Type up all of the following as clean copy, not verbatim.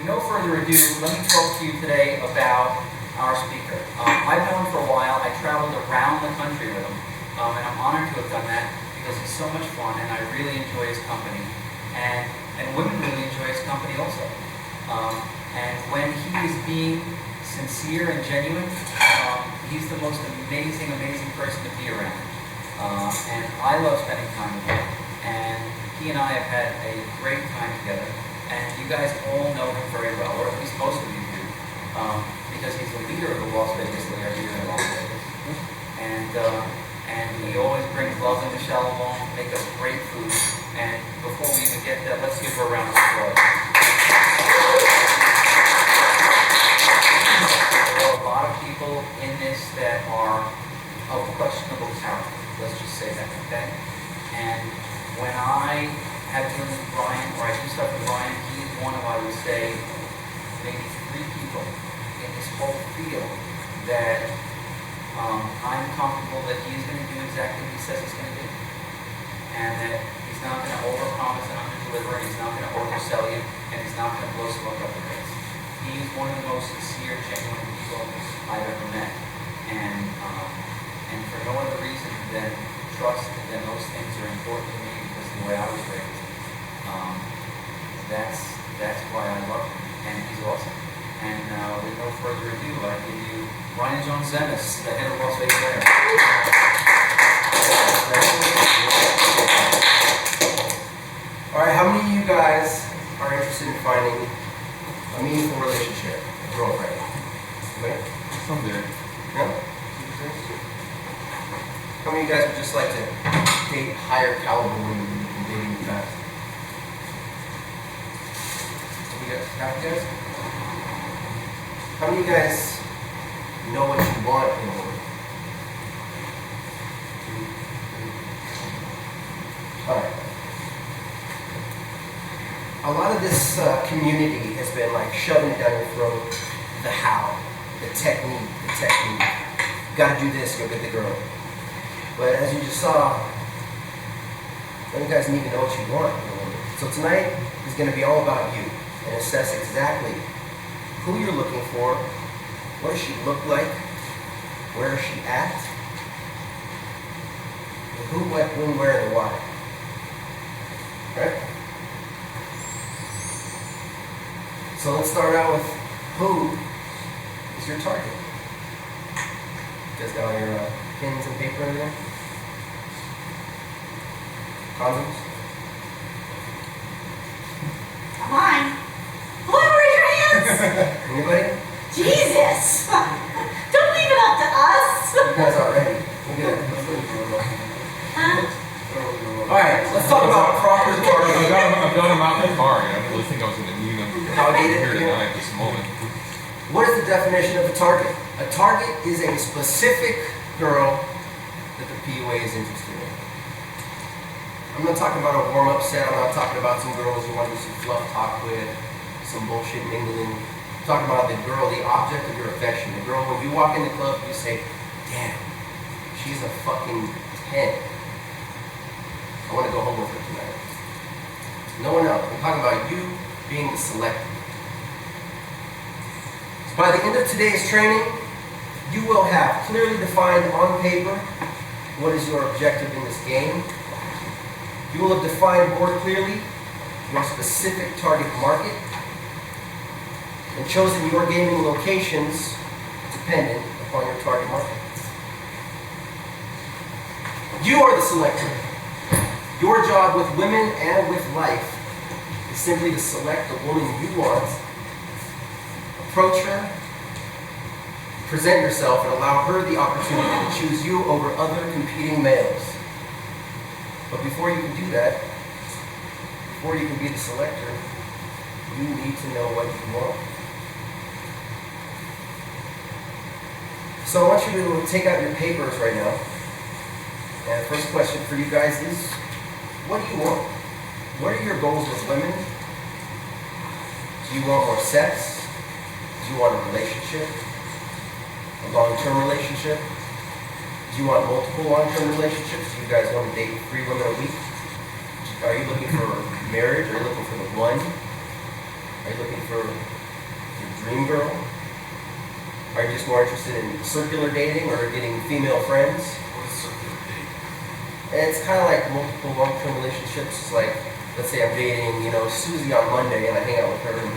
no further ado, let me talk to you today about our speaker. I've known him for a while. I traveled around the country with him, and I'm honored to have done that because he's so much fun, and I really enjoy his company. And women really enjoy his company also. And when he is being sincere and genuine, he's the most amazing, amazing person to be around. And I love spending time with him. And he and I have had a great time together. And you guys all know him very well, or at least most of you do, because he's the leader of the Las Vegas Lair here in Las Vegas. And he always brings love and Michelle along, make us great food. And before we even get that, let's give her a round of applause. There are a lot of people in this that are of questionable character. Let's just say that, okay? And when I have been with Brian, or I do stuff with Brian, he's one of, I would say, maybe 3 people in this whole field that I'm comfortable that he's going to do exactly what he says he's going to do. And that he's not going to overpromise and underdeliver, and he's not going to oversell you, and he's not going to blow smoke up your face. He's one of the most sincere, genuine people I've ever met. And for no other reason than trust that those things are important to me because of the way I was raised. That's why I love him, and he's awesome. And with no further ado, I give you Brian Jaunzemis, the head of Las Vegas Lair. All right, how many of you guys are interested in finding a meaningful relationship, a girlfriend? Anybody? Someday. Yeah? How many of you guys would just like to date higher caliber women than you've been dating in the past? Half you guys? How many of you guys know what you want in a woman? Alright. A lot of this community has been like shoving it down your throat. The how, the technique. You gotta do this, you'll get the girl. But as you just saw, you guys need to know what you want in a woman. So tonight is going to be all about you. And assess exactly who you're looking for, what does she look like, where is she at, and who, what, when, where, and why. Okay? So let's start out with who is your target. You guys got all your pens and paper in there? Condoms? Come on. Anybody? Jesus! Don't leave it up to us! You guys aren't ready. We'll get it. Alright, let's talk about proper targeting. I've got them out in the car. I didn't really think I was going to need them here tonight at this moment. What is the definition of a target? A target is a specific girl that the PUA is interested in. I'm not talking about a warm-up set. I'm not talking about some girls you want to do some fluff talk with, some bullshit mingling. I'm talking about the girl, the object of your affection. The girl, when you walk in the club, you say, damn, she's a fucking 10. I want to go home with her tonight. No one else. I'm talking about you being the selected. So by the end of today's training, you will have clearly defined on paper what is your objective in this game. You will have defined more clearly your specific target market and chosen your gaming locations dependent upon your target market. You are the selector. Your job with women and with life is simply to select the woman you want, approach her, present yourself, and allow her the opportunity to choose you over other competing males. But before you can do that, before you can be the selector, you need to know what you want. So I want you to take out your papers right now. And the first question for you guys is, what do you want? What are your goals with women? Do you want more sex? Do you want a relationship? A long-term relationship? Do you want multiple long-term relationships? Do you guys want to date 3 women a week? Are you looking for marriage? Are you looking for the one? Are you looking for dream girl? Are you just more interested in circular dating or getting female friends? What is circular dating? And it's kind of like multiple long-term relationships. It's like, let's say I'm dating, Susie on Monday, and I hang out with her, and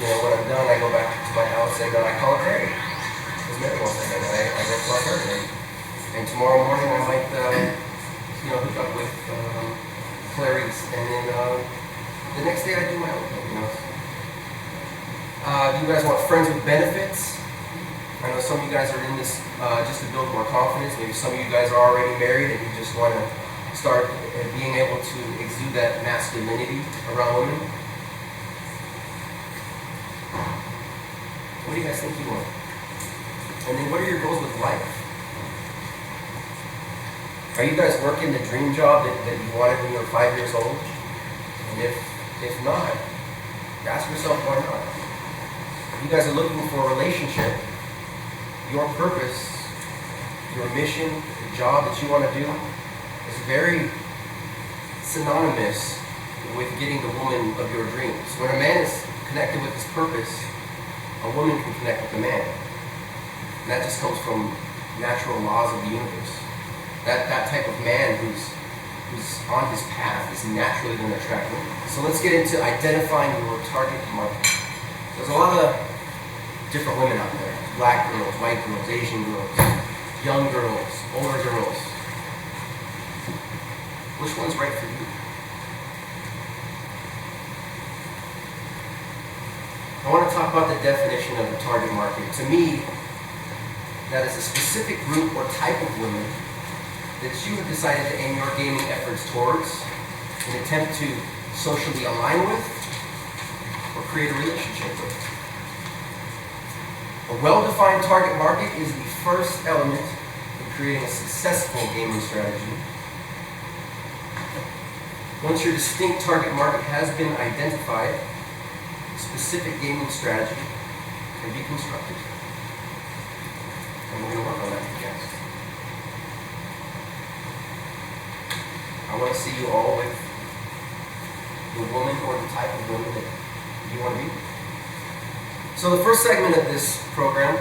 when I'm done, I go back to my house and I call her Mary. Because Mary wants to hang out. I go call her, and tomorrow morning I might, hook up with Clarice, and then the next day I do my own thing. You guys want friends with benefits? I know some of you guys are in this just to build more confidence. Maybe some of you guys are already married and you just want to start being able to exude that masculinity around women. What do you guys think you want? And then what are your goals with life? Are you guys working the dream job that you wanted when you were 5 years old? And if not, ask yourself why not. If you guys are looking for a relationship, your purpose, your mission, the job that you want to do is very synonymous with getting the woman of your dreams. When a man is connected with his purpose, a woman can connect with a man. And that just comes from natural laws of the universe. That type of man who's on his path is naturally going to attract women. So let's get into identifying your target market. There's a lot of different women out there. Black girls, white girls, Asian girls, young girls, older girls. Which one's right for you? I want to talk about the definition of the target market. To me, that is a specific group or type of women that you have decided to aim your gaming efforts towards in an attempt to socially align with or create a relationship with. A well-defined target market is the first element in creating a successful gaming strategy. Once your distinct target market has been identified, a specific gaming strategy can be constructed. And we're going to work on that together. I want to see you all with the woman or the type of woman that you want to be with. So the first segment of this program,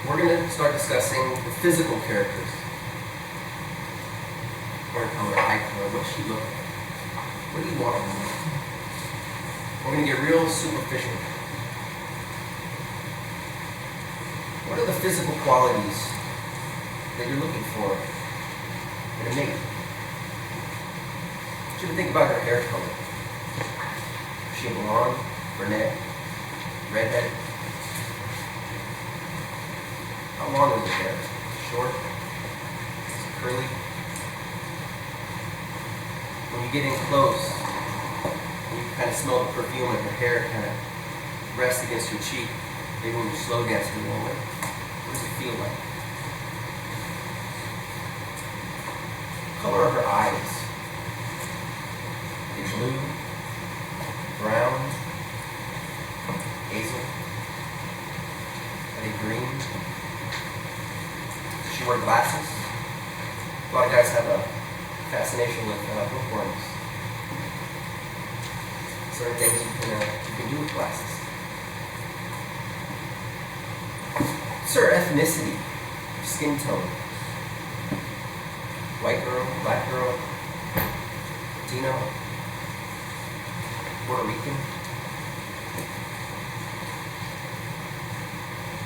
we're going to start discussing the physical characters. Hair color, eye color, what she looks like. What do you want from her? We're going to get real superficial. What are the physical qualities that you're looking for in a mate? I want you to think about her hair color. Is she blonde, brunette, redhead? How long is her hair? Short? Is it curly? When you get in close, you kind of smell the perfume and her hair kind of rests against your cheek. Maybe when you slow dance in the moment. What does it feel like? Color of her eyes. Are they blue? Brown? Hazel? Are they green? Does she wear glasses? A lot of guys have a fascination with bookworms. Certain things you can do with glasses. What's her ethnicity? Skin tone? White girl, black girl, Latino, Puerto Rican?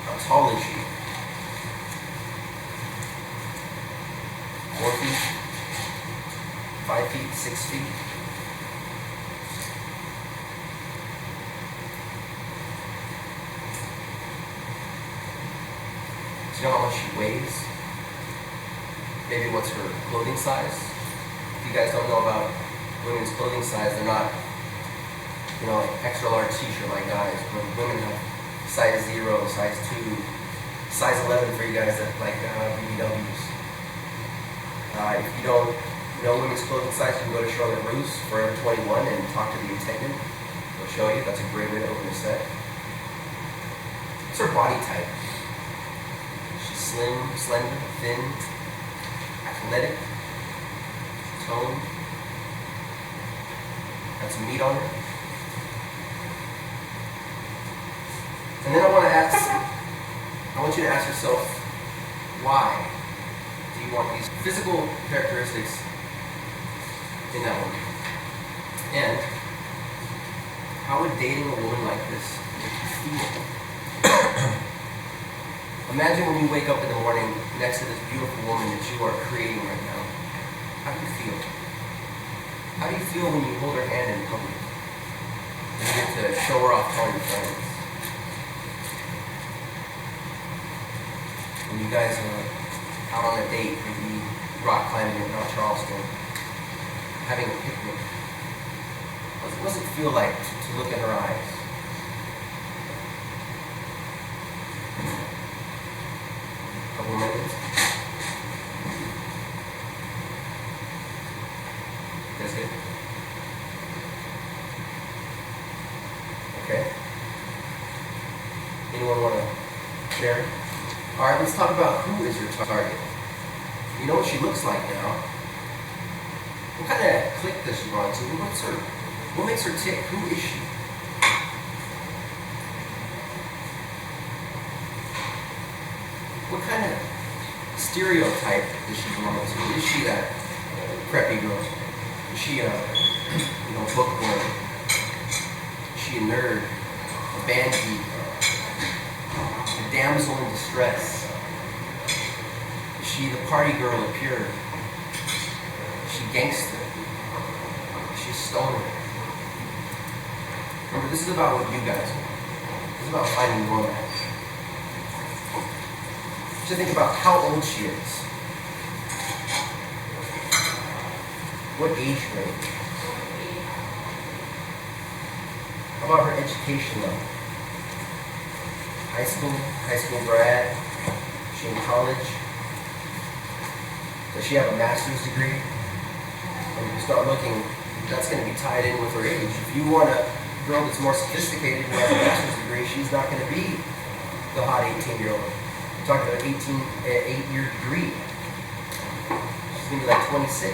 How tall is she? 4 feet? 5 feet? 6 feet? Do you know how much she weighs? Maybe what's her clothing size? If you guys don't know about women's clothing size, they're not, extra large t-shirt like guys. But women have size 0, size 2, size 11 for you guys that like BBWs. If you don't know women's clothing size, you can go to Charlotte Russe, Forever 21, and talk to the attendant. They'll show you. That's a great way to open a set. What's her body type? She's slim, slender, thin, athletic, toned. Got some meat on her. And then I want you to ask yourself, why do you want these physical characteristics in that woman? And how would dating a woman like this make you feel? Imagine when you wake up in the morning next to this beautiful woman that you are creating right now. How do you feel? How do you feel when you hold her hand in public? And you get to show her off to all your friends? When you guys are out on a date, maybe rock climbing in Mount Charleston, having a picnic. What does it feel like to look in her eyes? Couple minutes. That's good. Okay. Anyone want to share? All right, let's talk about who is your target. You know what she looks like now. What kind of clique does she belong to? What makes her tick? Who is she? What kind of stereotype does she belong to? Is she that preppy girl? Is she a bookworm? Is she a nerd? A band geek? A damsel in distress? Is she the party girl of pure? Is she gangster? Is she stoner? Remember, this is about what you guys want. This is about finding your match. Just think about how old she is. What age range? How about her education level? High school grad? Is she in college? Does she have a master's degree? When you start looking, that's going to be tied in with her age. If you want a girl that's more sophisticated who has a master's degree, she's not going to be the hot 18-year-old. We're talking about an 8-year degree. She's going to be like 26.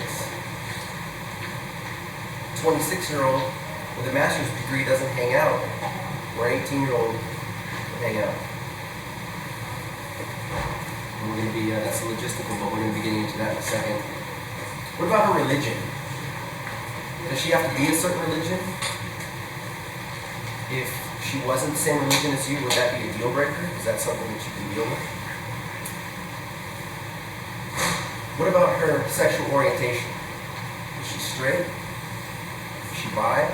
26-year-old with a master's degree doesn't hang out, where an 18-year-old would hang out. And we're going to be, that's logistical, but we're going to be getting into that in a second. What about her religion? Does she have to be a certain religion? If she wasn't the same religion as you, would that be a deal breaker? Is that something that you can deal with? What about her sexual orientation? Is she straight? Is she bi?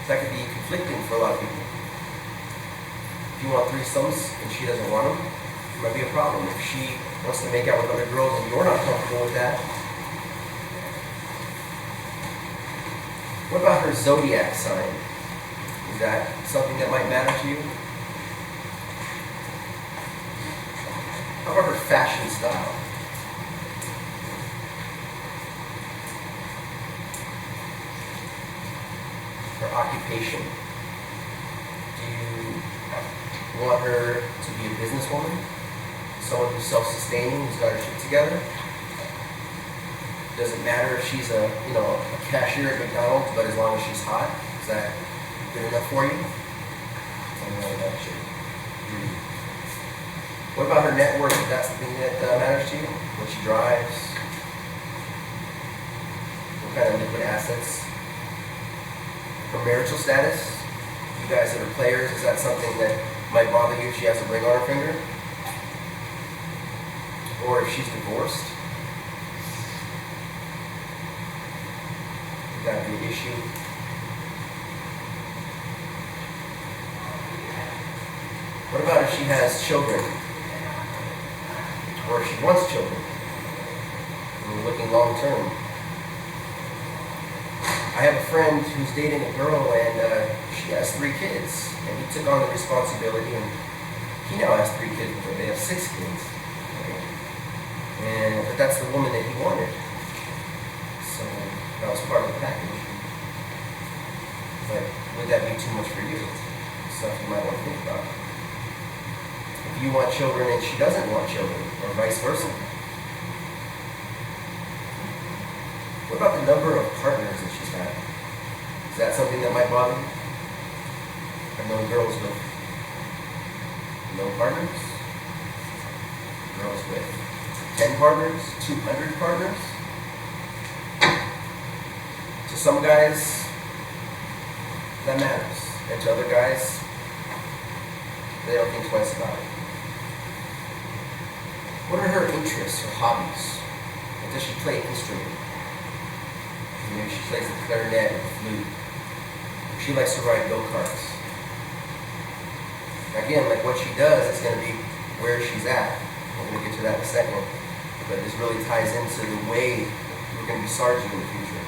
That could be conflicting for a lot of people. If you want threesomes and she doesn't want them, it might be a problem. If she wants to make out with other girls and you're not comfortable with that. What about her zodiac sign? Is that something that might matter to you? How about her fashion style? Her occupation? Do you want her to be a businesswoman? Someone who's self-sustaining, who's got her shit together? Does it matter if she's a cashier at McDonald's, but as long as she's hot, is that good enough for you? Something like that shit. What about her net worth? Is that something that matters to you? What she drives? What kind of liquid assets? Her marital status? You guys that are players, is that something that might bother you if she has a ring on her finger? Or if she's divorced? Would that be an issue? What about if she has children? Or if she wants children? And we're looking long term. I have a friend who's dating a girl and she has 3 kids. And he took on the responsibility and he now has 3 kids with her. They have 6 kids. But that's the woman that he wanted. So that was part of the package. But would that be too much for you? Stuff you might want to think about. If you want children and she doesn't want children, or vice versa. What about the number of partners that she's had? Is that something that might bother you? I've known girls with no partners, girls with 10 partners, 200 partners. To some guys, that matters. And to other guys, they don't think twice about it. What are her interests or hobbies? Or does she play an instrument? Maybe she plays the clarinet or the flute. She likes to ride go-karts. Again, like what she does is going to be where she's at. We're going to get to that in a second. But this really ties into the way we're going to be sarging in the future.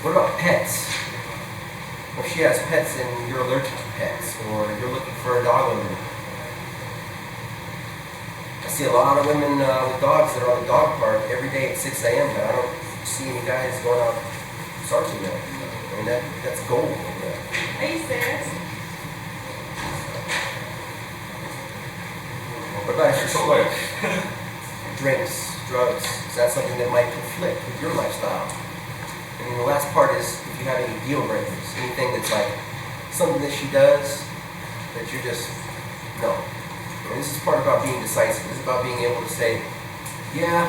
What about pets? If she has pets and you're allergic to pets, or you're looking for a dog owner. I see a lot of women with dogs that are on the dog park every day at 6 a.m., but I don't see any guys going out sarging them. I mean, that's gold. Are you serious? What about if you're smoke? Drinks, drugs? Is that something that might conflict with your lifestyle? And then the last part is if you have any deal breakers, anything that's like something that she does that you're just, no. And this is part about being decisive. This is about being able to say, yeah,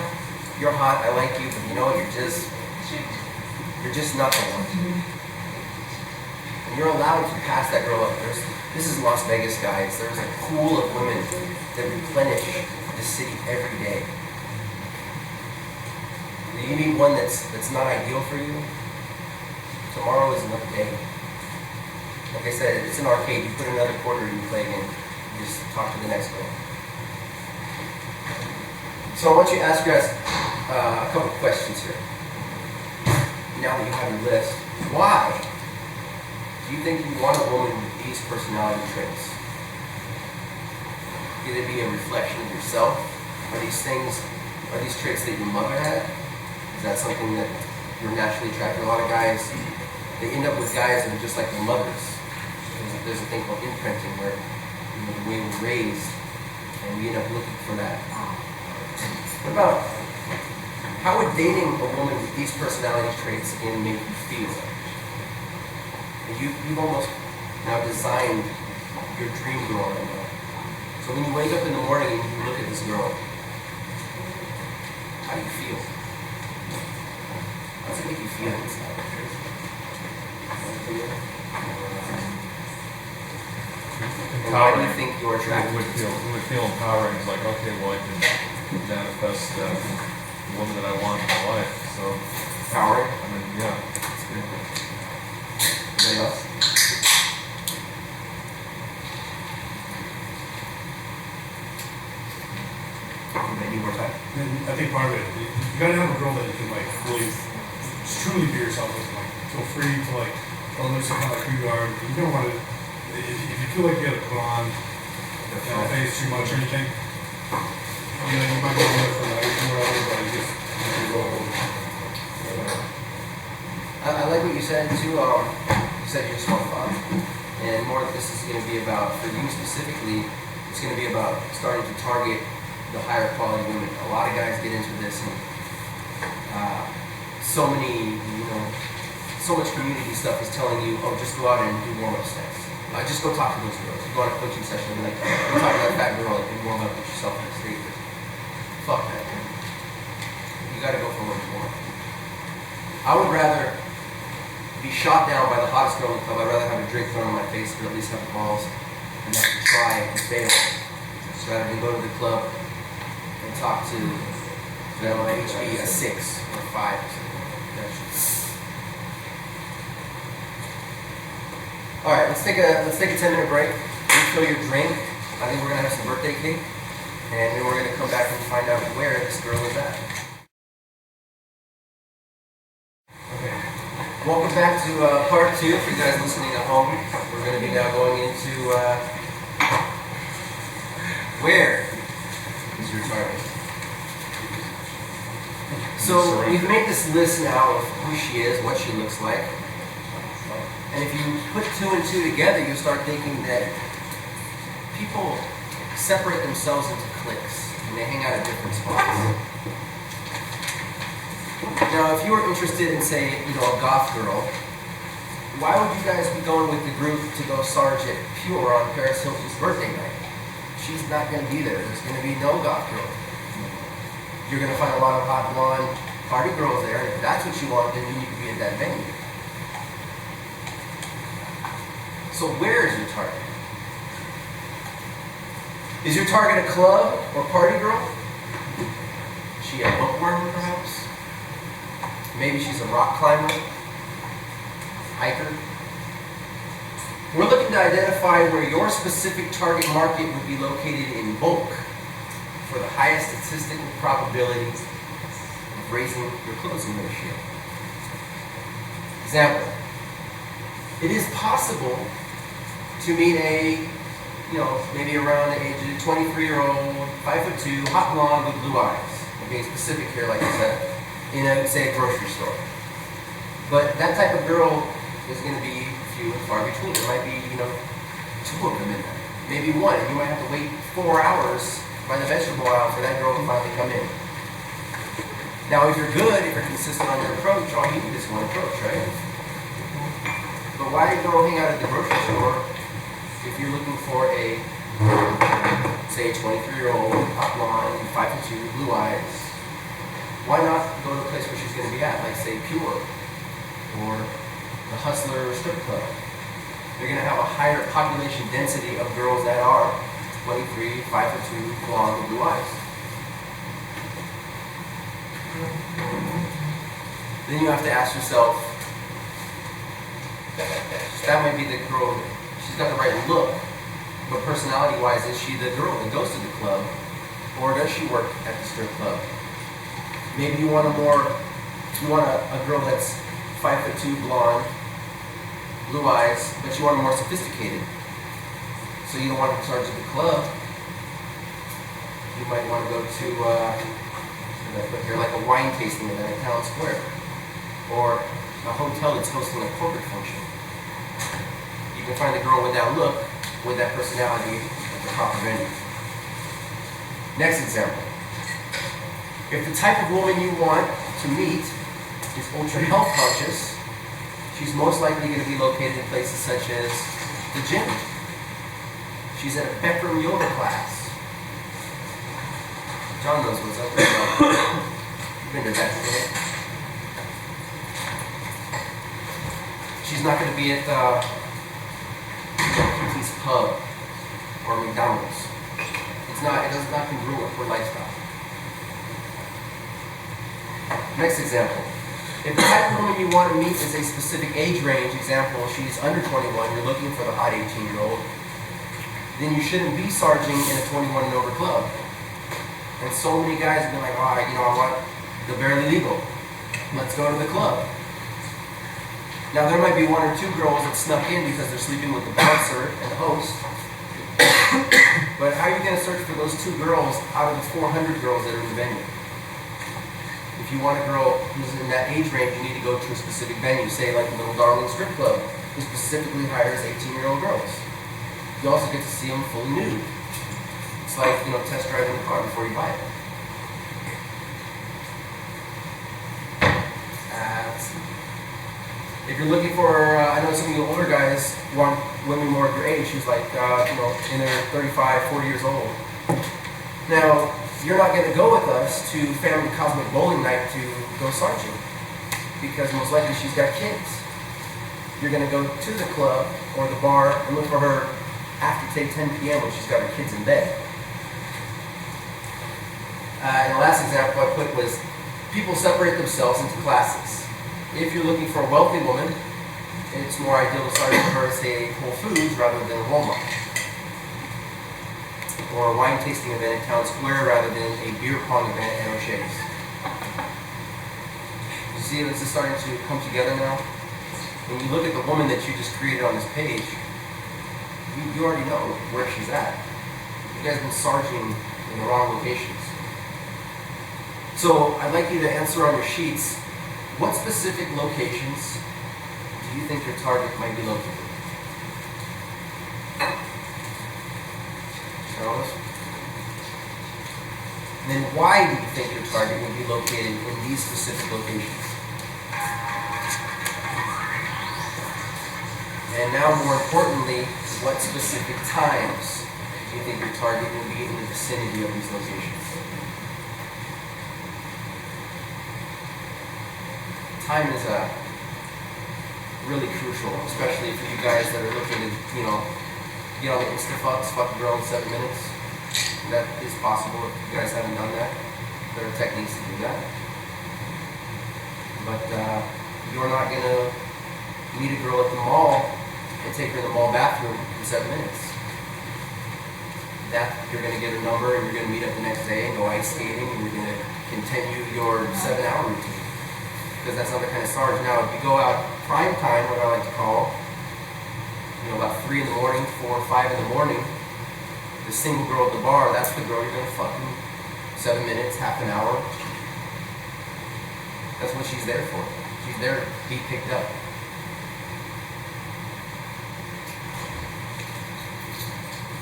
you're hot, I like you, but you know, you're just not the one. And you're allowed to pass that girl up. This is Las Vegas, guys. There's a pool of women that replenish the city every day. You need one that's not ideal for you. Tomorrow is another day. Like I said, it's an arcade. You put another quarter and you play again. You just talk to the next girl. So I want you to ask you guys a couple questions here. Now that you have your list, why do you think you want a woman with these personality traits? Could it be a reflection of yourself? Are these traits that your mother had? Is that something that you're naturally attracted to? A lot of guys, they end up with guys that are just like their mothers. There's a thing called imprinting where, you know, the way we're raised, and we end up looking for that. What about, how would dating a woman with these personality traits again make you feel? You've almost now designed your dream girl right now. So when you wake up in the morning and you look at this girl, how do you feel? How does it make you feel inside? And why do you think you're attracted to this? It would feel empowering. It's like, okay, well, I can manifest the woman that I want in my life. So, Empowering? I mean, yeah. It's good. Anybody else? Anybody need more time? And I think part of it, you gotta have a girl that you can like really, truly be yourself with, like feel free to like, oh, there's kind of like who you are. You don't want to, if you feel like you gotta put on your face too much or anything, you know, you might go there for like or whatever, but you just you can go over. I like what you said too. You said you just want fun, and more of this is going to be about, for you specifically, it's going to be about starting to target the higher quality women. A lot of guys get into this, and so much community stuff is telling you, oh, just go out and do warm-up sets. Just go talk to those girls. You go on a coaching session and like, go talk to that fat girl and warm up with yourself on the stage. Fuck that, man. You gotta go for what you want. I would rather be shot down by the hottest girl in the club. I'd rather have a drink thrown in my face, but at least have the balls and have to try and fail. So rather than go to the club and talk to, you know, an HB a 6 or 5 or something like that. All right, let's take a 10-minute break. Refill your drink. I think we're gonna have some birthday cake, and then we're gonna come back and find out where this girl is at. Okay. Welcome back to part 2 for you guys listening at home. We're gonna be now going into where is your target? So we've made this list now of who she is, what she looks like. And if you put 2 and 2 together, you start thinking that people separate themselves into cliques, and they hang out at different spots. Now, if you were interested in, say, a goth girl, why would you guys be going with the group to go Sargent Pure on Paris Hilton's birthday night? She's not going to be there. There's going to be no goth girl. You're going to find a lot of hot blonde party girls there, and if that's what you want, then you need to be at that venue. So where is your target? Is your target a club or party girl? Is she a bookworm, perhaps? Maybe she's a rock climber, hiker. We're looking to identify where your specific target market would be located in bulk for the highest statistical probability of raising your closing ratio. Example, it is possible to meet a, maybe around the age of 23-year-old, 5'2", hot blonde with blue eyes. I'm being specific here, like I said, in say a grocery store. But that type of girl is going to be few and far between. There might be, two of them in there. Maybe one, and you might have to wait 4 hours by the vegetable aisle for that girl to finally come in. Now, if you're good, if you're consistent on your approach, all you need is one approach, right? But why go hang out at the grocery store if you're looking for a, say, 23-year-old, hot blonde, 5'2", blue eyes? Why not go to a place where she's going to be at, like, say, Pure or the Hustler strip club? You're going to have a higher population density of girls that are 23, 5'2", blonde, with blue eyes. Then you have to ask yourself, that might be the girl, she's got the right look, but personality-wise, is she the girl that goes to the club, or does she work at the strip club? Maybe you want a girl that's 5'2", blonde, blue eyes, but you want her more sophisticated. So you don't want to charge at the club. You might want to go to, like a wine tasting event at Town Square, or a hotel that's hosting a corporate function. You can find the girl with that look, with that personality, at the proper venue. Next example. If the type of woman you want to meet is ultra health conscious, she's most likely going to be located in places such as the gym. She's at a Bikram yoga class. John knows what's up. You've been to that today. She's not going to be at QT's pub or McDonald's. It does not congruent with her lifestyle. Next example. If the type of woman you want to meet is a specific age range, example, she's under 21, you're looking for the hot 18-year-old, then you shouldn't be Sarging in a 21 and over club. And so many guys have been like, I want the barely legal. Let's go to the club. Now there might be one or two girls that snuck in because they're sleeping with the bouncer and the host. But how are you going to search for those two girls out of the 400 girls that are in the venue? If you want a girl who's in that age range, you need to go to a specific venue, say like Little Darling Strip Club, who specifically hires 18-year-old girls. You also get to see them fully nude. It's like, test driving the car before you buy it. If you're looking for, I know some of you older guys want women more of your age, who's like, in their 35, 40 years old. Now, you're not going to go with us to Family Cosmic Bowling Night to go Sarging, because most likely she's got kids. You're going to go to the club or the bar and look for her after, say, 10 p.m. when she's got her kids in bed. And the last example I put was, people separate themselves into classes. If you're looking for a wealthy woman, it's more ideal to start with her, say, Whole Foods rather than Walmart. Or a wine tasting event at Town Square rather than a beer pong event at O'Shea's. You see, this is starting to come together now. When you look at the woman that you just created on this page, you already know where she's at. You guys have been Sarging in the wrong locations. So I'd like you to answer on your sheets, what specific locations do you think your target might be located? Charles? And then why do you think your target will be located in these specific locations? And now, more importantly, what specific times do you think your target will be in the vicinity of these locations? Time is really crucial, especially for you guys that are looking to, get on the Insta-fucks, fuck a girl in 7 minutes. That is possible if you guys haven't done that. There are techniques to do that. But you're not going to meet a girl at the mall and take her in the mall bathroom in 7 minutes. That you're going to get a number and you're going to meet up the next day and go ice skating and you're going to continue your 7-hour routine. Because that's not the kind of Sarge. Now, if you go out prime time, what I like to call, about 3 in the morning, 4 or 5 in the morning, the single girl at the bar, that's the girl you're going to fuck in 7 minutes, half an hour. That's what she's there for. She's there to be picked up.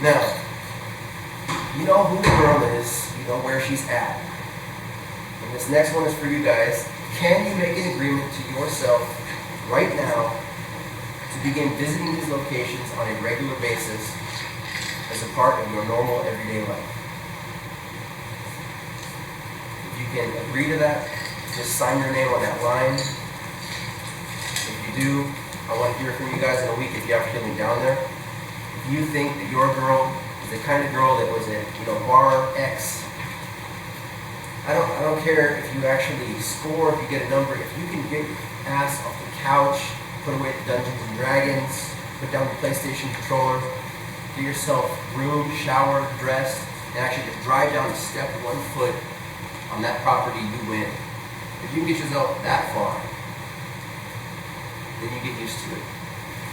Now, you know who the girl is, you know where she's at. And this next one is for you guys. Can you make an agreement to yourself right now to begin visiting these locations on a regular basis as a part of your normal everyday life? If you can agree to that, just sign your name on that line. If you do, I want to hear from you guys in a week if you ever feel me down there. If you think that your girl is the kind of girl that was at bar X, I don't care if you actually score, if you get a number, if you can get your ass off the couch, put away the Dungeons and Dragons, put down the PlayStation controller, get yourself groomed, showered, dressed, and actually just drive down the step 1 foot on that property, you win. If you can get yourself that far, then you get used to it.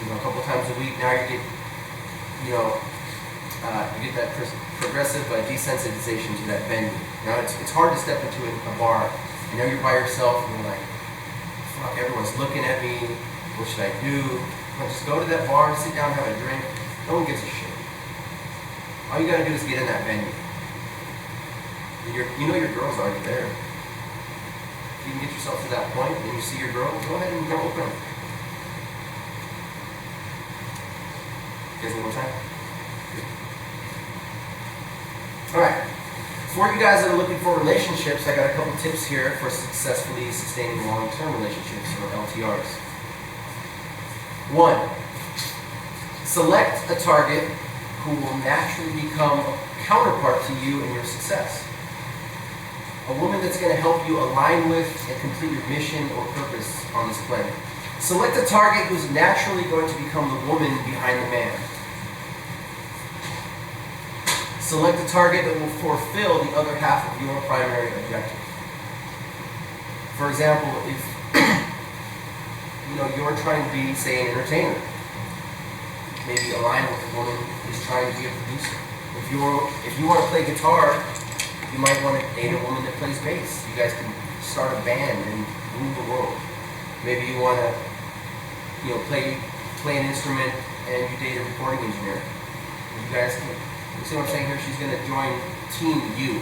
A couple times a week, now you get, you get that progressive desensitization to that venue. Now it's hard to step into a bar, and now you're by yourself, and you're like, fuck, everyone's looking at me, what should I do? I'll just go to that bar, sit down, have a drink. No one gives a shit. All you gotta do is get in that venue. You know your girl's already there. If you can get yourself to that point, and you see your girl, go ahead and go open her. You guys need more time? Alright. For you guys that are looking for relationships, I got a couple tips here for successfully sustaining long-term relationships, or LTRs. 1. Select a target who will naturally become a counterpart to you in your success. A woman that's going to help you align with and complete your mission or purpose on this planet. Select a target who's naturally going to become the woman behind the man. Select a target that will fulfill the other half of your primary objective. For example, if you're trying to be, say, an entertainer, maybe align with a woman who's trying to be a producer. If you want to play guitar, you might want to date a woman that plays bass. You guys can start a band and move the world. Maybe you want to, play an instrument and you date a recording engineer. You guys can. You see what I'm saying here? She's going to join Team U.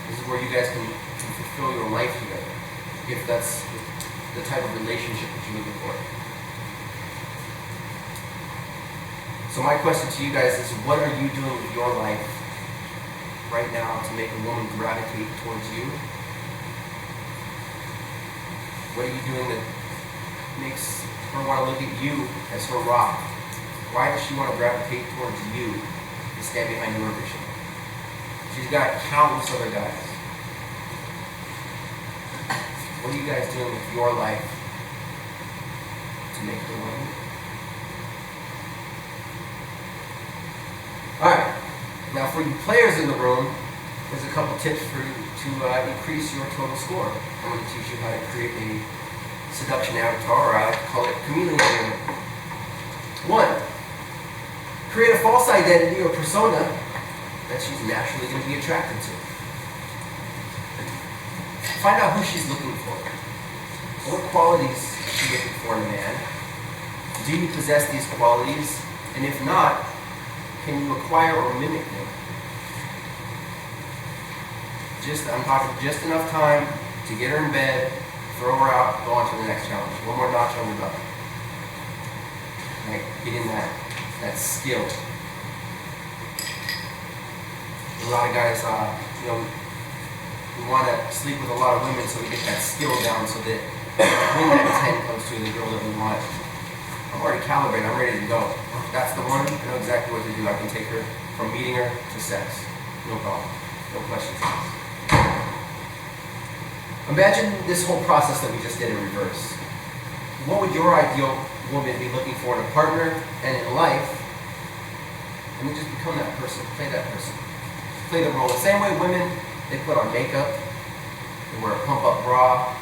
This is where you guys can fulfill your life together, if that's the type of relationship that you're looking for. So my question to you guys is, what are you doing with your life right now to make a woman gravitate towards you? What are you doing that makes her want to look at you as her rock? Why does she want to gravitate towards you and stand behind your vision? She's got countless other guys. What are you guys doing with your life to make her want you? Alright, now for you players in the room, there's a couple tips for you to increase your total score. I'm going to teach you how to create a seduction avatar, or I like to call it chameleon. 1. Create a false identity or persona that she's naturally going to be attracted to. Find out who she's looking for. What qualities is she looking for in a man? Do you possess these qualities? And if not, can you acquire or mimic them? I'm talking just enough time to get her in bed, throw her out, go on to the next challenge. One more notch on your belt. Right? Get in that skill. A lot of guys, we want to sleep with a lot of women so we get that skill down so that when that 10 comes to the girl that we want, I'm already calibrated, I'm ready to go. That's the one, I know exactly what to do. I can take her from meeting her to sex. No problem. No questions asked. Imagine this whole process that we just did in reverse. What would your ideal woman be looking for in a partner and in life? And then just become that person, play that person. Play the role. The same way women, they put on makeup, they wear a pump-up bra,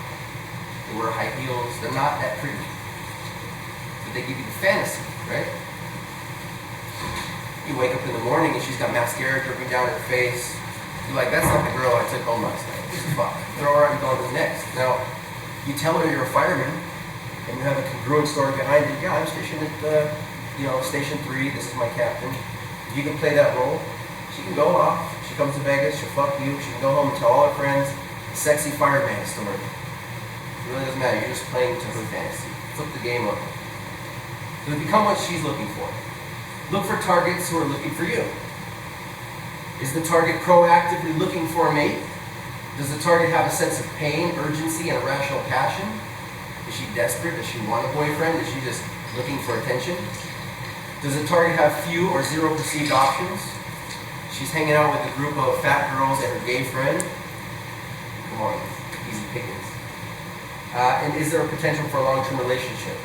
they wear high heels. They're not that pretty. But they give you the fantasy, right? You wake up in the morning and she's got mascara dripping down her face. You're like, that's not the girl I took home last night. Fuck. Throw her out and go on to the next. Now, you tell her you're a fireman and you have a congruent story behind it. Yeah, I'm stationed at, Station 3. This is my captain. If you can play that role, she can go off. She comes to Vegas. She'll fuck you. She can go home and tell all her friends the sexy fireman story. It really doesn't matter. You're just playing to her fantasy. Flip the game over. So become what she's looking for. Look for targets who are looking for you. Is the target proactively looking for a mate? Does the target have a sense of pain, urgency, and irrational passion? Is she desperate? Does she want a boyfriend? Is she just looking for attention? Does the target have few or zero perceived options? She's hanging out with a group of fat girls and her gay friend. Come on, easy pickings. And is there a potential for a long-term relationship?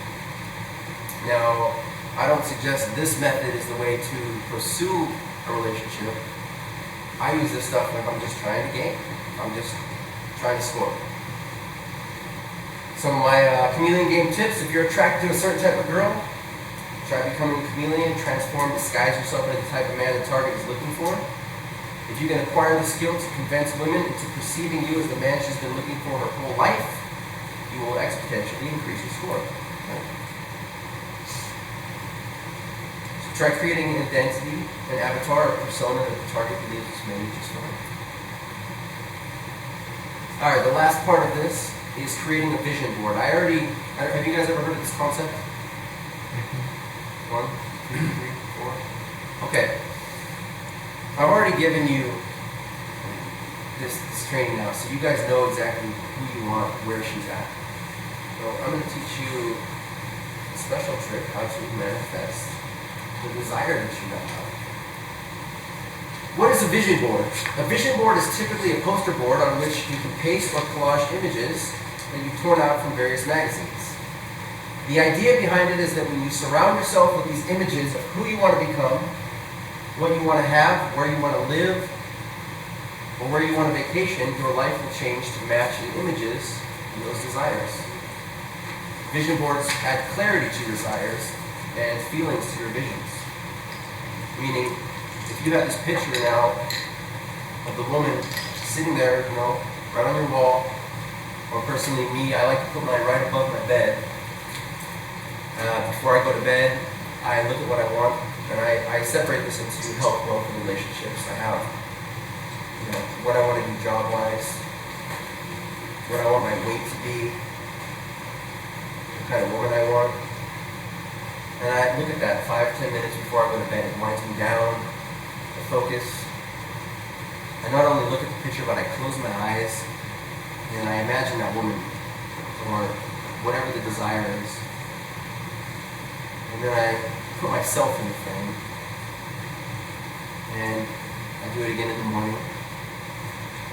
Now, I don't suggest this method is the way to pursue a relationship. I use this stuff when I'm just trying to game. I'm just trying to score. Some of my chameleon game tips: if you're attracted to a certain type of girl, try becoming a chameleon, transform, disguise yourself into the type of man the target is looking for. If you can acquire the skill to convince women into perceiving you as the man she's been looking for her whole life, you will exponentially increase your score. Right? So try creating an identity, an avatar, or persona that the target believes is maybe just fine. Alright, the last part of this is creating a vision board. Have you guys ever heard of this concept? 1, 2, 3, 4. Okay. I've already given you this training now, so you guys know exactly who you want, where she's at. So I'm going to teach you a special trick how to manifest the desire that you have. What is a vision board? A vision board is typically a poster board on which you can paste or collage images that you've torn out from various magazines. The idea behind it is that when you surround yourself with these images of who you want to become, what you want to have, where you want to live, or where you want to vacation, your life will change to match the images and those desires. Vision boards add clarity to your desires and feelings to your visions. Meaning, if you have this picture now of the woman sitting there, right on your wall, or personally me, I like to put mine right above my bed. Before I go to bed, I look at what I want, and I separate this into health, wealth, and relationships. I have, what I want to do job-wise, what I want my weight to be, what kind of woman I want. And I look at that 5-10 minutes before I go to bed. It winds me down, I focus. I not only look at the picture, but I close my eyes, and I imagine that woman, or whatever the desire is. And then I put myself in the frame, and I do it again in the morning,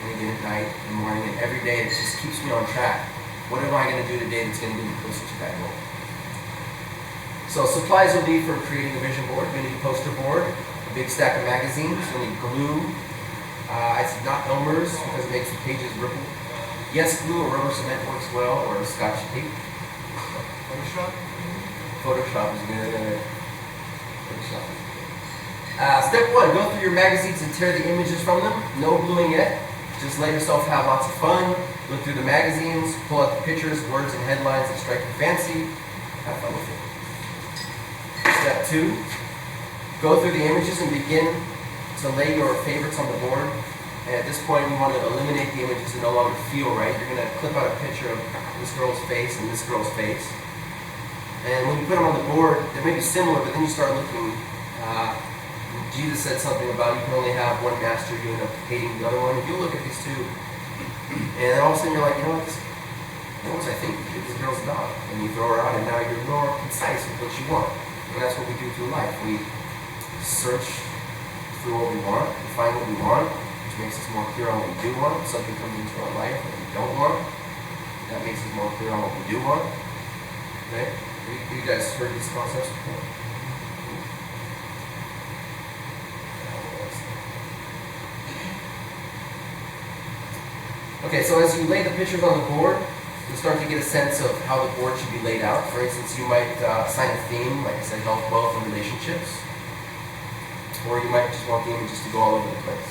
and again at night, in the morning, and every day it just keeps me on track. What am I going to do today that's going to get me closer to that goal? So supplies you'll need for creating a vision board: you'll need a poster board, a big stack of magazines, you'll need glue. It's not Elmer's because it makes the pages ripple. Yes, glue or rubber cement works well, or Scotch tape. Photoshop is good. Step 1, go through your magazines and tear the images from them. No gluing yet. Just let yourself have lots of fun. Look through the magazines, pull out the pictures, words, and headlines that strike your fancy. Have fun with it. Step 2, go through the images and begin to lay your favorites on the board. And at this point, we want to eliminate the images that no longer feel right. You're going to clip out a picture of this girl's face and this girl's face. And when you put them on the board, they may be similar, but then you start looking. Jesus said something about you can only have one master, you end up hating the other one. If you look at these two, and then all of a sudden you're like, you know what, what was I thinking? This girl's a dog. And you throw her out, and now you're more concise with what you want. And that's what we do through life. We search through what we want, we find what we want, which makes us more clear on what we do want. If something comes into our life that we don't want, that makes us more clear on what we do want. Okay? You guys heard these concepts before? Okay, so as you lay the pictures on the board, you'll start to get a sense of how the board should be laid out. For instance, you might assign a theme, like I said, health, wealth, and relationships. Or you might just want the images to go all over the place.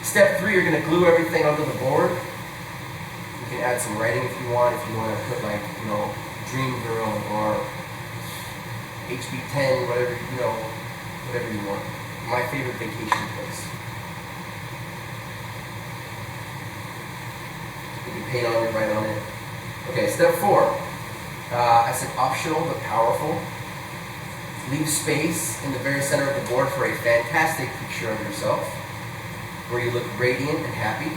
Step 3, you're going to glue everything onto the board. You can add some writing if you want. If you want to put like, Dream Girl or HB10, whatever, whatever you want. My favorite vacation place. You can paint on it, write on it. Okay, step 4. I said optional but powerful. Leave space in the very center of the board for a fantastic picture of yourself, where you look radiant and happy.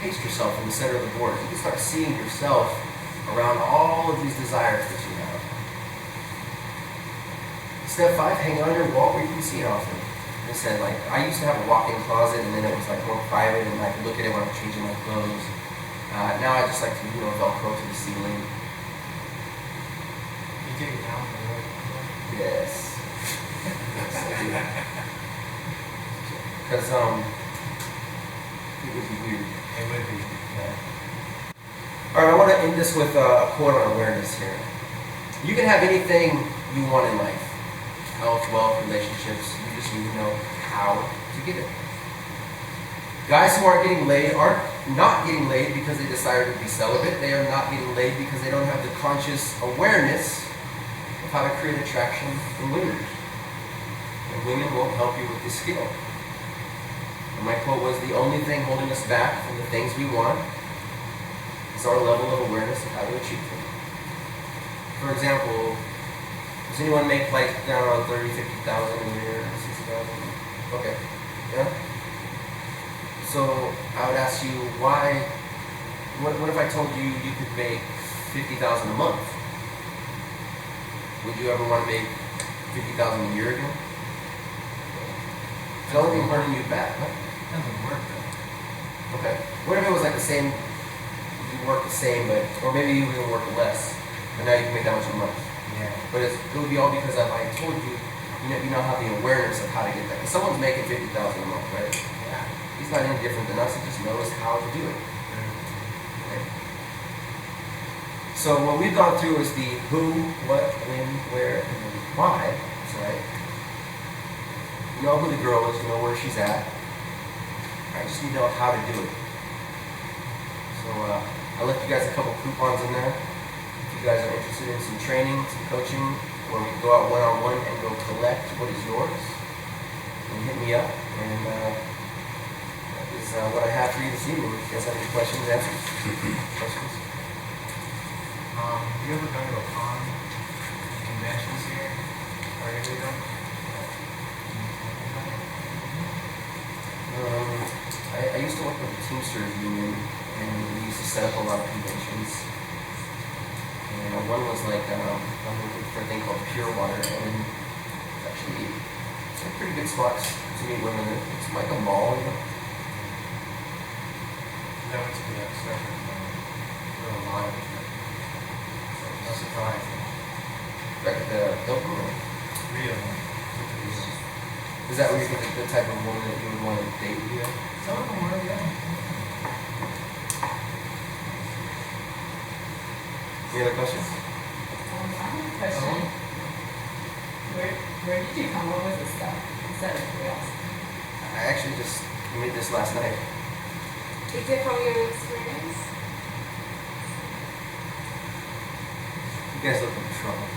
Paste yourself in the center of the board. You can start seeing yourself around all of these desires that you have. Step 5, hang it on your wall where you can see it often. I said, I used to have a walk-in closet, and then it was more private, and I could look at it when I'm changing my clothes. Now I just like to, Velcro to the ceiling. You take it down. Yes. Because, it would be weird. It would be. Yeah. Alright, I want to end this with a quote on awareness here. You can have anything you want in life. Health, wealth, relationships. You just need to know how to get it. Guys who aren't getting laid aren't not getting laid because they decided to be celibate. They are not getting laid because they don't have the conscious awareness of how to create attraction in women. And women won't help you with this skill. And my quote was, the only thing holding us back from the things we want is our level of awareness of how to achieve them. For example, does anyone make I don't know, 30, 50,000 a year, 60,000? Okay. Yeah? So I would ask you, what if I told you you could make 50,000 a month? Would you ever want to make 50,000 a year again? It's the only thing holding you back, huh? Doesn't work though. Okay. What if it was the same, you work the same, or maybe you even work less, but now you can make that much a month? Yeah. But it would be all because I told you, you now have the awareness of how to get that. Because someone's making 50,000 a month, right? Yeah. He's not any different than us, he just knows how to do it. Okay. So what we've gone through is the who, what, when, where, and the why. That's right. You know who the girl is, you know where she's at. I just need to know how to do it. So I left you guys a couple coupons in there. If you guys are interested in some training, some coaching, where we can go out one-on-one and go collect what is yours, and hit me up. And that is what I have for you this evening. If you guys have any questions, answers? Questions? You ever go to a con conventions here? Are you doing them? I used to work with the Teamsters Union, and we used to set up a lot of conventions. And one was I'm looking for a thing called Pure Water, and it's a pretty good spot to meet women. It's like a mall, That was the stuff real live. So no surprise. Like the Hilton. Real. Is that where you think the type of woman that you would want to date with you? Some of them were, yeah. Any other questions? I have a question. Where did you come up with this stuff instead of curiosity? I actually just made this last night. Is it from your experience? You guys look in trouble.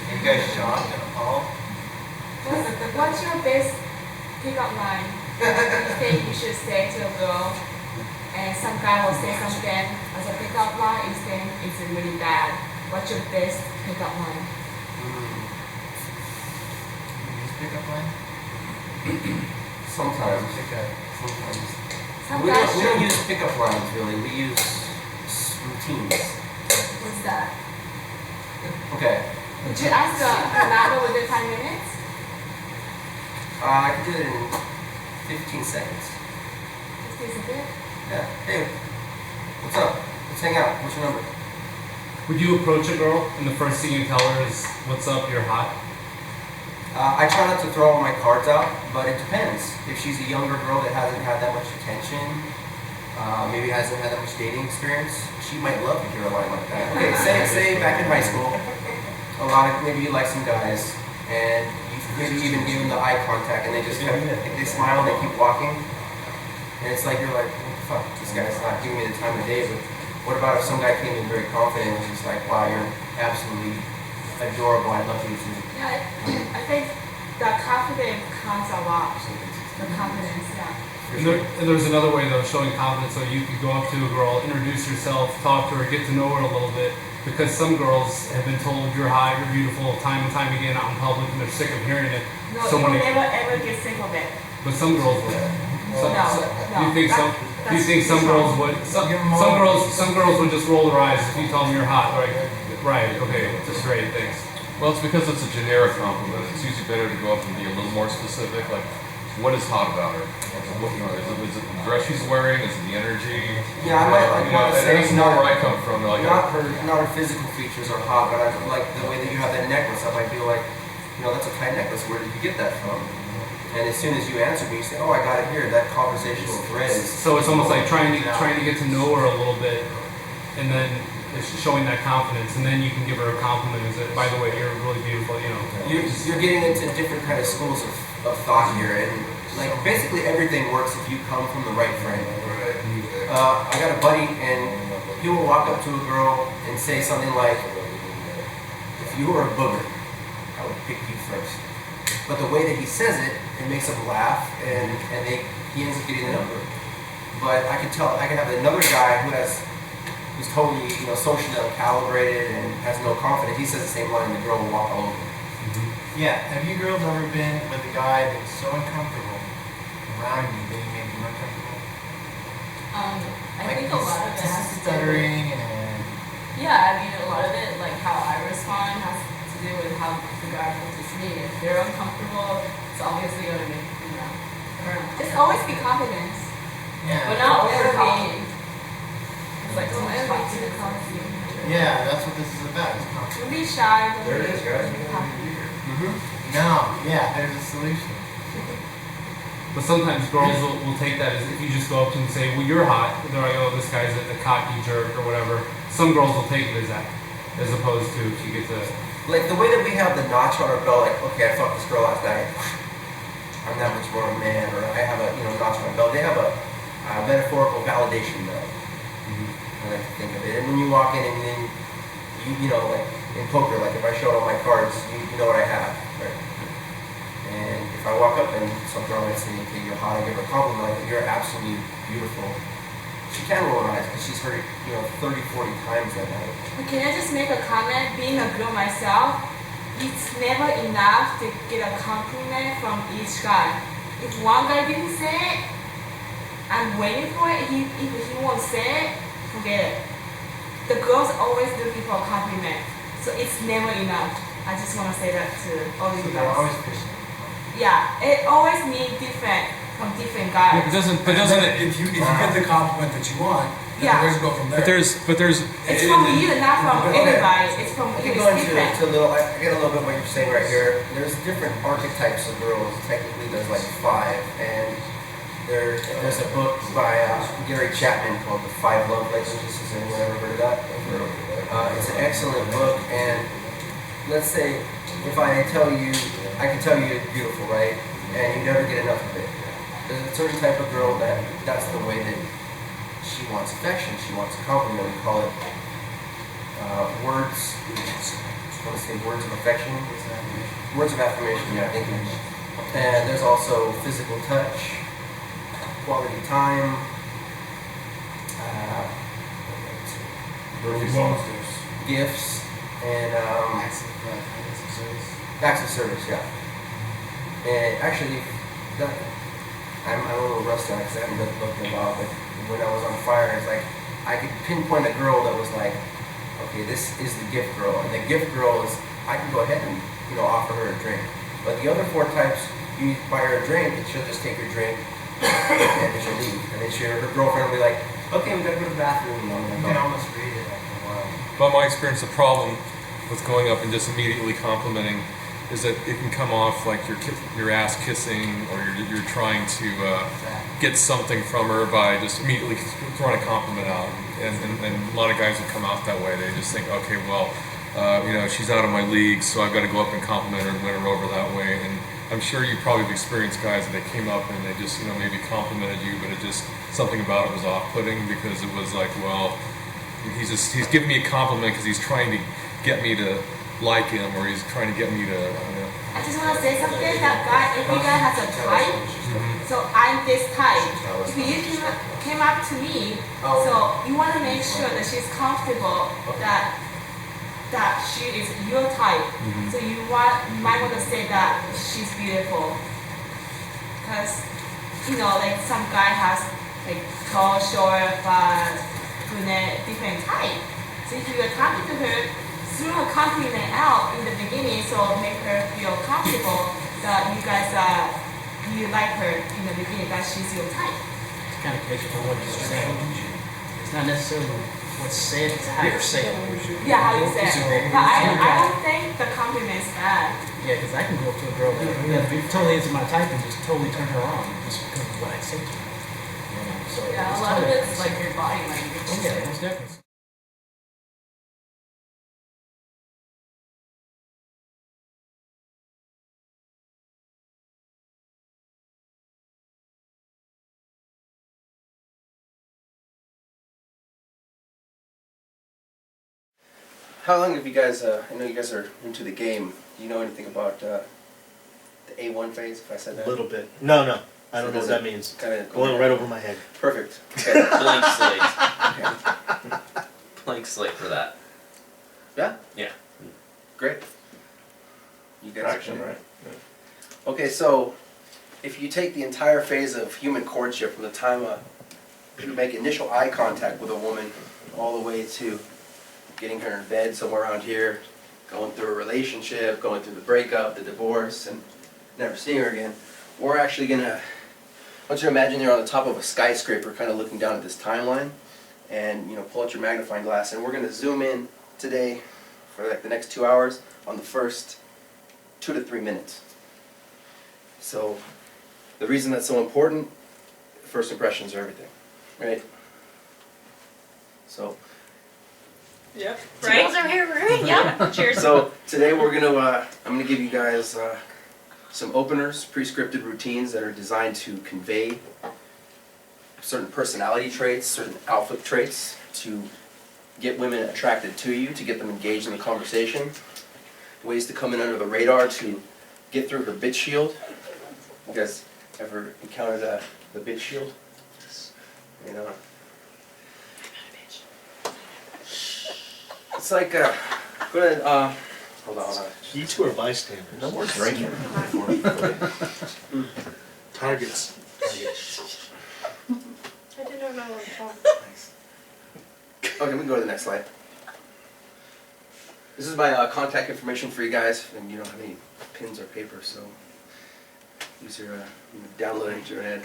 You guys shocked and appalled? What's your best pickup line. You think you should say to a girl, and some guy will say something as a pickup line, you think it's really bad. What's your best pickup line? Pickup line? Sometimes. Okay. Sometimes. Some We guys don't should. use pickup lines really. We use routines. What's that? Okay. Did you ask the number within 5 minutes? I can do it in 15 seconds. Is it good? Yeah. Hey, what's up? Let's hang out. What's your number? Would you approach a girl and the first thing you tell her is, "What's up, you're hot"? I try not to throw all my cards out, but it depends. If she's a younger girl that hasn't had that much attention, maybe hasn't had that much dating experience, she might love to hear a line like that. Okay, say back in high school, maybe you like some guys, and you maybe even give them the eye contact, and they just kind of, they smile and they keep walking, and it's like, you're like, what the fuck, this guy's not giving me the time of day, but what about if some guy came in very confident and was just like, wow, you're absolutely adorable, I'd love to meet you. Yeah, I think the confidence counts a lot. The confidence, yeah. And there's another way though, showing confidence. So you could go up to a girl, introduce yourself, talk to her, get to know her a little bit. Because some girls have been told you're hot, you're beautiful, time and time again out in public, and they're sick of hearing it. No, So you when will it- never ever get sick of it. But some girls would. So, No, so- no. Do you think some? Do you think some girls would? Some girls would just roll their eyes if you tell them you're hot, right? Right. Okay. Just great. Thanks. Well, it's because it's a generic compliment. It's usually better to go up and be a little more specific. Like, what is hot about her? What, you know, is it the dress she's wearing? Is it the energy? Yeah, I might like You know, want to and say that's not where I come from. Like, not her physical features are hot, but I like the way that you have that necklace. I might be like, that's a tight necklace. Where did you get that from? And as soon as you answer me, you say, oh, I got it here. That conversational thread is. So it's almost like trying to get to know her a little bit, and then it's showing that confidence, and then you can give her a compliment and say, by the way, you're really beautiful. You're getting into different kind of schools of thought here, and like basically everything works if you come from the right frame. I got a buddy, and he will walk up to a girl and say something like, "If you were a booger, I would pick you first." But the way that he says it, it makes them laugh, and he ends up getting the number. But I can have another guy who's totally socially uncalibrated and has no confidence. He says the same line, and the girl will walk all over. Yeah, have you girls ever been with a guy that's so uncomfortable around you that he makes you uncomfortable? I think a lot of it has to do with, stuttering and yeah, I mean, a lot of it, like how I respond, has to do with how the guy approaches me. If they're uncomfortable, it's obviously going to make, just always be confident, yeah. but not over being. It's like, don't ever be too confident. Yeah, that's what this is about. It's confidence. Don't be shy. Don't There it be is, guys. confident. No, yeah, there's a solution. But sometimes girls will take that as if you just go up to them and say, well, you're hot. They're like, oh, this guy's a cocky jerk or whatever. Some girls will take it as that, as opposed to if you get to. Like the way that we have the notch on our belt, like, okay, I fucked this girl last night. I'm that much more a man, or I have a notch on my belt. They have a metaphorical validation belt. I like to think of it. And when you walk in and then like in poker, like if I show all my cards, you know what I have, right? And if I walk up and some girl might say, okay, you're hot, I give her a compliment, like, you're absolutely beautiful. She can roll her eyes because she's heard it, 30, 40 times that night. But can I just make a comment? Being a girl myself, it's never enough to get a compliment from each guy. If one guy didn't say it, I'm waiting for it. If he won't say it, forget it. The girls always looking for a compliment, so it's never enough. I just want to say that to all you So they're guys. always fishing. Yeah, it always means different from different guys. But doesn't it? If you get the compliment that you want, then Yeah. the rest go from there. But there's. It's from you, not from anybody. It's from I you. can go It's into different. I get a little bit what you're saying right here. There's different archetypes of girls. Technically, there's like 5, and there's a book by Gary Chapman called The 5 Love Languages. Has anyone ever heard of that? It's an excellent book, and let's say if I can tell you you're beautiful, right? And you never get enough of it. There's a certain type of girl that's the way that she wants affection. She wants a compliment. We call it words. I want to say words of affection. Words of affirmation. Yeah, I think. And there's also physical touch, quality time, gifts, and acts of service, yeah. And actually, I'm a little rusty on it because I haven't read the book in a while, but when I was on fire, it's like I could pinpoint a girl that was like, okay, this is the gift girl. And the gift girl is, I can go ahead and, offer her a drink. But the other 4 types, you buy her a drink and she'll just take her drink and then she'll leave. And then her girlfriend will be like, okay, we gotta go to the bathroom. You can almost read it after a while. But my experience, the problem with going up and just immediately complimenting is that it can come off like you're ass kissing, or you're trying to get something from her by just immediately throwing a compliment out. And a lot of guys will come out that way. They just think, okay, well, she's out of my league, so I've got to go up and compliment her and win her over that way. And I'm sure you probably have experienced guys that they came up and they just, maybe complimented you, but it just, something about it was off-putting, because it was like, well, he's giving me a compliment because he's trying to get me to like him, or he's trying to get me to, I just want to say something. That guy, every guy has a type. So I'm this type. If you came up to me, so you want to make sure that she's comfortable, that she is your type. So you might want to say that she's beautiful, because like some guy has like tall, short, brunette, different type. So if you're talking to her, throw a compliment out in the beginning, so make her feel comfortable that you guys you like her in the beginning, that she's your type. It's kind of crazy for what you're saying. It's not necessarily what's said, it's how you're saying it. Yeah, how you say it. But I don't think the compliment's bad. Yeah, because I can go up to a girl that totally isn't my type and just totally turn her on just because of what I say to her. So Yeah, a lot of it's like your body language. Oh, yeah, most definitely. How long have you guys, I know you guys are into the game. Do you know anything about the A1 phase, if I said that? A little bit. No, I don't know what that means. Kind Going right over my head. Perfect. Okay. Blank slate. Okay. Blank slate for that. Yeah? Yeah. Great. You guys Action, are right? Okay, so if you take the entire phase of human courtship from the time you make initial eye contact with a woman all the way to getting her in bed somewhere around here, going through a relationship, going through the breakup, the divorce, and never seeing her again, we're actually going to, I want you to imagine you're on the top of a skyscraper kind of looking down at this timeline, and pull out your magnifying glass, and we're going to zoom in today for like the next 2 hours on the first 2 to 3 minutes. So the reason that's so important, first impressions are everything, right? So Yep. Tables are here, right? Yep. Cheers. So today we're gonna, I'm gonna give you guys some openers, pre-scripted routines that are designed to convey certain personality traits, certain alpha traits, to get women attracted to you, to get them engaged in the conversation. Ways to come in under the radar to get through her bitch shield. You guys ever encountered the bitch shield? It's like, go ahead, hold on. You two are bystanders. No more drinking. Targets. I didn't know what to talk. Okay, we can go to the next slide. This is my contact information for you guys, and you don't have any pens or paper, so use your download it into your head.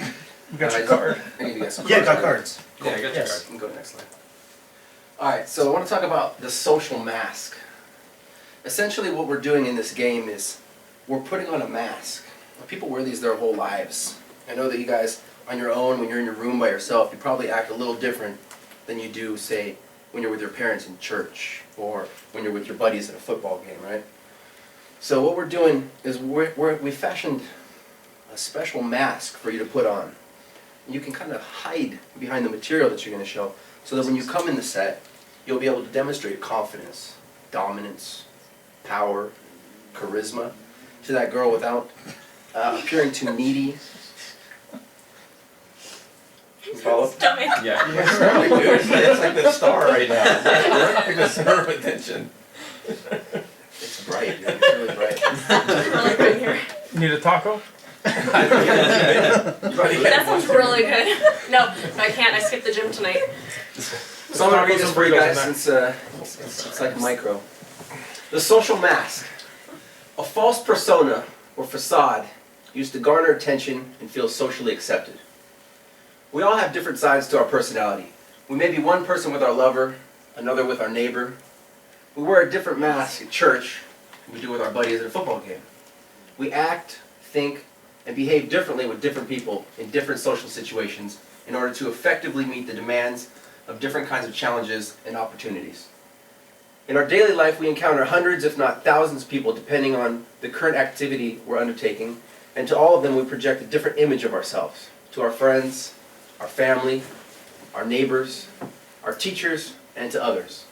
You got your card. I give you guys some Yeah, cards. got cards. Yeah, I got your Yes. card. You can go to the next slide. Alright, so I want to talk about the social mask. Essentially what we're doing in this game is we're putting on a mask. Now, people wear these their whole lives. I know that you guys, on your own, when you're in your room by yourself, you probably act a little different than you do, say, when you're with your parents in church, or when you're with your buddies at a football game, right? So what we're doing is we fashioned a special mask for you to put on. You can kind of hide behind the material that you're going to show, so that when you come in the set, you'll be able to demonstrate confidence, dominance, power, charisma to that girl without appearing too needy. Follow? Stomach. Yeah, it's like the star right now. Like the center of attention. It's bright, dude. It's really bright. Really good here. Need a taco? That sounds really good. No, I can't. I skipped the gym tonight. So I'm gonna read this for you guys since it's like a micro. The social mask. A false persona or facade used to garner attention and feel socially accepted. We all have different sides to our personality. We may be one person with our lover, another with our neighbor. We wear a different mask at church than we do with our buddies at a football game. We act, think, and behave differently with different people in different social situations in order to effectively meet the demands of different kinds of challenges and opportunities. In our daily life, we encounter hundreds, if not thousands of people depending on the current activity we're undertaking, and to all of them we project a different image of ourselves, to our friends, our family, our neighbors, our teachers, and to others.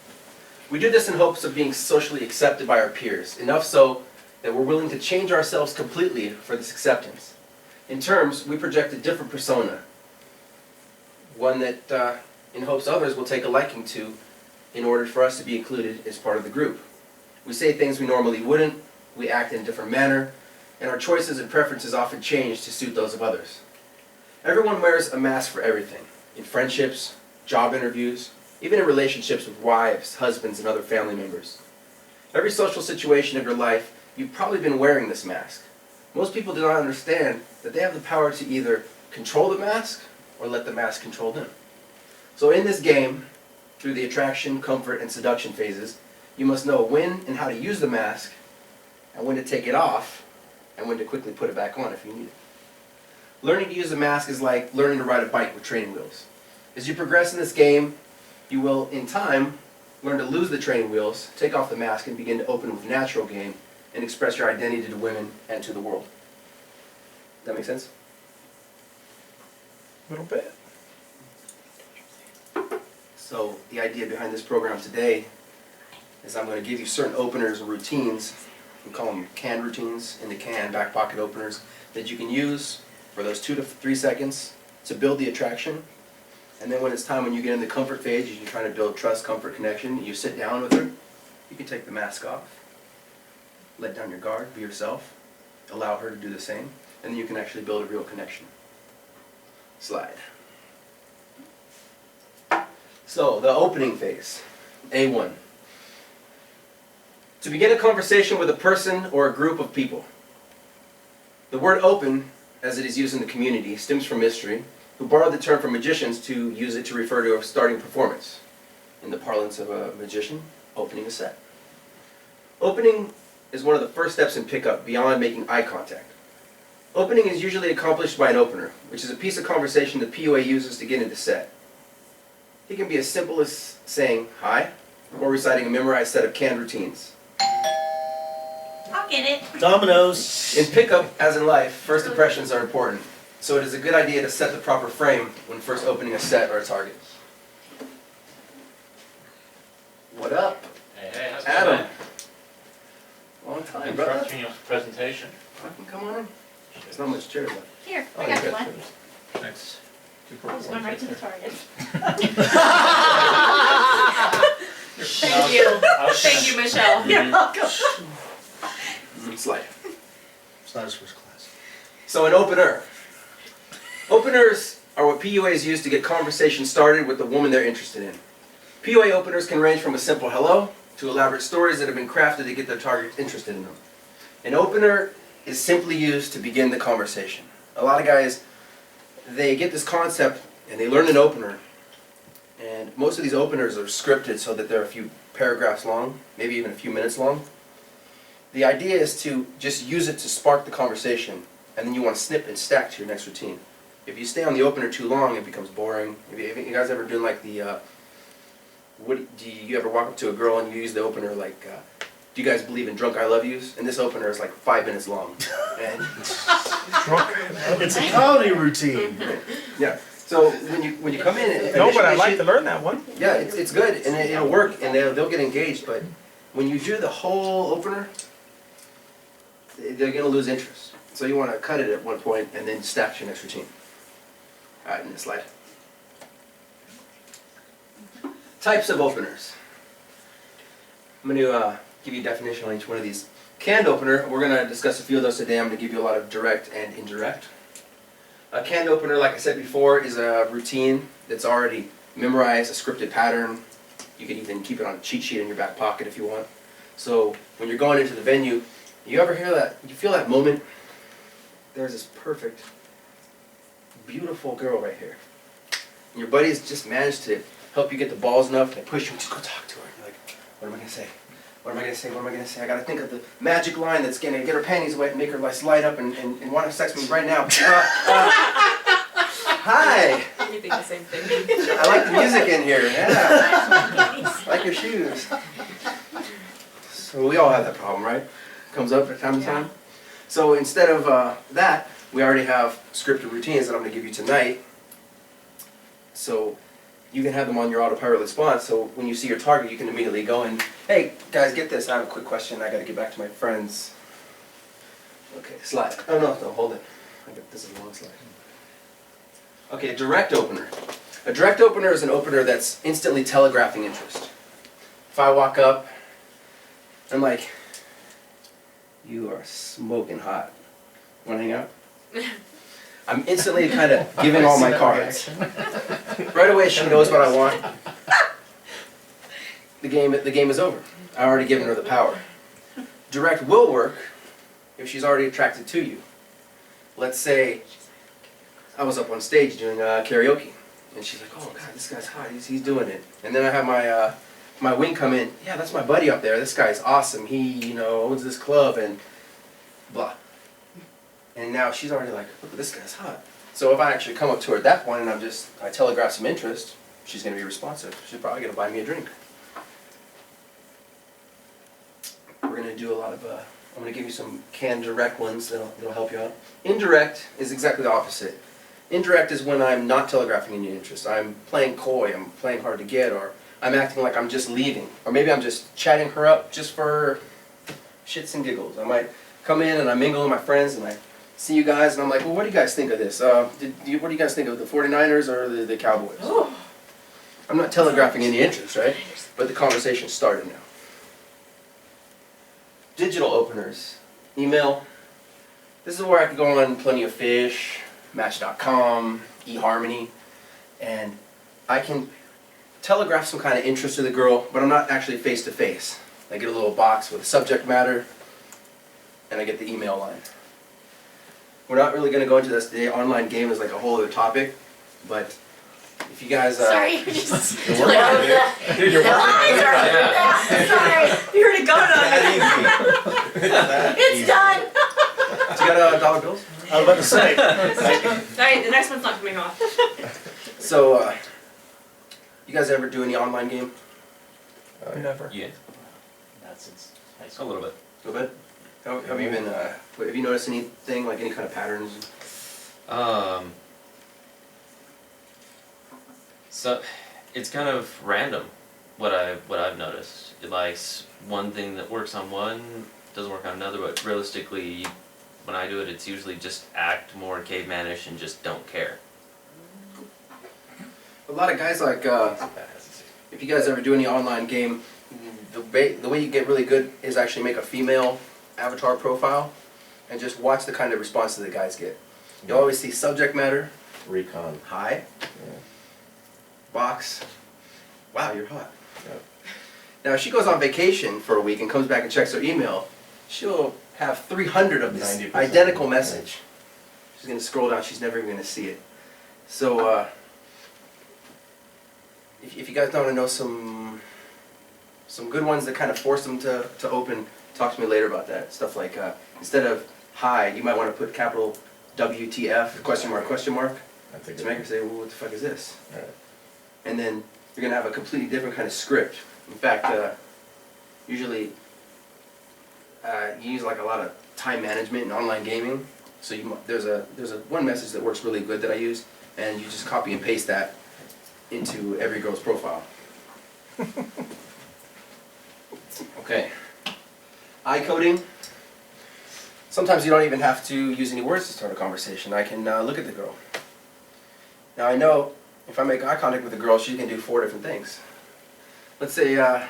We do this in hopes of being socially accepted by our peers, enough so that we're willing to change ourselves completely for this acceptance. In terms, we project a different persona, one that in hopes others will take a liking to in order for us to be included as part of the group. We say things we normally wouldn't, we act in a different manner, and our choices and preferences often change to suit those of others. Everyone wears a mask for everything, in friendships, job interviews, even in relationships with wives, husbands, and other family members. Every social situation of your life, you've probably been wearing this mask. Most people do not understand that they have the power to either control the mask or let the mask control them. So in this game, through the attraction, comfort, and seduction phases, you must know when and how to use the mask, and when to take it off, and when to quickly put it back on if you need it. Learning to use the mask is like learning to ride a bike with training wheels. As you progress in this game, you will, in time, learn to lose the training wheels, take off the mask, and begin to open with natural game and express your identity to women and to the world. Does that make sense? A little bit. So the idea behind this program today is I'm going to give you certain openers or routines. We call them can routines, in the can, back pocket openers, that you can use for those 2 to 3 seconds to build the attraction. And then when it's time, when you get in the comfort phase, you're trying to build trust, comfort, connection, you sit down with her, you can take the mask off, let down your guard, be yourself, allow her to do the same, and then you can actually build a real connection. Slide. So, the opening phase, A1. To begin a conversation with a person or a group of people. The word open, as it is used in the community, stems from mystery, who borrowed the term from magicians to use it to refer to a starting performance. In the parlance of a magician, opening a set. Opening is one of the first steps in pickup beyond making eye contact. Opening is usually accomplished by an opener, which is a piece of conversation the POA uses to get into set. It can be as simple as saying hi, or reciting a memorized set of canned routines. I'll get it. Dominoes. In pickup, as in life, first impressions are important, so it is a good idea to set the proper frame when first opening a set or a target. What up? Hey, how's it Adam. going? Long time, Thanks brother. for watching your presentation. Come on in. There's not much chair left. Here, Oh, I got you you got one. Thanks. I was going right to the target. Thank you. Thank you, Michelle. You're welcome. Slide. It's not his first class. So an opener. Openers are what PUAs use to get conversation started with the woman they're interested in. PUA openers can range from a simple hello to elaborate stories that have been crafted to get their target interested in them. An opener is simply used to begin the conversation. A lot of guys, they get this concept and they learn an opener, and most of these openers are scripted so that they're a few paragraphs long, maybe even a few minutes long. The idea is to just use it to spark the conversation, and then you want to snip and stack to your next routine. If you stay on the opener too long, it becomes boring. Have you guys ever done like the, do you ever walk up to a girl and you use the opener like, do you guys believe in drunk I love yous? And this opener is like 5 minutes long. And It's a comedy routine. yeah. So when you come in, No, but I'd like to learn that one. yeah, it's good and it'll work and they'll get engaged. But when you do the whole opener, they're gonna lose interest. So you want to cut it at one point and then stack your next routine. All right, next slide. Types of openers. I'm going to give you a definition on each one of these. Canned opener, we're going to discuss a few of those today. I'm going to give you a lot of direct and indirect. A canned opener, like I said before, is a routine that's already memorized, a scripted pattern. You can even keep it on a cheat sheet in your back pocket if you want. So when you're going into the venue, you ever hear that, you feel that moment? There's this perfect, beautiful girl right here. And your buddies just managed to help you get the balls enough, they push you, just go talk to her. You're like, what am I going to say? What am I going to say? What am I going to say? I got to think of the magic line that's going to get her panties wet and make her light up and want to sex me right now. Hi. You think the same thing. I like the music in here. Yeah. I like your shoes. So we all have that problem, right? Comes up from time to time. So instead of that, we already have scripted routines that I'm going to give you tonight. So you can have them on your autopilot response. So when you see your target, you can immediately go and, hey guys, get this. I have a quick question. I got to get back to my friends. Okay, slide. Oh no, hold it. This is a long slide. Okay, direct opener. A direct opener is an opener that's instantly telegraphing interest. If I walk up, I'm like, you are smoking hot. Want to hang out? I'm instantly kind of giving all my cards. Right away, she knows what I want. The game is over. I already given her the power. Direct will work if she's already attracted to you. Let's say I was up on stage doing karaoke, and she's like, "Oh God, this guy's hot. He's doing it." And then I have my wing come in. Yeah, that's my buddy up there. This guy's awesome. He owns this club and blah. And now she's already like, look, this guy's hot. So if I actually come up to her at that point and I telegraph some interest, she's going to be responsive. She's probably going to buy me a drink. We're going to do a lot of, I'm going to give you some canned direct ones that'll help you out. Indirect is exactly the opposite. Indirect is when I'm not telegraphing any interest. I'm playing coy, I'm playing hard to get, or I'm acting like I'm just leaving. Or maybe I'm just chatting her up just for shits and giggles. I might come in and I mingle with my friends and I see you guys and I'm like, well, what do you guys think of this? What do you guys think of the 49ers or the Cowboys? Oh. I'm not telegraphing any interest, right? But the conversation started now. Digital openers. Email. This is where I could go on Plenty of Fish, Match.com, eHarmony, and I can telegraph some kind of interest to the girl, but I'm not actually face to face. I get a little box with a subject matter, and I get the email line. We're not really going to go into this today. Online game is like a whole other topic, but if you guys... Sorry, you're just... You're working on it. Dude, you're working on it. Sorry, you heard it going on. It's done. You got dollar bills? I was about to say. Alright, the next one's not coming off. So, you guys ever do any online game? Never. Yeah. Not since high A school. little bit. A little bit? Have you been, have you noticed anything, like any kind of patterns? So it's kind of random what I've noticed. It likes one thing that works on one, doesn't work on another, but realistically when I do it, it's usually just act more cavemanish and just don't care. A lot of guys like, if you guys ever do any online game, the way you get really good is actually make a female avatar profile and just watch the kind of response that the guys get. You always see subject matter, Recon. hi, box, wow, you're hot. Now if she goes on vacation for a week and comes back and checks her email, she'll have 300 of this 90%. identical message. She's going to scroll down, she's never even going to see it. So if you guys want to know some good ones that kind of force them to open, talk to me later about that. Stuff like, instead of hi, you might want to put capital WTF, question mark, to make her say, well, what the fuck is this? Right. And then you're going to have a completely different kind of script. In fact, usually you use like a lot of time management in online gaming. So there's a one message that works really good that I use, and you just copy and paste that into every girl's profile. Okay. Eye coding. Sometimes you don't even have to use any words to start a conversation. I can look at the girl. Now I know if I make eye contact with a girl, she can do 4 different things. Let's say I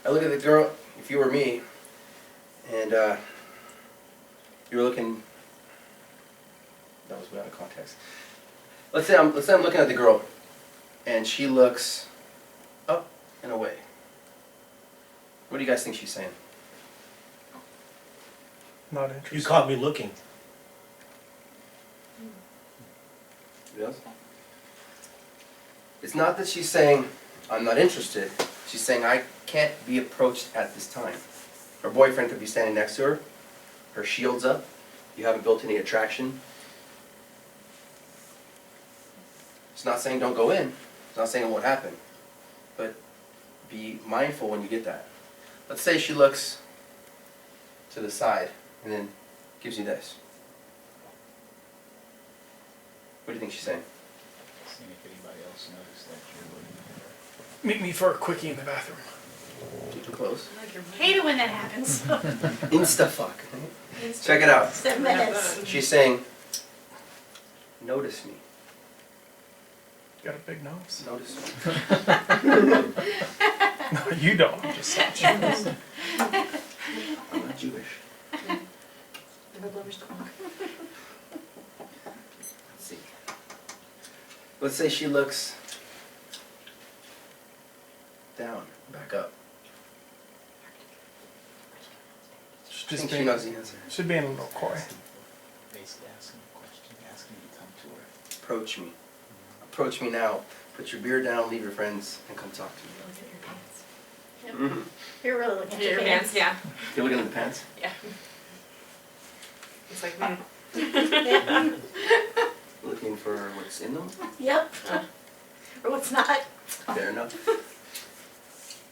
look at the girl, if you were me, and you were looking, that was way out of context. Let's say I'm looking at the girl, and she looks up and away. What do you guys think she's saying? Not interested. You caught me looking. Yes? It's not that she's saying, I'm not interested. She's saying, I can't be approached at this time. Her boyfriend could be standing next to her. Her shield's up. You haven't built any attraction. It's not saying don't go in. It's not saying it won't happen. But be mindful when you get that. Let's say she looks to the side and then gives you this. What do you think she's saying? Seeing if anybody else noticed that you're looking at her. Meet me for a quickie in the bathroom. Too close. Hate it when that happens. Insta-fuck. Check it out. 7 minutes. She's saying, notice me. Got a big nose. Notice me. No, you don't. I'm just saying. I'm not Jewish. Let's see. Let's say she looks down, back up. I think she knows the answer. Should be in a little coy. Basically asking a question, asking you to come to her. Approach me. Approach me now. Put your beer down, leave your friends, and come talk to me. Look at your pants. Yep. Mm-hmm. You're really looking at Your pants, yeah. You're looking at the pants? Yeah. It's like, Looking for what's in them? Yep. Or what's not. Fair enough.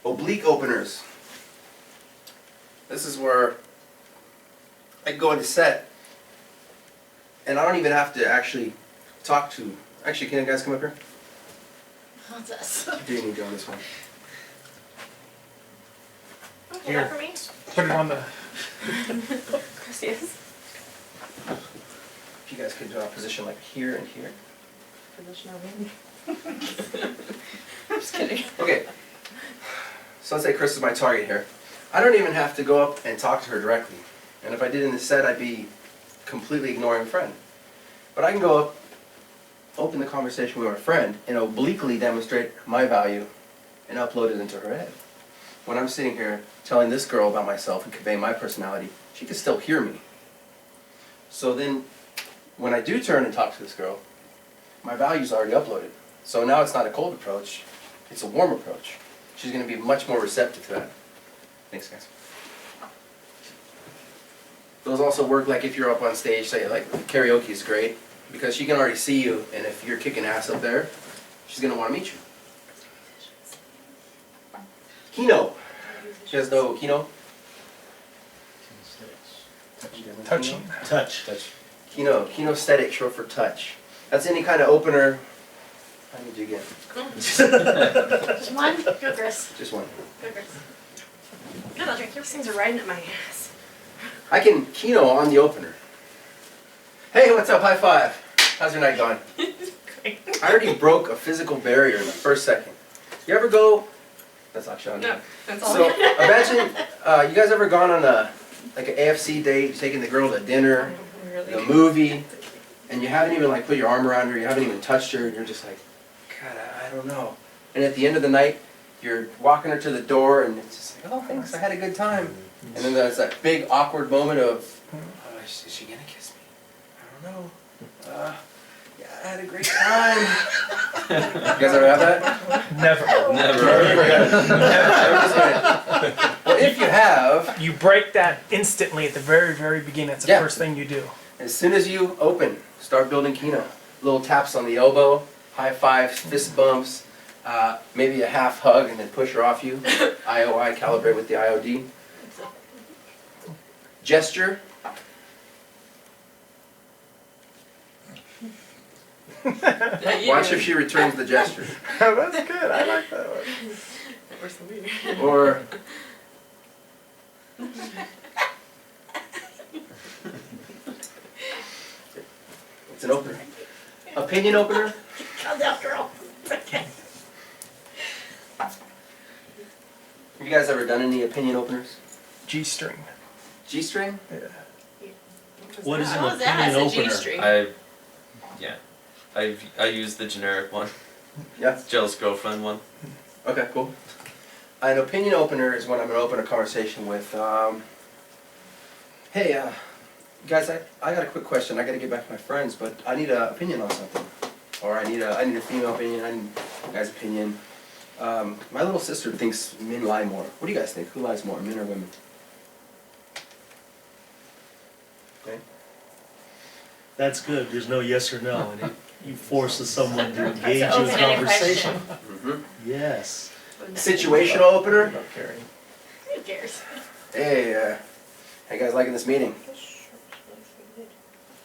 Oblique openers. This is where I go into set, and I don't even have to actually talk to. Actually, can you guys come up here? What's this? Do you need to go on this one? Is that for me? Put it on the. Chris, yes. If you guys could position like here and here. Position over here. I'm just kidding. Okay. So let's say Chris is my target here. I don't even have to go up and talk to her directly. And if I did in the set, I'd be completely ignoring a friend. But I can go up, open the conversation with our friend, and obliquely demonstrate my value and upload it into her head. When I'm sitting here telling this girl about myself and conveying my personality, she can still hear me. So then, when I do turn and talk to this girl, my value's already uploaded. So now it's not a cold approach, it's a warm approach. She's going to be much more receptive to that. Thanks, guys. Those also work like if you're up on stage, say like karaoke is great, because she can already see you, and if you're kicking ass up there, she's going to want to meet you. Kino. You guys know Kino? Touching. Touch. Kino. Kinesthetic, short for touch. That's any kind of opener. How did you get? Just one? Go, Chris. Just one. Go, Chris. Good, I'll drink. Your things are riding at my ass. I can Kino on the opener. Hey, what's up? High five. How's your night going? Great. I already broke a physical barrier in the first second. You ever go? That's not Sean. No, that's all. So imagine, you guys ever gone on an AFC date, taking the girl to dinner, Really? a movie, and you haven't even like put your arm around her, you haven't even touched her, and you're just like, God, I don't know. And at the end of the night, you're walking her to the door, and it's just like, oh, thanks, I had a good time. And then there's that big awkward moment of, is she gonna kiss me? I don't know. Yeah, I had a great time. You guys ever have that? Never. Never. Well, if you have, You break that instantly at the very, very beginning. That's the Yeah. first thing you do. as soon as you open, start building Kino. Little taps on the elbow, high fives, fist bumps, maybe a half hug and then push her off you. IOI, calibrate with the IOD. Gesture. Yeah, you Watch do. if she returns the gesture. That's good. I like that one. Or something. Or opinion opener. Calm down, girl. It's okay. Have you guys ever done any opinion openers? G-string. G-string? Yeah. What is an How is that opinion as a opener? G-string? I use the generic one. Yeah. Jealous girlfriend one. Okay, cool. An opinion opener is when I'm going to open a conversation with, hey, guys, I got a quick question. I got to get back to my friends, but I need an opinion on something. Or I need a female opinion. I need a guy's opinion. My little sister thinks men lie more. What do you guys think? Who lies more, men or women? Okay. That's good. There's no yes or no, and you forces someone to engage That's an in open-ended conversation. Mm-hmm. Yes. Situational opener. Who cares? Hey, hey guys, liking this meeting?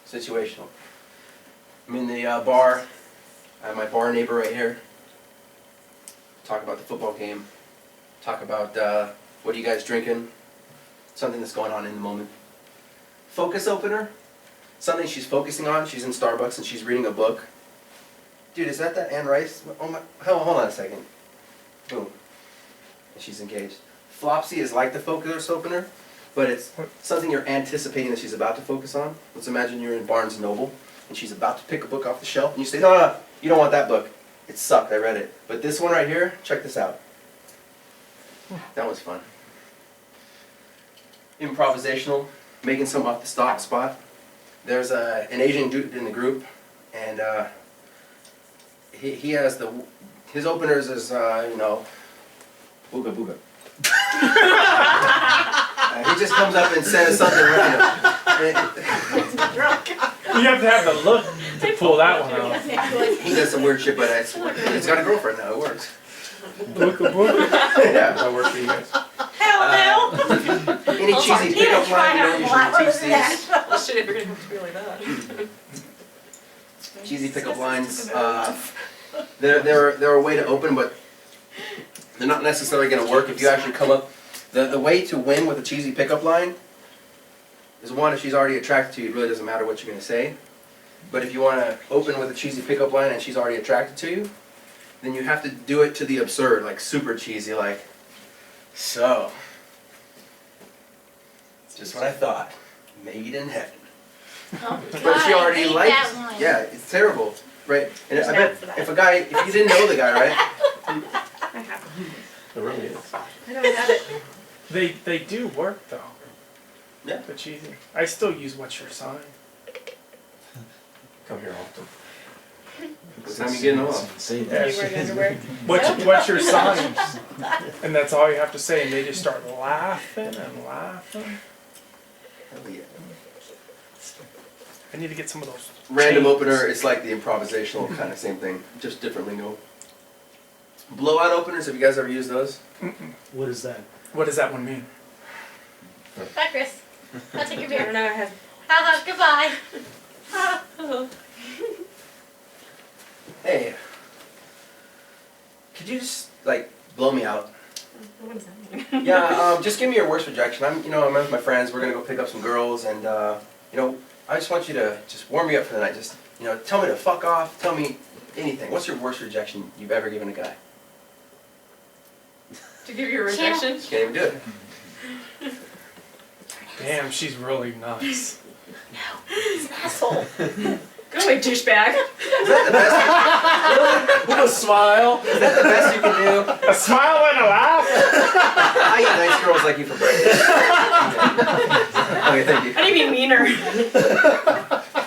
Situational. I'm in the bar. I have my bar neighbor right here. Talk about the football game. Talk about what are you guys drinking? Something that's going on in the moment. Focus opener. Something she's focusing on. She's in Starbucks and she's reading a book. Dude, is that Anne Rice? Oh my! Hold on a second. Boom. And she's engaged. Flopsy is like the focus opener, but it's something you're anticipating that she's about to focus on. Let's imagine you're in Barnes & Noble and she's about to pick a book off the shelf and you say, no, you don't want that book. It sucked, I read it. But this one right here, check this out. That was fun. Improvisational, making something off the spot. There's an Asian dude in the group, and he has his openers is booga booga. He just comes up and says something random. You have to have the look to pull that one out. He does some weird shit, but it's got a girlfriend now. It works. Booga booga. Yeah, that works for you guys. Hell no. Any cheesy pickup line you don't usually teach these. Well, shit, if you're gonna have to be like that. Cheesy pickup lines. They're a way to open, but they're not necessarily going to work if you actually come up. The way to win with a cheesy pickup line is one, if she's already attracted to you, it really doesn't matter what you're going to say. But if you want to open with a cheesy pickup line and she's already attracted to you, then you have to do it to the absurd, like super cheesy, like, so, just what I thought, made in heaven. Oh, But she already I hate likes, that one. yeah, it's terrible, right? And I bet if you didn't know the guy, right? I have It really is. I don't have it. They do work though. Yeah. The cheesy. I still use what's your sign. Come here often. What time you getting off? Say You that. wearing underwear? What's your sign? And that's all you have to say, and they just start laughing and laughing. Hell yeah. I need to get some of those. Random chains. opener, it's like the improvisational kind of same thing, just different lingo. Blowout openers, have you guys ever used those? What is that? What does that one mean? Bye, Chris. I'll take your I beer. don't know. I have. Goodbye. Hey, could you just like blow me out? What does that mean? Yeah, just give me your worst rejection. I'm with my friends. We're gonna go pick up some girls, and I just want you to just warm me up for the night. Just tell me to fuck off. Tell me anything. What's your worst rejection you've ever given a guy? To give you a rejection? Can't even do it. Damn, she's really nice. He's an asshole. Go away, douchebag. Is that the best? With a smile. Is that the best you can do? A smile and a laugh. I eat nice girls like you for breakfast. Okay, thank you. How do you be meaner?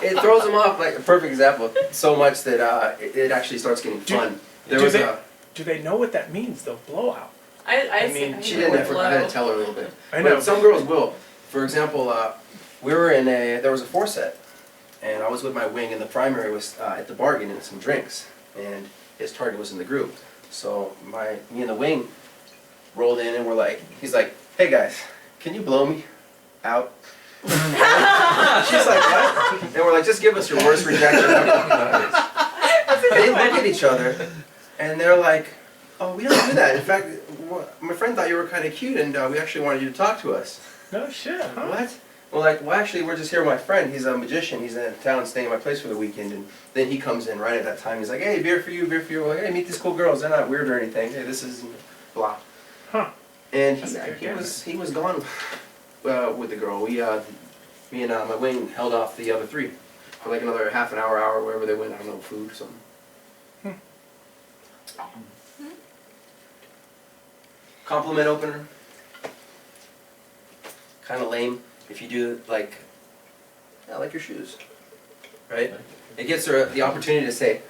It throws them off, like a perfect example, so much that it actually starts getting fun. Do they know what that means though? Blowout. I mean, she didn't. I had to tell her a little bit. I know. But some girls will. For example, there was a 4-set, and I was with my wing, and the primary was at the bar getting some drinks, and his target was in the group. So me and the wing rolled in, and he's like, hey guys, can you blow me out? She's like, what? And we're like, just give us your worst rejection. They look at each other, and they're like, oh, we don't do that. In fact, my friend thought you were kind of cute, and we actually wanted you to talk to us. No shit, huh? What? Well, like, well, actually, we're just here with my friend. He's a magician. He's in town staying at my place for the weekend. And then he comes in right at that time. He's like, hey, beer for you, beer for you. Well, hey, meet these cool girls. They're not weird or anything. Hey, this is blah. Huh. And That's he was gone with the girl. Me and my wing held off the other three for like another half an hour, wherever they went. I don't know, food or something. Compliment opener. Kind of lame if you do like, yeah, I like your shoes, right? It gives her the opportunity to say,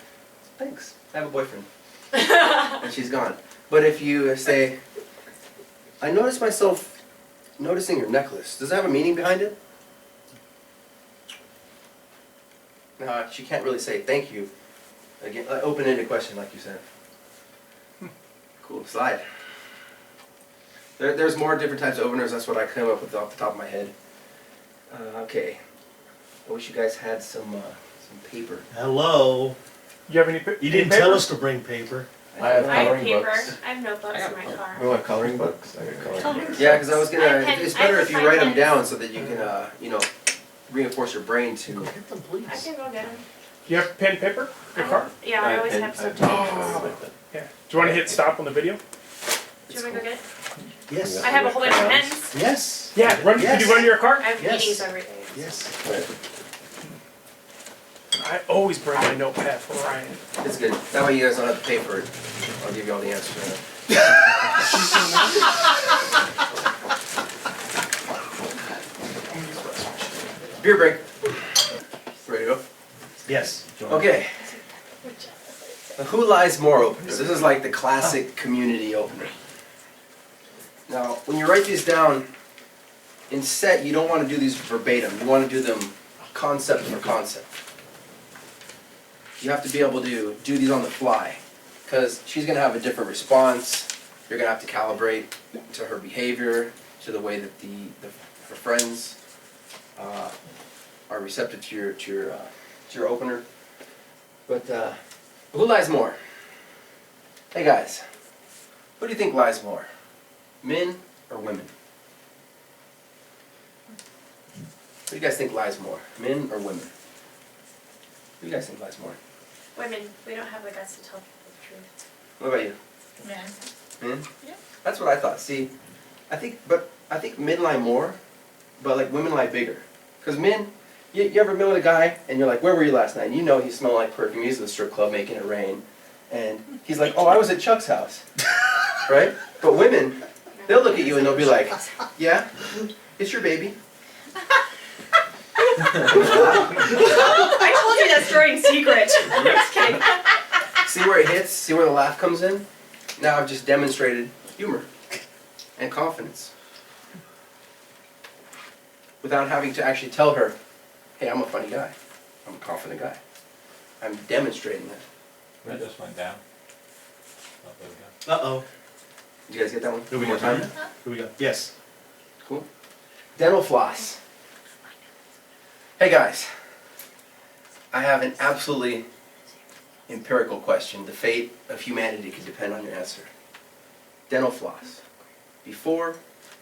thanks, I have a boyfriend, and she's gone. But if you say, I noticed myself noticing your necklace. Does that have a meaning behind it? No, she can't really say thank you. Again, open-ended question, like you said. Cool, slide. There's more different types of openers. That's what I came up with off the top of my head. Okay. I wish you guys had some paper. Hello. You have any? You didn't tell us to bring paper. I have paper. I have notebooks in my car. We want coloring books? I got coloring books. Yeah, because I was I gonna. have pen- It's I better have if you five write them pens. down so that you can, you know, reinforce your brain to. Go get them, please. I can go get them. You have pen and paper? Your car? Yeah, I always have some pens. Yeah. Do you want to hit stop on the video? Do you want me to go get it? Yes. I have a whole bunch of pens. Yes. Yeah. Run. Yes. Did you run your car? I have Yes. meetings every day. Yes. I always bring my notepad for Ryan. It's good. That way you guys don't have to pay for it. I'll give you all the answers. Beer break. Ready to go? Yes. Okay. The Who Lies More opener. This is like the classic community opener. Now, when you write these down in set, you don't want to do these verbatim. You want to do them concept for concept. You have to be able to do these on the fly, because she's going to have a different response. You're going to have to calibrate to her behavior, to the way that her friends are receptive to your opener. But who lies more? Hey guys, who do you think lies more? Men or women? Who do you guys think lies more? Men or women? Who do you guys think lies more? Women, we don't have the guts to tell people the truth. What about you? Men. Men? Yeah. That's what I thought. See, I think men lie more, but like women lie bigger. Because men, you ever been with a guy and you're like, where were you last night? And you know he smelled like perfume. He's at the strip club making it rain. And he's like, oh, I was at Chuck's house. Right? But women, they'll look at you and they'll be like, yeah, it's your baby. I told you that story in secret. I'm just kidding. See where it hits? See where the laugh comes in? Now I've just demonstrated humor and confidence. Without having to actually tell her, hey, I'm a funny guy. I'm a confident guy. I'm demonstrating that. That just went down. Uh-oh. Did you guys get that one? Here we One go. more time? Here we go. Yes. Cool. Dental floss. Hey guys, I have an absolutely empirical question. The fate of humanity could depend on your answer. Dental floss. Before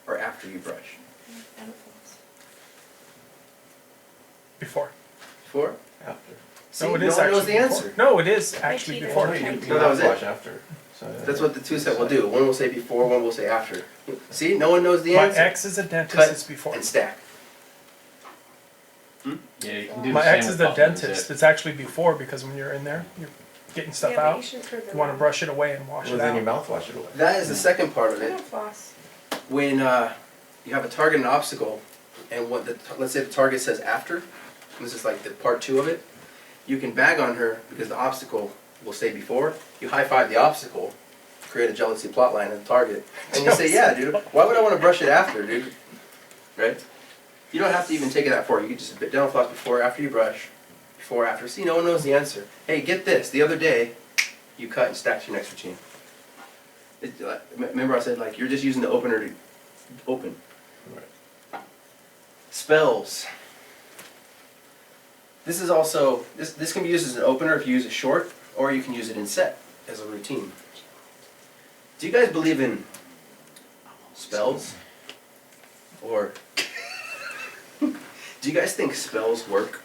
or after you brush? Before. Before? After. See, No, it no is one actually knows the before. answer. No, it is actually before. No, that was Wash it. after. So, That's what the two set will do. One will say before, one will say after. See, no one knows the My answer. ex is a dentist. Cut It's before. and stack. yeah, you can do My the same ex is with the buttons, dentist. It's actually before because when you're in there, you're getting stuff Yeah, but you out. shouldn't throw the You want to brush it away and wash Well, it then your out. mouth wash it away. That is the second part of I it. don't floss. When you have a target and obstacle, and let's say the target says after, this is like the part 2 of it, you can bag on her because the obstacle will say before. You high five the obstacle, create a jealousy plot line in the target, and you say, yeah, dude, why would I want to brush it after, dude? Right? You don't have to even take it that far. You can just dental floss before, after you brush, before, after. See, no one knows the answer. Hey, get this. The other day, you cut and stacked your next routine. Remember I said, like, you're just using the opener to open. Right. Spells. This is also, this can be used as an opener if you use it short, or you can use it in set as a routine. Do you guys believe in spells? Or Do you guys think spells work?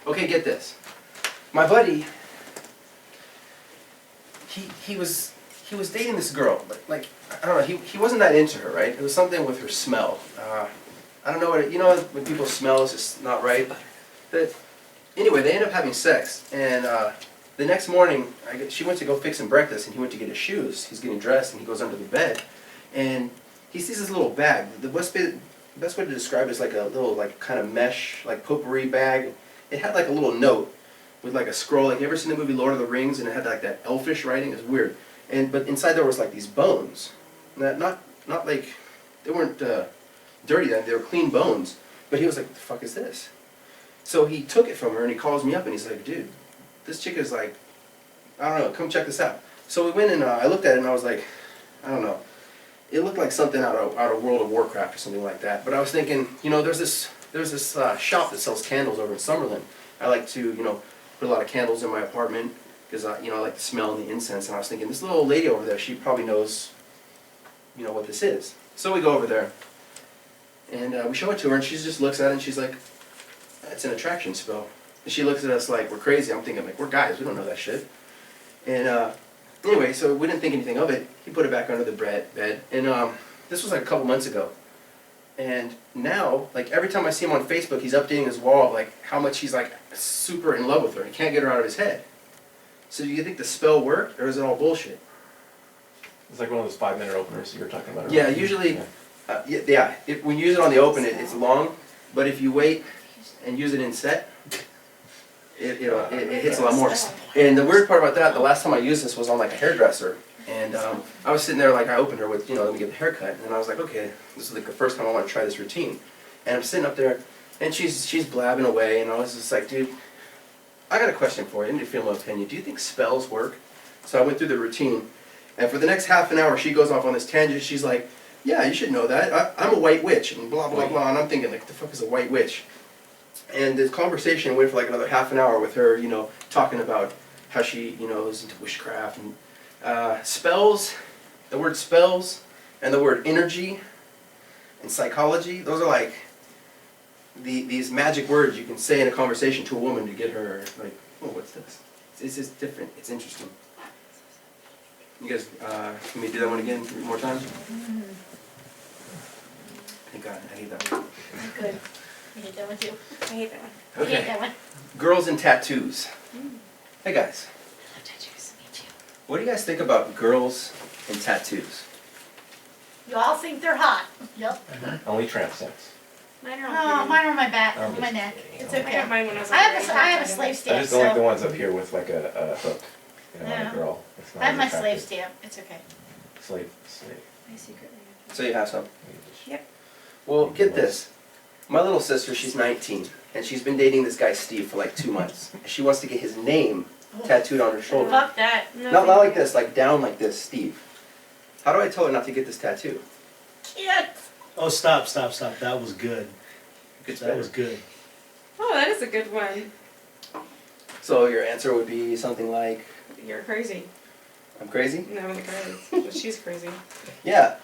Okay, get this. My buddy, he was dating this girl, but like, I don't know, he wasn't that into her, right? It was something with her smell. I don't know what you know when people smell is just not right. But anyway, they ended up having sex, and the next morning, she went to go fix him breakfast, and he went to get his shoes. He's getting dressed, and he goes under the bed, and he sees this little bag. The best way to describe it is like a little, like, kind of mesh, like potpourri bag. It had like a little note with like a scroll. Like, you ever seen the movie Lord of the Rings, and it had like that elfish writing? It was weird. But inside there was like these bones. Not like, they weren't dirty then, they were clean bones. But he was like, what the fuck is this? So he took it from her, and he calls me up, and he's like, dude, this chick is like, I don't know, come check this out. So we went and I looked at it, and I was like, I don't know. It looked like something out of World of Warcraft or something like that. But I was thinking, you know, there's this shop that sells candles over in Summerlin. I like to, you know, put a lot of candles in my apartment because you know, I like the smell and the incense. And I was thinking, this little lady over there, she probably knows, you know, what this is. So we go over there, and we show it to her, and she just looks at it, and she's like, it's an attraction spell. And she looks at us like we're crazy. I'm thinking, like, we're guys, we don't know that shit. And anyway, so we didn't think anything of it. He put it back under the bed, and this was like a couple months ago. And now, like, every time I see him on Facebook, he's updating his wall of like how much he's like super in love with her. He can't get her out of his head. So do you think the spell worked, or is it all bullshit? It's like one of those 5-minute openers you were talking about. Yeah, usually, yeah. When you use it on the open, it's long. But if you wait and use it in set, it hits a lot more. And the weird part about that, the last time I used this was on like a hairdresser. And I was sitting there, like, I opened her with, you know, let me get the haircut. And I was like, okay, this is like the first time I want to try this routine. And I'm sitting up there, and she's blabbing away, and I was just like, dude, I got a question for you. I need to feel my opinion. Do you think spells work? So I went through the routine, and for the next half an hour, she goes off on this tangent. She's like, yeah, you should know that. I'm a white witch, and blah, blah, blah. And I'm thinking, like, what the fuck is a white witch? And this conversation went for like another half an hour with her, you know, talking about how she, you know, is into witchcraft and spells. The word spells and the word energy and psychology, those are like these magic words you can say in a conversation to a woman to get her, like, oh, what's this? It's just different. It's interesting. You guys, can we do that one again 3 more times? Thank God, I hate that one. Good. I hate that one too. I hate that one. Okay. I hate that one. Girls and tattoos. Hey guys, I love tattoos. Me too. what do you guys think about girls and tattoos? You all think they're hot. Yep. Only tramp stamps. Mine are Oh, mine are on my back, I'm my neck. It's I okay. got mine when I was I have a slave I stamp, just don't like the so ones up here with like a hook, you know, on Yeah. a girl. It's not I have my as slave attractive. stamp. It's okay. Slave. I secretly So you have some? Yep. Well, get this. My little sister, she's 19, and she's been dating this guy Steve for like 2 months. She wants to get his name tattooed on her shoulder. Fuck that. Not like this, like down like this, Steve. How do I tell her not to get this tattoo? Can't. Oh, stop. That was good. Gets That better. was good. Oh, that is a good one. So your answer would be something like, You're crazy. I'm crazy? No, the girl is. She's crazy. Yeah.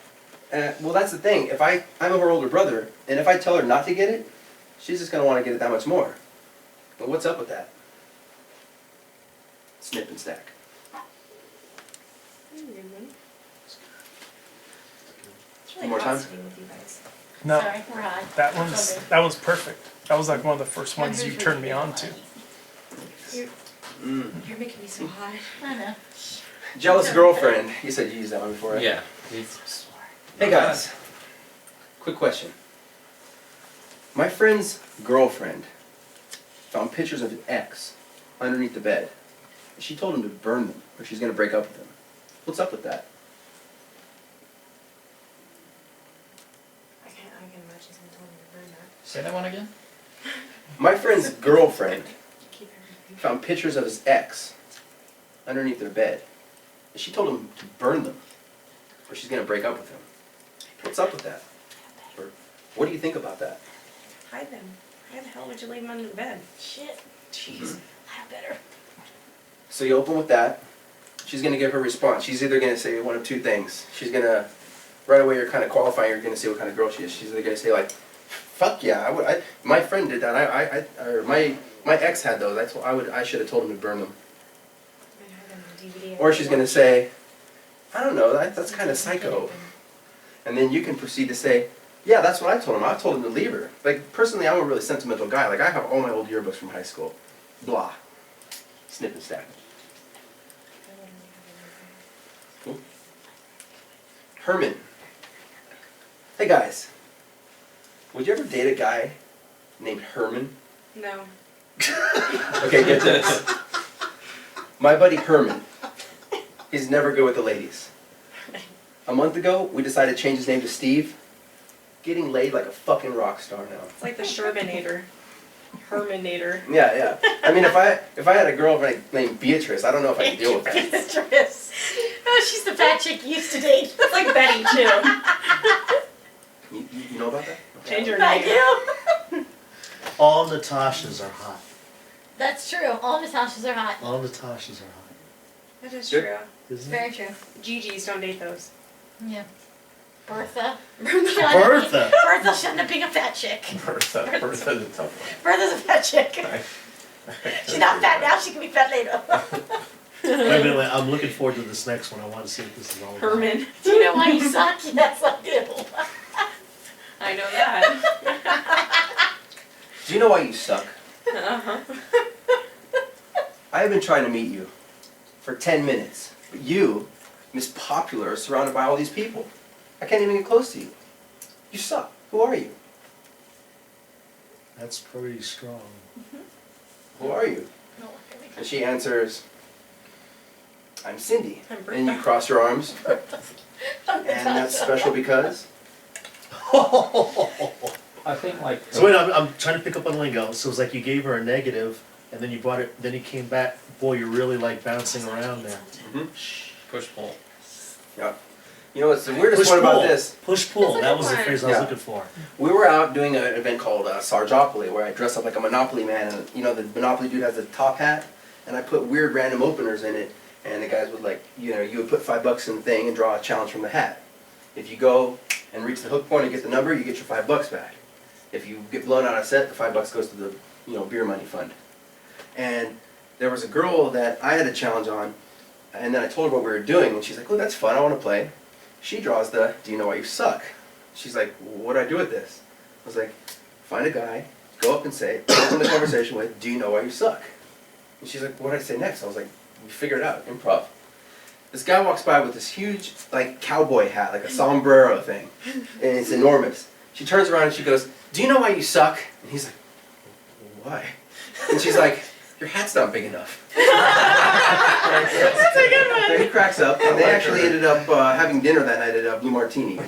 Well, that's the thing. If I'm her older brother, and if I tell her not to get it, she's just going to want to get it that much more. But what's up with that? Snip and stack. That's a good one. It's really More hot time? sitting with you guys. No, Sorry, we're hot. that was perfect. That was like one of the first ones you turned me on to. You're making me so hot. I know. Jealous girlfriend. You said you used that one before, right? Yeah. Hey guys, quick question. My friend's girlfriend found pictures of his ex underneath the bed. She told him to burn them, or she's going to break up with him. What's up with that? I can imagine someone told me to burn that. Say that one again? My friend's girlfriend Keep everything. found pictures of his ex underneath their bed. And she told him to burn them, or she's going to break up with him. What's up with that? Or what do you think about that? Hide them. Why the hell would you leave them under the bed? Shit. Jeez. I better. So you open with that. She's going to give her response. She's either going to say one of two things. She's going to, right away you're kind of qualifying, you're going to say what kind of girl she is. She's either going to say like, Fuck yeah, I would. My friend did that. Or my ex had those. I should have told him to burn them. Or she's gonna say, I don't know, that's kind of psycho. And then you can proceed to say, yeah, that's what I told him. I told him to leave her. Like, personally, I'm a really sentimental guy. Like, I have all my old yearbooks from high school. Blah. Snip and stack. Cool. Herman. Hey, guys. Would you ever date a guy named Herman? No. Okay, get this. My buddy Herman. He's never good with the ladies. A month ago, we decided to change his name to Steve. Getting laid like a fucking rock star now. It's like the Shermanator. Hermanator. Yeah. I mean, if I had a girl named Beatrice, I don't know if I could deal with that. Beatrice. Oh, she's the fat chick you used to date. It's like Betty, too. You know about that? Change her I name. do. All Natashas are hot. That's true. All Natashas are hot. All Natashas are hot. That is Good. true. Isn't Very true. GG's don't date those. Yeah. Bertha. Bertha. Bertha shouldn't have been a fat chick. Bertha's a tough one. Bertha's a fat chick. She's not fat now, she can be fat later. Wait, I'm looking forward to this next one. I want to see what this is all about. Herman. Do you know why you suck? Yes, I do. I know that. Do you know why you suck? Uh-huh. I have been trying to meet you for 10 minutes, but you, Miss Popular, are surrounded by all these people. I can't even get close to you. You suck. Who are you? That's pretty strong. Who are you? And she answers, I'm Cindy. I'm Bertha. And you cross your arms. And that's special because? I think like. So wait, I'm trying to pick up on lingo. So it was like you gave her a negative, and then you brought it. Then you came back. Boy, you're really like bouncing around there. Mm-hmm. Push pull. Yeah. You know what's the weirdest Push one pull. about this? Push pull. That's a That good was the one. phrase I was Yeah. looking for. We were out doing an event called Sargopoly, where I dress up like a Monopoly man, and the Monopoly dude has a top hat, and I put weird random openers in it, and the guys would you would put $5 in the thing and draw a challenge from the hat. If you go and reach the hook point and get the number, you get your $5 back. If you get blown out of set, the $5 goes to the beer money fund. And there was a girl that I had a challenge on, and then I told her what we were doing, and she's like, "Oh, that's fun. I want to play." She draws the "Do you know why you suck?" She's like, "What do I do with this?" I was like, "Find a guy, go up and say, open the conversation with, 'Do you know why you suck?'" And she's like, "What did I say next?" I was like, "We figure it out, improv." This guy walks by with this huge, cowboy hat, like a sombrero thing, and it's enormous. She turns around and she goes, "Do you know why you suck?" And he's like, "Why?" And she's like, "Your hat's not big enough." That's a good one. And he cracks up, and they actually ended up having dinner that night at Blue Martini.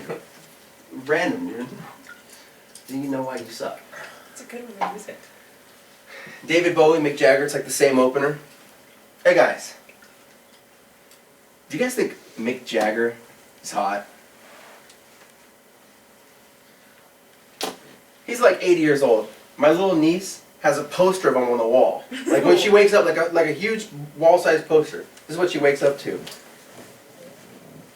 Random, dude. Do you know why you suck? That's a good one. Use it. David Bowie, Mick Jagger, it's like the same opener. Hey guys, do you guys think Mick Jagger is hot? He's like 80 years old. My little niece has a poster of him on the wall. Like when she wakes up, like a huge wall-sized poster. This is what she wakes up to.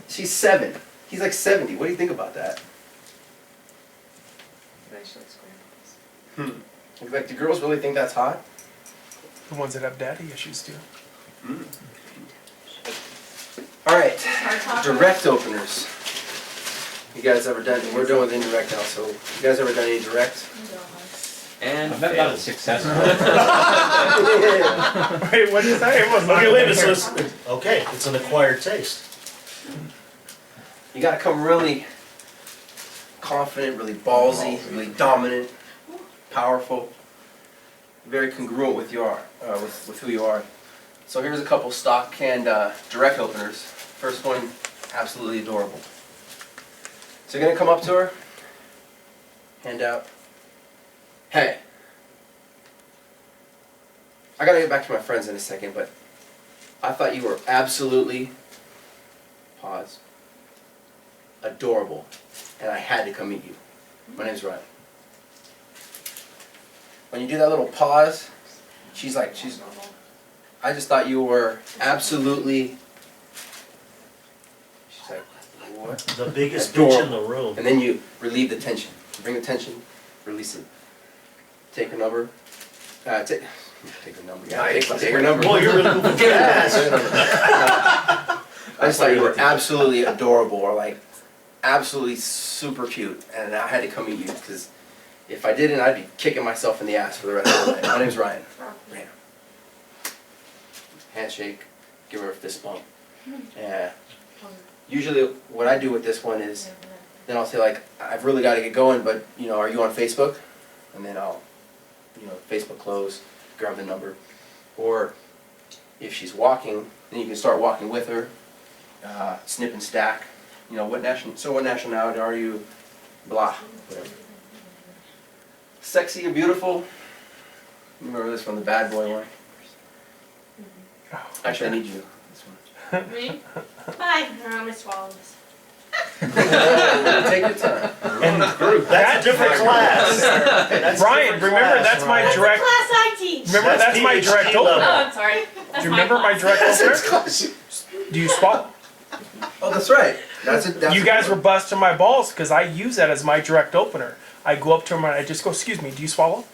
She's 7. He's like 70. What do you think about that? Nice short square. Like, do girls really think that's hot? The ones that have daddy issues too. All right, direct openers. You guys ever done? We're done with indirect now. So, you guys ever done any direct? And Not failed. successful. Wait, what did you say? It was not Okay, wait a minute. So it's an acquired taste. You gotta come really confident, really ballsy, really dominant, powerful, very congruent with you are, with who you are. So here's a couple stock canned direct openers. First one, absolutely adorable. So you're gonna come up to her, hand out. Hey, I gotta get back to my friends in a second, but I thought you were absolutely, pause, adorable, and I had to come meet you. My name's Ryan. When you do that little pause, I just thought you were absolutely, she's like, what? The biggest Adorable. bitch in the room. And then you relieve the tension. You bring the tension release it. Take a number. Take a number. Yeah, take a number. Boy, you're really moving fast. I just thought you were absolutely adorable, or like absolutely super cute, and I had to come meet you because if I didn't, I'd be kicking myself in the ass for the rest of the day. My name's Ryan. Ryan. Handshake, give her a fist bump. Yeah. Usually, what I do with this one is, then I'll say like, I've really got to get going, but you know, are you on Facebook? And then I'll, you know, Facebook close, grab the number, or if she's walking, then you can start walking with her. Snip and stack. You know, what nationality are you? Blah. Whatever. Sexy and beautiful. Remember this from the Bad Boy one? Actually, I need you. This one. Me? Bye. No, I'm gonna swallow this. Take your time. And That's a different class. That's a Ryan, different remember class, that's my Ryan. direct. Class I teach. Remember that's my PhD direct level. Oh, opener. I'm sorry. That's Do you remember my direct opener? Do you swallow? Oh, that's right. That's it. You guys were busting my balls because I use that as my direct opener. I go up to him and I just go, "Excuse me, do you swallow?"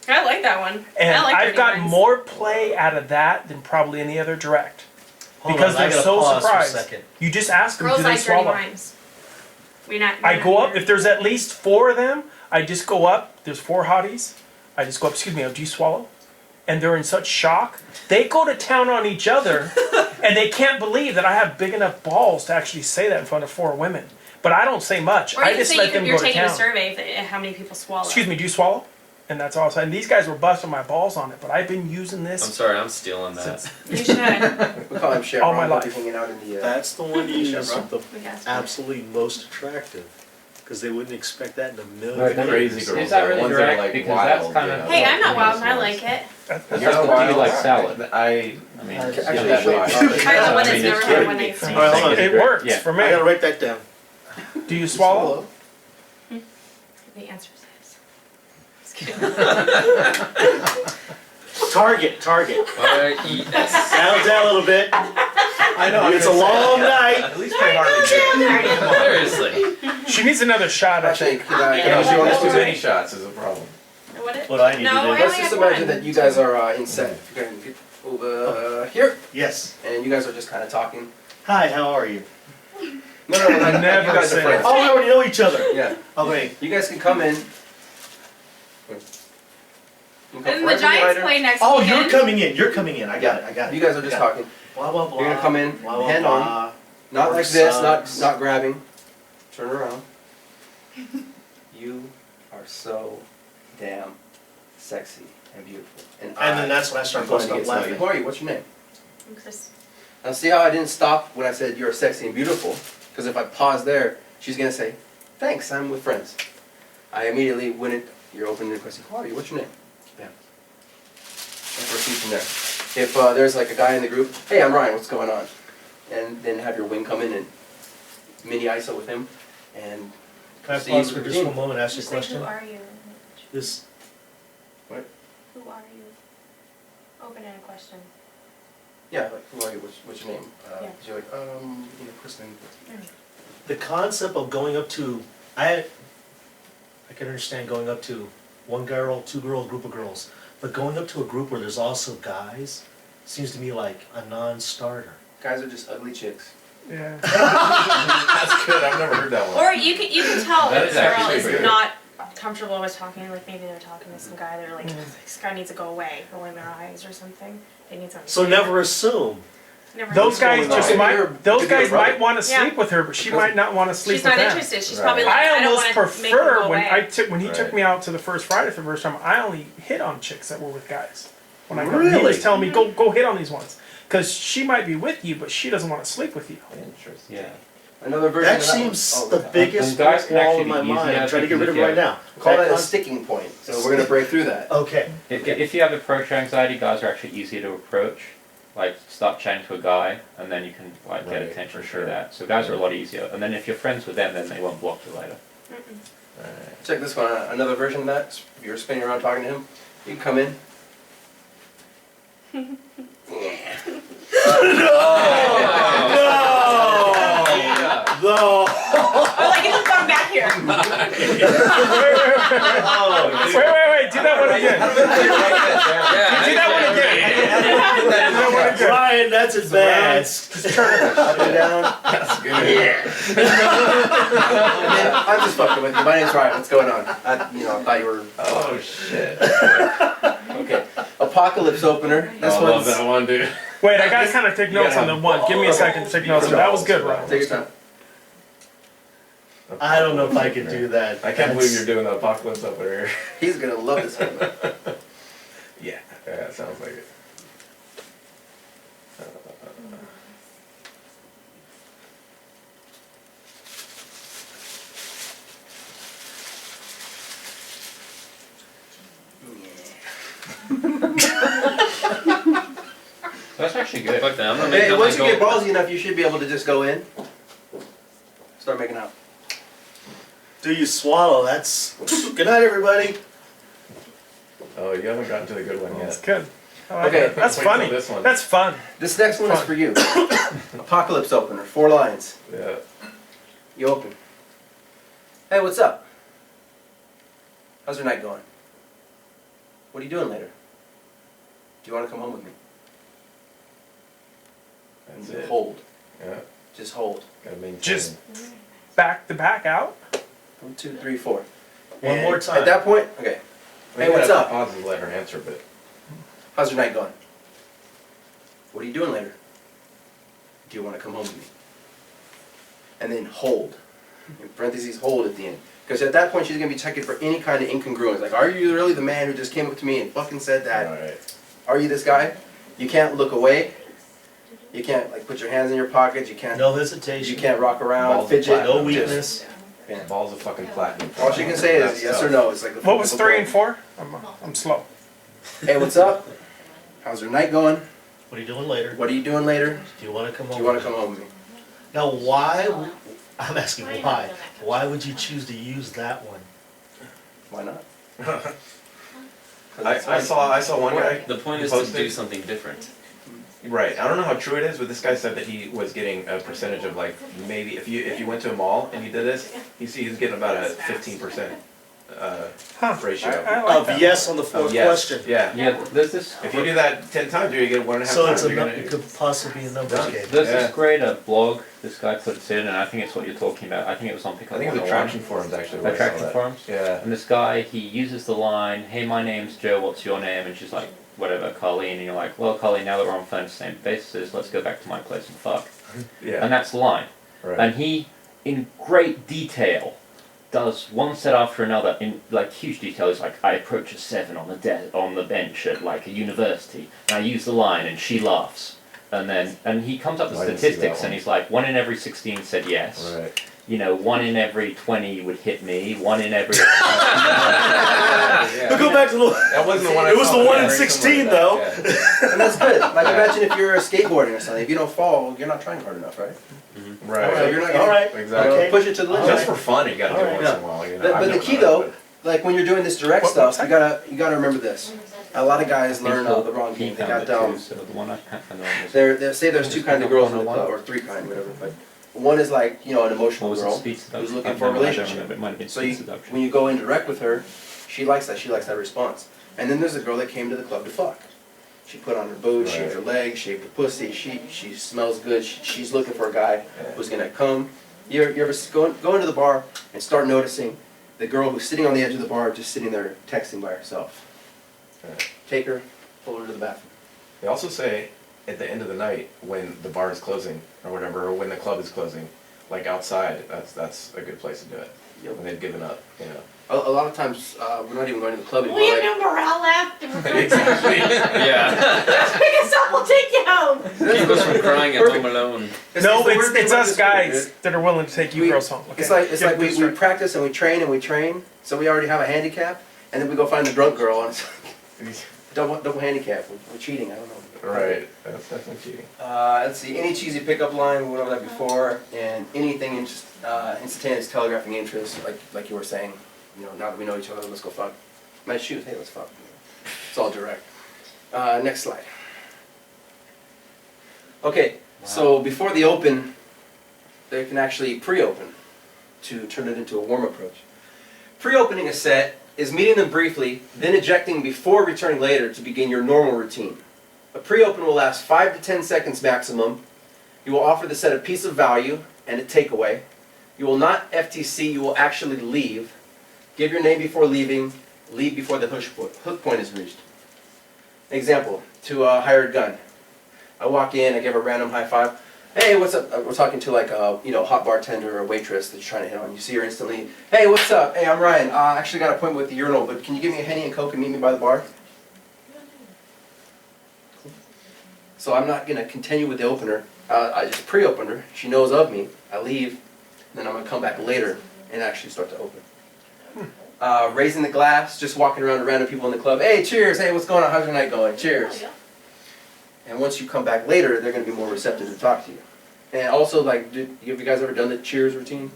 I like that one. And I like I've gotten dirty ones. more play out of that than probably any other direct. Hold Because on, I they're gotta so pause for a surprised. second. You just ask them, Girls do they like dirty swallow? rhymes. We not. I go up, if there's at least 4 of them, I just go up, there's 4 hotties, I just go up, "Excuse me, do you swallow?" And they're in such shock. They go to town on each other, and they can't believe that I have big enough balls to actually say that in front of 4 women. But I don't say much. Or I you just say let them you're go to taking a town. survey of how many people swallow. "Excuse me, do you swallow?" And that's all I say. And these guys were busting my balls on it, but I've been using I'm this. sorry, I'm stealing that. You should. We call him Chevron. All my He'll be life. hanging out in the. That's the one you use Chevron. the We got absolutely most attractive. Because they wouldn't expect that in a million Like years. crazy girls. Is that really the ones direct? That are like Because wild, that's kind of- you know, Hey, I'm not like wild and I famous like it. That's You're Do you like salad? I mean, Actually, yeah, wait, that's why. I'm the one that's I mean, never it's had good. one night stand. All right, hold on. It works Yeah. for I gotta me. write that down. Do you swallow? The answer is yes. Just kidding. Target. Yes. Down a little bit. I know. It's a long night. At least play hard to get. Seriously. She needs another shot, I I think. think. Can You know, she wants too I, many shots is a problem. What it? What I need No, to do. I let's only just have imagine one. that you guys are in set. You guys get over here, Yes. and you guys are just kind of talking. Hi, how are you? No, like, Never you guys say are friends. Oh, we already know each other. Yeah. Okay. You guys can come in. You can come And the right Giants behind her. play next Oh, weekend. you're coming in. I got it. You guys are just talking. Blah, blah, blah. You're gonna come in, Blah, blah, hand blah. on. Not like Sucks. this, not grabbing. Turn around. You are so damn sexy and beautiful. And then that's when I start I'm going to busting get up to know you. laughing. Who are you? What's your name? I'm Chris. Now see how I didn't stop when I said you're sexy and beautiful? Because if I pause there, she's gonna say, "Thanks, I'm with friends." I immediately went in. You're opening the question. Who are you? What's your name? Yeah. And proceed from there. If there's like a guy in the group, "Hey, I'm Ryan. What's going on?" And then have your wing come in and mini ISO with him, and Can I proceed pause with for the just routine. one moment and ask you a Just like, question? who are you? This, Who are you? Open ended question. Yeah, like who are you? What's your name? Yeah. You're like, Kristen. the concept of going up to, I can understand going up to one girl, 2 girls, group of girls, but going up to a group where there's also guys seems to me like a non-starter. Guys are just ugly chicks. Yeah. That's good. I've never heard that one. Or you can tell That if is a girl actually is pretty good. not comfortable with talking. Like maybe they're talking to some guy. They're like, this guy needs to go away, rolling their eyes or something. They need something. So never assume. Never Those guys going on? just Maybe might. you're- Those maybe you're guys a brother. might want to Yeah. sleep with her, but she might not want to sleep She's with not them. interested. She's Right. probably like, I I don't almost want to make them prefer go when away. when he took Right. me out to the first Friday for the first time. I only hit on chicks that were with guys. When I he Really? was telling me go hit on these ones because she might be with you, but she doesn't want to sleep with you. Interesting. Yeah. Another version That of that seems one. the biggest And guys can wall actually in my be easy mind. I'm as trying to get rid of it right now. Call that a con- sticking point. So we're gonna break through that. Okay. If you have approach anxiety, guys are actually easier to approach. Like start chatting to a guy, and then you can like get Right, attention for through sure. that. So guys are a lot easier. And then if you're friends with them, then they won't block you later. Check this one. Another version of that. If you're spinning around talking to him, you can come in. No. Or like, it'll come back here. That's advanced. Just turn it. Up and down. That's good. Yeah. I'm just fucking with you. My name's Ryan. What's going on? I thought you were. Oh shit. Okay. Apocalypse opener. This I love one's. that one, dude. Wait, I gotta kind of take notes on the one. Give me a second to take notes on that. Was good, Ryan. Take your time. I don't know if I could do that. I can't believe you're doing the apocalypse over here. He's gonna love this one. Yeah, that sounds like it. That's actually good. Fuck that. I'm gonna make Hey, that once my you get goal. ballsy enough, you should be able to just go in. Start making out. Do you swallow? That's. Good night, everybody. Oh, you haven't gotten to the good one That's yet. good. I like Okay. that. That's Wait till funny. this one. That's fun. This next one is for you. Apocalypse opener. 4 lines. Yeah. You open. Hey, what's up? How's your night going? What are you doing later? Do you want to come home with me? That's And it. hold. Yeah. Just hold. Gotta maintain. Just back to back out. 1, 2, 3, 4. One And more time. At that point, okay. We Hey, what's gotta up? Pause and let her answer, but How's your night going? What are you doing later? Do you want to come home with me? And then hold. In parentheses, hold at the end. Because at that point, she's going to be checking for any kind of incongruence. Like, are you really the man who just came up to me and fucking said that? alright. Are you this guy? You can't look away. You can't, like, put your hands in your pockets. You can't, No hesitation. you can't rock around, Balls of fidget. platinum. No weakness. Yeah. Balls of fucking platinum. All she can say is That's yes tough. or no. It's like the What was flip of a 3 and coin. 4? I'm slow. Hey, what's up? How's your night going? What are you doing later? What are you doing later? Do you want to come Do home? you want to with come me? home with me? Now, why? I'm asking why. Why would you choose to use that one? Why not? I saw one guy. The point who is to posted- do something different. Right. I don't know how true it is, but this guy said that he was getting a percentage of like maybe if you went to a mall and you did this, he's getting about a 15% ratio. I like Of that. yes on the fourth Of yes. question. Yeah. Yeah, there's this. If you do that 10 times, you get 1.5 So times. it's You're it could possibly be a numbers Done. game. There's Yeah. this great blog this guy puts in, and I think it's what you're talking about. I think it was on Pickup I think it was 101. attraction forums actually. where I saw Attraction that. forums. Yeah. And this guy, he uses the line, "Hey, my name's Joe. What's your name?" And she's like, "Whatever, Colleen." And you're like, "Well, Colleen, now that we're on phone same basis, let's go back to my place and fuck." Yeah. And that's the line. Right. And he, in great detail, does one set after another in like huge detail. He's like, I approach a 7 on the bench at like a university, and I use the line, and she laughs. And he comes up with I didn't see that statistics, one. and he's like, 1 in every 16 said yes. Right. You know, 1 in every 20 would hit me. 1 in every. Yeah. But go back to the. That wasn't the one I It was saw, the but one yeah, in very 16 similar to though. that, yeah. And that's good. Like, Yeah. imagine if you're skateboarding or something. If you don't fall, you're not trying hard enough, right? Right. So you're not All right. Exactly. Okay. push it to the limit. Just for fun, you gotta do it Alright. once in a while. You know? But I've the never key done though, it, like when you're doing this direct What stuff, website? you gotta remember this. A lot of guys learn the wrong He game. They found got it too, so the one I found was. They say there's 2 kinds of girls in the club, or 3 kinds, whatever. But one is like an What emotional was it? girl Speed seduction? who's looking I for a don't know, I don't relationship. remember. It might have been So speed you, seduction. when you go in direct with her, she likes that. She likes that response. And then there's a girl that came to the club to fuck. She put on her boots, shaved her legs, shaved her pussy. She smells good. She's looking for a guy who's gonna come. You ever go into the bar and start noticing the girl who's sitting on the edge of the bar, just sitting there texting by herself. Right. Take her, pull her to the bathroom. They also say at the end of the night when the bar is closing or whatever, or when the club is closing, like outside, that's a good place to do it. When they've given up, you know. A lot of times, we're not even going to the club anymore. We have like- no morale left. Exactly. Yeah. Pick us up, we'll take you home. Keep us from crying at home alone. No, the weird thing it's about us this guys group, that are willing to take you We- girls home. Okay. It's like Give we it straight. practice and we train, so we already have a handicap, and then we go find the drunk girl and it's double handicap. We're cheating. I don't know. Right. That's definitely cheating. Let's see. Any cheesy pickup line, we went over that before, and anything instantaneous telegraphing interest, like you were saying. Now that we know each other, let's go fuck. Nice shoes. Hey, let's fuck. It's all direct. Next slide. Okay. So before the open, they can actually pre-open to turn it into a warm approach. Pre-opening a set is meeting them briefly, then ejecting before returning later to begin your normal routine. A pre-open will last 5 to 10 seconds maximum. You will offer the set a piece of value and a takeaway. You will not FTC, you will actually leave. Give your name before leaving. Leave before the hook point is reached. Example, to a hired gun. I walk in, I give a random high five. Hey, what's up? We're talking to like a hot bartender or waitress that you're trying to hit on. You see her instantly. Hey, what's up? Hey, I'm Ryan. I actually got an appointment with the urinal, but can you give me a Henny and Coke and meet me by the bar? So I'm not going to continue with the opener. I just pre-opened her. She knows of me. I leave, and then I'm going to come back later and actually start to open. Raising the glass, just walking around to random people in the club. Hey, cheers. Hey, what's going on? How's your night going? Cheers. And once you come back later, they're going to be more receptive to talk to you. And also, like, have you guys ever done the cheers routine?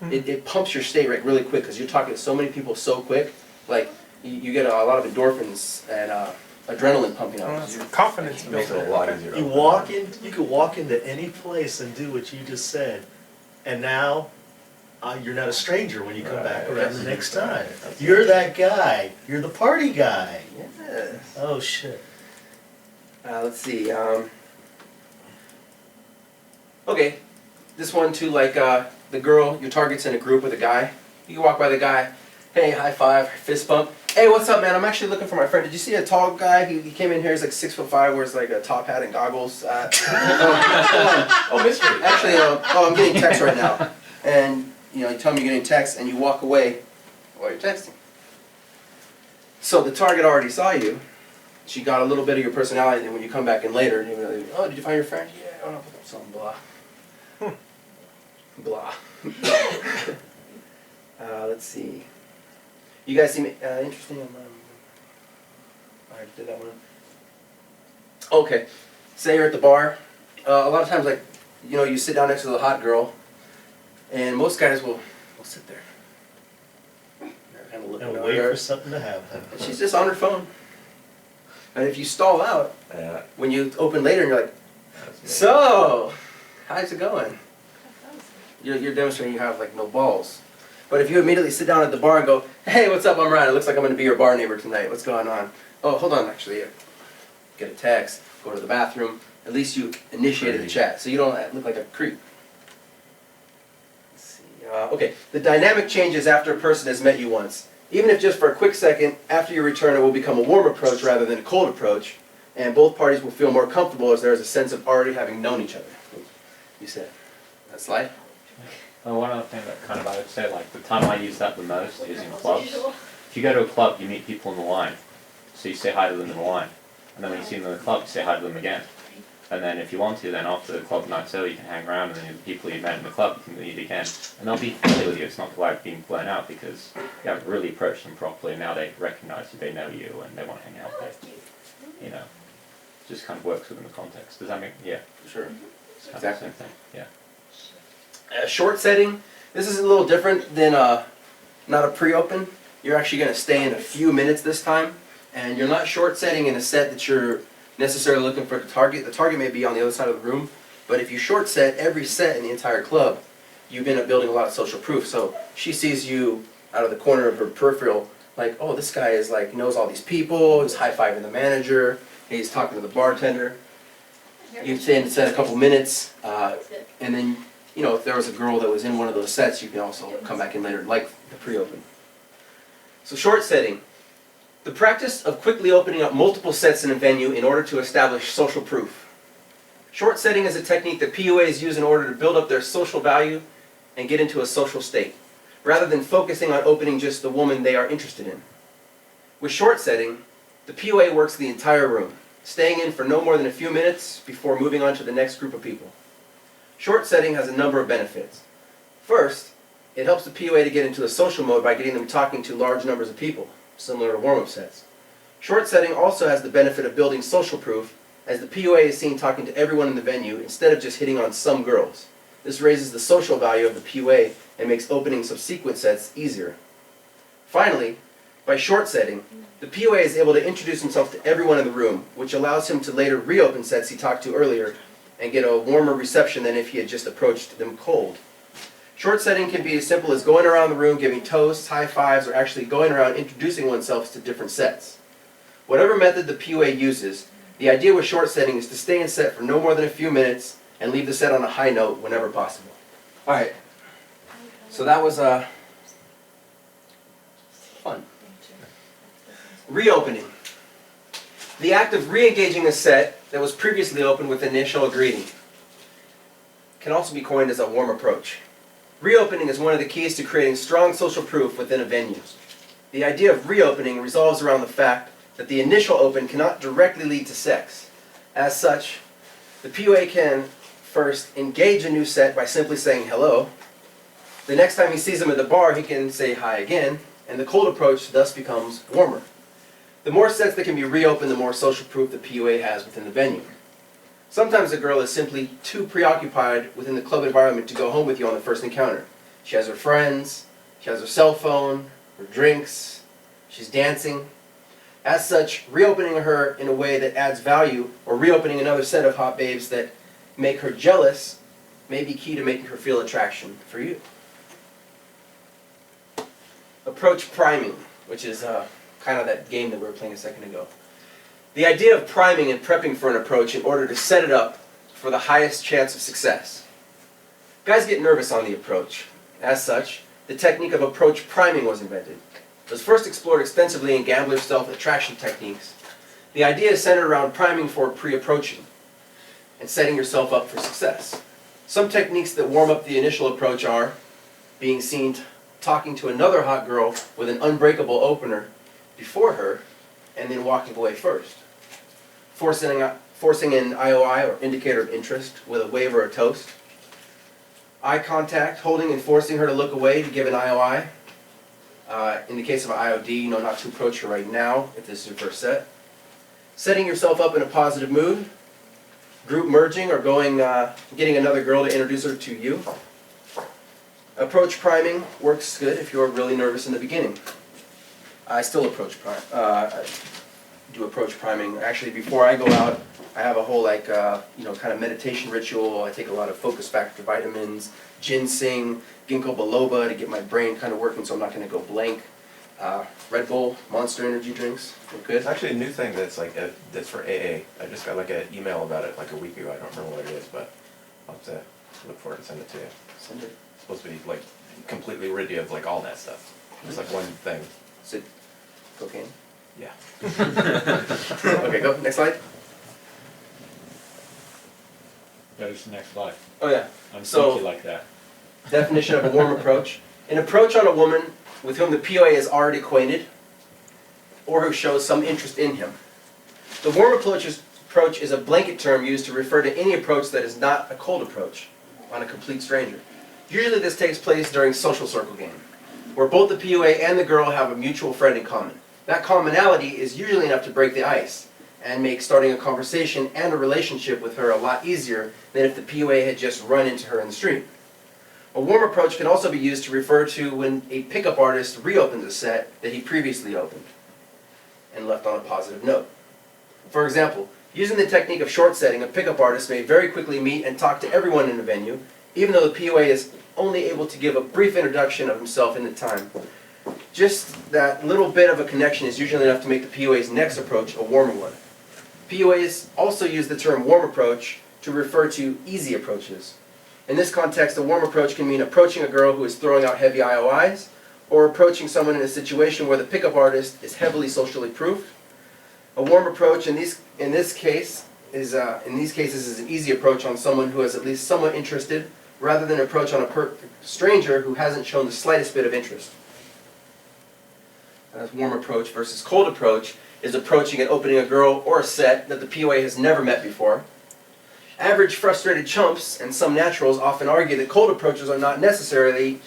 It pumps your state rate really quick because you're talking to so many people so quick. Like, you get a lot of endorphins and adrenaline pumping up. Confidence makes it a lot easier. You can walk into any place and do what you just said, and now you're not a stranger when you come back around the next time. You're that guy. You're the party guy. Yes. Oh shit. Let's see. Okay, this one too, like the girl, your target's in a group with a guy. You can walk by the guy. Hey, high five, fist bump. Hey, what's up, man? I'm actually looking for my friend. Did you see a tall guy? He came in here. He's like 6'5", wears like a top hat and goggles. Oh, mystery. Actually, I'm getting text right now, and you tell me you're getting text, and you walk away while you're texting. So the target already saw you. She got a little bit of your personality, and when you come back in later, you're like, oh, did you find your friend? Yeah, I don't know, something blah. Blah. Let's see. You guys seem interesting. I did that one. Okay. Say you're at the bar. A lot of times, like, you sit down next to the hot girl, and most guys will sit there. They're kind of looking And over wait her. for something to happen. And she's just on her phone. And if you stall out, when you open later and you're like, so, how's it going? You're demonstrating you have like no balls. But if you immediately sit down at the bar and go, hey, what's up, I'm Ryan. It looks like I'm going to be your bar neighbor tonight. What's going on? Oh, hold on, actually. Get a text, go to the bathroom. At least you initiated the chat, so you don't look like a creep. Let's see. Okay, the dynamic changes after a person has met you once. Even if just for a quick second, after your return it will become a warm approach rather than a cold approach, and both parties will feel more comfortable as there is a sense of already having known each other. You said. That slide? One other thing that kind of I would say, like the time I use that the most is in clubs. If you go to a club, you meet people in the line, so you say hi to them in the line, and then when you see them in the club, you say hi to them again. And then if you want to, then after the club night's over, you can hang around, and then the people you met in the club, you can meet again, and they'll be friendly with you. It's not like being blown out because you haven't really approached them properly, and now they recognize you, they know you, and they want to hang out with you. It just kind of works within the context. Does that make, yeah? Sure. It's kind of the same thing, yeah. Short setting, this is a little different than not a pre-open. You're actually going to stay in a few minutes this time, and you're not short setting in a set that you're necessarily looking for a target. The target may be on the other side of the room, but if you short set every set in the entire club, you've ended up building a lot of social proof. So she sees you out of the corner of her peripheral, like, oh, this guy is like knows all these people, he's high-fiving the manager, he's talking to the bartender. You stay in the set a couple minutes, and then if there was a girl that was in one of those sets, you can also come back in later, like the pre-open. So short setting. The practice of quickly opening up multiple sets in a venue in order to establish social proof. Short setting is a technique that PUAs use in order to build up their social value and get into a social state, rather than focusing on opening just the woman they are interested in. With short setting, the PUA works the entire room, staying in for no more than a few minutes before moving on to the next group of people. Short setting has a number of benefits. First, it helps the PUA to get into a social mode by getting them talking to large numbers of people, similar to warm-up sets. Short setting also has the benefit of building social proof, as the PUA is seen talking to everyone in the venue instead of just hitting on some girls. This raises the social value of the PUA and makes opening subsequent sets easier. Finally, by short setting, the PUA is able to introduce himself to everyone in the room, which allows him to later reopen sets he talked to earlier and get a warmer reception than if he had just approached them cold. Short setting can be as simple as going around the room giving toasts, high fives, or actually going around introducing oneself to different sets. Whatever method the PUA uses, The idea with short setting is to stay in set for no more than a few minutes and leave the set on a high note whenever possible. Alright, so that was fun. Reopening. The act of re-engaging a set that was previously opened with initial greeting can also be coined as a warm approach. Reopening is one of the keys to creating strong social proof within a venue. The idea of reopening revolves around the fact that the initial open cannot directly lead to sex. As such, the PUA can first engage a new set by simply saying hello. The next time he sees him at the bar, he can say hi again, and the cold approach thus becomes warmer. The more sets that can be reopened, the more social proof the PUA has within the venue. Sometimes a girl is simply too preoccupied within the club environment to go home with you on the first encounter. She has her friends, she has her cell phone, her drinks, she's dancing. As such, reopening her in a way that adds value, or reopening another set of hot babes that make her jealous, may be key to making her feel attraction for you. Approach priming, which is kind of that game that we were playing a second ago. The idea of priming and prepping for an approach in order to set it up for the highest chance of success. Guys get nervous on the approach. As such, the technique of approach priming was invented. It was first explored extensively in gambler self-attraction techniques. The idea is centered around priming for pre-approaching and setting yourself up for success. Some techniques that warm up the initial approach are being seen talking to another hot girl with an unbreakable opener before her and then walking away first. Forcing an IOI, or indicator of interest, with a wave or a toast. Eye contact, holding and forcing her to look away to give an IOI. In the case of an IOD, you know not to approach her right now if this is your first set. Setting yourself up in a positive mood. Group merging, or getting another girl to introduce her to you. Approach priming works good if you're really nervous in the beginning. I still do approach priming. Actually, before I go out, I have a whole kind of meditation ritual. I take a lot of focus factor vitamins, ginseng, ginkgo biloba to get my brain kind of working so I'm not going to go blank. Red Bull, Monster energy drinks, look good. It's actually a new thing that's that's for AA. I just got like an email about it like a week ago. I don't remember what it is, but I'll have to look for it and send it to you. Send it. It's supposed to be like completely rid of like all that stuff. Just like one thing. Is it cocaine? Yeah. Okay, go. Next slide. That is the next slide. Oh yeah. I'm So- sneaky like that. Definition of a warm approach. An approach on a woman with whom the POA is already acquainted or who shows some interest in him. The warm approach is a blanket term used to refer to any approach that is not a cold approach on a complete stranger. Usually this takes place during social circle game, where both the POA and the girl have a mutual friend in common. That commonality is usually enough to break the ice and make starting a conversation and a relationship with her a lot easier than if the POA had just run into her in the street. A warm approach can also be used to refer to when a pickup artist reopens a set that he previously opened and left on a positive note. For example, using the technique of short setting, a pickup artist may very quickly meet and talk to everyone in the venue, even though the POA is only able to give a brief introduction of himself in the time. Just that little bit of a connection is usually enough to make the POA's next approach a warmer one. POAs also use the term warm approach to refer to easy approaches. In this context, a warm approach can mean approaching a girl who is throwing out heavy IOIs, or approaching someone in a situation where the pickup artist is heavily socially proofed. A warm approach in these cases is an easy approach on someone who is at least somewhat interested, rather than an approach on a stranger who hasn't shown the slightest bit of interest. Warm approach versus cold approach is approaching and opening a girl or a set that the POA has never met before. Average frustrated chumps and some naturals often argue that cold approaches are not necessary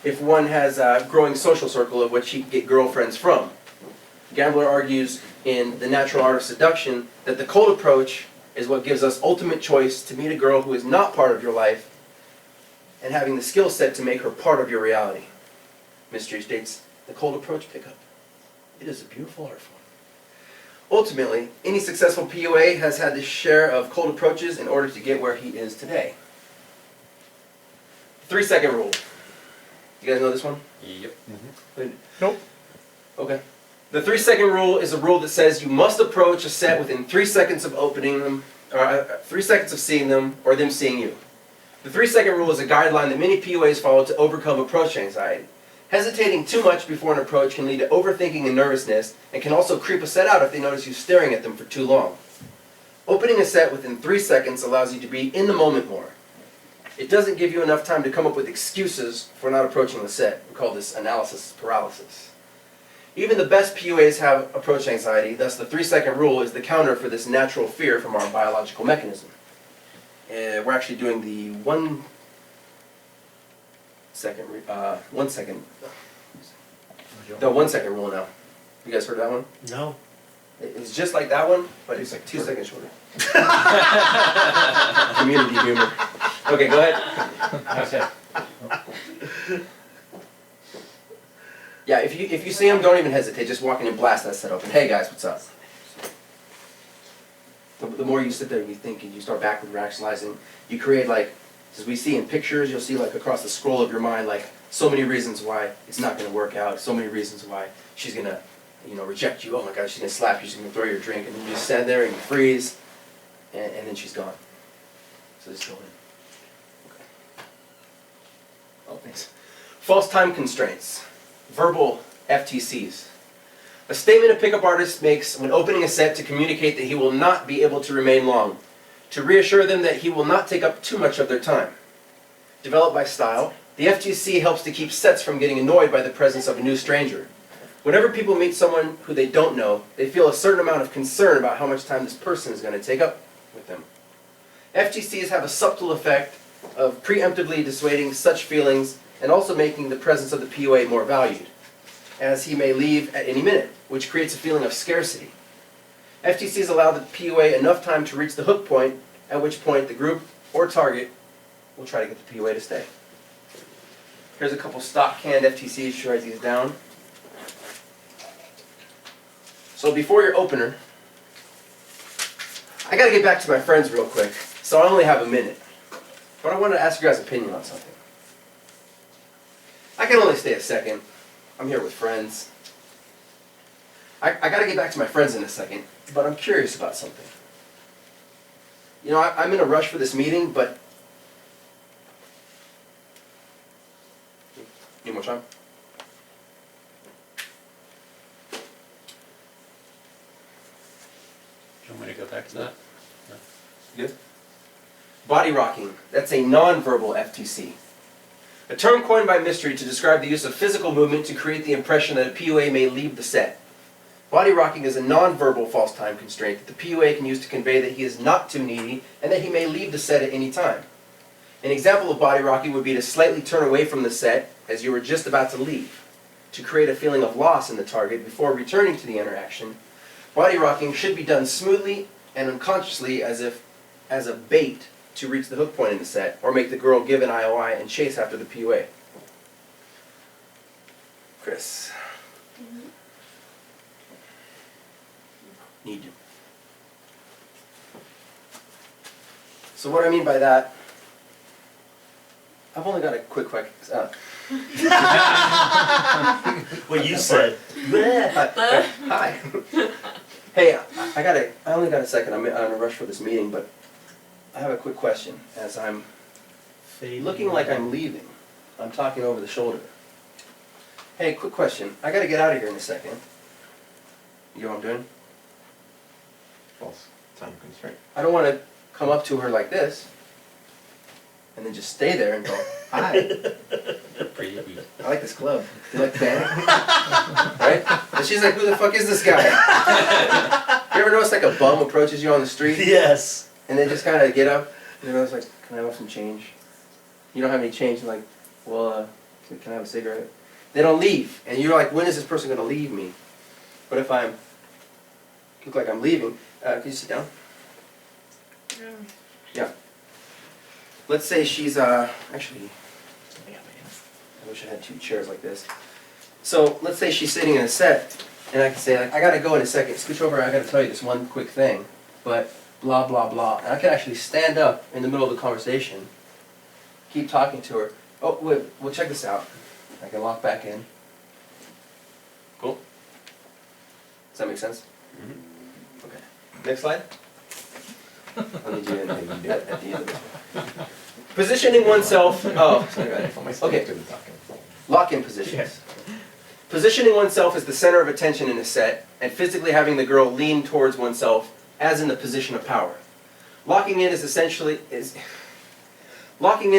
if one has a growing social circle of which he can get girlfriends from. Gambler argues in The Natural Art of Seduction that the cold approach is what gives us ultimate choice to meet a girl who is not part of your life and having the skill set to make her part of your reality. Mystery states, the cold approach pickup. It is a beautiful art form. Ultimately, any successful POA has had his share of cold approaches in order to get where he is today. 3-second rule. You guys know this one? Yep. Nope. Okay. The 3-second rule is a rule that says you must approach a set within 3 seconds of opening them, or 3 seconds of seeing them, or them seeing you. The 3-second rule is a guideline that many PUAs follow to overcome approach anxiety. Hesitating too much before an approach can lead to overthinking and nervousness, and can also creep a set out if they notice you staring at them for too long. Opening a set within 3 seconds allows you to be in the moment more. It doesn't give you enough time to come up with excuses for not approaching the set. We call this analysis paralysis. Even the best PUAs have approach anxiety, thus the 3-second rule is the counter for this natural fear from our biological mechanism. We're actually doing the 1 second rule now. You guys heard that one? No. It's just like that one, but it's like 2 seconds shorter. Community humor. Okay, go ahead. Yeah, if you see them, don't even hesitate. Just walk in and blast that set open. Hey guys, what's up? The more you sit there and you think and you start backward rationalizing, you create like, as we see in pictures, you'll see like across the scroll of your mind, like so many reasons why it's not going to work out, so many reasons why she's going to, reject you. Oh my God, she's going to slap you, she's going to throw your drink, and then you just stand there and you freeze, and then she's gone. So just go in. Okay. Oh, thanks. False time constraints. Verbal FTCs. A statement a pickup artist makes when opening a set to communicate that he will not be able to remain long, to reassure them that he will not take up too much of their time. Developed by style, the FTC helps to keep sets from getting annoyed by the presence of a new stranger. Whenever people meet someone who they don't know, they feel a certain amount of concern about how much time this person is going to take up with them. FTCs have a subtle effect of preemptively dissuading such feelings and also making the presence of the PUA more valued, as he may leave at any minute, which creates a feeling of scarcity. FTCs allow the PUA enough time to reach the hook point, at which point the group or target will try to get the PUA to stay. Here's a couple stock canned FTCs to write these down. So before your opener, I gotta get back to my friends real quick, so I only have a minute. But I wanted to ask your guys' opinion on something. I can only stay a second. I'm here with friends. I gotta get back to my friends in a second, but I'm curious about something. I'm in a rush for this meeting, but... Need more time? Do you want me to go back to that? Good. Body rocking. That's a non-verbal FTC. A term coined by Mystery to describe the use of physical movement to create the impression that a PUA may leave the set. Body rocking is a non-verbal false time constraint that the PUA can use to convey that he is not too needy and that he may leave the set at any time. An example of body rocking would be to slightly turn away from the set as you were just about to leave, to create a feeling of loss in the target before returning to the interaction. Body rocking should be done smoothly and unconsciously as a bait to reach the hook point in the set, or make the girl give an IOI and chase after the PUA. Chris. Need you. So what I mean by that, I've only got a quick question. What you said. Hi. Hey, I only got a second. I'm in a rush for this meeting, but I have a quick question. As I'm looking like I'm leaving, I'm talking over the shoulder. Hey, quick question. I got to get out of here in a second. You know what I'm doing? False time constraint. I don't want to come up to her like this and then just stay there and go, hi. I like this club. Do you like the band? Right? And she's like, who the fuck is this guy? You ever notice like a bum approaches you on the street? Yes. And they just kind of get up and they're like, can I have some change? You don't have any change. And like, well, can I have a cigarette? They don't leave. And you're like, when is this person going to leave me? But if I look like I'm leaving, can you sit down? Yeah. Let's say she's, actually, I wish I had 2 chairs like this. So let's say she's sitting in a set, and I can say, like, I gotta go in a second, switch over, I gotta tell you this one quick thing, but blah, blah, blah. And I can actually stand up in the middle of the conversation, keep talking to her. Oh, wait, well, check this out. I can lock back in. Cool. Does that make sense? Okay. Next slide. I'll need you to do it at the end of it. Positioning oneself. Oh, sorry. Okay. Lock-in positions. Positioning oneself as the center of attention in a set, and physically having the girl lean towards oneself as in the position of power. Locking in is essentially Locking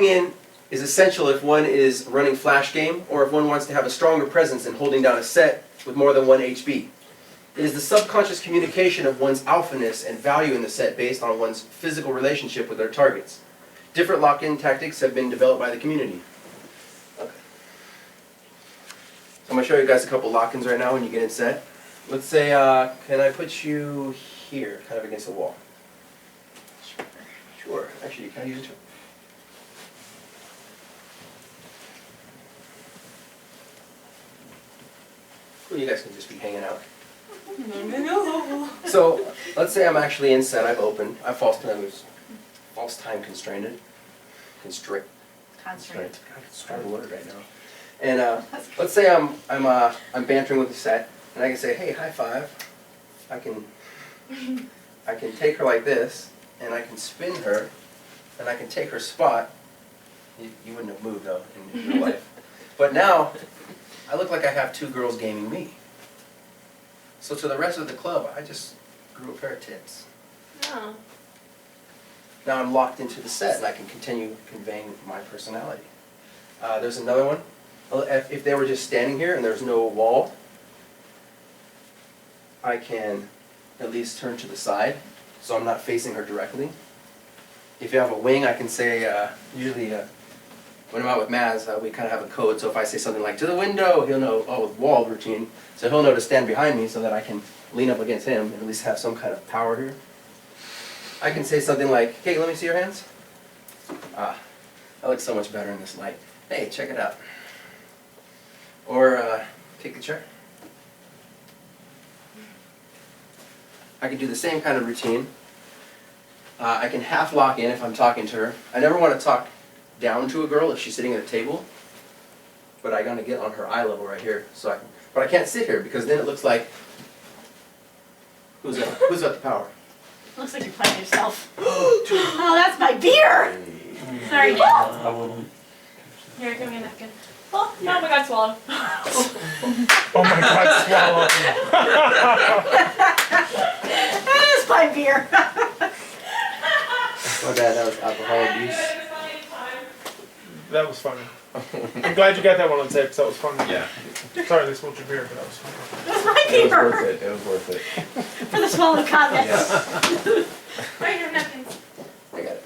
in is essential if one is running flash game or if one wants to have a stronger presence in holding down a set with more than one HB. It is the subconscious communication of one's alphaness and value in the set based on one's physical relationship with their targets. Different lock-in tactics have been developed by the community. Okay. So I'm going to show you guys a couple lock-ins right now when you get in set. Let's say, can I put you here, kind of against the wall? Sure. Actually, can I use it too? Cool, you guys can just be hanging out. So, let's say I'm actually in set, I've opened, I'm false time constrained. Constraint. God, it's hard word right now. And let's say I'm bantering with the set, and I can say, hey, high five. I can take her like this, and I can spin her, and I can take her spot. You wouldn't have moved though in real life. But now, I look like I have two girls gaming me. So to the rest of the club, I just grew a pair of tits. Oh. Now I'm locked into the set, and I can continue conveying my personality. There's another one. If they were just standing here and there's no wall, I can at least turn to the side, so I'm not facing her directly. If you have a wing, I can say, usually when I'm out with Maz, we kind of have a code, so if I say something like, to the window, he'll know, oh, wall routine, so he'll know to stand behind me so that I can lean up against him and at least have some kind of power here. I can say something like, hey, let me see your hands. Ah, that looks so much better in this light. Hey, check it out. Or, take the chair. I can do the same kind of routine. I can half lock in if I'm talking to her. I never want to talk down to a girl if she's sitting at a table, but I gotta get on her eye level right here. But I can't sit here because then it looks like, who's got the power? Looks like you're playing yourself. Oh, that's my beer! Sorry. Oh. Here, give me a napkin. Oh my God, swallow. Oh my God, swallow. That is my beer. My bad, that was alcohol abuse. That was funny. I'm glad you got that one on tape, because that was funny. Yeah. Sorry they spilled your beer, but that was funny. That's my It was beer. worth it. It was worth it. For the swallow comments. Right here, napkins. I got it.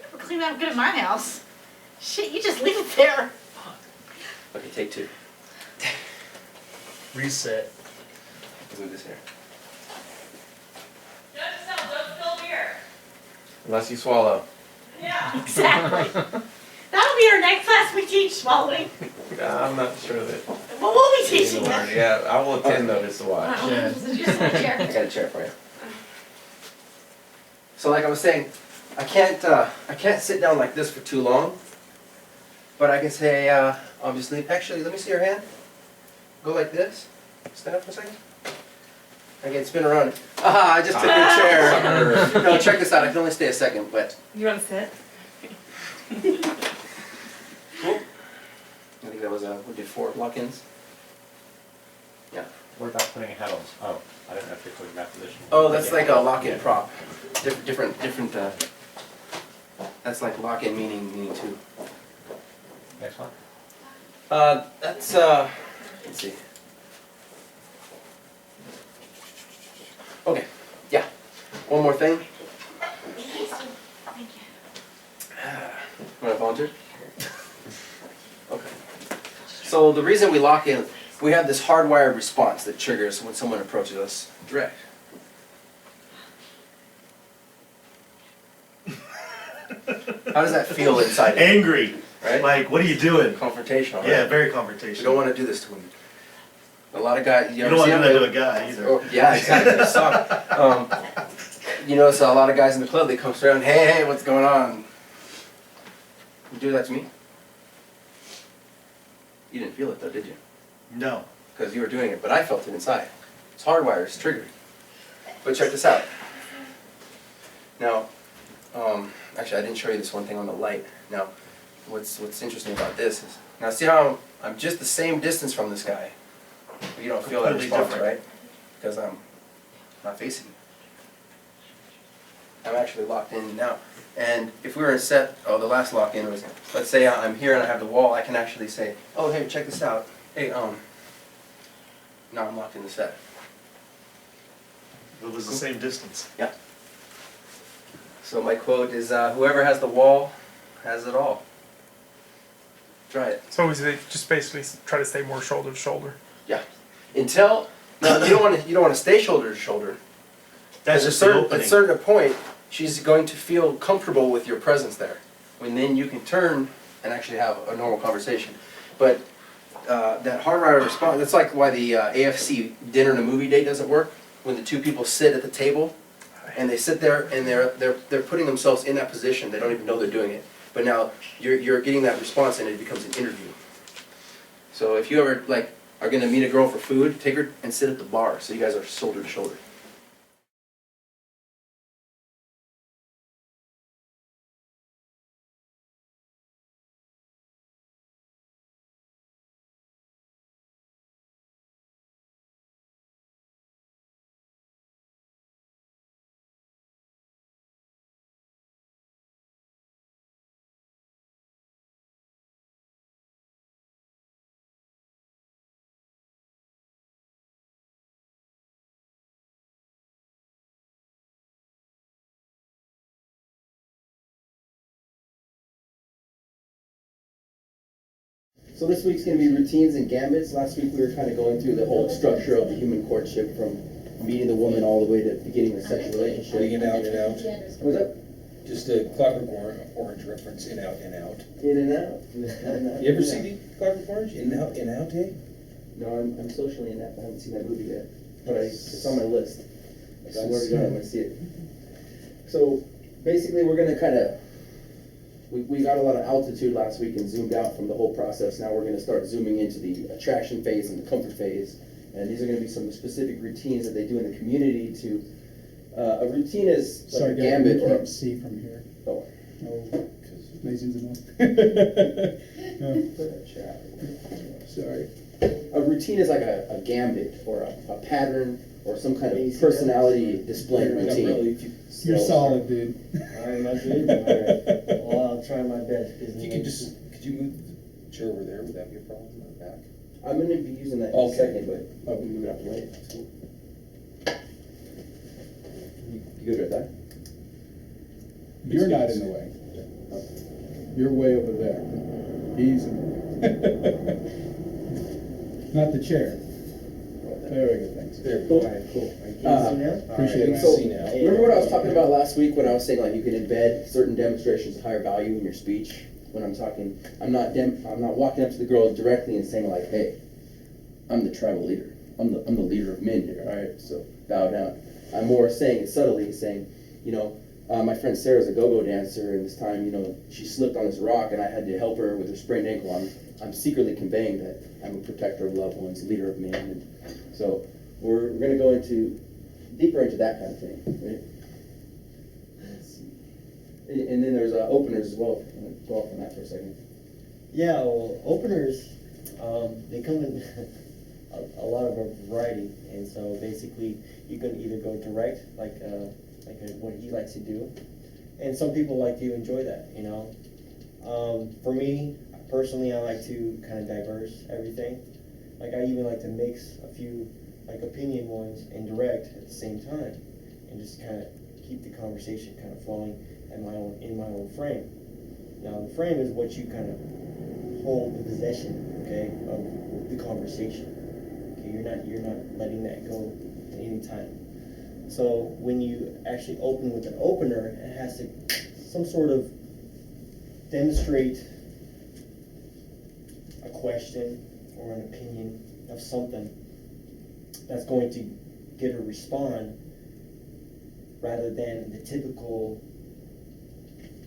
Never clean that good at my house. Shit, you just leave it there. Okay, take two. Reset. Let's move this here. Unless you swallow. Yeah. Exactly. That'll be our next class we teach, swallowing. I'm not sure that. Well, we'll be teaching that. Yeah, I will attend though just to watch. I got a chair for you. So like I was saying, I can't sit down like this for too long. But I can say, obviously, actually, let me see your hand. Go like this. Stand up for a second. I can spin around. Aha, I just took your chair. No, check this out. I can only stay a second, but. You want to sit? Cool. I think that was, we did 4 lock-ins. Yeah. What about putting a hat on? Oh, I don't know if you're putting that position. Oh, that's like a lock-in prop. Different, that's like lock-in meaning 2. Next one. That's, let's see. Okay, yeah. One more thing. Want to volunteer? Okay. So the reason we lock in, we have this hardwired response that triggers when someone approaches us direct. How does that feel inside you? Angry. Right? Like, what are you doing? Confrontational. Yeah, right? very confrontational. You don't want to do this to women. A lot of guys. You don't want to do that to a guy either. Oh, yeah, exactly. So, you notice a lot of guys in the club, they come straight on, hey, what's going on? You do that to me? You didn't feel it though, did you? No. Because you were doing it, but I felt it inside. It's hardwired, it's triggered. But check this out. Now, actually I didn't show you this one thing on the light. Now, what's interesting about this is, now see how I'm just the same distance from this guy. But you don't feel that Completely response, different. right? Because I'm not facing you. I'm actually locked in now. And if we were in set, the last lock-in was, let's say I'm here and I have the wall, I can actually say, oh, hey, check this out. Hey, now I'm locked in the set. It was the same distance. Yeah. So my quote is, whoever has the wall has it all. Try it. So is it just basically try to stay more shoulder to shoulder? Yeah. Until, no, you don't want to stay shoulder to shoulder. That's At just the opening. At a certain point, she's going to feel comfortable with your presence there. When then you can turn and actually have a normal conversation. But that hardwired response, that's like why the AFC dinner and a movie date doesn't work. When the two people sit at the table and they sit there and they're putting themselves in that position. They don't even know they're doing it. But now you're getting that response and it becomes an interview. So if you ever like are going to meet a girl for food, take her and sit at the bar so you guys are shoulder to shoulder. So this week's going to be routines and gambits. Last week we were kind of going through the whole structure of the human courtship from meeting the woman all the way to beginning a sexual relationship. In out, in out. What's that? Just a Clockwork Orange reference, in out, in out. In and out. You ever see the Clockwork Orange? In out, eh? No, I'm socially inept. I haven't seen that movie yet. But it's on my list. I swear to God I'm going to see it. So basically we're going to kind of, we got a lot of altitude last week and zoomed out from the whole process. Now we're going to start zooming into the attraction phase and the comfort phase. And these are going to be some specific routines that they do in the community to, a routine is like Sorry, a guys, gambit we or... can't see from here. Oh. Oh, ladies and gentlemen. Sorry. A routine is like a gambit or a pattern or some kind of personality display routine. You're solid, dude. Alright, not good? Alright. Well, I'll try my best. If you could you move the chair over there? Would that be a problem in the back? I'm going to be using that in a second, but I'll move it out the way. That's cool. You good with that? You're not in the way. You're way over there. He's not the chair. There we go, thanks. There we Cool. go. Alright, cool. Appreciate it. So, See now. remember what I was talking about last week when I was saying like you can embed certain demonstrations of higher value in your speech? When I'm talking, I'm not walking up to the girl directly and saying like, hey, I'm the tribal leader. I'm the leader of men here, all right? So bow down. I'm more saying it subtly, saying, you know, my friend Sarah's a go-go dancer, and this time, you know, she slipped on this rock, and I had to help her with her sprained ankle. I'm secretly conveying that I'm a protector of loved ones, leader of men, and so we're going to go deeper into that kind of thing, right? Let's see. And then there's openers as well. I'm going to go off on that for a second. Yeah, well, openers, they come in a lot of a variety, and so basically you can either go direct, what he likes to do, and some people like to enjoy that, you know. For me, personally, I like to kind of diverse everything. Like I even like to mix a few like opinion ones and direct at the same time, and just kind of keep the conversation kind of flowing in my own frame. Now the frame is what you kind of hold the possession, okay, of the conversation. Okay, you're not letting that go at any time. So when you actually open with an opener, it has to some sort of demonstrate a question or an opinion of something that's going to get her respond rather than the typical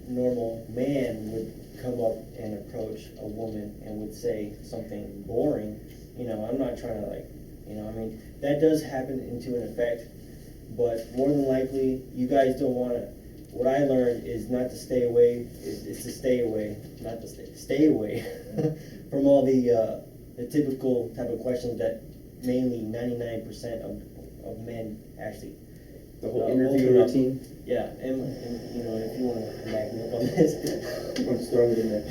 normal man would come up and approach a woman and would say something boring. You know, I'm not trying to like, you know, I mean, that does happen into an effect, but more than likely, you guys don't want to. What I learned is not to stay away. Is to stay away, not to stay away from all the typical type of questions that mainly 99% of men actually. The whole interview routine. Yeah, and you know, if you want to back me up on this, I'm just throwing it in there.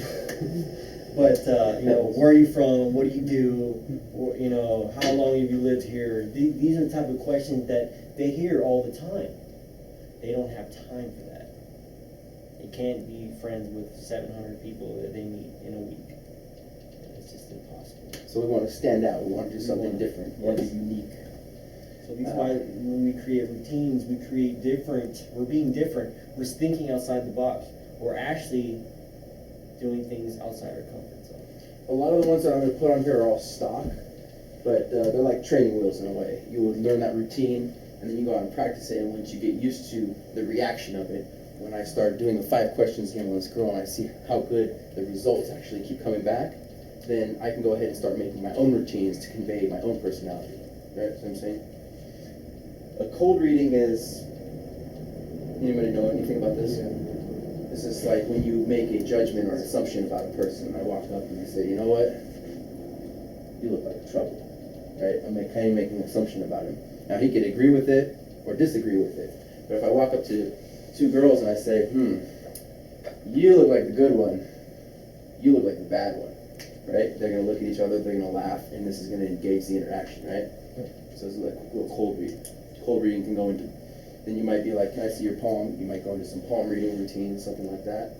But you know, where are you from? What do you do? Or, you know, how long have you lived here? These are the type of questions that they hear all the time. They don't have time for that. They can't be friends with 700 people that they meet in a week. It's just impossible. So we want to stand out. We want to do something different. We want to be unique. So that's why when we create routines, we create different. We're being different. We're thinking outside the box. We're actually doing things outside our comfort zone. A lot of the ones that I'm going to put on here are all stock, but they're like training wheels in a way. You would learn that routine, and then you go out and practice it, and once you get used to the reaction of it, when I start doing the 5 questions again with this girl and I see how good the results actually keep coming back, then I can go ahead and start making my own routines to convey my own personality. Right? That's what I'm saying? A cold reading is, anybody know anything about this? This is like when you make a judgment or an assumption about a person. I walk up and I say, you know what? You look like trouble. Right? I'm kind of making an assumption about him. Now he could agree with it or disagree with it. But if I walk up to 2 girls and I say, you look like the good one, you look like the bad one, right? They're going to look at each other, they're going to laugh, and this is going to engage the interaction, right? So it's like a little cold read. Cold reading can go into, then you might be like, can I see your palm? You might go into some palm reading routine, something like that.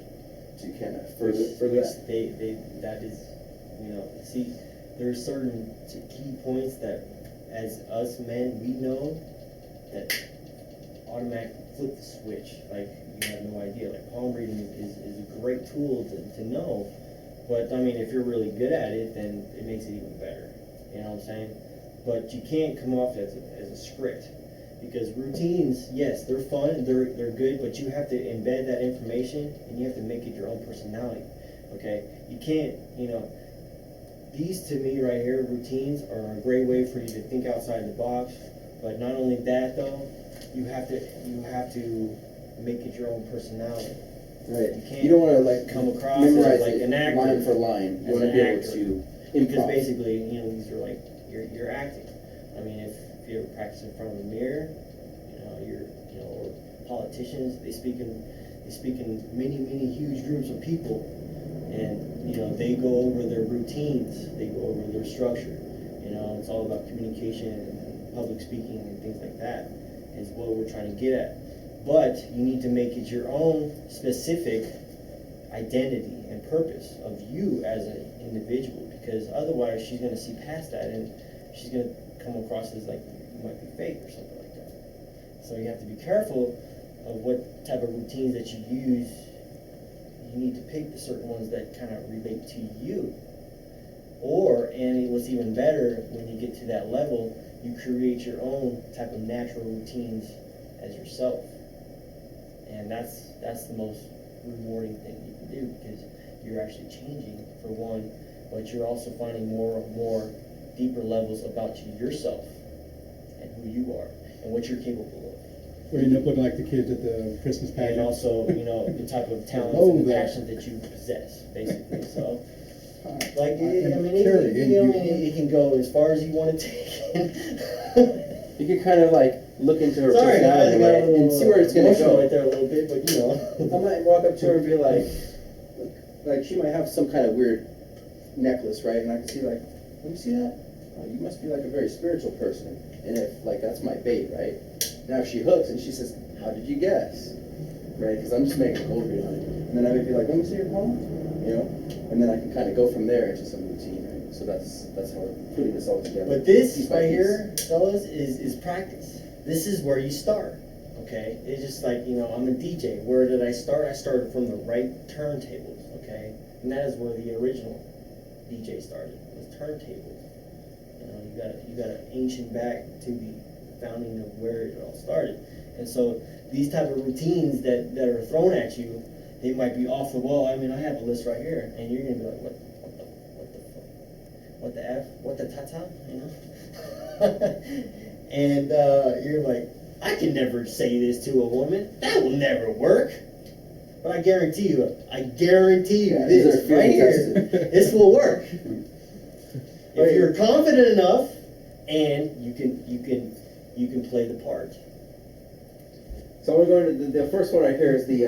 So you kind of further that. That is, you know, see, there are certain key points that as us men, we know that automatically flip the switch. Like, you have no idea. Like, palm reading is a great tool to know. But, I mean, if you're really good at it, then it makes it even better. You know what I'm saying? But you can't come off as a script. Because routines, yes, they're fun, they're good, but you have to embed that information and you have to make it your own personality. Okay? You can't, you know, these to me right here, routines, are a great way for you to think outside the box. But not only that though, you have to make it your own personality. Right. You can't You don't want to like come across memorize as like it an actor line for line. You as want to an be able actor. to Because improv. basically, you know, these are like you're acting. I mean, if you ever practice in front of a mirror, or politicians, they speak in many huge groups of people, and you know they go over their routines, they go over their structure. You know, it's all about communication and public speaking and things like that is what we're trying to get at. But you need to make it your own specific identity and purpose of you as an individual, because otherwise she's going to see past that and she's going to come across as like you might be fake or something like that. So you have to be careful of what type of routines that you use. You need to pick the certain ones that kind of relate to you. And what's even better, when you get to that level, you create your own type of natural routines as yourself. And that's the most rewarding thing you can do, because you're actually changing for one, but you're also finding more deeper levels about yourself and who you are and what you're capable of. Or you end up looking like the kids at the Christmas pageant. And also, you know, the type of talents Oh, and that. passion that you possess, basically. So, like, it can go as far as you want to take it. You can kind of like look into her Sorry, guys, I personality got a and see where it's going to emotional go. right there a little bit, but you know. I might walk up to her and be like she might have some kind of weird necklace, right? And I can see like, let me see that? Oh, you must be like a very spiritual person. And if like that's my bait, right? Now if she hooks and she says, how did you guess? Right? Because I'm just making a cold read on it. And then I would be like, let me see your palm, you know? And then I can kind of go from there into some routine, right? So that's how we're putting this all together. But this piece by right piece. here, fellas, is practice. This is where you start, okay? It's just like, you know, I'm a DJ. Where did I start? I started from the right turntables, okay? And that is where the original DJ started, was turntables. You know, you got an ancient back to the founding of where it all started. And so these type of routines that are thrown at you, they might be off the wall. I mean, I have a list right here, and you're gonna be like, what the F, what the ta-ta, you know? And you're like, I can never say this to a woman. That will never work. But I guarantee you this right here, this will work. If you're confident enough, and you can play the part. So we're going to the first one right here is the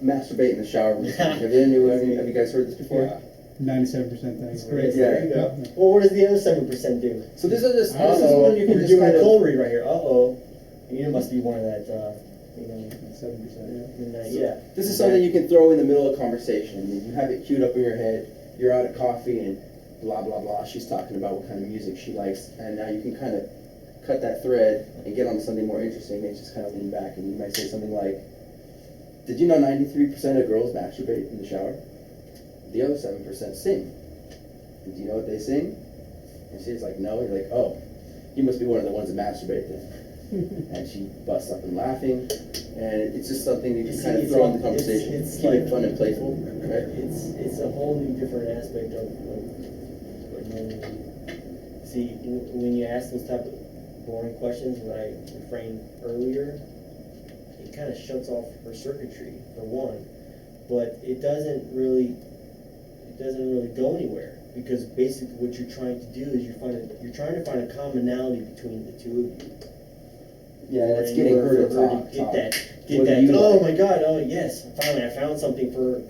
masturbate in the shower routine. Have you guys heard this before? Yeah. 97% thing. That's great. Yeah. There you go. Well, what does the other 7% do? So this is just This is one you can just kind of cold read right here. You must be one of that. 7%. Yeah. This is something you can throw in the middle of conversation. You have it queued up in your head. You're out of coffee and blah blah blah. She's talking about what kind of music she likes, and now you can kind of cut that thread and get on to something more interesting. And just kind of lean back, and you might say something like, "Did you know 93% of girls masturbate in the shower? The other 7% sing. And do you know what they sing?" And she's like, "No." You're like, "Oh, you must be one of the ones that masturbate then." And she busts up and laughing, and it's just something you can kind of throw in the conversation. It's keep like, it fun and playful, right? It's a whole new different aspect of see, when you ask those type of boring questions, what I refrained earlier, it kind of shuts off her circuitry for one, but it doesn't really go anywhere, because basically what you're trying to do is you're trying to find a commonality between the two of you. Yeah, and it's getting her to talk. Get that. Oh my God! Oh yes! Finally, I found something to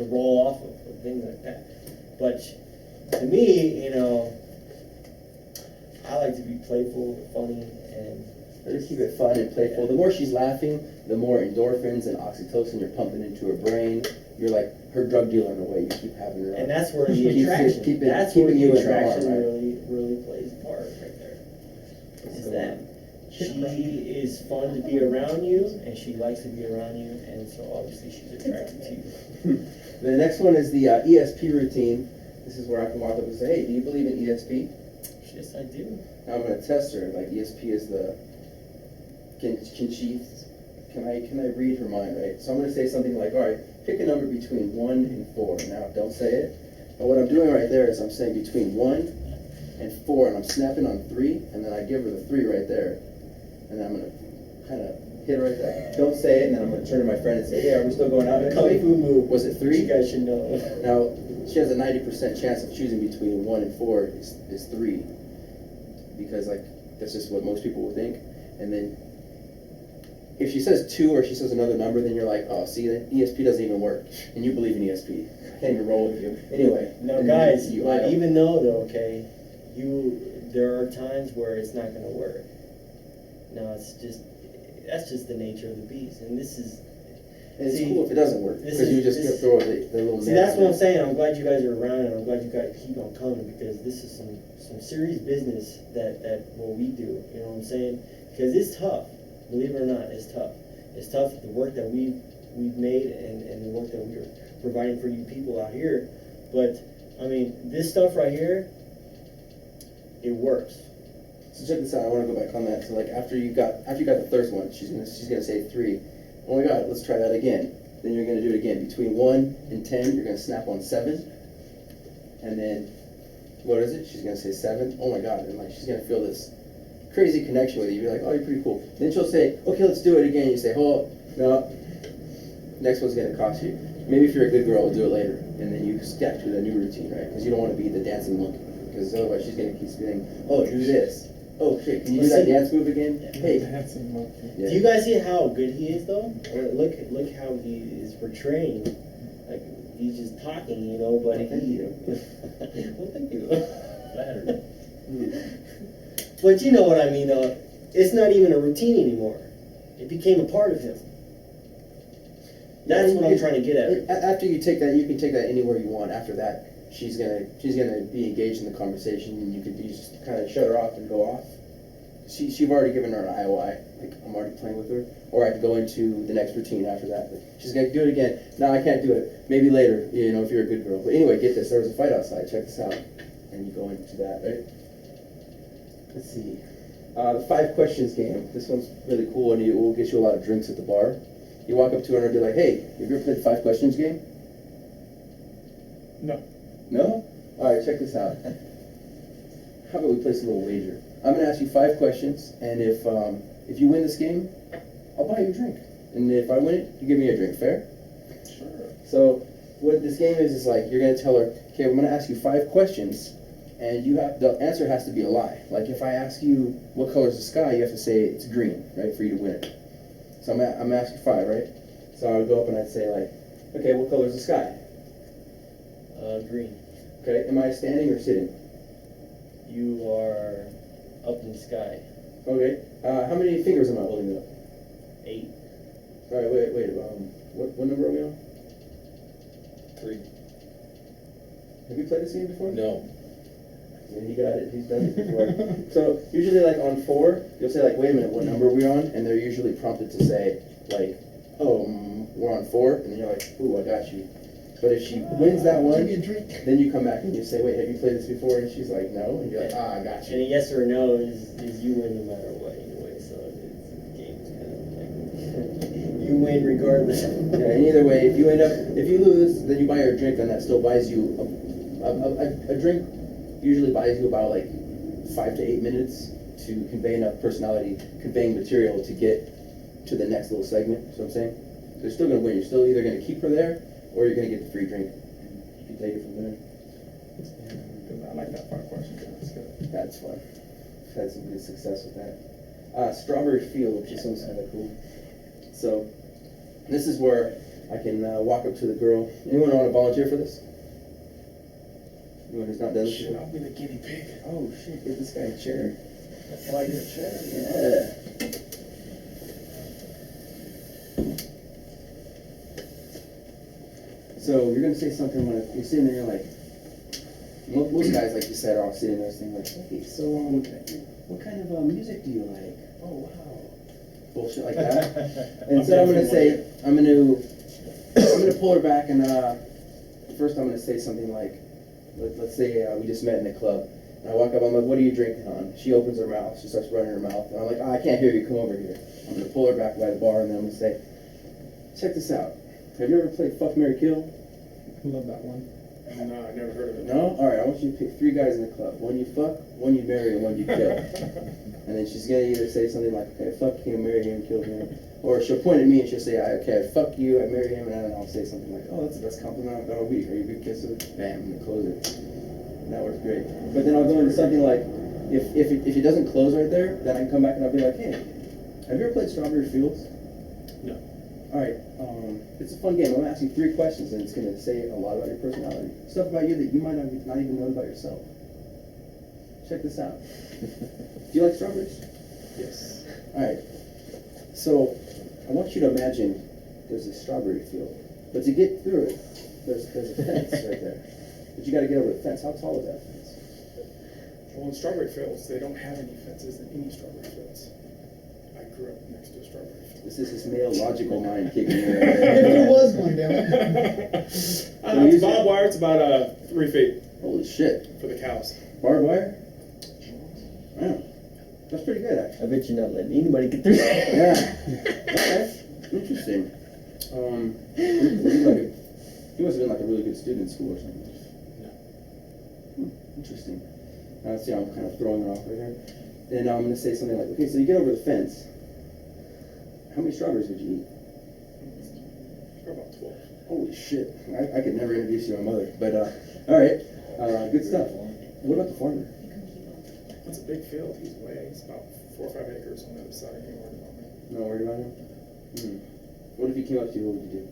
roll off of, things like that. But to me, I like to be playful, funny, and just keep it fun and playful. The more she's laughing, the more endorphins and oxytocin you're pumping into her brain. You're like her drug dealer in a way. You keep having her. And that's where the attraction. That's where the attraction really plays a part right there. Is that she is fun to be around you, and she likes to be around you, and so obviously she's attracted to you. The next one is the ESP routine. This is where I can walk up and say, "Hey, do you believe in ESP?" Yes, I do. Now I'm going to test her. Like ESP is the. Can I read her mind, right? So I'm going to say something like, "All right, pick a number between 1 and 4." Now don't say it. But what I'm doing right there is I'm saying between 1 and 4, and I'm snapping on 3, and then I give her the 3 right there. And then I'm going to kind of hit her right there. Don't say it, and then I'm going to turn to my friend and say, "Hey, are we still going out?" Kung Fu move. Was it 3? You guys should know. Now, she has a 90% chance of choosing between 1 and 4 is 3. Because, like, that's just what most people will think. And then, if she says 2 or she says another number, then you're like, "Oh, see, the ESP doesn't even work." And you believe in ESP. I can't even roll with you. Anyway. Now, guys, even though, okay, there are times where it's not going to work. No, that's just the nature of the beast, and this is. And it's cool if it doesn't work, because you just throw the little. See, that's what I'm saying. I'm glad you guys are around, and I'm glad you guys keep on coming, because this is some serious business that what we do. You know what I'm saying? Because it's tough. Believe it or not, it's tough. It's tough. The work that we've made and the work that we're providing for you people out here, but I mean, this stuff right here, it works. So check this out. I want to go back on that. So like after you got the third one, she's gonna say 3. Oh my God, let's try that again. Then you're gonna do it again. Between 1 and 10, you're gonna snap on 7. And then what is it? She's gonna say 7. Oh my God, and like she's gonna feel this crazy connection with you. You're like, "Oh, you're pretty cool." Then she'll say, "Okay, let's do it again." You say, "Hold up, no." Next one's gonna cost you. Maybe if you're a good girl, we'll do it later, and then you step to the new routine, right? Because you don't want to be the dancing monkey, because otherwise she's gonna keep saying, "Oh, do this. Oh shit, can you do that dance move again?" Hey. Dancing monkey. Do you guys see how good he is, though? Look how he is portraying. Like he's just talking, but thank you. Well, thank you. Flattered. But you know what I mean, though. It's not even a routine anymore. It became a part of him. That's what I'm trying to get at. After you take that, you can take that anywhere you want. After that, she's gonna be engaged in the conversation, and you just kind of shut her off and go off. You've already given her an IOI, like I'm already playing with her, or I can go into the next routine after that. But she's gonna do it again. No, I can't do it. Maybe later, if you're a good girl. But anyway, get this. There was a fight outside. Check this out, and you go into that, right? Let's see. The 5 questions game. This one's really cool, and it will get you a lot of drinks at the bar. You walk up to her and be like, "Hey, have you ever played the 5 questions game?" No. No? All right, check this out. How about we place a little wager? I'm gonna ask you 5 questions, and if you win this game, I'll buy you a drink. And if I win it, you give me a drink. Fair? Sure. So what this game is like you're gonna tell her, okay, I'm gonna ask you 5 questions, and the answer has to be a lie. Like if I ask you what color is the sky, you have to say it's green, right, for you to win it. So I'm gonna ask you 5, right? So I would go up and I'd say like, okay, what color is the sky? Green. Okay, am I standing or sitting? You are up in the sky. Okay, how many fingers am I holding up? 8. All right, wait. What number are we on? 3. Have you played this game before? No. Yeah, he got it. He's done it before. So usually, like on 4, you'll say like, "Wait a minute, what number are we on?" And they're usually prompted to say like, "Oh, we're on 4," and then you're like, "Ooh, I got you." But if she wins that one, then you come back and you say, "Wait, have you played this before?" And she's like, "No," and you're like, "Ah, I got you." And a yes or a no is you win no matter what anyway, so the game's kind of like you win regardless. Yeah, and either way, if you lose, then you buy her a drink, and that still buys you a drink. Usually buys you about like 5 to 8 minutes to convey enough conveying material to get to the next little segment. So I'm saying, so you're still gonna win. You're still either gonna keep her there, or you're gonna get the free drink. You can take it from there. I like that 5 questions. That's good. That's fun. I've had some good success with that. Strawberry Field, this one's kind of cool. So this is where I can walk up to the girl. Anyone want to volunteer for this? Anyone who's not done this? Shit, I'll be the guinea pig. Oh shit, give this guy a chair. I like your chair. Yeah. So you're gonna say something when you're sitting there, you're like, most guys, like you said, are all sitting there saying like, "Hey, so what kind of music do you like?" "Oh wow," bullshit like that. And so I'm gonna pull her back, and first I'm gonna say something like, let's say we just met in the club. And I walk up, I'm like, "What are you drinking on?" She opens her mouth, she starts running her mouth, and I'm like, "Oh, I can't hear you, come over here." I'm gonna pull her back by the bar, and then I'm gonna say, "Check this out. Have you ever played Fuck, Marry, Kill?" I love that one. No, I never heard of it. No? Alright, I want you to pick 3 guys in the club. One you fuck, one you marry, and one you kill. And then she's gonna either say something like, "Okay, fuck him, marry him, kill him." Or she'll point at me and she'll say, "Okay, I fuck you, I marry him," and then I'll say something like, "Oh, that's the best compliment I've got all week. Are you a good kisser?" Bam, and then close it. And that works great. But then I'll go into something like, if it doesn't close right there, then I can come back and I'll be like, "Hey, have you ever played Strawberry Fields?" No. Alright, it's a fun game. I'm gonna ask you 3 questions, and it's gonna say a lot about your personality. Stuff about you that you might not even know about yourself. Check this out. Do you like strawberries? Yes. Alright. So, I want you to imagine there's a strawberry field. But to get through it, there's a fence right there. But you gotta get over the fence. How tall is that fence? Well, in strawberry fields, they don't have any fences in any strawberry fields. I grew up next to a strawberry field. This is his male logical mind kicking in. There was one, damn it. It's barbed wire. It's about 3 feet. Holy shit. For the cows. Barbed wire? Wow. That's pretty good, actually. I bet you're not letting anybody get through that. Yeah. Okay. Interesting. He must have been like a really good student in school or something. No. Interesting. See, I'm kind of throwing her off right here. Then I'm going to say something like, "Okay, so you get over the fence. How many strawberries would you eat?" About 12. Holy shit. I could never introduce you to my mother. But, alright. Good stuff. What about the farmer? It's a big field. He's about 4 or 5 acres on the other side. He ain't worried about me. Not worried about him? What if he came up to you? What would you do?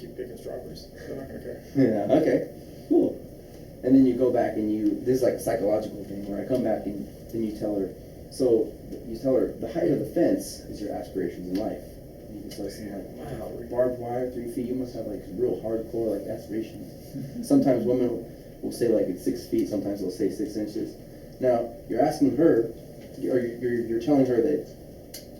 Keep picking strawberries. They're not gonna care. Yeah, okay. Cool. And then you go back and this is like a psychological thing where I come back and then you tell her, the height of the fence is your aspirations in life. And you can start saying like, "Wow, barbed wire, 3 feet, you must have like real hardcore like aspirations." Sometimes women will say like it's 6 feet, sometimes they'll say 6 inches. Now, you're asking her, or you're telling her that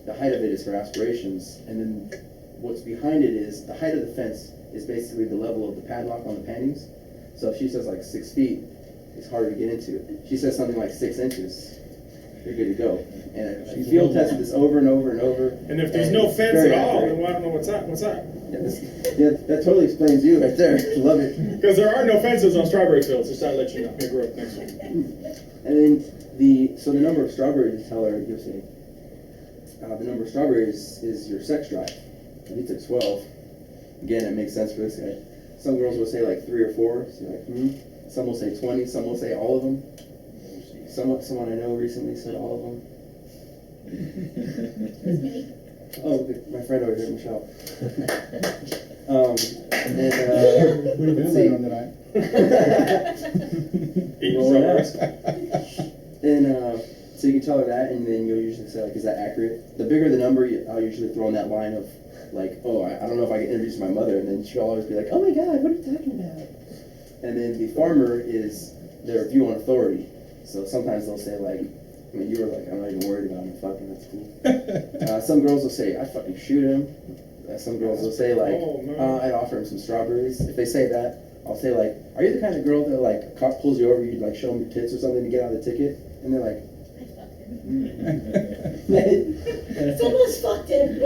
the height of it is her aspirations, and then what's behind it is the height of the fence is basically the level of the padlock on the panties. So if she says like 6 feet, it's harder to get into. She says something like 6 inches. you're good to go. And you field tested this over and over and over. And if there's no it's fence very at all, accurate. then I don't know what's that. What's that? Yeah, that totally explains you right there. Love it. Because there are no fences on strawberry fields. Just to let you know. I grew up next one. And then the number of strawberries, tell her, you'll say, the number of strawberries is your sex drive. And he took 12. Again, it makes sense for this guy. Some girls will say like 3 or 4. So you're like, Some will say 20. Some will say all of them. Someone I know recently said all of them. Oh, my friend over here, Michelle. And then, what are you doing later on tonight? And so you can tell her that, and then you'll usually say like, is that accurate? The bigger the number, I'll usually throw in that line of like, oh, I don't know if I can introduce my mother, and then she'll always be like, oh my God, what are you talking about? And then the farmer is their view on authority. So sometimes they'll say like, I mean, you were like, I'm not even worried about him, fucking, that's cool. Some girls will say, I fucking shoot him. Some girls will say like, I'd offer him some strawberries. If they say that, I'll say like, are you the kind of girl that like a cop pulls you over, you'd like show them your tits or something to get out of the ticket? And they're like, Someone's fucked him.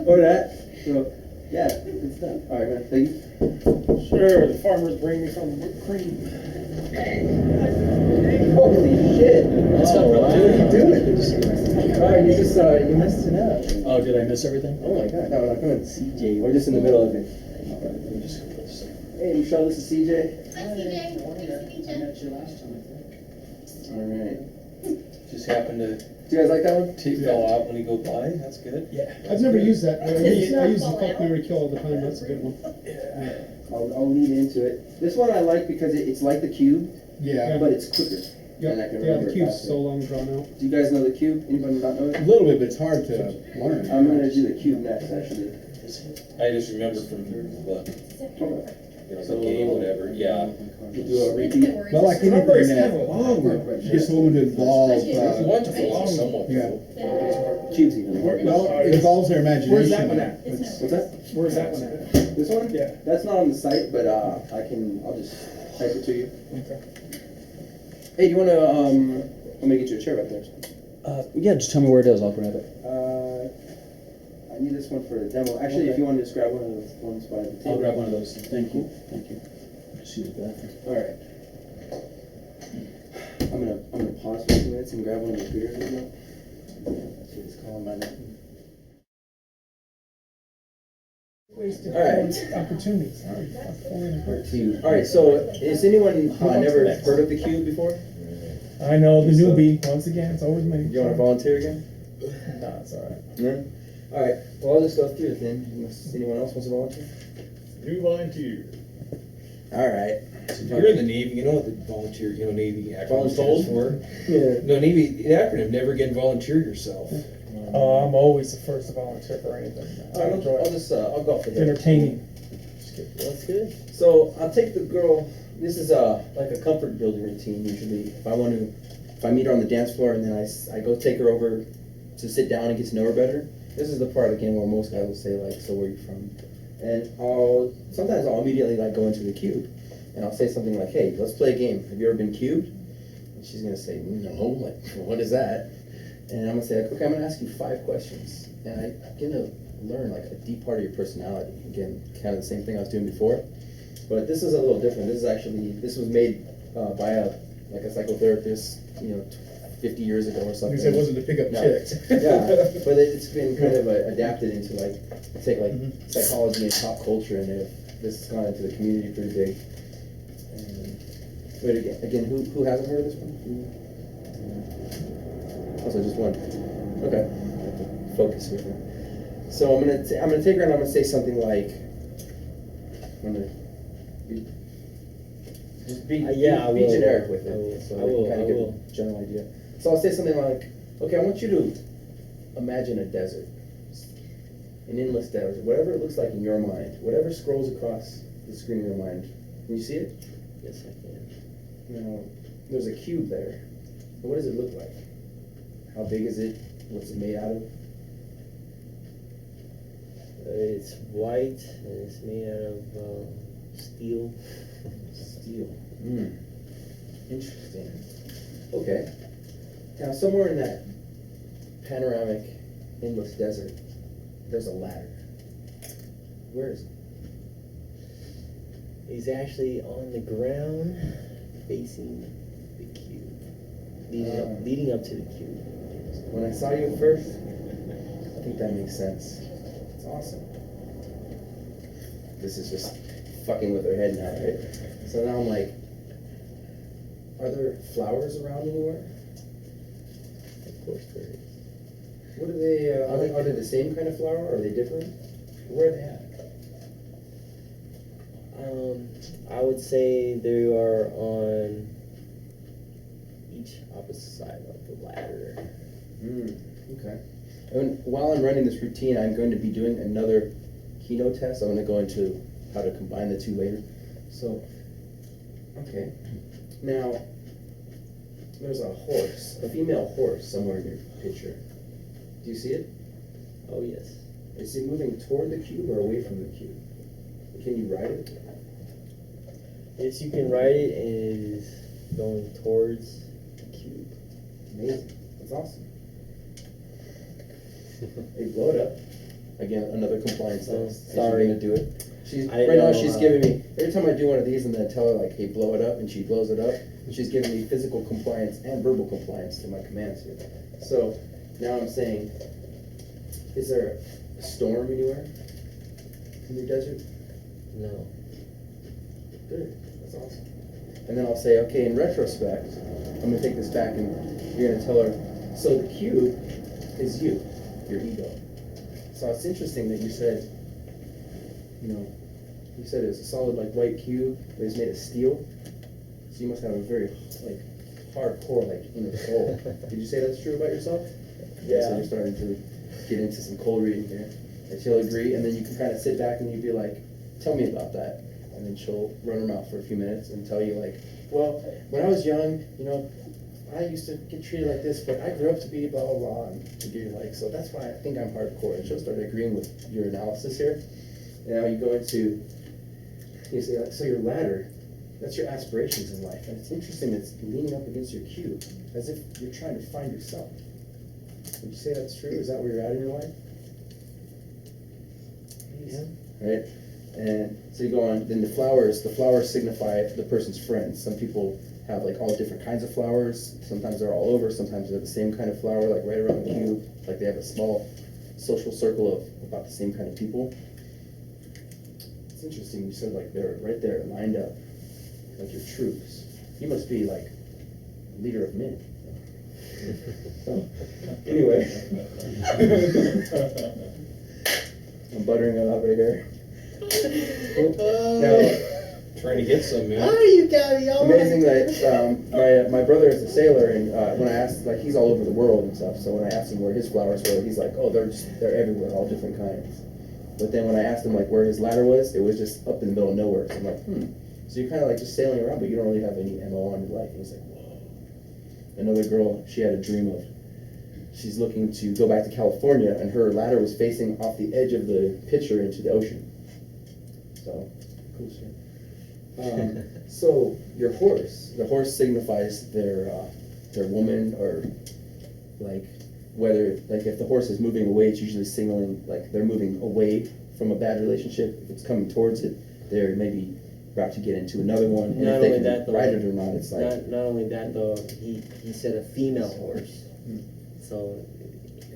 or that. So, yeah, good stuff. All right, man, thank you. Sure, the farmers bring me some whipped cream. Holy shit! What's up, brother? What are you doing? You just you messed it up. Oh, did I miss everything? Oh my God! No, come in. CJ, we're just in the middle of it. Hey, Michelle, this is CJ. Hi, CJ. Nice to meet you. last time, I think. All right. Just happened to Do you guys like that one? fell out when you go by. That's good. Yeah. I've never used that. I use the Fall fuck, out. marry, kill all the time. That's a good one. I'll lead into it. This one I like because it's like the cube, Yeah. but it's quicker. And I can Yeah, remember the it cube's faster. so long drawn out. Do you guys know the cube? Anybody not know A it? little bit, but it's hard to learn. I'm gonna do the cube next, actually. I just remember from the So, game, whatever. Yeah. We'll do a repeat. But like anything that gets a woman to involve, Wonderful. Somewhat. yeah. Cubes even. Well, it involves their imagination. Where's that one at? What's that? Where's that one at? This one? Yeah. That's not on the site, but I'll just type it to you. Okay. Hey, do you wanna let me get you a chair back there. Yeah, just tell me where it is. I'll grab it. I need this one for the demo. Actually, if you want to just grab one of those ones by the table. I'll grab one of those. Thank you. Thank you. Just use the bathroom. All right. I'm gonna pause for a few minutes and grab one of the beers as well. See, it's calling my name. Wasted All right. opportunities. All right. So, has anyone never heard of the cube before? I know the newbie. Once again, it's always me. You want to volunteer again? No, it's all right. No. All right. Well, I'll just go through it then. Unless anyone else wants to volunteer. New volunteer. All right. You're in the Navy. You know what the volunteer, Navy acronym Voluntold? stands for? Yeah. No, Navy, the acronym, never again volunteer yourself. I'm always the first to volunteer for anything. I enjoy I'll it. just I'll go off the It's hip. entertaining. That's good. So I'll take the girl. This is like a comfort building routine usually. If I meet her on the dance floor and then I go take her over to sit down and get to know her better. This is the part again where most guys will say like, so where are you from? And sometimes I'll immediately like go into the cube and I'll say something like, hey, let's play a game. Have you ever been cubed? And she's gonna say, no. Like, what is that? And I'm gonna say, like, okay, I'm gonna ask you 5 questions, and I'm gonna learn like a deep part of your personality. Again, kind of the same thing I was doing before, but this is a little different. This was made by a psychotherapist, 50 years ago or something. You said it wasn't to pick up No. chicks. Yeah, but it's been kind of adapted into psychology and pop culture, and this has gone into the community pretty big. Wait, again, who hasn't heard of this one? Also, just one. Okay. Focus here. So I'm gonna take her and I'm gonna say something like, be generic with it, so I can kind of give a general idea. So I'll say something like, okay, I want you to imagine a desert, an endless desert, whatever it looks like in your mind, whatever scrolls across the screen of your mind. Can you see it? Yes, I can. Now, there's a cube there. What does it look like? How big is it? What's it made out of? It's white and it's made out of steel. Steel. Interesting. Okay. Now, somewhere in that panoramic, endless desert, there's a ladder. Where is it? He's actually on the ground, facing the cube, leading up to the cube. When I saw you first, I think that makes sense. It's awesome. This is just fucking with her head now, right? So now I'm like, are there flowers around anywhere? Of course there is. What are they, are they the same kind of flower, or are they different? Where are they at? I would say they are on each opposite side of the ladder. Okay. And while I'm running this routine, I'm going to be doing another keynote test. I'm going to go into how to combine the two later. So, okay. Now, there's a horse, a female horse somewhere in your picture. Do you see it? Oh, yes. Is it moving toward the cube or away from the cube? Can you ride it? Yes, you can ride it, and it is going towards the cube. Amazing. That's awesome. Hey, blow it up. Again, another compliance test. Sorry. She's gonna do it. I Right now know, she's giving me, every time I do one of these and then I tell her like, hey, blow it up, and she blows it up, she's giving me physical compliance and verbal compliance to my commands here. So now I'm saying, is there a storm anywhere in the desert? No. Good. That's awesome. And then I'll say, okay, in retrospect, I'm gonna take this back and you're gonna tell her, so the cube is you, your ego. So it's interesting that you said, you said it's a solid like white cube, but it's made of steel. So you must have a very like hardcore like inner soul. Did you say that's true about yourself? Yeah. So you're starting to get into some cold reading here. And she'll agree, and then you can kind of sit back and you'd be like, tell me about that. And then she'll run her mouth for a few minutes and tell you like, well, when I was young, I used to get treated like this, but I grew up to be blah, blah, blah, and to be like, so that's why I think I'm hardcore. And she'll start agreeing with your analysis here. And now you go into, you say, like, so your ladder, that's your aspirations in life. And it's interesting that it's leaning up against your cube, as if you're trying to find yourself. Would you say that's true? Is that where you're at in your life? Yeah. Right? And so you go on, then the flowers signify the person's friends. Some people have like all different kinds of flowers. Sometimes they're all over, sometimes they're the same kind of flower, like right around the cube. Like they have a small social circle of about the same kind of people. It's interesting, you said like they're right there, lined up, like your troops. You must be like a leader of men. So, anyway. I'm buttering it up right here. Now, Trying to get some, man. Oh, you got me all amazing that my brother is a sailor, and when I asked, like, he's all over the world and stuff, so when I asked him where his flowers were, he's like, oh, they're everywhere, all different kinds. But then when I asked him like where his ladder was, it was just up in the middle of nowhere. So I'm like, so you're kind of like just sailing around, but you don't really have any MO on your life. And he's like, whoa. Another girl, she had a dream of, she's looking to go back to California, and her ladder was facing off the edge of the pitcher into the ocean. So, cool shit. So your horse, the horse signifies their woman, or like whether like if the horse is moving away, it's usually signaling like they're moving away from a bad relationship. If it's coming towards it, they're maybe about to get into another one. And Not if they only can that, though, ride it or not, it's like not only that though, he said a female horse. So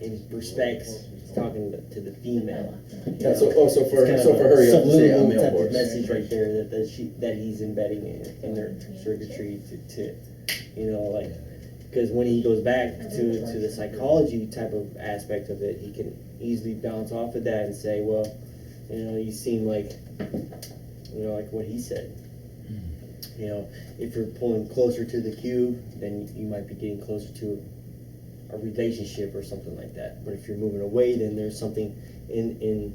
in respects, he's talking to the female. Yeah, so for her, you have to say a male type horse. of message right there that he's embedding in her circuitry to like, because when he goes back to the psychology type of aspect of it, he can easily bounce off of that and say, well, you seem like, like what he said. If you're pulling closer to the cube, then you might be getting closer to a relationship or something like that. But if you're moving away, then there's something in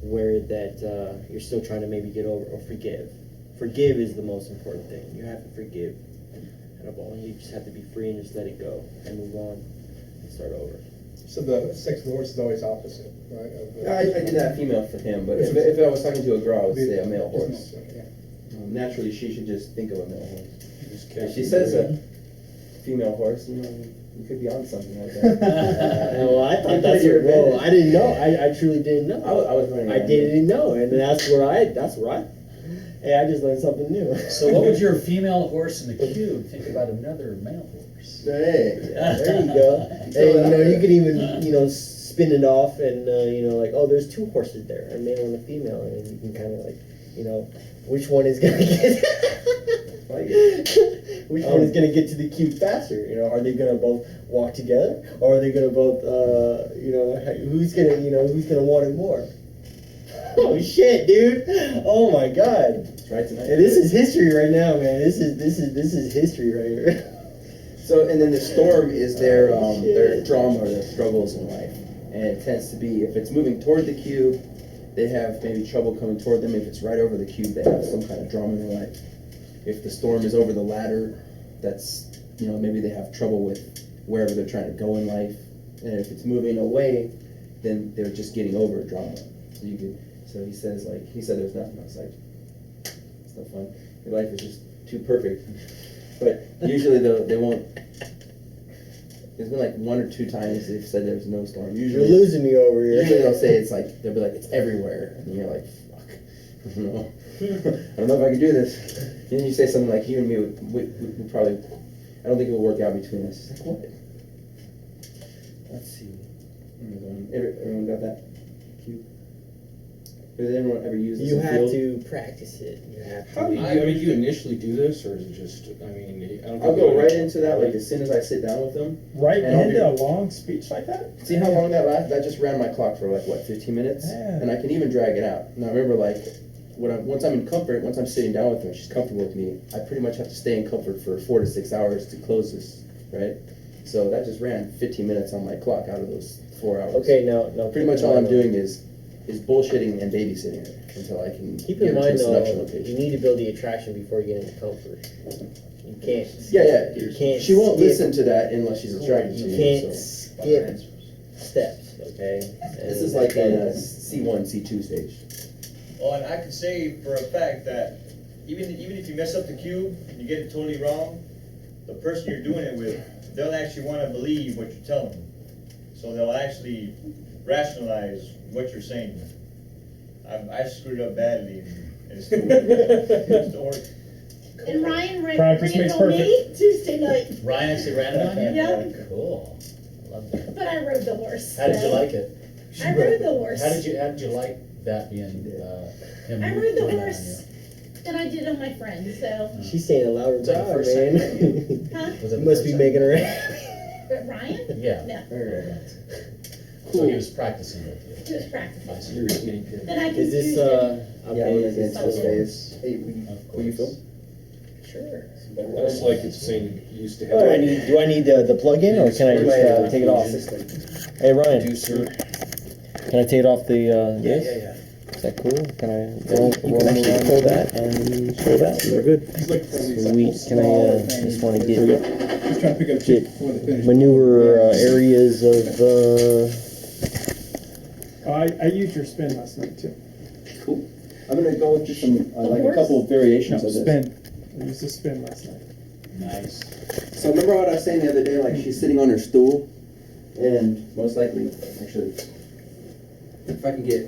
where that you're still trying to maybe get over or forgive. Forgive is the most important thing. You have to forgive. You just have to be free and just let it go and move on and start over. So the sex of the horse is always opposite, right? I did that female for him, but if I was talking to a girl, I would say a male horse. Naturally, she should just think of a male horse. She says female horse, you know, you could be on something like that. Well, I thought that's your. Well, I didn't know. I truly didn't know. I was running. I didn't know, and that's where I. Hey, I just learned something new. So, what would your female horse in the cube think about another male horse? Hey, there you go. Hey, you know, you could even, you know, spin it off, and you know, like, oh, there's 2 horses there, a male and a female, and you can kind of like, you know, which one is gonna get. Which one is gonna get to the cube faster? You know, are they gonna both walk together, or are they gonna both, you know, who's gonna want it more? Oh shit, dude! Oh my god! Right tonight. Hey, this is history right now, man. This is history right here. So, and then the storm is their drama or their struggles in life, and it tends to be if it's moving toward the cube, they have maybe trouble coming toward them. If it's right over the cube, they have some kind of drama in their life. If the storm is over the ladder, that's, you know, maybe they have trouble with wherever they're trying to go in life. And if it's moving away, then they're just getting over drama. So you could. So he said there's nothing outside. It's no fun. Your life is just too perfect. But usually they won't. There's been like 1 or 2 times they've said there's no storm. Usually you're losing me over here. Usually they'll say they'll be like it's everywhere, and you're like, fuck. I don't know. I don't know if I can do this. And then you say something like, you and me would probably. I don't think it would work out between us. It's like what? Let's see. Everyone got that? Cube. Did anyone ever use this? You have to practice it. You have to. How do you, I mean, do you initially do this, or is it just? I mean, I don't. I'll go right into that like as soon as I sit down with them. Right into a long speech like that? See how long that lasts? That just ran my clock for like what, 15 minutes, Yeah. and I can even drag it out. Now remember, like once I'm in comfort, once I'm sitting down with her, she's comfortable with me. I pretty much have to stay in comfort for 4 to 6 hours to close this, right? So that just ran 15 minutes on my clock out of those 4 hours. Okay, now Pretty much all I'm doing is bullshitting and babysitting her until I can Keep get in her to mind a though, selection location. you need to build the attraction before you get into comfort. You can't. Yeah. You can't. She won't skip- listen to that unless she's attracted to You me. can't So. skip steps. Okay. This is like in a C1, C2 stage. Oh, and I can say for a fact that even if you mess up the cube and you get it totally wrong, the person you're doing it with, they'll actually want to believe what you're telling them. So they'll actually rationalize what you're saying. I screwed up badly, and it's still working. And Ryan Practice ran makes on me perfect. Tuesday night. Ryan actually ran it on you? Yeah. Cool. I love that. But I rode the horse. How did you so- like it? I rode the horse. How did you like that being him? I rode the running on horse that I did on my friend, so. She's saying a louder that job, the first man. Huh? Was it You the must first be time? making her. But Ryan? Yeah. No, So he was practicing with you. he was practicing. I see. Then I Is confused this him. okay? Yeah, when I get Is into this this phase. Hey, will you film? Sure. That's like it's saying you used to have. Do I need the plug-in, or can I just take it off? Hey Ryan, can I take it off the this? Yeah. Is that cool? Can I actually pull that and show that? We're good. Sweet. Can I just want to get maneuver areas of I used your spin last night too. Cool. I'm gonna go with just some like a couple of variations of this. Spin. I used the spin last night. Nice. So remember what I was saying the other day? Like she's sitting on her stool, and most likely, actually, if I can get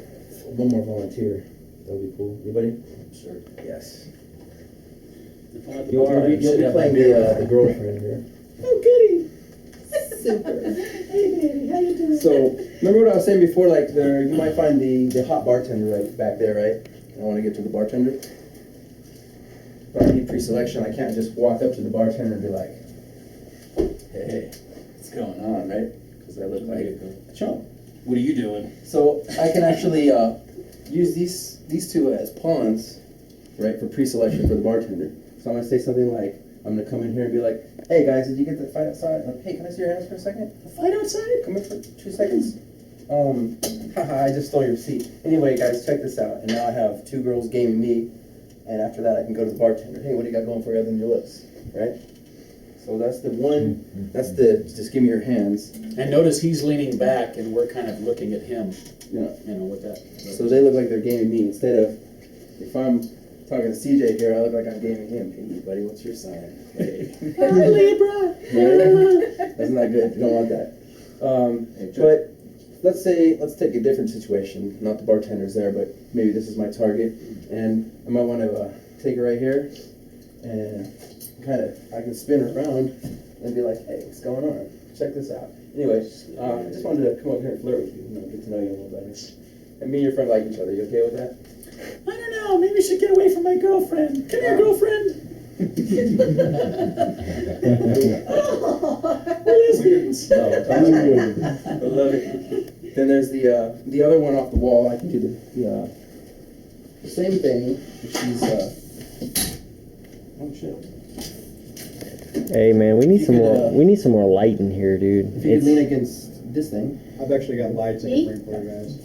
one more volunteer, that would be cool. Anybody? Sure. Yes. You'll be playing the girlfriend here. Oh, goody. Super. Hey, baby, how you doing? So remember what I was saying before? Like you might find the hot bartender right back there, right? I want to get to the bartender. But I need pre-selection. I can't just walk up to the bartender and be like, "Hey, what's going on?" Right? Because I look like a chump. What are you doing? So I can actually use these two as pawns, right, for pre-selection for the bartender. So I'm gonna say something like, I'm gonna come in here and be like, "Hey guys, did you get the fight outside? Like, hey, can I see your hands for a second? The fight outside? Come in for 2 seconds." Haha, I just stole your seat. Anyway, guys, check this out. And now I have 2 girls gaming me, and after that I can go to the bartender. Hey, what do you got going for you other than your lips, right? So that's the one. That's the just give me your hands. And notice he's leaning back, and we're kind of looking at him. Yeah. You know, with that. So they look like they're gaming me instead of if I'm talking to CJ here, I look like I'm gaming him. Hey, buddy, what's your sign? Hey. Libra. That's not good. You don't want that. But let's take a different situation. Not the bartender's there, but maybe this is my target, and I might want to take her right here, and I can spin her around and be like, hey, what's going on? Check this out. Anyway, I just wanted to come over here and flirt with you, get to know you a little better. And me and your friend like each other. You okay with that? I don't know, maybe we should get away from my girlfriend. Come here, girlfriend. We're lesbians. I love it. Then there's the other one off the wall. I can do the same thing. She's oh shit. Hey man, we need some more. We need some more light in here, dude. If you could lean against this thing. I've actually got lights I can bring for you guys.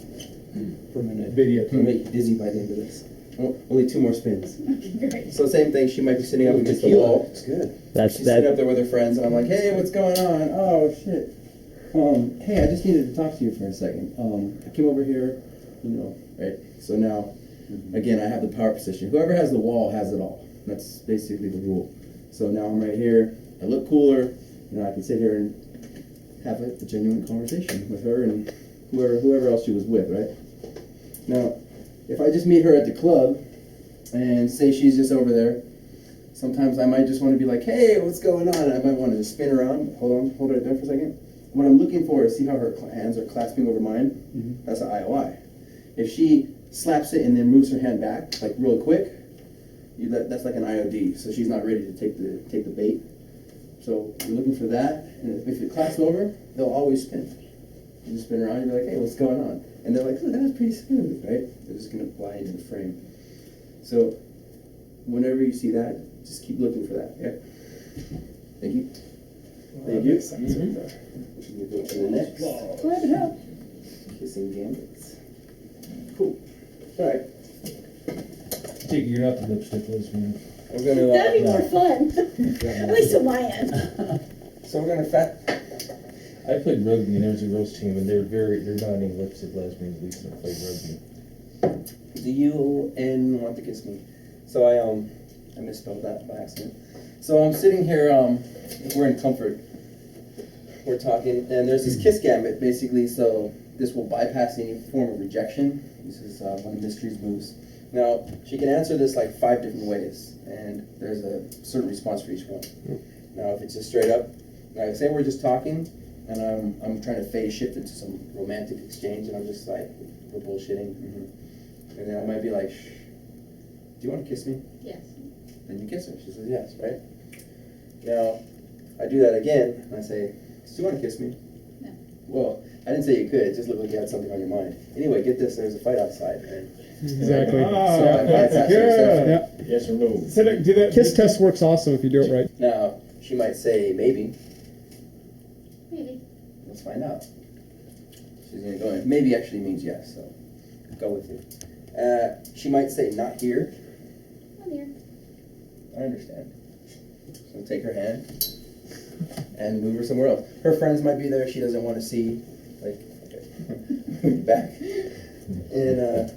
For a minute. Video. I'm gonna make you dizzy by the end of this. Oh, only 2 more spins. Great. So same thing. She might be sitting up against the wall. It's good. She's sitting up there with her friends, and I'm like, hey, what's going on? Oh shit. Hey, I just needed to talk to you for a second. I came over here, right? So now, again, I have the power position. Whoever has the wall has it all. That's basically the rule. So now I'm right here. I look cooler. I can sit here and have a genuine conversation with her and whoever else she was with, right? Now, if I just meet her at the club and say she's just over there, sometimes I might just want to be like, hey, what's going on? I might want to just spin around. Hold it right there for a second. What I'm looking for is see how her hands are clasping over mine? Mm-hmm. That's an IOI. If she slaps it and then moves her hand back, like real quick, that's like an IOD. So she's not ready to take the bait. So you're looking for that. And if it clasps over, they'll always spin. You just spin around and you're like, hey, what's going on? And they're like, oh, that was pretty smooth, right? They're just going to fly into the frame. So whenever you see that, just keep looking for that, yeah? Thank you. Thank you. We'll go to the next. Glad to help. Kissing gambits. Cool. All right. Take you're not the lipstick lesbian. We're gonna. That'd be more fun. At least on my end. So we're gonna I played rugby and there was a roast team and they're not any lipstick lesbians, at least I played rugby. Do you want to kiss me? So I misspelled that by accident. So I'm sitting here, we're in comfort. We're talking, and there's this kiss gambit, basically, so this will bypass any form of rejection. This is one of Mystery's moves. Now, she can answer this like 5 different ways, and there's a certain response for each one. Now, if it's just straight up, like say we're just talking, and I'm trying to phase shift into some romantic exchange, and I'm just like, we're bullshitting. And then I might be like, do you want to kiss me? Yes. Then you kiss her. She says yes, right? Now, I do that again, and I say, do you want to kiss me? No. Well, I didn't say you could. It just looked like you had something on your mind. Anyway, get this. There's a fight outside. Right? Exactly. That's good. Yeah. Yes or no? So the kiss test works also if you do it right. Now, she might say maybe. Maybe. Let's find out. She's going to go in. Maybe actually means yes, so go with it. She might say not here. Not here. I understand. So take her hand and move her somewhere else. Her friends might be there. She doesn't want to see. Like, okay. Back. And,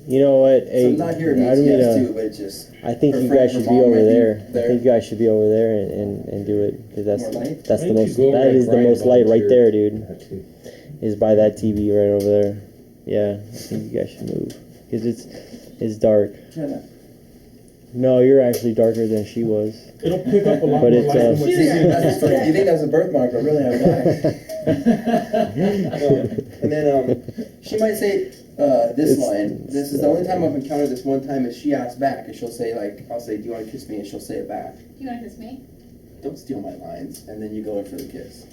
you know what? so not here means yes too, but just. I think her you friend, guys should her be mom over might there. be I think you guys should be over there and do it because More light? that's the Why don't most. you go over That and is the grind most them light on right your- there, dude. Is by that TV right over there. Yeah, I think you guys should move because it's dark. Try that. No, you're actually darker than she was. It'll pick up a lot But more it's, light than what you see. You think that's a birthmark, but really I'm black. And then she might say this line. This is the only time I've encountered this one time is she asks back and she'll say like, I'll say, do you want to kiss me? And she'll say it back. Do you want to kiss me? Don't steal my lines. And then you go in for the kiss.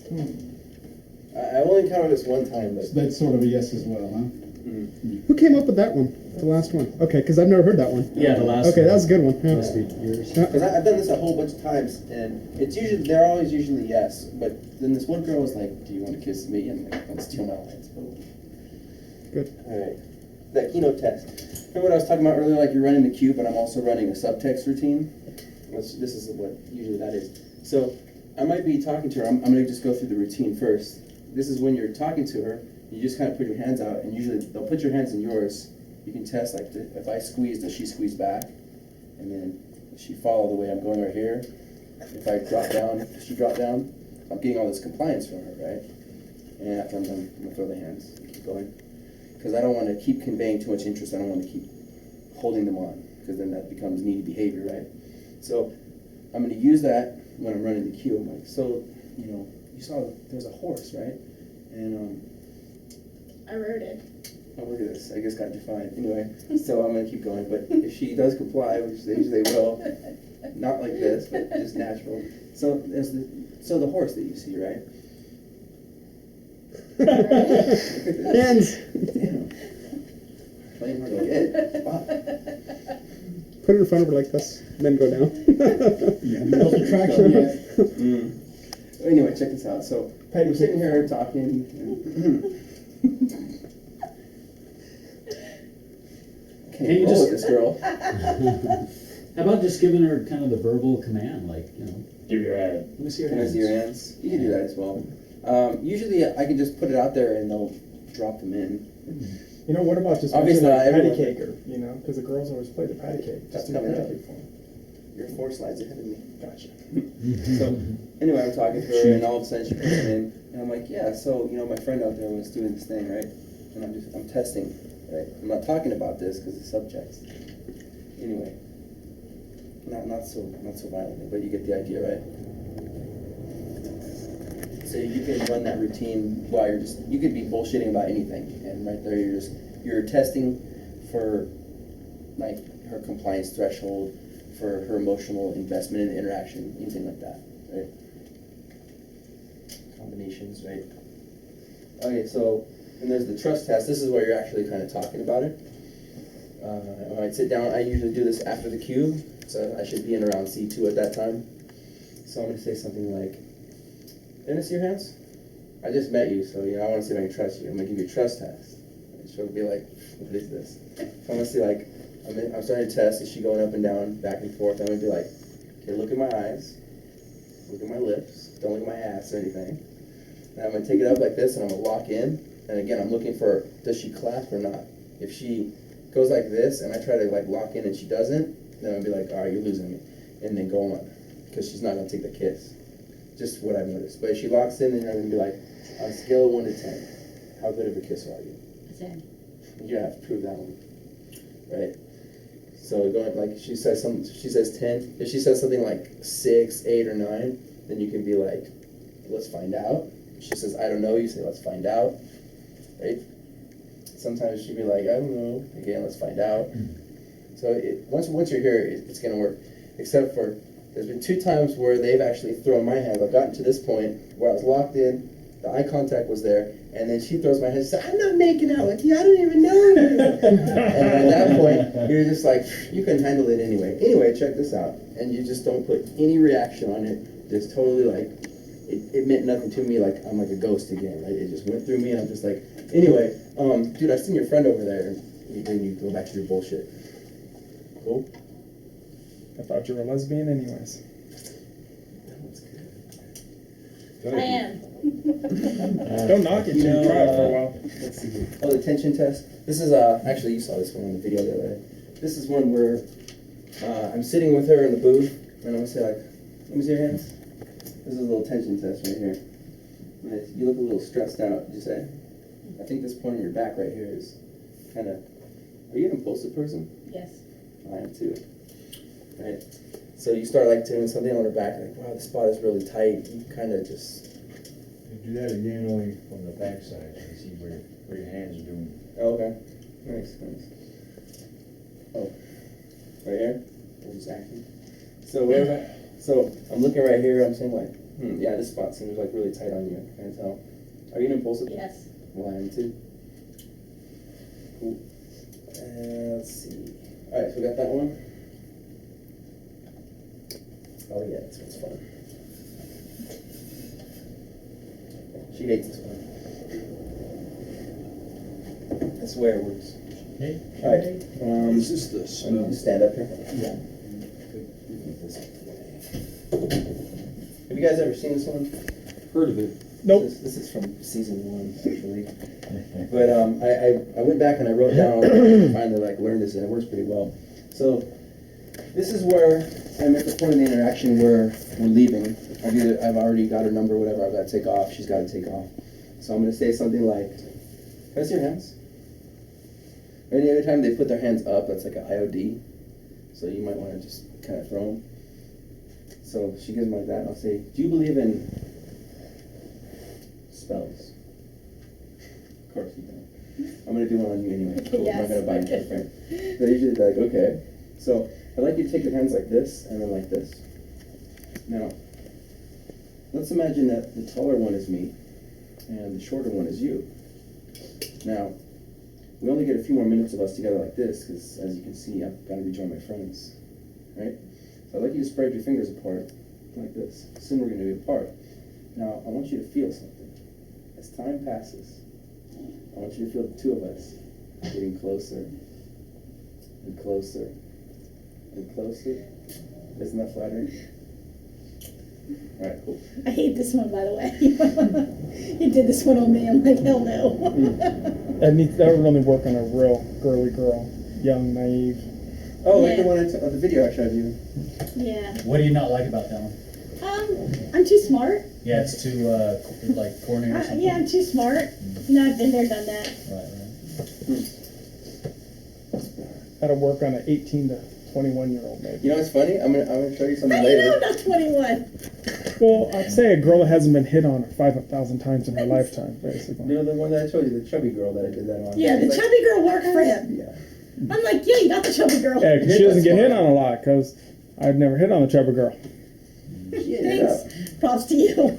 I only encountered this one time, but. That's sort of a yes as well, huh? Mm. Who came up with that one? The last one. Okay, because I've never heard that one. Yeah, the last Okay, one. that was a good one. Yeah. Must be yours. Because I've done this a whole bunch of times, and they're always usually yes. But then this one girl was like, "Do you want to kiss me?" And I'm like, "Don't steal my lines." Good. All right. That keynote test. Remember what I was talking about earlier? Like you're running the cube, but I'm also running a subtext routine. This is what usually that is. So I might be talking to her. I'm going to just go through the routine first. This is when you're talking to her. You just kind of put your hands out, and usually they'll put your hands in yours, you can test like if I squeeze, does she squeeze back? And then does she follow the way I'm going right here? If I drop down, does she drop down? I'm getting all this compliance from her, right? And after I'm done, I'm gonna throw the hands, keep going. Because I don't want to keep conveying too much interest. I don't want to keep holding them on, because then that becomes needy behavior, right? So I'm going to use that when I'm running the queue. I'm like, so, you know, you saw there's a horse, right? And I wrote it. oh, look at this. I just got defined. Anyway, so I'm going to keep going. But if she does comply, which they usually will, not like this, but just natural. So there's the horse that you see, right? Hands. Damn. Playing hard to get. Wow. Put it in front of her like this, and then go down. No traction yet. Anyway, check this out. So we're sitting here talking. Can you roll just- with this girl? How about just giving her kind of the verbal command, like, you know, Give your hand. let me see your Can I hands. see your hands? You can do that as well. Usually I can just put it out there and they'll drop them in. You know, what about just Obviously making not a patty everyone. caker, you know? Because the girls always play the patty cake. That's Just do a coming patty up. cake for them. You're 4 slides ahead of me. Gotcha. So anyway, I'm talking to her, and all of a sudden she comes in, and I'm like, yeah, so you know, my friend out there was doing this thing, right? And I'm testing, right? I'm not talking about this because the subjects. Anyway, not so violently, but you get the idea, right? So you can run that routine while you could be bullshitting about anything, and right there you're testing for like her compliance threshold, for her emotional investment in interaction, anything like that, right? Combinations, right? Okay, so, and there's the trust test. This is where you're actually kind of talking about it. When I sit down, I usually do this after the cue, so I should be in around C2 at that time. So I'm going to say something like, didn't I see your hands? I just met you, so you know, I want to see if I can trust you. I'm going to give you a trust test. And she'll be like, what is this? So I'm going to see like, I'm starting to test, is she going up and down, back and forth? I'm going to be like, okay, look at my eyes, look at my lips, don't look at my ass or anything. And I'm going to take it up like this and I'm going to lock in. And again, I'm looking for, does she clap or not? If she goes like this and I try to like lock in and she doesn't, then I'll be like, all right, you're losing me. And then go on, because she's not going to take the kiss. Just what I've noticed. But if she locks in, then I'm going to be like, on a scale of 1 to 10, how good of a kisser are you? 10. You have to prove that one, right? So going like she says 10. If she says something like 6, 8, or 9, then you can be like, let's find out. If she says I don't know, you say let's find out, right? Sometimes she'd be like I don't know. Again, let's find out. So once you're here, it's gonna work. Except for there's been 2 times where they've actually thrown my hand. I've gotten to this point where I was locked in, the eye contact was there, and then she throws my hand and says, I'm not making out with you, I don't even know you. And at that point, you're just like, you can handle it anyway. Anyway, check this out. And you just don't put any reaction on it. Just totally like, it meant nothing to me, like I'm like a ghost again, right? It just went through me and I'm just like, anyway, dude, I seen your friend over there. And then you go back to your bullshit. Cool? I thought you were a lesbian anyways. I am. Don't knock it till you try it for a while. Let's see. Oh, the tension test. This is actually you saw this one on the video the other day. This is one where I'm sitting with her in the booth, and I'm gonna say like, "Let me see your hands." This is a little tension test right here. You look a little stressed out. Did you say? I think this point in your back right here is kind of. Are you an impulsive person? Yes. I am too. Right. So you start like doing something on her back, like, wow, the spot is really tight. You kind of just. Do that again only from the back side and see where your hands are doing. Oh, okay. Nice. Oh, right here? Exactly. So I'm looking right here, I'm saying like, yeah, this spot seems like really tight on you. Can I tell? Are you an impulsive? Yes. Well, I am too. Cool. Let's see. Alright, so we got that one. Oh yeah, this one's fun. She hates this one. I swear it works. Okay. Alright. Is this the smell? I'm gonna stand up here. Yeah. Have you guys ever seen this one? Heard of it. Nope. This is from season 1, actually. But I went back and I wrote down, finally like learned this, and it works pretty well. So this is where I'm at the point of the interaction where we're leaving. I've already got her number, whatever. I've got to take off. She's got to take off. So I'm going to say something like, "Can I see your hands?" Or any other time they put their hands up, that's like an IOD. So you might want to just kind of throw them. So she gives me like that, and I'll say, "Do you believe in spells?" Of course you don't. I'm going to do one on you anyway. Cool. Yes. I'm not going to buy you different. So usually they're like, okay. So I'd like you to take your hands like this, and then like this. Now, let's imagine that the taller one is me, and the shorter one is you. Now, we only get a few more minutes of us together like this, because as you can see, I've got to rejoin my friends, right? So I'd like you to spread your fingers apart, like this. Soon we're going to be apart. Now, I want you to feel something. As time passes, I want you to feel the two of us getting closer, and closer, and closer. Isn't that flattering? Alright, cool. I hate this one, by the way. You did this one on me. I'm like, hell no. That would only work on a real girly girl, young, naive. Oh, like the one the video I showed you. Yeah. What do you not like about that one? I'm too smart. Yeah, it's too, like, corny or something? Yeah, I'm too smart. No, I've been there, done that. That'll work on an 18 to 21-year-old, maybe. You know what's funny? I'm gonna show you something How do you later. know I'm not 21? Well, I'd say a girl that hasn't been hit on 5,000 times in her lifetime, basically. You know the one that I told you, the chubby girl that I did that on? Yeah, the She's like, chubby girl worked for him. Yeah. I'm like, yeah, you got the chubby girl. Yeah, because she doesn't get hit on a lot, because I've never hit on a chubby girl. Thanks. Props to you.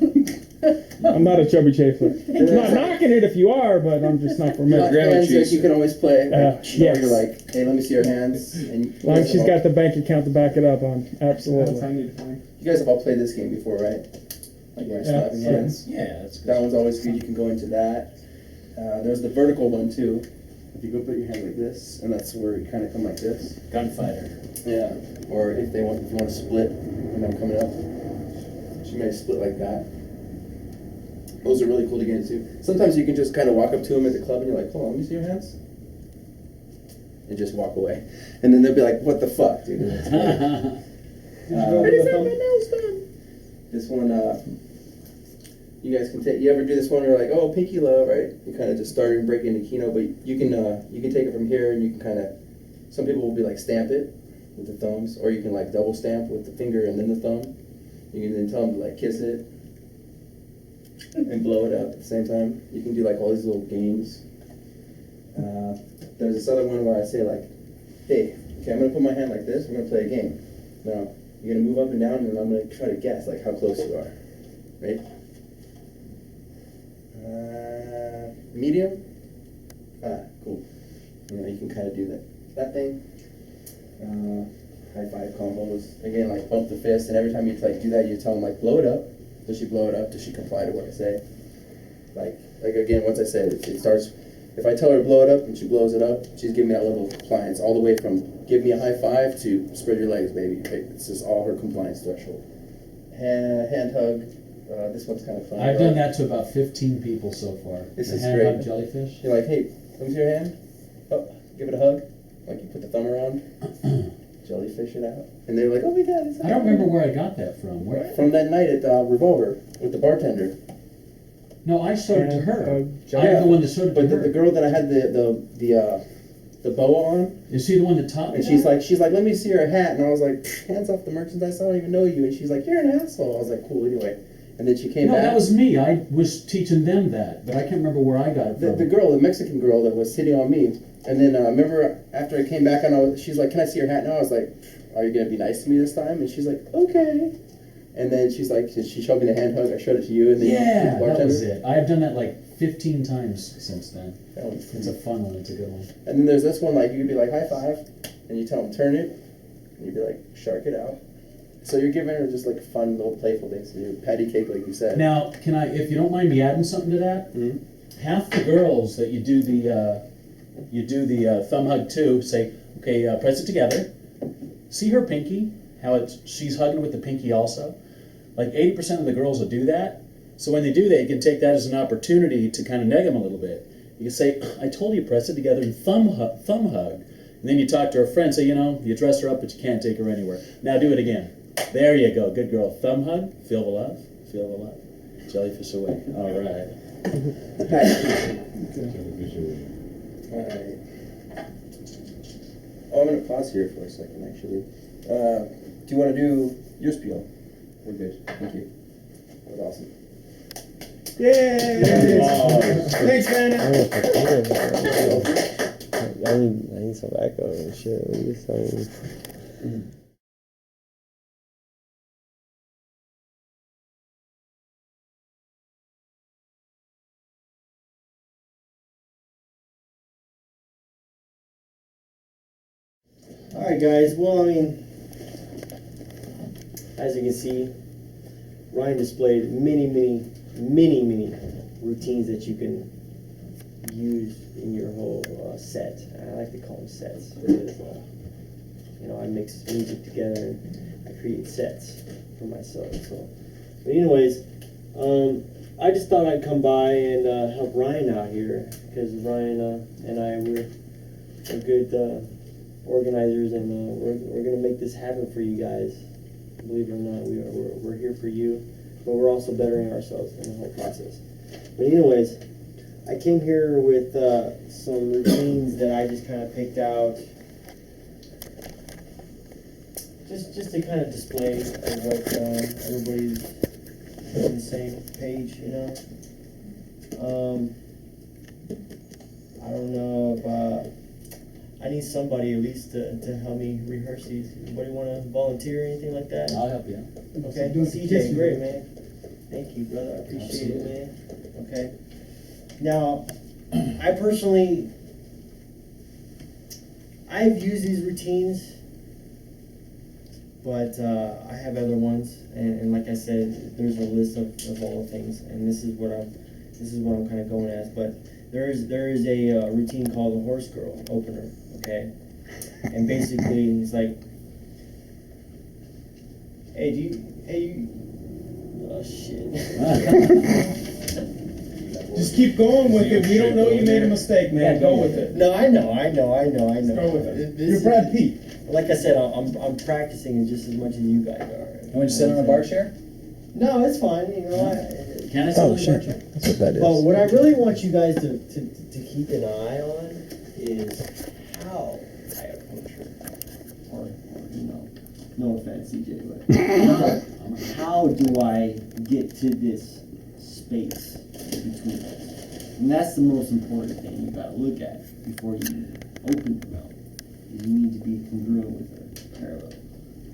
I'm not a chubby chaser. I'm not knocking it if you are, but I'm just not for me. Hands that you can always play. Yes. You're like, hey, let me see your hands. And As long as she's got the bank account to back it up on, absolutely. You guys have all played this game before, right? Like where you're slapping hands. Yeah, that's good. That one's always good. You can go into that. There's the vertical one too. If you go put your hand like this, and that's where you kind of come like this. Gunfighter. Yeah. Or if you want to split, and I'm coming up, you may split like that. Those are really cool to get into. Sometimes you can just kind of walk up to them at the club and you're like, hold on, let me see your hands. And just walk away. And then they'll be like, what the fuck, dude? I just had my nails done. This one, you guys can take, you ever do this one where you're like, oh, pinky love, right? You kind of just start and break into Kino, but you can take it from here and you can kind of, some people will be like, stamp it with the thumbs, or you can like double stamp with the finger and then the thumb. You can then tell them to like kiss it and blow it up at the same time. You can do like all these little games. There's this other one where I say like, hey, okay, I'm gonna put my hand like this, we're gonna play a game. Now, you're gonna move up and down and I'm gonna try to guess like how close you are, right? Medium? Cool. You know, you can kind of do that thing. High five combos. Again, like bump the fist, and every time you like do that, you tell them like blow it up. Does she blow it up? Does she comply to what I say? Like again, once I said it starts. If I tell her to blow it up and she blows it up, she's giving me that level of compliance, all the way from give me a high five to spread your legs, baby. Right? It's just all her compliance threshold. Hand hug. This one's kind of fun. I've done that to about 15 people so far. This The is hand great. hug jellyfish. You're like, hey, let me see your hand. Oh, give it a hug. Like you put the thumb around. Jellyfish it out. And they're like, oh my god. I don't remember where I got that from. Where? From that night at Revolver with the bartender. No, I showed it to her. I'm Yeah, the one that showed it to but her. the girl that I had the boa on. Is she the one that taught me And she's like, let me see your hat. And I was like, hands off the merchandise. I don't even know you. And she's like, you're an asshole. I was like, cool. Anyway. And then she came No, back. that was me. I was teaching them that, but I can't remember where I got it from. The girl, the Mexican girl that was hitting on me. And then remember after I came back and she's like, can I see your hat now? I was like, are you going to be nice to me this time? And she's like, okay. And then she's like, she showed me the hand hug. I showed it to you. And then Yeah, you that was it. I have done that like 15 times since then. It's a fun one. It's a good one. And then there's this one, like, you could be like, high five. And you tell them, turn it. And you'd be like, shark it out. So you're giving her just like fun little playful things to do. Patty cake, like you said. Now, can I, if you don't mind me adding something to that, half the girls that you do the thumb hug to say, okay, press it together. See her pinky, how she's hugging with the pinky also. Like 80% of the girls will do that. So when they do that, you can take that as an opportunity to kind of neg them a little bit. You can say, I told you, press it together and thumb hug. And then you talk to her friend, say, you dress her up, but you can't take her anywhere. Now do it again. There you go. Good girl. Thumb hug. Feel the love. Feel the love. Jellyfish away. All right. Alright. Oh, I'm gonna pause here for a second, actually. Do you want to do your spiel? We're good. Thank you. That was awesome. Yay! Thanks, man. I need some echo and shit. What are you saying? Alright guys, well I mean, as you can see, Ryan displayed many routines that you can use in your whole set. I like to call them sets because, I mix music together and I create sets for myself. So, but anyways, I just thought I'd come by and help Ryan out here because Ryan and I we're good organizers, and we're gonna make this happen for you guys. Believe it or not, we're here for you, but we're also bettering ourselves in the whole process. But anyways, I came here with some routines that I just kind of picked out, just to kind of display what everybody's on the same page, I don't know if I need somebody at least to help me rehearse these. Anybody want to volunteer or anything like that? I'll help you. Okay, CJ, great, man. Thank you, brother. I appreciate it, man. Okay. Now, I've used these routines, but I have other ones, and like I said, there's a list of all the things, and this is what I'm kind of going as. But there is a routine called the Horse Girl opener. Okay, and basically it's like, oh shit. Just keep going with it. We don't know you made a mistake, man. Go with it. No, I know. Go with it. You're Brad Pitt. Like I said, I'm practicing just as much as you guys are. You want to sit on a bar chair? No, it's fine. Can I sit on a bar chair? That's what that is. But what I really want you guys to keep an eye on is how I approach her. Or no offense, CJ, but how do I get to this space between us? And that's the most important thing you gotta look at before you open your mouth. You need to be congruent with her,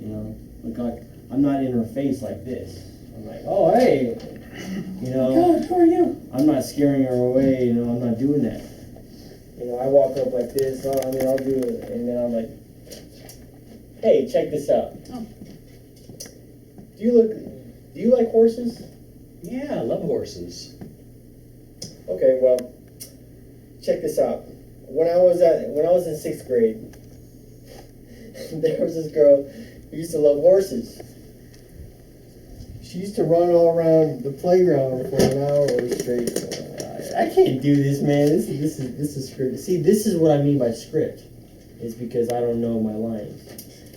parallel. Like I'm not in her face like this. I'm like, oh hey, God, who are you? I'm not scaring her away. I'm not doing that. I walk up like this. I'll do it, and then I'm like, hey, check this out. Oh. Do you like horses? Yeah, I love horses. Okay, well, check this out. When I was in 6th grade, there was this girl who used to love horses. She used to run all around the playground for an hour straight. I can't do this, man. This is scripted. See, this is what I mean by script. It's because I don't know my lines,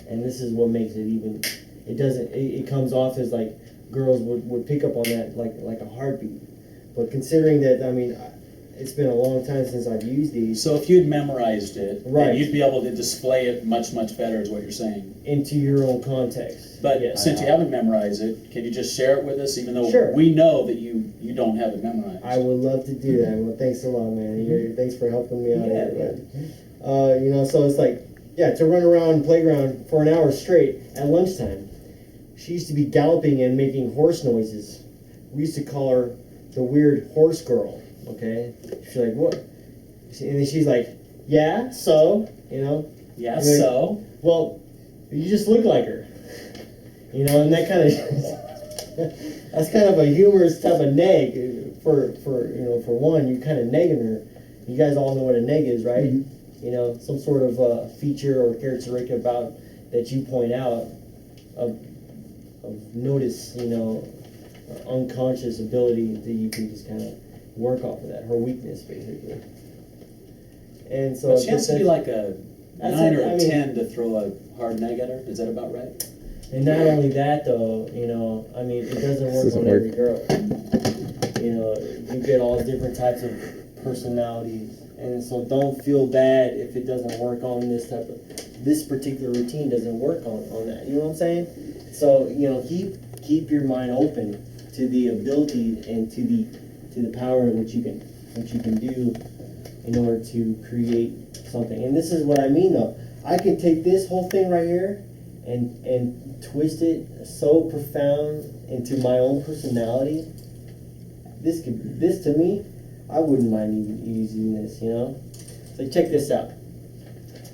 and this is what makes it even. It comes off as like girls would pick up on that like a heartbeat. But considering that, it's been a long time since I've used these. So if you'd memorized it, right, then you'd be able to display it much better, is what you're saying. Into your own context. But since you haven't memorized it, can you just share it with us, even though sure, we know that you don't have it memorized? I would love to do that. Well, thanks a lot, man. Thanks for helping me out here. So it's like, to run around the playground for an hour straight at lunchtime. She used to be galloping and making horse noises. We used to call her the weird horse girl. Okay, she's like, what? And then she's like, yeah, so, Yeah, so? Well, you just look like her. And that kind of, that's kind of a humorous type of neg for one, you kind of negging her. You guys all know what a neg is, right? Mm-hmm. Some sort of feature or characteristic about that you point out of notice, unconscious ability that you can just kind of work off of that, her weakness basically. And so But she has to be like a That's 9 it, or I a mean- 10 to throw a hard neg at her. Is that about right? And not only that, though, you know, I mean, it doesn't work Doesn't on work. every girl. You know, you get all different types of personalities, and so don't feel bad if it doesn't work on this particular routine doesn't work on that. You know what I'm saying? So you know, keep your mind open to the ability and to the power of what you can do in order to create something. And this is what I mean, though. I can take this whole thing right here and twist it so profound into my own personality. This to me, I wouldn't mind even using this, you know. So check this out.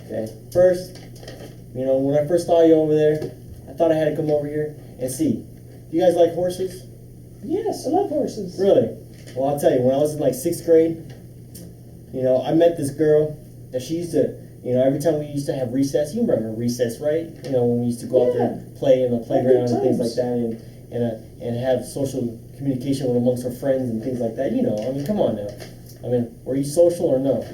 Okay, first, you know, when I first saw you over there, I thought I had to come over here and see. Do you guys like horses? Yes, I love horses. Really? Well, I'll tell you, when I was in like 6th grade, you know, I met this girl, and she used to, you know, every time we used to have recess, you remember recess, right? You know, when we used to go out there and play in the playground and things like that, and have social communication amongst our friends and things like that. You know, I mean, come on now. I mean, were you social or no?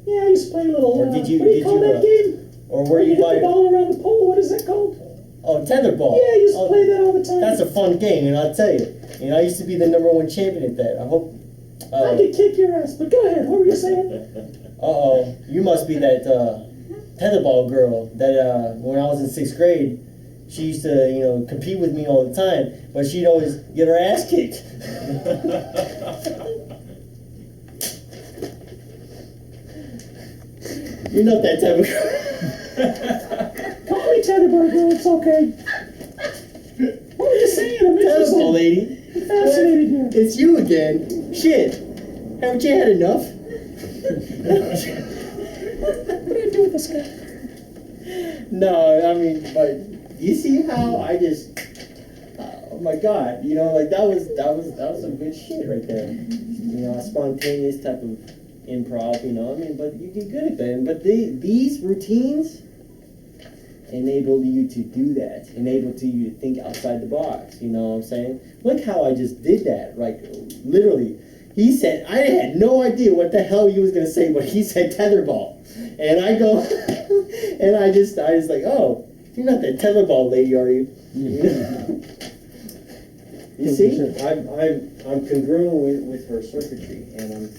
Yeah, I used to play a little. Or did you? What do you call that game? Or were you hit by? the ball around the pole. What is that called? Oh, tetherball. Yeah, I used to play that all the time. That's a fun game, and I'll tell you. You know, I used to be the #1 champion at that. I hope. I could kick your ass, but go ahead. What were you saying? Uh-oh, you must be that tetherball girl that when I was in 6th grade, she used to, you know, compete with me all the time, but she'd always get her ass kicked. You're not that type of girl. Call me tetherball girl. It's okay. What were you saying? I'm interested. Tetherball lady. I'm fascinated here. It's you again. Shit. Haven't you had enough? What do you do with this guy? No, I mean, but you see how I just, oh my God, you know, like that was some good shit right there. You know, a spontaneous type of improv, you know, I mean, but you get good at that. But these routines enable you to do that, enable you to think outside the box, you know what I'm saying? Look how I just did that, like literally. He said, I had no idea what the hell he was going to say, but he said tetherball. And I go, and I was like, oh, you're not that tetherball lady, are you? You see, I'm congruent with her circuitry, and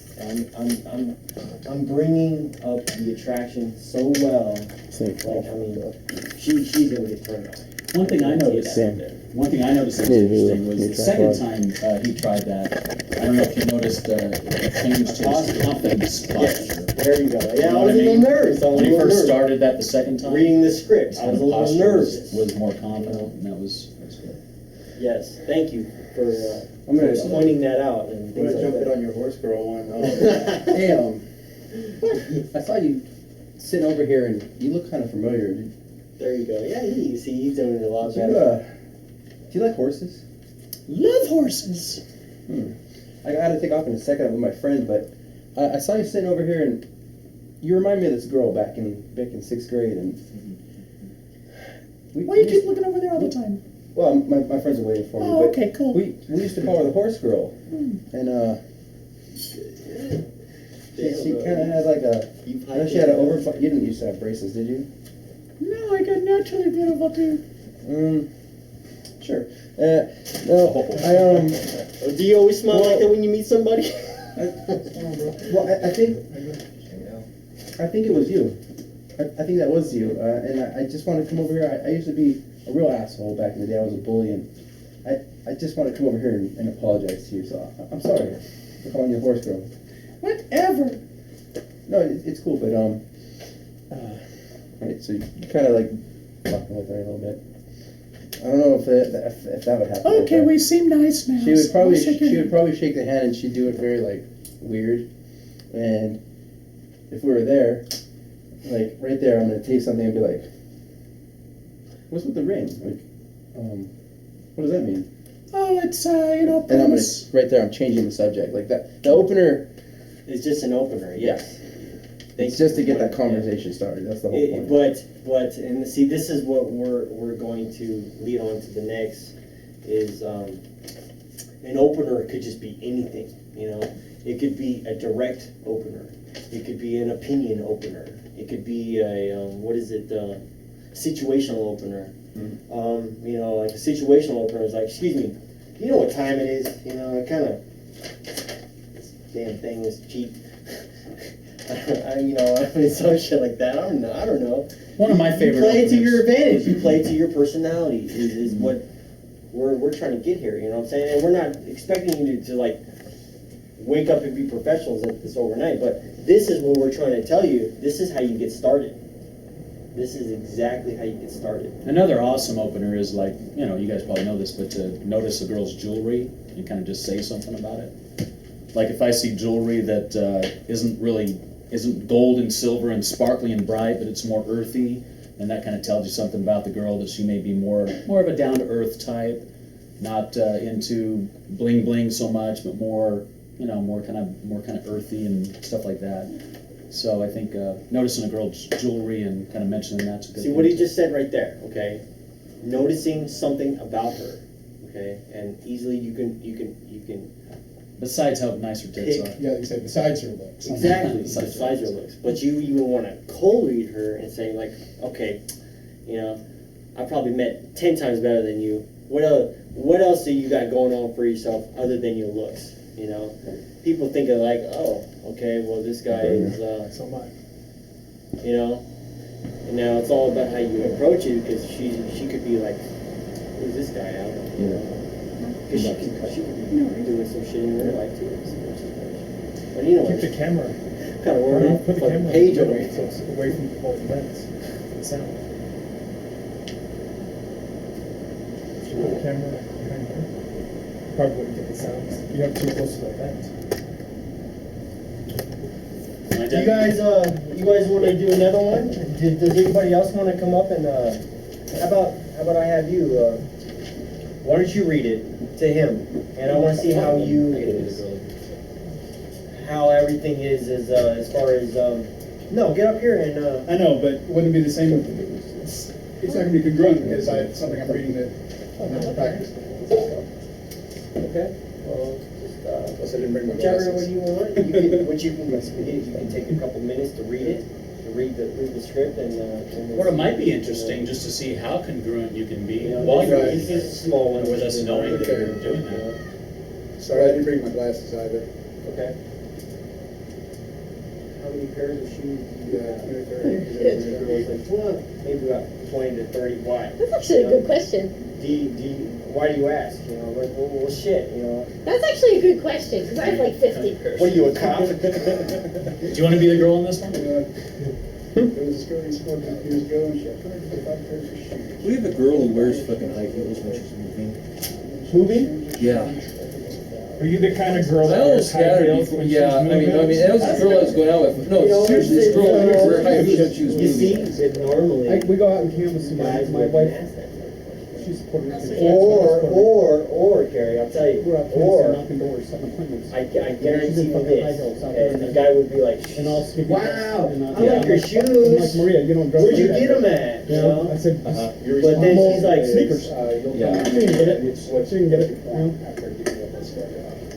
I'm bringing up the attraction so well. Like, I mean, she's going to get turned on. One thing I noticed. One thing I noticed that was interesting was the second time he tried that. I don't know if you noticed it changed his confidence posture. There you go. Yeah, You know I what was a little mean? nervous. When he first started that the second time, reading the script, I was a the little posture nervous. was more confident, and that was good. Yes, thank you for I'm gonna pointing that out. And I'm things gonna like jump that. in on your horse girl one. Hey, I saw you sitting over here, and you look kind of familiar. There you go. Yeah, you see, he's doing it a lot Do better. you like horses? Love horses. I gotta take off in a second. I'm with my friend, but I saw you sitting over here, and you remind me of this girl back in 6th grade. And Why do you keep looking over there all the time? Well, my friends are waiting for me. Oh, but okay, cool. We used to call her the horse girl, and she kind of had like a. I know she had an over. You didn't used to have braces, did you? No, I got naturally beautiful teeth. Sure. No, Do you always smile like that when you meet somebody? Well, I think it was you. I think that was you. And I just wanted to come over here. I used to be a real asshole back in the day. I was a bully, and I just want to come over here and apologize to you. So I'm sorry for calling you a horse girl. Whatever. No, it's cool, but right. So you kind of like fucking with her a little bit. I don't know if that would happen. Okay, we seem nice now. She would probably We'll shake the hand, and she'd do it very like weird. And if we were there, like right there, I'm gonna take something and be like, "What's with the ring? Like, what does that mean?" Oh, it's you know. And I'm gonna right there. I'm changing the subject like that. The opener is just an opener. Yes. It's just to get that conversation started. That's the whole point. But and see, this is what we're going to lead on to the next is an opener could just be anything. You know, it could be a direct opener. It could be an opinion opener. It could be a situational opener. You know, like a situational opener is like, excuse me, you know what time it is? You know, I kind of, this damn thing is cheap. You know, I mean, some shit like that. I don't know. One of my favorite You play it to openers. your advantage. You play it to your personality. Is what we're trying to get here. You know what I'm saying? And we're not expecting you to like wake up and be professionals at this overnight. But this is what we're trying to tell you. This is how you get started. This is exactly how you get started. Another awesome opener is like, you know, you guys probably know this, but to notice a girl's jewelry and kind of just say something about it. Like if I see jewelry that isn't gold and silver and sparkly and bright, but it's more earthy, and that kind of tells you something about the girl, that she may be more of a down-to-earth type, not into bling bling so much, but more kind of earthy and stuff like that. So I think noticing a girl's jewelry and kind of mentioning that's a good See thing. what he just said right there, okay? Noticing something about her, okay? And easily you can. Besides how nice her tits pick- are. Yeah, like you said, besides her looks. Exactly, besides her looks. But you even want to cold read her and say like, okay, you know, I probably met 10 times better than you. What else do you got going on for yourself other than your looks? You know, people think of like, oh, okay, well this guy is, So much. you know, and now it's all about how you approach it because she could be like, who's this guy? I don't know. Because she could be doing some shit in her life too. But you know, Keep the camera. kind of working Put the like camera page away, over it. so it's away from both lens. The sound. If you put the camera behind here, you probably wouldn't get the sounds. You have too close to the lens. You guys want to do another one? Does anybody else want to come up and how about I have you? Why don't you read it to him, and I want to see how everything is as far as no, get up here and I know, but wouldn't it be the same? It's not going to be congruent because I have something I'm reading that I've never practiced. okay. Well, Plus I didn't bring my whichever glasses. one you want. You can take a couple minutes to read it, to read the script, and Or it might be interesting just to see how congruent you can be You know, while you're it's just a small one with us knowing that you're doing that. Sorry, I didn't bring my glasses either. Okay. How many pairs of shoes do you have? Well, maybe about 20 to 30. Why? That's actually a good question. Why do you ask? You know, like, well, shit, you know. That's actually a good question, because I have like 50. What are you, a cop? Do you want to be the girl in this one? There was this girl who scored a few years ago, and she had 155 pairs of shoes. We have a girl who wears fucking high heels when she's moving. Moving? Yeah. Are you the kind of girl I that wears almost had high her heels before. when she's Yeah, moving? that was the girl I was going out with. No, seriously, this girl would wear high heels when she was You see, moving. that normally We go out and canvas and guys my wouldn't wife, ask that. she's Puerto Rican. Or, Gary, I'll tell you, We're out or, knocking doors, setting appointments. I guarantee you fucking high this, heels out okay, there. the guy would be like, And I'll skip you. wow, And I like your shoes. I'm like, Maria, you don't dress Where'd you like get that. them at? You You know? know, I said, But then she's like, sneakers. Yeah. She can get it. She can get it. You know?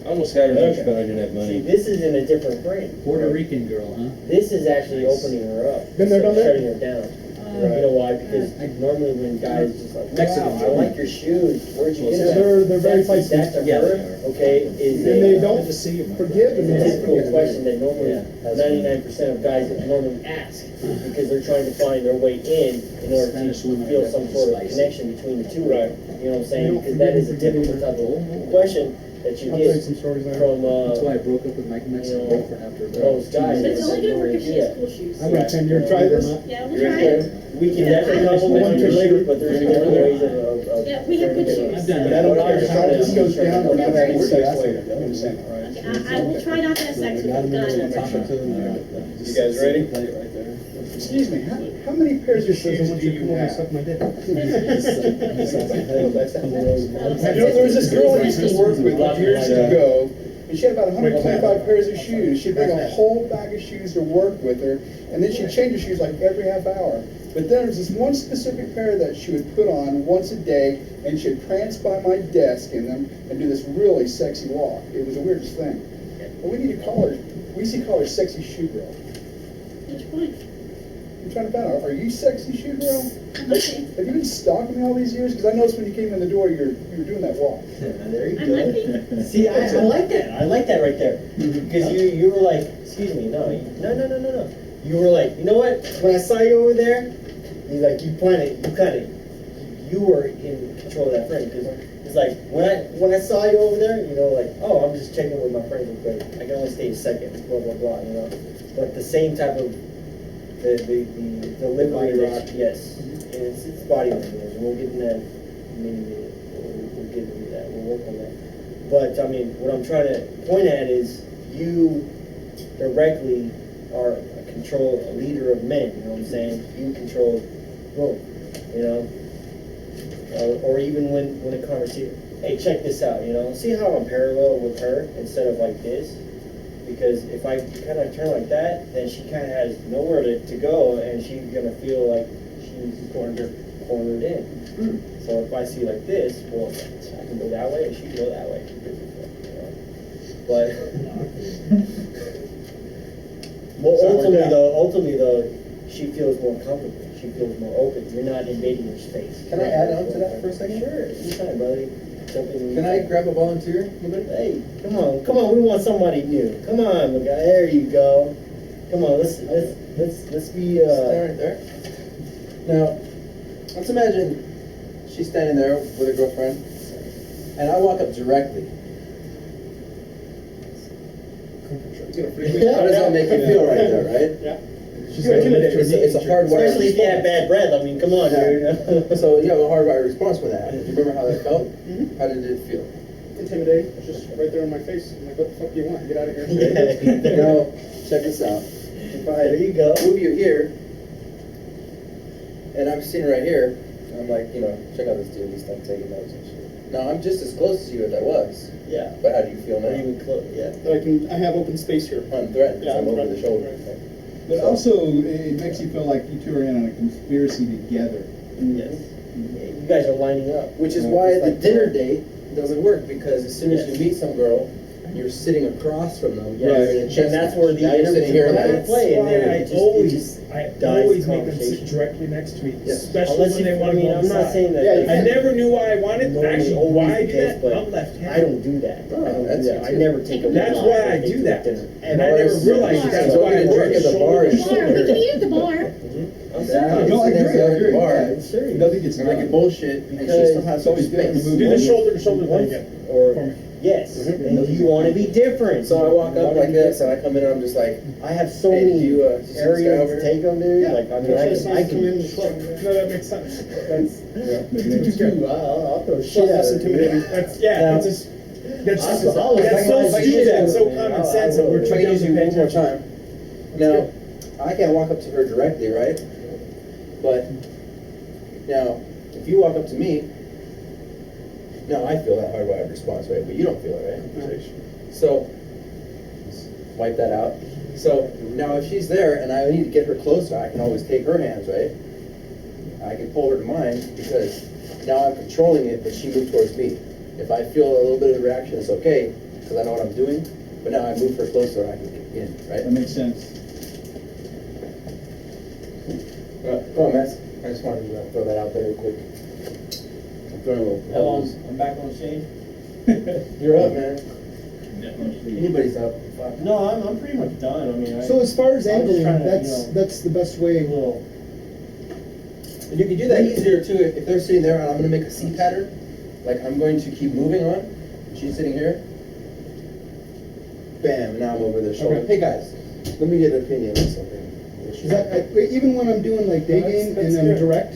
I almost had her, but I didn't have See, money. this is in a different frame. Puerto Rican girl, huh? This is actually opening her up. Been there, done that? Shutting her down. You know why? Because normally when guys just like, wow, I like your shoes. Where'd you get them? They're very That's feisty. a her, okay, is And they a don't forgive. is a typical question that normally 99% of guys normally ask because they're trying to find their way in order to feel some sort of connection between the two. Right. You know what I'm saying? Because that is a typical type of question that you I'll tell you get some stories later. from That's why I broke up with my Mexican girlfriend after those guys. But it's only gonna work if she has Yeah. cool shoes. I'm gonna send you a try this. Yeah, we'll try it. We can definitely compliment you later, but there's different ways of Yeah, we have good shoes. I've done I don't that. care how this goes down, we're not having sex Okay, later. You understand that, right? I will try not to have sex with you, but You guys ready? Excuse me, how many pairs of shoes do you have? my dick. There was this girl I used to work with years ago, and she had about 125 pairs of shoes. She'd bring a whole bag of shoes to work with her, and then she'd change her shoes like every half hour. But then there was this one specific pair that she would put on once a day, and she'd prance by my desk in them and do this really sexy walk. It was the weirdest thing. But we need to call her we used to call her Sexy Shoe Girl. Which point? I'm trying to find out, are you Sexy Shoe Girl? I'm okay. Have you been stalking me all these years? Because I noticed when you came in the door, you were doing that walk. There you I go. might be. See, I like that. I like that right there. Because you were like, excuse me, no. You were like, you know what? When I saw you over there, you were in control of that frame. Because it's like, when I saw you over there, you know, like, oh, I'm just checking with my friends real quick. I can only stay a second, blah, blah, blah, you know. But the same type of, the delivery that, yes. And it's body language. We'll get in that in a minute. We'll get into that. We'll work on that. But I mean, what I'm trying to point at is you directly are a leader of men. You know what I'm saying? You control boom. You know, or even when a conversation. Hey, check this out. You know, see how I'm parallel with her instead of like this. Because if I kind of turn like that, then she kind of has nowhere to go, and she's gonna feel like she's cornered in. So if I see like this, well, I can go that way, and she can go that way. You know? But well, ultimately though, she feels more comfortable. She feels more open. You're not invading her space. Can I add on to that for a second? Sure, anytime, buddy. Can I grab a volunteer? Anybody? Hey, come on, we want somebody new. Come on, my guy, there you go. Come on, let's be Stand right there. Now, let's imagine she's standing there with her girlfriend, and I walk up directly. How does that make you feel right there, right? Yeah. It's a hardwired especially if you have bad breath. I mean, come on, dude. So you have a hardwired response with that. Do you remember how that felt? How did it feel? Intimidating. It's just right there in my face. I'm like, what the fuck do you want? Get out of here. Now, check this out. If I there you go. move you here, and I'm sitting right here, I'm like, you know, check out this dude. He's like taking notes and shit. Now I'm just as close to you as I was. Yeah. But how do you feel now? Even close. Yeah. I have open space here. Unthreatened. Yeah, I'm over the shoulder. right. But also, it makes you feel like you two are in on a conspiracy together. Yes. You guys are lining up. Which is why the dinner date doesn't work, because as soon as you meet some girl, you're sitting across from them. Yes. Right. And that's where the sitting here interview play. And then I it just always make them sit directly next to me, especially when they want to go I'm not inside. saying that. I never knew why I wanted. Actually, why I do that? But I'm left-handed. I don't do that. Oh, I don't that's do that. you I too. never take a That's week why off I to do take that. dinner. And I never realized that's why I work at the bar. We can use the bar. I'm Yeah, No, I agree. bar. Yeah, sure. Nothing gets And I done. get bullshit, and she Because still has it's always some good to space. move Do the shoulder-to-shoulder thing again. Or for me. yes, and you want to be different. So I walk up like this, and I come in, and I'm just like, I have so hey, many did you see this guy over areas to here? take them, dude. Yeah. Like I mean, I can in the club. No, that makes sense. I'll throw shit at Less her. intimidating. That's Now- that's just that's I'll- just I'll- that's so I'll- stupid and so I'll- common I'll- sense that I'll- we're If I trying use to you pay one more attention. time. Now, I can't walk up to her directly, right? But now, if you walk up to me, now I feel that hardwired response, right? But you don't feel it, right? So, wipe that out. So now, if she's there and I need to get her closer, I can always take her hands, right? I can pull her to mine because now I'm controlling it, but she moved towards me. If I feel a little bit of reaction, it's okay because I know what I'm doing. But now I move her closer, I can get in, right? That makes sense. Go on, Max. I just wanted to throw that out there real quick. I'm throwing a little pebbles. I'm back on stage. You're up, man. Anybody's up. Fuck. No, I'm pretty much done. I mean, So as far as I'm just angling, trying to, that's the best way. And you can do that easier too if they're sitting there and I'm going to make a C pattern. Like I'm going to keep moving on. And she's sitting here. Bam, and now I'm over their shoulder. Okay. Hey guys, let me get an opinion on something. Is that, even when I'm doing like day game and I'm direct,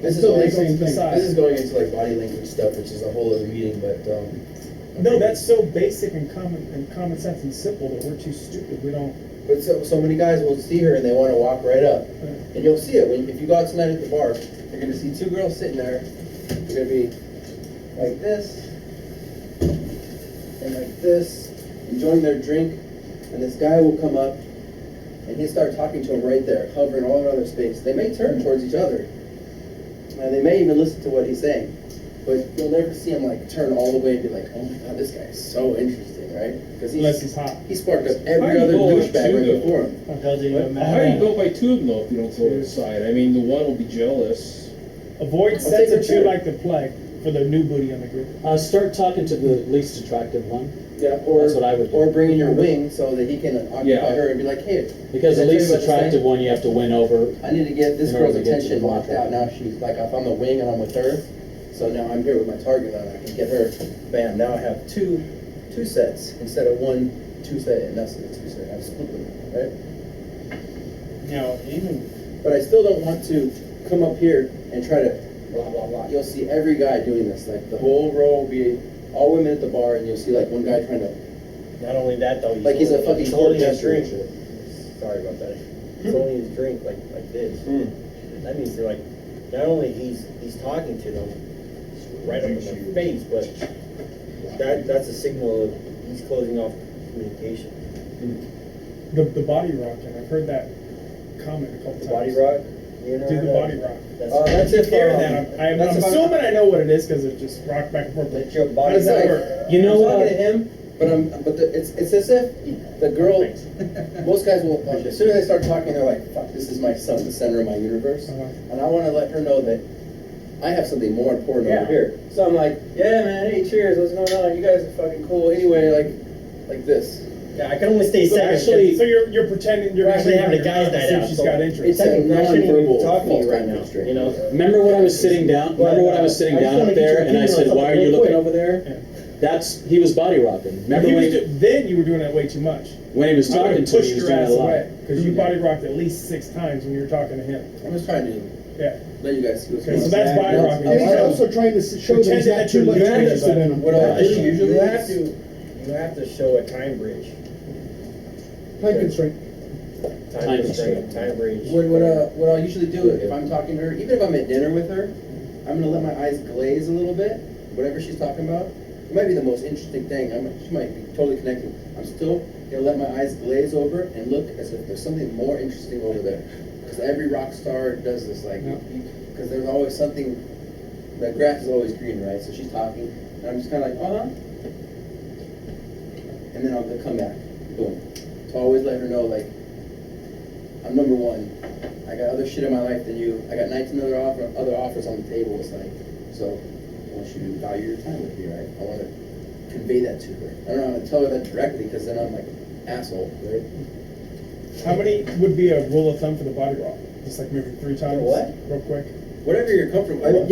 This is still going the same thing. This is going into like body language stuff, which is a whole other meeting. But No, that's so basic and common sense and simple that we're too stupid. We don't. But so many guys will see her and they want to walk right up, and you'll see it if you go out tonight at the bar. You're gonna see two girls sitting there. They're gonna be like this and like this, enjoying their drink, and this guy will come up and he'll start talking to them right there, hovering all around their space. They may turn towards each other, and they may even listen to what he's saying. but you'll never see him like turn all the way and be like, oh my god, this guy is so interesting, right? Because Unless he's hot. he sparked up every other douchebag right before him. How do you How do you go by two of them though if you don't throw it aside? I mean, the one will be jealous. Avoid sets of two like the plague for the new booty on the group. Start talking to the least attractive one. Yeah, or That's what I would do. or bring in your wing so that he can occupy her and be like, hey. Because the did I tell you least about this attractive thing? one you have to win over. I need to get this in order girl's to get to attention the locked market. out. Now she's like, if I'm the wing and I'm with her, so now I'm here with my target and I can get her. Bam! Now I have two sets instead of one 2-set, and that's the 2-set. I have split them, right? Now, even. But I still don't want to come up here and try to blah blah blah. You'll see every guy doing this. Like the whole row will be all women at the bar, and you'll see like one guy trying to. Not only that though, Like he's a fucking holding court his drink. jester. Sorry about that. He's holding his drink like this. That means they're like, not only he's talking to them right up in their face, but that's a signal of he's closing off communication. The body rock, and I've heard that comment a couple times. Body rock. Do the body rock. That's if if, I'm that's if I'm- assuming I know what it is because it just rocked back and forth. Let your How body does that rock. work? You know I'm what? talking to him, it's as if the girl. Most guys will as soon as they start talking, they're like, "Fuck, this is my son, the center of my universe," and I want to let her know that I have something more important over here. So I'm like, "Yeah, man, hey, cheers, what's going on? You guys are fucking cool." Anyway, like this. Yeah, I can only stay So second. actually, so you're pretending you're We're actually actually having a guy's night see out. if she's so got interest. It's a technically, I shouldn't even be non-verbal talking to you false right time now. constraint. You know. Remember when I was sitting down? Remember when I was sitting I just down wanna up get your there and I opinion on said, something "Why are you real looking quick." over there?" He was body rocking. Remember when Then you were doing that way too much. when he was I talking would've to me, pushed he was your doing ass it a lot. away because you body rocked at least 6 times when you were talking to him. I'm just trying to Yeah. let you guys see what's Okay, going so on. that's body rocking. And he's also trying to show that he's Pretending not too that much you're interested in him. What I do usually You have is- to. You have to show a time bridge. Time constraint. Time constraint. Time bridge. What I'll usually do if I'm talking to her, even if I'm at dinner with her, I'm gonna let my eyes glaze a little bit. Whatever she's talking about, it might be the most interesting thing. She might be totally connected. I'm still gonna let my eyes glaze over and look as if there's something more interesting over there. Because every rock star does this, like, because there's always something. The grass is always green, right? So she's talking, and I'm just kind of like, and then I'll come back, boom. So I always let her know, like, I'm number one. I got other shit in my life than you. I got 19 other offers on the table. It's like, so I want you to value your time with me, right? I want to convey that to her. I don't know how to tell her that directly because then I'm like an asshole, right? How many would be a rule of thumb for the body rock? Just like maybe 3 times. What? Real quick. Whatever you're comfortable. Don't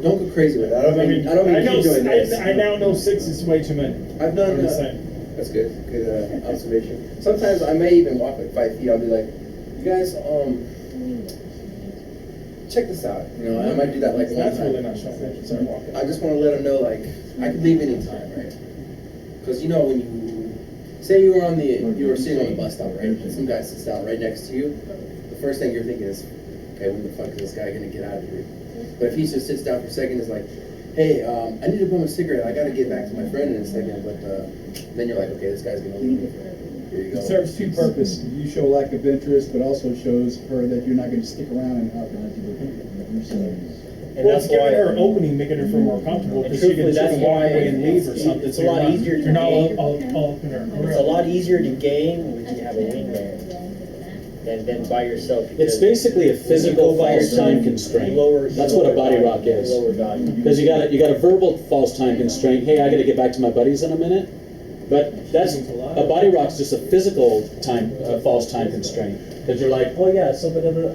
go crazy with it. I don't mean keep doing this. I now know 6 is way too many. I've done. I'm just saying. That's good. Good observation. Sometimes I may even walk like 5 feet. I'll be like, you guys, check this out. You know, I might do that like one That's time. really not showing interest. I'm walking. I just want to let them know, like, I can leave anytime, right? Because you know when you say you were sitting on the bus stop, right? And some guy sits down right next to you. The first thing you're thinking is, okay, when the fuck is this guy gonna get out of here? But if he just sits down for a second, it's like, hey, I need to bum a cigarette. I gotta get back to my friend in a second. But then you're like, okay, this guy's gonna leave me. Here you go. It serves two purposes. You show lack of interest, but also shows her that you're not going to stick around and help her. And Well, that's it's giving why. her opening, making her feel more comfortable And because she can truthfully, that's walk why away and leave or it's- something. it's so a lot you're not- easier to You're not gain. all up in her It's a lot easier to gain when you have a wingman than by yourself. It's basically a physical false time constraint. That's what a body rock is. Lower value. Because you got a verbal false time constraint. Hey, I got to get back to my buddies in a minute. But that's a body rock's just a physical time false time constraint. Because you're like, oh yeah, so blah, blah, blah.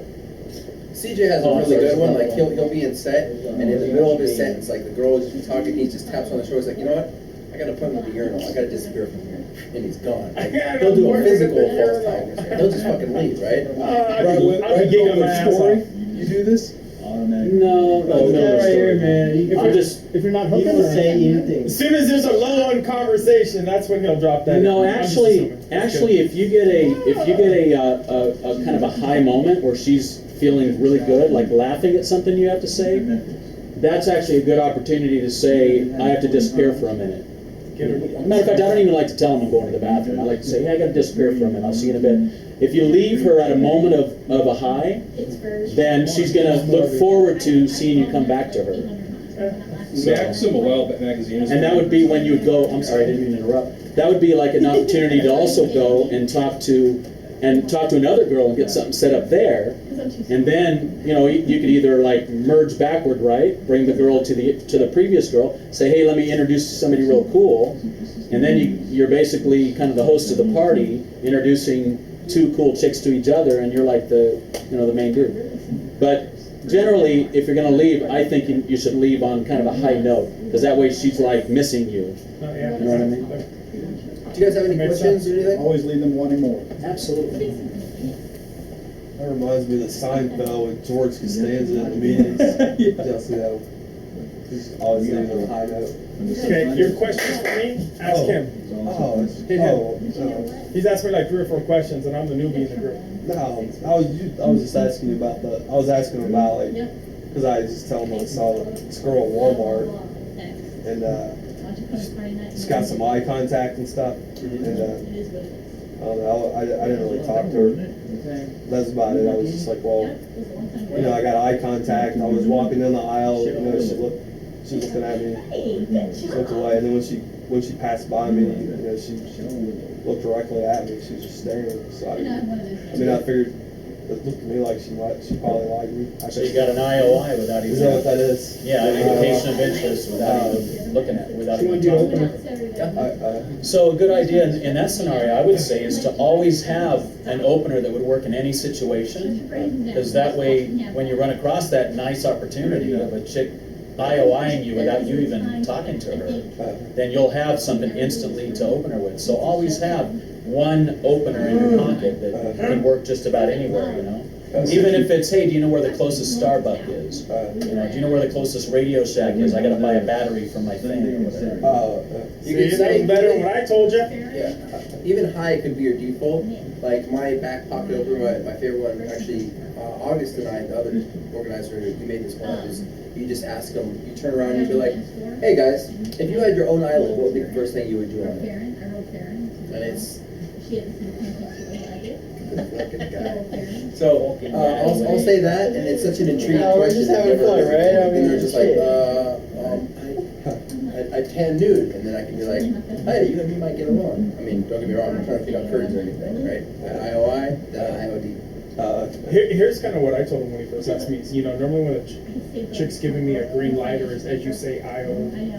CJ has a really good one. Like he'll be in set, and in the middle of his sentence, like the girl will just be talking, he just taps on the shoulder. He's like, you know what? I got an appointment at the urinal. I got to disappear from here, and he's gone. Like, he'll do a physical false time constraint. He'll just fucking leave, right? I'd be giggling my ass off. You do this? No, right here, man. If you're not hooking, anything. As soon as there's a lull in conversation, that's when he'll drop that. No, in. I'm just actually, assuming. if you get a kind of a high moment where she's feeling really good, like laughing at something you have to say, that's actually a good opportunity to say, I have to disappear for a minute. Matter of fact, I don't even like to tell them I'm going to the bathroom. I like to say, hey, I got to disappear for a minute. I'll see you in a bit. If you leave her at a moment of a high, then she's going to look forward to seeing you come back to her. Maxim, a while back magazine. And that would be when you would go, I'm sorry, I didn't mean to interrupt. That would be like an opportunity to also go and talk to another girl and get something set up there. And then, you know, you could either like merge backward, right? Bring the girl to the previous girl, say, hey, let me introduce somebody real cool. And then you're basically kind of the host of the party, introducing two cool chicks to each other, and you're like the main dude. But generally, if you're going to leave, I think you should leave on kind of a high note, because that way she's like missing you. You know what I mean? Do you guys have any questions or anything? Always leave them wanting more. Absolutely. That reminds me of the Seinfeld with George Costanza at the meetings. Just, he's always leaving on a high note. Okay, your questions for me? Ask him. He's asked me like 3 or 4 questions, and I'm the newbie in the group. No, I was just asking you about like, because I just tell him I saw this girl at Walmart, and she's got some eye contact and stuff, and I don't know, I didn't really talk to her. That's about it. I was just like, well, I got eye contact. I was walking down the aisle, she was looking at me, she looked away, and then when she passed by me, she looked directly at me. She was just staring. So I figured it looked to me like she probably liked me. So you got an IOI without even. Is that what that is? Yeah, an indication of interest without even looking at it, without even talking. So a good idea in that scenario, I would say, is to always have an opener that would work in any situation, because that way, when you run across that nice opportunity of a chick IOIing you without you even talking to her, then you'll have something instantly to open her with. So always have one opener in your pocket that can work just about anywhere, Even if it's, hey, do you know where the closest Starbucks is? Do you know where the closest Radio Shack is? I gotta buy a battery for my thing or whatever. You could say better than what I told you. Yeah, even high could be your default. Like my back pocket opener, my favorite one, actually, August and I, the other organizer who made this one up, is you just ask them, you turn around and you be like, hey guys, if you had your own island, what would be the first thing you would do on it? And it's... So, I'll say that, and it's such an intriguing question. We're just having fun, right? And they're just like, I tan nude, and then I can be like, hey, you and me might get along. I mean, don't get me wrong, I'm trying to figure out curves or anything, right? That IOI, that IOD. Here's kind of what I told him when he first asked me. Normally when a chick's giving me a green light, or as you say, IO,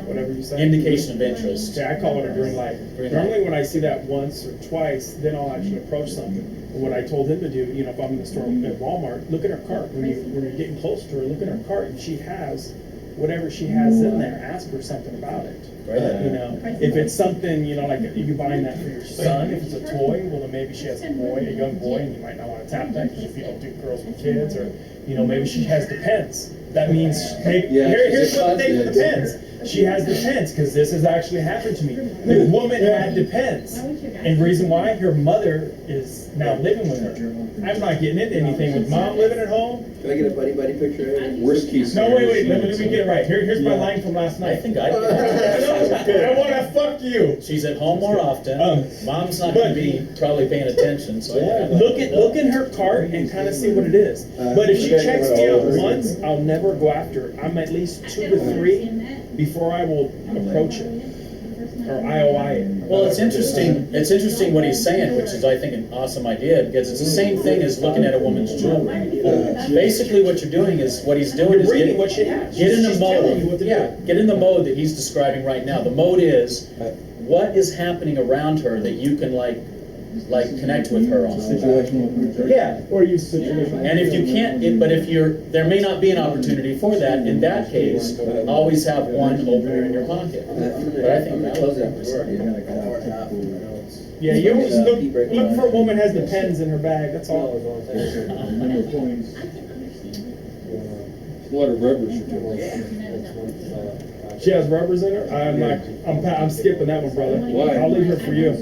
whatever you say. Indication of interest. Yeah, I call it a green light. Normally when I see that once or twice, then I'll actually approach something. And what I told him to do, if I'm in the store at Walmart, look at her cart. When you're getting close to her, look at her cart, and she has whatever she has in there. Ask her something about it. If it's something, like you buying that for your son, if it's a toy, well then maybe she has a young boy, and you might not want to tap that because if you don't do girls with kids, or maybe she has Depends. That means here's what the thing with Depends. She has Depends because this has actually happened to me. The woman had Depends, and reason why, her mother is now living with her. I'm not getting into anything with mom living at home. Can I get a buddy picture? Worst case. No, wait, let me get it right. Here's my line from last night. I think I want to fuck you. She's at home more often. Mom's not going to be probably paying attention. So look in her cart and kind of see what it is. But if she checks me out once, I'll never go after her. I'm at least 2 to 3 before I will approach it or IOI it. Well, it's interesting. It's interesting what he's saying, which is, I think, an awesome idea, because it's the same thing as looking at a woman's jewelry. Basically, what you're doing is get in the mode. Get in the mode that he's describing right now. The mode is what is happening around her that you can like connect with her on. Yeah. Or use situation. And if you can't, there may not be an opportunity for that. In that case, always have one opener in your pocket. But I think that was Yeah, you always look for a woman has the pens in her bag. That's all. What a rubber should do. She has rubbers in her. I'm skipping that one, brother. Why? I'll leave her for you.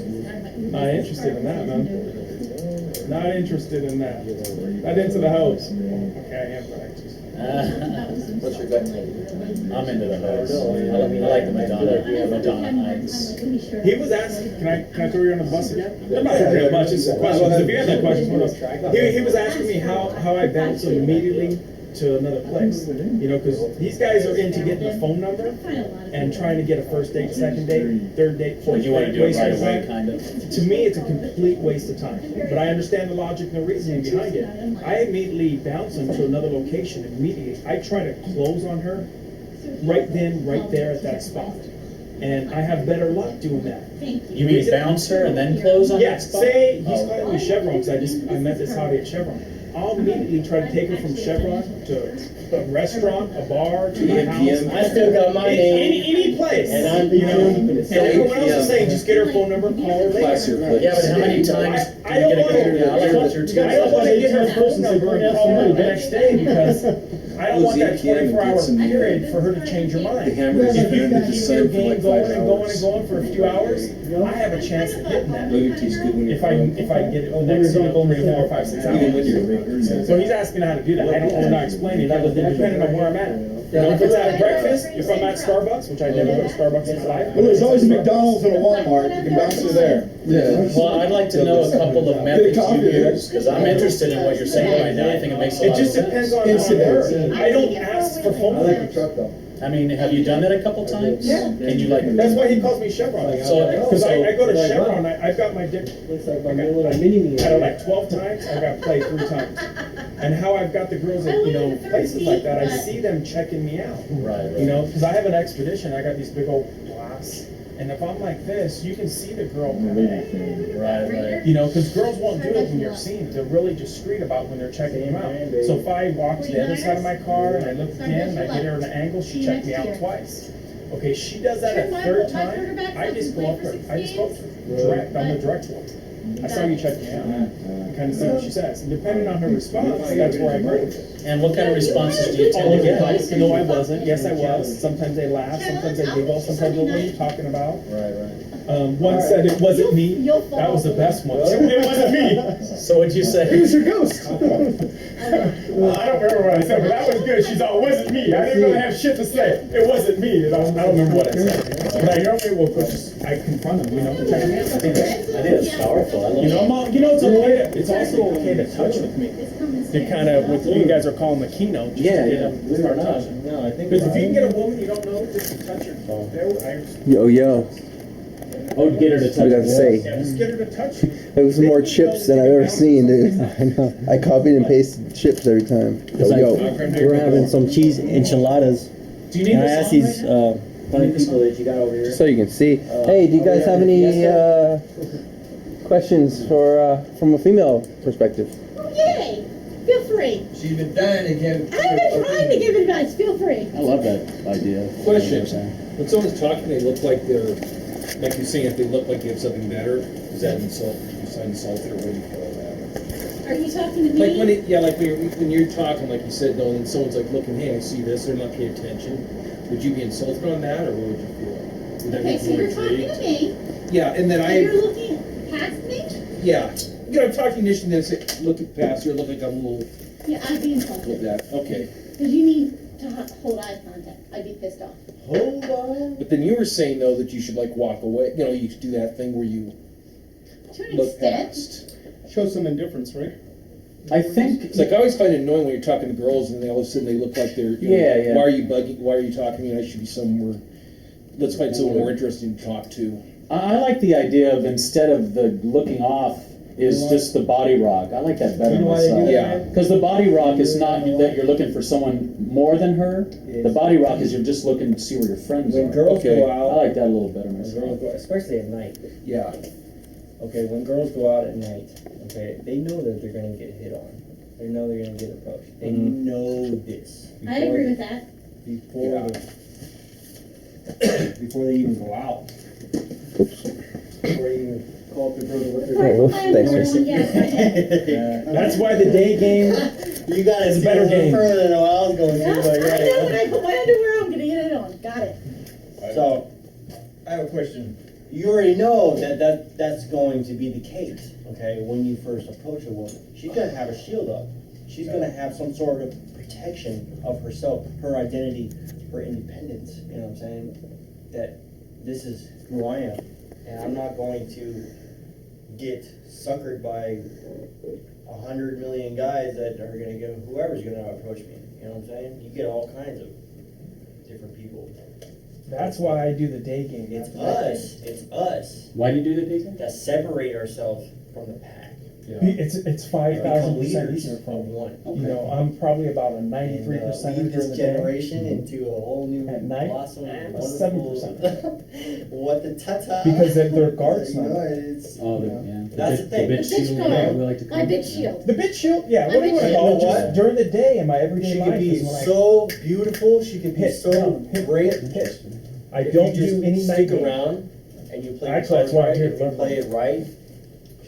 Not interested in that, man. Not interested in that. Not into the hose. Okay, I am practice. What's your gut? I'm into the hose. I like the Madonna Heights. He was asking, can I throw you on the bus again? I'm not throwing you on the bus, just questions. If you have any questions, what else? He was asking me how I bounce immediately to another place. You know, because these guys are into getting the phone number and trying to get a first date, second date, third date, fourth You wanna date, do it wasting right away, time. kind of. To me, it's a complete waste of time. But I understand the logic and the reasoning behind it. I immediately bounce them to another location immediately. I try to close on her right then, right there at that spot. And I have better luck doing that. You mean bounce her and then close on Yeah, that spot? say he's Oh. calling me Chevron because I met this hottie at Chevron. I'll immediately try to take her from Chevron to a restaurant, a bar, to my house. I still got my name. Any place. And I'm you know. And keeping it. everyone else is saying, just get her phone number, call her later. Yeah, but how many times I do you don't get a want good to. dollar with your two? I don't want to get her phone number and call her the next day because I don't want that 24-hour period for her to change her mind. If you can keep your game going and going and going for a few hours, I have a chance of hitting that. If I get it the next 3 or 4 or 5, 6 hours. So he's asking how to do that. I don't know how to explain it other than depending on where I'm at. You know, if it's at breakfast, if I'm at Starbucks, which I never go to Starbucks in my life. Well, there's always a McDonald's and a Walmart, you can bounce her there. Yeah. Well, I'd like to know a couple of methods you use, because I'm interested in what you're saying right now. I think it makes a lot of sense. It just depends on her. I don't ask for phone numbers. I mean, have you done that a couple times? Yeah. Can you like? That's why he calls me Chevron. Because I go to Chevron, I've got my dick. Looks like my little mini-me. Out of like 12 times, I got played 3 times. And how I've got the girls at, places like that, I see them checking me out. Right. You know, because I have an expedition, I got these big old blocks. And if I'm like this, you can see the girl coming in. Right. You know, because girls won't do it when you're seen. They're really discreet about when they're checking you out. So if I walk to the other side of my car and I look again and I get her at an angle, she checked me out twice. Okay, she does that a third time, I just go up her. I just go up to her. Direct. I'm the direct one. I saw you check me out. Kind of see what she says. And depending on her response, that's where I agree. And what kind of responses do you tend to get? No, I wasn't. Yes, I was. Sometimes they laugh. Sometimes they giggle. Sometimes they know what you're talking about. Right. One said it wasn't me. That was the best one. It wasn't me. So what'd you say? Who's your ghost? I don't remember what I said, but that was good. She's all, it wasn't me. I didn't really have shit to say. It wasn't me. I don't remember what I said. But I normally will I confront them, check me out. I think it's powerful. I love It's okay. It's also okay to touch with me. To kind of, what you guys are calling the keynote. Just to get them to start touching. No, I think. Because if you can get a woman you don't know, just to touch her. Yo. Oh, to get her to touch. What I got to say? Yeah, just get her to touch you. There was more chips than I've ever seen, dude. I know. I copied and pasted chips every time. Yo. We're having some cheese enchiladas. Do you need and I this asked on, these funny people that you got over here. So you can see. Hey, do you guys have any questions from a female perspective? Oh, yay! Feel free. She's been dying to give. I've been trying to give advice. Feel free. I love that idea. Question. When someone's talking, they look like they're, like you're saying, if they look like they have something better, is that insult? You find insulted, or what do you call that? Are you talking to me? Like when you're talking, like you said, though, and someone's like looking, hey, I see this, they're not paying attention. Would you be insulted on that, or what would you feel? Would that Okay, make so you you're talking to me. Yeah, and then And you're looking past me? Yeah. I'm talking initially, then say, look past you, look like I'm a little. Yeah, I'd be insulted. Like that. Okay. Because you need to hold eye contact. I'd be pissed off. Hold on. But then you were saying though that you should like walk away. You should do that thing where you To an look extent. past. Show some indifference, right? I think It's like I always find it annoying when you're talking to girls and they all of a sudden they look like they're. Yeah. Why are you bugging? Why are you talking to me? I should be somewhere. Let's find someone more interesting to talk to. I like the idea of instead of the looking off is just the body rock. I like that better You know why they do myself. that? Yeah. Because the body rock is not that you're looking for someone more than her. The body rock is you're just looking to see where your friends When are. girls Okay. go I out, like that a little better when myself. girls go, especially at night. Yeah. Okay, when girls go out at night, okay, they know that they're gonna get hit on. They know they're gonna get approached. They know this. I agree with that. Before before they even go out. Before they even call up the girl to what they're Oh, doing. thanks, man. That's why the day game. You gotta It's a see better a little game. further than what I was going Yeah, to, but I know yeah. when I put my underwear on, I'm gonna get it on. Got it. So, I have a question. you already know that's going to be the case, okay, when you first approach a woman. She's gonna have a shield up. She's gonna have some sort of protection of herself, her identity, her independence, you know what I'm saying? That this is who I am. And I'm not going to get suckered by 100 million guys that are gonna go, whoever's gonna approach me. You know what I'm saying? You get all kinds of different people. That's why I do the day game. It's us. It's us. Why do you do the day game? That separate ourselves from the pack. It's 5,000% easier of for me. one. You know, I'm probably about a 93% lead during this the generation day. into a whole new At night, blossom, I'm a wonderful. 7%. What the ta-ta? Because they're guards You now. know, it's, Oh, you know, yeah. that's the thing. The bitch code. My bitch shield. The bitch shield, yeah. My What do you want bitch to call it? shield. Just during the day in my everyday She life could be is when I so beautiful. She could be hit, so great. hit. I If don't you just do any stick night game. around and you play Actually, that's the why I'm cards here right. to If learn you play it right,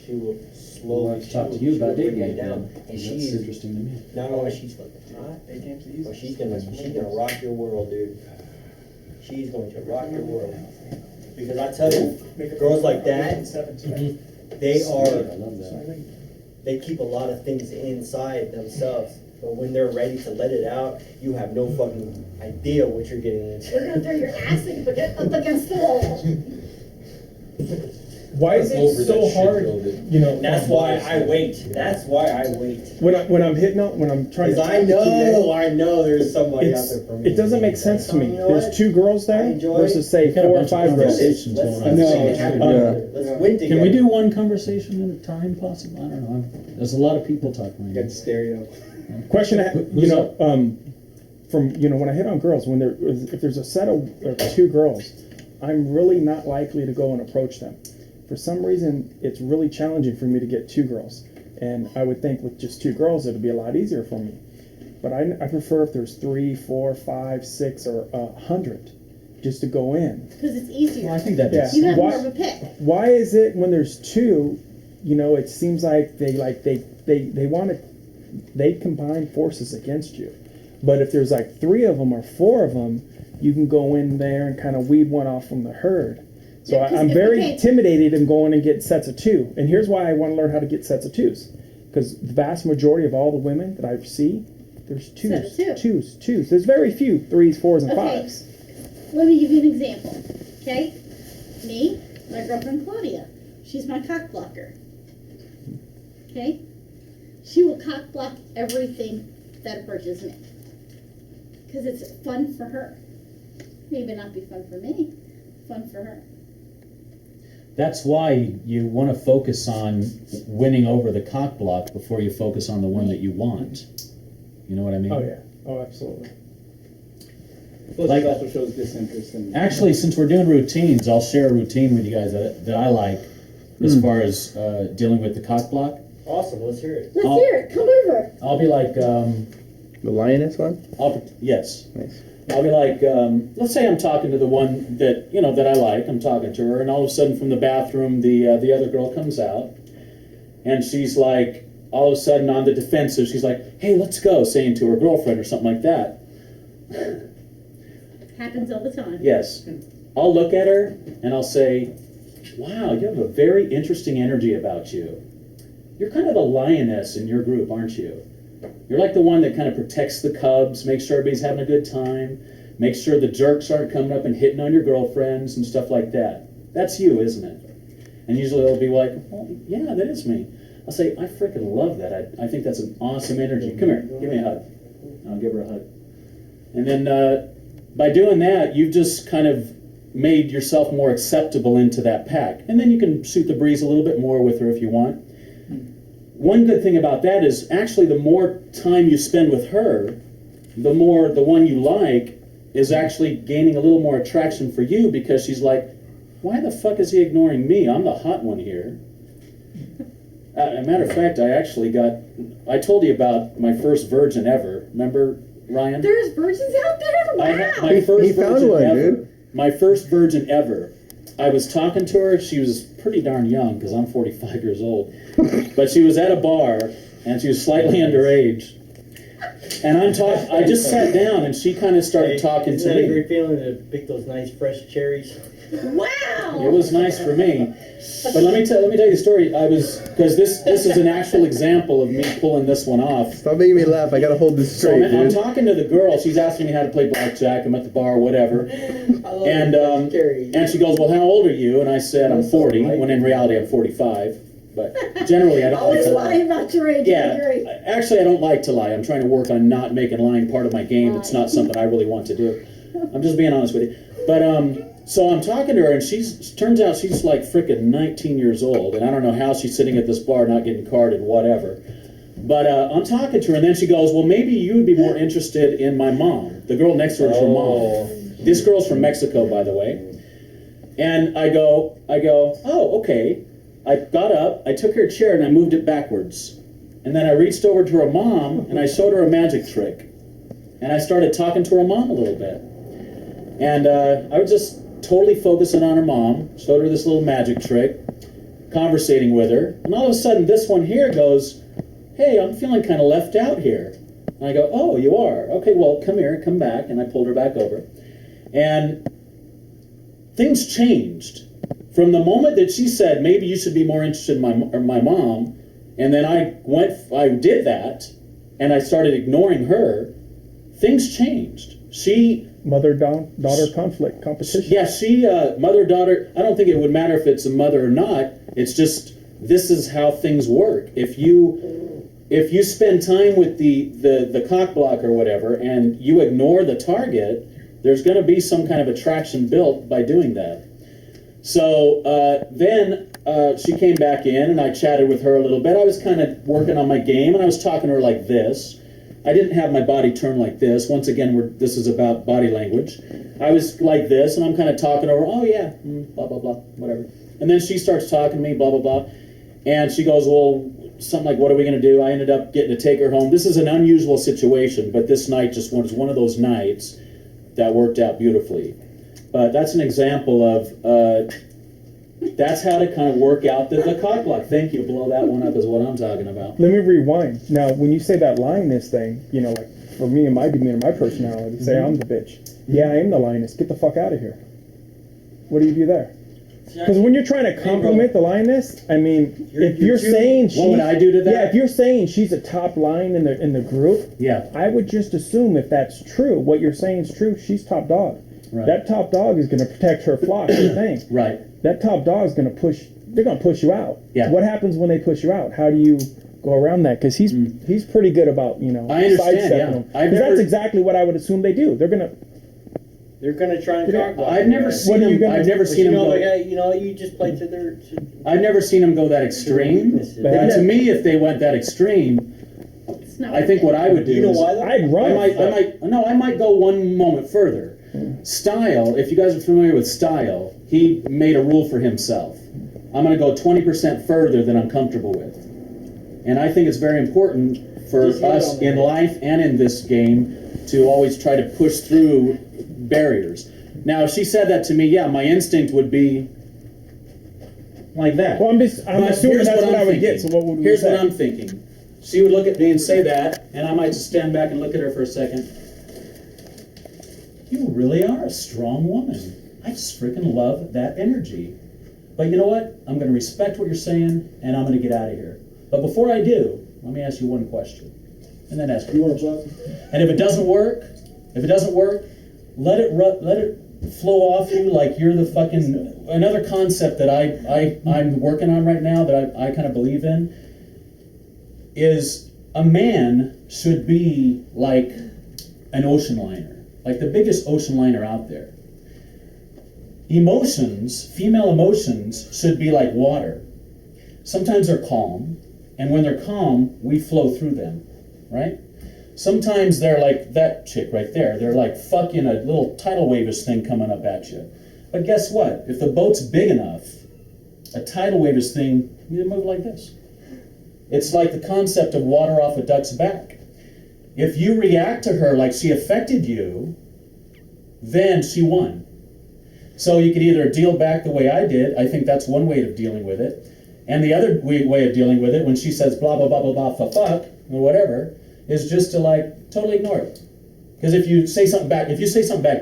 she will slowly Talk to you about day game. down. And That's she's interesting to me. not only she's fucking hot, but she's gonna rock your world, dude. She's going to rock your world. Because I tell you, girls like that, they I are, love that. they keep a lot of things inside themselves. But when they're ready to let it out, you have no fucking idea what you're getting into. They're gonna throw your ass up against the wall. Why is it so hard? You know, That's why I wait. That's why I wait. when I'm hitting up, when I'm trying to. Because I know there's somebody out It's, there for me. it doesn't make sense to me. You know what? There's 2 girls there enjoy versus say We've got a 4 or bunch of 5 girls. conversations Let's going on. make it happen. Let's win together. Can we do one conversation at a time, possible? I don't know. There's a lot of people talking right now. Got stereo. Question, you Who's know, from when I hit on girls, if there's a set of 2 girls, I'm really not likely to go and approach them. For some reason, it's really challenging for me to get 2 girls, and I would think with just 2 girls, it'd be a lot easier for me. But I prefer if there's 3, 4, 5, 6, or 100, just to go in. Because it's easier. Well, I think that Yeah. You have Why- more of a pick. Why is it when there's 2, you know, it seems like they want to, they combine forces against you. But if there's like 3 of them or 4 of them, you can go in there and kind of weed one off from the herd. So Yeah, 'cause I'm if- very okay. intimidated in going and get sets of 2. And here's why I want to learn how to get sets of 2s. Because the vast majority of all the women that I see, there's 2s. Set of 2. 2s. There's very few 3s, 4s, and Okay. 5s. Let me give you an example. Okay? Me, my girlfriend Claudia. She's my cock blocker. Okay? She will cock block everything that approaches me. Because it's fun for her. Maybe not be fun for me. Fun for her. That's why you want to focus on winning over the cock block before you focus on the one that you want. You know what I mean? Oh, yeah. Oh, absolutely. Plus, Like- it also shows disinterest in. Actually, since we're doing routines, I'll share a routine with you guys that I like as far as dealing with the cock block. Awesome, let's hear it. Let's hear it. Come over. I'll be like, The lioness one? yes. Nice. I'll be like, let's say I'm talking to the one that, you know, that I like. I'm talking to her, and all of a sudden from the bathroom, the other girl comes out, and she's like, all of a sudden on the defensive, she's like, hey, let's go, saying to her girlfriend or something like that. Happens all the time. Yes. I'll look at her, and I'll say, wow, you have a very interesting energy about you. You're kind of the lioness in your group, aren't you? You're like the one that kind of protects the cubs, makes sure everybody's having a good time, makes sure the jerks aren't coming up and hitting on your girlfriends and stuff like that. That's you, isn't it? And usually they'll be like, well, yeah, that is me. I'll say, I freaking love that. I think that's an awesome energy. Come here, give me a hug. I'll give her a hug. And then by doing that, you've just kind of made yourself more acceptable into that pack. And then you can shoot the breeze a little bit more with her if you want. One good thing about that is actually the more time you spend with her, the more the one you like is actually gaining a little more attraction for you, because she's like, why the fuck is he ignoring me? I'm the hot one here. As a matter of fact, I told you about my first virgin ever. Remember, Ryan? There's virgins out there? Wow. I had my first He found virgin one, ever. dude. My first virgin ever. I was talking to her. She was pretty darn young because I'm 45 years old. But she was at a bar and she was slightly underage. And I just sat down and she kind of started talking Isn't to that a me. great feeling to pick those nice fresh cherries? Wow. It was nice for me. But let me tell you the story. Because this is an actual example of me pulling this one off. Stop making me laugh. I gotta hold this So straight, I'm dude. talking to the girl. She's asking me how to play blackjack. I'm at the bar, whatever. And she goes, well, how old are you? And I said, I'm 40, when in reality I'm 45. But generally, I don't like Always to lie. lying about your age, I Yeah, agree. actually, I don't like to lie. I'm trying to work on not making lying part of my game. It's not something I really want to do. I'm just being honest with you. But so I'm talking to her, and turns out she's like frickin' 19 years old, and I don't know how she's sitting at this bar not getting carded, whatever. But I'm talking to her, and then she goes, "Well, maybe you would be more interested in my mom." The girl next to her is her mom. This girl's from Mexico, by the way. And I go, "Oh, okay." I got up, I took her chair, and I moved it backwards. And then I reached over to her mom, and I showed her a magic trick. And I started talking to her mom a little bit. And I was just totally focusing on her mom, showed her this little magic trick, conversating with her. And all of a sudden, this one here goes, "Hey, I'm feeling kind of left out here." And I go, "Oh, you are? Okay, well, come here, come back." And I pulled her back over. And things changed. From the moment that she said, "Maybe you should be more interested in my mom," and then I did that, and I started ignoring her, things changed. She... Mother-daughter conflict, competition. Yeah, she, mother-daughter, I don't think it would matter if it's a mother or not. It's just, this is how things work. If you spend time with the cock block or whatever, and you ignore the target, there's going to be some kind of attraction built by doing that. So then she came back in, and I chatted with her a little bit. I was kind of working on my game, and I was talking to her like this. I didn't have my body turned like this. Once again, this is about body language. I was like this, and I'm kind of talking to her. "Oh, yeah, blah, blah, blah, whatever." And then she starts talking to me, blah, blah, blah. And she goes, "Well," something like, "What are we going to do?" I ended up getting to take her home. This is an unusual situation, but this night just was one of those nights that worked out beautifully. But that's an example of, that's how to kind of work out the cock block. Thank you. Blow that one up is what I'm talking about. Let me rewind. Now, when you say that lioness thing, you know, like for me and my demeanor, my personality, say I'm the bitch. Yeah, I am the lioness. Get the fuck out of here. What do you do there? Because when you're trying to compliment the lioness, I mean, if you're saying she's, what would I do to that? Yeah, if you're saying she's a top lion in the group, yeah, I would just assume if that's true, what you're saying is true. She's top dog. Right. That top dog is going to protect her flock. The thing. Right. That top dog is going to push. They're going to push you out. Yeah. What happens when they push you out? How do you go around that? Because he's pretty good about I understand. sidestepping Yeah. them. That's exactly what I would assume they do. They're gonna try and cock block. I've never seen him. I've never seen him go. You just play to their. I've never seen him go that extreme. But to me, if they went that extreme, I think what I would do is I'd run. I might go one moment further. Style, if you guys are familiar with Style, he made a rule for himself. I'm going to go 20% further than I'm comfortable with. And I think it's very important for us in life and in this game to always try to push through barriers. Now, if she said that to me, yeah, my instinct would be like that. Well, I'm assuming that's what I would get. So what would we Here's say? what I'm thinking. She would look at me and say that, and I might just stand back and look at her for a second. You really are a strong woman. I just freaking love that energy. But you know what? I'm going to respect what you're saying, and I'm going to get out of here. But before I do, let me ask you one question. And then ask you. And if it doesn't work, let it flow off you like you're the fucking... Another concept that I'm working on right now that I kind of believe in is a man should be like an ocean liner. Like the biggest ocean liner out there. Emotions, female emotions, should be like water. Sometimes they're calm, and when they're calm, we flow through them, right? Sometimes they're like that chick right there. They're like fucking a little tidal wave-ish thing coming up at you. But guess what? If the boat's big enough, a tidal wave-ish thing, you move like this. It's like the concept of water off a duck's back. If you react to her like she affected you, then she won. So you could either deal back the way I did. I think that's one way of dealing with it. And the other way of dealing with it, when she says blah, blah, blah, blah, blah, fuck, or whatever, is just to like totally ignore it. Because if you say something back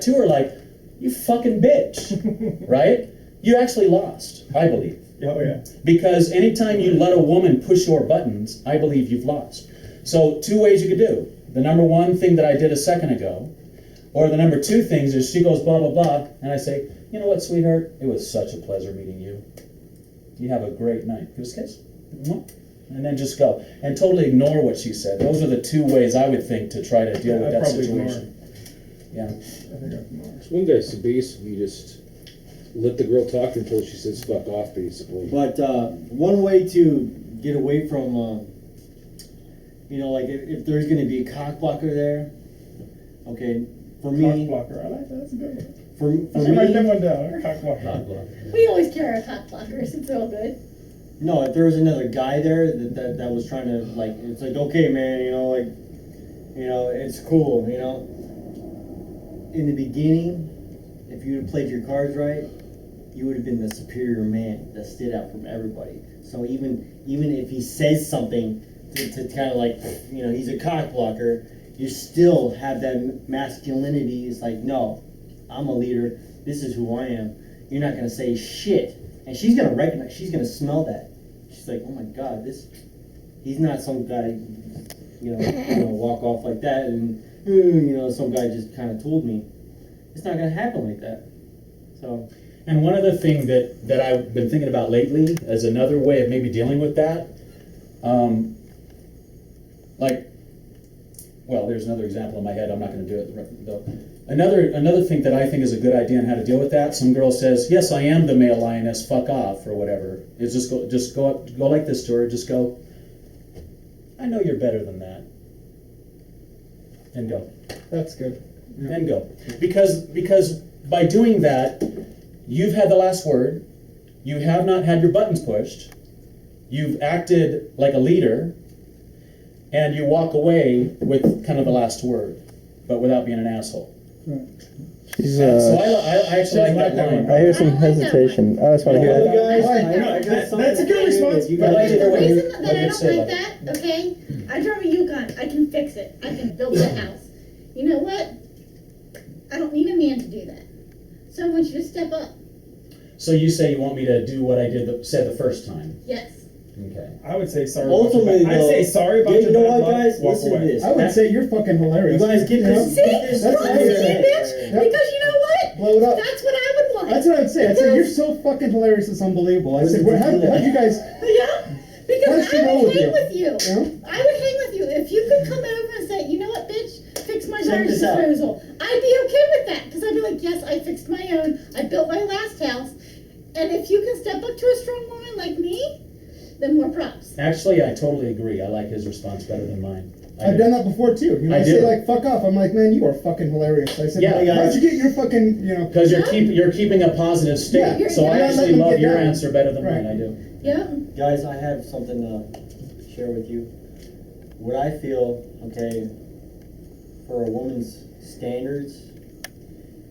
to her like, you fucking bitch, right? You actually lost, I believe. Oh, yeah. Because anytime you let a woman push your buttons, I believe you've lost. So two ways you could do. The number one thing that I did a second ago, or the number two things is she goes blah, blah, blah, and I say, you know what, sweetheart? It was such a pleasure meeting you. You have a great night. Give us a kiss. and then just go. And totally ignore what she said. Those are the two ways I would think to try to deal with I'd that probably situation. Yeah. I think I'd ignore. So one guy said basically just let the girl talk until she says fuck off, basically. But one way to get away from, you know, like if there's going to be a cock blocker there, okay, for me. Cock blocker, I like that. That's a good one. For I write that me, one down. Cock blocker. We always carry our cock blockers. It's all good. no, if there was another guy there that was trying to, like, it's like, okay, man, you know, like, you know, it's cool, you know. In the beginning, if you had played your cards right, you would have been the superior man that stood out from everybody. So even if he says something to kind of like, you know, he's a cock blocker, you still have that masculinity. It's like, no, I'm a leader. This is who I am. You're not gonna say shit. And she's gonna recognize. She's gonna smell that. She's like, oh my God, he's not some guy, you know, walk off like that and you know, some guy just kind of told me. It's not gonna happen like that. So. And one other thing that I've been thinking about lately as another way of maybe dealing with that, like, well, there's another example in my head. I'm not going to do it though. Another thing that I think is a good idea on how to deal with that. Some girl says, "Yes, I am the male lioness. Fuck off," or whatever. Is just go like this to her. Just go. I know you're better than that. And go. That's good. Yeah. And go. Because by doing that, you've had the last word. You have not had your buttons pushed. You've acted like a leader. And you walk away with kind of the last word, but without being an asshole. She's, so I actually like that line. I hear some hesitation. I just want to hear that. That's a good response. The reason that I don't like that, okay? I drive a Yukon. I can fix it. I can build a house. You know what? I don't need a man to do that. So I want you to step up. So you say you want me to do what I said the first time? Yes. Okay. I would say sorry. Ultimately, I'd say sorry about you your know bad what, luck, guys? walk Listen to away. this. I would say you're fucking hilarious. You guys get this. See? That's See, bitch? Because you know what? Blow it up. That's what I would want. That's what I'd say. I'd say you're so fucking hilarious. It's unbelievable. I said, how'd you guys? Yeah. Because What's the I roll would with hang you? with you. Yeah? I would hang with you. If you could come over and say, you know what, bitch? Fix my Check garbage this out. disposal. I'd be okay with that. Because I'd be like, yes, I fixed my own. I built my last house. And if you can step up to a strong woman like me, then more props. Actually, I totally agree. I like his response better than mine. I've done that before too. You know, I I say do. like "fuck off." I'm like, man, you are fucking hilarious. I said, Yeah, how'd you get your fucking, you know? Because you're keeping a positive state. Yeah, so I you're not actually letting them love get your down. answer better than Right. mine. I do. Yeah. Guys, I have something to share with you. What I feel, okay, for a woman's standards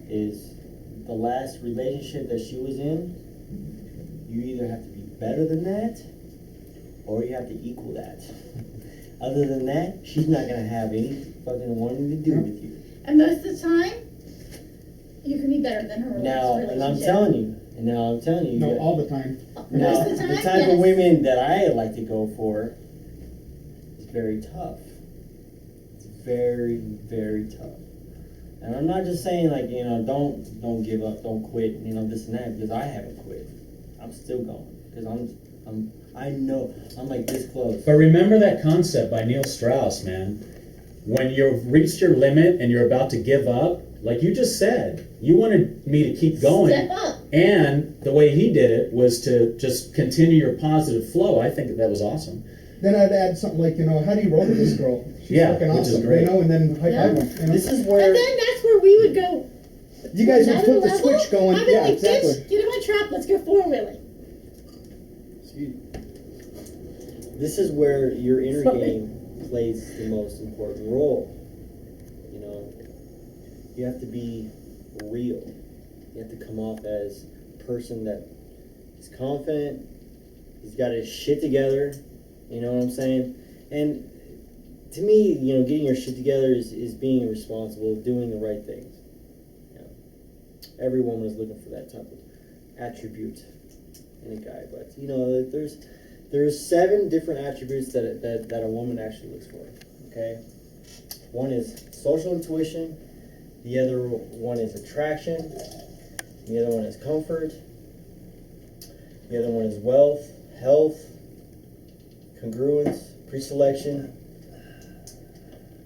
is the last relationship that she was in, you either have to be better than that or you have to equal that. Other than that, she's not gonna have any fucking wanting to do with you. And most of the time, you can be better than her Now, relationship. and I'm telling you, No, that- all the time. now, Most of the the time, type yes. of women that I like to go for is very tough. It's very, very tough. And I'm not just saying like, you know, don't give up, don't quit, you know, this and that, because I haven't quit. I'm still going because I know I'm like this close. But remember that concept by Neil Strauss, man. When you've reached your limit and you're about to give up, like you just said, you wanted me to keep going. Step up. And the way he did it was to just continue your positive flow. I think that was awesome. Then I'd add something like, you know, how do you roll with this girl? She's Yeah, fucking which is awesome, great. you know, and then high Yeah. five them. You know? This is where And then that's where we would go. You guys would another flip the level. switch going. I'd be Yeah, like, exactly. bitch, get in my trap. Let's go four-wheeling. this is where your inner game plays the most important role. You know, you have to be real. You have to come off as a person that is confident. He's got his shit together. You know what I'm saying? And to me, you know, getting your shit together is being responsible, doing the right things. You know, every woman is looking for that type of attribute in a guy. But you know, there's 7 different attributes that a woman actually looks for. Okay, one is social intuition. The other one is attraction. The other one is comfort. The other one is wealth, health, congruence, pre-selection.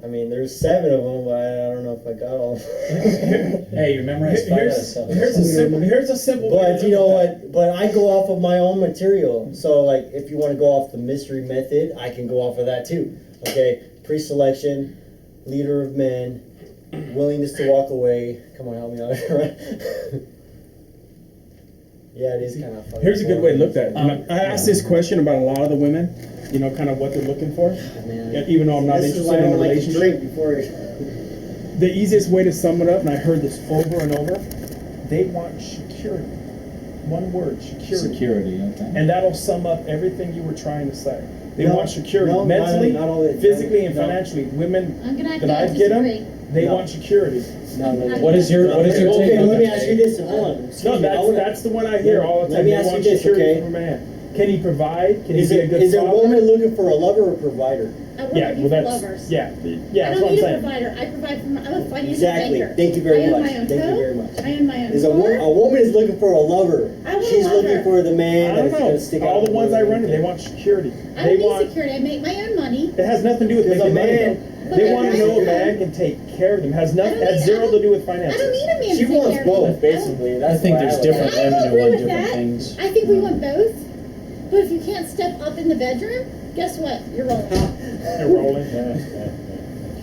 I mean, there's 7 of them, but I don't know if I got all. Hey, you memorized 5 out of 7. Here's a simple. But you know what? But I go off of my own material. So like, if you want to go off the mystery method, I can go off of that too. Okay, pre-selection, leader of men, willingness to walk away. Come on, help me out. Yeah, it is kind of funny. Here's a good way to look at it. I asked this question about a lot of the women, you know, kind of what they're looking for. Man, Even though I'm not this is why interested I in a don't like to relationship. drink before. The easiest way to sum it up, and I heard this over and over, they want security. One word, security. Security, okay. And that'll sum up everything you were trying to say. They No, want security, no, mentally, not all that- physically, and no. financially. Women I'm gonna have that to I get them, disagree. they No. want security. No. What is your take Okay, on let me that? ask you this. Hold on. Excuse No, me, I wanna- that's the one I hear all the Let time. me They ask you want this, security okay? from a man. Can he provide? Can he Is be a it good is a father? woman looking for a lover or provider? I work Yeah, with well, for that's lovers. yeah, I that's don't what I'm need a saying. provider. I provide for I'm a financial Exactly. banker. Thank you very I own much. my own Thank you home. very much. I own my own Is car. a woman is looking for a lover. I want a She's lover. looking for the man I don't that's going know. to stick out. All the ones I run, into. they want security. I They don't need want. security. I make my own money. It has nothing to do with Because a making money. man- Though. They want to know a man can take care of them. Has nothing. Has zero to do with I finances. don't need a man She to take wants care both, of me. basically. I That's think why there's like different it. I women don't who agree want with different that. things. I think we want both. But if you can't step up in the bedroom, guess what? You're rolling. They're rolling.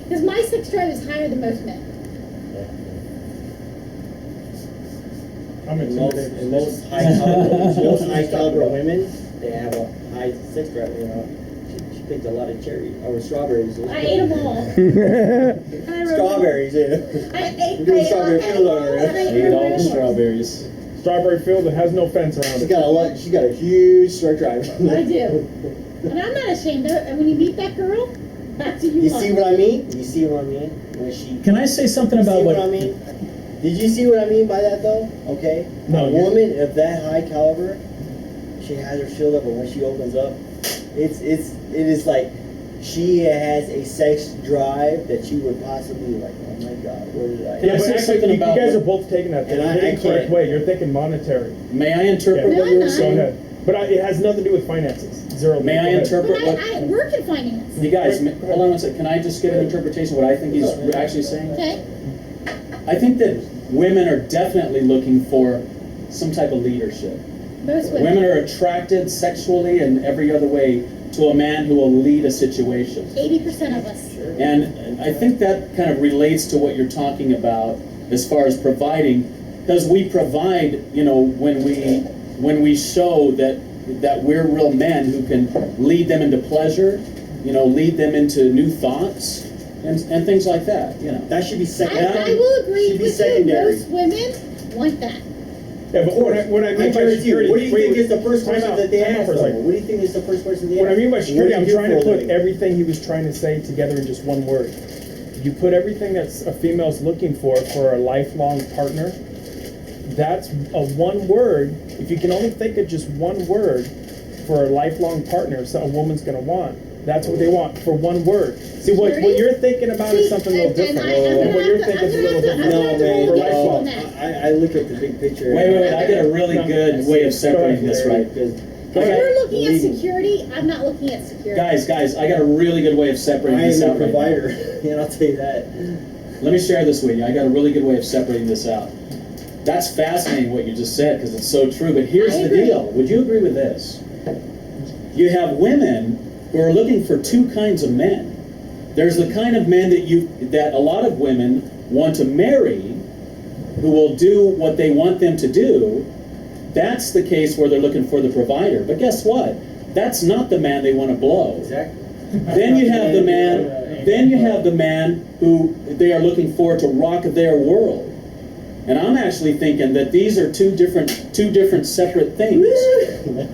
Because my sex drive is higher than most men. I'm And intimidated. most high caliber women, they have a high sex drive. You know, she picked a lot of cherry or strawberries. I ate them all. Strawberries, yeah. I ate We're doing strawberry field all. over And I there. ate Ate them all the all. strawberries. Strawberry field that has no fence around She it. got a lot. She got a huge sex drive. I do. And I'm not ashamed of it. And when you meet that girl, that's who you You want. see what I mean? You see what I mean? When she. Can I say something You about see what I what? mean? Did you see what I mean by that though? Okay. No, A you- woman of that high caliber, she has her shield up, but when she opens up, it is like she has a sex drive that you would possibly like. Oh my God, where did I? Can I But say actually, something you about guys what- are both taking that And I the incorrect can't. way. You're thinking monetary. May I interpret Yeah. what No, you were no. Go saying? ahead. But it has nothing to do with finances. Zero. May Go I ahead. interpret But what? I work in finance. You guys, hold on one second. Can I just get an interpretation of what I think he's actually saying? Okay? I think that women are definitely looking for some type of leadership. Most women. Women are attracted sexually and every other way to a man who will lead a situation. 80% of us. And I think that kind of relates to what you're talking about as far as providing, because we provide, you know, when we show that we're real men who can lead them into pleasure, you know, lead them into new thoughts and things like that, you know. That should be I secondary. will agree Should be with secondary. you. Most women want that. Yeah, but what I mean by guarantee you. security. What do you think is the first time question out, that they time out ask? for a though? second. What do you think is the first question they ask? What I mean by security, I'm What do you trying do to for a put living? everything he was trying to say together in just one word. You put everything that's a female's looking for a lifelong partner. That's a one word. If you can only think of just one word for a lifelong partner, so a woman's going to want. That's what they want for one word. See, what you're thinking about is something a little different. And what you're thinking is a little different. No, man. For no. lifelong. I look at the big picture. Wait, I got a really good way of separating this right. Because If you're looking at security, I'm not looking at security. Guys, I got a really good way of separating I this am out a right now. provider, and I'll tell you that. Let me share this with you. I got a really good way of separating this out. That's fascinating what you just said because it's so true. But here's the deal. Would you agree with this? You have women who are looking for two kinds of men. There's the kind of men that a lot of women want to marry, who will do what they want them to do. That's the case where they're looking for the provider. But guess what? That's not the man they want to blow. Exactly. Then you have the man. Then you have the man who they are looking for to rock their world. And I'm actually thinking that these are two different separate things.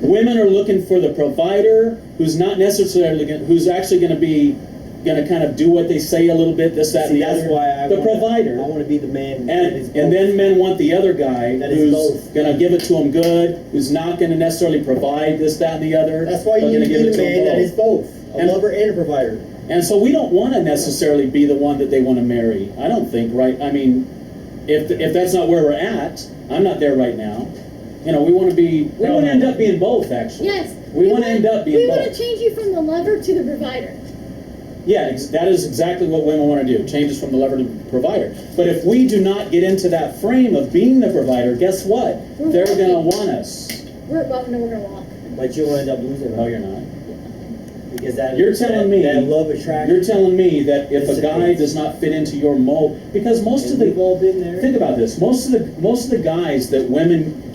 Women are looking for the provider who's not necessarily who's actually going to kind of do what they say a little bit, this, that, and the that's other. why I the want provider. I want to be the man that is both. And then men want the other guy That is who's both. going to give it to them good, who's not going to necessarily provide this, that, and the other. That's why you but need gonna to give be it the to 'em man that both. is both, a lover and a provider. And so we don't want to necessarily be the one that they want to marry. I don't think, right? I mean, if that's not where we're at, I'm not there right now. You know, we want to end up being both, actually. Yes, We want to end up being We want to both. change you from the lover to the provider. Yeah, that is exactly what women want to do. Change us from the lover to the provider. But if we do not get into that frame of being the provider, guess what? They're going to want us. We're gonna walk. But you'll end up losing her. No, you're not. Because that You're telling me that love attraction. You're telling me that if a guy does not fit into your mold, because most of the we've all been there. Think about this. Most of the guys that women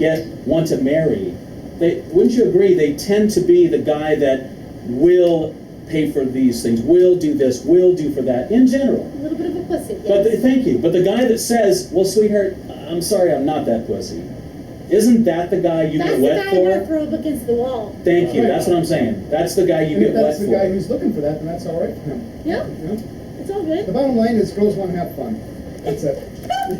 want to marry, wouldn't you agree? They tend to be the guy that will pay for these things, will do this, will do for that. In general. A little bit of a pussy. Yes. But thank you. But the guy that says, "Well, sweetheart, I'm sorry, I'm not that pussy," isn't that the guy you get wet That's the guy you're for? gonna throw up against the wall. Thank you. That's what I'm saying. That's the guy you And get if wet that's for. the guy who's looking for that, then that's all right for him. Yep. You know? It's all good. The bottom line is girls want to have fun. That's it.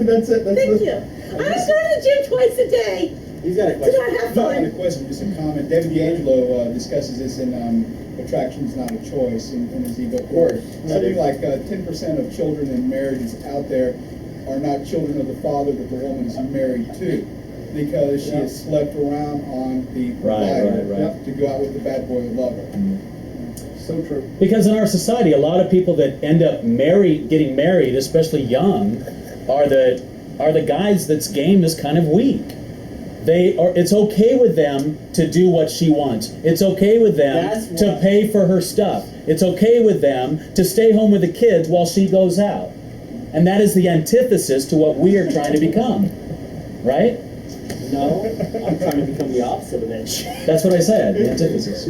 That's it. Thank you. I go to the gym twice a day. He's got a To not have Not fun. a question, just a comment. David D'Angelo discusses this in Attraction's Not a Choice in his ebook. Of course. Something like 10% of children in marriages out there are not children of the father that the woman is married to, because she has slept around on the provider right. to go out with the bad boy lover. So true. Because in our society, a lot of people that end up getting married, especially young, are the guys that's game is kind of weak. It's okay with them to do what she wants. It's okay with them to pay for her stuff. It's okay with them to stay home with the kids while she goes out. And that is the antithesis to what we are trying to become. Right? No, I'm trying to become the opposite of that shit. That's what I said, the antithesis.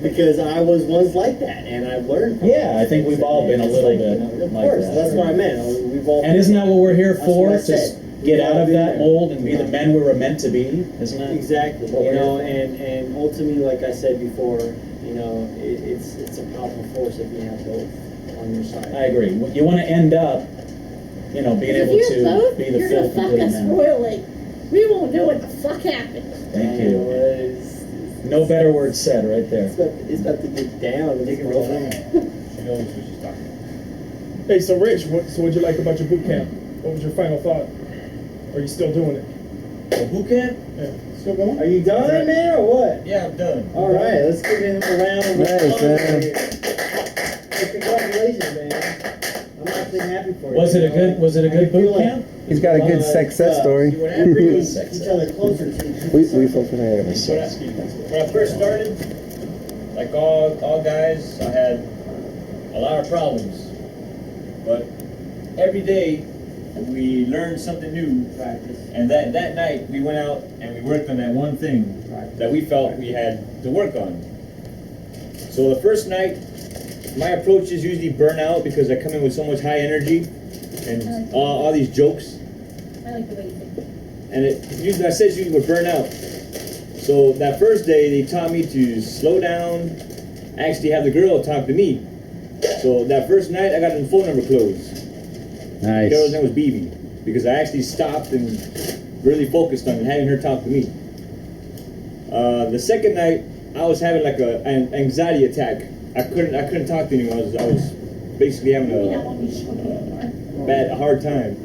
Because I was once like that, and I've learned. Yeah, I think we've all been a little bit Of like course, that. that's what I meant. We've all. And isn't that what we're here That's for? what I To said. get We've out all of been that there. mold and be the men we were meant to be? Isn't that Exactly. what we're You know, here for? and ultimately, like I said before, you know, it's a powerful force if you have both on your side. I agree. You want to end up, being If able you're to both, be the you're full gonna fuck complete us man. royally. We won't know what the fuck happened. Thank you. No better word said right there. It's about to get down. Take it real fast. She knows what she's talking about. Hey, so Rich, what'd you like about your boot camp? What was your final thought? Are you still doing it? The boot camp? Yeah. Still going? Are you done, man, or what? Yeah, I'm done. All right, let's give him a round of applause. Hey, congratulations, man. I'm actually happy for you. Was it a good boot camp? He's got a good success story. Bring each other closer to we focus on it. When I first started, like all guys, I had a lot of problems. But every day we learned something new. And that night we went out and we worked on that one thing that we felt we had to work on. So the first night, my approach is usually burnout because I come in with so much high energy and all these jokes. I like the way you think. And I said you would burn out. So that first day, they taught me to slow down, actually have the girl talk to me. So that first night, I got the phone number closed. Nice. The girl's name was BB, because I actually stopped and really focused on having her talk to me. The second night, I was having like an anxiety attack. I couldn't talk to anyone. I was basically having a hard time.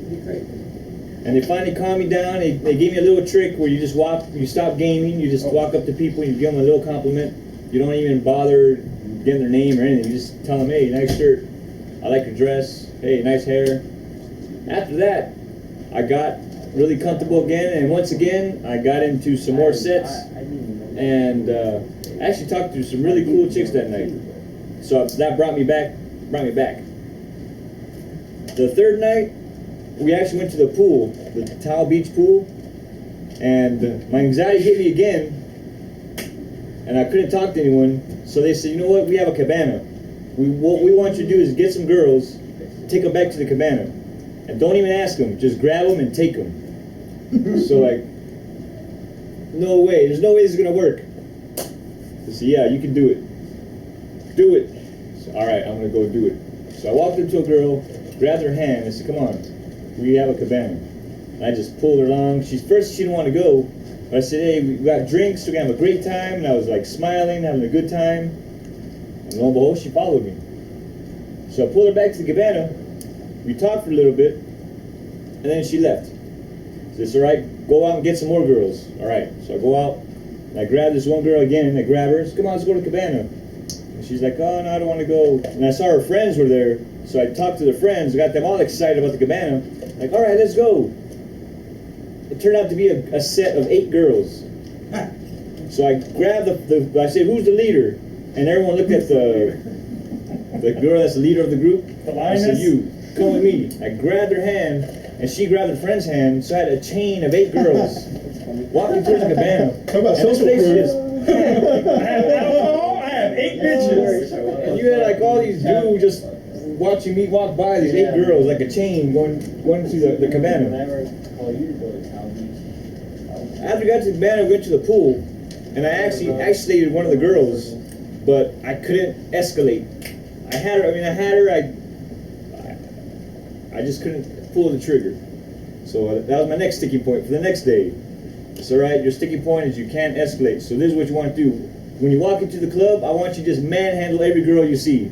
And they finally calmed me down. They gave me a little trick where you stop gaming, you just walk up to people and you give them a little compliment. You don't even bother getting their name or anything. You just tell them, hey, nice shirt. I like your dress. Hey, nice hair. After that, I got really comfortable again, and once again, I got into some more sets, and actually talked to some really cool chicks that night. So that brought me back. The third night, we actually went to the pool, the Towel Beach pool, and my anxiety hit me again, and I couldn't talk to anyone. So they said, you know what? We have a cabana. What we want you to do is get some girls, take them back to the cabana, and don't even ask them. Just grab them and take them. So like, no way. There's no way this is gonna work. I said, yeah, you can do it. Do it. So, all right, I'm gonna go do it. So I walked up to a girl, grabbed her hand, and I said, come on, we have a cabana. And I just pulled her along. She didn't want to go, but I said, hey, we got drinks, we're gonna have a great time. And I was like smiling, having a good time. And lo and behold, she followed me. So I pulled her back to the cabana. We talked for a little bit, and then she left. So it's all right, go out and get some more girls. All right, so I go out, I grabbed this one girl again, and I grabbed her. I said, come on, let's go to the cabana. And she's like, oh, no, I don't want to go. And I saw her friends were there, so I talked to the friends, got them all excited about the cabana. Like, all right, let's go. It turned out to be a set of 8 girls. So I grabbed I said, who's the leader? And everyone looked at the girl that's the leader of the group. The I lioness? said, you, come with me. I grabbed her hand, and she grabbed her friend's hand, so I had a chain of 8 girls walking towards the cabana. How about And this social place proof? just- I have alcohol, I have 8 bitches. And you had like all these dudes just watching me walk by, these 8 girls, like a chain going to the cabana. After we got to the cabana, we went to the pool, and I actually isolated one of the girls, but I couldn't escalate. I had her, I just couldn't pull the trigger. So that was my next sticking point for the next day. It's all right, your sticking point is you can't escalate. So this is what you want to do. When you walk into the club, I want you to just manhandle every girl you see.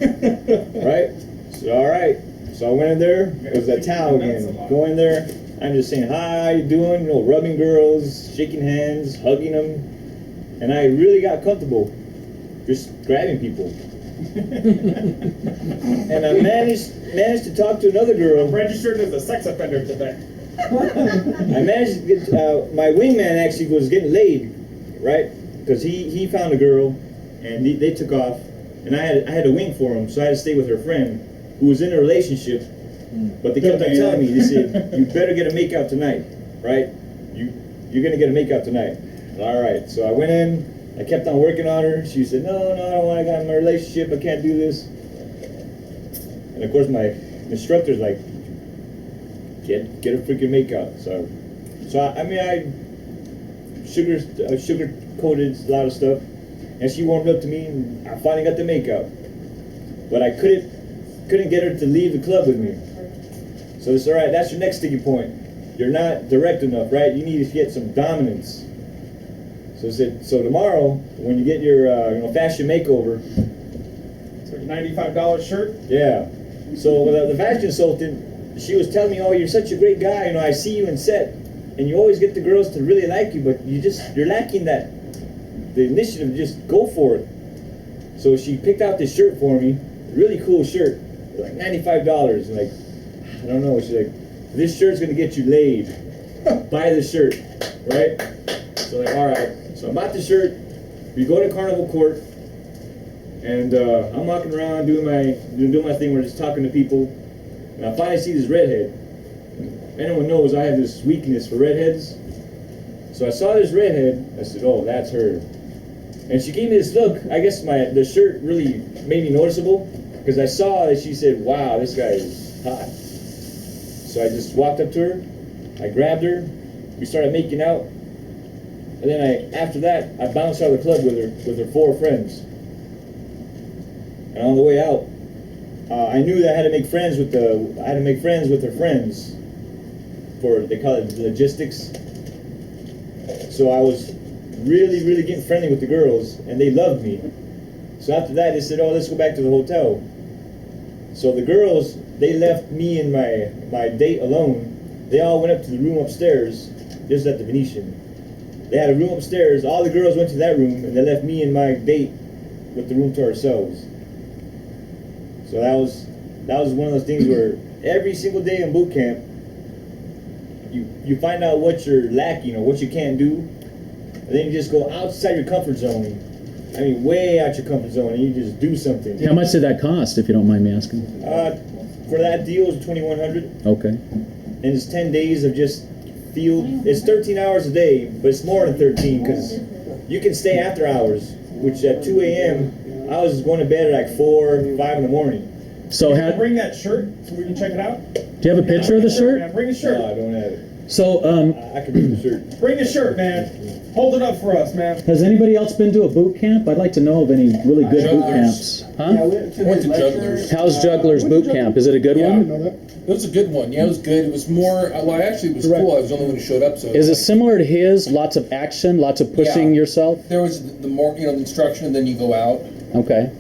Right? So, all right. So I went in there. It was that towel again. Go in there. I'm just saying, hi, how you doing? You know, rubbing girls, shaking hands, hugging them. And I really got comfortable just grabbing people. And I managed to talk to another girl. I'm registered as a sex offender today. I managed to get, my wingman actually was getting laid, right? Because he found a girl, and they took off, and I had a wing for him, so I had to stay with her friend, who was in a relationship, but they kept on telling me, they said, you better get a makeout tonight, right? You're gonna get a makeout tonight. All right, so I went in, I kept on working on her. She said, no, I don't want to get in my relationship, I can't do this. And of course my instructor's like, get a freaking makeout. So I sugar coated a lot of stuff, and she warmed up to me, and I finally got the makeout. But I couldn't get her to leave the club with me. So it's all right. That's your next sticking point. You're not direct enough, right? You need to get some dominance. So I said, so tomorrow when you get your fashion makeover. So $95 shirt. Yeah. So the fashion consultant, she was telling me, oh, you're such a great guy. I see you in set, and you always get the girls to really like you, but you're lacking the initiative to just go for it. So she picked out this shirt for me, really cool shirt, like $95. And like, I don't know. She's like, this shirt's gonna get you laid. Buy the shirt, right? So like, all right. So I bought the shirt. We go to Carnival Court, and I'm walking around doing my thing. We're just talking to people, and I finally see this redhead. Anyone knows I have this weakness for redheads. So I saw this redhead. I said, oh, that's her. And she gave me this look. I guess the shirt really made me noticeable, because I saw that she said, wow, this guy is hot. So I just walked up to her. I grabbed her. We started making out. And then after that, I bounced out of the club with her 4 friends. And on the way out, I knew that I had to make friends with her friends. They call it logistics. So I was really, really getting friendly with the girls, and they loved me. So after that, they said, oh, let's go back to the hotel. So the girls, they left me and my date alone. They all went up to the room upstairs, just at the Venetian. They had a room upstairs. All the girls went to that room, and they left me and my date with the room to ourselves. So that was one of those things where every single day in boot camp, you find out what you're lacking or what you can't do, and then you just go outside your comfort zone. I mean, way out your comfort zone, and you just do something. How much did that cost, if you don't mind me asking? For that deal, it was $2,100. Okay. And it's 10 days of just field. It's 13 hours a day, but it's more than 13 because you can stay after hours, which at 2 a.m. I was going to bed at like 4, 5 in the morning. So bring that shirt so we can check it out. Do you have a picture of the shirt? Man, bring the shirt. No, I don't have it. So I can bring the shirt. Bring the shirt, man. Hold it up for us, man. Has anybody else been to a boot camp? I'd like to know of any really good boot camps. Huh? Yeah, went to Jugglers. How's Jugglers boot camp? Is it a good one? It was a good one. Yeah, it was good. It was more. Well, actually, it was cool. I was the only one who showed up. So Is it similar to his? Lots of action, lots of pushing yourself. There was the more the instruction, and then you go out. Okay.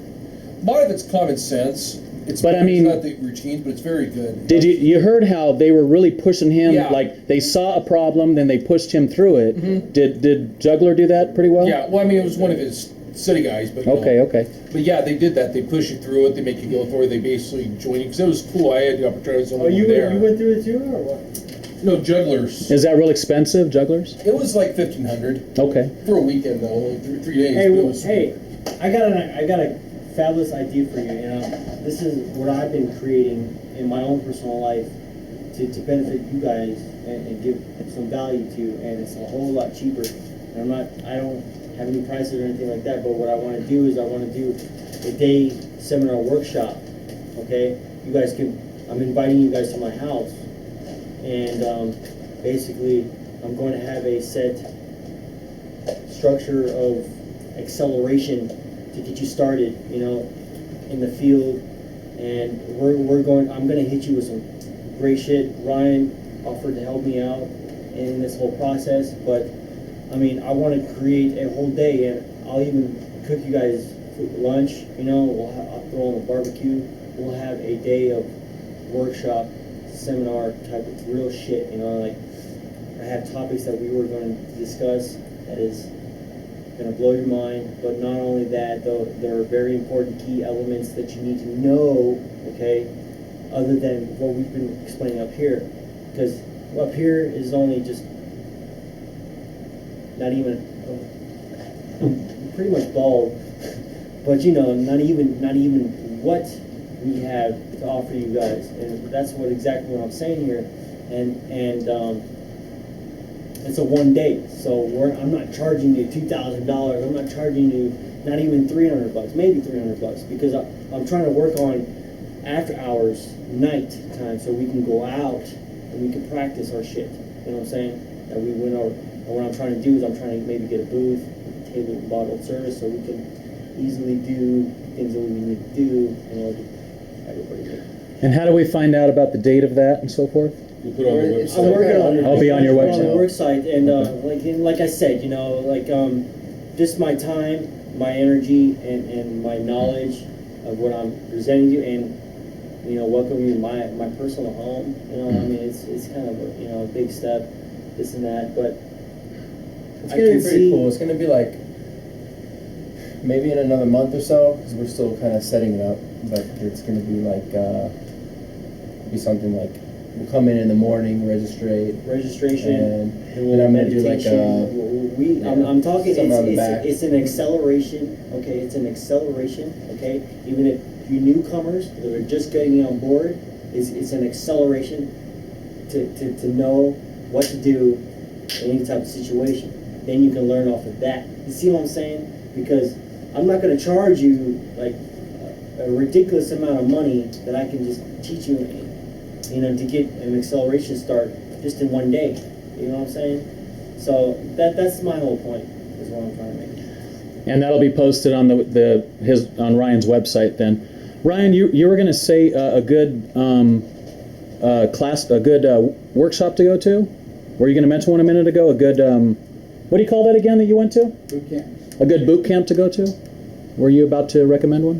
A lot of it's common sense. But I mean, it's not the routines, but it's very good. did you heard how they were really pushing him? Yeah. Like they saw a problem, then they pushed him through it. Mhm. Did Juggler do that pretty well? Yeah, well, I mean, it was one of his city guys, but you know. Okay. But yeah, they did that. They push you through it. They make you go through it. They basically join you because it was cool. I had the opportunity to Oh, you there. went through it too, or what? No, Jugglers. Is that real expensive, Jugglers? It was like 1,500 Okay. for a weekend though, only 3 days. Hey, but it was, hey, I got a fabulous idea for you. You know, this is what I've been creating in my own personal life to benefit you guys and give some value to, and it's a whole lot cheaper. And I don't have any prices or anything like that. But what I want to do is I want to do a day seminar workshop. Okay, you guys can. I'm inviting you guys to my house, and basically I'm going to have a set structure of acceleration to get you started, you know, in the field. And I'm going to hit you with some great shit. Ryan offered to help me out in this whole process, but I mean, I want to create a whole day, and I'll even cook you guys lunch, you know, I'll throw on a barbecue. We'll have a day of workshop, seminar type of real shit, you know, like I have topics that we were going to discuss that is going to blow your mind. But not only that, though, there are very important key elements that you need to know, okay, other than what we've been explaining up here. Because up here is only just not even, I'm pretty much bald, but you know, not even what we have to offer you guys, and that's exactly what I'm saying here. And it's a one day, so I'm not charging you $2,000. I'm not charging you not even $300, maybe $300, because I'm trying to work on after hours, night time, so we can go out and we can practice our shit. You know what I'm saying? That we went over. And what I'm trying to do is I'm trying to maybe get a booth, table, bottled service, so we can easily do things that we need to do in order to everybody do. And how do we find out about the date of that and so forth? We'll put it on the website. I'm working on it. I'll be on your On the website. website, and like I said, you know, like just my time, my energy, and my knowledge of what I'm presenting you, and you know, welcoming you to my personal home. You know, I mean, it's kind of a, you know, a big step, this and that, but It's gonna be pretty cool. It's gonna be like maybe in another month or so, because we're still kind of setting it up. But it's gonna be like be something like we'll come in the morning, registration, and then I'm gonna do like I'm talking. something on the back. It's an acceleration. Okay, it's an acceleration. Okay, even if you newcomers that are just getting on board, it's an acceleration to know what to do in any type of situation. Then you can learn off of that. You see what I'm saying? Because I'm not going to charge you like a ridiculous amount of money that I can just teach you, you know, to get an acceleration start just in one day. You know what I'm saying? So that's my whole point, is what I'm trying to make. And that'll be posted on on Ryan's website then. Ryan, you were going to say a good workshop to go to? Were you going to mention one a minute ago? A good what do you call that again that you went to? Boot camp. A good boot camp to go to? Were you about to recommend one?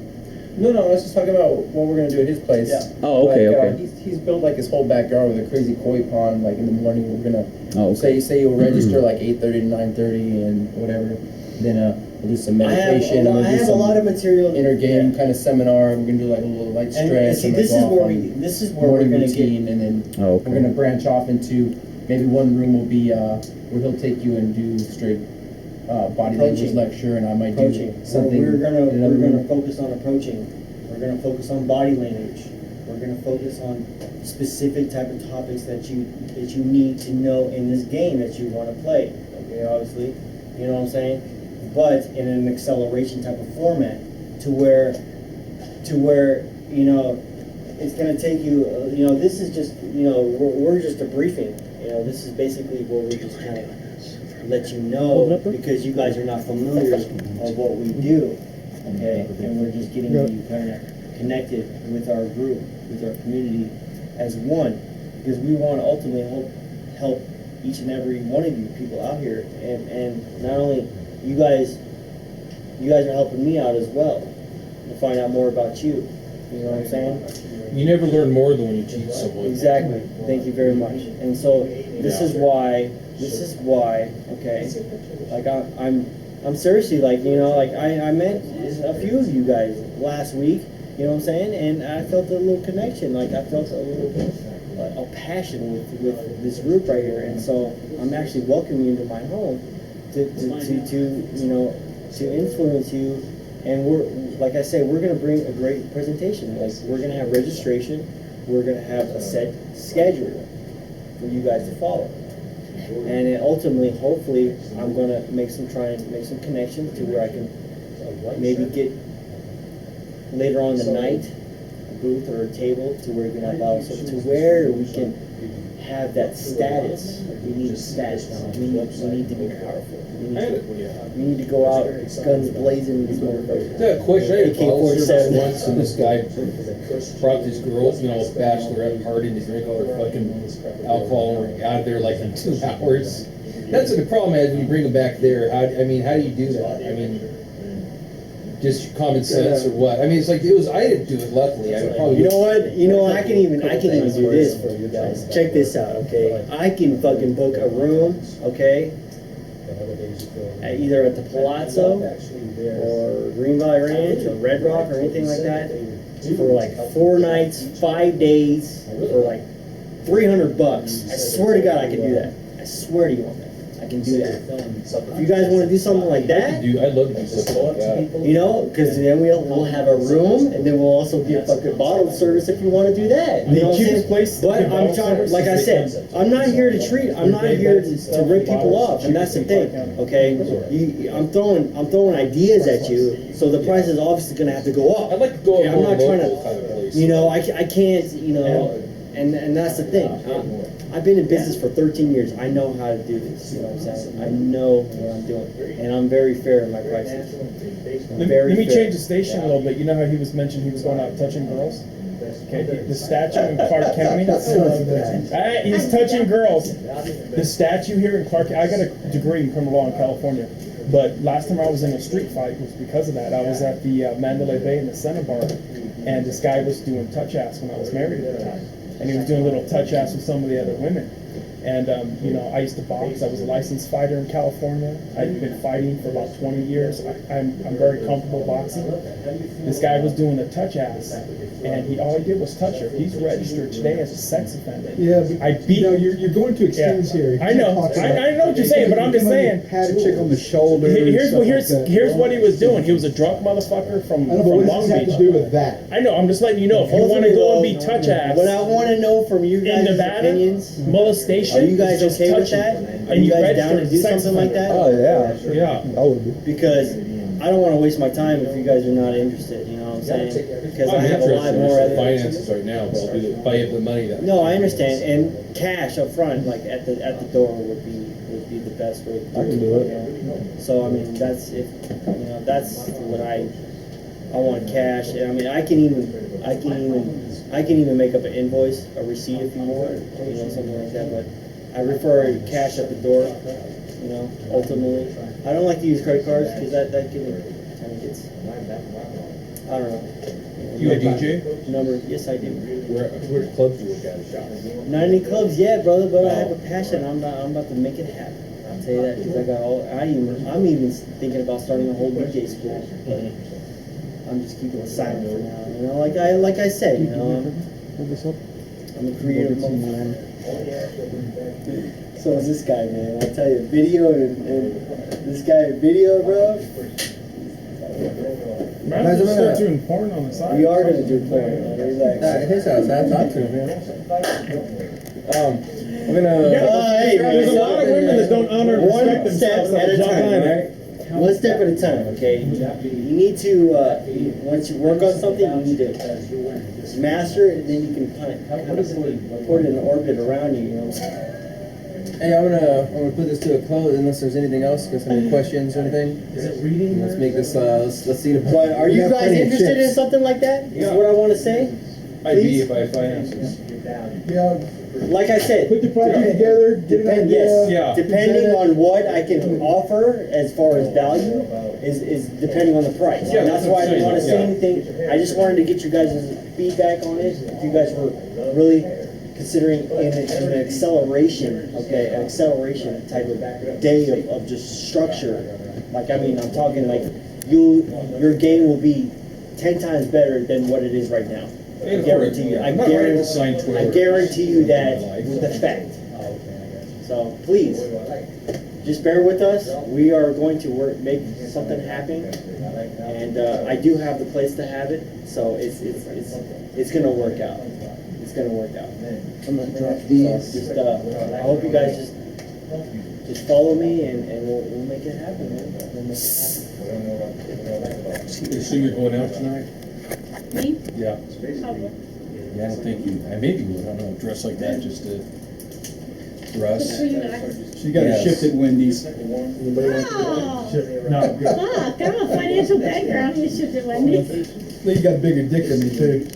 No, I was just talking about what we're gonna do at his place. Yeah. Oh, okay, like, okay. He's built like his whole backyard with a crazy koi pond. Like in the morning, we're gonna say you'll register like 8:30 to 9:30 and whatever. Then we'll do some meditation. I have a lot of material. Inner game kind of seminar. We're gonna do like a little light stretch. And see, this is where we're gonna routine, and then we're gonna branch off into maybe one room will be where he'll take you and do straight body language lecture, and I might do something. We're gonna focus on approaching. We're gonna focus on body language. We're gonna focus on specific type of topics that you need to know in this game that you want to play. Okay, obviously, you know what I'm saying. But in an acceleration type of format, to where you know it's gonna take you. You know, this is just we're just a briefing. You know, this is basically what we're just trying to let you know, because you guys are not familiar of what we do, okay? And we're just getting you kind of connected with our group, with our community as one, because we want to ultimately help each and every one of you people out here, and not only you guys are helping me out as well to find out more about you, You know what I'm saying? You never learn more than when you teach someone. Exactly. Thank you very much. And so this is why. Okay. Like I'm seriously like, you know, like I met a few of you guys last week. You know what I'm saying? And I felt a little connection. Like I felt a little a passion with this group right here. And so I'm actually welcoming you into my home to you know, to influence you. And we're, like I said, we're gonna bring a great presentation. Like we're gonna have registration. We're gonna have a set schedule for you guys to follow. And then ultimately, hopefully, I'm gonna try and make some connections to where I can maybe get later on in the night a booth or a table to where we can allow us to where we can have that status. We need status now. We need to be powerful. We need to go out guns blazing in these motherfuckers. I had a question. I had a AK-47 once, and this guy brought these girls, you know, bachelorette party, and they drink all their fucking alcohol, and we're out of there like in 2 hours. That's the problem. Is when you bring them back there. How do you do that? I mean, just common sense or what? I mean, it's like I didn't do it. Luckily, I would probably. You know what? You know I can even do this for you guys. Check this out, okay? I can fucking book a room, okay? Either at the Palazzo or Green Valley Ranch or Red Rock or anything like that for like 4 nights, 5 days for like $300. I swear to God, I can do that. I swear to you on that. I can do that. If you guys want to do something like that, I'd love to do something like that. you know, because then we'll have a room, and then we'll also get fucking bottle service if you want to do that. You know what I'm saying? But I'm trying, like I said, I'm not here to I'm not here to rip people off, and that's the thing. Okay, I'm throwing ideas at you, so the price is obviously going to have to go up. I'd like to go I'm not trying to, you know, I can't, you know, and that's the thing. I've been in business for 13 years. I know how to do this. You know what I'm saying? I know what I'm doing, and I'm very fair in my prices. Let me change the station a little bit. You know how he was mentioning he was going out touching girls? Okay, the statue in Clark County. He's touching girls. The statue here in Clark. I got a degree in criminal law in California, but last time I was in a street fight was because of that. I was at the Mandalay Bay in the Center Bar, and this guy was doing touch ass when I was married at the time. And he was doing a little touch ass with some of the other women. And, you know, I used to box. I was a licensed fighter in California. I've been fighting for about 20 years. I'm very comfortable boxing. This guy was doing a touch ass, and all he did was touch her. He's registered today as a sex offender. Yeah, but I beat. You're going to extremes here. I know. I know what you're saying, but I'm just saying. Pat a chick on the shoulder. Here's what he was doing. He was a drunk motherfucker from what Long does this have Beach. to do with that? I know. I'm just letting you know. If you want to go and be touch ass, What I want to know from you guys' in Nevada, opinions, molestation. are you guys is just okay with touching. that? Are And you guys registered down to do sex something like offender. that? Oh yeah, sure. Yeah. I would be. Because I don't want to waste my time if you guys are not interested. You know what I'm saying? Because I have a lot more interested in evidence. finances right now, but I'll do it if I have the money. No, I understand. And cash up front, like at the door, would be the best way. I can do it. You know? So I mean, that's that's what I want cash. I mean, I can even make up an invoice, a receipt if you want, you know, something like that. But I prefer cash at the door. You know, ultimately, I don't like to use credit cards because that kind of gets. I don't know. You a DJ? Number? Yes, I do. Where clubs do you work at? A shop? Not any clubs yet, brother, but I have a passion. I'm about to make it happen. I'll tell you that because I got all. I'm even thinking about starting a whole DJ school. But I'm just keeping it silent for now. You know, like I said, you know, I'm a creative motherfucker. So is this guy, man. I'll tell you, video and this guy video, bro. Man, I'm gonna start doing porn on the side. We are gonna do porn. Relax. At his house, I talked to him, man. I'm gonna. Hey, There's a lot of women that don't honor and one respect step themselves. at a Jump time, on it. right? One step at a time, okay? You need to, once you work on something, you need to master it, and then you can kind of put it in orbit around you, you know what I'm saying? Hey, I'm gonna put this to a close unless there's anything else. Got some questions or anything? Is it reading? Let's make this. Let's see the. But are you guys interested in something like that? Is what I want to say? I'd be if I had finances. Yeah, like I said, Put the project together, get an idea. yes, depending on what I can offer as far as value is depending on the price. Yeah, And that's that's why I what didn't I'm want to say saying, anything. I just wanted to get you guys' feedback on it. If you guys were really considering an acceleration, okay, an acceleration type of day of just structure. Like, I mean, I'm talking like your game will be 10 times better than what it is right now. I guarantee you. I guarantee you that with the fact. So please, just bear with us. We are going to make something happen, and I do have the place to have it. So it's gonna work out. It's gonna work out. I'm gonna drop these. So I hope you guys just follow me, and we'll make it happen, man. We'll make it happen. You assume you're going out tonight? Me? Yeah. Probably. Yeah, I don't think you, I maybe would, I don't know, dress like that just to, for us. She got a shift at Wendy's. Oh. No, good. Fuck, I'm a financial background. You shipped at Wendy's. You got a bigger dick than me too.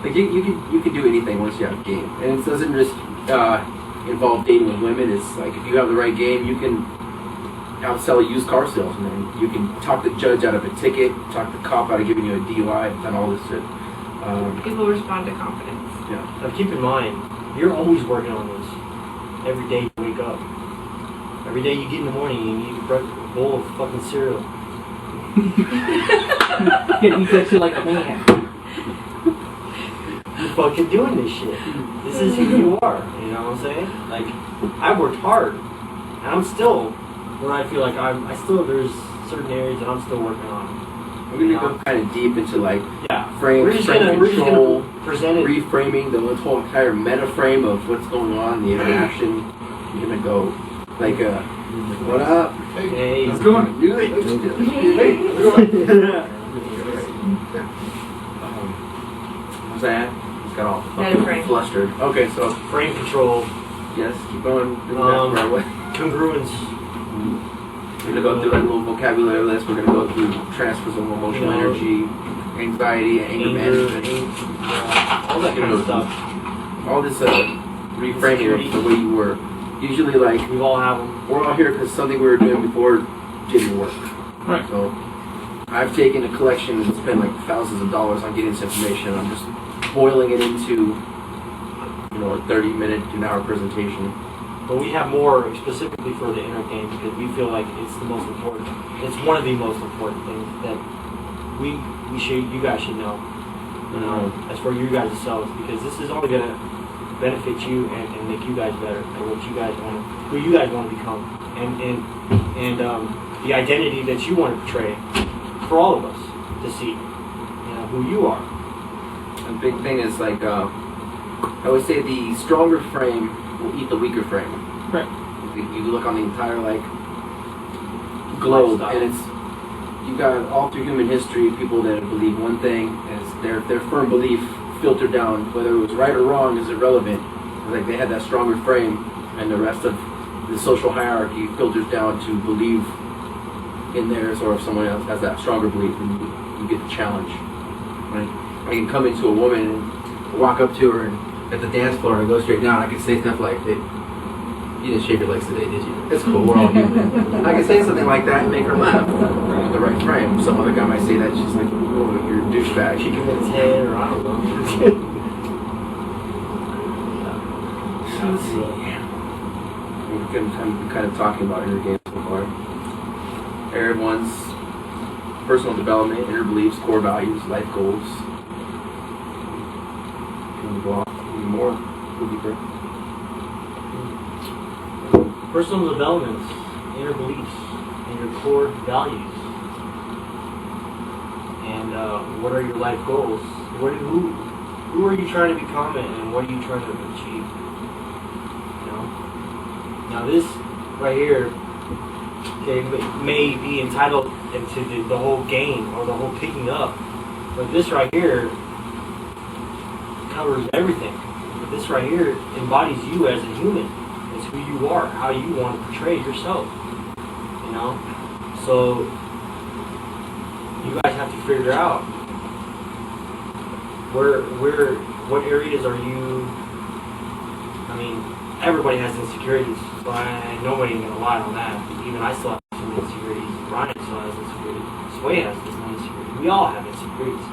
Like you can do anything once you have a game, and it doesn't just involve dating with women. It's like if you have the right game, you can outsell a used car salesman. You can talk the judge out of a ticket, talk the cop out of giving you a DUI, and all this shit. People respond to confidence. Yeah. Now keep in mind, you're always working on this. Every day you wake up. Every day you get in the morning and you eat a bowl of fucking cereal. You feel shit like a man. You're fucking doing this shit. This is who you are. You know what I'm saying? Like, I worked hard, and I'm still where I feel like there's certain areas that I'm still working on. We're gonna go kind of deep into like We're just gonna present it. reframing the whole entire meta frame of what's going on, the interaction. You're gonna go like what up? Hey, how's it going? Good. What's that? Just got all fucking flustered. Okay, so frame control. Yes, keep going. Congruence. We're gonna go through like a little vocabulary list. We're gonna go through transfers of emotional energy, anxiety, anger management, all that kind of stuff. All this reframing of the way you were. Usually, like we all have them. We're all here because something we were doing before didn't work. Right. So I've taken a collection and spent like thousands of dollars on getting this information. I'm just boiling it into a 30-minute to an hour presentation. But we have more specifically for the inner game because we feel like it's the most important. It's one of the most important things that you guys should know. As for you guys yourselves, because this is only gonna benefit you and make you guys better and who you guys want to become, and the identity that you want to portray for all of us to see, who you are. A big thing is like I would say the stronger frame will eat the weaker frame. Right. You look on the entire globe, and it's you got all through human history people that believe one thing as their firm belief filtered down, whether it was right or wrong is irrelevant. Like they had that stronger frame, and the rest of the social hierarchy filters down to believe in theirs, or if someone else has that stronger belief, then you get the challenge. Right? I can come into a woman and walk up to her and at the dance floor and go straight down. I can say stuff like, "Hey, you didn't shave your legs today, did you? It's cool, we're all human." I can say something like that and make her laugh with the right frame. Some other guy might say that, she's like, "Oh, you're a douchebag." She can his head, or I don't know. Let's see. We've been kind of talking about inner games so far. Area one's personal development, inner beliefs, core values, life goals. Can we go off any more? Go deeper. Personal development, inner beliefs, and your core values. And what are your life goals? Who are you trying to become, and what are you trying to achieve? Now this right here okay, may be entitled into the whole game or the whole picking up, but this right here covers everything. But this right here embodies you as a human. It's who you are, how you want to portray yourself. You know? So you guys have to figure out what areas are you. I mean, everybody has insecurities, so nobody ain't gonna lie on that. Even I still have some insecurities. Ryan still has insecurities. Sway has some insecurities. We all have insecurities,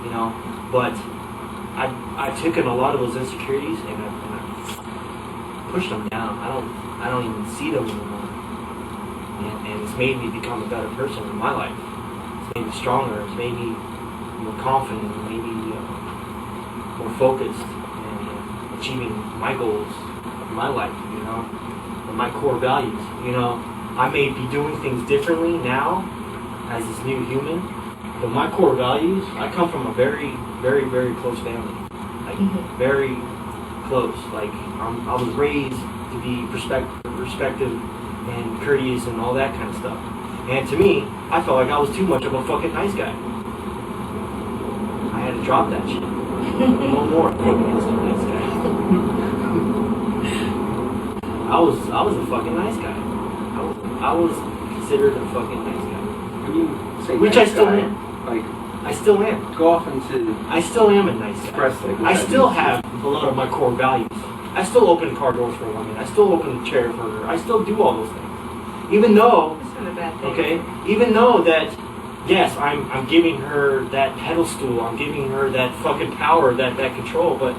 you know. But I've taken a lot of those insecurities and I've pushed them down. I don't even see them anymore. And it's made me become a better person in my life. It's made me stronger. It's made me more confident. It made me more focused and achieving my goals of my life, you know, and my core values. You know, I may be doing things differently now as this new human, but my core values, I come from a very, very, very close family. Like, very close. Like, I was raised to be respectful and courteous and all that kind of stuff. And to me, I felt like I was too much of a fucking nice guy. I had to drop that shit. No more fucking nice guy. I was a fucking nice guy. I was considered a fucking nice guy. When you say which nice I still guy, am. like, I still am. go off into. I still am a nice guy. Express, like, I still have a lot of my core values. I still open car doors for a woman. I still open the chair for her. I still do all those things. Even though, That's not a bad thing. okay, even though that, yes, I'm giving her that pedestal. I'm giving her that fucking power, that control. But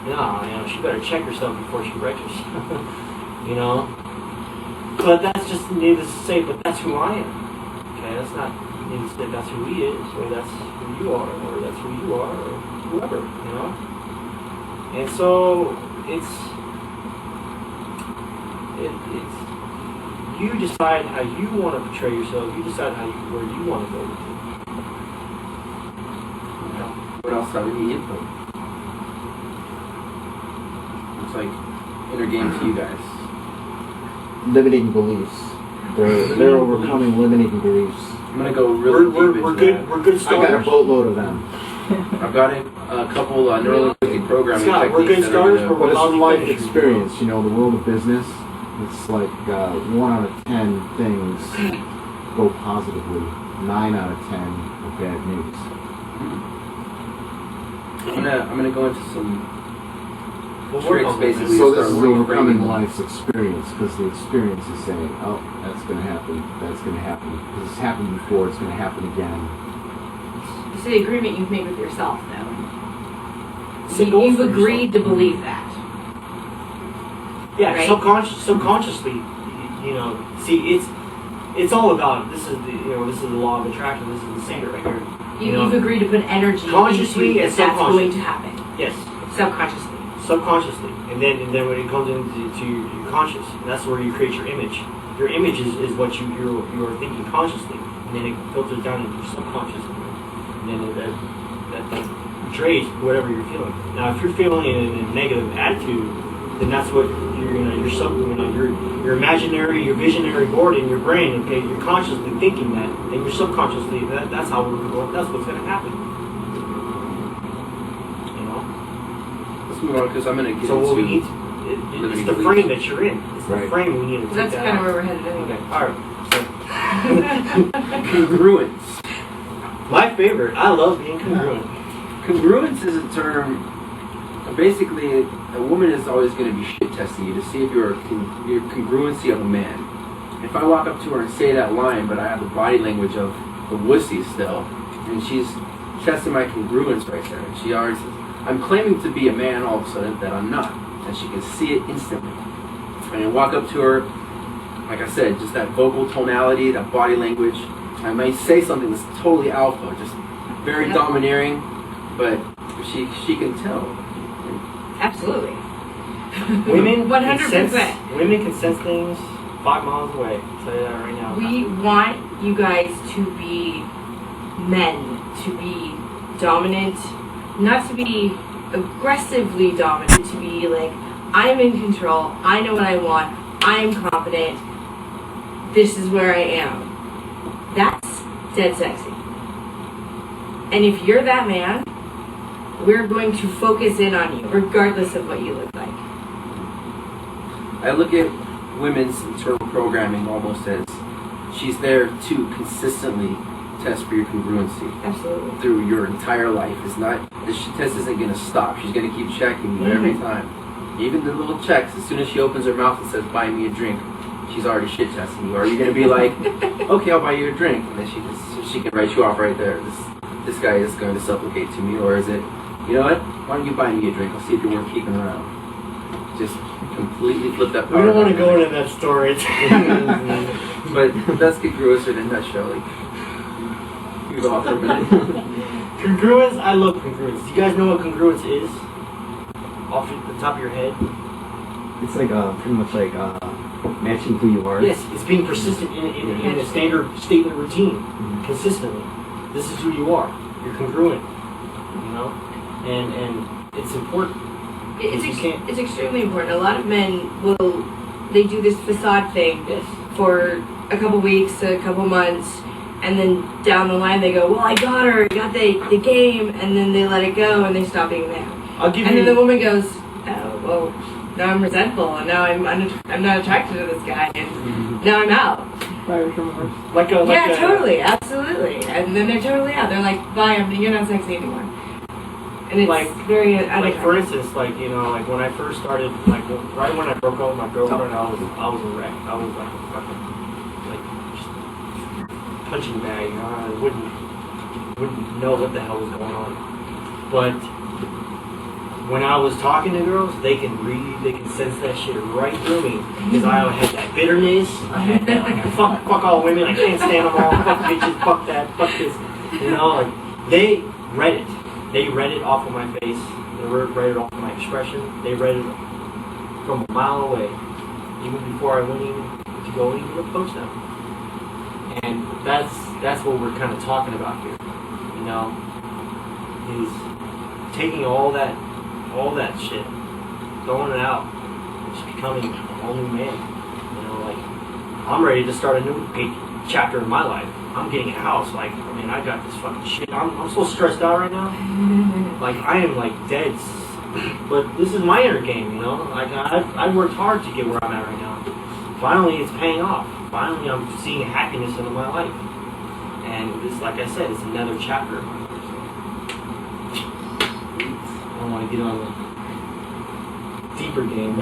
no, you know, she better check herself before she wrecks herself. You know. But that's just needless to say. But that's who I am. Okay, that's not needless to say. That's who he is, or that's who you are, or that's who you are, or whoever. You know. And so it's you decide how you want to portray yourself. You decide where you want to go with it. What else have any input? It's like inner game to you guys. Limiting beliefs. They're overcoming limiting beliefs. I'm gonna go really deep into that. We're good starters. I got a boatload of them. I've got a couple neurolinguistic programming Scott, we're good techniques that starters, are but But gonna, it's life experience, you know, the world of business. It's like 1 out of 10 things go positively. 9 out of 10 are bad news. I'm gonna go into some We'll work tricks on basically. So to this is start overcoming reframing life's experience, because the experience is saying, oh, that's going to happen, that's going to happen. Because it's happened before, it's going to happen again. It's the agreement you've made with yourself, though. Set goals You've for agreed yourself. to believe that. Yeah, Right? subconsciously, you know. See, it's all about this is the law of attraction. This is the secret right here. You've agreed to put energy consciously into and that that's going to subconsciously. happen. Yes, Subconsciously. subconsciously, and then when it comes into your conscious, that's where you create your image. Your image is what you're thinking consciously, and then it filters down into your subconscious, and then that portrays whatever you're feeling. Now, if you're feeling a negative attitude, then that's what your imaginary, your visionary board in your brain. Okay, you're consciously thinking that, and you're subconsciously that's how we're going. That's what's going to happen. You know. Let's move on because I'm gonna get So into. what we need, it's the frame that you're in. It's the frame we need to take That's that kind of out. where we're headed anyway. Okay, all right. Congruence. My favorite. I love being congruent. Congruence is a term. Basically, a woman is always going to be shit testing you to see if your congruency of a man. If I walk up to her and say that line, but I have the body language of the wussy still, and she's testing my congruence right there, and she already says, I'm claiming to be a man all of a sudden that I'm not, and she can see it instantly. And I walk up to her, like I said, just that vocal tonality, that body language. I might say something that's totally alpha, just very domineering, but she can tell. Absolutely. Women 100%. Women can sense things 5 miles away. I'll tell you that right now. We want you guys to be men, to be dominant, not to be aggressively dominant, to be like, I'm in control, I know what I want, I'm confident. this is where I am. That's dead sexy. And if you're that man, we're going to focus in on you, regardless of what you look like. I look at women's sort of programming almost as she's there to consistently test for your congruency. Absolutely. Through your entire life. It's not, this test isn't going to stop. She's going to keep checking you every time. Even the little checks, as soon as she opens her mouth and says, buy me a drink, she's already shit testing you. Or are you going to be like, okay, I'll buy you a drink. And then she can write you off right there. This guy is going to supplicate to me. Or is it, you know what? Why don't you buy me a drink? I'll see if you're worth keeping around. Just completely flip that power. We don't want to go into that story. But that's congruence in a nutshell. Like, you go off for a minute. Congruence, I love congruence. Do you guys know what congruence is? Off the top of your head? It's like pretty much like matching who you are. Yes, it's being persistent in a standard statement routine consistently. This is who you are. You're congruent. You know? And it's important. It's extremely important. A lot of men they do this facade thing for a couple weeks, a couple months, and then down the line they go, well, I got her, I got the game, and then they let it go and they stop being there. Then the woman goes, oh, well, now I'm resentful, and now I'm not attracted to this guy, and now I'm out. Totally, absolutely. And then they're totally out. They're like, bye, you're not sexy anymore. And it's like very for instance, like, you know, like when I first started, like right when I broke up with my girlfriend, I was a wreck. I was like a fucking just punching bag. You know? I wouldn't know what the hell was going on. But when I was talking to girls, they can read, they can sense that shit right through me. Because I had that bitterness. I had that like fuck all women. I can't stand them all. Fuck bitches. Fuck that. Fuck this. You know, like they read it. They read it off of my face. They read it off of my expression. They read it from a mile away, even before I went even to go even approach them. And that's what we're kind of talking about here. You know, is taking all that shit, throwing it out, just becoming a whole new man. You know, like I'm ready to start a new chapter in my life. I'm getting a house, like, I mean, I got this fucking shit. I'm so stressed out right now. Like, I am, like, dead. But this is my inner game, you know? Like, I've worked hard to get where I'm at right now. Finally, it's paying off. Finally, I'm seeing happiness into my life. And this, like I said, it's another chapter. I don't want to get on the deeper game.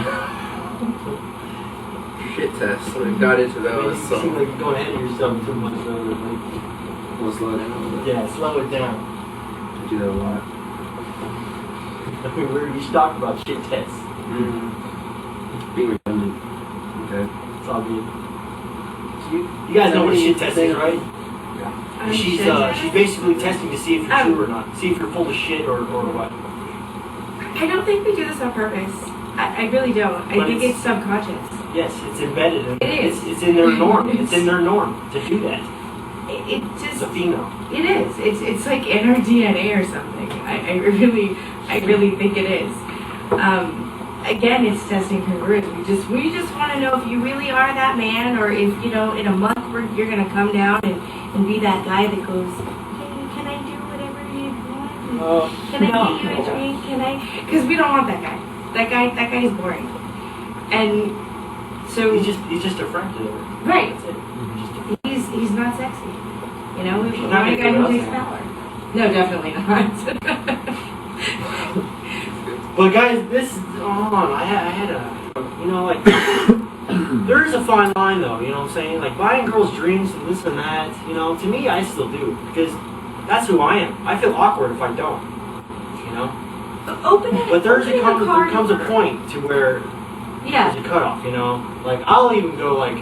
Shit test. So we got into those. You seem like you're going ahead of yourself too much, though. Like, we'll slow it down a little bit. Yeah, slow it down. I do that a lot. I mean, you should talk about shit tests. Being redundant. Okay. It's all good. You guys know what a shit test is, right? Yeah. She's basically testing to see if you're true or not. See if you're full of shit or what. I don't think we do this on purpose. I really don't. I think it's subconscious. Yes, it's embedded. It is. It's in their norm. It's in their norm to do that. It just. It's a female. It is. It's like in our DNA or something. I really think it is. Again, it's testing congruence. We just want to know if you really are that man, or if, you know, in a month you're gonna come down and be that guy that goes, hey, can I do whatever you want? Can I get you a drink? Can I? Because we don't want that guy. That guy is boring. And so he's just a friend to her. Right. He's not sexy. You know, we want a guy who takes power. No, definitely not. But guys, this is on. I had a, you know, like, there is a fine line though. You know what I'm saying? Like buying girls drinks and this and that. You know, to me, I still do because that's who I am. I feel awkward if I don't. You know. But there comes a point to where there's a cutoff, you know? Like, I'll even go like,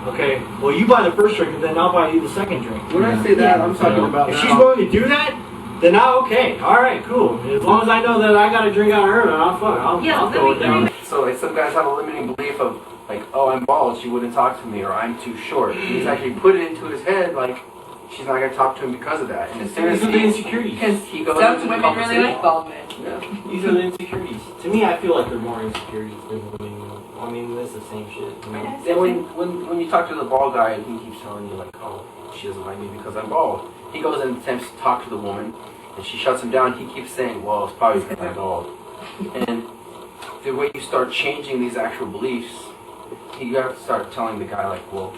okay, well, you buy the first drink, and then I'll buy you the second drink. When I say that, I'm talking about... If she's willing to do that, then okay, all right, cool. As long as I know that I got a drink out of her, then I'll go with that. So, like, some guys have a limiting belief of, like, oh, I'm bald, she wouldn't talk to me, or I'm too short. He's actually put it into his head, like, she's not gonna talk to him because of that. And as soon as These are the insecurities. Because he goes some into the women really like conversation, bald men. yeah. These are the insecurities. To me, I feel like they're more insecurities than women. I mean, it's the same shit. You know? Then when you talk to the bald guy and he keeps telling you like, oh, she doesn't like me because I'm bald. He goes and attempts to talk to the woman, and she shuts him down. He keeps saying, well, it's probably because I'm bald. And the way you start changing these actual beliefs, you have to start telling the guy like, well,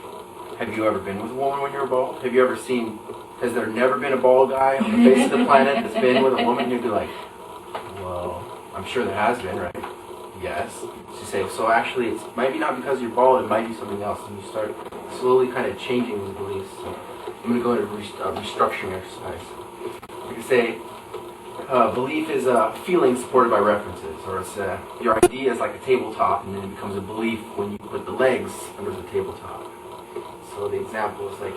have you ever been with a woman when you were bald? Have you ever seen? Has there never been a bald guy on the face of the planet that's been with a woman? You'd be like, well, I'm sure there has been, right? Yes. She say, so actually, it's maybe not because you're bald, it might be something else. And you start slowly kind of changing these beliefs. So I'm going to go into restructuring exercise. You can say, belief is a feeling supported by references, or it's your idea is like a tabletop, and then it becomes a belief when you put the legs under the tabletop. So the example is like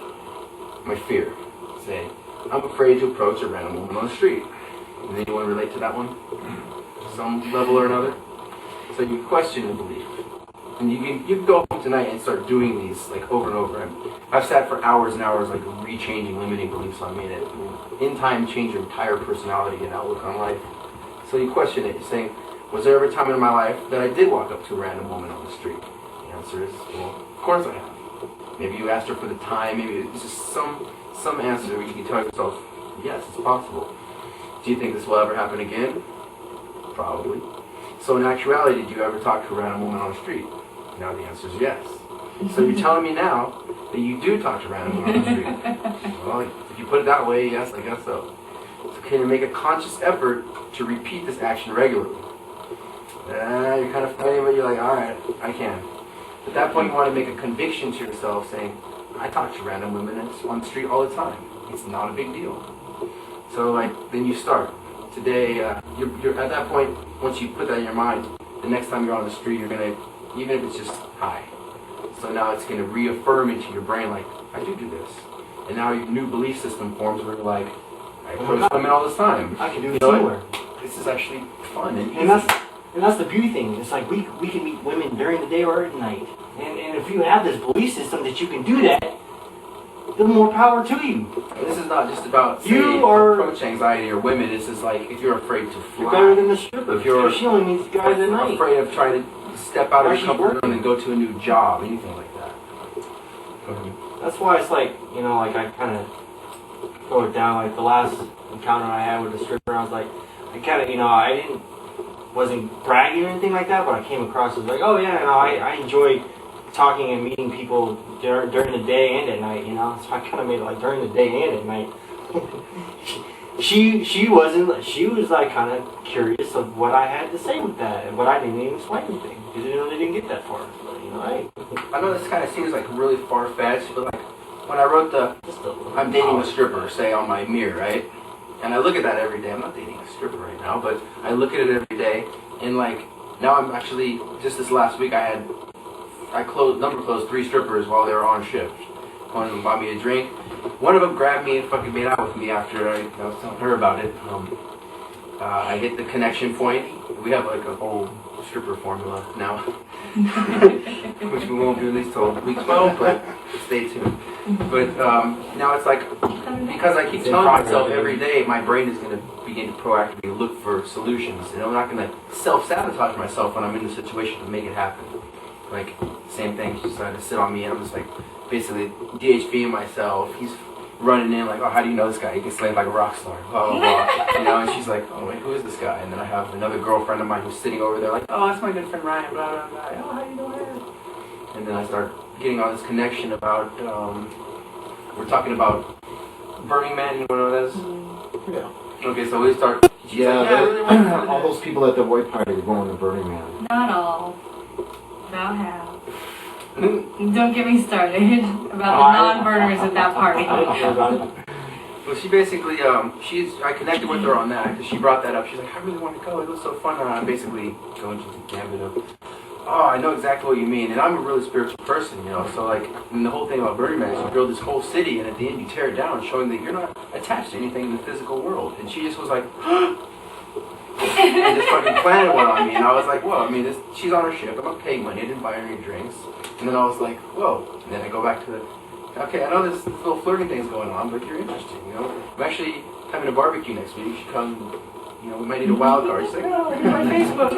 my fear. Say, I'm afraid to approach a random woman on the street. Does anyone relate to that one? Some level or another? So you question the belief. And you can go home tonight and start doing these like over and over. I've sat for hours and hours like rechanging limiting beliefs on me that in time change your entire personality and outlook on life. So you question it. You're saying, was there ever a time in my life that I did walk up to a random woman on the street? The answer is, well, of course I have. Maybe you asked her for the time. Maybe it's just some answer where you can tell yourself, yes, it's possible. Do you think this will ever happen again? Probably. So in actuality, did you ever talk to a random woman on the street? Now the answer is yes. So you're telling me now that you do talk to random women on the street. Well, if you put it that way, yes, I guess so. So can you make a conscious effort to repeat this action regularly? You're kind of funny, but you're like, all right, I can. At that point, you want to make a conviction to yourself saying, I talk to random women on the street all the time. It's not a big deal. So then you start. Today, you're at that point, once you put that in your mind, the next time you're on the street, you're going to, even if it's just hi. So now it's going to reaffirm into your brain like, I do this. And now your new belief system forms where you're like, I approach women all this time. I can do this anywhere. This is actually fun and easy. And that's the beauty thing. It's like we can meet women during the day or at night. And if you have this belief system that you can do that, the more power to you. This is not just about approach anxiety or women. This is like if you're afraid to fly. You're better than the stripper. If you're she only meets guys at night. Afraid of trying to step out of your comfort zone and go to a new job, anything like that. That's why it's like, like I kind of throw it down. Like the last encounter I had with a stripper, I was like, I kind of, wasn't bragging or anything like that, but I came across as like, oh yeah, I enjoy talking and meeting people during the day and at night, So I kind of made it like during the day and at night. She was like kind of curious of what I had to say with that, but I didn't even explain anything because they didn't get that far. But, I know this kind of seems like really far-fetched, but like when I wrote I'm dating a stripper, say on my mirror, right? And I look at that every day. I'm not dating a stripper right now, but I look at it every day, and like now I'm actually just this last week I closed 3 strippers while they were on shift. One of them bought me a drink. One of them grabbed me and fucking made out with me after I was telling her about it. I hit the connection point. We have like a whole stripper formula now, which we won't release till week 12, but stay tuned. But now it's like, because I keep telling myself every day, my brain is going to begin to proactively look for solutions. And I'm not going to self-sabotage myself when I'm in the situation to make it happen. Like, same thing, she decided to sit on me, and I'm just like, basically DHVing myself. He's running in like, oh, how do you know this guy? He gets slayed like a rock star, blah, blah, blah. And she's like, oh, wait, who is this guy? And then I have another girlfriend of mine who's sitting over there like, oh, that's my good friend Ryan, blah, blah, blah. Oh, how you doing? And then I start getting on this connection about, we're talking about Burning Man, you know what that is? Yeah. Okay, so we start, all those people at the white party are going to Burning Man. Not all. About half. Don't get me started about the non-burners at that party. Well, she basically, I connected with her on that because she brought that up. She's like, I really want to go. It was so fun. And I'm basically going to the gambit of, oh, I know exactly what you mean. And I'm a really spiritual person, So like, and the whole thing about Burning Man is you build this whole city, and at the end you tear it down, showing that you're not attached to anything in the physical world. And she just was like, and this fucking planet went on me, and I was like, whoa, she's on her ship, I'm not paying money, I didn't buy her any drinks. And then I was like, whoa. And then I go back to okay, I know this little flirting thing's going on, but if you're interested, you know. I'm actually having a barbecue next week. You should come, you know, we might need a wild card. She's like, oh, look at my Facebook.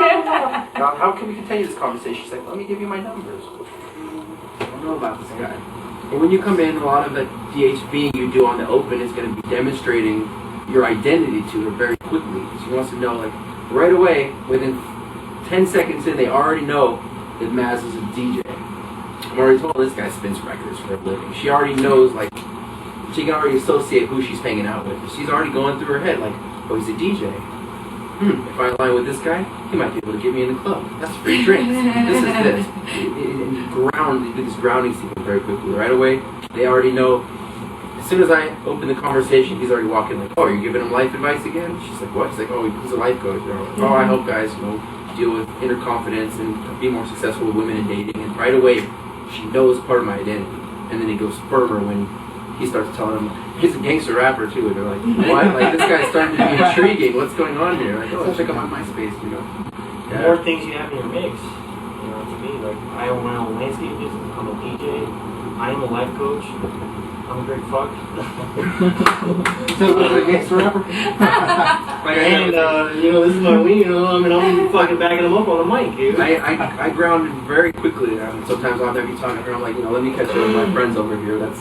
How can we continue this conversation? She's like, let me give you my numbers. I don't know about this guy. And when you come in, a lot of the DHB you do on the open is going to be demonstrating your identity to her very quickly. She wants to know, like, right away, within 10 seconds in, they already know that Maz is a DJ. I'm already told this guy spins records for a living. She already knows, like, she can already associate who she's hanging out with. She's already going through her head, like, oh, he's a DJ. If I align with this guy, he might be able to get me in the club. That's free drinks. This is this. You do this grounding sequence very quickly. Right away, they already know. As soon as I open the conversation, he's already walking like, oh, you're giving him life advice again? She's like, what? She's like, oh, he's a life coach. Like, oh, I help guys, you know, deal with inner confidence and be more successful with women in dating. And right away, she knows part of my identity. And then it goes further when he starts telling them, he's a gangster rapper too. And they're like, what? Like, this guy's starting to be intriguing. What's going on here? Like, oh, check out my MySpace, you know. The more things you have in your mix, you know, to me, like, I own my own landscape business, I'm a DJ, I am a life coach, I'm a great fuck. So, a gangster rapper? And, you know, this is my weed, you know, I mean, I'm fucking backing them up on the mic, dude. I grounded very quickly. Sometimes I'll never be talking to her. I'm like, you know, let me catch up with my friends over here. That's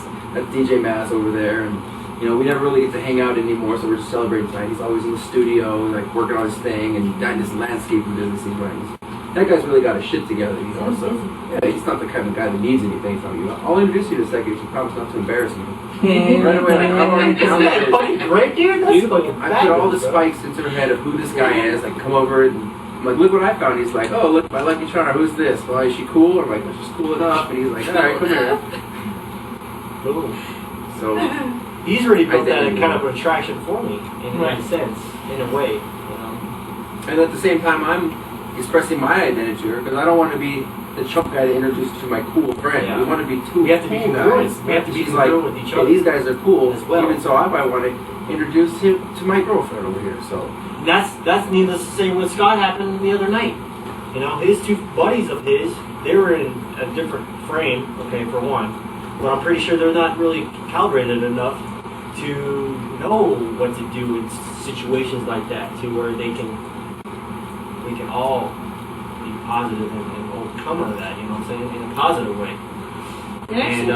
DJ Maz over there. And, you know, we never really get to hang out anymore, so we're just celebrating tonight. He's always in the studio, like, working on his thing, and got this landscaping business he's running. That guy's really got his shit together, you know, so, yeah, he's not the kind of guy that needs anything from you. I'll introduce you in a second if you promise not to embarrass me. Right away, like, I'm already down with it. Fucking great, dude. That's fucking I put all the spikes into her head of who this guy is, like, come over and, I'm like, look what I found. He's like, oh, look, my lucky charm, who's this? Well, is she cool? I'm like, well, she's cool enough. And he's like, all right, come here. Boom. So, he's already built that kind of attraction for me, in that sense, in a way, you know. And at the same time, I'm expressing my identity to her, because I don't want to be the chump guy that introduced to my cool friend. Yeah. We want to be two We have to be cool congruent. guys. We have to be She's like, congruent with each hey, other. these guys are cool, as well. even so I might want to introduce him to my girlfriend over here, so. That's needless to say what Scott happened the other night. You know, his two buddies of his, they were in a different frame, okay, for one. But I'm pretty sure they're not really calibrated enough to know what to do in situations like that, to where we can all be positive and overcome of that, you know what I'm saying, in a positive way. And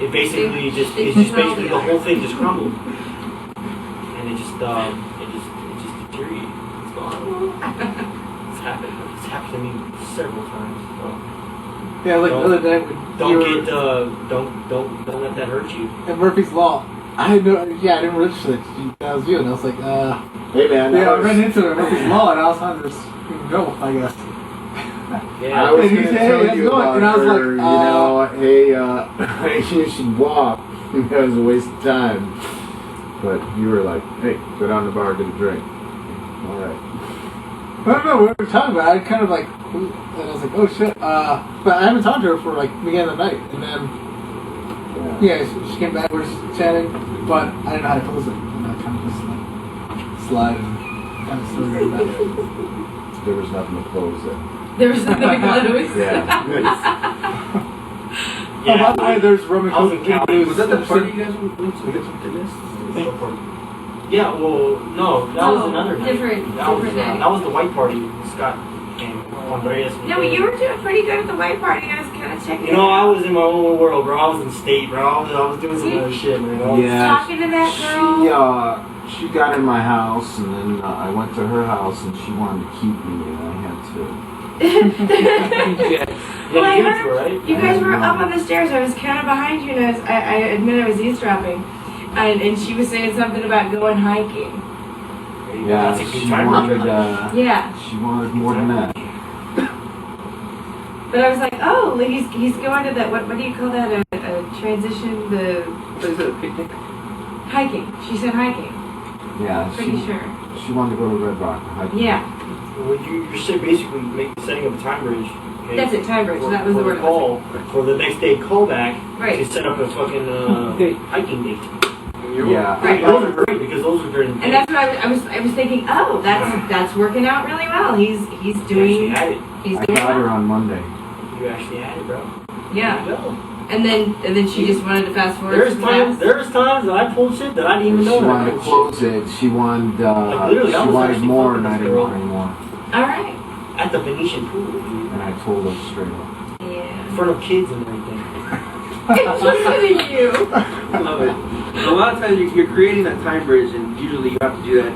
it basically it's just basically the whole thing just crumbled, and it just deteriorated. It's gone. It's happened. It's happened to me several times. So. Yeah, like the other day, Don't let that hurt you. at Murphy's Law. I didn't register that was you, and I was like, hey man, yeah, I ran into it at Murphy's Law, and I was on this go, I guess. Yeah, I was going to tell you about and I was her, like, hey, you should walk. That was a waste of time. But you were like, hey, go down to the bar, get a drink. All right. I don't know what we were talking about. I kind of like, and I was like, oh shit. But I haven't talked to her for like beginning of the night, and then she came back. We were just chatting, but I didn't know how to close it. And I kind of just like slide and kind of slid right back. There was nothing to close it. There was nothing to close. Oh, by the way, there's rum and coke. Was that the party you guys went to this? Yeah, well, no, that was another night. Different night. That was the white party. Scott and Andreas. No, but you were doing pretty good at the white party. I was kind of checking. You know, I was in my own world, bro. I was in state, bro. I was doing some other shit, man. I was talking to that girl. She got in my house, and then I went to her house, and she wanted to keep me, and I had to. Well, I heard you guys were up on the stairs. I was kind of behind you, and I admit I was eavesdropping. And she was saying something about going hiking. Yeah, she wanted, she wanted more than that. But I was like, oh, like he's going to that, what do you call that, a transition, What is it, a picnic? hiking. She said hiking. Yeah, Pretty sure. She wanted to go to Red Rock. Yeah. Well, you're basically setting up a time bridge. Okay, That's it, time bridge. That was the word. For the next day callback. Right. To set up a fucking hiking date. Yeah. Right. Those are great because those are during the day. And that's what I was thinking. Oh, that's working out really well. He's doing. You actually had it. He's I doing got her well. on Monday. You actually had it, bro. Yeah. There you go. And then she just wanted to fast forward. There's to times class. that I pulled shit that I didn't even know. She that I wanted to pulled close it. She wanted literally, I she was wanted actually more, fucking and I this didn't girl. want any more. All right. At the Venetian pool. And I told her straight up. Yeah. In front of kids and everything. Interesting to you. I love it. A lot of times you're creating that time bridge, and usually you have to do that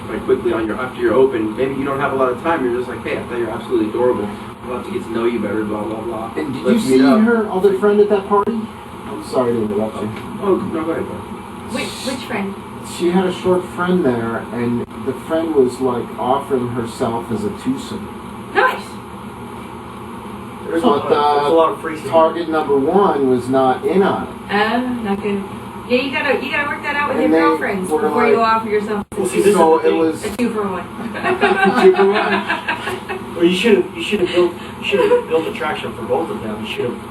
like quickly on your after you're open. Maybe you don't have a lot of time. You're just like, hey, I thought you're absolutely adorable. I'd love to get to know you better. Blah blah blah. And did you see her other friend at that party? I'm sorry to interrupt you. Oh no, go ahead. Which friend? She had a short friend there, and the friend was like offering herself as a twosome. Nice. There's But a lot of free target number one was not in on it. Not good. Yeah, you gotta work that out with And your they girlfriends were before you like- offer yourself. Well, see, this So is the it thing. was. A 2-for-1. 2-for-1. Well, you should have built attraction for both of them. You should have.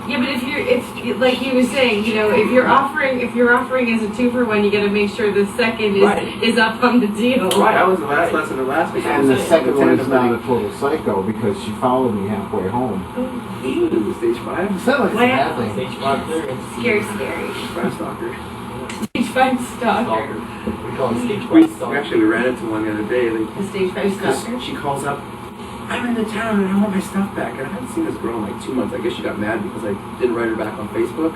Yeah, but if like he was saying, you know, if you're offering as a 2-for-1, you gotta make sure the second is up on the deal. Right, that was the last lesson of last week. And the second one is not a total psycho because she followed me halfway home. Ooh, stage 5? Is that like a bad thing? Stage 5 clearance. Scary. Stage 5 stalker. Stage 5 stalker. We call it stage 5 stalker. Actually, we ran into one the other day. The stage 5 stalker. She calls up, I'm in the town and I want my stuff back. And I hadn't seen this girl in like 2 months. I guess she got mad because I didn't write her back on Facebook.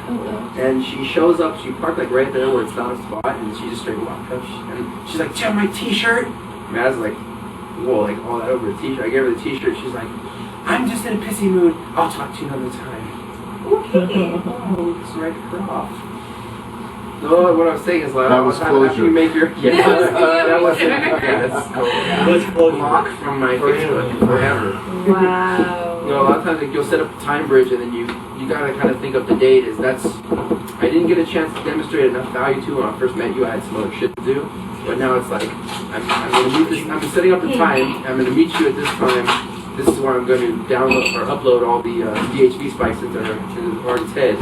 And she shows up, she parked like right there where it's not a spot, and she just straight walked up. And she's like, do you have my t-shirt? Mad's like, whoa, like all that over a t-shirt. I gave her the t-shirt. She's like, I'm just in a pissy mood. I'll talk to you another time. Oh, it's right off. No, what I was saying is like, That was after you make your that was Let's close block from my Facebook forever. Wow. You know, a lot of times like, you'll set up a time bridge and then you gotta kind of think of the date as that's. I didn't get a chance to demonstrate enough value to when I first met you. I had some other shit to do, but now it's like I'm gonna meet this. I'm setting up the time. I'm gonna meet you at this time. This is where I'm going to download or upload all the DHV spikes into the party's head.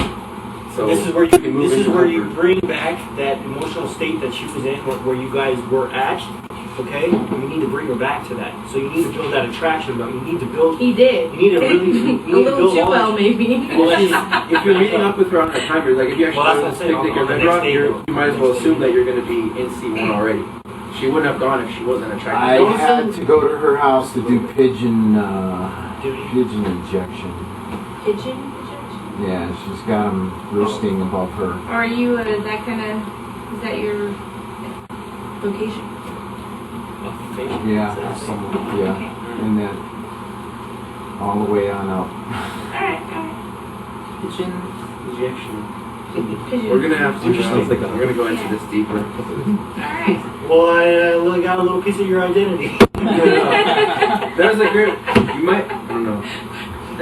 So this is where can move this is into where you comfort. bring back that emotional state that she was in, where you guys were at. Okay, you need to bring her back to that. So you need to build that attraction, but you need to build. He did. You need to really you need a to little build too all well, that. maybe. Well, if you're meeting up with her on that time bridge, like if you actually Well, go that's to this what I'm saying, picnic or on the Red next Rock, day, you might as well assume that you're going to be in C1 already. She wouldn't have gone if she wasn't attracted. I had to go to her house to do pigeon injection. Pigeon? Yeah, she's got them roosting above her. Or are you that kind of, is that your vocation? Yeah, yeah, and then all the way on up. Alright. Pigeon injection. Pigeon. We're gonna have to. Interesting. We're gonna go into this deeper. Alright. Well, I got a little piece of your identity. There's a great. You might. I don't know.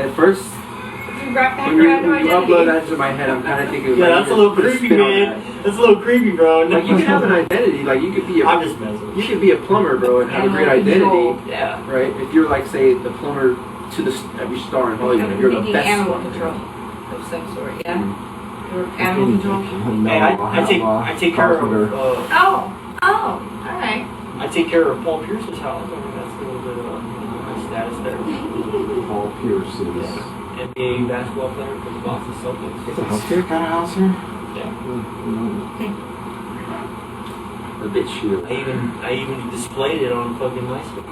At first, You brought back when your you identity. upload that to my head, I'm kind of thinking. Yeah, like, that's a little put creepy, spin on man. that. That's a little creepy, bro. Like you can have an identity. Like you could be. I'm just messing. You could be a plumber, bro, and have a great Animal identity. control. Yeah. Right. If you're like, say, the plumber to the every star in Hollywood, if you're the Thinking best animal plumber. control of some sort, yeah? Or animal control? No, Hey, I take care of. Alright. I take care of Paul Pierce's house. I mean, that's a little bit of my status there. Paul Pierce is. Yeah. NBA basketball player for the Boston Celtics. It's a healthcare kind of house here? Yeah. A bit shield. I even displayed it on fucking MySpace.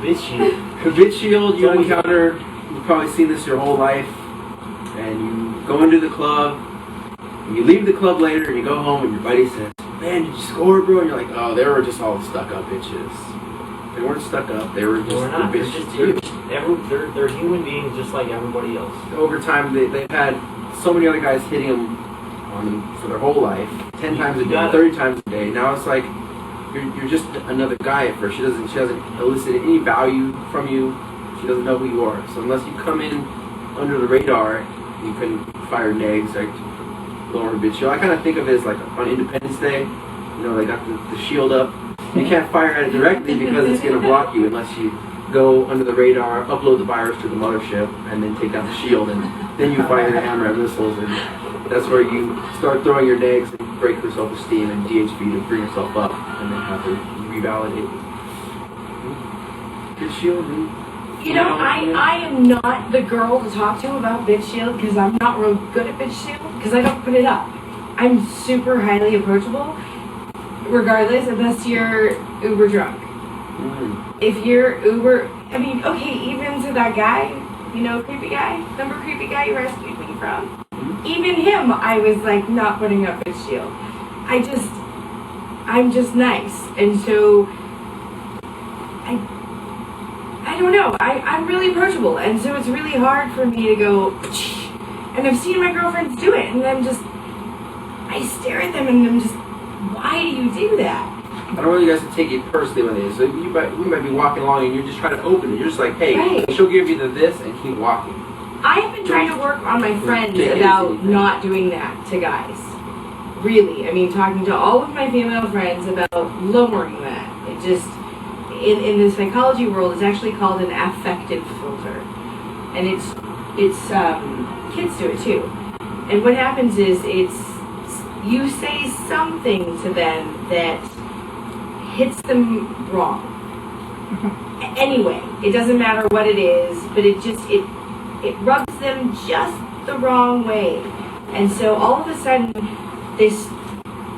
Bitch shield. Habit shield, you encounter, you've probably seen this your whole life, and you go into the club, and you leave the club later, and you go home, and your buddy says, man, did you score, bro? And you're like, oh, they were just all stuck-up bitches. They weren't stuck up, they were just They're not. the They're bitches. just they're human beings just like everybody else. Over time, they've had so many other guys hitting them on them for their whole life, 10 times a day, 30 times a day. Now it's like, you're just another guy at first. She doesn't elicit any value from you. She doesn't know who you are. So unless you come in under the radar, you can fire nags, like lower a bit shield. I kind of think of it as like on Independence Day. You know, they got the shield up. You can't fire at it directly because it's going to block you unless you go under the radar, upload the virus to the mothership, and then take out the shield, and then you fire your hammer missiles, and that's where you start throwing your nags and break your self-esteem and DHV to bring yourself up, and then have to revalidate. bitch shield. You know, I am not the girl to talk to about bitch shield because I'm not real good at bitch shield because I don't put it up. I'm super highly approachable, regardless, unless you're uber drunk. If you're uber, I mean, okay, even to that guy, you know, creepy guy, remember creepy guy you rescued me from? Even him, I was like not putting up bitch shield. I'm just nice, and so I don't know. I'm really approachable, and so it's really hard for me to go. And I've seen my girlfriends do it, and I stare at them, and I'm just, why do you do that? I don't want you guys to take it personally with it. So we might be walking along, and you're just trying to open it. You're just like, hey, Right. she'll give you this, and keep walking. I have been trying to work on my friends about not doing that to guys. Really, I mean, talking to all of my female friends about lowering that. It just, in the psychology world, it's actually called an affective filter, and it's kids do it too. And what happens is you say something to them that hits them wrong. Anyway, it doesn't matter what it is, but it rubs them just the wrong way, and so all of a sudden this,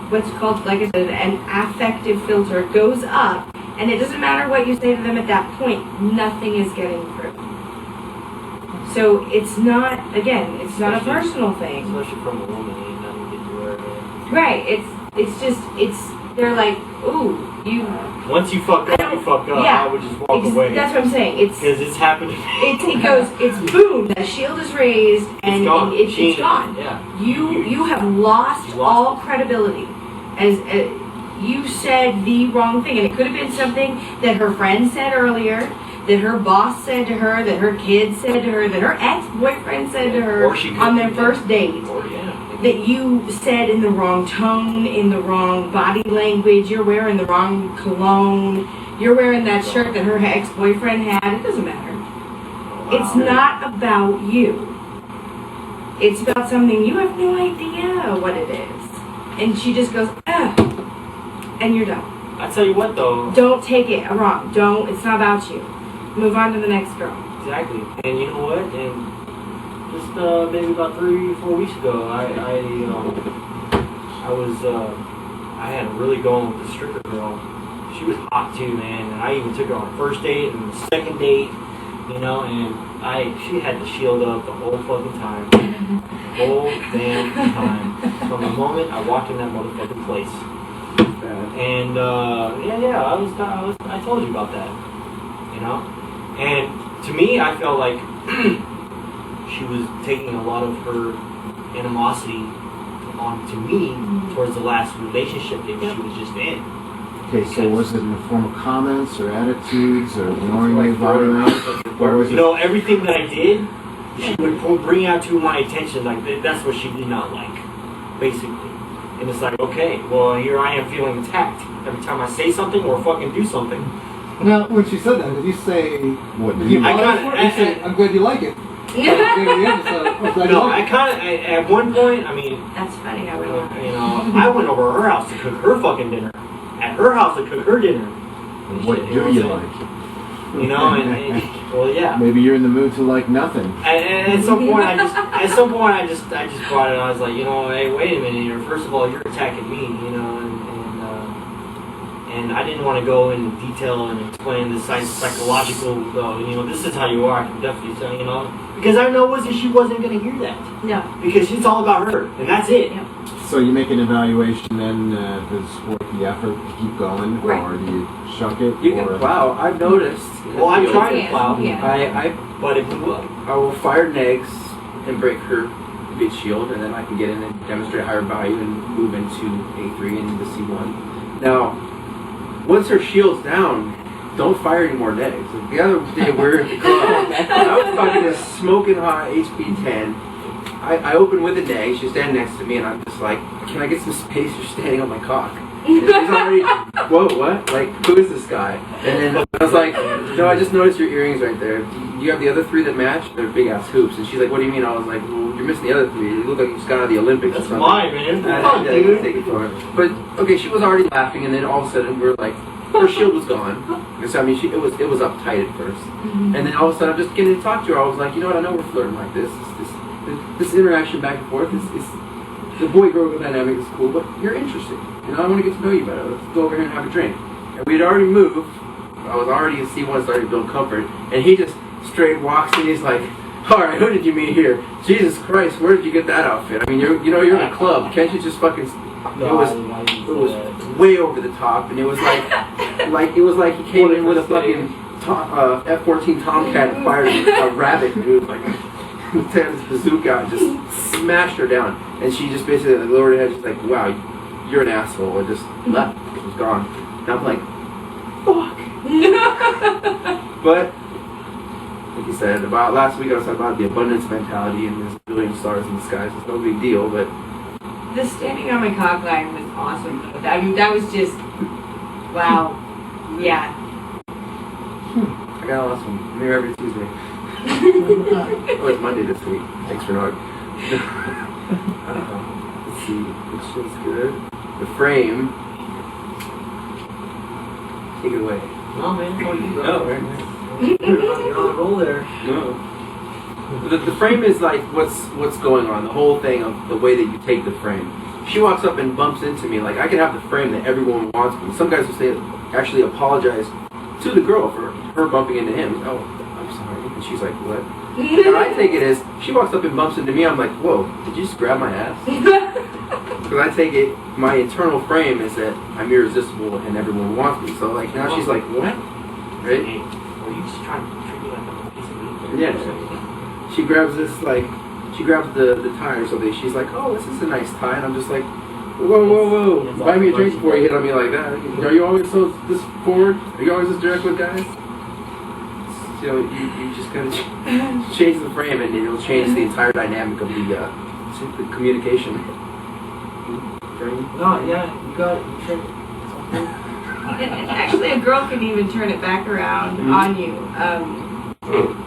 what's called, like I said, an affective filter goes up, and it doesn't matter what you say to them at that point, nothing is getting through. So it's not, again, it's not a personal thing. Especially from a woman, ain't nothing to do with it. Right, they're like, ooh, you. Once you fuck up, you fuck up. Yeah, I would just walk away. That's what I'm saying. Because it's happened. It goes, it's boom, the shield is raised, and it's gone. Yeah. You have lost all credibility. As you said the wrong thing, and it could have been something that her friend said earlier, that her boss said to her, that her kids said to her, that her ex-boyfriend said to her on their first date. That you said in the wrong tone, in the wrong body language, you're wearing the wrong cologne, you're wearing that shirt that her ex-boyfriend had. It doesn't matter. It's not about you. It's about something you have no idea what it is. And she just goes, and you're done. I tell you what though. Don't take it wrong. It's not about you. Move on to the next girl. Exactly. And you know what? And just maybe about 3-4 weeks ago, I had a really going with the stripper girl. She was hot too, man. And I even took her on a first date and the second date, you know, and she had the shield up the whole fucking time. The whole damn time. From the moment I walked in that motherfucking place. And I told you about that. You know? And to me, I felt like she was taking a lot of her animosity onto me towards the last relationship that she was just in. Okay, so was it in the form of comments or attitudes or ignoring your body language? Or was you know, everything that I did, she would bring out to my attention, like, that's what she did not like, basically. And it's like, okay, well, here I am feeling attacked every time I say something or fucking do something. Now, when she said that, did you say, what did you say, I'm glad you like it? No, I kind of, at one point, I mean, that's funny how we went. You know, I went over to her house to cook her fucking dinner. At her house to cook her dinner. What do you like? You know, and well, yeah. Maybe you're in the mood to like nothing. And at some point, I just brought it. I was like, you know, hey, wait a minute here. First of all, you're attacking me, you know, and I didn't want to go into detail and explain the psychological. You know, this is how you are. I can definitely tell, you know, because I know she wasn't going to hear that. No. Because it's all about her, and that's it. Yeah. So you make an evaluation, then does it worth the effort to keep going, or do you shuck it? You can plow. I've noticed. Well, I'm trying to plow. But if I will fire negs and break her big shield, and then I can get in and demonstrate higher value and move into A3 and into C1. Now, once her shield's down, don't fire any more negs. The other day we were at the club, I was fucking a smoking hot HP 10. I open with a neg, she's standing next to me, and I'm just like, can I get some space? You're standing on my cock. And she's already, whoa, what? Like, who is this guy? And then I was like, no, I just noticed your earrings right there. Do you have the other 3 that match? They're big ass hoops. And she's like, what do you mean? I was like, well, you're missing the other 3. You look like you just got out of the Olympics. That's mine, man. I take it for her. But, okay, she was already laughing, and then all of a sudden we were like, her shield was gone. Because I mean, it was uptight at first, and then all of a sudden I'm just getting to talk to her. I was like, you know what? I know we're flirting like this interaction back and forth is the boy-girl dynamic is cool, but you're interesting. You know, I want to get to know you better. Let's go over here and have a drink. And we had already moved. I was already in C1, starting to build comfort, and he just straight walks in. He's like, all right, who did you meet here? Jesus Christ, where did you get that outfit? I mean, you're in a club. Can't you just fucking? It was way over the top, and it was like he came in with a fucking F-14 Tomcat and fired a rabbit, and he was like, had his bazooka out and just smashed her down, and she just basically lowered her head, just like, wow, you're an asshole, and just left. She was gone. And I'm like, fuck. But like you said, about last week I was talking about the abundance mentality and there's a billion stars in the skies. It's no big deal, but the standing on my cock line was awesome. I mean, that was just wow. Yeah. I got a last one. Maybe every Tuesday. Oh, it's Monday this week. Thanks for not. Let's see. Which shit's good. The frame. Take it away. No, man. No, right? You're on a roll there. No. The frame is like what's going on. The whole thing of the way that you take the frame. She walks up and bumps into me. Like I can have the frame that everyone wants me. Some guys will say actually apologize to the girl for her bumping into him. Oh, I'm sorry. And she's like, what? And I take it as she walks up and bumps into me. I'm like, whoa, did you just grab my ass? Because I take it, my internal frame is that I'm irresistible and everyone wants me. So like now she's like, what? Right? Are you just trying to treat me like a piece of meat? Yeah. She grabs this she grabs the tie or something. She's like, oh, this is a nice tie. And I'm just like, whoa. Buy me a drink before you hit on me like that. Are you always so this forward? Are you always this direct with guys? You know, you just gotta change the frame and it'll change the entire dynamic of the communication. No, yeah, you got it. Actually, a girl can even turn it back around on you.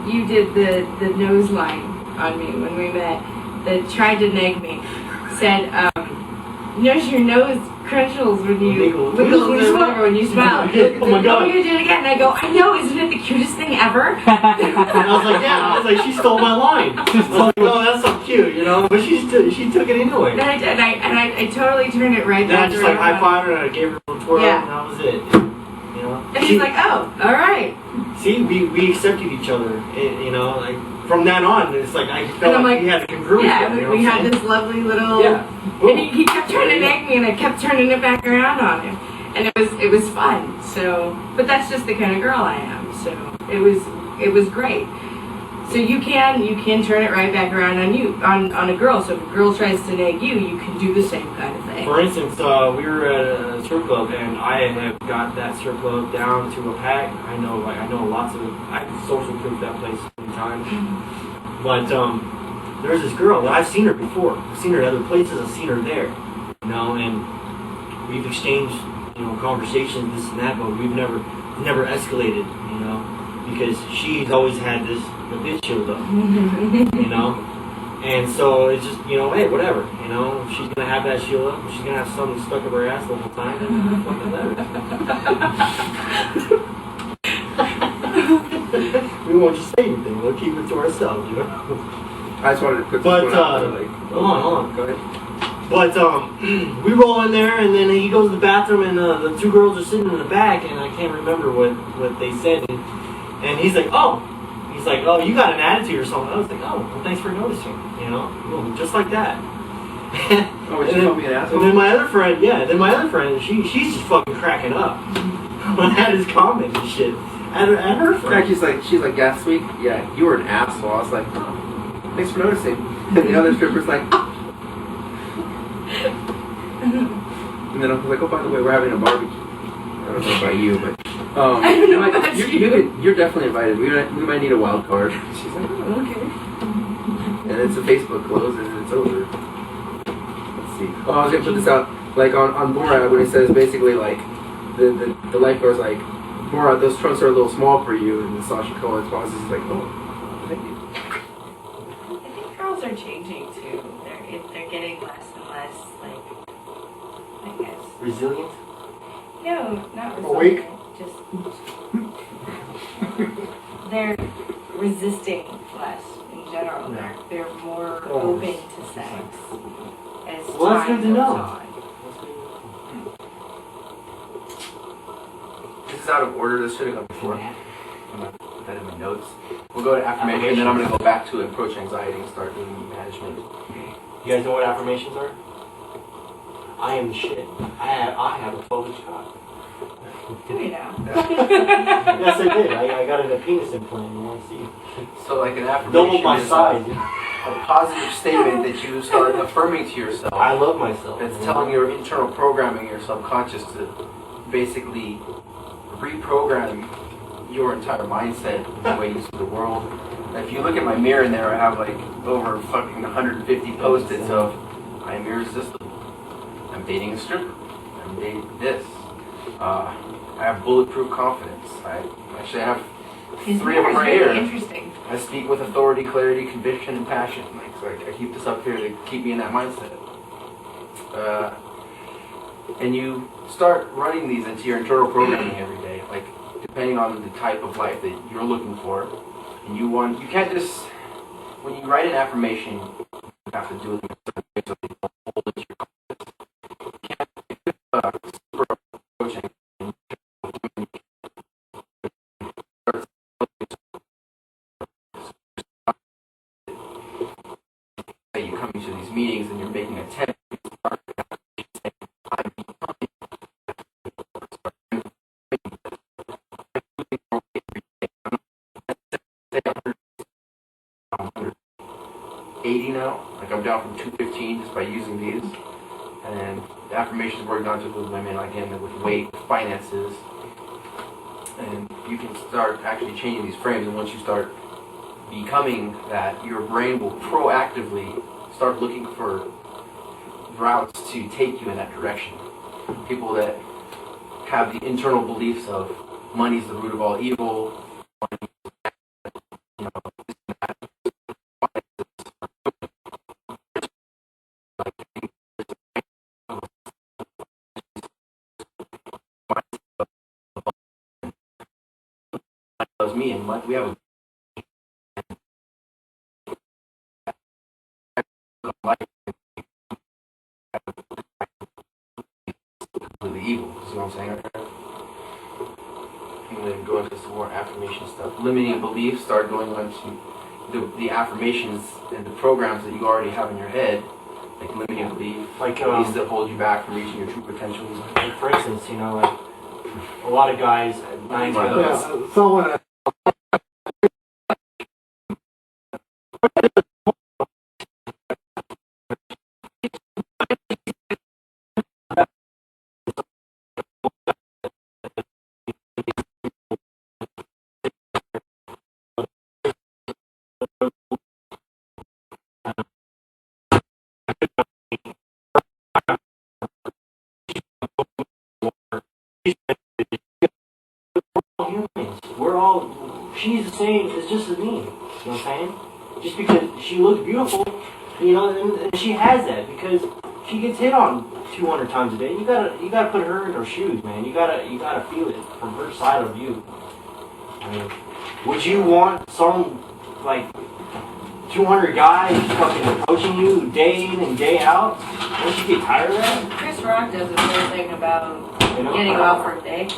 You did the nose line on me when we met. That tried to nag me. Said, notice your nose crunchles when you wiggle when you smile. When you smile. Oh my God! Oh, you did it again. And I go, I know. Isn't it the cutest thing ever? And I was like, yeah. I was like, she stole my line. I was like, oh, that's so cute, you know. But she took it anyway. And I did. And I totally turned it right then back. I just like high fived her and I gave her a twirl, Yeah. and that was it. You know. And she's like, oh, all right. See, we accepted each other. You know, like from then on, it's like I felt And I'm like we had a congruence. Yeah, you know we what I'm had saying? this lovely little. Yeah. And he kept trying to nag me, and I kept turning it back around on him, and it was fun. So, but that's just the kind of girl I am. So it was great. So you can turn it right back around on you on a girl. So if a girl tries to nag you, you can do the same kind of thing. For instance, we were at a strip club, and I have got that strip club down to a pack. I know lots of. I've social proofed that place many times. But there's this girl that I've seen her before. I've seen her at other places. I've seen her there, you know, and we've exchanged, you know, conversations, this and that, but we've never escalated, you know, because she's always had the bitch shield up, you know, and so it's just, you know, hey, whatever, you know, if she's gonna have that shield up, if she's gonna have something stuck up her ass the whole time, then fucking let her. We won't just say anything. We'll keep it to ourselves, you know. I just wanted to put this one out there, like, hold on. Go ahead. But we roll in there, and then he goes to the bathroom, and the two girls are sitting in the back, and I can't remember what they said. And he's like, oh, you got an attitude or something. I was like, oh, well, thanks for noticing, you know, just like that. Oh, would you call me an asshole? And then my other friend, she's just fucking cracking up at his comment and shit. At her friend. She's like, last week, yeah, you were an asshole. I was like, oh, thanks for noticing. And the other stripper's like, and then I was like, oh, by the way, we're having a barbecue. I don't know about you, but I don't know about you. You're definitely invited. We might need a wild card. She's like, oh, okay. And it's a Facebook close and it's over. Let's see. Oh, I was gonna put this out. Like on Borat, when he says basically like the lifeguard's like, Borat, those trunks are a little small for you, and then Sasha Cohen's boss is like, oh, thank you. I think girls are changing too. They're getting less and less like, I guess. Resilient? No, not resilient. Awake? Just they're resisting flesh in general. They're more open to sex as Well, that's time good to goes know. on. This is out of order. This should have come before. I'm gonna put that in my notes. We'll go to affirmation, and then I'm gonna go back to approach anxiety and start doing management. You guys know what affirmations are? I am the shit. I have a 12-inch cock. Do we now? Yes, I did. I got a penis implant. You want to see? So like an affirmation Double my is size. a positive statement that you start affirming to yourself. I love myself. It's telling your internal programming, your subconscious, to basically reprogram your entire mindset, the way you see the world. And if you look at my mirror in there, I have like over fucking 150 post-its of I am irresistible. I'm dating a stripper. I'm dating this. I have bulletproof confidence. I have three of them right here. Interesting. I speak with authority, clarity, conviction, and passion. Like I keep this up here to keep me in that mindset. And you start running these into your internal programming every day, like depending on the type of life that you're looking for. And you can't just, when you write an affirmation, you have to do it in a certain way so you don't hold it to your confidence. You can't super approaching. You come into these meetings and you're making a attempt to start I'm becoming 80 now. Like I'm down from 215 just by using these. And the affirmations work not just with women, again, with weight, finances. And you can start actually changing these frames. And once you start becoming that, your brain will proactively start looking for routes to take you in that direction. People that have the internal beliefs of money's the root of all evil, me and we have a completely evil. You see what I'm saying? I'm going to go into some more affirmation stuff. Limiting beliefs, start going on to the affirmations and the programs that you already have in your head, like limiting belief, like beliefs that hold you back from reaching your true potential. Like for instance, you know, like a lot of guys at 9 someone. We're all, she's the same, it's just as me, you know what I'm saying? Just because she looks beautiful, you know, and she has that, because she gets hit on 200 times a day. You gotta put her in her shoes, man. You gotta feel it from her side of you. I mean, would you want some, like, 200 guys fucking approaching you day in and day out? Don't you get tired of that? Chris Rock does a whole thing about getting offered dick.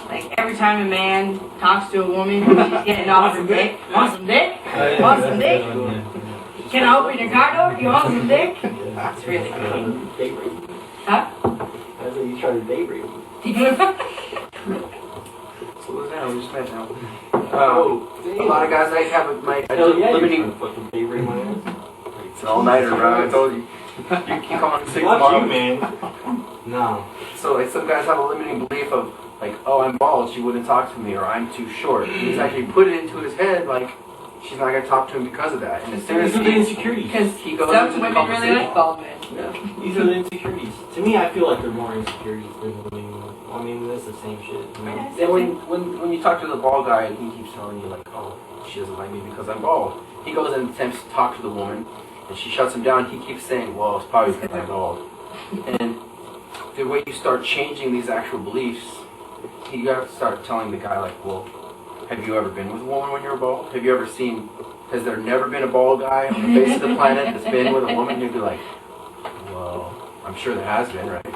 Like every time a man talks to a woman, she's getting offered dick. Want some dick? Want some dick? Can I open your car door? You want some dick? It's really cool. Huh? That's what you try to date rape. Slow down, we're just met now. A lot of guys, I have my limiting. Fucking date rape my ass. It's an all-nighter, bro. I told you. You come on to 6 Fuck tomorrow. you, man. No. So like some guys have a limiting belief of like, oh, I'm bald, she wouldn't talk to me, or I'm too short. And he's actually put it into his head like she's not gonna talk to him because of that. And as soon as These are the insecurities. because he goes Some into the women really like conversation. bald men. Yeah. These are the insecurities. To me, I feel like they're more insecurities than women. I mean, it's the same shit. You know? And when you talk to the bald guy and he keeps telling you like, oh, she doesn't like me because I'm bald. He goes and attempts to talk to the woman, and she shuts him down. He keeps saying, well, it's probably because I'm bald. And the way you start changing these actual beliefs, you gotta start telling the guy like, well, have you ever been with a woman when you were bald? Have you ever seen, has there never been a bald guy on the face of the planet that's been with a woman? You'd be like, well, I'm sure there has been, right?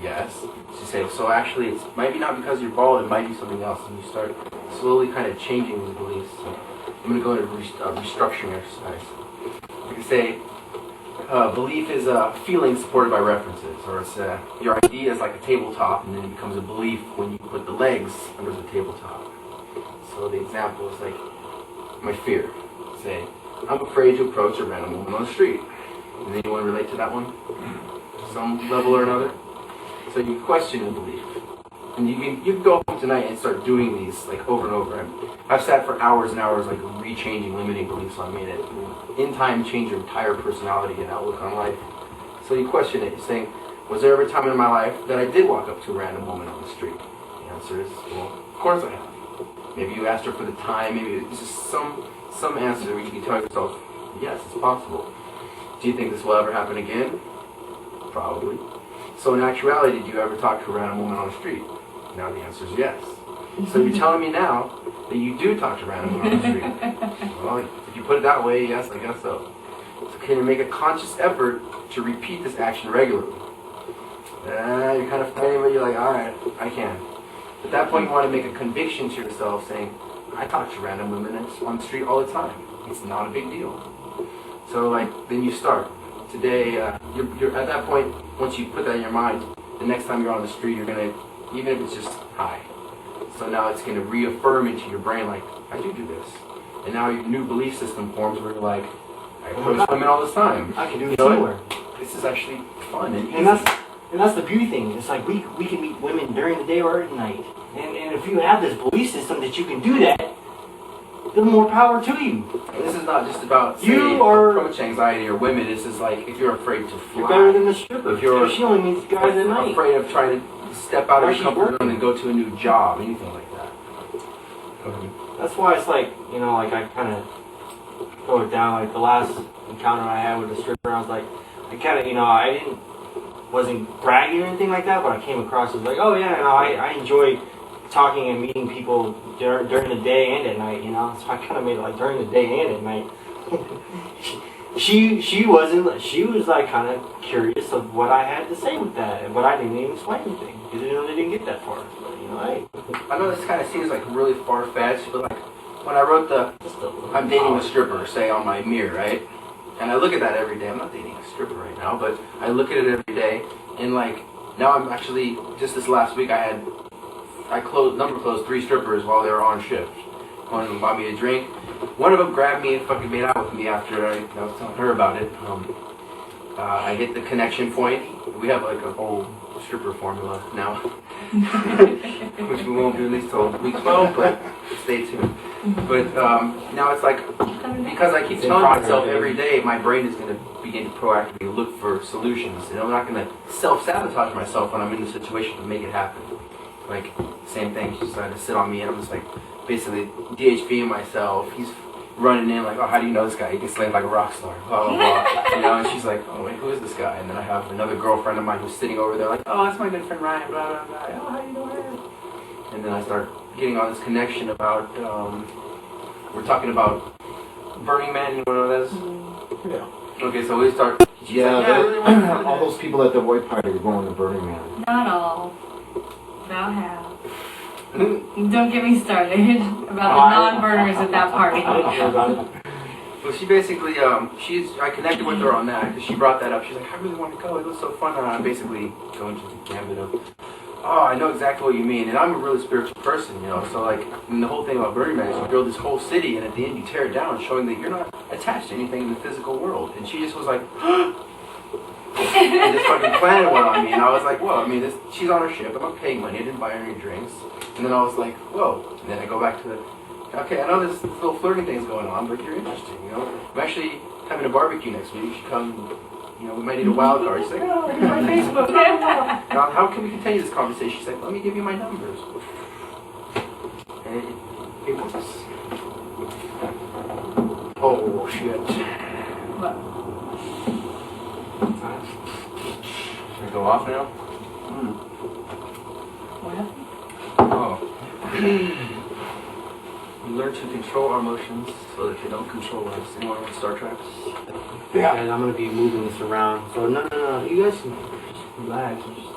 Yes. She say, so actually, it's maybe not because you're bald, it might be something else. And you start slowly kind of changing these beliefs. So I'm going to go into restructuring exercise. You can say, belief is a feeling supported by references, or it's your idea is like a tabletop, and then it becomes a belief when you put the legs under the tabletop. So the example is like my fear. Say, I'm afraid to approach a random woman on the street. Does anyone relate to that one? Some level or another? So you question the belief. And you can go home tonight and start doing these like over and over. I've sat for hours and hours like rechanging limiting beliefs on me that in time change your entire personality and outlook on life. So you question it. You're saying, was there ever a time in my life that I did walk up to a random woman on the street? The answer is, well, of course I have. Maybe you asked her for the time, maybe it's just some answer where you can tell yourself, yes, it's possible. Do you think this will ever happen again? Probably. So in actuality, did you ever talk to a random woman on the street? Now the answer is yes. So you're telling me now that you do talk to random women on the street. Well, if you put it that way, yes, I guess so. So can you make a conscious effort to repeat this action regularly? You're kind of fighting, but you're like, alright, I can. At that point, you want to make a conviction to yourself saying, I talk to random women on the street all the time. It's not a big deal. So then you start. Today, you're at that point, once you put that in your mind, the next time you're on the street, you're going to, even if it's just hi. So now it's going to reaffirm into your brain like, I do this. And now your new belief system forms where you're like, I approach women all this time. I can do it anywhere. This is actually fun and easy. And that's the beauty thing. It's like we can meet women during the day or at night. And if you have this belief system that you can do that, the more power to you. And this is not just about approach anxiety or women. This is like if you're afraid to fly. You're better than the stripper. If you're she only meets guys at night. Afraid of trying to step out of your comfort zone and go to a new job, anything like that. That's why it's like, like I kind of throw it down. Like the last encounter I had with the stripper, I was like, I kind of, wasn't bragging or anything like that, but I came across as like, oh yeah, I enjoy talking and meeting people during the day and at night, so I kind of made it like during the day and at night. she was like kind of curious of what I had to say with that, but I didn't even explain anything because they didn't get that far. But hey. I know this kind of seems like really far-fetched, but like when I wrote I'm dating a stripper, say on my mirror, right? And I look at that every day. I'm not dating a stripper right now, but I look at it every day, and like now I'm actually just this last week I closed 3 strippers while they were on shift. One of them bought me a drink. One of them grabbed me and fucking made out with me after I was telling her about it. I hit the connection point. We have like a whole stripper formula now, which we won't release till week 12, but stay tuned. But now it's like, because I keep telling myself every day, my brain is going to begin to proactively look for solutions. And I'm not going to self-sabotage myself when I'm in the situation to make it happen. Like, same thing, she decided to sit on me, and I'm just like, basically DHBing myself. He's running in like, oh, how do you know this guy? He can slay like a rock star, blah, blah, blah. And she's like, oh, wait, who is this guy? And then I have another girlfriend of mine who's sitting over there like, oh, that's my good friend Ryan, blah, blah, blah. Oh, how do you know her? And then I start getting all this connection about, we're talking about Burning Man, you know what that is? Yeah. Okay, so we start, all those people at the white party are going to Burning Man. Not all. About half. Don't get me started about the non-burners at that party. Well, she basically, I connected with her on that because she brought that up. She's like, I really want to go. It was so fun. And I'm basically going to the gambit of, oh, I know exactly what you mean. And I'm a really spiritual person, So like, and the whole thing about Burning Man is you build this whole city, and at the end you tear it down, showing that you're not attached to anything in the physical world. And she just was like, and this fucking planet went on me, and I was like, whoa, I mean, she's on her ship, I'm not paying money, I didn't buy her any drinks. And then I was like, whoa. And then I go back to okay, I know this little flirting thing's going on, but you're interesting, I'm actually having a barbecue next week, you should come, we might need a wild card. She's like, oh, look at my Facebook. Now, how can we continue this conversation? She's like, let me give you my numbers. And it works. Oh, shit. What? Should I go off now? What? Oh. learn to control our emotions so that they don't control us. Anyone with Star Trek? Yeah. And I'm gonna be moving this around. So no. You guys can just relax. We're just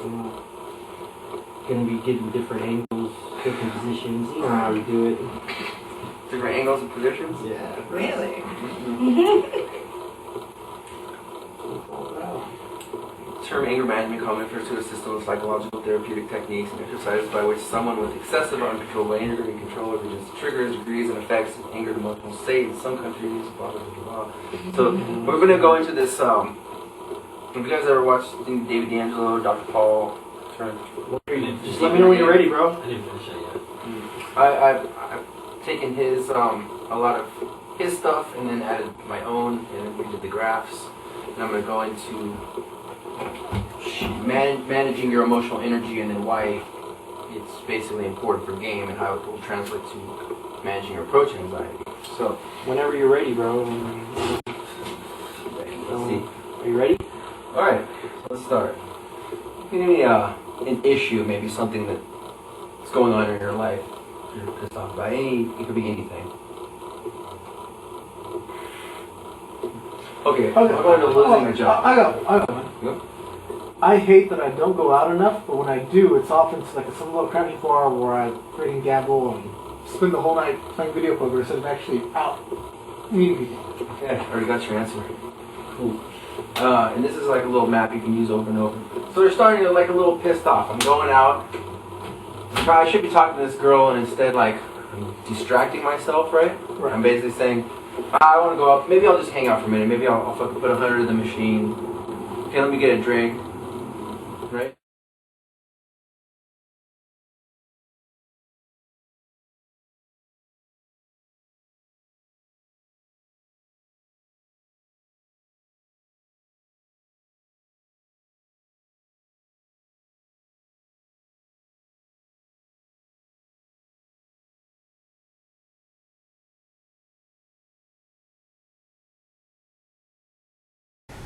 gonna be getting different angles, different positions. You know how we do it. Different angles and positions? Yeah. Really? The term anger management common refers to a system of psychological therapeutic techniques and exercises by which someone with excessive or uncontrollable anger can control over the triggers, degrees, and effects of anger emotional state in some countries, blah, blah, blah, blah. So we're going to go into this, have you guys ever watched David D'Angelo, Dr. Paul? Just let me know when you're ready, bro. I didn't finish that yet. I've taken his, a lot of his stuff and then added my own, and then we did the graphs. And I'm going to go into managing your emotional energy and then why it's basically important for game and how it will translate to managing your approach anxiety. So, whenever you're ready, bro. Let's see. Are you ready? Alright, let's start. Give me an issue, maybe something that's going on in your life you're pissed off about. It could be anything. Okay, I'm going to losing a job. I got one. Yep. I hate that I don't go out enough, but when I do, it's often to like some little crappy bar where I freaking gamble and spend the whole night playing video poker instead of actually out meeting people. Okay, I already got your answer. Cool. And this is like a little map you can use over and over. So they're starting to like a little pissed off. I'm going out. I should be talking to this girl and instead like I'm distracting myself, right? I'm basically saying, I want to go out. Maybe I'll just hang out for a minute. Maybe I'll fucking put 100 in the machine. Okay, let me get a drink. Right?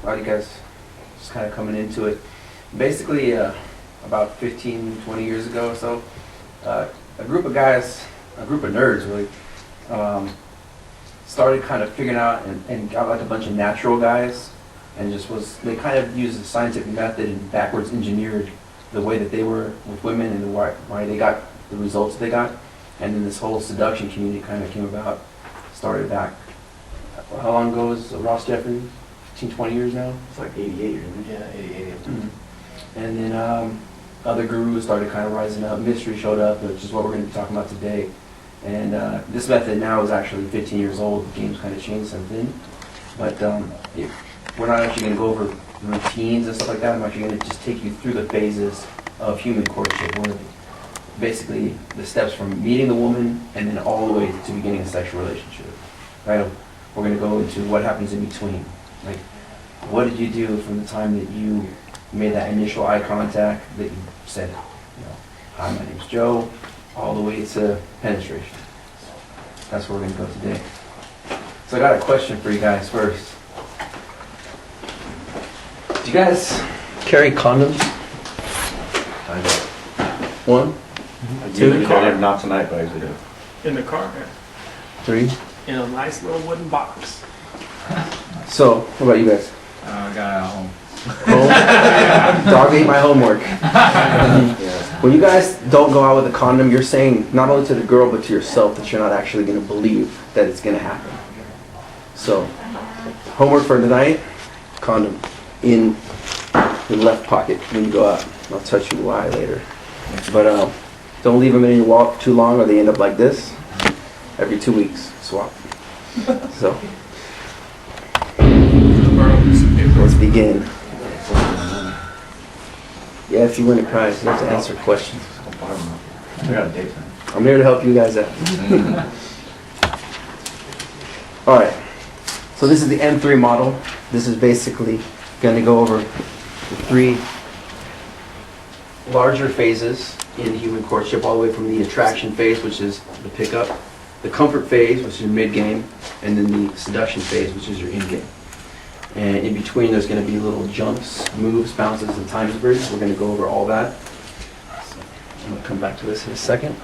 Alright, you guys, just kind of coming into it. Basically, about 15, 20 years ago or so, a group of guys, a group of nerds really, started kind of figuring out and got like a bunch of natural guys and they kind of used the scientific method and backwards engineered the way that they were with women and why they got the results they got. And then this whole seduction community kind of came about, started back, how long ago was Ross Jeffries? 15, 20 years now? It's like 88 or yeah, 88. Mm-hmm. And then other gurus started kind of rising up. Mystery showed up, which is what we're going to be talking about today. And this method now is actually 15 years old. The game's kind of changed since then. But we're not actually going to go over routines and stuff like that. I'm actually going to just take you through the phases of human courtship. Basically the steps from meeting the woman and then all the way to beginning a sexual relationship. Right? We're going to go into what happens in between. Like, what did you do from the time that you made that initial eye contact, that you said, hi, my name's Joe, all the way to penetration. That's where we're going to go today. So I got a question for you guys first. Do you guys carry condoms? I do. One? Two? Not tonight, but I usually do. In the car, Three? in a nice little wooden box. So, what about you guys? I got it at home. Dog ate my homework. When you guys don't go out with a condom, you're saying not only to the girl but to yourself that you're not actually going to believe that it's going to happen. So, homework for tonight, condom in your left pocket when you go out. I'll touch you why later. But don't leave them in your wallet too long or they end up like this. Every 2 weeks, swap. So, let's begin. Yeah, if you win a prize, you have to answer questions. I got a date time. I'm here to help you guys out. Alright, so this is the M3 model. This is basically going to go over the 3 larger phases in human courtship, all the way from the attraction phase, which is the pickup, the comfort phase, which is mid-game, and then the seduction phase, which is your in-game. And in between, there's going to be little jumps, moves, bounces, and time spreads. We're going to go over all that. So I'm going to come back to this in a second.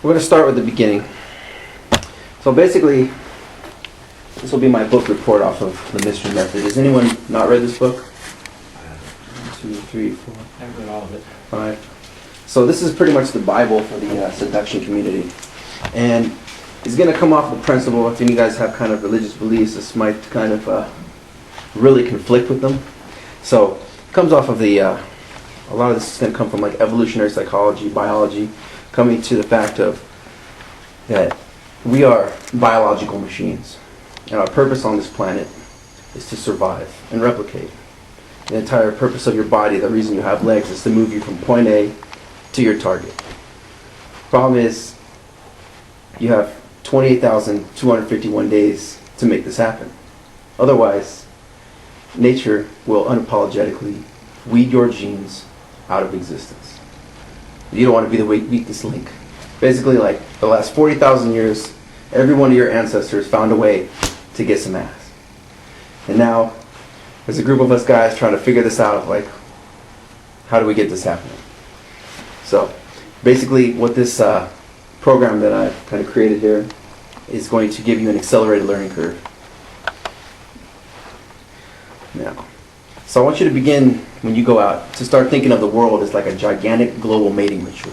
We're going to start with the beginning. So basically, this will be my book report off of the mystery method. Has anyone not read this book? 1, 2, 3, 4. I've read all of it. 5. So this is pretty much the Bible for the seduction community. And it's going to come off the principle, if any of you guys have kind of religious beliefs, this might kind of really conflict with them. So it comes off of the, a lot of this is going to come from like evolutionary psychology, biology, coming to the fact of that we are biological machines. And our purpose on this planet is to survive and replicate. The entire purpose of your body, the reason you have legs, is to move you from point A to your target. Problem is, you have 28,251 days to make this happen. Otherwise, nature will unapologetically weed your genes out of existence. You don't want to be the weakest link. Basically, like the last 40,000 years, every one of your ancestors found a way to get some ass. And now, there's a group of us guys trying to figure this out of like, how do we get this happening? So, basically what this program that I've kind of created here is going to give you an accelerated learning curve. Now, so I want you to begin, when you go out, to start thinking of the world as like a gigantic global mating ritual.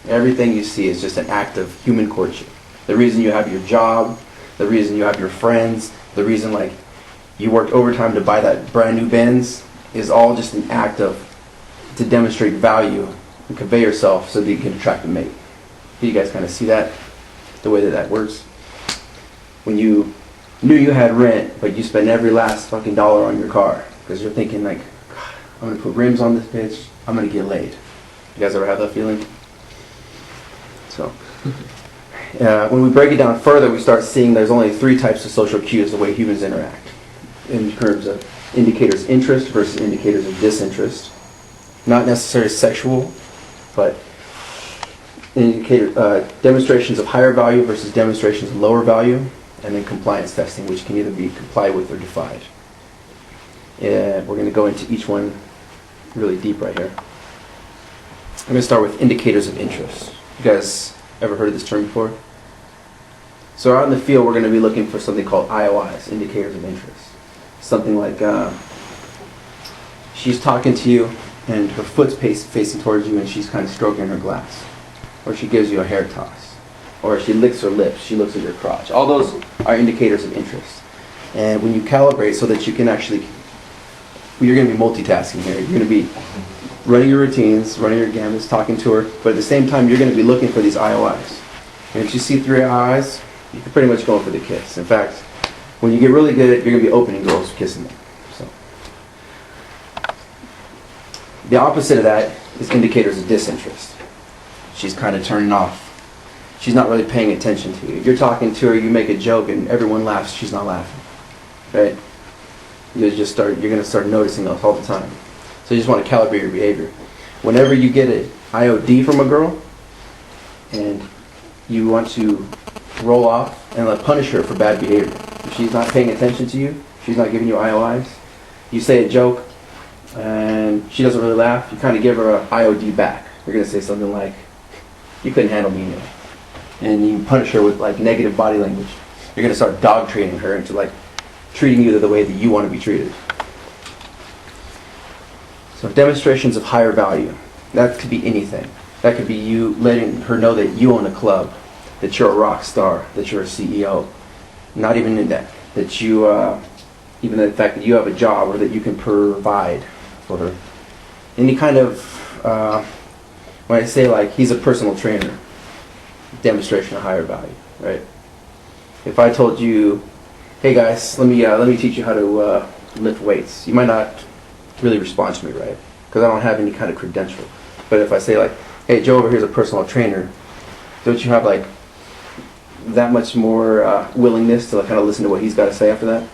Everything you see is just an act of human courtship. The reason you have your job, the reason you have your friends, the reason like you worked overtime to buy that brand new Benz is all just an act of, to demonstrate value and convey yourself so that you can attract a mate. You guys kind of see that, the way that that works? When you knew you had rent, but you spend every last fucking dollar on your car because you're thinking like, God, I'm going to put rims on this bitch, I'm going to get laid. You guys ever have that feeling? So, when we break it down further, we start seeing there's only 3 types of social cues the way humans interact. In terms of indicators of interest versus indicators of disinterest. Not necessarily sexual, but demonstrations of higher value versus demonstrations of lower value, and then compliance testing, which can either be complied with or defied. And we're going to go into each one really deep right here. I'm going to start with indicators of interest. You guys ever heard of this term before? So out in the field, we're going to be looking for something called IOIs, indicators of interest. Something like she's talking to you and her foot's facing towards you and she's kind of stroking her glass. Or she gives you a hair toss. Or she licks her lips, she looks at your crotch. All those are indicators of interest. And when you calibrate so that you can actually, you're going to be multitasking here. You're going to be running your routines, running your gamuts, talking to her, but at the same time you're going to be looking for these IOIs. And if you see 3 IOIs, you can pretty much go for the kiss. In fact, when you get really good, you're going to be opening girls, kissing them. So, the opposite of that is indicators of disinterest. She's kind of turning off. She's not really paying attention to you. You're talking to her, you make a joke, and everyone laughs. She's not laughing, right? You're going to start noticing those all the time. So you just want to calibrate your behavior. Whenever you get an IOD from a girl, and you want to roll off and punish her for bad behavior. If she's not paying attention to you, she's not giving you IOIs, you say a joke, and she doesn't really laugh, you kind of give her an IOD back. You're going to say something like, you couldn't handle me anyway. And you punish her with like negative body language. You're going to start dog training her into like treating you the way that you want to be treated. So demonstrations of higher value. That could be anything. That could be you letting her know that you own a club, that you're a rock star, that you're a CEO. Not even in that. That you, even the fact that you have a job or that you can provide for her. Any kind of, when I say like he's a personal trainer, demonstration of higher value, right? If I told you, hey guys, let me teach you how to lift weights, you might not really respond to me, right? Because I don't have any kind of credential. But if I say like, hey, Joe over here is a personal trainer, don't you have like that much more willingness to kind of listen to what he's got to say after that?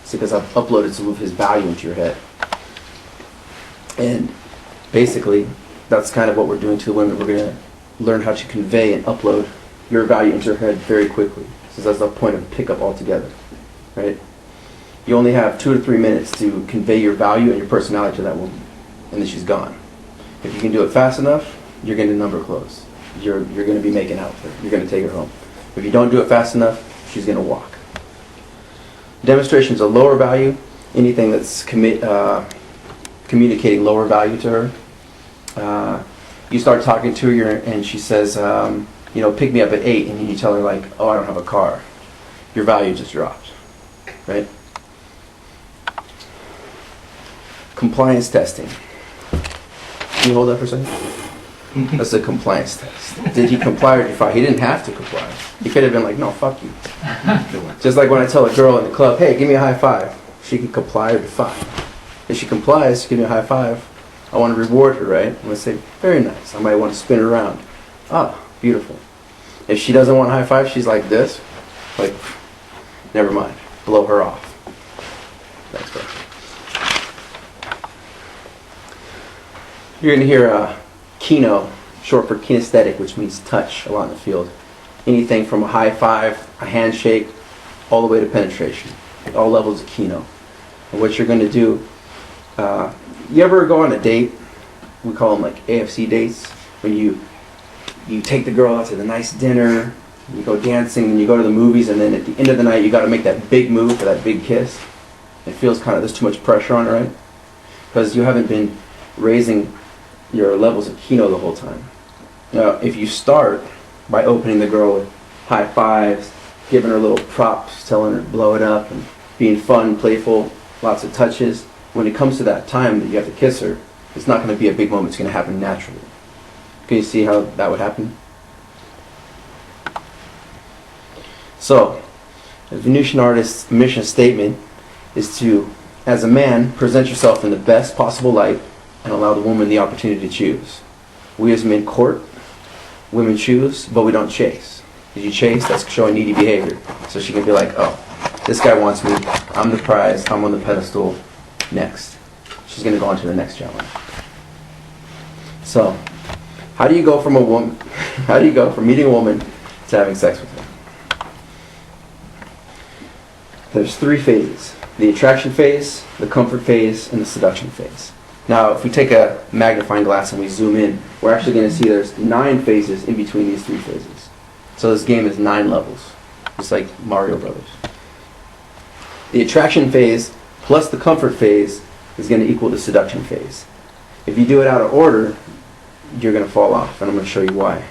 It's because I've uploaded some of his value into your head. And basically, that's kind of what we're doing to the women. We're going to learn how to convey and upload your value into her head very quickly. So that's the point of pickup altogether, right? You only have 2 to 3 minutes to convey your value and your personality to that woman, and then she's gone. If you can do it fast enough, you're getting the number close. you're going to be making out with her. You're going to take her home. If you don't do it fast enough, she's going to walk. Demonstration's a lower value. Anything that's communicating lower value to her. You start talking to her and she says, you know, pick me up at 8, and then you tell her like, oh, I don't have a car. Your value just dropped, right? Compliance testing. Can you hold that for a second? That's a compliance test. Did he comply or defy? He didn't have to comply. He could have been like, no, fuck you. Just like when I tell a girl in the club, hey, give me a high five. She can comply or defy. If she complies, give me a high five. I want to reward her, right? I'm going to say, very nice. I might want to spin her around. Ah, beautiful. If she doesn't want a high five, she's like this. Like, never mind. Blow her off. Thanks, bro. You're going to hear kino, short for kinesthetic, which means touch, a lot in the field. Anything from a high five, a handshake, all the way to penetration. All levels of kino. And what you're going to do, you ever go on a date? We call them like AFC dates, when you take the girl out to the nice dinner, you go dancing, and you go to the movies, and then at the end of the night you got to make that big move for that big kiss. It feels kind of, there's too much pressure on it, right? Because you haven't been raising your levels of kino the whole time. Now, if you start by opening the girl with high fives, giving her little props, telling her to blow it up, and being fun, playful, lots of touches, when it comes to that time that you have to kiss her, it's not going to be a big moment. It's going to happen naturally. Can you see how that would happen? So, the Venusian artist's mission statement is to, as a man, present yourself in the best possible light and allow the woman the opportunity to choose. We as men court, women choose, but we don't chase. If you chase, that's showing needy behavior. So she can be like, oh, this guy wants me, I'm the prize, I'm on the pedestal, next. She's going to go on to the next challenge. So, how do you go from meeting a woman to having sex with her? There's 3 phases. The attraction phase, the comfort phase, and the seduction phase. Now, if we take a magnifying glass and we zoom in, we're actually going to see there's 9 phases in between these 3 phases. So this game is 9 levels, just like Mario Brothers. The attraction phase plus the comfort phase is going to equal the seduction phase. If you do it out of order, you're going to fall off, and I'm going to show you why.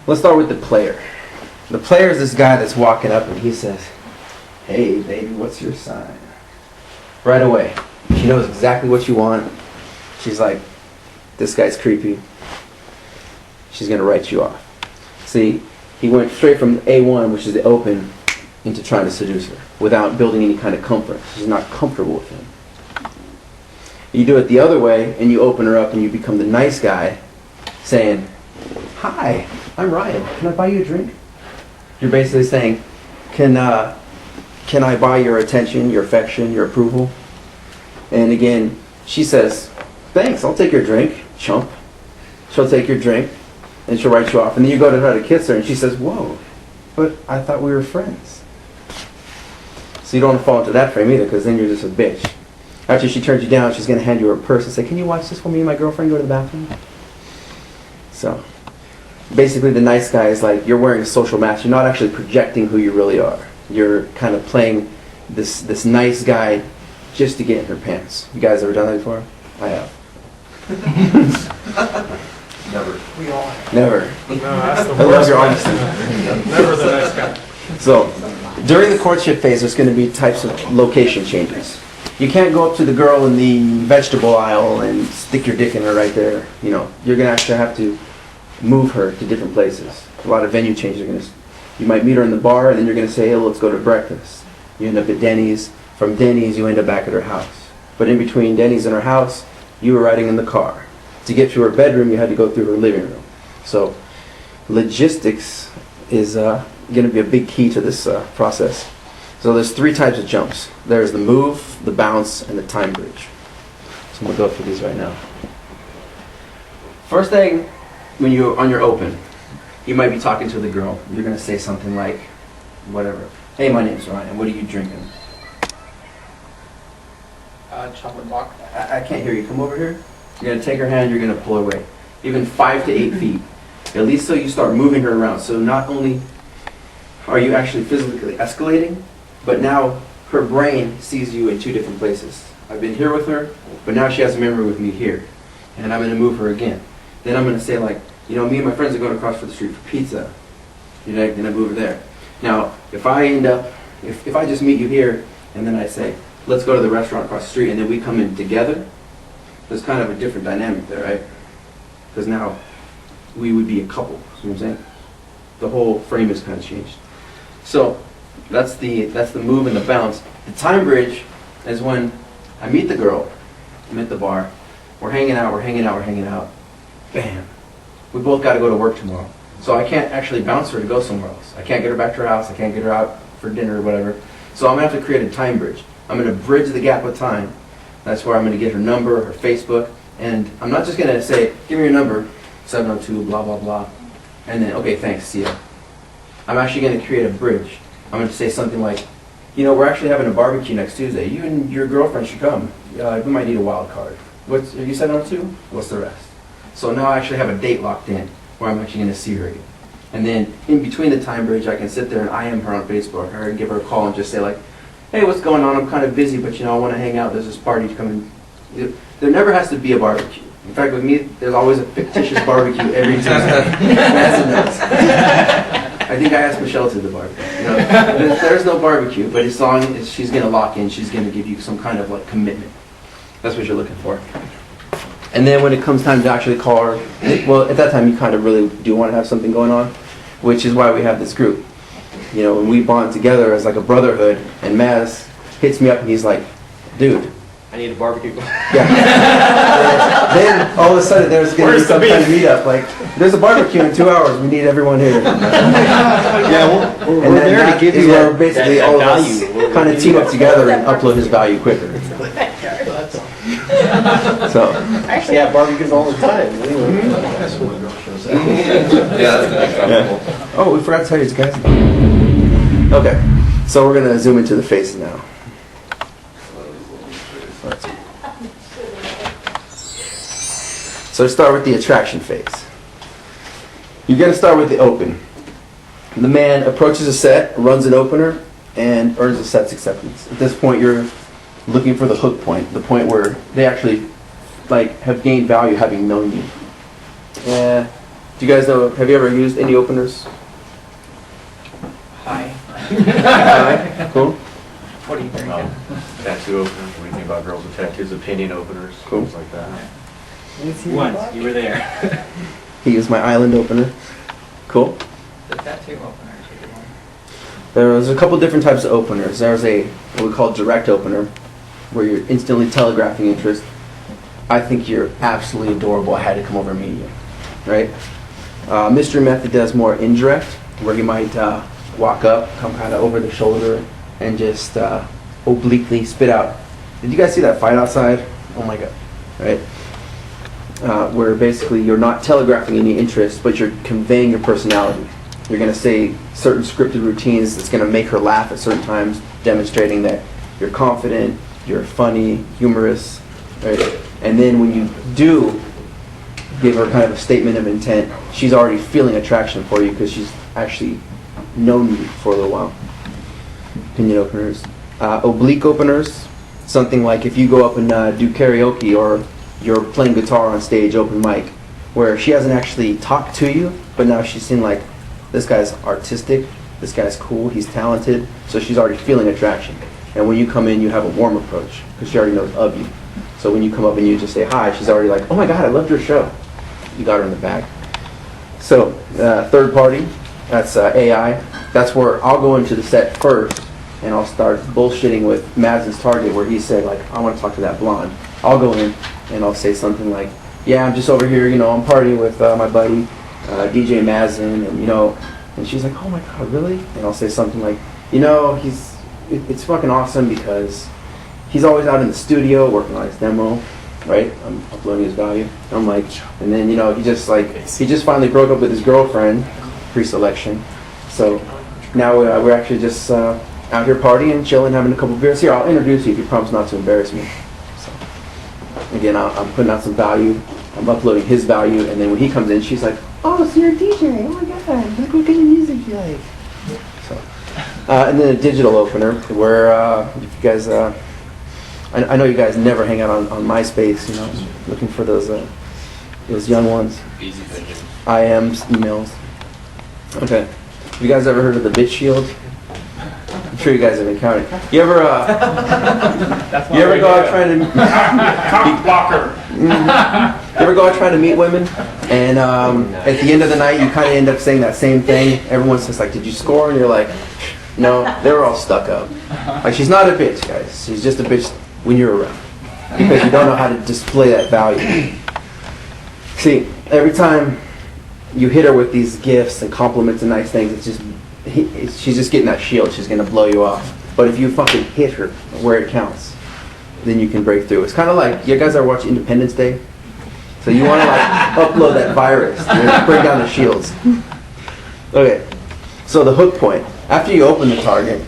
Let's start with the player. The player is this guy that's walking up and he says, hey baby, what's your sign? Right away. She knows exactly what you want. She's like, this guy's creepy. She's going to write you off. See, he went straight from A1, which is the open, into trying to seduce her without building any kind of comfort. She's not comfortable with him. You do it the other way and you open her up and you become the nice guy saying, hi, I'm Ryan. Can I buy you a drink? You're basically saying, can I buy your attention, your affection, your approval? And again, she says, thanks, I'll take your drink, chump. She'll take your drink and she'll write you off. And then you go to try to kiss her and she says, whoa, but I thought we were friends. So you don't want to fall into that frame either, because then you're just a bitch. After she turns you down, she's going to hand you her purse and say, can you watch this for me and my girlfriend go to the bathroom? So basically the nice guy is like, you're wearing a social mask. You're not actually projecting who you really are. You're kind of playing this nice guy just to get in her pants. You guys ever done that before? I have. Never. We all have. Never. No, that's the I love worst your guy. honesty. Never the nice guy. So, during the courtship phase, there's going to be types of location changes. You can't go up to the girl in the vegetable aisle and stick your dick in her right there. You know, you're going to actually have to move her to different places. A lot of venue changes are going to. You might meet her in the bar, and then you're going to say, hey, let's go to breakfast. You end up at Denny's. From Denny's, you end up back at her house. But in between Denny's and her house, you were riding in the car. To get to her bedroom, you had to go through her living room. So logistics is going to be a big key to this process. So there's 3 types of jumps. There's the move, the bounce, and the time bridge. So I'm going to go through these right now. First thing, when you're on your open, you might be talking to the girl. You're going to say something like, whatever. Hey, my name's Ryan. What are you drinking? Chocolate vodka. I can't hear you. Come over here. You're going to take her hand. You're going to pull her away. Even 5 to 8 feet. At least so you start moving her around. So not only are you actually physically escalating, but now her brain sees you in two different places. I've been here with her, but now she has a memory with me here. And I'm going to move her again. Then I'm going to say like, you know, me and my friends are going across the street for pizza. You know, then I move her there. Now, if I end up, if I just meet you here, and then I say, let's go to the restaurant across the street, and then we come in together, there's kind of a different dynamic there, right? Because now we would be a couple, you know what I'm saying? The whole frame is kind of changed. So that's the move and the bounce. The time bridge is when I meet the girl, I'm at the bar, we're hanging out, bam. We both got to go to work tomorrow. So I can't actually bounce her to go somewhere else. I can't get her back to her house, I can't get her out for dinner or whatever. So I'm going to have to create a time bridge. I'm going to bridge the gap of time. That's where I'm going to get her number, her Facebook, and I'm not just going to say, give me your number, 702, blah, blah, blah, and then, okay, thanks, see ya. I'm actually going to create a bridge. I'm going to say something like, you know, we're actually having a barbecue next Tuesday. You and your girlfriend should come. We might need a wild card. What's, are you 702? What's the rest? So now I actually have a date locked in where I'm actually going to see her again. And then in between the time bridge, I can sit there and IM her on Facebook, or give her a call and just say like, hey, what's going on? I'm kind of busy, but you know, I want to hang out. There's this party coming. There never has to be a barbecue. In fact, with me, there's always a fictitious barbecue every Tuesday. I think I asked Michelle to the barbecue. You know, there's no barbecue, but as long as she's going to lock in, she's going to give you some kind of like commitment. That's what you're looking for. And then when it comes time to actually call her, well, at that time you kind of really do want to have something going on, which is why we have this group. You know, when we bond together as like a brotherhood, and Maz hits me up and he's like, dude, I need a barbecue. Yeah. Then all of a sudden there's going to be some kind of meetup. Like, there's a barbecue in 2 hours. We need everyone here. Yeah, we're there to give you that, basically that all value. of us kind of team up together and upload his value quicker. So actually have barbecues all the time. Yeah. Oh, we forgot to tell you guys. Okay, so we're gonna zoom into the faces now. So start with the attraction phase. You're gonna start with the open. The man approaches a set, runs an opener, and earns a set's acceptance. At this point, you're looking for the hook point, the point where they actually like have gained value having known you. Yeah. Do you guys know? Have you ever used any openers? Hi. Hi. Cool. What do you think? Tattoo openers. What do you think about girls with tattoos? Opinion openers. Cool. Things like that. Once you were there. He used my island opener. Cool. The tattoo opener is a good one. There's a couple different types of openers. There's a what we call direct opener, where you're instantly telegraphing interest. I think you're absolutely adorable. I had to come over and meet you. Right? Mystery method does more indirect, where you might walk up, come kind of over the shoulder, and just obliquely spit out. Did you guys see that fight outside? Oh my god. Right? Where basically you're not telegraphing any interest, but you're conveying your personality. You're going to say certain scripted routines that's going to make her laugh at certain times, demonstrating that you're confident, you're funny, humorous, right? And then when you do give her kind of a statement of intent, she's already feeling attraction for you because she's actually known you for a little while. Opinion openers. Oblique openers, something like if you go up and do karaoke or you're playing guitar on stage, open mic, where she hasn't actually talked to you, but now she's seen like, this guy's artistic, this guy's cool, he's talented, so she's already feeling attraction. And when you come in, you have a warm approach, because she already knows of you. So when you come up and you just say hi, she's already like, oh my god, I loved your show. You got her in the bag. So, third party, that's AI. That's where I'll go into the set first, and I'll start bullshitting with Madsen's target, where he said, like, I want to talk to that blonde. I'll go in, and I'll say something like, yeah, I'm just over here, you know, I'm partying with my buddy, DJ Madsen, and, you know, and she's like, oh my god, really? And I'll say something like, you know, it's fucking awesome because he's always out in the studio working on his demo, right? I'm uploading his value. And I'm like, and then, you know, he just finally broke up with his girlfriend, pre-selection. So now we're actually just out here partying, chilling, having a couple beers. Here, I'll introduce you if you promise not to embarrass me. So again, I'm putting out some value. I'm uploading his value, and then when he comes in, she's like, oh, so you're a DJ, oh my god, look what kind of music you like. So, and then a digital opener, where if you guys, I know you guys never hang out on MySpace, you know, looking for those young ones. Easy thinking. IMs, emails. Okay. Have you guys ever heard of the Bit Shield? I'm sure you guys have encountered. You ever go out trying to Cock blocker. You ever go out trying to meet women, and at the end of the night you kind of end up saying that same thing. Everyone's just like, "Did you score?" And you're like, "No." They were all stuck up. Like, she's not a bitch, guys. She's just a bitch when you're around, because you don't know how to display that value. See, every time you hit her with these gifts and compliments and nice things, she's just getting that shield. She's gonna blow you off. But if you fucking hit her where it counts, then you can break through. It's kind of like, you guys ever watch Independence Day? So you want to like upload that virus, bring down the shields. Okay, so the hook point. After you open the target,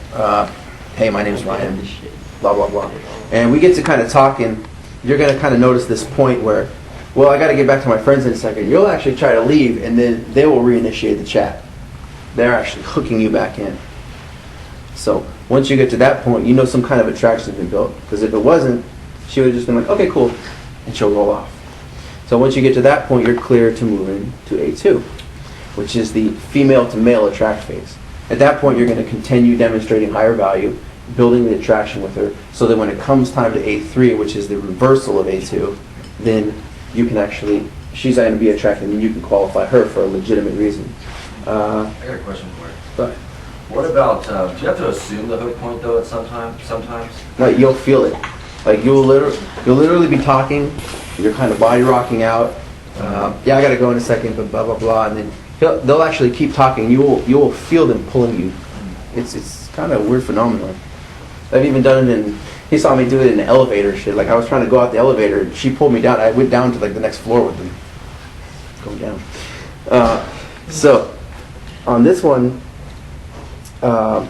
hey, my name's Ryan, blah, blah, blah. And we get to kind of talking. You're going to kind of notice this point where, well, I got to get back to my friends in a second. You'll actually try to leave, and then they will reinitiate the chat. They're actually hooking you back in. So once you get to that point, you know some kind of attraction has been built. Because if it wasn't, she would have just been like, okay, cool, and she'll roll off. So once you get to that point, you're clear to move into A2, which is the female to male attract phase. At that point, you're going to continue demonstrating higher value, building the attraction with her, so that when it comes time to A3, which is the reversal of A2, then you can actually, she's going to be attracted, and you can qualify her for a legitimate reason. I got a question for you. Go ahead. What about, do you have to assume the hook point though at sometimes? Like, you'll feel it. Like, you'll literally be talking, you're kind of body rocking out. Yeah, I gotta go in a second, but blah blah blah, and then they'll actually keep talking. You will feel them pulling you. It's kind of a weird phenomenon. I've even done it in. He saw me do it in the elevator shit. Like, I was trying to go out the elevator, and she pulled me down. I went down to like the next floor with them. Going down. So on this one, I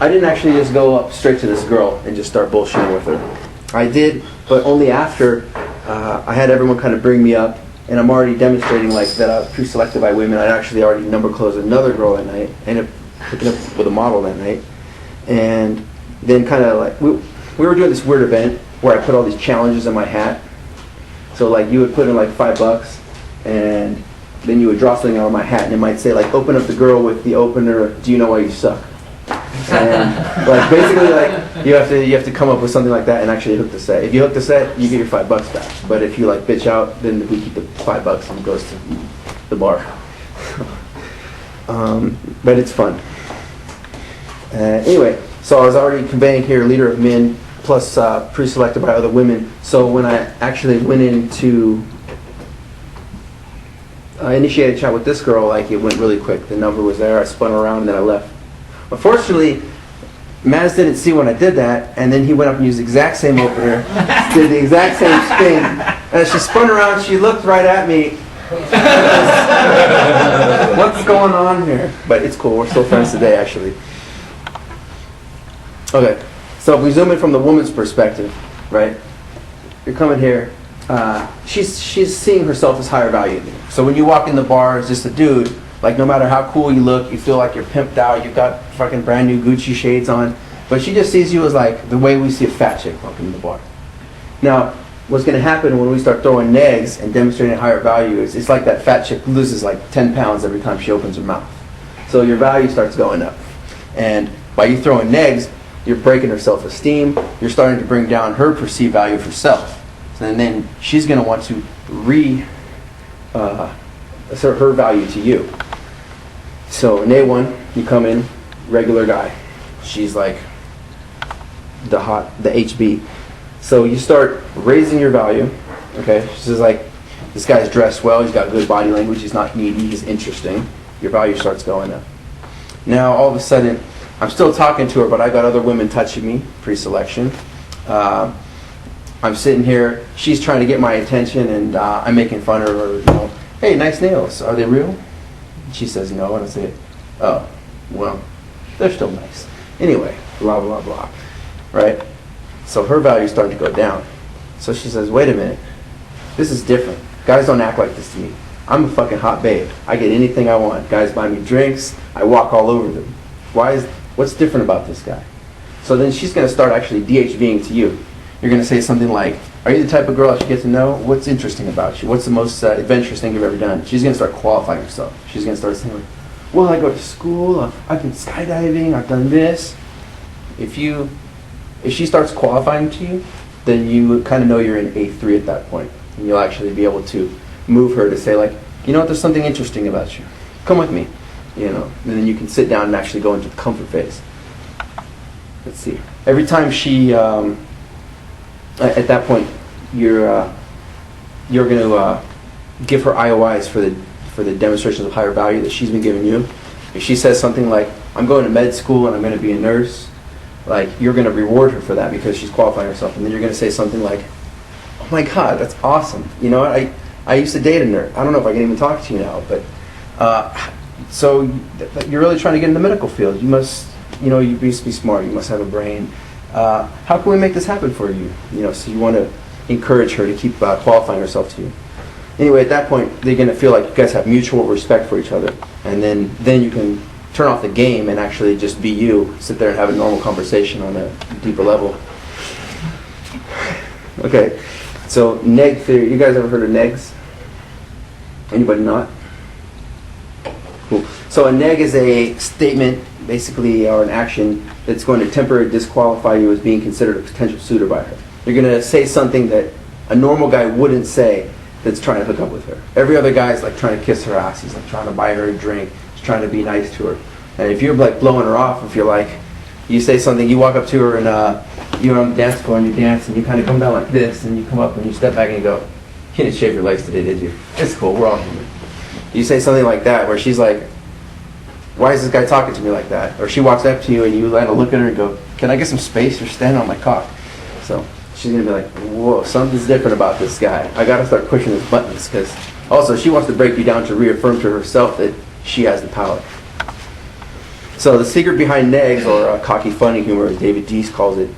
didn't actually just go up straight to this girl and just start bullshitting with her. I did, but only after I had everyone kind of bring me up, and I'm already demonstrating like that I was pre-selected by women. I actually already number closed another girl that night. I ended up hooking up with a model that night, and then kind of like we were doing this weird event where I put all these challenges in my hat. So like you would put in like $5, and then you would draw something out of my hat, and it might say like, open up the girl with the opener, do you know why you suck? And like basically like you have to come up with something like that and actually hook the set. If you hook the set, you get your $5 back. But if you like bitch out, then we keep the $5 and it goes to the bar. But it's fun. Anyway, so I was already conveying here leader of men plus pre-selected by other women. So when I actually went into initiated a chat with this girl, like it went really quick. The number was there. I spun around and then I left. Unfortunately, Maz didn't see when I did that, and then he went up and used the exact same opener, did the exact same spin. And as she spun around, she looked right at me. What's going on here? But it's cool. We're still friends today, actually. Okay, so if we zoom in from the woman's perspective, right? You're coming here. She's seeing herself as higher value. So when you walk in the bar as just a dude, like no matter how cool you look, you feel like you're pimped out, you've got fucking brand new Gucci shades on, but she just sees you as like the way we see a fat chick walking in the bar. Now, what's going to happen when we start throwing negs and demonstrating higher value is it's like that fat chick loses like 10 pounds every time she opens her mouth. So your value starts going up. And by you throwing negs, you're breaking her self-esteem, you're starting to bring down her perceived value of herself. And then she's going to want to assert her value to you. So in A1, you come in, regular guy. She's like the HB. So you start raising your value. Okay, she's like, this guy's dressed well, he's got good body language, he's not needy, he's interesting. Your value starts going up. Now all of a sudden, I'm still talking to her, but I got other women touching me, pre-selection. I'm sitting here, she's trying to get my attention, and I'm making fun of her, you know, hey, nice nails, are they real? She says no, and I say, oh, well, they're still nice. Anyway, blah, blah, blah, right? So her value started to go down. So she says, wait a minute, This is different. Guys don't act like this to me. I'm a fucking hot babe. I get anything I want. Guys buy me drinks. I walk all over them. What's different about this guy? So then she's going to start actually DHVing to you. You're going to say something like, are you the type of girl that should get to know? What's interesting about you? What's the most adventurous thing you've ever done? She's going to start qualifying herself. She's going to start saying, well, I go to school. I've been skydiving. I've done this. If she starts qualifying to you, then you kind of know you're in A3 at that point. And you'll actually be able to move her to say like, you know what, there's something interesting about you. Come with me, you know. And then you can sit down and actually go into the comfort phase. Let's see. Every time she, at that point, you're going to give her IOIs for the demonstrations of higher value that she's been giving you. If she says something like, I'm going to med school and I'm going to be a nurse, like, you're going to reward her for that because she's qualifying herself. And then you're going to say something like, oh my God, that's awesome. You know what, I used to date a nerd. I don't know if I can even talk to you now, but so you're really trying to get in the medical field. You must, you know, you must be smart. You must have a brain. How can we make this happen for you? You know, so you want to encourage her to keep qualifying herself to you. Anyway, at that point, they're going to feel like you guys have mutual respect for each other, and then you can turn off the game and actually just be you, sit there and have a normal conversation on a deeper level. Okay, so neg theory. You guys ever heard of negs? Anybody not? Cool. So a neg is a statement, basically, or an action that's going to temporarily disqualify you as being considered a potential suitor by her. You're going to say something that a normal guy wouldn't say that's trying to hook up with her. Every other guy is like trying to kiss her ass. He's like trying to buy her a drink. He's trying to be nice to her. And if you're like blowing her off, if you're like, you say something, you walk up to her and you're on the dance floor and you dance and you kind of come down like this and you come up and you step back and you go, you didn't shave your legs today, did you? It's cool, we're all human. You say something like that where she's like, why is this guy talking to me like that? Or she walks up to you and you let her look at her and go, can I get some space? You're standing on my cock. So she's going to be like, whoa, something's different about this guy. I got to start pushing his buttons, because also she wants to break you down to reaffirm to herself that she has the power. So the secret behind negs, or cocky funny humor as David Deese calls it,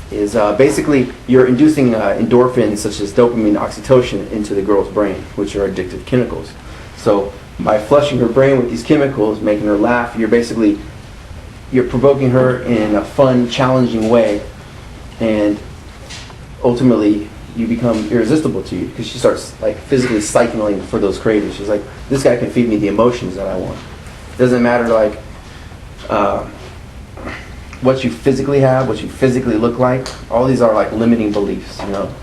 is basically you're inducing endorphins such as dopamine, oxytocin into the girl's brain, which are addictive chemicals. So by flushing her brain with these chemicals, making her laugh, you're provoking her in a fun, challenging way, and ultimately you become irresistible to you, because she starts like physically cycling for those cravings. She's like, this guy can feed me the emotions that I want. It doesn't matter like what you physically have, what you physically look like. All these are like limiting beliefs, you know.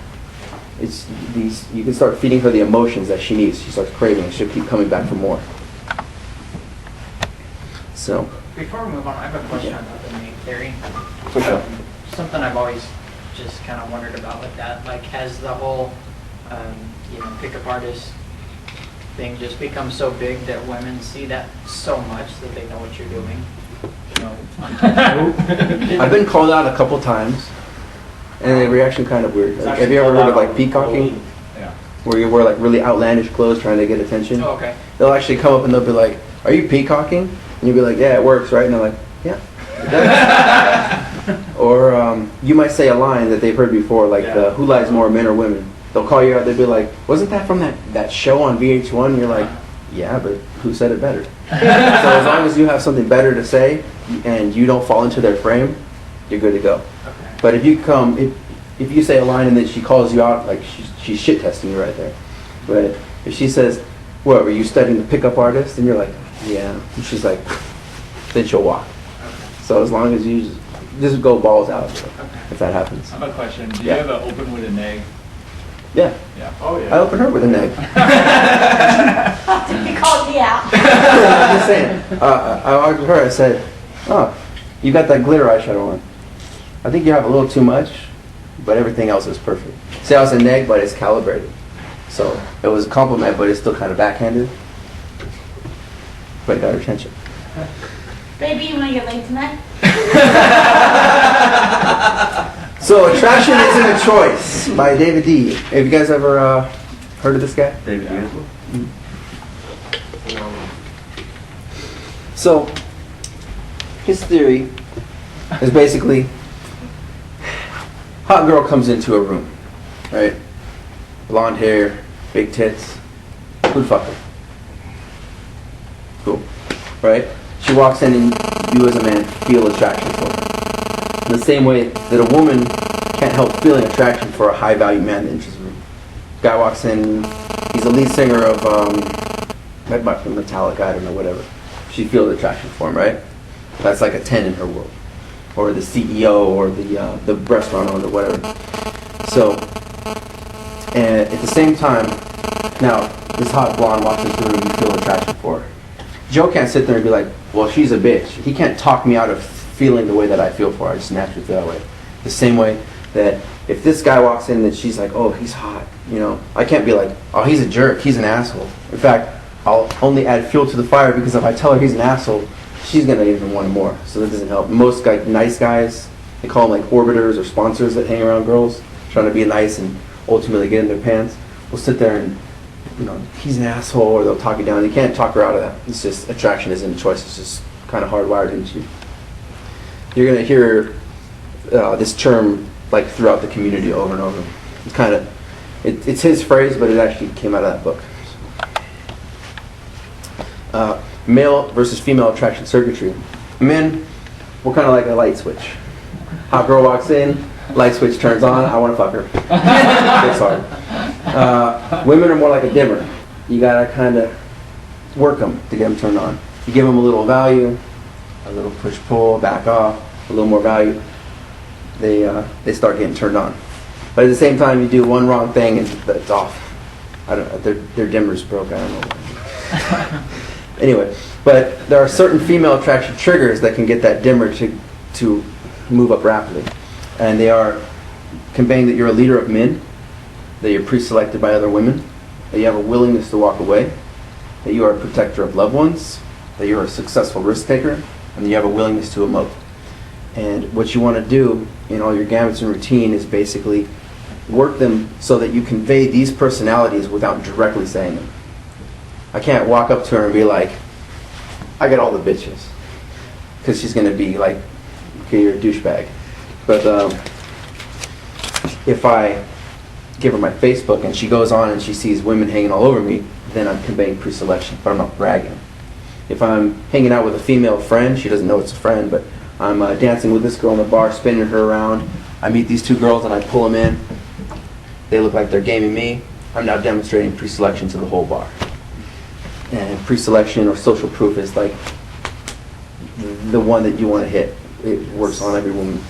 It's these, you can start feeding her the emotions that she needs. She starts craving. She'll keep coming back for more. So before we move on, I have a question about the neg theory. For sure. Something I've always just kind of wondered about with that. Like, has the whole, pickup artist thing just become so big that women see that so much that they know what you're doing? You know? I've been called out a couple times, and the reaction kind of weird. Like, have you ever heard of like peacocking? Yeah. Where you wear like really outlandish clothes trying to get attention? Oh, okay. They'll actually come up and they'll be like, "Are you peacocking?" And you'll be like, "Yeah, it works, right?" And they're like, "Yeah, it does." Or you might say a line that they've heard before, like "Who lies more, men or women?" They'll call you out. They'll be like, "Wasn't that from that show on VH1?" And you're like, "Yeah, but who said it better?" So as long as you have something better to say and you don't fall into their frame, you're good to go. Okay. But if you say a line and then she calls you out, like she's shit testing you right there. But if she says, "What, were you studying the pickup artist?" and you're like, "Yeah," and she's like, then she'll walk. Okay. So as long as you just go balls out, if that happens. I have a question. Do you ever open with a neg? Yeah. Yeah. Oh yeah. I open her with a neg. You called me out. I'm just saying. I argued with her. I said, "Oh, you got that glitter eyeshadow on. I think you have a little too much, but everything else is perfect." See, I was a neg, but it's calibrated. So it was a compliment, but it's still kind of backhanded. But it got her attention. Baby, you want to get laid tonight? So Attraction Isn't a Choice by David D. Have you guys ever heard of this guy? David D. So his theory is basically, hot girl comes into a room, right? Blonde hair, big tits, who'd fuck her? Cool, right? She walks in and you as a man feel attraction for her. In the same way that a woman can't help feeling attraction for a high value man that interests her. Guy walks in, he's the lead singer of Metallica, I don't know, whatever. She feels attraction for him, right? That's like a 10 in her world. Or the CEO or the restaurant owner, whatever. So, and at the same time, now, this hot blonde walks into the room, you feel attraction for her. Joe can't sit there and be like, well, she's a bitch. He can't talk me out of feeling the way that I feel for her. I just naturally feel that way. The same way that if this guy walks in and she's like, oh, he's hot, you know, I can't be like, oh, he's a jerk, he's an asshole. In fact, I'll only add fuel to the fire because if I tell her he's an asshole, she's going to even want him more. So that doesn't help. Most nice guys, they call them like orbiters or sponsors that hang around girls, trying to be nice and ultimately get in their pants, will sit there and, you know, he's an asshole, or they'll talk you down. You can't talk her out of that. It's just attraction isn't a choice. It's just kind of hardwired into you. You're going to hear this term like throughout the community over and over. It's kind of, it's his phrase, but it actually came out of that book. Male versus female attraction circuitry. Men, we're kind of like a light switch. Hot girl walks in, light switch turns on, I want to fuck her. It's hard. Women are more like a dimmer. You gotta kind of work them to get them turned on. You give them a little value, a little push-pull, back off, a little more value. They start getting turned on. But at the same time, you do one wrong thing and it's off. I don't know, their dimmer's broke, I don't know why. Anyway, but there are certain female attraction triggers that can get that dimmer to move up rapidly. And they are conveying that you're a leader of men, that you're pre-selected by other women, that you have a willingness to walk away, that you are a protector of loved ones, that you're a successful risk taker, and that you have a willingness to emote. And what you want to do in all your gambits and routine is basically work them so that you convey these personalities without directly saying them. I can't walk up to her and be like, I got all the bitches. Because she's going to be like, okay, you're a douchebag. But if I give her my Facebook and she goes on and she sees women hanging all over me, then I'm conveying pre-selection, but I'm not bragging. If I'm hanging out with a female friend, she doesn't know it's a friend, but I'm dancing with this girl in the bar, spinning her around. I meet these two girls and I pull them in. They look like they're gaming me. I'm now demonstrating pre-selection to the whole bar. And pre-selection or social proof is like the one that you want to hit. It works on every woman.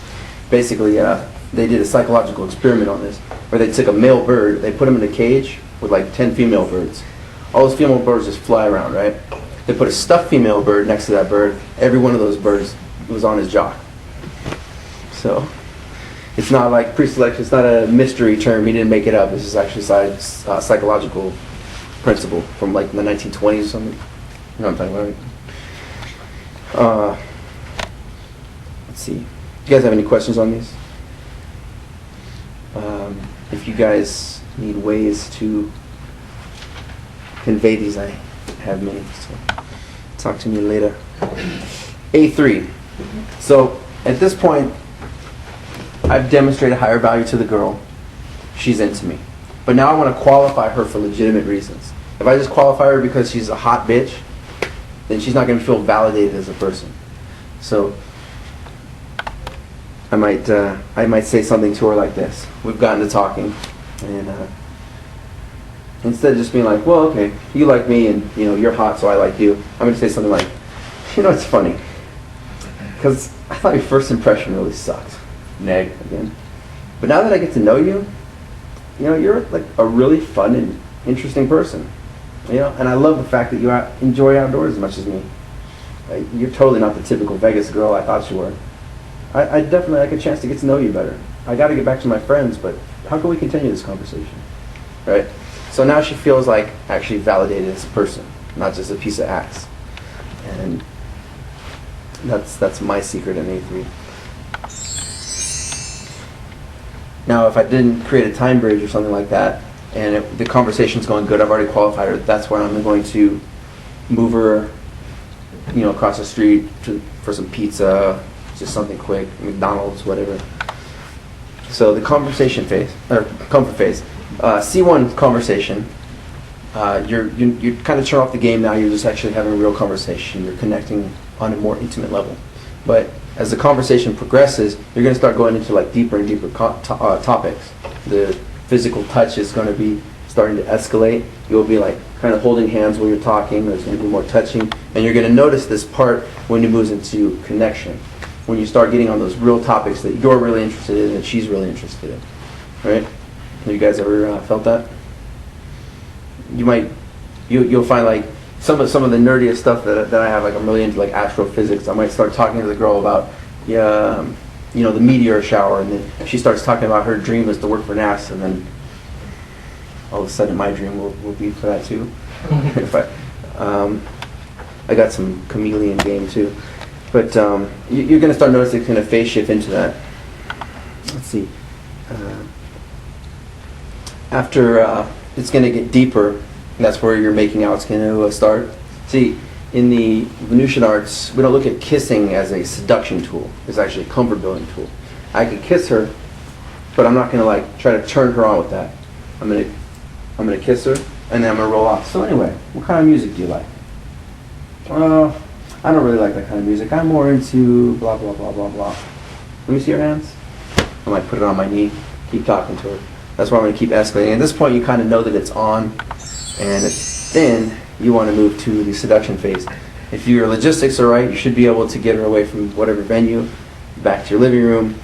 Basically, they did a psychological experiment on this, where they took a male bird, they put him in a cage with like 10 female birds. All those female birds just fly around, right? They put a stuffed female bird next to that bird. Every one of those birds was on his jock. So it's not like pre-selection, it's not a mystery term, he didn't make it up. This is actually psychological principle from like the 1920s or something. You know what I'm talking about, right? Let's see. Do you guys have any questions on these? If you guys need ways to convey these, I have many. So talk to me later. A3. So at this point, I've demonstrated higher value to the girl. She's into me. But now I want to qualify her for legitimate reasons. If I just qualify her because she's a hot bitch, then she's not going to feel validated as a person. So I might say something to her like this. We've gotten to talking, and instead of just being like, well, okay, you like me, and you know you're hot, so I like you. I'm going to say something like, you know, it's funny, because I thought your first impression really sucked. Neg again. But now that I get to know you, you know, you're like a really fun and interesting person. You know, and I love the fact that you enjoy outdoors as much as me. You're totally not the typical Vegas girl I thought you were. I definitely like a chance to get to know you better. I got to get back to my friends, but how can we continue this conversation? Right? So now she feels like actually validated as a person, not just a piece of ass. And that's my secret in A3. Now, if I didn't create a time bridge or something like that, and the conversation's going good, I've already qualified her, that's when I'm going to move her, you know, across the street for some pizza, just something quick, McDonald's, whatever. So the conversation phase, or comfort phase, C1 conversation, you kind of turn off the game now. You're just actually having a real conversation. You're connecting on a more intimate level. But as the conversation progresses, you're going to start going into like deeper and deeper topics. The physical touch is going to be starting to escalate. You'll be like kind of holding hands while you're talking. There's going to be more touching, and you're going to notice this part when it moves into connection. When you start getting on those real topics that you're really interested in and she's really interested in. Right? Have you guys ever felt that? You'll find like some of the nerdiest stuff that I have, like I'm really into like astrophysics. I might start talking to the girl about the meteor shower, and then she starts talking about her dream is to work for NASA, and then all of a sudden my dream will be for that too. I got some chameleon game too, but you're going to start noticing kind of phase shift into that. Let's see. After it's going to get deeper, that's where your making out's going to start. See, in the Venusian arts, we don't look at kissing as a seduction tool. It's actually a comfort building tool. I could kiss her, but I'm not going to like try to turn her on with that. I'm gonna kiss her, and then I'm gonna roll off. So anyway, what kind of music do you like? I don't really like that kind of music. I'm more into blah blah blah blah blah. Let me see your hands. I might put it on my knee. Keep talking to her. That's why I'm gonna keep escalating. At this point, you kind of know that it's on, and then you want to move to the seduction phase. If your logistics are right, you should be able to get her away from whatever venue, back to your living room.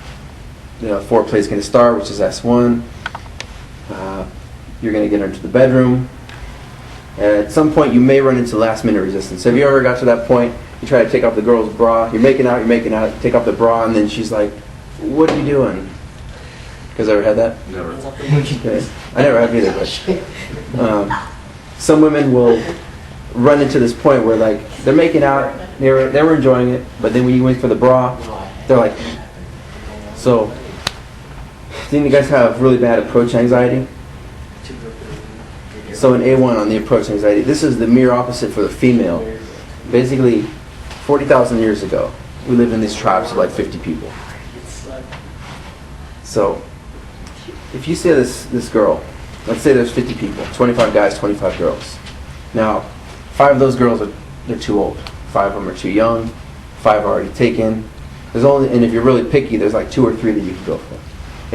Foreplay is gonna start, which is S1. You're going to get her into the bedroom. At some point, you may run into last-minute resistance. Have you ever got to that point? You try to take off the girl's bra. You're making out, take off the bra, and then she's like, what are you doing? You guys ever had that? Never. Okay. I never have either, but some women will run into this point where like they're making out, they were enjoying it, but then when you went for the bra, they're like, so, do you guys have really bad approach anxiety? So in A1 on the approach anxiety, this is the mirror opposite for the female. Basically, 40,000 years ago, we lived in these tribes of like 50 people. So if you see this girl, let's say there's 50 people, 25 guys, 25 girls. Now, 5 of those girls they're too old. 5 of them are too young. 5 are already taken. And if you're really picky, there's like 2 or 3 that you can go for.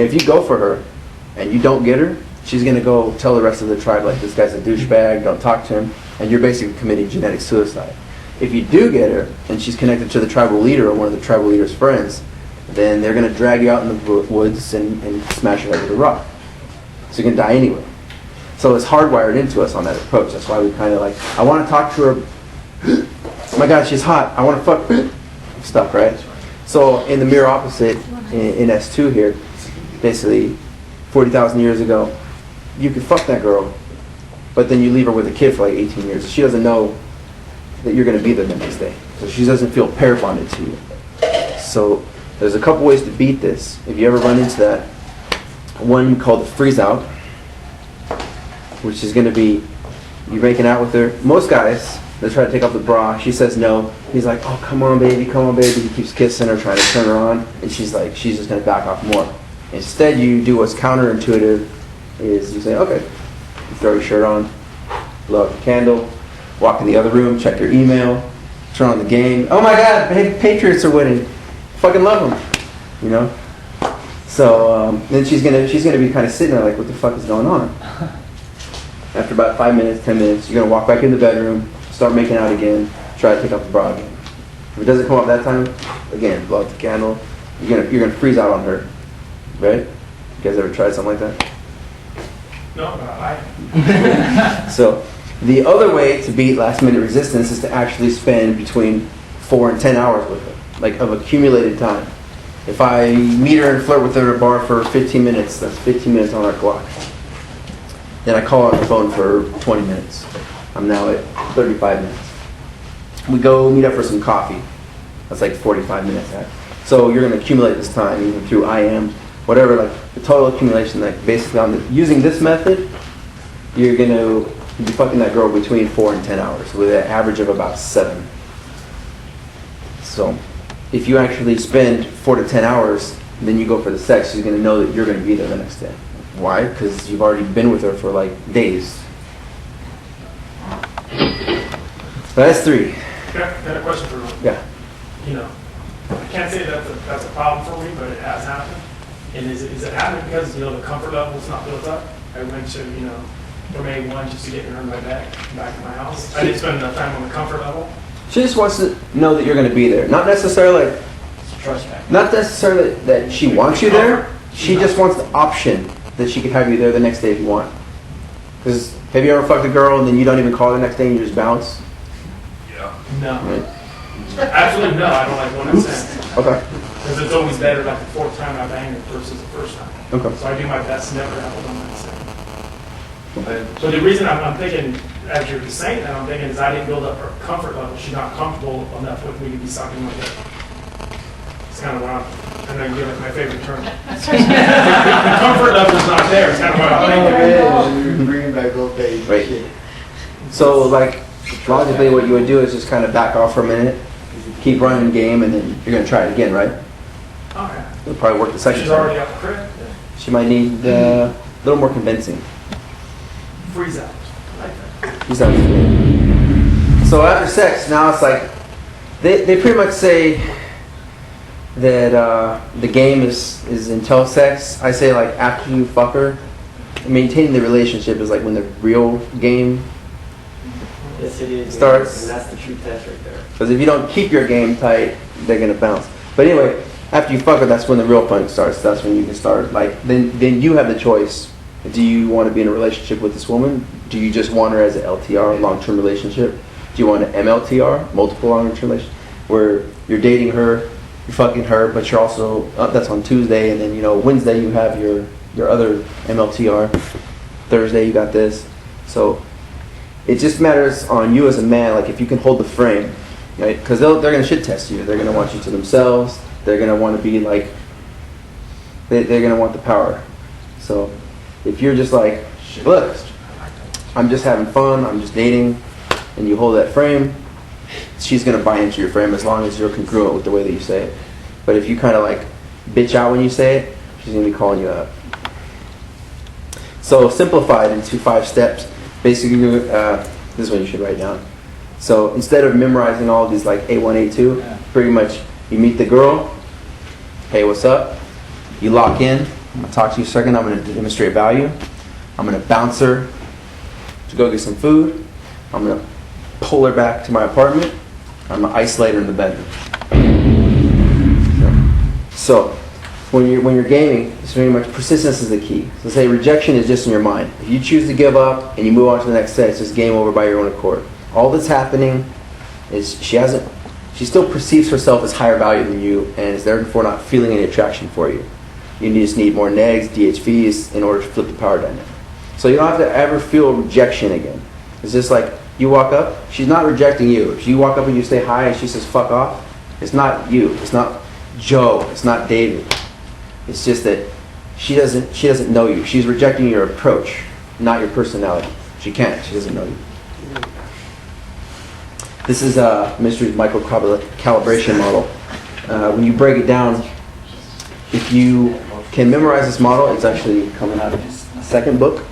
And if you go for her and you don't get her, she's going to go tell the rest of the tribe, like, this guy's a douchebag, don't talk to him, and you're basically committing genetic suicide. If you do get her, and she's connected to the tribal leader or one of the tribal leader's friends, then they're going to drag you out in the woods and smash your head with a rock. So you're going to die anyway. So it's hardwired into us on that approach. That's why we kind of like, I want to talk to her, oh my God, she's hot, I want to fuck, stuck, right? So in the mirror opposite, in S2 here, basically 40,000 years ago, you could fuck that girl, but then you leave her with a kid for like 18 years. She doesn't know that you're going to be there the next day. So she doesn't feel pair bonded to you. So there's a couple ways to beat this. If you ever run into that, one called the freeze out, which is going to be you're making out with her. Most guys, they try to take off the bra. She says no. He's like, oh, come on, baby, come on, baby. He keeps kissing her, trying to turn her on, and she's just going to back off more. Instead, you do what's counterintuitive. Is you say, okay, you throw your shirt on, blow out the candle, walk in the other room, check your email, turn on the game. Oh my God, Patriots are winning! Fucking love them, you know. So then she's gonna be kind of sitting there like, what the fuck is going on? After about 5 minutes, 10 minutes, you're gonna walk back in the bedroom, start making out again, try to take off the bra again. If it doesn't come up that time, again, blow out the candle. You're gonna freeze out on her, right? You guys ever tried something like that? No, I. So the other way to beat last minute resistance is to actually spend between 4 and 10 hours with her, like of accumulated time. If I meet her and flirt with her at a bar for 15 minutes, that's 15 minutes on our clock. Then I call her on the phone for 20 minutes. I'm now at 35 minutes. We go meet up for some coffee. That's like 45 minutes. So you're going to accumulate this time even through IM, whatever, like the total accumulation, like basically using this method, you're going to be fucking that girl between 4 and 10 hours with an average of about 7. So if you actually spend 4 to 10 hours, then you go for the sex, she's going to know that you're going to be there the next day. Why? Because you've already been with her for like days. So that's 3. Got a question for you. Yeah. You know, I can't say that's a problem for me, but it has happened. And is it happening because, you know, the comfort level is not built up? I went to, you know, from A1 just to get her in my back to my house. I didn't spend enough time on the comfort level. She just wants to know that you're going to be there. Not necessarily, Trust factor. not necessarily that she wants you there. She just wants the option that she could have you there the next day if you want. Because have you ever fucked a girl and then you don't even call her the next day and you just bounce? Yeah. No. Right. Absolutely no. I don't like one night stands. Okay. Because it's always better like the 4th time I bang her versus the 1st time. Okay. So I do my best to never have a one night stand. So the reason I'm thinking, as you're saying that, I'm thinking is I didn't build up her comfort level. She's not comfortable enough with me to be sucking my dick. It's kind of what I'm, and then give it my favorite term. The comfort level's not there. It's kind of what I'm thinking. Bringing back old days. Right. So, like, logically what you would do is just kind of back off for a minute, keep running the game, and then you're going to try it again, right? Oh, yeah. It'll probably work the second She's time. already up the crib. She might need a little more convincing. Freeze out. I like that. He's out. So after sex, now it's like, they pretty much say that the game is until sex. I say like after you fuck her, maintaining the relationship is like when the real game Yes, it is. starts. And that's the true test right there. Because if you don't keep your game tight, they're gonna bounce. But anyway, after you fuck her, that's when the real fun starts. That's when you can start. Like then you have the choice. Do you want to be in a relationship with this woman? Do you just want her as an LTR, long-term relationship? Do you want an MLTR, multiple long-term relationship, where you're dating her, you're fucking her, but you're also that's on Tuesday, and then you know Wednesday you have your other MLTR. Thursday you got this. So it just matters on you as a man, like if you can hold the frame, right? Because they're gonna shit test you. They're gonna want you to themselves. They're gonna want to be like they're gonna want the power. So if you're just like, look, I'm just having fun, I'm just dating, and you hold that frame, she's gonna buy into your frame as long as you're congruent with the way that you say it. But if you kind of like bitch out when you say it, she's gonna be calling you out. So simplified into 5 steps. Basically, this is what you should write down. So instead of memorizing all these like A1, A2, pretty much you meet the girl, hey, what's up? You lock in. I'm gonna talk to you a second. I'm gonna demonstrate value. I'm gonna bounce her to go get some food. I'm gonna pull her back to my apartment. I'm gonna isolate her in the bedroom. So when you're gaming, it's very much persistence is the key. So say rejection is just in your mind. If you choose to give up and you move on to the next set, it's just game over by your own accord. All that's happening is she still perceives herself as higher value than you and is therefore not feeling any attraction for you. You just need more negs, DHVs in order to flip the power dynamic. So you don't have to ever feel rejection again. It's just like you walk up, she's not rejecting you. If you walk up and you say hi and she says fuck off, it's not you. It's not Joe. It's not David. It's just that she doesn't know you. She's rejecting your approach, not your personality. She can't. She doesn't know you. This is Mystery's micro-calibration model. When you break it down, if you can memorize this model, it's actually coming out of his second book.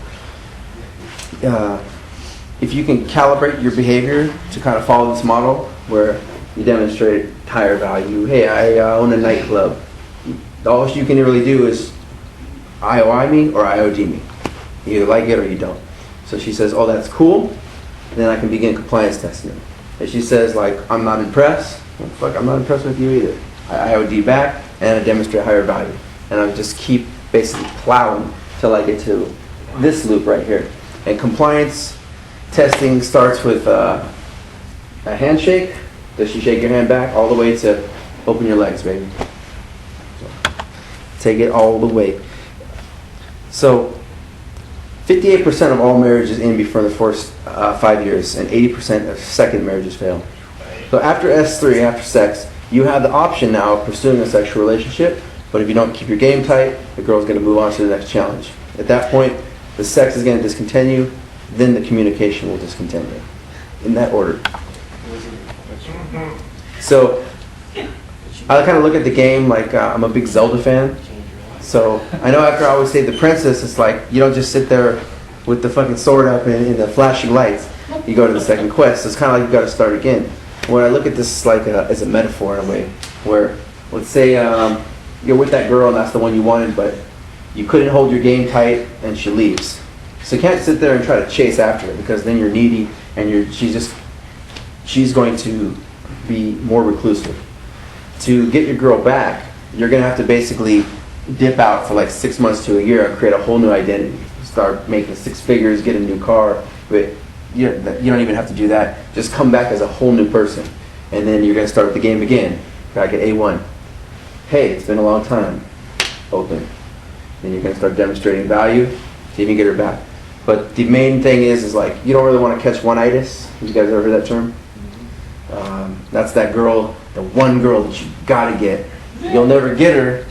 If you can calibrate your behavior to kind of follow this model, where you demonstrate higher value. Hey, I own a nightclub. All you can really do is IOI me or IOD me. You either like it or you don't. So she says, oh, that's cool. Then I can begin compliance testing it. If she says, like, I'm not impressed, well, fuck, I'm not impressed with you either. I IOD back and I demonstrate higher value. And I just keep basically plowing till I get to this loop right here. And compliance testing starts with a handshake. Does she shake your hand back? All the way to open your legs, baby. So, take it all the way. So 58% of all marriages end before the first 5 years, and 80% of second marriages fail. So after S3, after sex, you have the option now of pursuing a sexual relationship, but if you don't keep your game tight, the girl's going to move on to the next challenge. At that point, the sex is going to discontinue, then the communication will discontinue. In that order. So I kind of look at the game like I'm a big Zelda fan. So I know after I always say the princess, it's like you don't just sit there with the fucking sword up and the flashing lights. you go to the second quest. So it's kind of like you got to start again. When I look at this like as a metaphor in a way, where let's say you're with that girl and that's the one you wanted, but you couldn't hold your game tight and she leaves. So you can't sit there and try to chase after her, because then you're needy and she's going to be more reclusive. To get your girl back, you're going to have to basically dip out for like 6 months to a year and create a whole new identity. Start making 6 figures, get a new car, but you don't even have to do that. Just come back as a whole new person. And then you're going to start the game again. Back at A1. Hey, it's been a long time. Open. Then you're going to start demonstrating value to even get her back. But the main thing is like, you don't really want to catch one-itis. You guys ever heard that term? That's that girl, the one girl that you gotta get. You'll never get her,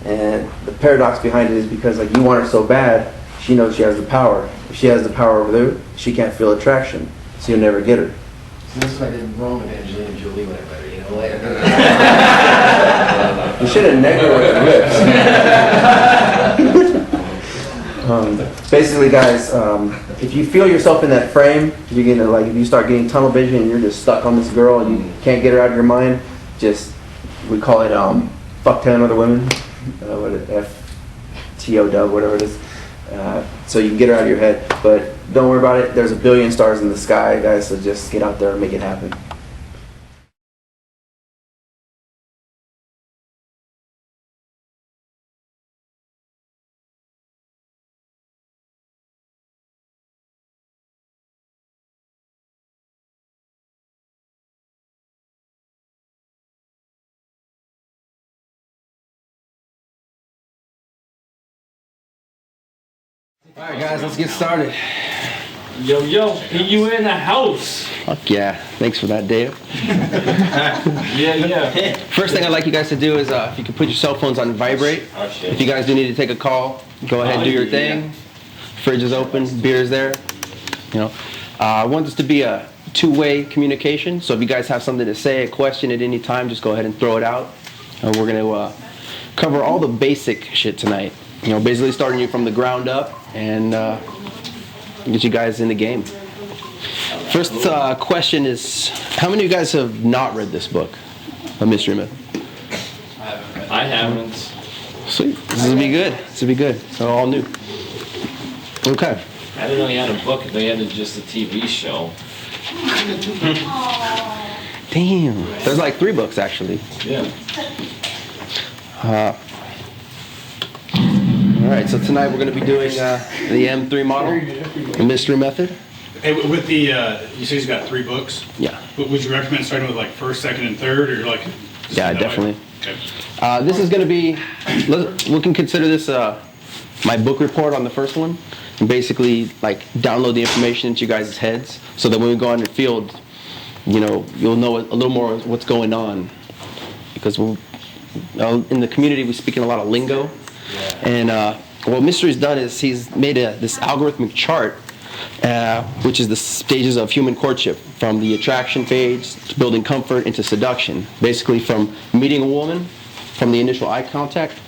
and the paradox behind it is because like you want her so bad, she knows she has the power. If she has the power over there, she can't feel attraction, so you'll never get her. So this is what I did wrong with Angelina Jolie when I met her, you know? Like, You should have negged her with your lips. Basically, guys, if you feel yourself in that frame, you're gonna like if you start getting tunnel vision and you're just stuck on this girl and you can't get her out of your mind, just we call it fuck 10 other women, what is it, FTOW, whatever it is. So you can get her out of your head, but don't worry about it. There's a billion stars in the sky, guys. So just get out there and make it happen. All right, guys, let's get started. Yo, you in the house. Fuck yeah. Thanks for that, Dave. Yeah. First thing I'd like you guys to do is if you could put your cell phones on vibrate. Oh, shit. If you guys do need to take a call, go ahead and do your thing. Fridge is open, beer's there. You know, I want this to be a two-way communication. So if you guys have something to say, a question at any time, just go ahead and throw it out. And we're going to cover all the basic shit tonight. You know, basically starting you from the ground up and get you guys in the game. First question is, how many of you guys have not read this book, A Mystery Myth? I haven't. Sweet. This will be good. This will be good. So all new. Okay. I didn't know you had a book. They had just a TV show. Damn. There's like 3 books actually. Yeah. All right, so tonight we're going to be doing the M3 model, the mystery method. Hey, with the, you say he's got 3 books? Yeah. But would you recommend starting with like first, second, and third, or like? Yeah, definitely. Okay. This is going to be, we can consider this my book report on the first one, and basically like download the information into you guys' heads, so that when we go on the field, you know, you'll know a little more what's going on, because in the community we speak in a lot of lingo. And what Mystery's done is he's made this algorithmic chart, which is the stages of human courtship, from the attraction phase to building comfort into seduction. Basically from meeting a woman, from the initial eye contact,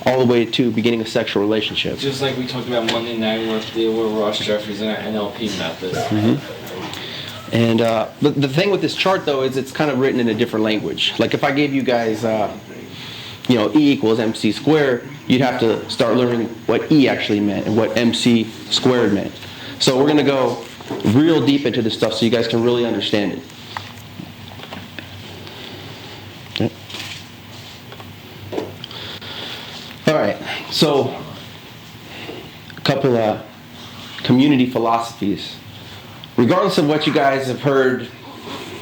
all the way to beginning a sexual relationship. Just like we talked about Monday night with Ross Jeffries and our NLP method. Mm-hmm. And the thing with this chart, though, is it's kind of written in a different language. Like if I gave you guys, you know, E equals MC squared, you'd have to start learning what E actually meant and what MC squared meant. So we're going to go real deep into this stuff so you guys can really understand it. Okay. All right, so a couple of community philosophies. Regardless of what you guys have heard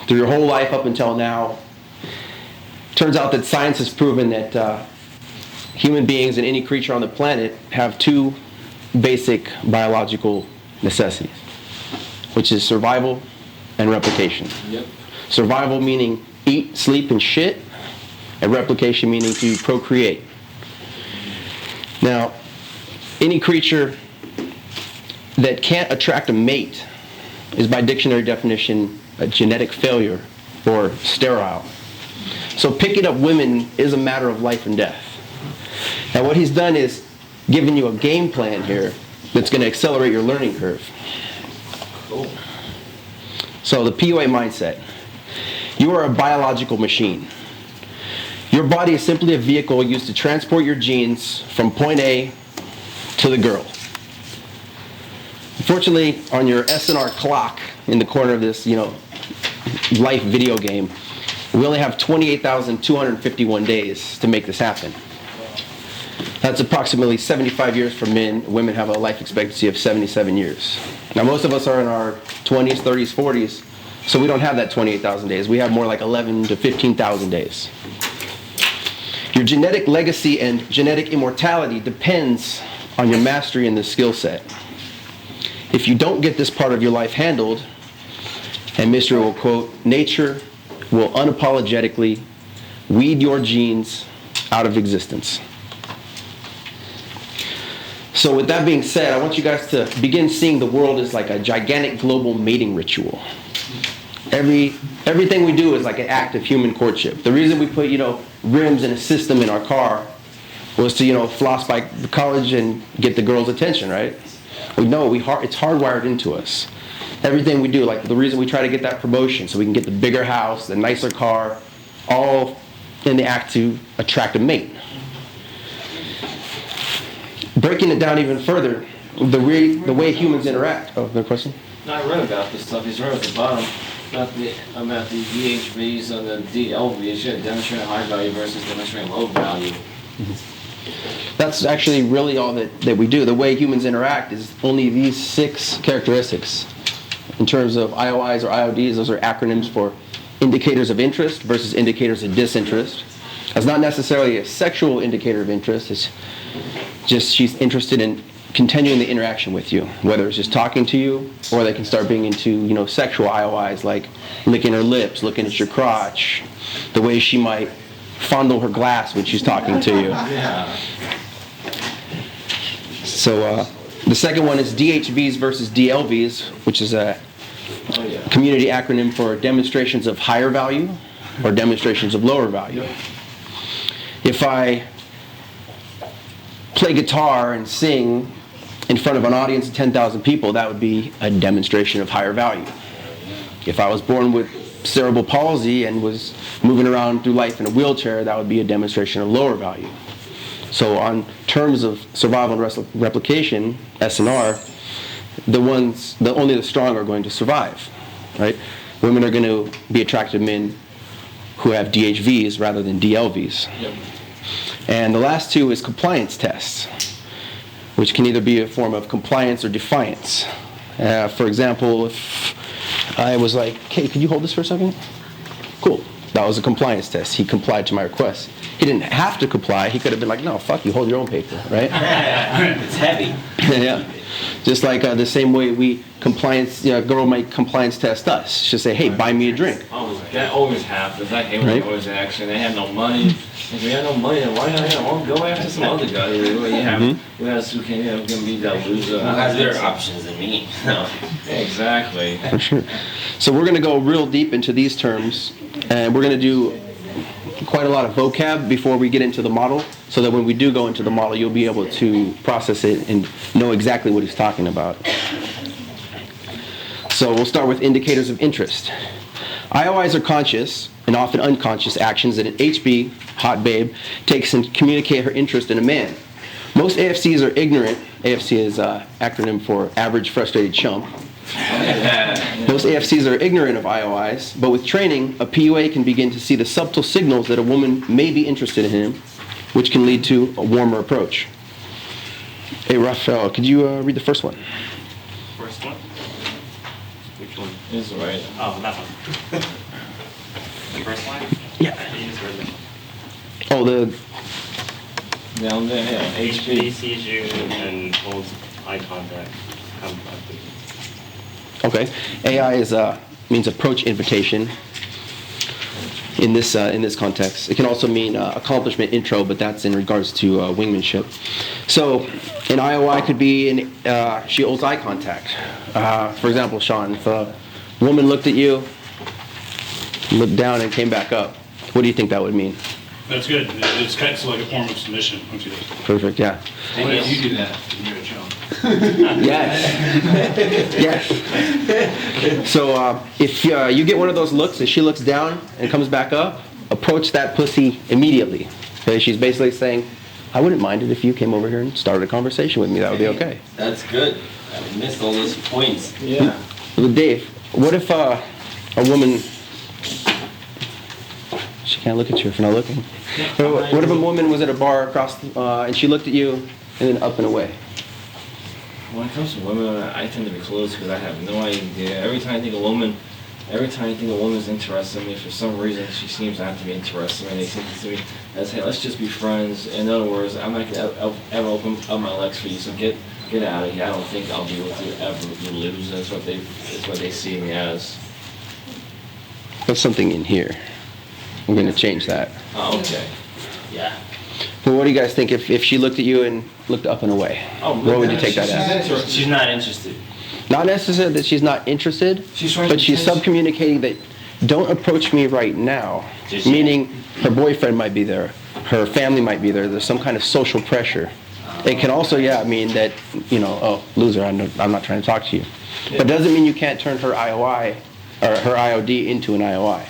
through your whole life up until now, turns out that science has proven that human beings and any creature on the planet have 2 basic biological necessities, which is survival and replication. Yep. Survival meaning eat, sleep, and shit, and replication meaning to procreate. Now, any creature that can't attract a mate is by dictionary definition a genetic failure or sterile. So picking up women is a matter of life and death. Now what he's done is given you a game plan here that's going to accelerate your learning curve. Cool. So the PUA mindset. You are a biological machine. Your body is simply a vehicle used to transport your genes from point A to the girl. Unfortunately, on your SNR clock in the corner of this, life video game, we only have 28,251 days to make this happen. That's approximately 75 years for men. Women have a life expectancy of 77 years. Now, most of us are in our 20s, 30s, 40s, so we don't have that 28,000 days. We have more like 11 to 15,000 days. Your genetic legacy and genetic immortality depends on your mastery in this skill set. If you don't get this part of your life handled, and Mr. will quote, nature will unapologetically weed your genes out of existence. So with that being said, I want you guys to begin seeing the world as like a gigantic global mating ritual. Everything we do is like an act of human courtship. The reason we put, rims and a system in our car was to, floss by college and get the girls' attention, right? We know it's hardwired into us. Everything we do, like the reason we try to get that promotion so we can get the bigger house, the nicer car, all in the act to attract a mate. Breaking it down even further, the way humans interact. Oh, no question? No, I read about this stuff. He's right at the bottom about the DHVs and the DLVs, demonstrating high value versus demonstrating low value. That's actually really all that we do. The way humans interact is only these 6 characteristics. In terms of IOIs or IODs, those are acronyms for indicators of interest versus indicators of disinterest. That's not necessarily a sexual indicator of interest. It's just she's interested in continuing the interaction with you, whether it's just talking to you or they can start being into, sexual IOIs like licking her lips, looking at your crotch, the way she might fondle her glass when she's talking to you. Yeah. So the second one is DHVs versus DLVs, which is a community acronym for demonstrations of higher value or demonstrations of lower value. If I play guitar and sing in front of an audience of 10,000 people, that would be a demonstration of higher value. If I was born with cerebral palsy and was moving around through life in a wheelchair, that would be a demonstration of lower value. So on terms of survival and replication, SNR, only the strong are going to survive, right? Women are going to be attracted to men who have DHVs rather than DLVs. Yep. And the last 2 is compliance tests, which can either be a form of compliance or defiance. For example, if I was like, hey, could you hold this for a second? Cool. That was a compliance test. He complied to my request. He didn't have to comply. He could have been like, no, fuck you, hold your own paper, right? It's heavy. Yeah. Just like the same way a girl might compliance test us. She'll say, hey, buy me a drink. That always happens. I hate when they always action. They have no money. If you have no money, then why not? Well, go after some other guy. Who else who can gonna be that loser? Who has better options than me? No. Exactly. For sure. So we're going to go real deep into these terms, and we're going to do quite a lot of vocab before we get into the model, so that when we do go into the model, you'll be able to process it and know exactly what he's talking about. So we'll start with indicators of interest. IOIs are conscious and often unconscious actions that an HB, hot babe, takes to communicate her interest in a man. Most AFCs are ignorant. AFC is an acronym for average frustrated chump. Most AFCs are ignorant of IOIs, but with training, a PUA can begin to see the subtle signals that a woman may be interested in him, which can lead to a warmer approach. Hey, Raphael, could you read the first one? First one? Which one? This is right. Oh, that one. The first line? Yeah. You just read it. Oh, the... Down there, yeah. He sees you and holds eye contact. Come up to you. Okay. AI means approach invitation in this context. It can also mean accomplishment intro, but that's in regards to wingmanship. So an IOI could be she holds eye contact. For example, Sean, if a woman looked at you, looked down and came back up, what do you think that would mean? That's good. It's kind of like a form of submission. Don't you? Perfect, yeah. What if you do that when you're a chum? Yes. Yes. So if you get one of those looks and she looks down and comes back up, approach that pussy immediately. Okay? She's basically saying, I wouldn't mind it if you came over here and started a conversation with me. That would be okay. That's good. I missed all those points. Yeah. Well, Dave, what if a woman... She can't look at you if you're not looking. What if a woman was at a bar across and she looked at you and then up and away? When it comes to women, I tend to be close because I have no idea. Every time I think a woman's interested in me, for some reason she seems not to be interested in me. They seem to me as, hey, let's just be friends. In other words, I'm not going to ever open up my legs for you, so get out of here. I don't think I'll be with you ever. You lose. That's what they see me as. There's something in here. I'm going to change that. Oh, okay. Yeah. Well, what do you guys think if she looked at you and looked up and away? What would you take that as? She's not interested. Not necessarily that she's not interested, but she's subcommunicating that don't approach me right now. Meaning her boyfriend might be there, her family might be there, there's some kind of social pressure. It can also, mean that, oh, loser, I'm not trying to talk to you. But it doesn't mean you can't turn her IOI or her IOD into an IOI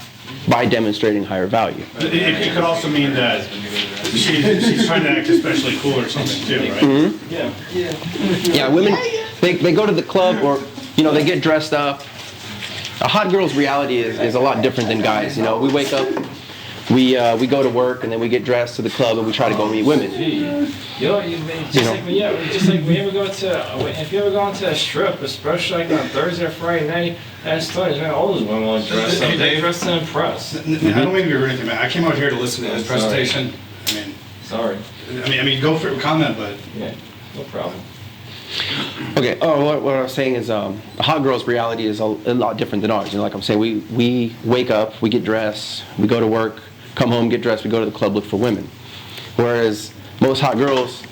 by demonstrating higher value. It could also mean that she's trying to act especially cool or something too, right? Mm-hmm. Yeah, women, they go to the club or, they get dressed up. A hot girl's reality is a lot different than guys. We wake up, we go to work, and then we get dressed to the club and we try to go meet women. Just like we ever go to, if you ever gone to a strip, especially like on Thursday or Friday night, that's funny. All those women want to dress up. They dress to impress. I don't mean to be rude or anything, man. I came out here to listen to this presentation. Sorry. I mean, go for a comment, but yeah, no problem. Okay. Oh, what I was saying is, a hot girl's reality is a lot different than ours. Like I'm saying, we wake up, we get dressed, we go to work, come home, get dressed, we go to the club, look for women. Whereas most hot girls,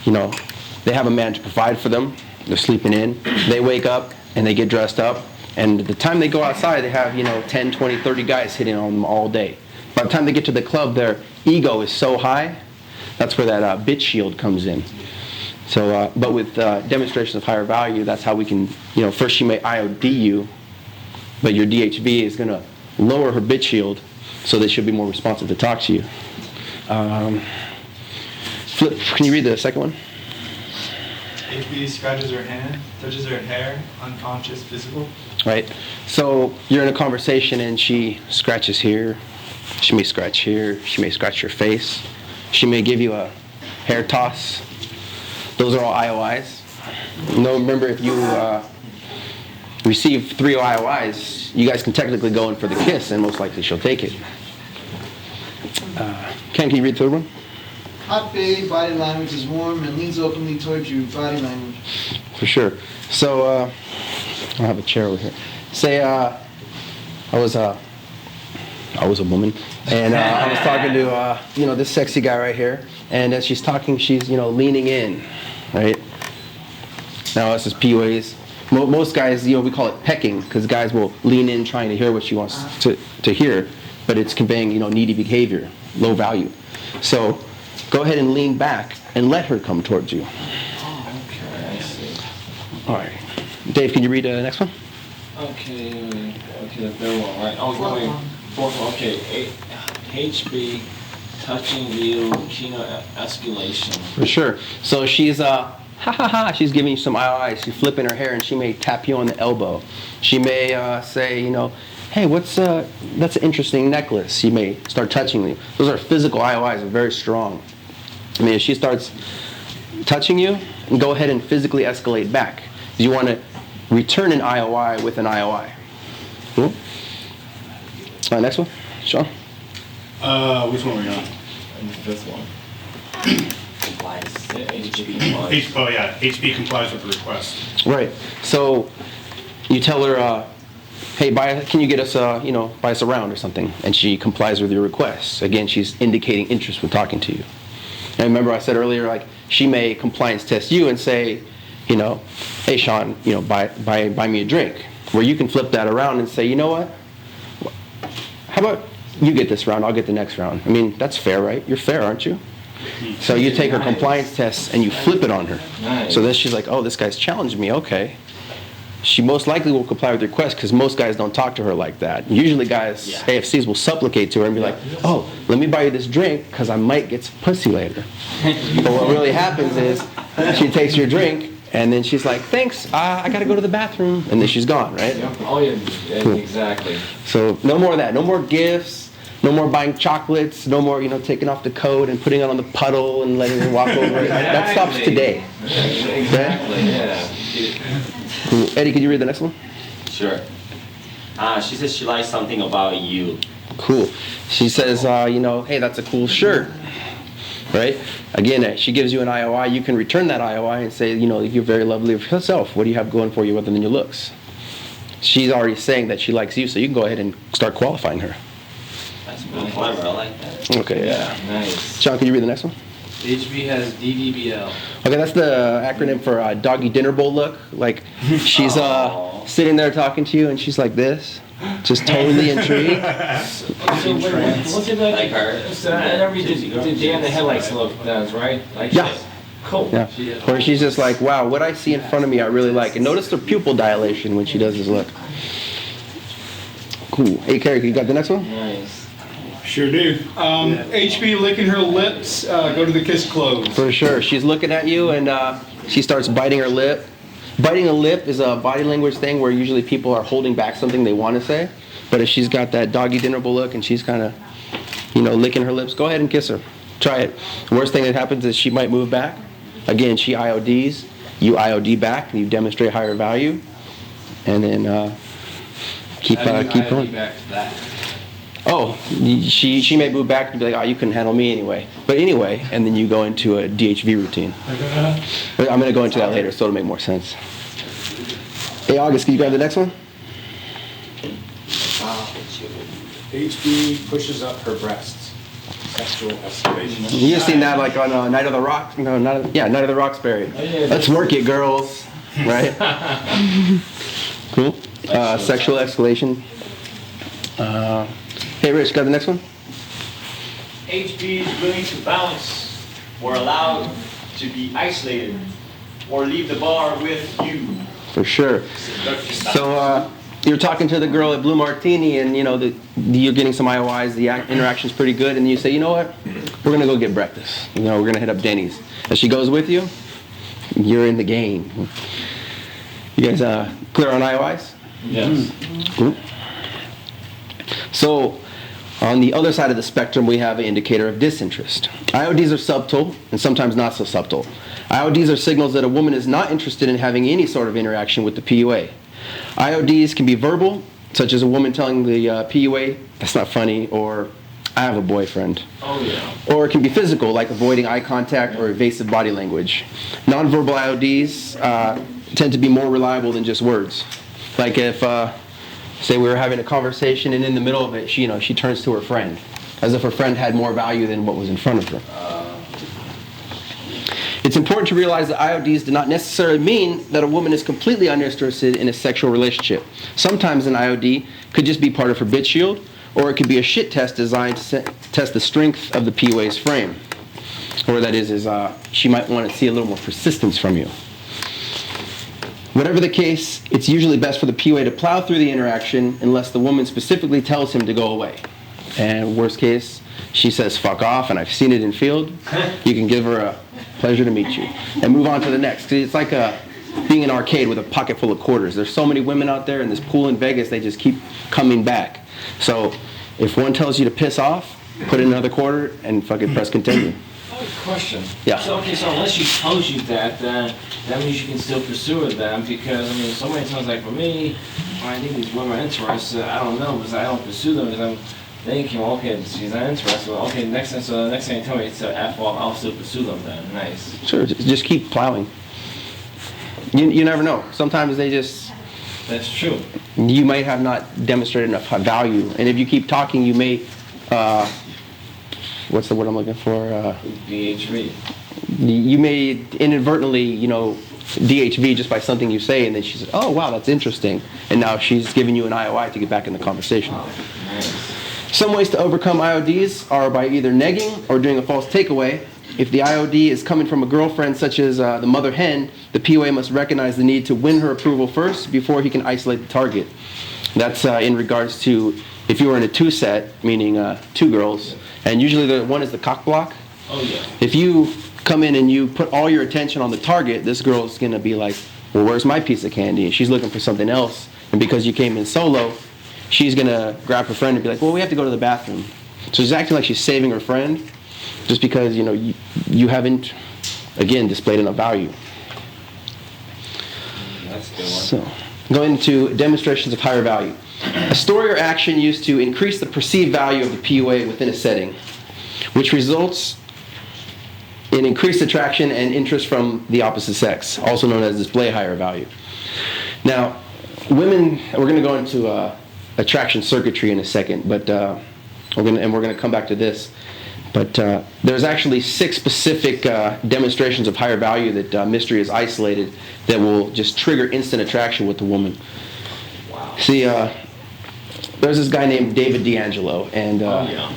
they have a man to provide for them. They're sleeping in. They wake up and they get dressed up. And the time they go outside, they have 10, 20, 30 guys hitting on them all day. By the time they get to the club, their ego is so high. That's where that bitch shield comes in. So, but with demonstrations of higher value, that's how we can, first she may IOD you, but your DHV is going to lower her bitch shield so that she'll be more responsive to talk to you. Flip, can you read the second one? HB scratches her hand, touches her hair, unconscious, physical. Right. So you're in a conversation and she scratches here, she may scratch here, she may scratch your face, she may give you a hair toss. Those are all IOIs. Remember, if you receive 3 IOIs, you guys can technically go in for the kiss, and most likely she'll take it. Ken, can you read the third one? Hot babe, body language is warm and leans openly towards you, body language. For sure. So, I'll have a chair over here. Say, I was a woman, and I was talking to, this sexy guy right here, and as she's talking, she's, leaning in, right? Now, this is PUAs. Most guys, we call it pecking, because guys will lean in trying to hear what she wants to hear, but it's conveying, needy behavior, low value. So, go ahead and lean back and let her come towards you. Okay, I see. All right. Dave, can you read the next one? Okay, the third one, right? Oh, fourth one. Okay, HB, touching view, kino escalation. For sure. So she's she's giving you some IOIs. She's flipping her hair and she may tap you on the elbow. She may say, hey, that's an interesting necklace. She may start touching you. Those are physical IOIs, they're very strong. If she starts touching you, go ahead and physically escalate back. You want to return an IOI with an IOI. Cool? Next one, Sean. Which one are we on? And the fifth one. Complies. HB complies. Oh yeah, HB complies with the request. Right. So you tell her, hey, can you get us, buy us a round or something? And she complies with your request. Again, she's indicating interest with talking to you. And remember I said earlier, she may compliance test you and say, hey, Sean, buy me a drink. Where you can flip that around and say, you know what? How about you get this round, I'll get the next round. I mean, that's fair, right? You're fair, aren't you? So you take her compliance test and you flip it on her. Nice. So then she's like, oh, this guy's challenged me, okay. She most likely will comply with the request because most guys don't talk to her like that. Usually guys, AFCs will supplicate to her and be like, oh, let me buy you this drink because I might get some pussy later. But what really happens is she takes your drink and then she's like, thanks, I gotta go to the bathroom. And then she's gone, right? Oh yeah, Cool. exactly. So no more of that. No more gifts. No more buying chocolates. No more, taking off the coat and putting it on the puddle and letting her walk over it. That stops today. Exactly, yeah. Cool. Eddie, could you read the next one? Sure. She says she likes something about you. Cool. She says, hey, that's a cool shirt. Right? Again, she gives you an IOI. You can return that IOI and say, you're very lovely of yourself. What do you have going for you other than your looks? She's already saying that she likes you, so you can go ahead and start qualifying her. That's pretty clever. I like that. Okay, yeah. Nice. Sean, can you read the next one? HB has DDBL. Okay, that's the acronym for doggy dinner bowl look. Like, she's sitting there talking to you, and she's like this, just totally intrigued. So wait, look at that. Like her. So I never did the day in the headlights look, does, right? Like, Yeah. Cool. Yeah. Where she's just like, wow, what I see in front of me I really like. And notice the pupil dilation when she does this look. Cool. Hey, Carrie, you got the next one? Nice. Sure do. HB licking her lips, go to the kiss close. For sure. She's looking at you and she starts biting her lip. Biting a lip is a body language thing where usually people are holding back something they want to say. But if she's got that doggy dinner bowl look and she's kind of, licking her lips, go ahead and kiss her. Try it. The worst thing that happens is she might move back. Again, she IODs. You IOD back and you demonstrate higher value. And then keep going. Back to that. Oh, she may move back and be like, oh, you couldn't handle me anyway. But anyway, and then you go into a DHV routine. I'm going to go into that later, so it'll make more sense. Hey, August, can you grab the next one? HB pushes up her breasts. Sexual escalation. You've seen that like on Night of the Rock? No, Night of the Roxbury. Let's work it, girls. Right? Cool. Sexual escalation. Hey, Rich, got the next one? HB is willing to bounce or allowed to be isolated or leave the bar with you. For sure. So you're talking to the girl at Blue Martini and you're getting some IOIs, the interaction's pretty good, and you say, you know what, we're going to go get breakfast. We're going to hit up Denny's. As she goes with you, you're in the game. You guys clear on IOIs? Yes. Cool. So, on the other side of the spectrum, we have an indicator of disinterest. IODs are subtle and sometimes not so subtle. IODs are signals that a woman is not interested in having any sort of interaction with the PUA. IODs can be verbal, such as a woman telling the PUA, that's not funny, or I have a boyfriend. Oh, yeah. Or it can be physical, like avoiding eye contact or evasive body language. Nonverbal IODs tend to be more reliable than just words. Like if, say we were having a conversation and in the middle of it, she turns to her friend, as if her friend had more value than what was in front of her. It's important to realize that IODs do not necessarily mean that a woman is completely uninterested in a sexual relationship. Sometimes an IOD could just be part of her bit shield, or it could be a shit test designed to test the strength of the PUA's frame. Or what that is she might want to see a little more persistence from you. Whatever the case, it's usually best for the PUA to plow through the interaction unless the woman specifically tells him to go away. And worst case, she says fuck off, and I've seen it in field. You can give her a pleasure to meet you and move on to the next. 'Cause it's like being in an arcade with a pocket full of quarters. There's so many women out there in this pool in Vegas, they just keep coming back. So if one tells you to piss off, put in another quarter and fucking press continue. Question. Yeah. So unless she tells you that means you can still pursue it then, because so many times, like for me, when I think these women are interested, I don't know, because I don't pursue them, because I'm thinking, well, okay, she's not interested, well, okay, next time you tell me to F off, I'll still pursue them then. Nice. Sure, just keep plowing. You never know. Sometimes they just... That's true. You might have not demonstrated enough value, and if you keep talking, you may... what's the word I'm looking for? DHV. You may inadvertently, DHV just by something you say, and then she says, oh, wow, that's interesting. And now she's giving you an IOI to get back in the conversation. Nice. Some ways to overcome IODs are by either negging or doing a false takeaway. If the IOD is coming from a girlfriend such as the mother hen, the POA must recognize the need to win her approval first before he can isolate the target. That's in regards to if you were in a 2-set, meaning 2 girls, and usually the one is the cock block. Oh yeah. If you come in and you put all your attention on the target, this girl's gonna be like, well, where's my piece of candy? And she's looking for something else. And because you came in solo, she's gonna grab her friend and be like, well, we have to go to the bathroom. So she's acting like she's saving her friend just because, you know, you haven't, again, displayed enough value. That's a good one. So, going into demonstrations of higher value. A story or action used to increase the perceived value of the POA within a setting, which results in increased attraction and interest from the opposite sex, also known as display higher value. Now, women, we're going to go into attraction circuitry in a second, but we're going to come back to this. But there's actually 6 specific demonstrations of higher value that Mystery has isolated that will just trigger instant attraction with the woman. Wow. See, there's this guy named David D'Angelo, and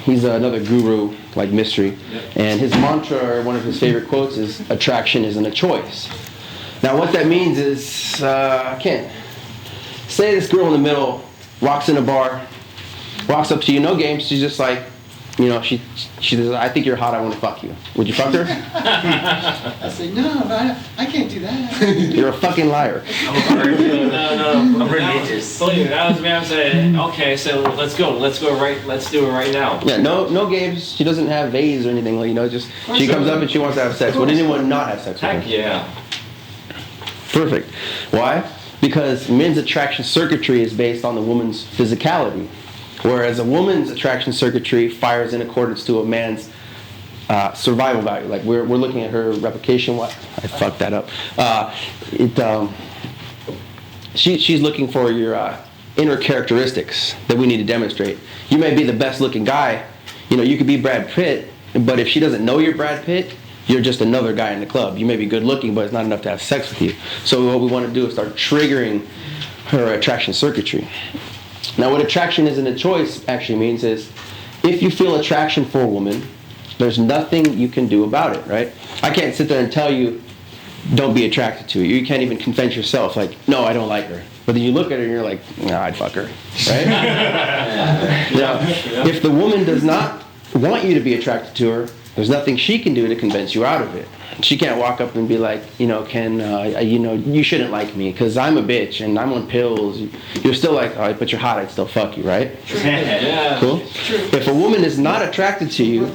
he's another guru like Mystery. Yep. And his mantra, or one of his favorite quotes, is attraction isn't a choice. Now what that means is, Ken, say this girl in the middle walks in a bar, walks up to you, no games, she's just like, you know, she says, I think you're hot, I want to fuck you. Would you fuck her? I say, no, I can't do that. You're a fucking liar. No, I'm religious. That was me. I'm saying, okay, so let's do it right now. Yeah, no games. She doesn't have A's or anything. Like, you know, just she comes up and she wants to have sex. Would anyone not have sex with her? Heck yeah. Perfect. Why? Because men's attraction circuitry is based on the woman's physicality, whereas a woman's attraction circuitry fires in accordance to a man's survival value. Like we're looking at her replication. What? I fucked that up. She's looking for your inner characteristics that we need to demonstrate. You may be the best looking guy. You know, you could be Brad Pitt, but if she doesn't know you're Brad Pitt, you're just another guy in the club. You may be good looking, but it's not enough to have sex with you. So what we want to do is start triggering her attraction circuitry. Now what attraction isn't a choice actually means is if you feel attraction for a woman, there's nothing you can do about it, right? I can't sit there and tell you, don't be attracted to her. You can't even convince yourself, like, no, I don't like her. But then you look at her and you're like, nah, I'd fuck her, right? Now, if the woman does not want you to be attracted to her, there's nothing she can do to convince you out of it. She can't walk up and be like, you know, Ken, you know, you shouldn't like me because I'm a bitch and I'm on pills. You're still like, all right, but you're hot, I'd still fuck you, right? Yeah. Cool? If a woman is not attracted to you,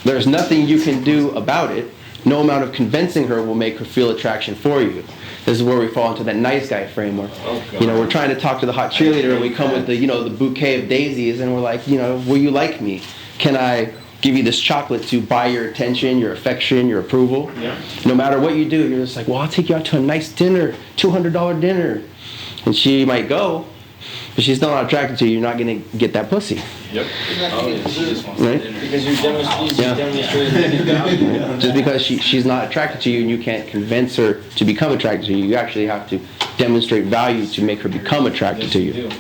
there's nothing you can do about it. No amount of convincing her will make her feel attraction for you. This is where we fall into that nice guy framework. You know, we're trying to talk to the hot cheerleader and we come with the, you know, the bouquet of daisies and we're like, you know, will you like me? Can I give you this chocolate to buy your attention, your affection, your approval? Yeah. No matter what you do, you're just like, well, I'll take you out to a nice dinner, $200 dinner. And she might go, but she's still not attracted to you. You're not going to get that pussy. Yep. Right? Because you're demonstrating value. Just because she's not attracted to you and you can't convince her to become attracted to you, you actually have to demonstrate value to make her become attracted to you.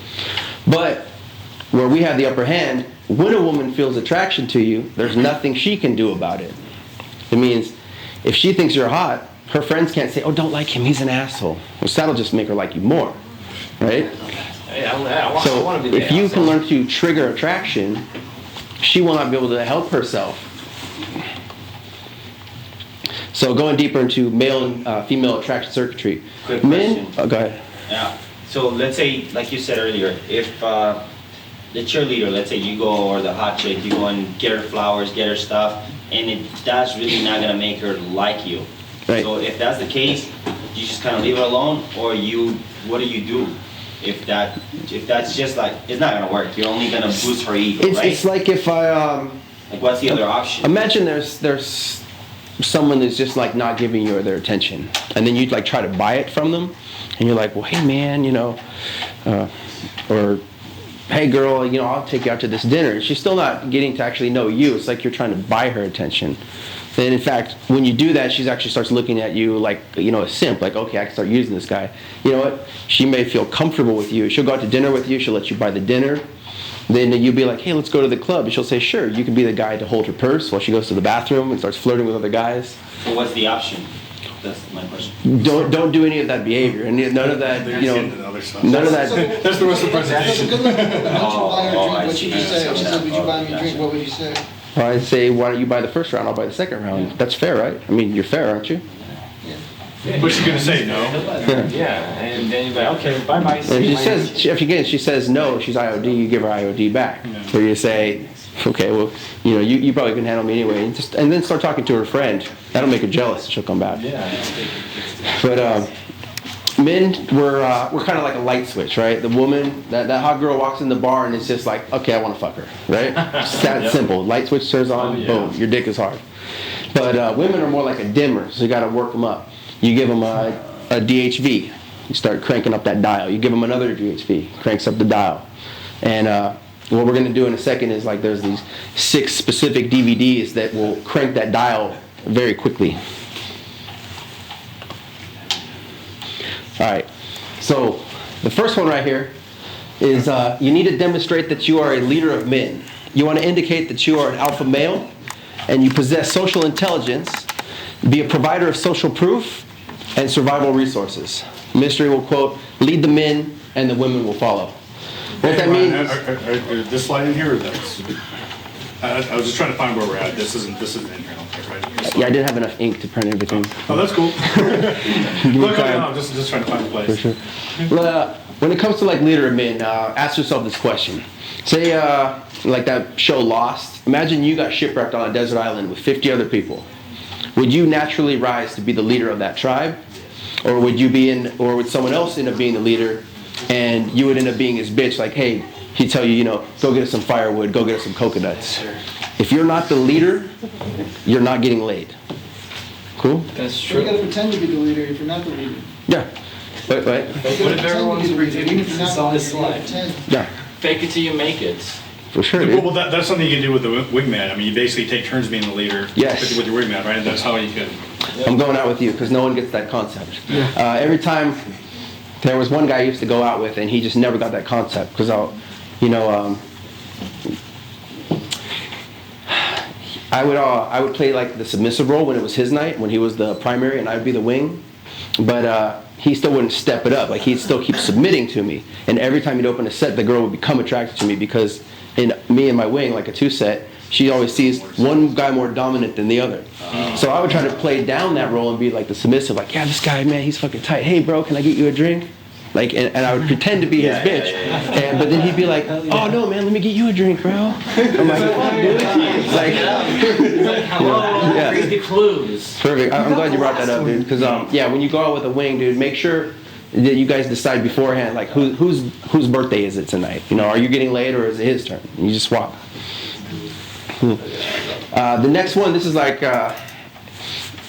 But where we have the upper hand, when a woman feels attraction to you, there's nothing she can do about it. It means if she thinks you're hot, her friends can't say, oh, don't like him, he's an asshole. Well, that'll just make her like you more, right? Hey, I So want to be if you can learn to trigger attraction, she will not be able to help herself. So going deeper into male and female attraction circuitry. Quick Men, question. oh, go ahead. Yeah. So let's say, like you said earlier, if the cheerleader, let's say you go, or the hot chick, you go and get her flowers, get her stuff, and that's really not gonna make her like you. Right. So if that's the case, you just kind of leave her alone, or what do you do? If that's just like, it's not gonna work. You're only gonna boost her ego, right? It's like if I like, what's the other option? Imagine there's someone that's just like not giving you their attention, and then you like try to buy it from them, and you're like, well, hey man, you know, or hey girl, you know, I'll take you out to this dinner. And she's still not getting to actually know you. It's like you're trying to buy her attention. And in fact, when you do that, she actually starts looking at you like, you know, a simp. Like, okay, I can start using this guy. You know what? She may feel comfortable with you. She'll go out to dinner with you. She'll let you buy the dinner. then you'll be like, hey, let's go to the club. And she'll say, sure. You can be the guy to hold her purse while she goes to the bathroom and starts flirting with other guys. So what's the option? That's my question. Don't do any of that behavior, and none of that, you know, none of that. That's the rest of the presentation. What would you say? She said, would you buy me a drink? What would you say? Well, I'd say, why don't you buy the first round? I'll buy the second round. That's fair, right? I mean, you're fair, aren't you? But she's gonna say no. Yeah, and then you're like, okay, bye-bye. And she says no, she's IOD, you give her IOD back. Or you say, okay, well, you know, you probably can handle me anyway. And then start talking to her friend. That'll make her jealous, she'll come back. But men, we're kind of like a light switch, right? The woman, that hot girl walks in the bar and it's just like, okay, I want to fuck her, right? It's that simple. Light switch turns on, boom, your dick is hard. But women are more like a dimmer, so you got to work them up. You give them a DHV, you start cranking up that dial. You give them another DHV, cranks up the dial. And what we're going to do in a second is like there's these 6 specific DVDs that will crank that dial very quickly. All right, so the first one right here is you need to demonstrate that you are a leader of men. You want to indicate that you are an alpha male and you possess social intelligence, be a provider of social proof and survival resources. Mystery will quote, lead the men and the women will follow. What that means... This slide in here or this? I was just trying to find where we're at. This isn't in here, right? Yeah, I didn't have enough ink to print everything. Oh, that's cool. Look, I'm just trying to find the place. For sure. When it comes to like leader of men, ask yourself this question. Say, like that show Lost. Imagine you got shipwrecked on a desert island with 50 other people. Would you naturally rise to be the leader of that tribe? Or would someone else end up being the leader and you would end up being his bitch, like, hey, he'd tell you, you know, go get us some firewood, go get us some coconuts. If you're not the leader, you're not getting laid. Cool? That's So true. you gotta pretend to be the leader if you're not the leader. Yeah. What What if everyone's pretending this is on this slide? Yeah. Fake it till you make it. For sure, dude. Well, that's something you can do with the wingman. I mean, you basically take turns being the leader Yes. with your wingman, right? And that's how you can... I'm going out with you because no one gets that concept. Every time there was one guy I used to go out with and he just never got that concept because I would play like the submissive role when it was his night, when he was the primary and I'd be the wing. But he still wouldn't step it up. Like he'd still keep submitting to me. And every time he'd open a set, the girl would become attracted to me because in me and my wing, like a 2-set, she always sees one guy more dominant than the other. So I would try to play down that role and be like the submissive, like, yeah, this guy, man, he's fucking tight. Hey, bro, can I get you a drink? Like, and I would pretend to be his bitch. But then he'd be like, oh, no, man, let me get you a drink, bro. I'm like, fuck, dude. Like, hello, read the clues. Perfect. I'm glad you brought that up, dude. Because, yeah, when you go out with a wing, dude, make sure that you guys decide beforehand, like, whose birthday is it tonight? You know, are you getting laid or is it his turn? And you just swap. The next one, this is like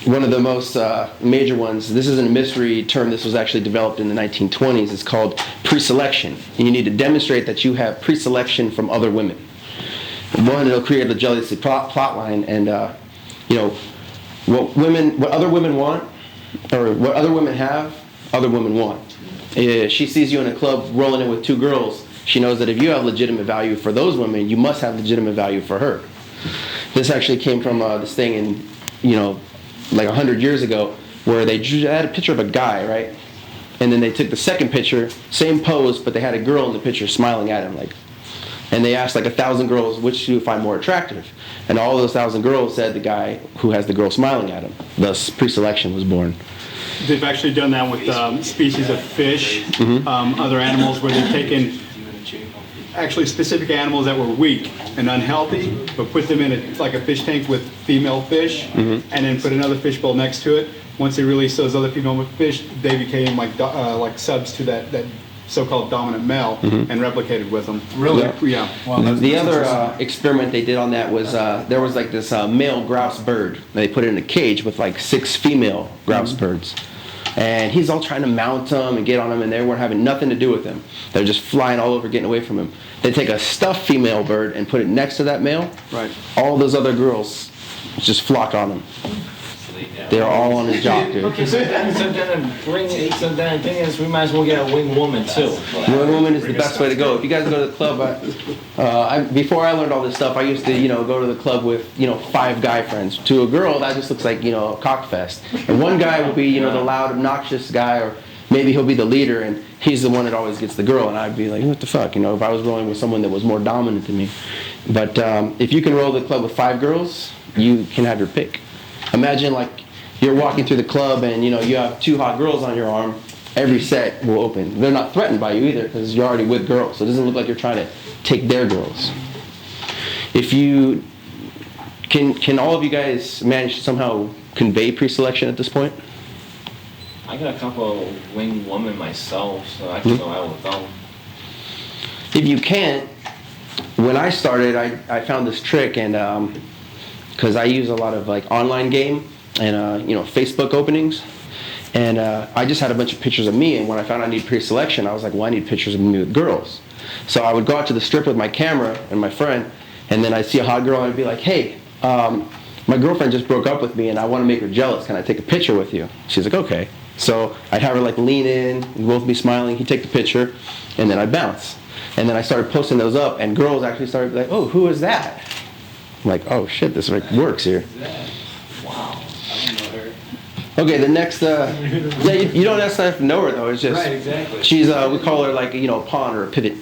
one of the most major ones. This isn't a mystery term. This was actually developed in the 1920s. It's called pre-selection. And you need to demonstrate that you have pre-selection from other women. One, it'll create a jealousy plot line, and you know, what other women want, or what other women have, other women want. If she sees you in a club rolling in with 2 girls, she knows that if you have legitimate value for those women, you must have legitimate value for her. This actually came from this thing in, you know, like 100 years ago, where they had a picture of a guy, right? And then they took the second picture, same pose, but they had a girl in the picture smiling at him, like. And they asked like 1,000 girls, which do you find more attractive? And all those 1,000 girls said the guy who has the girl smiling at him. Thus, pre-selection was born. They've actually done that with species of fish, other animals, where they've taken actually specific animals that were weak and unhealthy, but put them in like a fish tank with female fish, and then put another fish bowl next to it. Once they released those other female fish, they became like subs to that so-called dominant male and replicated with them. Really? Yeah. Wow, The other experiment they did on that was there was like this male grouse bird. They put it in a cage with like 6 female grouse birds. And he's all trying to mount them and get on them, and they weren't having nothing to do with him. They're just flying all over, getting away from him. They take a stuffed female bird and put it next to that male. Right. All those other girls just flock on him. They're all on his jock, dude. Okay, so then the thing is, we might as well get a wing woman too. Wing woman is the best way to go. If you guys go to the club, before I learned all this stuff, I used to, go to the club with, 5 guy friends. To a girl, that just looks like, a cock fest. And one guy will be, the loud, obnoxious guy, or maybe he'll be the leader, and he's the one that always gets the girl. And I'd be like, what the fuck, if I was rolling with someone that was more dominant than me. But if you can roll the club with 5 girls, you can have your pick. Imagine like you're walking through the club and you have 2 hot girls on your arm. Every set will open. They're not threatened by you either because you're already with girls. So it doesn't look like you're trying to take their girls. If you can all of you guys manage to somehow convey pre-selection at this point? I got a couple of wing women myself, so I can go out with them. If you can't, when I started, I found this trick, and because I use a lot of like online game and Facebook openings, and I just had a bunch of pictures of me. And when I found I need pre-selection, I was like, well, I need pictures of me with girls. So I would go out to the strip with my camera and my friend, and then I'd see a hot girl and I'd be like, hey, my girlfriend just broke up with me and I want to make her jealous. Can I take a picture with you? She's like, okay. So I'd have her like lean in, we'd both be smiling, he'd take the picture, and then I'd bounce. And then I started posting those up, and girls actually started like, oh, who is that? I'm like, oh shit, this like works here. Wow. Okay, the next, yeah, you don't necessarily have to know her though, it's just, right, exactly. She's, we call her like, a pawn or a pivot.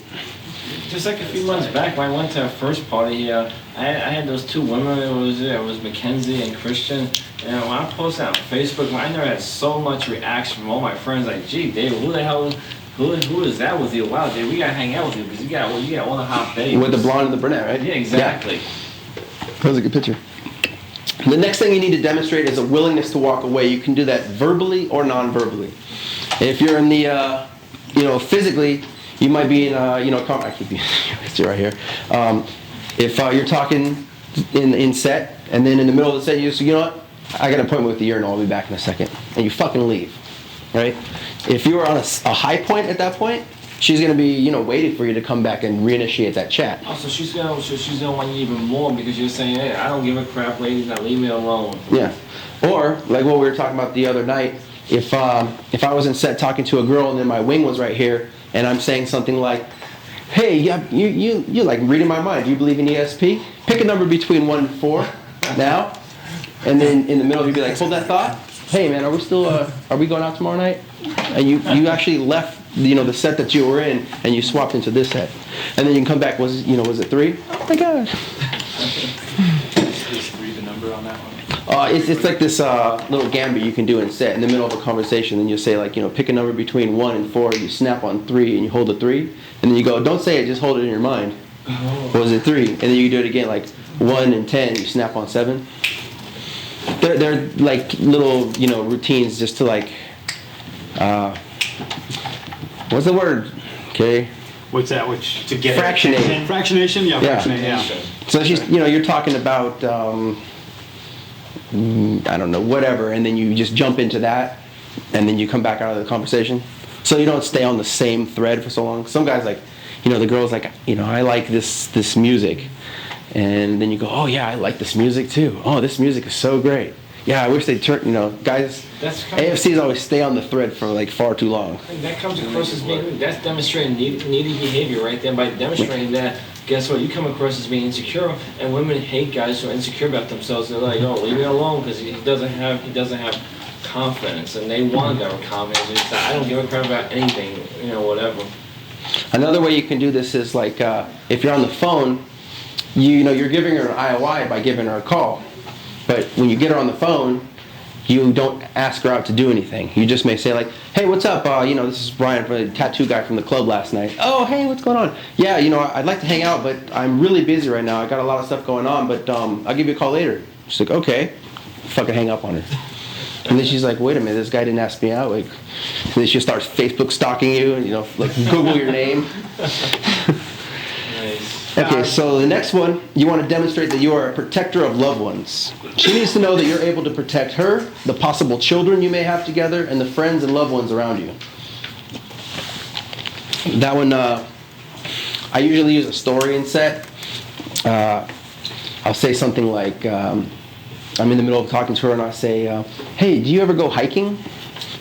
Just like a few months back when I went to our first party, I had those 2 women, it was Mackenzie and Christian, and when I posted on Facebook, I never had so much reaction from all my friends, like, gee, David, who the hell, who is that with you? Wow, dude, we gotta hang out with you, because you got all the hot babes. With the blonde and the brunette, right? Yeah, exactly. Yeah. That was a good picture. The next thing you need to demonstrate is a willingness to walk away. You can do that verbally or non-verbally. If you're in the, physically, you might be in, I keep your picture right here. If you're talking in set, and then in the middle of the set, you just, you know what? I got an appointment with the urinal, I'll be back in a second. And you fucking leave, right? If you were on a high point at that point, she's gonna be, waiting for you to come back and reinitiate that chat. Oh, so she's gonna want you even more because you're saying, hey, I don't give a crap, ladies, now leave me alone. Yeah. Or, like what we were talking about the other night, if I was in set talking to a girl and then my wing was right here, and I'm saying something like, hey, yeah, you like reading my mind. Do you believe in ESP? Pick a number between 1 and 4 now. And then in the middle, you'd be like, hold that thought. Hey, man, are we going out tomorrow night? And you actually left, the set that you were in, and you swapped into this set. And then you can come back, was it 3? Oh my God. Just read the number on that one. It's like this little gambit you can do in set in the middle of a conversation. And you say like, pick a number between 1 and 4. You snap on 3 and you hold the 3. And then you go, don't say it, just hold it in your mind. Was it 3? And then you do it again, like 1 and 10. You snap on 7. They're like little, routines just to like, what's the word? Okay. What's that? To get fractionate. Fractionation? Yeah, fractionate, yeah. So she's, you're talking about, I don't know, whatever, and then you just jump into that, and then you come back out of the conversation. So you don't stay on the same thread for so long. Some guys like, the girl's like, I like this music. And then you go, oh yeah, I like this music too. Oh, this music is so great. Yeah, I wish they'd turn, guys, AFCs always stay on the thread for like far too long. That comes across as being, that's demonstrating needy behavior right there. By demonstrating that, guess what, you come across as being insecure, and women hate guys who are insecure about themselves. They're like, oh, leave me alone, because he doesn't have confidence, and they want to have confidence. It's like, I don't give a crap about anything, whatever. Another way you can do this is like, if you're on the phone, you're giving her an IOI by giving her a call. But when you get her on the phone, you don't ask her out to do anything. You just may say like, hey, what's up? This is Brian, the tattoo guy from the club last night. Oh, hey, what's going on? Yeah, I'd like to hang out, but I'm really busy right now. I got a lot of stuff going on, but I'll give you a call later. She's like, okay. Fucking hang up on her. And then she's like, wait a minute, this guy didn't ask me out. Like, and then she starts Facebook stalking you, and like Google your name. Okay, so the next one, you want to demonstrate that you are a protector of loved ones. She needs to know that you're able to protect her, the possible children you may have together, and the friends and loved ones around you. That one, I usually use a story in set. I'll say something like, I'm in the middle of talking to her and I say, hey, do you ever go hiking?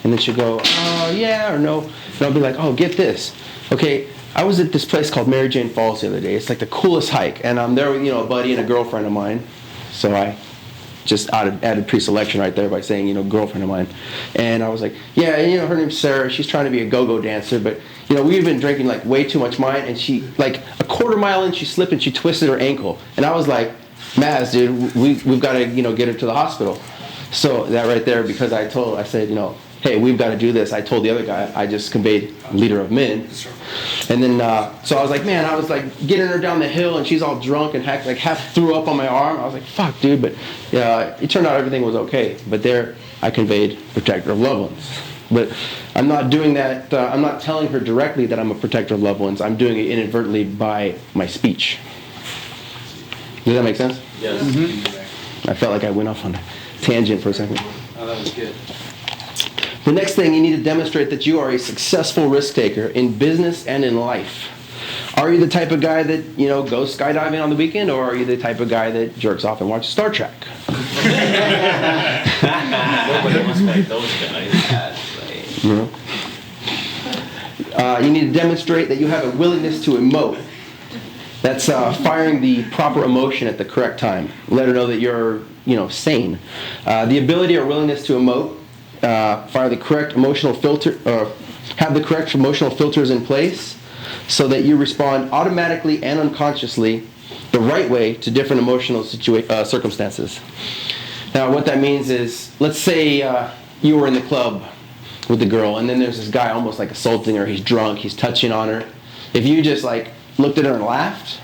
And then she'll go, yeah or no. And I'll be like, oh, get this. Okay, I was at this place called Mary Jane Falls the other day. It's like the coolest hike. And I'm there with, a buddy and a girlfriend of mine. So I just added pre-selection right there by saying, girlfriend of mine. And I was like, yeah, her name's Sarah. She's trying to be a go-go dancer. But, we've been drinking like way too much wine. And she, like a quarter mile in, she slipped and she twisted her ankle. And I was like, Maz, dude, we've got to, get her to the hospital. So that right there, because I said, hey, we've got to do this. I told the other guy, I just conveyed leader of men. And then, so I was like, man, I was like getting her down the hill and she's all drunk and half threw up on my arm. I was like, fuck, dude. But it turned out everything was okay. But there, I conveyed protector of loved ones. But I'm not doing that, I'm not telling her directly that I'm a protector of loved ones. I'm doing it inadvertently by my speech. Does that make sense? Yes. I felt like I went off on a tangent for a second. Oh, that was good. The next thing, you need to demonstrate that you are a successful risk taker in business and in life. Are you the type of guy that, goes skydiving on the weekend, or are you the type of guy that jerks off and watches Star Trek? Nobody wants to like those guys. You need to demonstrate that you have a willingness to emote. That's firing the proper emotion at the correct time. Let her know that you're, sane. The ability or willingness to emote, fire the correct emotional filter, or have the correct emotional filters in place so that you respond automatically and unconsciously the right way to different emotional circumstances. Now, what that means is, let's say you were in the club with the girl, and then there's this guy almost like assaulting her. He's drunk, he's touching on her. If you just like looked at her and laughed,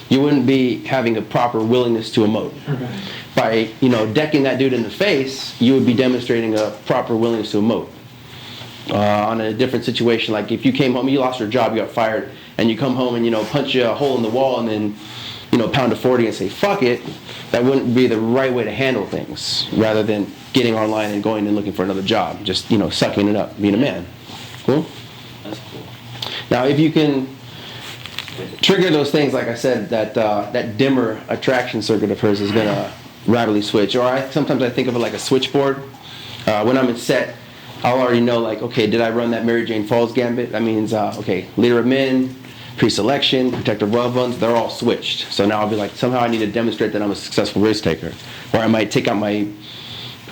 you wouldn't be having a proper willingness to emote. By, decking that dude in the face, you would be demonstrating a proper willingness to emote. On a different situation, like if you came home, you lost your job, you got fired, and you come home and, punch a hole in the wall and then, pound a 40 and say, fuck it, that wouldn't be the right way to handle things, rather than getting online and going and looking for another job. Just, sucking it up, being a man. Cool? That's cool. Now, if you can trigger those things, like I said, that dimmer attraction circuit of hers is going to rapidly switch. Or sometimes I think of it like a switchboard. When I'm in set, I'll already know, like, okay, did I run that Mary Jane Falls gambit? That means, okay, leader of men, pre-selection, protector of loved ones, they're all switched. So now I'll be like, somehow I need to demonstrate that I'm a successful risk taker. Or I might take out my,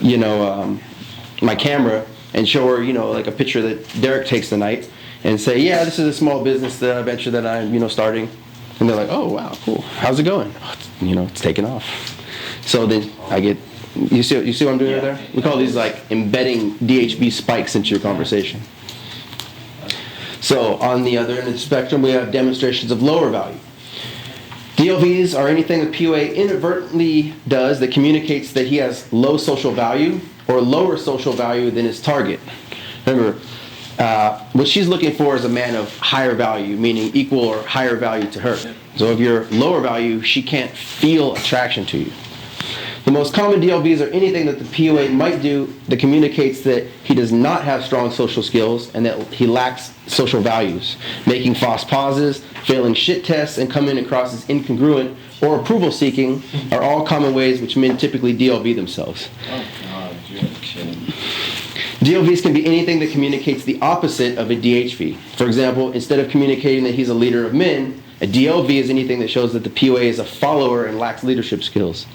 my camera and show her, like a picture that Derek takes tonight and say, yeah, this is a small business venture that I'm, starting. And they're like, oh, wow, cool. How's it going? Oh, it's taking off. So then I get, you see what I'm doing right there? We call these like embedding DHB spikes into your conversation. So on the other end of the spectrum, we have demonstrations of lower value. DLVs are anything that POA inadvertently does that communicates that he has low social value or lower social value than his target. Remember, what she's looking for is a man of higher value, meaning equal or higher value to her. So if you're lower value, she can't feel attraction to you. The most common DLVs are anything that the POA might do that communicates that he does not have strong social skills and that he lacks social values. Making false pauses, failing shit tests, and coming across as incongruent or approval seeking are all common ways which men typically DLV themselves. Oh God, you're kidding. DLVs can be anything that communicates the opposite of a DHV. For example, instead of communicating that he's a leader of men, a DLV is anything that shows that the POA is a follower and lacks leadership skills.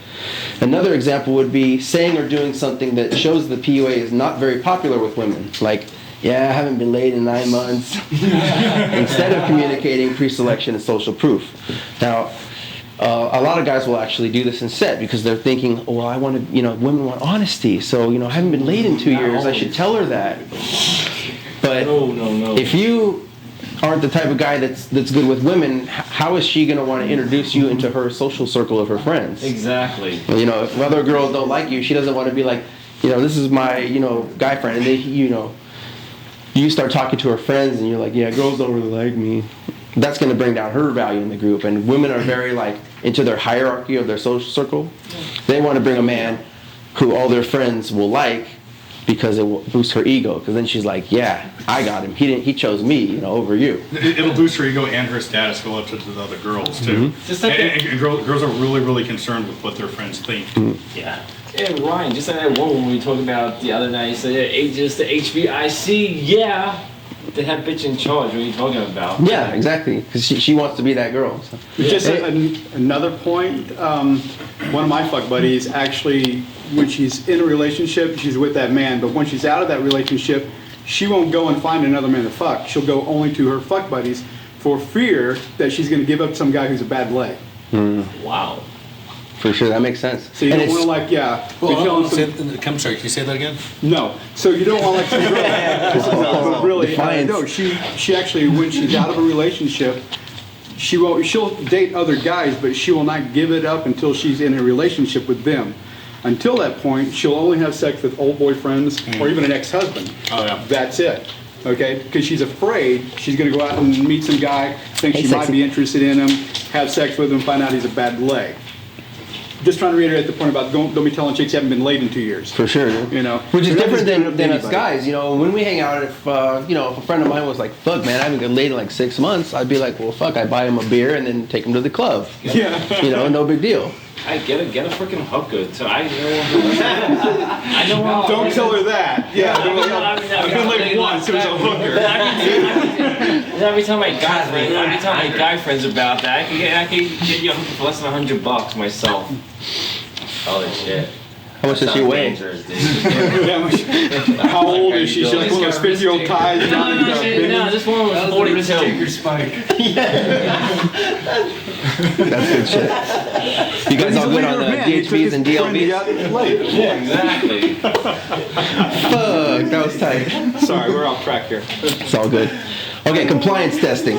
Another example would be saying or doing something that shows the POA is not very popular with women, like, yeah, I haven't been laid in 9 months, instead of communicating pre-selection and social proof. Now, a lot of guys will actually do this in set because they're thinking, oh, well, I want to, women want honesty, so, I haven't been laid in 2 years, I should tell her that. But no. If you aren't the type of guy that's good with women, how is she going to want to introduce you into her social circle of her friends? Exactly. If other girls don't like you, she doesn't want to be like, this is my, guy friend, and they, you start talking to her friends and you're like, yeah, girls don't really like me. That's going to bring down her value in the group. And women are very into their hierarchy of their social circle. They want to bring a man who all their friends will like because it will boost her ego. Because then she's like, yeah, I got him. He chose me, you know, over you. It'll boost her ego and her status relative to the other girls too. Just like and girls are really concerned with what their friends think. Yeah. And Ryan, just like that woman we talked about the other night, you said, hey, just the HBIC, yeah. They have bitch in charge. What are you talking about? Yeah, exactly. Because she wants to be that girl. So. Just another point, one of my fuck buddies actually, when she's in a relationship, she's with that man, but when she's out of that relationship, she won't go and find another man to fuck. She'll go only to her fuck buddies for fear that she's going to give up to some guy who's a bad leg. Wow. For sure, that makes sense. So you don't want to like, I'm sorry, can you say that again? No. So you don't want like some girl, but really, no, she actually, when she's out of a relationship, she'll date other guys, but she will not give it up until she's in a relationship with them. Until that point, she'll only have sex with old boyfriends or even an ex-husband. Oh yeah. That's it. Okay? Because she's afraid she's going to go out and meet some guy, think she might be interested in him, have sex with him, find out he's a bad leg. Just trying to reiterate the point about don't be telling chicks you haven't been laid in 2 years. For sure. You know, which is different than us anybody. guys. You know, when we hang out, if you know, if a friend of mine was like, "Fuck, man, I haven't been laid in like 6 months," I'd be like, "Well, fuck, I buy him a beer and then take him to the club." Yeah. You know, no big deal. I get a freaking hooker. So I know. Don't tell her that. Yeah. I've been laid once. It was a hooker. Every time my guy friends about that, I can get you a hooker for less than $100 myself. Holy shit. How much does she weigh? How old is she? She's like one of those 50-year-old ties. No, this one was 42. Spike. That's good shit. You guys all good on DHBs and DLBs? Yeah, exactly. Fuck, that was tight. Sorry, we're off track here. It's all good. Okay, compliance testing.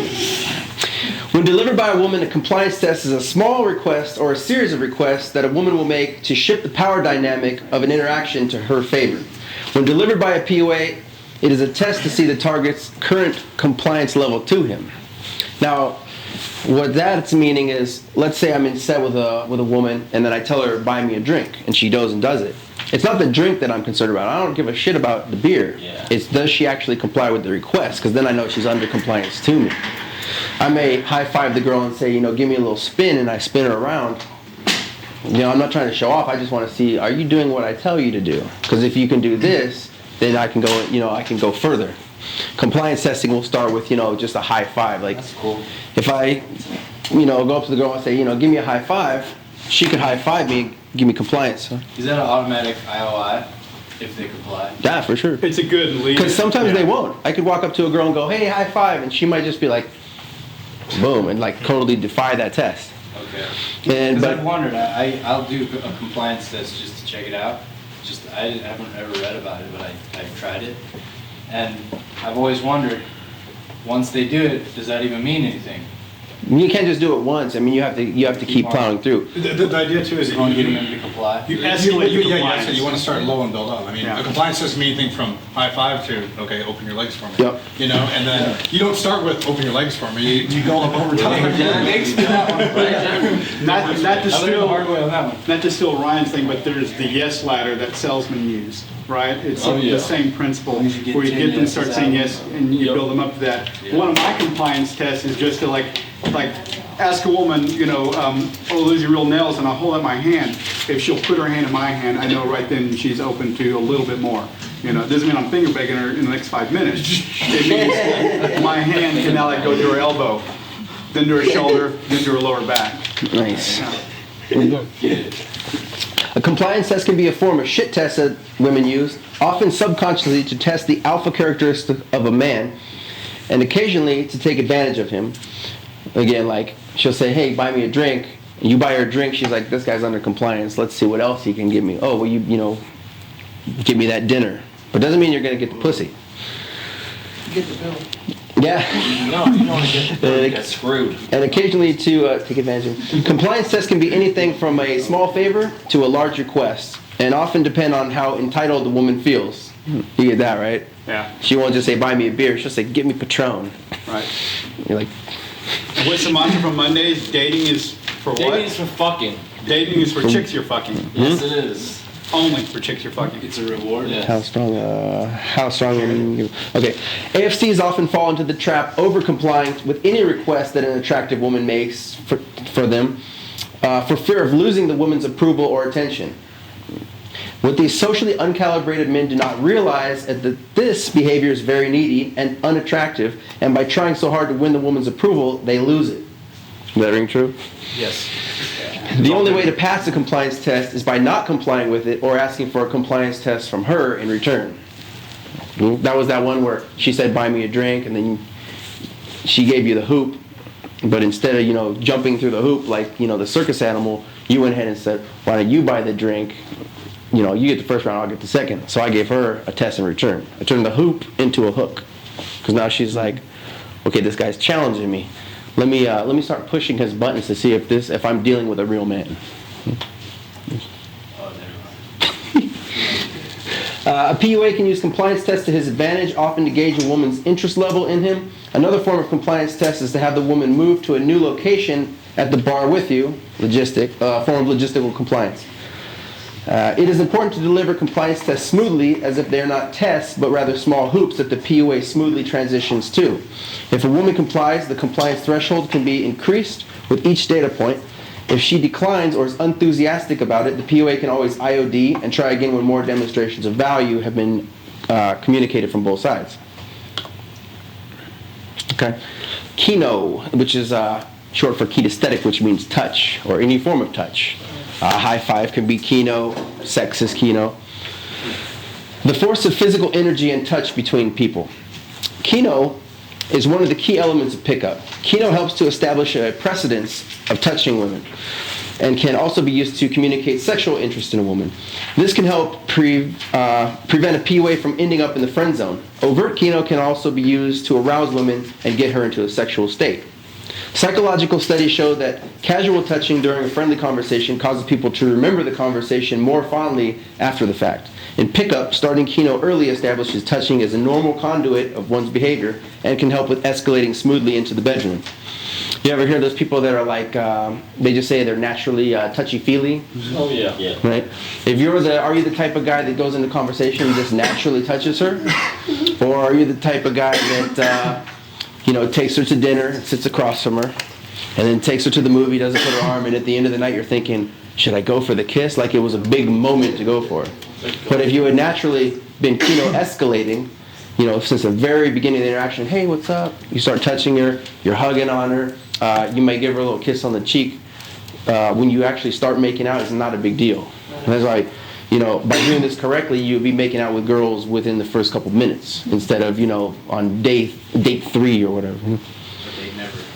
When delivered by a woman, a compliance test is a small request or a series of requests that a woman will make to shift the power dynamic of an interaction to her favor. When delivered by a POA, it is a test to see the target's current compliance level to him. Now, what that's meaning is, let's say I'm in set with a woman, and then I tell her, buy me a drink, and she goes and does it. It's not the drink that I'm concerned about. I don't give a shit about the beer. Yeah. It's does she actually comply with the request, because then I know she's under compliance to me. I may high-five the girl and say, you know, give me a little spin, and I spin her around. You know, I'm not trying to show off. I just want to see, are you doing what I tell you to do? Because if you can do this, then I can go, you know, I can go further. Compliance testing will start with, you know, just a high five. Like, that's cool. If I, you know, go up to the girl and say, you know, give me a high five, she could high five me and give me compliance. Huh? Is that an automatic IOI if they comply? Yeah, for sure. It's a good lead. Because sometimes they won't. I could walk up to a girl and go, hey, high five, and she might just be like, boom, and like totally defy that test. Okay. Because I've wondered, I'll do a compliance test just to check it out. Just I haven't ever read about it, but I've tried it, and I've always wondered, once they do it, does that even mean anything? You can't just do it once. I mean, you have to keep plowing through. The idea too is that you getting them to comply. You escalate the compliance. Yeah, you want to start low and build up. I mean, a compliance doesn't mean anything from high five to okay, open your legs for me. Yep. You know, and then you don't start with open your legs for me. You build up over time. Not to steal Ryan's thing, but there's the yes ladder that salesmen use, right? It's the same principle where you get them to start saying yes and you build them up to that. One of my compliance tests is just to like ask a woman, you know, oh, those are real nails, and I'll hold out my hand. If she'll put her hand in my hand, I know right then she's open to a little bit more. You know, it doesn't mean I'm finger begging her in the next 5 minutes. It means my hand can now like go to her elbow, then to her shoulder, then to her lower back. Nice. A compliance test can be a form of shit test that women use, often subconsciously to test the alpha characteristic of a man, and occasionally to take advantage of him. Again, like, she'll say, hey, buy me a drink. And you buy her a drink, she's like, this guy's under compliance. Let's see what else he can give me. Oh, well, you know, give me that dinner. But doesn't mean you're going to get the pussy. Get the bill. Yeah. No, you don't want to get the bill, you get screwed. And occasionally to take advantage of. Compliance tests can be anything from a small favor to a large request, and often depend on how entitled the woman feels. You get that, right? Yeah. She won't just say, buy me a beer. She'll say, give me Patron. Right. You're like... What's the mantra from Mondays? Dating is for what? Dating is for fucking. Dating is for chicks you're fucking. Yes, it is. only for chicks you're fucking. It's a reward. How strong? Okay. AFCs often fall into the trap over complying with any request that an attractive woman makes for them, for fear of losing the woman's approval or attention. What these socially uncalibrated men do not realize is that this behavior is very needy and unattractive, and by trying so hard to win the woman's approval, they lose it. Does that ring true? Yes. The only way to pass the compliance test is by not complying with it or asking for a compliance test from her in return. That was that one where she said, buy me a drink, and then she gave you the hoop, but instead of, jumping through the hoop like, the circus animal, you went ahead and said, why don't you buy the drink? You get the first round, I'll get the second. So I gave her a test in return. I turned the hoop into a hook. Because now she's like, okay, this guy's challenging me. Let me start pushing his buttons to see if I'm dealing with a real man. A PUA can use compliance tests to his advantage, often to gauge a woman's interest level in him. Another form of compliance test is to have the woman move to a new location at the bar with you, form of logistical compliance. It is important to deliver compliance tests smoothly, as if they are not tests, but rather small hoops that the PUA smoothly transitions to. If a woman complies, the compliance threshold can be increased with each data point. If she declines or is enthusiastic about it, the PUA can always IOD and try again when more demonstrations of value have been communicated from both sides. Okay. Kino, which is short for kinesthetic, which means touch, or any form of touch. High five can be kino, sex is kino. The force of physical energy and touch between people. Kino is one of the key elements of pickup. Kino helps to establish a precedence of touching women and can also be used to communicate sexual interest in a woman. This can help prevent a PUA from ending up in the friend zone. Overt Kino can also be used to arouse women and get her into a sexual state. Psychological studies show that casual touching during a friendly conversation causes people to remember the conversation more fondly after the fact. In pickup, starting Kino early establishes touching as a normal conduit of one's behavior and can help with escalating smoothly into the bedroom. You ever hear those people that are like, they just say they're naturally touchy-feely? Oh, yeah. Right? Are you the type of guy that goes into conversation and just naturally touches her? Or are you the type of guy that... takes her to dinner and sits across from her, and then takes her to the movie, doesn't put her arm, and at the end of the night you're thinking, should I go for the kiss? Like it was a big moment to go for it. But if you had naturally been escalating, since the very beginning of the interaction, hey, what's up? You start touching her, you're hugging on her, you may give her a little kiss on the cheek. When you actually start making out, it's not a big deal. And that's why, by doing this correctly, you'll be making out with girls within the first couple minutes instead of, on date 3 or whatever.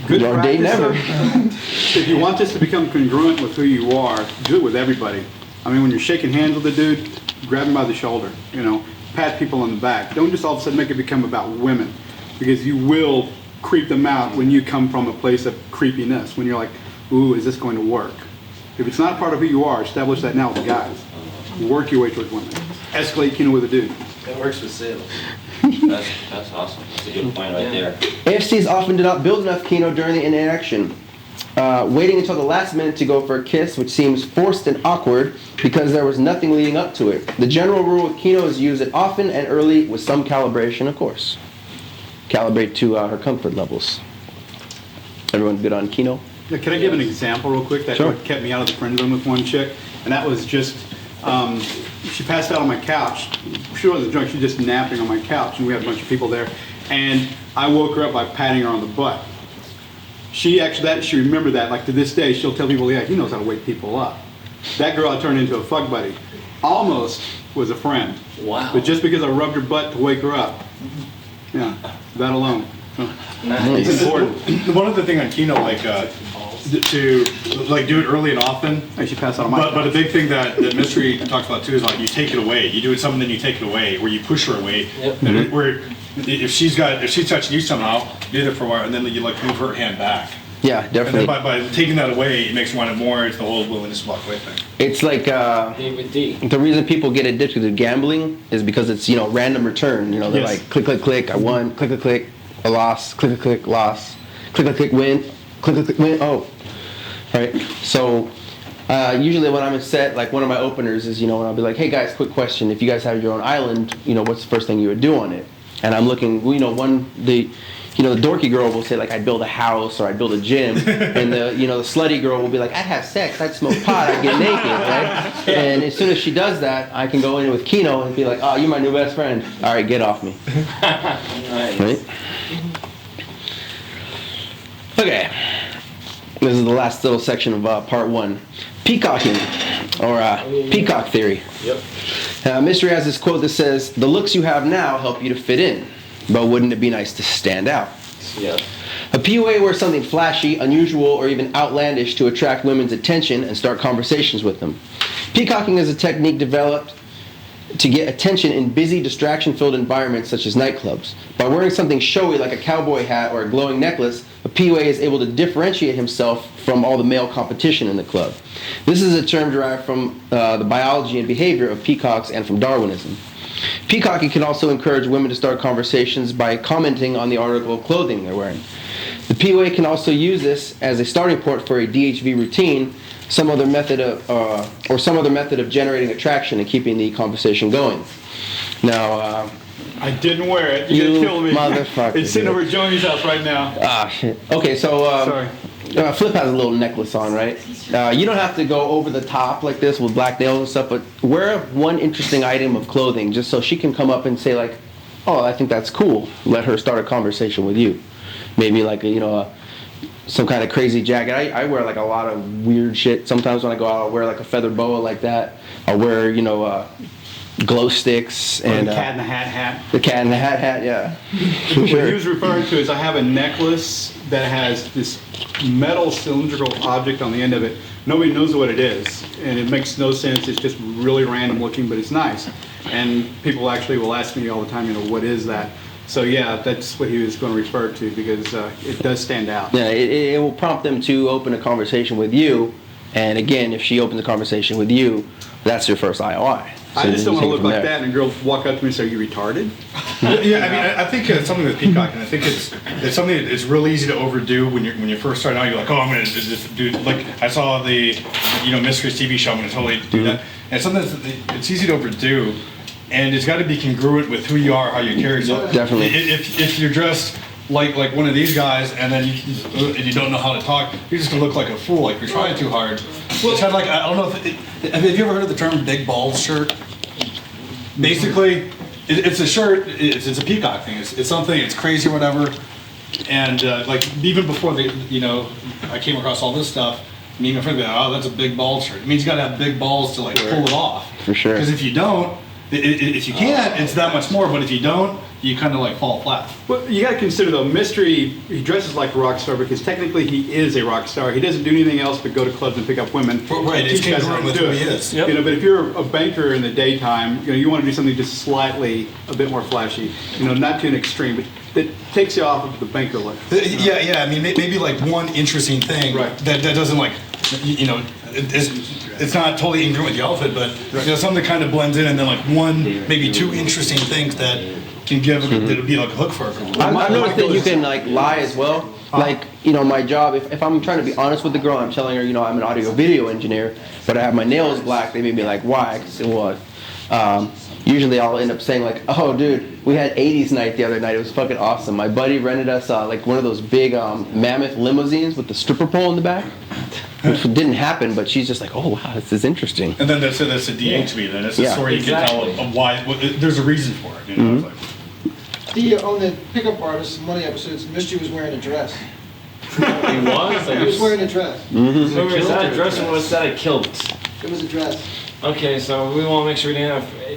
Good or practice. Date never. If you want this to become congruent with who you are, do it with everybody. I mean, when you're shaking hands with a dude, grab him by the shoulder, pat people on the back. Don't just all of a sudden make it become about women, because you will creep them out when you come from a place of creepiness, when you're like, ooh, is this going to work? If it's not part of who you are, establish that now with the guys. Work your way towards women. Escalate Kino with a dude. That works with sales. That's awesome. That's a good point right there. AFCs often do not build enough Kino during the interaction, waiting until the last minute to go for a kiss, which seems forced and awkward because there was nothing leading up to it. The general rule with Kino is use it often and early with some calibration, of course. Calibrate to her comfort levels. Everyone good on Kino? Yeah, can I give an example real quick that what kept me out of the friend zone with one chick? And that was just, she passed out on my couch. She wasn't drunk, she was just napping on my couch, and we had a bunch of people there. And I woke her up by patting her on the butt. She remembered that, like to this day, she'll tell people, yeah, he knows how to wake people up. That girl I turned into a fuck buddy. Almost was a friend. Wow. But just because I rubbed her butt to wake her up, yeah, that alone. Nice. It's important. One other thing on Kino, to do it early and often. I should pass out on my But a big thing that Mystery talks about too is you take it away. You do it something, then you take it away, where you push her away. Yep. And where if she's touching you somehow, you do it for a while, and then you move her hand back. Yeah, definitely. And then by taking that away, it makes you want it more. It's the whole willingness to walk away thing. It's like the reason people get addicted to gambling is because it's random return. They're like click click click, I won, click click click, I lost, click click click, lost, click click click, win, click click click, win. Oh, right. So Usually when I'm in set, like one of my openers is, when I'll be like, hey guys, quick question. If you guys have your own island, what's the first thing you would do on it? And I'm looking, the dorky girl will say like, I'd build a house or I'd build a gym. And the slutty girl will be like, I'd have sex, I'd smoke pot, I'd get naked, right? And as soon as she does that, I can go in with Kino and be like, oh, you're my new best friend. All right, get off me. Nice. Right? Okay. This is the last little section of part 1. Peacocking, or peacock theory. Yep. Mystery has this quote that says, the looks you have now help you to fit in, but wouldn't it be nice to stand out? Yeah. A POA wears something flashy, unusual, or even outlandish to attract women's attention and start conversations with them. Peacocking is a technique developed to get attention in busy, distraction-filled environments such as nightclubs. By wearing something showy like a cowboy hat or a glowing necklace, a POA is able to differentiate himself from all the male competition in the club. This is a term derived from the biology and behavior of peacocks and from Darwinism. Peacocking can also encourage women to start conversations by commenting on the article of clothing they're wearing. The POA can also use this as a starting point for a DHV routine, some other method of generating attraction and keeping the conversation going. Now, I didn't wear it. You're you gonna kill me. motherfucker. It's sitting over at Johnny's house right now. Ah, shit. Okay, so Sorry. Flip has a little necklace on, right? You don't have to go over the top like this with black nails and stuff, but wear one interesting item of clothing just so she can come up and say like, oh, I think that's cool. Let her start a conversation with you. Maybe like some kind of crazy jacket. I wear like a lot of weird shit. Sometimes when I go out, I'll wear like a feather boa like that. I'll wear, glow sticks and the cat in the hat. The cat in the hat, yeah. What he was referring to is I have a necklace that has this metal cylindrical object on the end of it. Nobody knows what it is, and it makes no sense. It's just really random looking, but it's nice. And people actually will ask me all the time, what is that? So yeah, that's what he was going to refer to because it does stand out. Yeah, it will prompt them to open a conversation with you, and again, if she opens a conversation with you, that's your first IOI. So I just don't want to look like there. that and girls walk up to me and say, are you retarded? Yeah, I think it's something with peacocking. I think it's something that's real easy to overdo when you first start out. You're like, oh, I'm gonna just do like I saw the Mysteries TV show. I'm gonna totally do that. And it's something it's easy to overdo, and it's got to be congruent with who you are, how you carry yourself. Definitely. If you're dressed like one of these guys, and then you don't know how to talk, you're just gonna look like a fool, like you're trying too hard. It's kind of like, I don't know have you ever heard of the term big balls shirt? Basically, it's a shirt. It's a peacock thing. It's something. It's crazy or whatever. And like even before I came across all this stuff. Me and my friend be like, oh, that's a big ball shirt. It means you got to have big balls to like pull it off. For sure. Because if you don't, if you can't, it's that much more. But if you don't, you kind of like fall flat. Well, you got to consider though, Mystery, he dresses like a rock star because technically he is a rock star. He doesn't do anything else but go to clubs and pick up women. Right, it's congruent with who he is. Yep. But if you're a banker in the daytime, you want to do something just slightly a bit more flashy. Not to an extreme, but that takes you off of the banker look. Yeah. I mean, maybe like one interesting thing that doesn't like, it's not totally incongruent with the outfit, but something that kind of blends in, and then like one, maybe two interesting things that can give that'll be like a hook for her. I've noticed that you can like lie as well. Like, my job, if I'm trying to be honest with the girl, I'm telling her, I'm an audio video engineer, but I have my nails black, they may be like, why? I said, well, usually I'll end up saying like, oh dude, we had 80s night the other night, it was fucking awesome. My buddy rented us like one of those big mammoth limousines with the stripper pole in the back, which didn't happen, but she's just like, oh wow, this is interesting. And then that's a DHB, then it's a story you can tell of why, there's a reason for it. It's like, On the pickup artist Money episodes, Mystery was wearing a dress. He was? He was wearing a dress. So was that a dress or was that a kilt? It was a dress. Okay, so we want to make sure we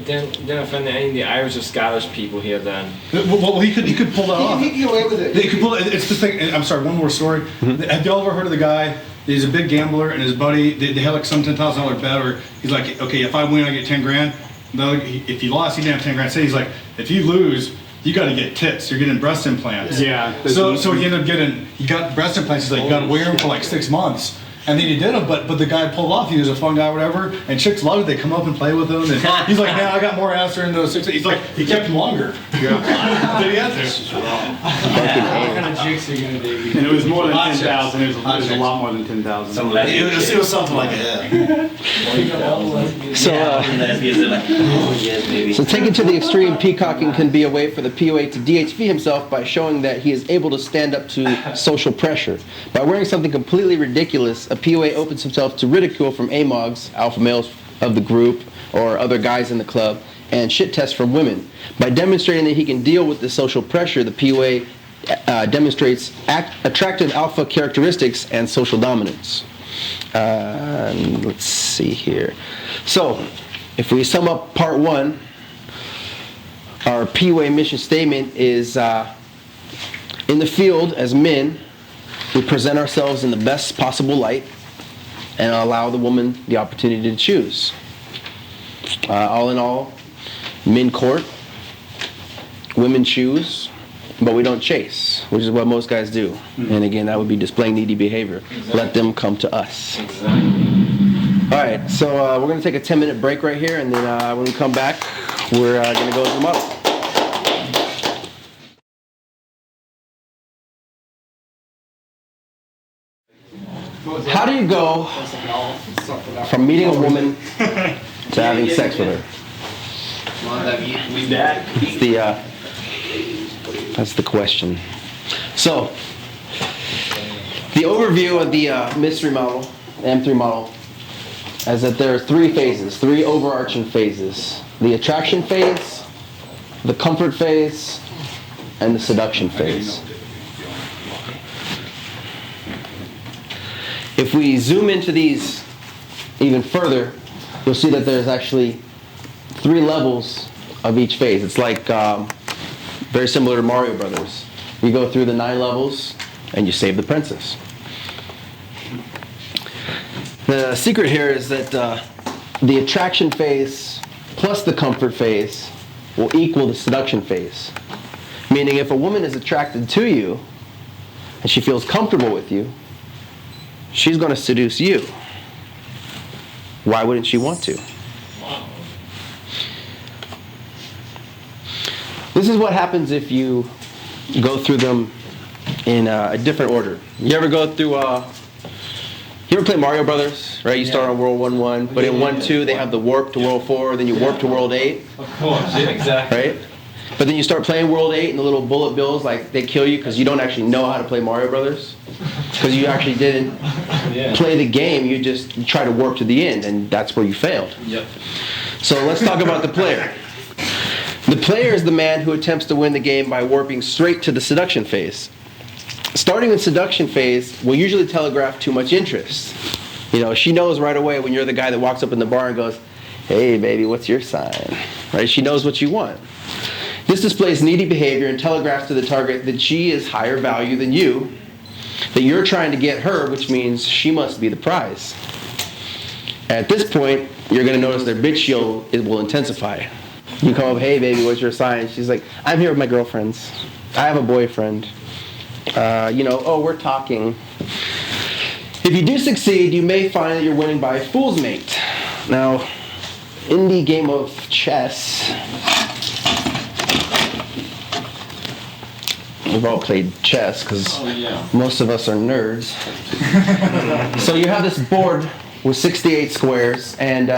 didn't offend any of the Irish or Scottish people here then. Well, he could pull that off. He could get away with it. He could pull it. It's the thing. I'm sorry. One more story. Have y'all ever heard of the guy? He's a big gambler, and his buddy they had like some $10,000 bet, or he's like, okay, if I win, I get 10 grand. No, if you lost, you didn't have 10 grand. Say he's like, if you lose, you got to get tits. You're getting breast implants. Yeah. So he ended up he got breast implants. He's like, you got to wear them for like 6 months. And then he did them, but the guy pulled off. He was a fun guy, whatever. And chicks love it. They come up and play with him. And he's like, man, I got more ass during those 6. He's like, he kept him longer. Yeah. Did he answer? What kind of jigs are you gonna do? And it was more than Hot 10,000. It was Hot a chicks. lot more than 10,000. It was something like that. So taken to the extreme, peacocking can be a way for the POA to DHV himself by showing that he is able to stand up to social pressure. By wearing something completely ridiculous, a POA opens himself to ridicule from AMOGs, alpha males of the group, or other guys in the club, and shit tests from women. By demonstrating that he can deal with the social pressure, the POA demonstrates attractive alpha characteristics and social dominance. Let's see here. So, if we sum up part one, our POA mission statement is, in the field as men, we present ourselves in the best possible light and allow the woman the opportunity to choose. All in all, men court, women choose, but we don't chase, which is what most guys do. And again, that would be displaying needy behavior. Let them come to us. All right, so we're going to take a 10-minute break right here, and then when we come back, we're going to go to the model. How do you go from meeting a woman to having sex with her? That's the question. So, the overview of the mystery model, M3 model, is that there are three phases, three overarching phases. The attraction phase, the comfort phase, and the seduction phase. If we zoom into these even further, you'll see that there's actually 3 levels of each phase. It's like very similar to Mario Brothers. You go through the 9 levels and you save the princess. The secret here is that the attraction phase plus the comfort phase will equal the seduction phase. Meaning if a woman is attracted to you and she feels comfortable with you, she's going to seduce you. Why wouldn't she want to? This is what happens if you go through them in a different order. You ever go through, you ever play Mario Brothers, right? You start on World 1-1, but in 1-2 they have the warp to World 4, then you warp to World 8. Of course, yeah, exactly. Right? But then you start playing World 8 and the little bullet bills, like they kill you because you don't actually know how to play Mario Brothers. Because you actually didn't play the game, you just try to warp to the end, and that's where you failed. Yep. So let's talk about the player. The player is the man who attempts to win the game by warping straight to the seduction phase. Starting in seduction phase will usually telegraph too much interest. You know, she knows right away when you're the guy that walks up in the bar and goes, "Hey baby, what's your sign?" Right? She knows what you want. This displays needy behavior and telegraphs to the target that she is higher value than you, that you're trying to get her, which means she must be the prize. At this point, you're going to notice their bitch shield will intensify. You call up, "Hey baby, what's your sign?" She's like, "I'm here with my girlfriends. I have a boyfriend. Oh, we're talking." If you do succeed, you may find that you're winning by fool's mate. Now, in the game of chess, we've all played chess because most of us are nerds. So you have this board with 68 squares, and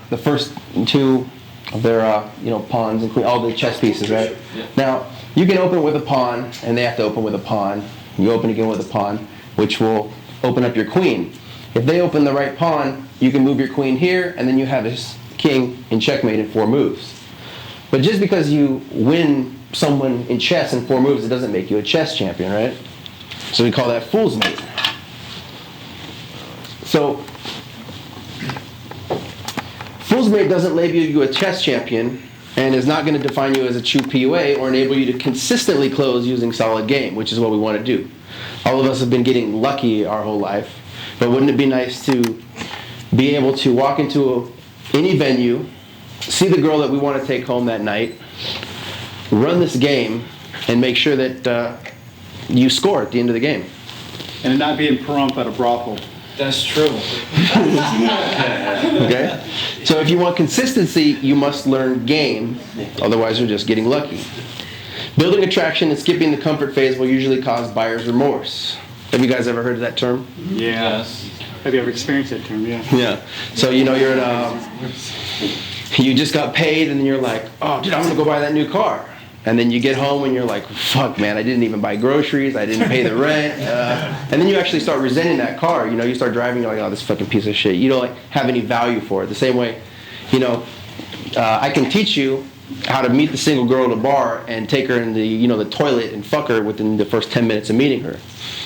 the first 2 of their pawns include all the chess pieces, right? Yeah. Now you can open with a pawn, and they have to open with a pawn. You open again with a pawn, which will open up your queen. If they open the right pawn, you can move your queen here, and then you have this king in checkmate in 4 moves. But just because you win someone in chess in 4 moves, it doesn't make you a chess champion, right? So we call that fool's mate. So, fool's mate doesn't label you a chess champion and is not going to define you as a true POA or enable you to consistently close using solid game, which is what we want to do. All of us have been getting lucky our whole life, but wouldn't it be nice to be able to walk into any venue, see the girl that we want to take home that night, run this game, and make sure that you score at the end of the game. And it not being perump at a brothel. That's true. Okay? So if you want consistency, you must learn game, otherwise you're just getting lucky. Building attraction and skipping the comfort phase will usually cause buyer's remorse. Have you guys ever heard of that term? Yeah. Have you ever experienced that term? Yeah. Yeah. So you're at you just got paid and then you're like, oh dude, I'm gonna go buy that new car. And then you get home and you're like, fuck man, I didn't even buy groceries, I didn't pay the rent. And then you actually start resenting that car. You know, you start driving, you're like, oh, this fucking piece of shit. You don't like have any value for it. The same way, you know, I can teach you how to meet the single girl at a bar and take her in the, the toilet and fuck her within the first 10 minutes of meeting her.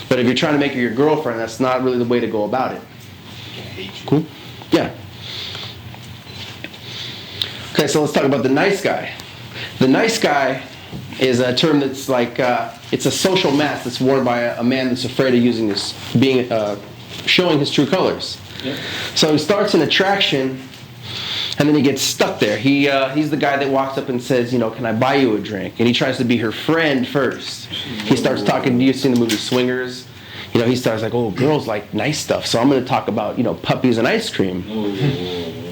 But if you're trying to make her your girlfriend, that's not really the way to go about it. Cool? Yeah. Okay, so let's talk about the nice guy. The nice guy is a term that's like, it's a social mask that's worn by a man that's afraid of using this, showing his true colors. Yep. So he starts an attraction, and then he gets stuck there. He's the guy that walks up and says, can I buy you a drink? And he tries to be her friend first. He starts talking, you've seen the movie Swingers? He starts like, oh, girls like nice stuff, so I'm going to talk about, puppies and ice cream.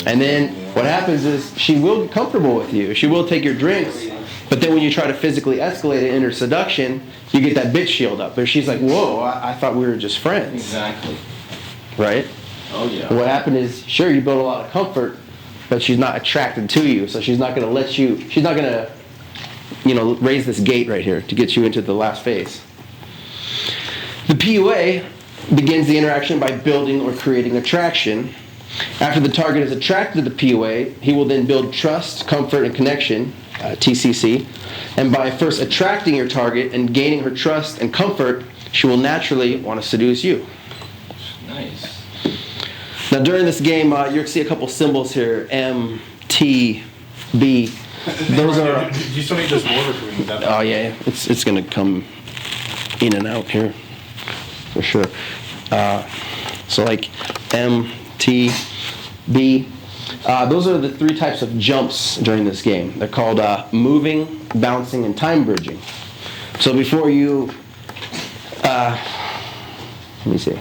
And then what happens is she will get comfortable with you. She will take your drinks, but then when you try to physically escalate it in her seduction, you get that bitch shield up. But she's like, whoa, I thought we were just friends. Exactly. Right? Oh, yeah. And what happened is, sure, you build a lot of comfort, but she's not attracted to you, so she's not going to let you, she's not going to, raise this gate right here to get you into the last phase. The PUA begins the interaction by building or creating attraction. After the target is attracted to the PUA, he will then build trust, comfort, and connection, TCC. And by first attracting your target and gaining her trust and comfort, she will naturally want to seduce you. Nice. Now during this game, you'll see a couple symbols here, M, T, B. Those are... Do you still need this water for me? Oh yeah, it's going to come in and out here, for sure. So like M, T, B. Those are the three types of jumps during this game. They're called moving, bouncing, and time bridging. So before you... let me see.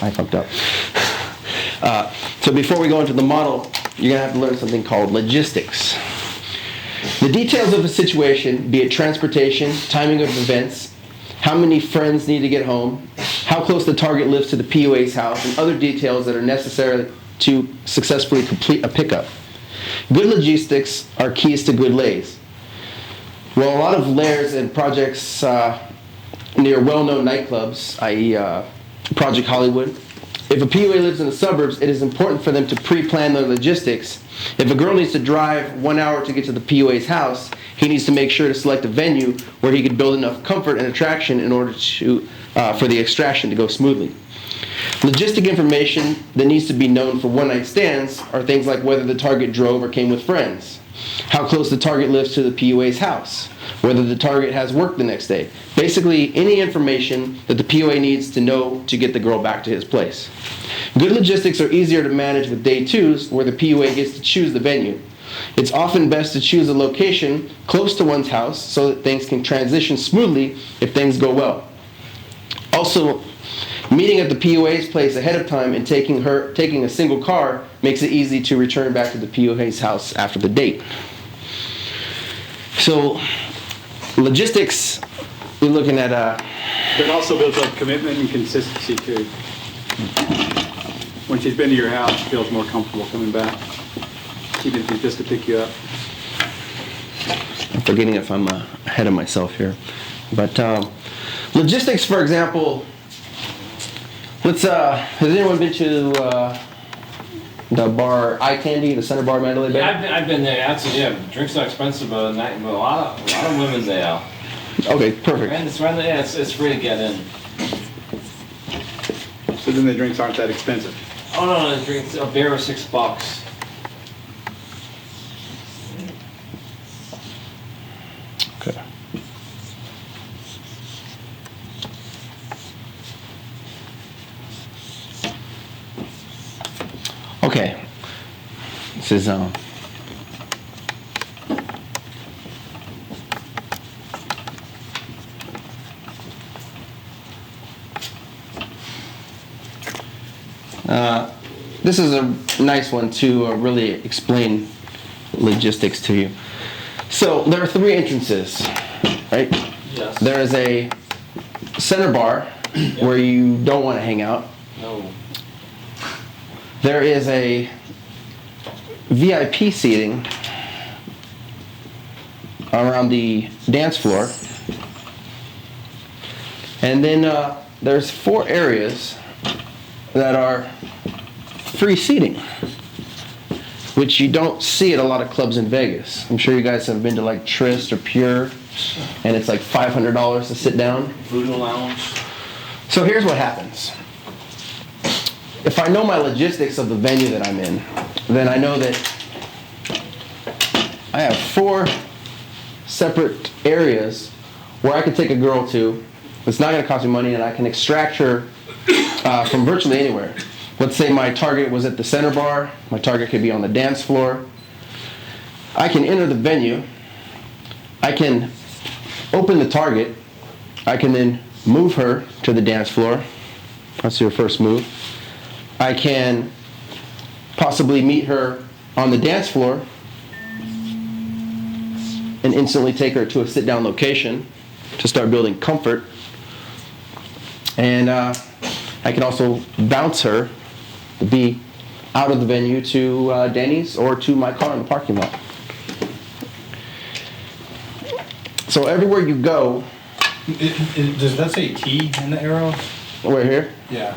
I fucked up. So before we go into the model, you're going to have to learn something called logistics. The details of a situation, be it transportation, timing of events, how many friends need to get home, how close the target lives to the PUA's house, and other details that are necessary to successfully complete a pickup. Good logistics are keys to good lays. Well, a lot of layers and projects near well-known nightclubs, i.e. Project Hollywood. If a PUA lives in the suburbs, it is important for them to pre-plan their logistics. If a girl needs to drive 1 hour to get to the PUA's house, he needs to make sure to select a venue where he could build enough comfort and attraction in order to for the extraction to go smoothly. Logistic information that needs to be known for one-night stands are things like whether the target drove or came with friends, how close the target lives to the PUA's house, whether the target has work the next day. Basically, any information that the PUA needs to know to get the girl back to his place. Good logistics are easier to manage with day twos, where the PUA gets to choose the venue. It's often best to choose a location close to one's house so that things can transition smoothly if things go well. Also, meeting at the PUA's place ahead of time and taking a single car makes it easy to return back to the PUA's house after the date. So, logistics, we're looking at... It also builds up commitment and consistency too. When she's been to your house, she feels more comfortable coming back, even if it's just to pick you up. I'm forgetting if I'm ahead of myself here. But logistics, for example, has anyone been to the bar Eye Candy, the Center Bar Mandalay Bay? Yeah, I've been there. Drinks are expensive, but a lot of women there. Okay, perfect. And it's free to get in. So then the drinks aren't that expensive? Oh no, the drinks, a beer is $6. Okay. Okay. This is This is a nice one to really explain logistics to you. So there are 3 entrances, right? Yes. There is a center bar where you don't want to hang out. No. There is a VIP seating around the dance floor. And then there's 4 areas that are free seating, which you don't see at a lot of clubs in Vegas. I'm sure you guys have been to like Trist or Pure, and it's like $500 to sit down. Voodoo Lounge. So here's what happens. If I know my logistics of the venue that I'm in, then I know that I have 4 separate areas where I can take a girl to. It's not going to cost me money, and I can extract her from virtually anywhere. Let's say my target was at the center bar. My target could be on the dance floor. I can enter the venue. I can open the target. I can then move her to the dance floor. That's your first move. I can possibly meet her on the dance floor and instantly take her to a sit-down location to start building comfort. And I can also bounce her to be out of the venue to Denny's or to my car in the parking lot. So everywhere you go... Does that say T in the arrow? Over here? Yeah.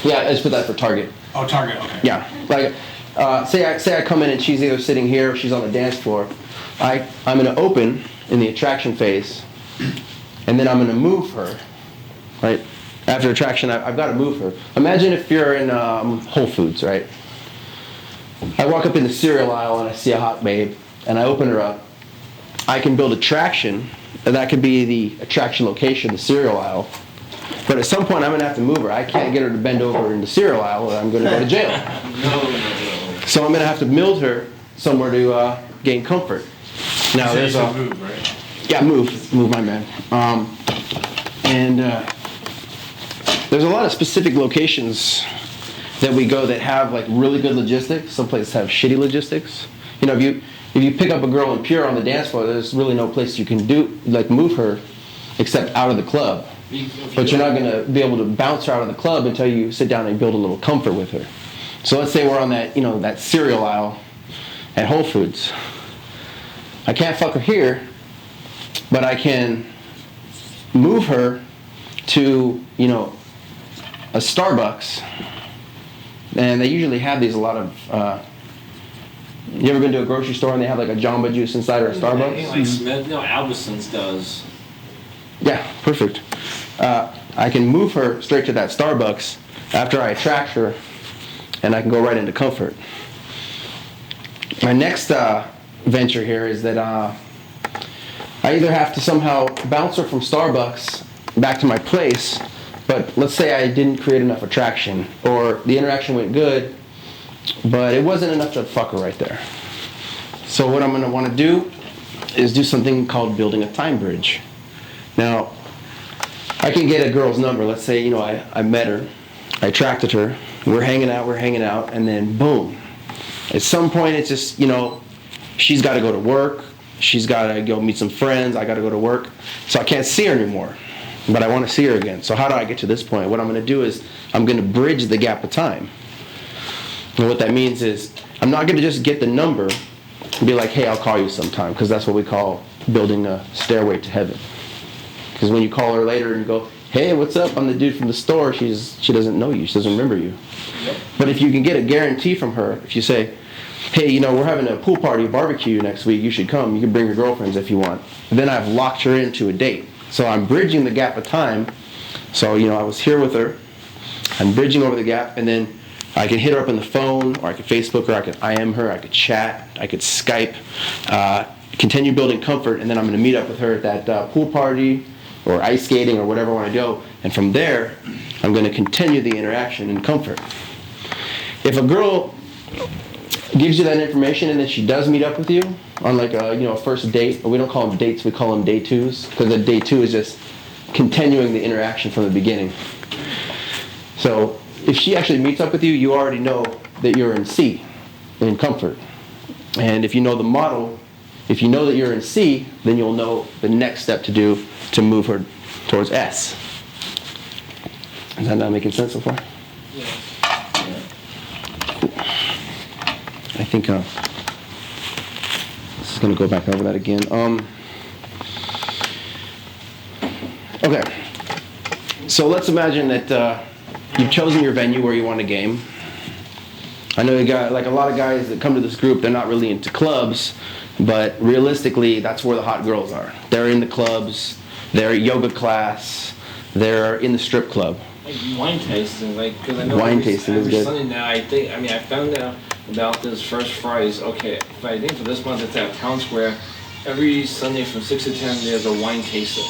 Yeah, I just put that for target. Oh, target, okay. Yeah, like say I come in and she's either sitting here or she's on the dance floor. I'm going to open in the attraction phase, and then I'm going to move her, right? After attraction, I've got to move her. Imagine if you're in Whole Foods, right? I walk up in the cereal aisle and I see a hot babe, and I open her up. I can build attraction, and that could be the attraction location, the cereal aisle. But at some point, I'm going to have to move her. I can't get her to bend over in the cereal aisle, or I'm going to go to jail. So I'm going to have to mild her somewhere to gain comfort. Now there's a move, right? Yeah, move, my man. There's a lot of specific locations that we go that have like really good logistics. Some places have shitty logistics. You know, if you pick up a girl in Pure on the dance floor, there's really no place you can move her except out of the club. But you're not going to be able to bounce her out of the club until you sit down and build a little comfort with her. So let's say we're on that, that cereal aisle at Whole Foods. I can't fuck her here, but I can move her to, a Starbucks. And they usually have these a lot of, you ever been to a grocery store and they have like a Jamba Juice inside or a Starbucks? Like Smith, Albertsons does. Yeah, perfect. I can move her straight to that Starbucks after I attract her, and I can go right into comfort. My next venture here is that I either have to somehow bounce her from Starbucks back to my place, but let's say I didn't create enough attraction, or the interaction went good, but it wasn't enough to fuck her right there. So what I'm going to want to do is do something called building a time bridge. Now, I can get a girl's number. Let's say, I met her, I attracted her, we're hanging out, and then boom. At some point, it's just, she's got to go to work, she's got to go meet some friends, I got to go to work, so I can't see her anymore, but I want to see her again. So how do I get to this point? What I'm going to do is I'm going to bridge the gap of time. And what that means is I'm not going to just get the number and be like, hey, I'll call you sometime, because that's what we call building a stairway to heaven. Because when you call her later and you go, hey, what's up? I'm the dude from the store. She doesn't know you. She doesn't remember you. Yep. But if you can get a guarantee from her, if you say, hey, we're having a pool party barbecue next week. You should come. You can bring your girlfriends if you want. Then I've locked her into a date. So I'm bridging the gap of time. So, I was here with her. I'm bridging over the gap, and then I can hit her up on the phone, or I could Facebook her, I could IM her, I could chat, I could Skype, continue building comfort, and then I'm going to meet up with her at that pool party, or ice skating, or whatever I want to go. And from there, I'm going to continue the interaction in comfort. If a girl gives you that information and then she does meet up with you on like a first date, we don't call them dates, we call them day twos, because a day two is just continuing the interaction from the beginning. So if she actually meets up with you, you already know that you're in C, in comfort. And if you know the model, if you know that you're in C, then you'll know the next step to do to move her towards S. Is that not making sense so far? Yeah. Cool. I think this is going to go back over that again. Okay. So let's imagine that you've chosen your venue where you want to game. I know you got like a lot of guys that come to this group, they're not really into clubs, but realistically, that's where the hot girls are. They're in the clubs, they're at yoga class, they're in the strip club. Like wine tasting, like, because I know Wine tasting is every good. Sunday now, I found out about this Fresh Fries. Okay, I think for this month it's at Town Square. Every Sunday from 6 to 10, there's a wine tasting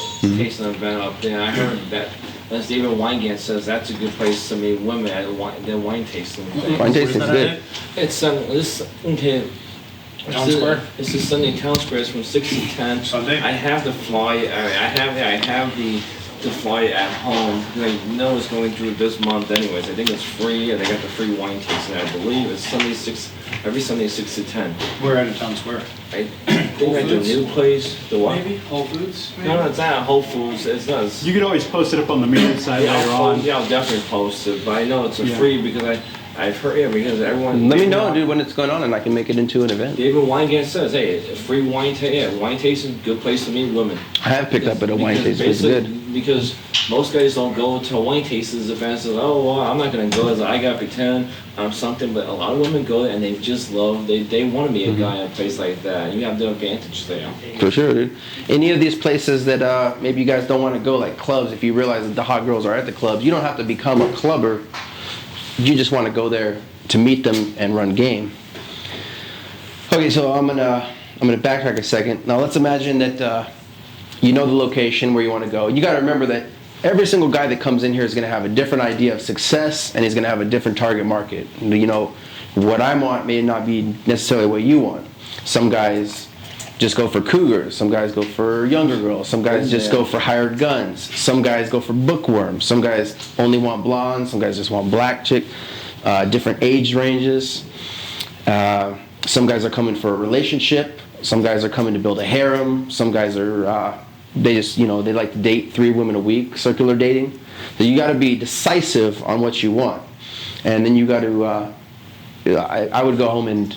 event up there. I heard that, as David Weingart says, that's a good place to meet women at their wine tasting thing. Wine tasting is good. It's this okay. Town Square? It's the Sunday Town Square. It's from 6 to 10. Sunday? I have the flyer. I have the flyer at home. I know it's going through this month anyways. I think it's free, and they got the free wine tasting. I believe it's every Sunday 6 to 10. We're at a Town Square. I think like the new place. The what? Maybe Whole Foods? No, it's not at Whole Foods. It's not. You could always post it up on the media site later on. Yeah, I'll definitely post it. But I know it's a free because I've heard because everyone. Let me know, dude, when it's going on, and I can make it into an event. David Weingart says, "Hey, a free wine wine tasting, good place to meet women." I have picked up at a wine tasting. It's good. Because most guys don't go to wine tastings events and oh well, I'm not gonna go. I gotta pretend I'm something. But a lot of women go and they just love. They want to meet a guy in a place like that. You have the advantage there. For sure, dude. Any of these places that maybe you guys don't want to go, like clubs, if you realize that the hot girls are at the clubs, you don't have to become a clubber. You just want to go there to meet them and run game. Okay, so I'm gonna backtrack a second. Now let's imagine that you know the location where you want to go. You got to remember that every single guy that comes in here is going to have a different idea of success, and he's going to have a different target market. You know, what I want may not be necessarily what you want. Some guys just go for cougars. Some guys go for younger girls. Some guys just go for hired guns. Some guys go for bookworms. Some guys only want blondes. Some guys just want black chick. Different age ranges. Some guys are coming for a relationship. Some guys are coming to build a harem. Some guys are they just, you know, they like to date 3 women a week, circular dating. So you got to be decisive on what you want, and then you got to. I would go home and,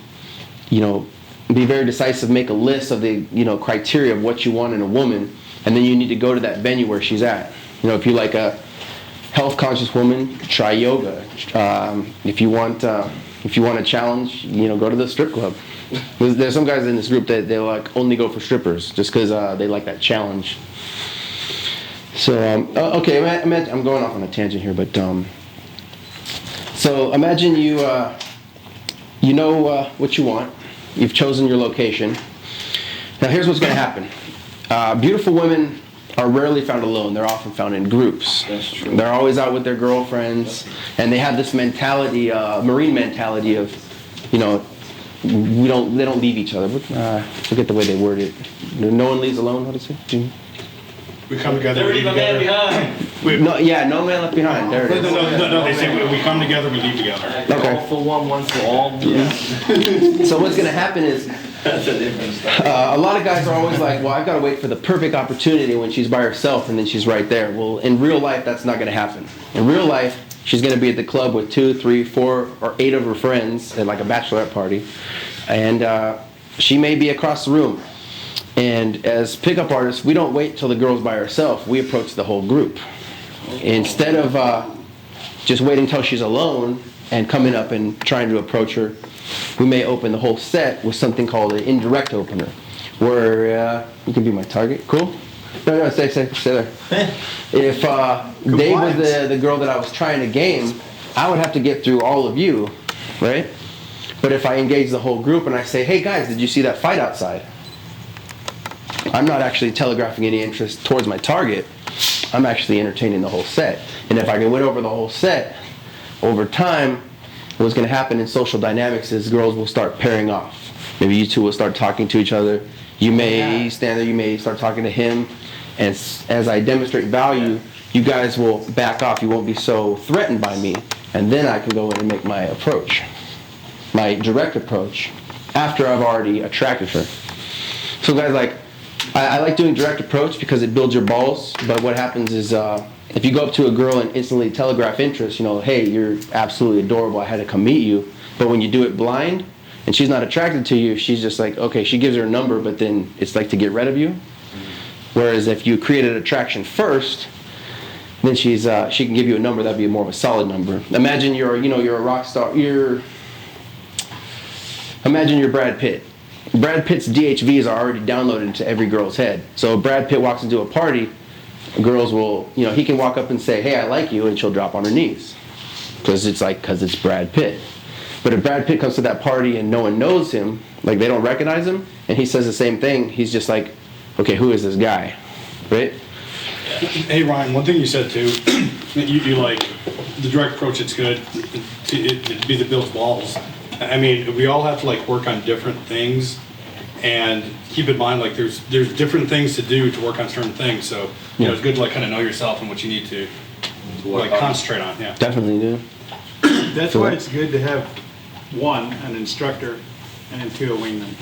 you know, be very decisive. Make a list of the, you know, criteria of what you want in a woman, and then you need to go to that venue where she's at. You know, if you like a health-conscious woman, try yoga. If you want a challenge, you know, go to the strip club. There's some guys in this group that they like only go for strippers just because they like that challenge. So okay, I'm going off on a tangent here, but so imagine you know what you want. You've chosen your location. Now here's what's going to happen. Beautiful women are rarely found alone. They're often found in groups. That's true. They're always out with their girlfriends, and they have this mentality, marine mentality of, you know, they don't leave each other. Forget the way they word it. No one leaves alone. What is it? We come together. Never leave a man behind. No man left behind. There it is. No, they say we come together, we leave together. Okay. All for one, one for all. Yeah. So what's going to happen is a lot of guys are always like, well, I've got to wait for the perfect opportunity when she's by herself and then she's right there. Well, in real life, that's not going to happen. In real life, she's going to be at the club with 2, 3, 4, or 8 of her friends at like a bachelorette party, and she may be across the room. And as pickup artists, we don't wait till the girl's by herself. We approach the whole group. Instead of just waiting till she's alone and coming up and trying to approach her, we may open the whole set with something called an indirect opener, where you can be my target. Cool? No, stay there. If Dave was the girl that I was trying to game, I would have to get through all of you, right? But if I engage the whole group and I say, hey guys, did you see that fight outside? I'm not actually telegraphing any interest towards my target. I'm actually entertaining the whole set. And if I can win over the whole set, over time, what's going to happen in social dynamics is girls will start pairing off. Maybe you two will start talking to each other. You may stand there, you may start talking to him. And as I demonstrate value, you guys will back off. You won't be so threatened by me. and then I can go in and make my approach, my direct approach, after I've already attracted her. So guys, like, I like doing direct approach because it builds your balls, but what happens is, if you go up to a girl and instantly telegraph interest, you know, hey, you're absolutely adorable, I had to come meet you, but when you do it blind, and she's not attracted to you, she's just like, okay, she gives her a number, but then it's like to get rid of you. Whereas if you created attraction first, then she can give you a number that'd be more of a solid number. Imagine you're a rock star. Imagine you're Brad Pitt. Brad Pitt's DHVs are already downloaded into every girl's head. So if Brad Pitt walks into a party, girls will, he can walk up and say, hey, I like you, and she'll drop on her knees. Because it's Brad Pitt. But if Brad Pitt comes to that party and no one knows him, like they don't recognize him, and he says the same thing, he's just like, okay, who is this guy, right? Hey Ryan, one thing you said too, you like the direct approach. It's good to be the builds balls. I mean, we all have to like work on different things, and keep in mind like there's different things to do to work on certain things. So it's good to like kind of know yourself and what you need to like concentrate on. Yeah, definitely do. That's why it's good to have one, an instructor, and then two, a wingman.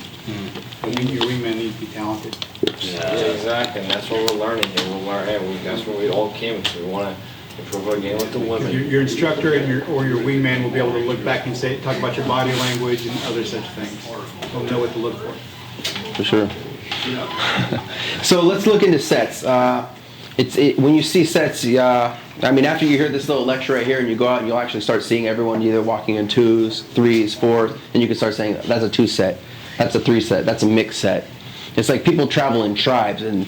Your wingman needs to be talented. Yeah, exactly, and that's what we're learning here. That's what we all came to. We want to improve our game with the women. Your instructor and your wingman will be able to look back and talk about your body language and other such things. They'll know what to look for. For sure. So let's look into sets. When you see sets, I mean, after you hear this little lecture right here and you go out and you'll actually start seeing everyone either walking in 2s, 3s, 4s, and you can start saying, that's a 2 set, that's a 3 set, that's a mixed set. It's like people travel in tribes, and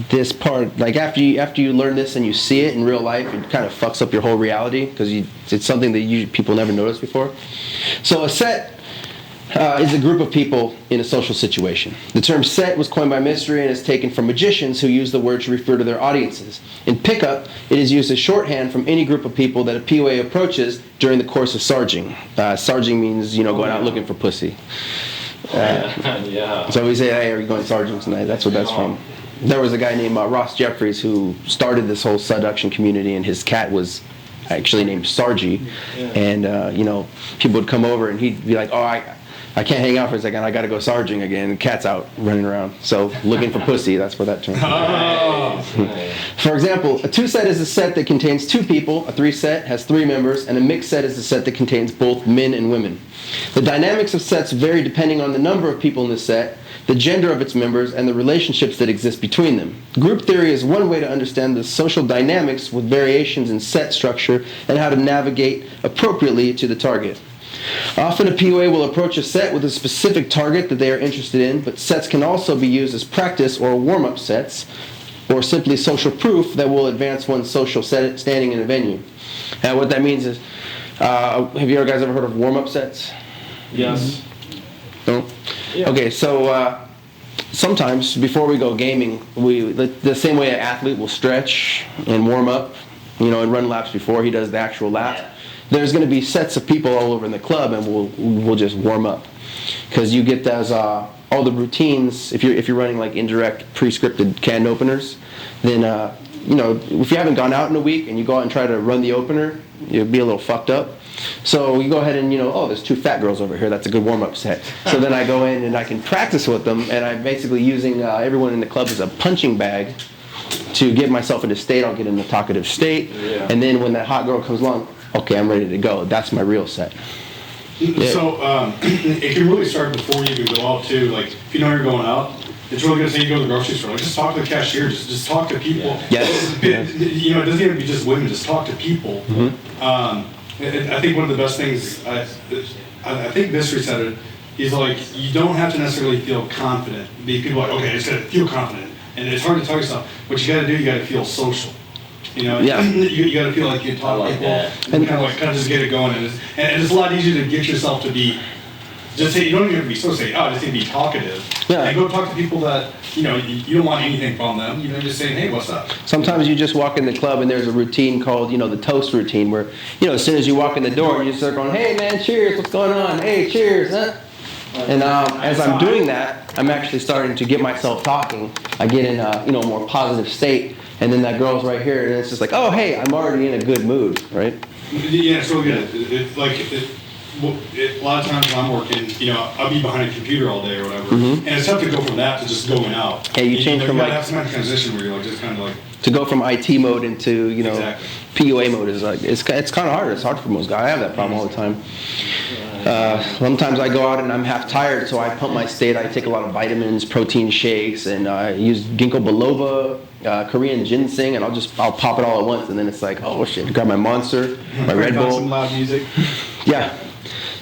this part, like after you learn this and you see it in real life, it kind of fucks up your whole reality because it's something that people never noticed before. So a set is a group of people in a social situation. The term set was coined by Mystery and is taken from magicians who use the word to refer to their audiences. In pickup, it is used as shorthand from any group of people that a POA approaches during the course of sarging. Sarging means, going out looking for pussy. So we say, hey, are you going sarging tonight? That's what that's from. There was a guy named Ross Jeffries who started this whole seduction community, and his cat was actually named Sargy. And, people would come over and he'd be like, oh, I can't hang out for a second. I got to go sarging again. The cat's out running around. So looking for pussy, that's where that term comes from. For example, a 2 set is a set that contains 2 people. A 3 set has 3 members. And a mixed set is a set that contains both men and women. The dynamics of sets vary depending on the number of people in the set, the gender of its members, and the relationships that exist between them. Group theory is one way to understand the social dynamics with variations in set structure and how to navigate appropriately to the target. Often a POA will approach a set with a specific target that they are interested in, but sets can also be used as practice or warm-up sets, or simply social proof that will advance one's social standing in a venue. And what that means is, have you guys ever heard of warm-up sets? Yes. No? Yeah. Okay, so sometimes before we go gaming, the same way an athlete will stretch and warm up, and run laps before he does the actual lap. Yeah. There's going to be sets of people all over in the club, and we'll just warm up, because you get those all the routines. If you're running like indirect pre-scripted can openers, then if you haven't gone out in a week and you go out and try to run the opener, you'll be a little fucked up. So you go ahead and there's 2 fat girls over here. That's a good warm-up set. So then I go in and I can practice with them, and I'm basically using everyone in the club as a punching bag to get myself into state. I'll get in a talkative state, and then when that hot girl comes along, okay, I'm ready to go. That's my real set. Yeah. So it can really start before you even go out too. Like if you know you're going out, it's really good to say you go to the grocery store. Like, just talk to the cashier. Just talk to people. Yes. It doesn't even be just women. Just talk to people. I think one of the best things I think Mystery said it. He's like, you don't have to necessarily feel confident. People are like, okay, I just gotta feel confident, and it's hard to tell yourself. What you gotta do, you gotta feel social. You gotta feel like you can talk to people and kind of just get it going. And it's a lot easier to get yourself to be. Just say, you don't even have to be so say, oh, just need to be talkative. Yeah. And go talk to people that, you don't want anything from them. Just saying, hey, what's up? Sometimes you just walk in the club and there's a routine called, the toast routine where, as soon as you walk in the door, you start going, hey, man, cheers, what's going on? Hey, cheers, huh? And as I'm doing that, I'm actually starting to get myself talking. I get in a more positive state, and then that girl's right here, and it's just like, oh, hey, I'm already in a good mood, right? Yeah, so it's like, a lot of times when I'm working, you know, I'll be behind a computer all day or whatever, and it's tough to go from that to just going out. Yeah, you change from you gotta like, have some kind of transition where you're like, just kind of like, to go from IT mode into, you know, Exactly. PUA mode is like, it's kind of hard. It's hard for most guys. I have that problem all the time. Sometimes I go out and I'm half tired, so I pump my state. I take a lot of vitamins, protein shakes, and I use ginkgo biloba, Korean ginseng, and I'll pop it all at once, and then it's like, oh shit, grab my Monster, my Red Bull. Some loud music. Yeah,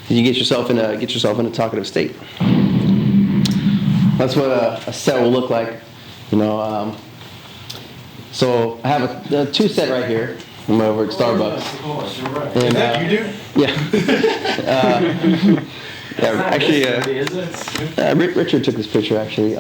you get yourself in a talkative state. That's what a set will look like, you know. So I have a 2 set right here. I'm over at Starbucks. And, you do? Yeah. Actually, Richard took this picture actually.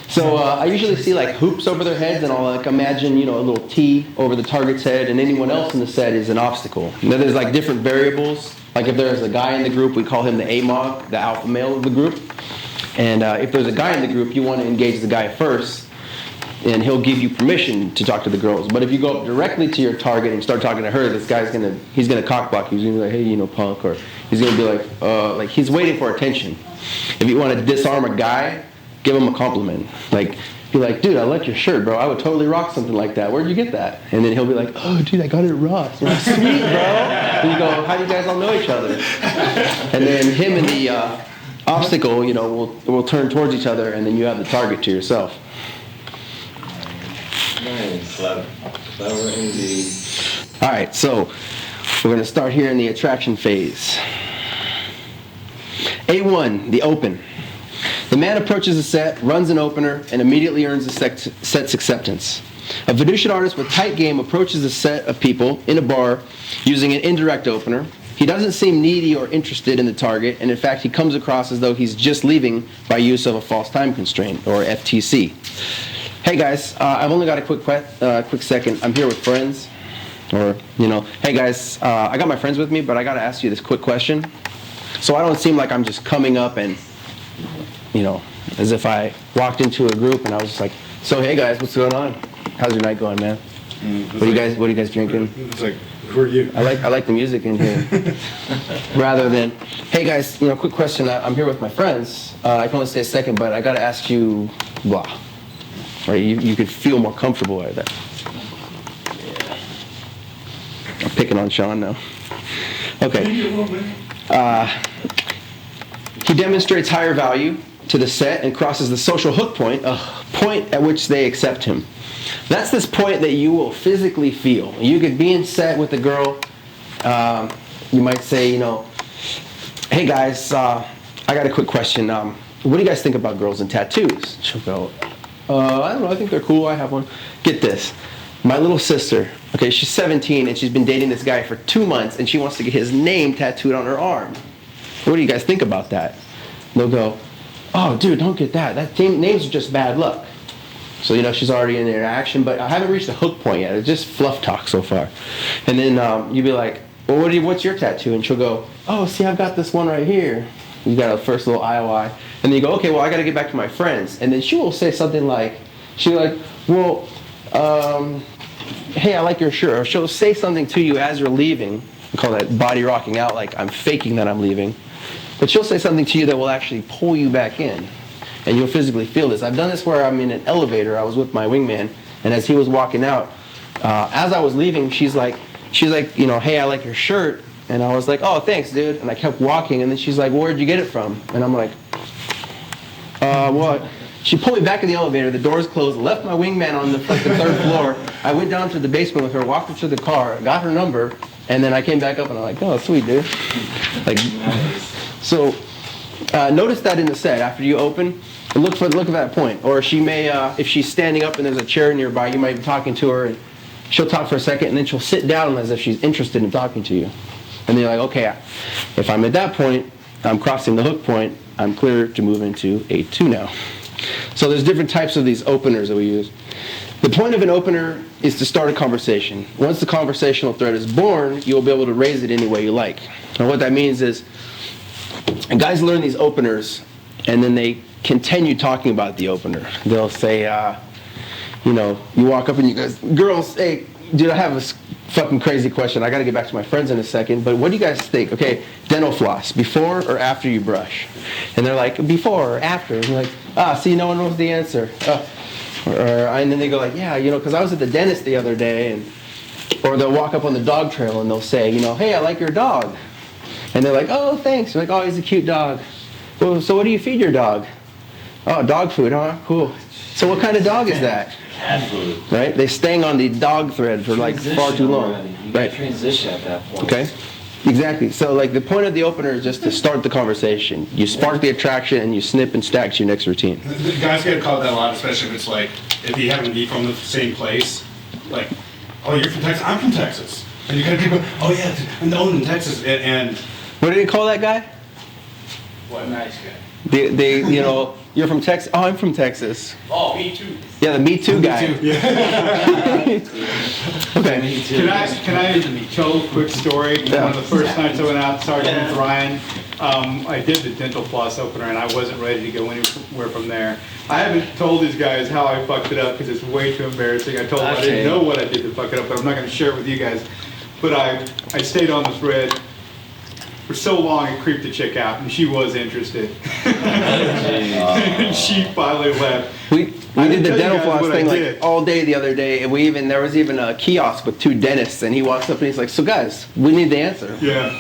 So I usually see like hoops over their heads, and I'll like imagine, you know, a little T over the target's head, and anyone else in the set is an obstacle. And then there's like different variables. Like if there's a guy in the group, we call him the AMOG, the alpha male of the group. And if there's a guy in the group, you want to engage the guy first, and he'll give you permission to talk to the girls. But if you go up directly to your target and start talking to her, this guy's he's gonna cock block you. He's gonna be like, hey, you know, punk, or he's gonna be like he's waiting for attention. If you want to disarm a guy, give him a compliment. Like, be like, dude, I like your shirt, bro. I would totally rock something like that. Where'd you get that? And then he'll be like, oh, dude, I got it at Ross. You're like, sweet, bro. And you go, how do you guys all know each other? And then him and the obstacle, you know, will turn towards each other, and then you have the target to yourself. Nice. Clever indeed. All right, so we're going to start here in the attraction phase. A1, the open. The man approaches the set, runs an opener, and immediately earns the set's acceptance. A Venusian artist with tight game approaches a set of people in a bar using an indirect opener. He doesn't seem needy or interested in the target, and in fact, he comes across as though he's just leaving by use of a false time constraint, or FTC. Hey guys, I've only got a quick second. I'm here with friends. Or, you know, hey guys, I got my friends with me, but I got to ask you this quick question. So I don't seem like I'm just coming up and, you know, as if I walked into a group and I was just like, so hey guys, what's going on? How's your night going, man? What are you guys drinking? It's like, who are you? I like the music in here. Rather than, hey guys, you know, quick question. I'm here with my friends. I can only stay a second, but I got to ask you, blah. Right, you could feel more comfortable with that. Yeah. I'm picking on Sean now. Okay. He demonstrates higher value to the set and crosses the social hook point, a point at which they accept him. That's this point that you will physically feel. You could be in set with a girl. You might say, you know, hey guys, I got a quick question. What do you guys think about girls and tattoos? She'll go, I don't know, I think they're cool, I have one. Get this, my little sister, okay, she's 17 and she's been dating this guy for 2 months and she wants to get his name tattooed on her arm. What do you guys think about that? They'll go, oh dude, don't get that. That names are just bad luck. So, you know, she's already in the interaction, but I haven't reached the hook point yet. It's just fluff talk so far. And then you'd be like, well, what's your tattoo? And she'll go, oh, see, I've got this one right here. You got a first little IOI. And then you go, okay, well, I got to get back to my friends. And then she will say something like, well, hey, I like your shirt. Or she'll say something to you as you're leaving. We call that body rocking out, like I'm faking that I'm leaving. But she'll say something to you that will actually pull you back in. And you'll physically feel this. I've done this where I'm in an elevator. I was with my wingman. And as he was walking out, as I was leaving, she's like, you know, hey, I like your shirt. And I was like, oh, thanks, dude. And I kept walking. And then she's like, well, where'd you get it from? And I'm like, what? She pulled me back in the elevator. The doors closed, left my wingman on the 3rd floor. I went down to the basement with her, walked her to the car, got her number, and then I came back up and I'm like, oh, sweet, dude. Like, so notice that in the set after you open, look at that point. Or she may, if she's standing up and there's a chair nearby, you might be talking to her and she'll talk for a second and then she'll sit down as if she's interested in talking to you. And then you're like, okay, if I'm at that point, I'm crossing the hook point, I'm clear to move into A2 now. So there's different types of these openers that we use. The point of an opener is to start a conversation. Once the conversational thread is born, you'll be able to raise it any way you like. And what that means is, guys learn these openers, and then they continue talking about the opener. They'll say, you know, you walk up and you guys, girls, hey, dude, I have a fucking crazy question. I gotta get back to my friends in a second, but what do you guys think? Okay, dental floss, before or after you brush? And they're like, before or after? And you're like, see, no one knows the answer. And then they go like, yeah, you know, because I was at the dentist the other day, and or they'll walk up on the dog trail and they'll say, you know, hey, I like your dog. And they're like, oh, thanks. You're like, oh, he's a cute dog. Well, so what do you feed your dog? Oh, dog food, huh? Cool. So what kind of dog is that? Cat food. Right? They're staying on the dog thread for like far too long. You Right. transition at that point. Okay. Exactly. So like the point of the opener is just to start the conversation. You spark the attraction and you snip and stack to your next routine. The guys get called that a lot, especially if it's like, if you happen to be from the same place. Like, oh, you're from Texas? I'm from Texas. And you gotta people, oh yeah, I'm owned in Texas. And what did they call that guy? What? Nice guy. They you know, you're from Texas. Oh, I'm from Texas. Oh, me too. Yeah, the Me Too guy. Okay. Can I tell a quick story? Yeah. One of the first nights I went out Sarging with Ryan, I did the dental floss opener and I wasn't ready to go anywhere from there. I haven't told these guys how I fucked it up because it's way too embarrassing. I told them I didn't know what I did to fuck it up, but I'm not going to share it with you guys. But I stayed on the thread for so long it creeped the chick out, and she was interested. And she finally left. We did the dental floss thing like all day the other day, and there was even a kiosk with two dentists, and he walks up and he's like, so guys, we need the answer. Yeah.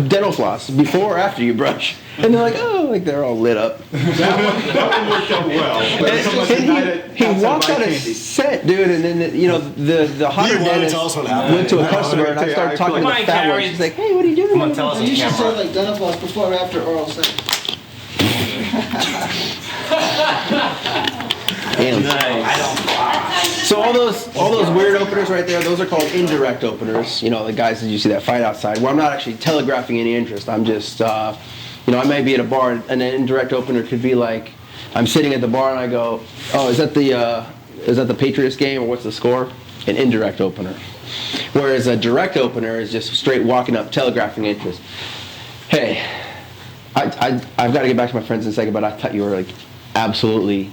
Dental floss, before or after you brush? And they're like, oh, like they're all lit up. That one worked out well. And he walked out of set, dude, and then you know the hotter dentist went to a customer, and I started talking to the fat one. She's like, hey, what are you doing? Come on, tell us on camera. You should say like dental floss before or after oral sex. So all those weird openers right there, those are called indirect openers. You know, the guys that you see that fight outside, where I'm not actually telegraphing any interest. I'm just, you know, I may be at a bar, and an indirect opener could be like, I'm sitting at the bar and I go, oh, is that the Patriots game or what's the score? An indirect opener. Whereas a direct opener is just straight walking up, telegraphing interest. Hey, I've got to get back to my friends in a second, but I thought you were like absolutely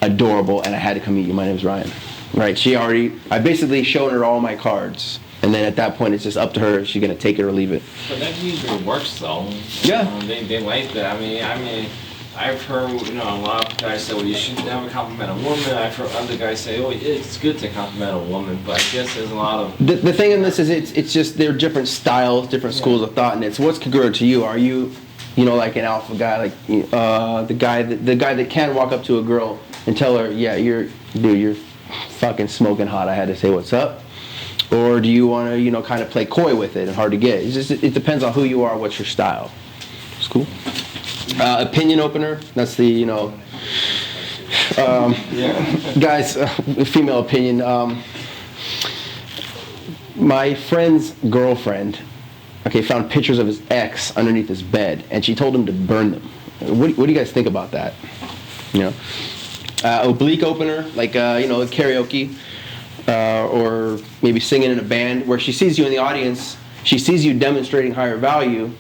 adorable, and I had to come meet you. My name's Ryan. Right? I basically shown her all my cards, and then at that point, it's just up to her. Is she gonna take it or leave it? But that usually works though. Yeah. They like that. I mean, I've heard, you know, a lot of guys say, well, you shouldn't never compliment a woman. I've heard other guys say, oh, it's good to compliment a woman, but I guess there's a lot of... The thing in this is it's just they're different styles, different schools of thought, and it's what's congruent to you. Are you know, like an alpha guy, like the guy that can walk up to a girl and tell her, yeah, you're fucking smoking hot, I had to say what's up? Or do you want to, you know, kind of play coy with it and hard to get? It depends on who you are, what's your style. It's cool. Opinion opener, that's the, you know, guys, female opinion. My friend's girlfriend, found pictures of his ex underneath his bed, and she told him to burn them. What do you guys think about that? You know, oblique opener, like you know, karaoke, or maybe singing in a band, where she sees you in the audience, she sees you demonstrating higher value.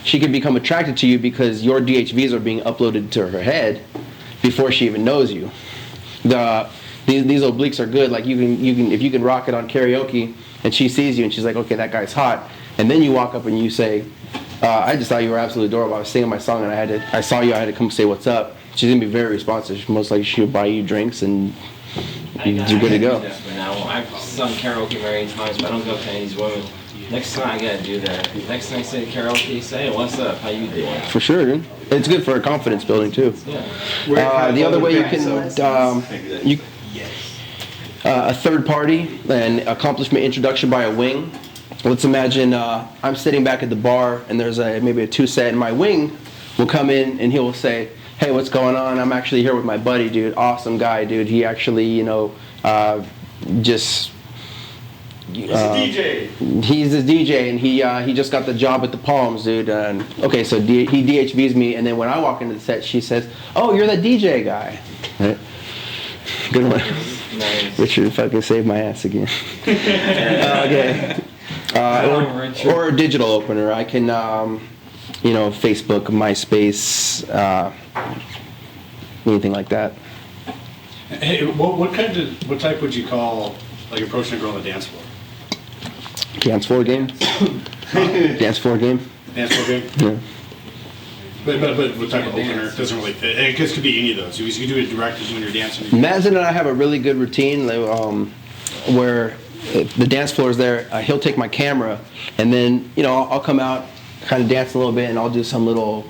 She could become attracted to you because your DHVs are being uploaded to her head before she even knows you. These obliques are good. Like you can if you can rock it on karaoke, and she sees you and she's like, okay, that guy's hot. And then you walk up and you say, I just thought you were absolutely adorable. I was singing my song and I saw you. I had to come say what's up. She's gonna be very responsive. Most likely she'll buy you drinks and you're good to go. Now I've sung karaoke many times, but I don't go to any of these women. Next time I gotta do that. Next time I say karaoke, say, what's up? How you doing? For sure, dude. It's good for confidence building too. Yeah. The other way you can, a third party, an accomplishment introduction by a wing. Let's imagine I'm sitting back at the bar and there's maybe a 2-set, and my wing will come in and he will say, hey, what's going on? I'm actually here with my buddy, dude. Awesome guy, dude. He actually, you know, just... He's a DJ. He's a DJ, and he just got the job at the Palms, dude. And okay, so he DHVs me, and then when I walk into the set, she says, "Oh, you're the DJ guy." Right? Good one. Nice. Richard fucking saved my ass again. Okay. Or a digital opener. I can, you know, Facebook, MySpace, anything like that. Hey, what type would you call like approaching a girl on the dance floor? Dance floor game? Dance floor game? Dance floor game? Yeah. But what type of opener doesn't really fit? It could be any of those. You can do it direct when you're dancing. Mazin and I have a really good routine where if the dance floor is there, he'll take my camera, and then I'll come out, kind of dance a little bit, and I'll do some little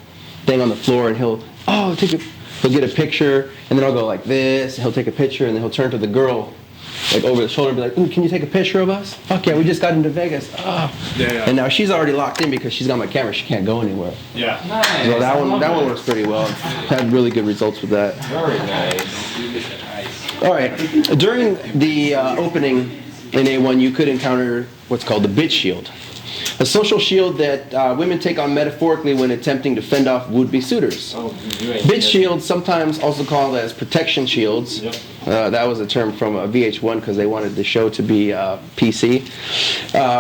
thing on the floor, and he'll get a picture, and then I'll go like this, and he'll take a picture, and then he'll turn to the girl like over the shoulder and be like, "Ooh, can you take a picture of us? Fuck yeah, we just got into Vegas." Oh. Yeah. And now she's already locked in because she's got my camera. She can't go anywhere. Yeah. Nice. So that one works pretty well. Had really good results with that. Very nice. All right. During the opening in A1, you could encounter what's called the bitch shield, a social shield that women take on metaphorically when attempting to fend off would-be suitors. Bitch shields, sometimes also called as protection shields. Yep. That was a term from VH1 because they wanted the show to be PC.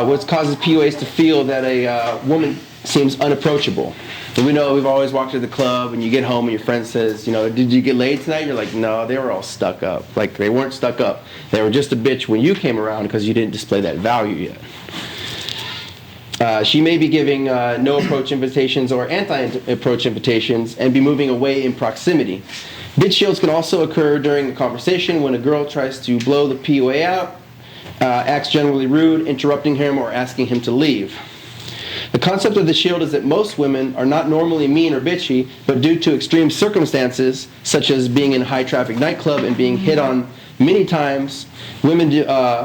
What causes PUAs to feel that a woman seems unapproachable. And we know we've always walked to the club and you get home and your friend says, "Did you get laid tonight?" You're like, "No, they were all stuck up." Like, they weren't stuck up. They were just a bitch when you came around because you didn't display that value yet. She may be giving no approach invitations or anti-approach invitations and be moving away in proximity. Bitch shields can also occur during a conversation when a girl tries to blow the PUA out, acts generally rude, interrupting him or asking him to leave. The concept of the shield is that most women are not normally mean or bitchy, but due to extreme circumstances, such as being in a high-traffic nightclub and being hit on many times, women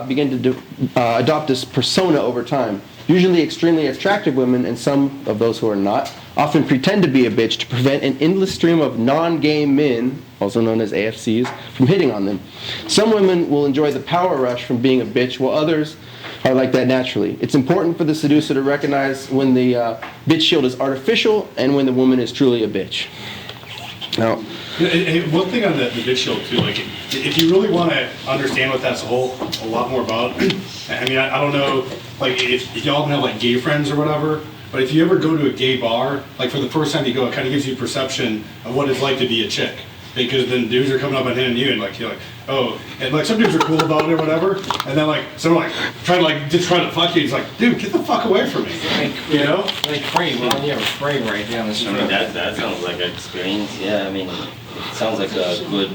begin to adopt this persona over time. Usually extremely attractive women, and some of those who are not, often pretend to be a bitch to prevent an endless stream of non-gay men, also known as AFCs, from hitting on them. Some women will enjoy the power rush from being a bitch, while others are like that naturally. It's important for the seducer to recognize when the bitch shield is artificial and when the woman is truly a bitch. Now, one thing on the bitch shield too, like if you really want to understand what that's a lot more about, I mean, I don't know, like if y'all have like gay friends or whatever, but if you ever go to a gay bar, like for the first time you go, it kind of gives you a perception of what it's like to be a chick. Because then dudes are coming up and hitting you, and like you're like, oh, and like some dudes are cool about it or whatever, and then like someone like trying to fuck you, he's like, dude, get the fuck away from me, Like frame, well, you have a frame right down the street. I mean, that sounds like an experience. Yeah, I mean, it sounds like a good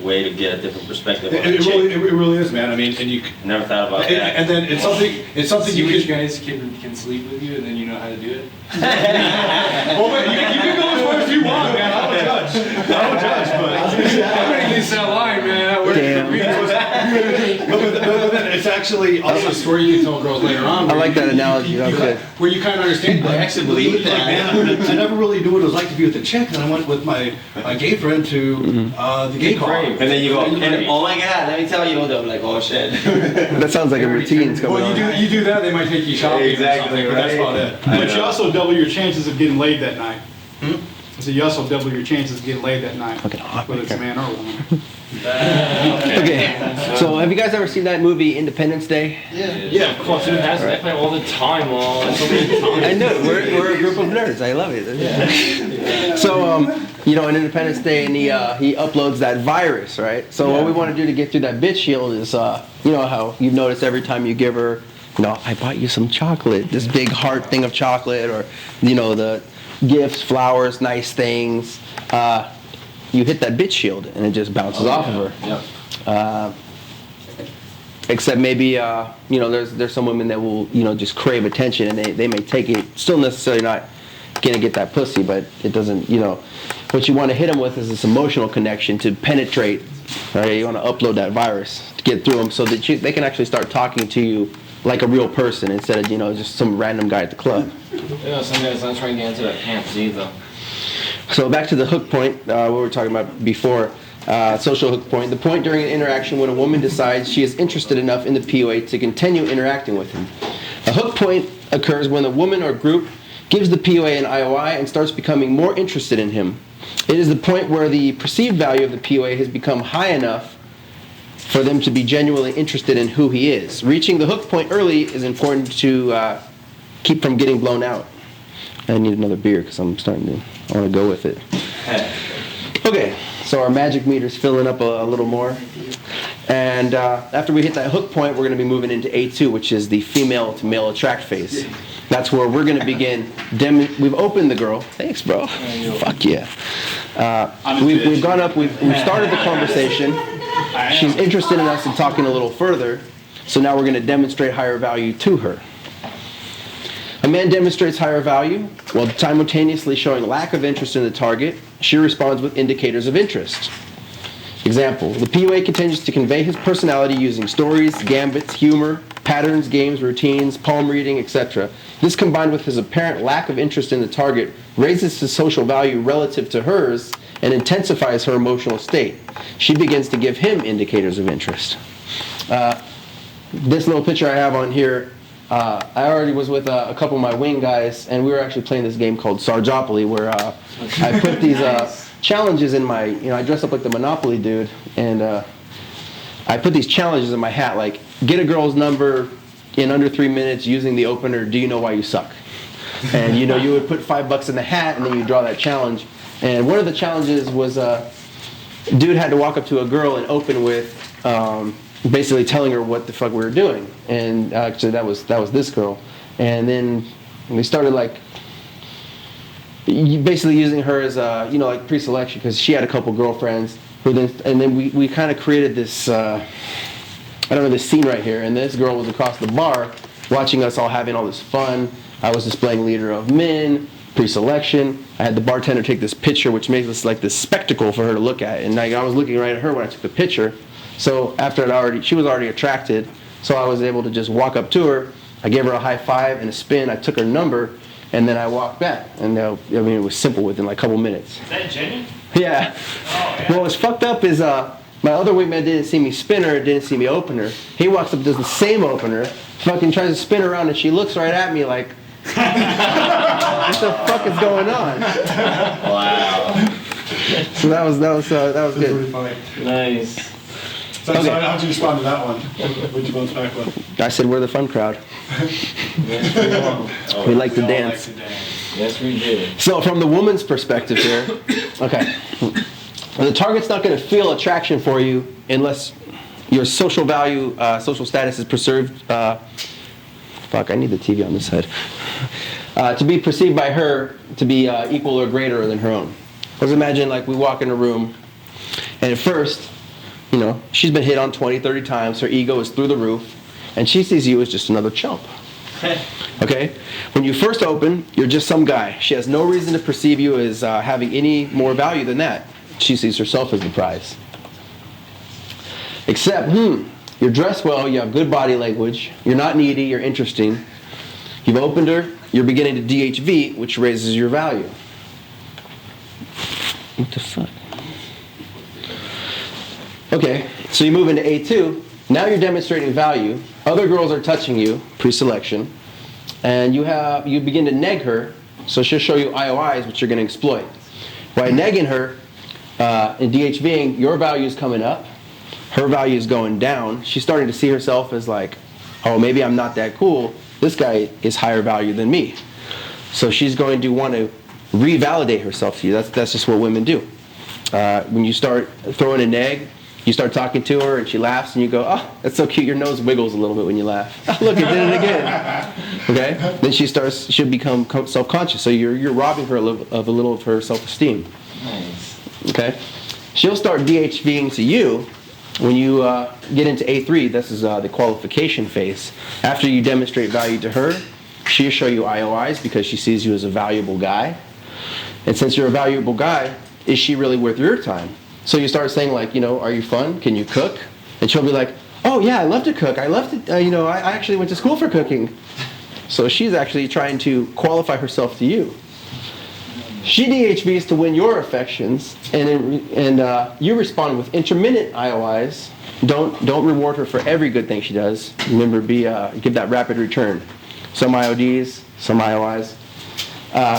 way to get a different perspective on It really is, man. I mean, and you never thought about that. And then it's something See you which guys can sleep with you, and then you know how to do it. Well, wait, you can go as far as you want, man. I don't judge. But I'm gonna use that line, man. but then it's actually also a story you can tell girls later on. I like that analogy. That was good. Where you kind of understand. I actually believe that. Man, I never really knew what it was like to be with a chick, and I went with my gay friend to the gay bar. And then you go, and oh my God, let me tell you, I'm like, oh shit. That sounds like a routine. It's going on. You do that, they might take you shopping Exactly, or something, but that's about it. I But you know. also double your chances of getting laid that night. So you also double your chances of getting laid that night, whether it's a man or a woman. Okay, so have you guys ever seen that movie Independence Day? Yeah, of course, it has. I play all the time. So many times. I know, we're a group of nerds. I love it. Yeah. So, in Independence Day, and he uploads that virus, right? So what we want to do to get through that bitch shield is, how you've noticed every time you give her, I bought you some chocolate, this big heart thing of chocolate, or, the gifts, flowers, nice things. You hit that bitch shield and it just bounces off of her. Yep. Except maybe, there's some women that will, just crave attention, and they may take it, still necessarily not gonna get that pussy, but it doesn't, what you want to hit them with is this emotional connection to penetrate, right? You want to upload that virus to get through them so that they can actually start talking to you like a real person instead of, just some random guy at the club. Some guys not trying to get into that pants either. So back to the hook point, what we were talking about before, social hook point. The point during an interaction when a woman decides she is interested enough in the PUA to continue interacting with him. A hook point occurs when a woman or group gives the PUA an IOI and starts becoming more interested in him. It is the point where the perceived value of the PUA has become high enough for them to be genuinely interested in who he is. Reaching the hook point early is important to keep from getting blown out. I need another beer because I want to go with it. Okay, So our magic meter's filling up a little more. And after we hit that hook point, we're going to be moving into A2, which is the female to male attract phase. That's where we're going to begin. We've opened the girl. Thanks, bro. Fuck yeah. We've gone up. We've started the conversation. She's interested in us and talking a little further. So now we're going to demonstrate higher value to her. A man demonstrates higher value while simultaneously showing lack of interest in the target. She responds with indicators of interest. Example, the PUA continues to convey his personality using stories, gambits, humor, patterns, games, routines, palm reading, etc. This combined with his apparent lack of interest in the target raises his social value relative to hers and intensifies her emotional state. She begins to give him indicators of interest. This little picture I have on here, I already was with a couple of my wing guys, and we were actually playing this game called Sargopoly, where I put these challenges in my, I dress up like the Monopoly dude, and I put these challenges in my hat, like get a girl's number in under 3 minutes using the opener, do you know why you suck? And you would put $5 in the hat, and then you draw that challenge. And one of the challenges was dude had to walk up to a girl and open with basically telling her what the fuck we were doing. And actually that was this girl. And then they started like basically using her as like pre-selection, because she had a couple girlfriends who then we kind of created this this scene right here, and this girl was across the bar watching us all having all this fun. I was displaying leader of men, pre-selection. I had the bartender take this picture, which made this like this spectacle for her to look at, and I was looking right at her when I took the picture. So after she was already attracted, so I was able to just walk up to her. I gave her a high five and a spin. I took her number, and then I walked back. And it was simple within like a couple minutes. Is that Jenny? Yeah. Oh, yeah. What was fucked up is my other wingman didn't see me spin her, didn't see me open her. He walks up, does the same opener, fucking tries to spin around, and she looks right at me like, what the fuck is going on? Wow. So that was good. Really funny. Nice. So how'd you respond to that one? What'd you bounce back with? I said we're the fun crowd. We like to dance. Yes, we did. So from the woman's perspective here, okay, the target's not going to feel attraction for you unless your social value, social status is preserved. Fuck, I need the TV on this side. To be perceived by her to be equal or greater than her own. Let's imagine like we walk in a room, and at first, she's been hit on 20, 30 times, her ego is through the roof, and she sees you as just another chump. Okay? When you first open, you're just some guy. She has no reason to perceive you as having any more value than that. She sees herself as the prize. Except, you're dressed well, you have good body language, you're not needy, you're interesting. You've opened her, you're beginning to DHV, which raises your value. What the fuck? Okay, so you move into A2. Now you're demonstrating value. Other girls are touching you, pre-selection, and you begin to neg her, so she'll show you IOIs, which you're going to exploit. By negging her and DHVing, your value is coming up, her value is going down. She's starting to see herself as like, oh, maybe I'm not that cool. This guy is higher value than me. So she's going to want to revalidate herself to you. That's just what women do. When you start throwing a neg, you start talking to her and she laughs and you go, oh, that's so cute. Your nose wiggles a little bit when you laugh. Look, it did it again. Okay? Then she'll become self-conscious. So you're robbing her of a little of her self-esteem. Nice. Okay? She'll start DHVing to you when you get into A3. This is the qualification phase. After you demonstrate value to her, she'll show you IOIs because she sees you as a valuable guy. And since you're a valuable guy, is she really worth your time? So you start saying like, are you fun? Can you cook? And she'll be like, oh yeah, I love to cook. I love to, I actually went to school for cooking. So she's actually trying to qualify herself to you. She DHVs to win your affections, and you respond with intermittent IOIs. Don't reward her for every good thing she does. Remember, give that rapid return. Some IODs, some IOIs.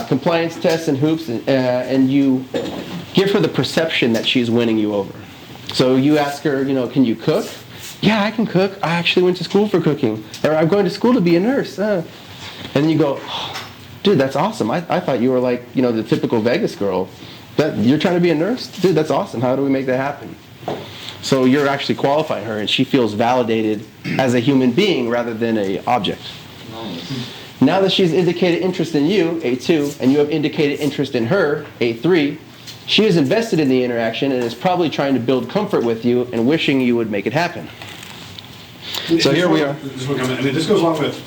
Compliance tests and hoops, and you give her the perception that she's winning you over. So you ask her, can you cook? Yeah, I can cook. I actually went to school for cooking. Or I'm going to school to be a nurse. And then you go, oh, dude, that's awesome. I thought you were like, the typical Vegas girl. That you're trying to be a nurse? Dude, that's awesome. How do we make that happen? So you're actually qualifying her, and she feels validated as a human being rather than a object. Now that she's indicated interest in you, A2, and you have indicated interest in her, A3, she is invested in the interaction and is probably trying to build comfort with you and wishing you would make it happen. So here we are. I mean, this goes along with,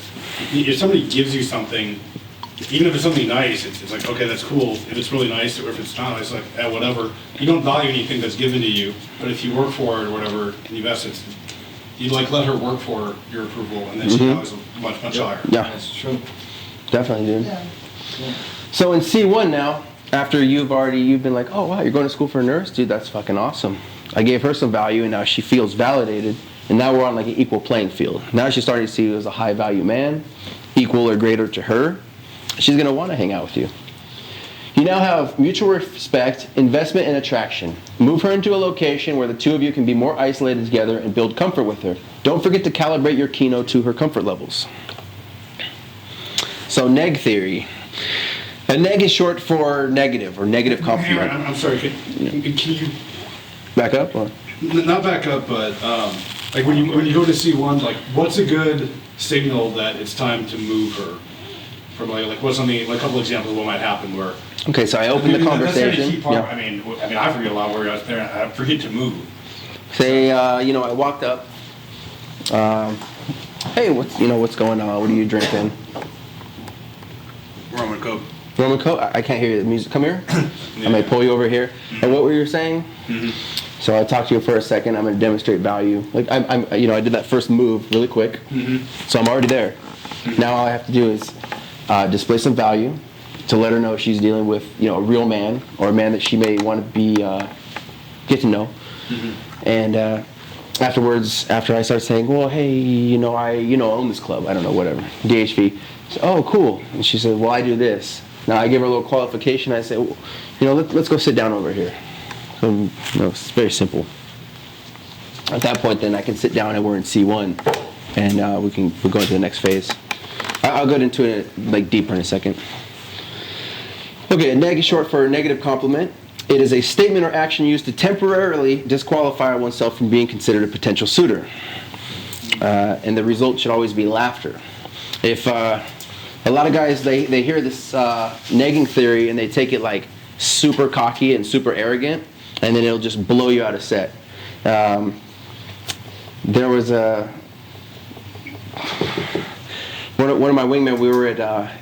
if somebody gives you something, even if it's something nice, it's like, okay, that's cool. If it's really nice, or if it's not, it's like, whatever. You don't value anything that's given to you, but if you work for it or whatever, and you invest it, you like let her work for your approval, and then she values it much higher. Yeah, That's true. definitely, dude. So in C1 now, after you've been like, oh wow, you're going to school for a nurse? Dude, that's fucking awesome. I gave her some value, and now she feels validated, and now we're on like an equal playing field. Now she's starting to see you as a high value man, equal or greater to her. She's going to want to hang out with you. You now have mutual respect, investment, and attraction. Move her into a location where the two of you can be more isolated together and build comfort with her. Don't forget to calibrate your Kino to her comfort levels. So neg theory. A neg is short for negative or negative compliment. I'm sorry, can you back up? Or? Not back up, but like when you go to C1, like what's a good signal that it's time to move her? From like what's something, like a couple examples of what might happen where. Okay, so I opened the conversation. That's the key part. Yeah. I mean, I forget a lot where I was there. I forget to move. Say, I walked up. Hey, what's going on? What are you drinking? Roman Coke. Roman Coke? I can't hear the music. Come here. I may pull you over here. And what were you saying? So I talked to you for a second. I'm going to demonstrate value. Like I did that first move really quick. So I'm already there. Now all I have to do is display some value to let her know she's dealing with a real man or a man that she may want to be get to know. And afterwards, after I start saying, well, hey, I own this club. I don't know, whatever. DHV. So, oh, cool. And she said, well, I do this. Now I give her a little qualification. I say, well, let's go sit down over here. So, it's very simple. At that point, then I can sit down and we're in C1, and we'll go into the next phase. I'll go into it deeper in a second. Okay, a neg is short for negative compliment. It is a statement or action used to temporarily disqualify oneself from being considered a potential suitor. And the result should always be laughter. If a lot of guys, they hear this negging theory and they take it like super cocky and super arrogant, and then it'll just blow you out of set. There was one of my wingmen, we were at, I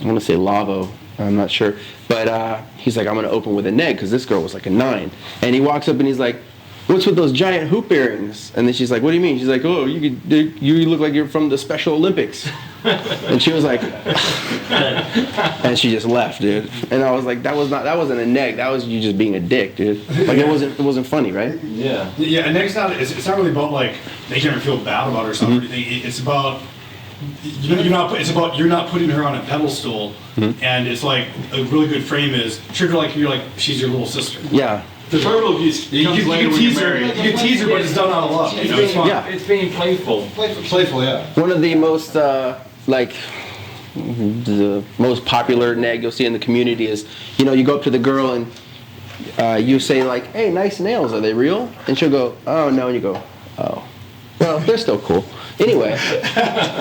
want to say Lavo, I'm not sure, but he's like, I'm going to open with a neg, because this girl was like a 9. And he walks up and he's like, what's with those giant hoop earrings? And then she's like, what do you mean? She's like, oh, you look like you're from the Special Olympics. And she was like, and she just left, dude. And I was like, that wasn't a neg, that was you just being a dick, dude. Like it wasn't funny, right? Yeah. Yeah, and neg's it's not really about like making her feel bad about herself or anything. It's about you're not putting her on a pedestal, and it's like a really good frame is treat her like she's your little sister. Yeah. The verbal abuse you can tease her, but it's done out of love. It's fun. Yeah. It's being playful. Playful, yeah. One of the most the most popular neg you'll see in the community is, you go up to the girl and you say like, hey, nice nails, are they real? And she'll go, oh no, and you go, oh, well, they're still cool. Anyway,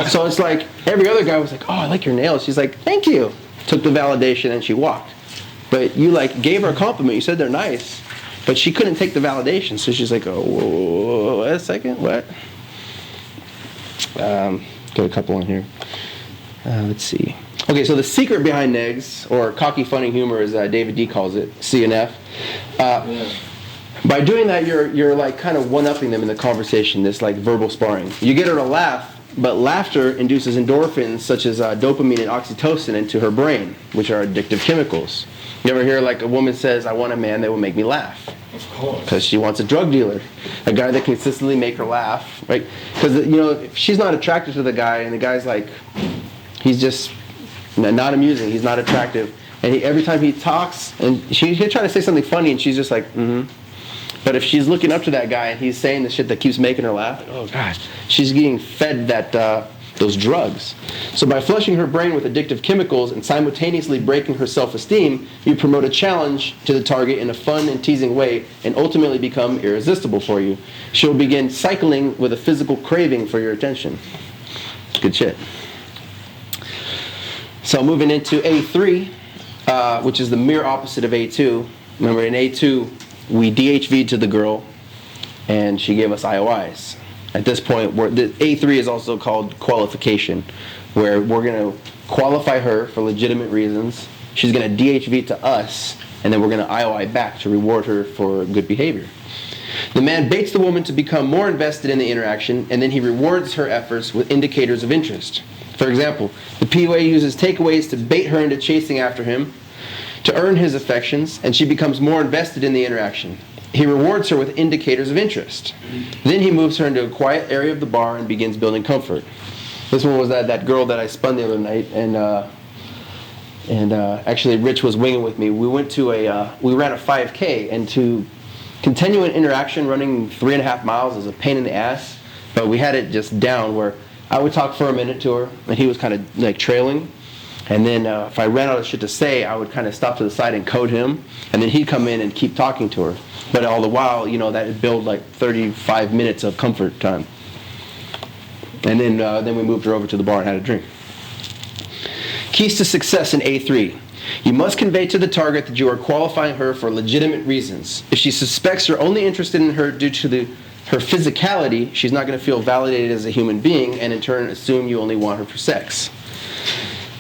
so it's like every other guy was like, oh, I like your nails. She's like, thank you. Took the validation and she walked. But you gave her a compliment. You said they're nice, but she couldn't take the validation. So she's like, oh, whoa, wait a second, what? Got a couple on here. Let's see. Okay, so the secret behind negs, or cocky funny humor as David D calls it, CNF. By doing that, you're like kind of one-upping them in the conversation, this like verbal sparring. You get her to laugh, but laughter induces endorphins such as dopamine and oxytocin into her brain, which are addictive chemicals. You ever hear like a woman says, I want a man that will make me laugh? Of course. Because she wants a drug dealer, a guy that can consistently make her laugh, right? Because if she's not attracted to the guy, and the guy's like, he's just not amusing, he's not attractive, and every time he talks, and he'll try to say something funny, and she's just like, But if she's looking up to that guy and he's saying the shit that keeps making her laugh, oh gosh, she's getting fed that those drugs. So by flushing her brain with addictive chemicals and simultaneously breaking her self-esteem, you promote a challenge to the target in a fun and teasing way and ultimately become irresistible for you. She'll begin cycling with a physical craving for your attention. Good shit. So moving into A3, which is the mirror opposite of A2. Remember, in A2, we DHV'd to the girl, and she gave us IOIs. At this point, the A3 is also called qualification, where we're going to qualify her for legitimate reasons. She's going to DHV to us, and then we're going to IOI back to reward her for good behavior. The man baits the woman to become more invested in the interaction, and then he rewards her efforts with indicators of interest. For example, the PUA uses takeaways to bait her into chasing after him, to earn his affections, and she becomes more invested in the interaction. He rewards her with indicators of interest. Then he moves her into a quiet area of the bar and begins building comfort. This one was that girl that I spun the other night, and actually Rich was winging with me. We ran a 5K, and to continue an interaction running 3.5 miles is a pain in the ass, but we had it just down where I would talk for a minute to her, and he was kind of like trailing. And then if I ran out of shit to say, I would kind of stop to the side and code him, and then he'd come in and keep talking to her. But all the while, that would build like 35 minutes of comfort time. And then we moved her over to the bar and had a drink. Keys to success in A3. You must convey to the target that you are qualifying her for legitimate reasons. If she suspects you're only interested in her due to her physicality, she's not going to feel validated as a human being and in turn assume you only want her for sex.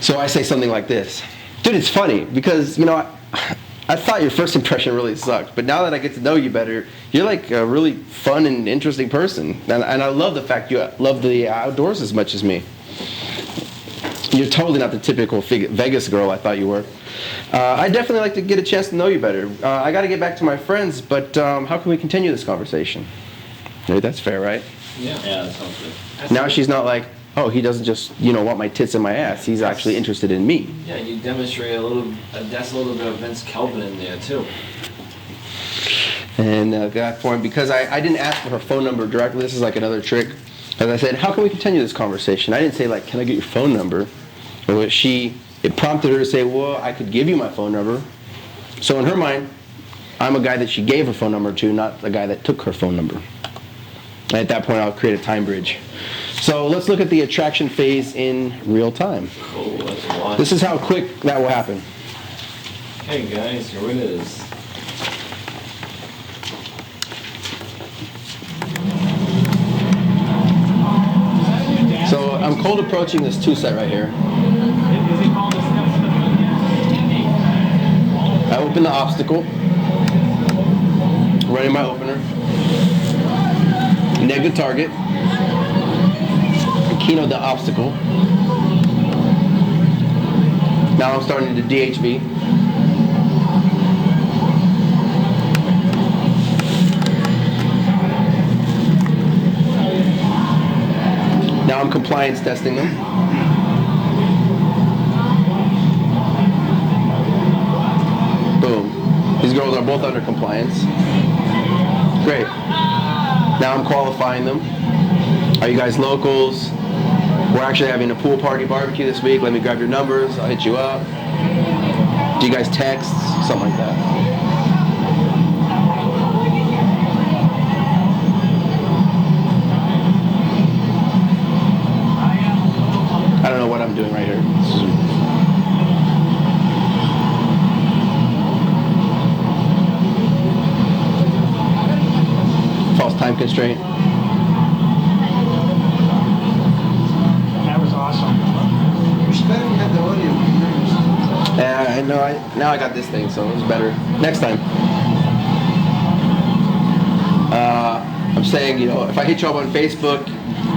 So I say something like this. Dude, it's funny because, I thought your first impression really sucked, but now that I get to know you better, you're like a really fun and interesting person. And I love the fact you love the outdoors as much as me. You're totally not the typical Vegas girl I thought you were. I'd definitely like to get a chance to know you better. I got to get back to my friends, but how can we continue this conversation? Maybe that's fair, right? Yeah, that sounds good. Now she's not like, oh, he doesn't just, want my tits and my ass. He's actually interested in me. Yeah, you demonstrate that's a little bit of Vince Kelvin in there, too. And got for him, because I didn't ask for her phone number directly. This is like another trick. As I said, how can we continue this conversation? I didn't say, like, can I get your phone number? It prompted her to say, well, I could give you my phone number. So in her mind, I'm a guy that she gave her phone number to, not the guy that took her phone number. And at that point, I'll create a time bridge. So let's look at the attraction phase in real time. Cool, let's watch. This is how quick that will happen. Hey guys, here it is. So I'm cold approaching this 2-set right here. I open the obstacle, running my opener, neg the target, keynote the obstacle. Now I'm starting to DHV. Now I'm compliance testing them. Boom. These girls are both under compliance. Great. Now I'm qualifying them. Are you guys locals? We're actually having a pool party barbecue this week. Let me grab your numbers. I'll hit you up. Do you guys text? Something like that. I don't know what I'm doing right here. False time constraint. That was awesome. Yeah, I know. Now I got this thing, so it's better. Next time. I'm saying, if I hit you up on Facebook,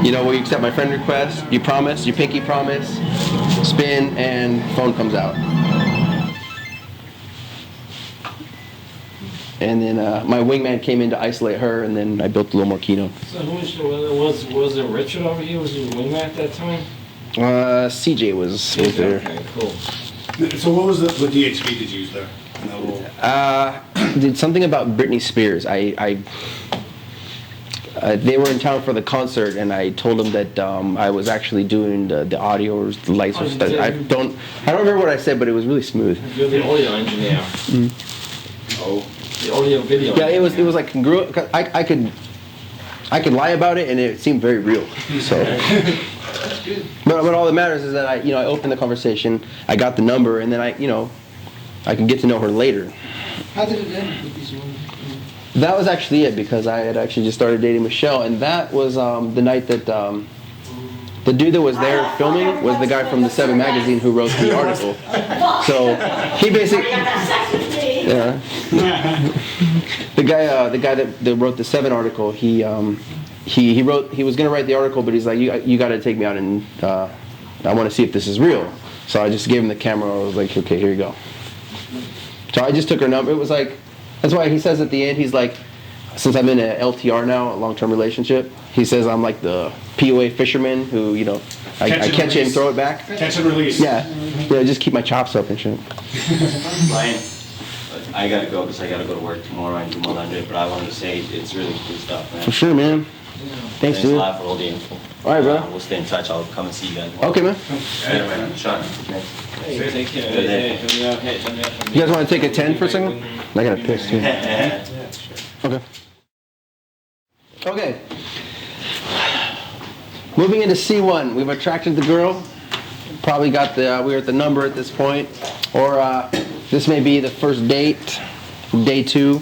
will you accept my friend request? You promise? You pinky promise? Spin, and phone comes out. And then my wingman came in to isolate her, and then I built a little more keynote. So was it Richard over here? Was he wingman at that time? CJ was there. Okay, cool. So what was the DHV did you use there? Did something about Britney Spears. they were in town for the concert, and I told them that I was actually doing the audio or the lights. Oh, or you stuff. did? I don't remember what I said, but it was really smooth. You're the audio engineer. Oh, the audio video. Yeah, it was like congruent. I could lie about it, and it seemed very real. So, but all that matters is that I opened the conversation, I got the number, and then I can get to know her later. How did it end with these women? That was actually it, because I had actually just started dating Michelle, and that was the night that the dude that was there filming was the guy from the 7 magazine who wrote the article. So he basically, yeah, the guy that wrote the 7 article, he was gonna write the article, but he's like, you got to take me out, and I want to see if this is real. So I just gave him the camera. I was like, okay, here you go. So I just took her number. It was like, that's why he says at the end, he's like, since I'm in a LTR now, a long-term relationship, he says I'm like the POA fisherman who, I catch it and throw it back. Catch and release. Yeah, just keep my chops up and shit. Brian, I gotta go because I gotta go to work tomorrow and do my laundry, but I wanted to say it's really cool stuff, man. For sure, man. Thanks, Thanks dude. a lot for all the info. All right, bro. We'll stay in touch. I'll come and see you guys. Okay, man. Yeah, man. Sean. Hey, take care. Good day. You guys want to take a 10 for a second? I got to piss, too. Okay. Okay. Moving into C1, we've attracted the girl. Probably got we're at the number at this point. Or this may be the first date, day 2.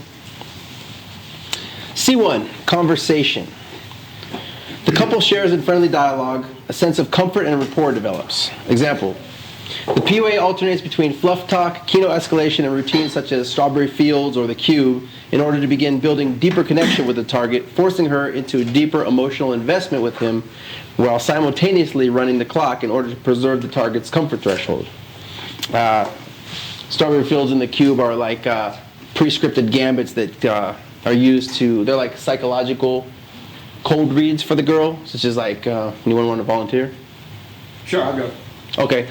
C1, conversation. The couple shares in friendly dialogue. A sense of comfort and rapport develops. Example. The POA alternates between fluff talk, keynote escalation, and routines such as Strawberry Fields or the Cube in order to begin building deeper connection with the target, forcing her into a deeper emotional investment with him while simultaneously running the clock in order to preserve the target's comfort threshold. Strawberry Fields and the Cube are like pre-scripted gambits that are used to, they're like psychological cold reads for the girl, such as like, anyone want to volunteer? Sure, I'll go. Okay,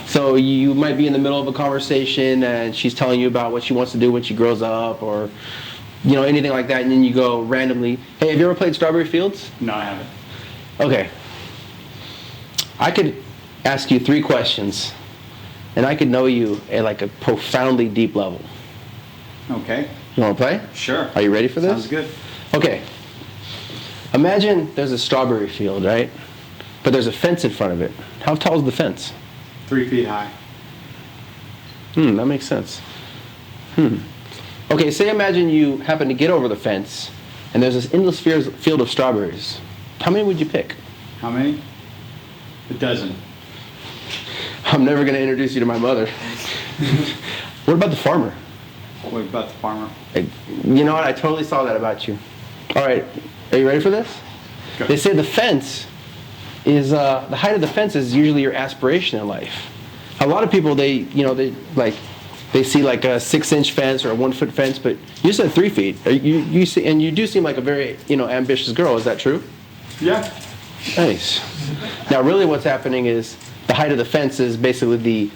so you might be in the middle of a conversation and she's telling you about what she wants to do when she grows up, or anything like that, and then you go randomly, hey, have you ever played Strawberry Fields? No, I haven't. Okay. I could ask you 3 questions and I could know you at like a profoundly deep level. Okay. You want to play? Sure. Are you ready for this? Sounds good. Okay. Imagine there's a strawberry field, right? But there's a fence in front of it. How tall is the fence? 3 feet high. That makes sense. Okay, say imagine you happen to get over the fence and there's this endless field of strawberries. How many would you pick? How many? A dozen. I'm never going to introduce you to my mother. What about the farmer? What about the farmer? You know what? I totally saw that about you. All right, are you ready for this? Go. They say the fence is the height of the fence is usually your aspiration in life. A lot of people they see like a 6-inch fence or a 1-foot fence, but you said 3 feet. You see, and you do seem like a very ambitious girl. Is that true? Yeah. Nice. Now, really, what's happening is the height of the fence is basically the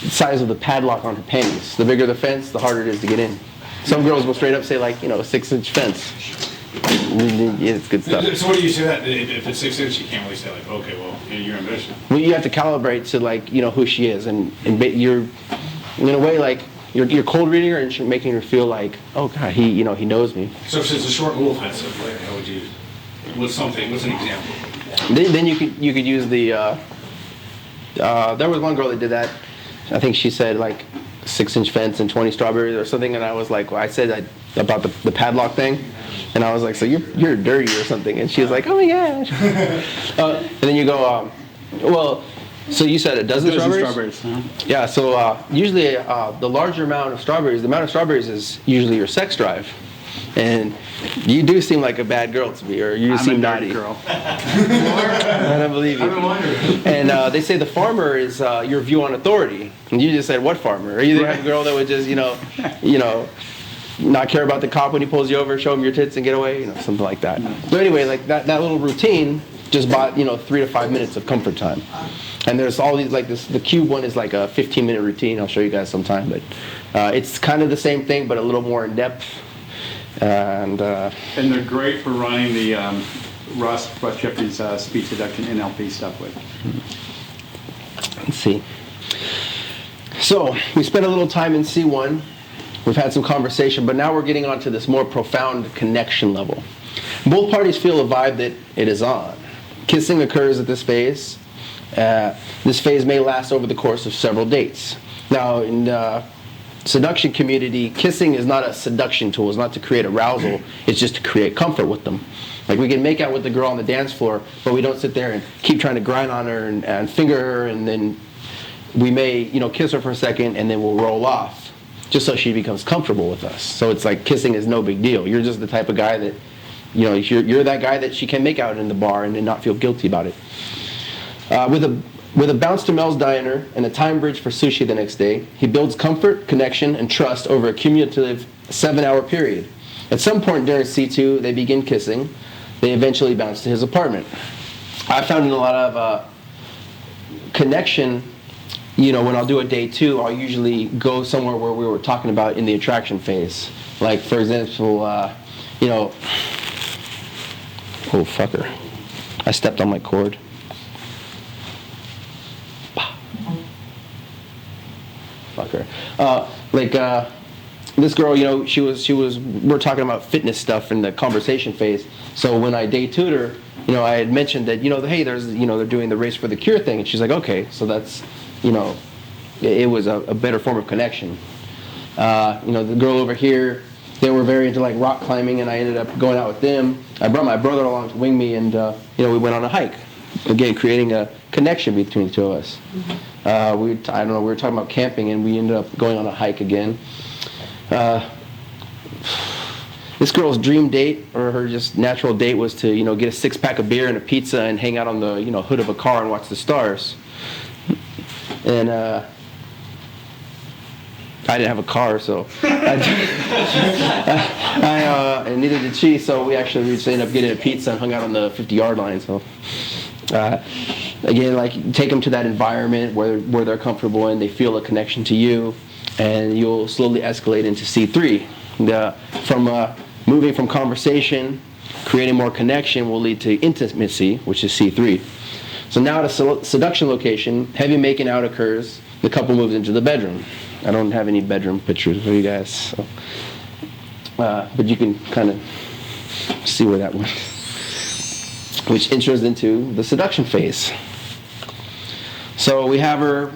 size of the padlock on her panties. The bigger the fence, the harder it is to get in. Some girls will straight up say like, a 6-inch fence. It's good stuff. So what do you say that if it's 6 inches, you can't really say like, okay, well, you're ambitious. Well, you have to calibrate to like, who she is, and you're in a way like you're cold reading her and making her feel like, oh God, he knows me. So if it's a short rule fence, like, how would you? What's an example? Then you could use the. There was one girl that did that. I think she said like 6-inch fence and 20 strawberries or something, and I was like, well, I said about the padlock thing, and I was like, so you're dirty or something, and she was like, oh my gosh. And then you go, well, so you said a dozen strawberries? Huh? Yeah. So usually the larger amount of strawberries, the amount of strawberries is usually your sex drive. And you do seem like a bad girl to me, or you seem naughty. Girl. I don't believe you. I've been wondering. And they say the farmer is your view on authority. And you just said, what farmer? Are you the type of girl that would just, not care about the cop when he pulls you over, show him your tits and get away? Something like that. So anyway, like that little routine just bought, 3 to 5 minutes of comfort time. And there's all these, like this, the Cube one is like a 15-minute routine. I'll show you guys sometime. But it's kind of the same thing, but a little more in depth. And they're great for running the Russ Jeffries speed seduction NLP stuff with. Let's see. So we spent a little time in C1. We've had some conversation, but now we're getting onto this more profound connection level. Both parties feel a vibe that it is on. Kissing occurs at this phase. This phase may last over the course of several dates. Now, in the seduction community, kissing is not a seduction tool. It's not to create arousal. It's just to create comfort with them. Like, we can make out with the girl on the dance floor, but we don't sit there and keep trying to grind on her and finger her, and then we may, kiss her for a second, and then we'll roll off, just so she becomes comfortable with us. So it's like kissing is no big deal. You're just the type of guy that, you're that guy that she can make out in the bar and not feel guilty about it. With a bounce to Mel's diner and a time bridge for sushi the next day, he builds comfort, connection, and trust over a cumulative 7-hour period. At some point during C2, they begin kissing. They eventually bounce to his apartment. I found in a lot of connection, when I'll do a day 2, I'll usually go somewhere where we were talking about in the attraction phase. Like, for example, oh, fucker. I stepped on my cord. Fucker. This girl, we're talking about fitness stuff in the conversation phase. So when I day 2'd her, I had mentioned that, hey, there's, they're doing the Race for the Cure thing. And she's like, okay, so that's, it was a better form of connection. The girl over here, they were very into like rock climbing, and I ended up going out with them. I brought my brother along to wing me, and, we went on a hike. Again, creating a connection between the two of us. We were talking about camping, and we ended up going on a hike again. This girl's dream date, or her just natural date, was to get a 6-pack of beer and a pizza and hang out on the hood of a car and watch the stars. And I didn't have a car, so and neither did she. So we just ended up getting a pizza and hung out on the 50-yard line. So again, like, take them to that environment where they're comfortable and they feel a connection to you, and you'll slowly escalate into C3. Moving from conversation, creating more connection will lead to intimacy, which is C3. So now at a seduction location, heavy making out occurs. The couple moves into the bedroom. I don't have any bedroom pictures for you guys, so. But you can kind of see where that went. Which enters into the seduction phase. So we have her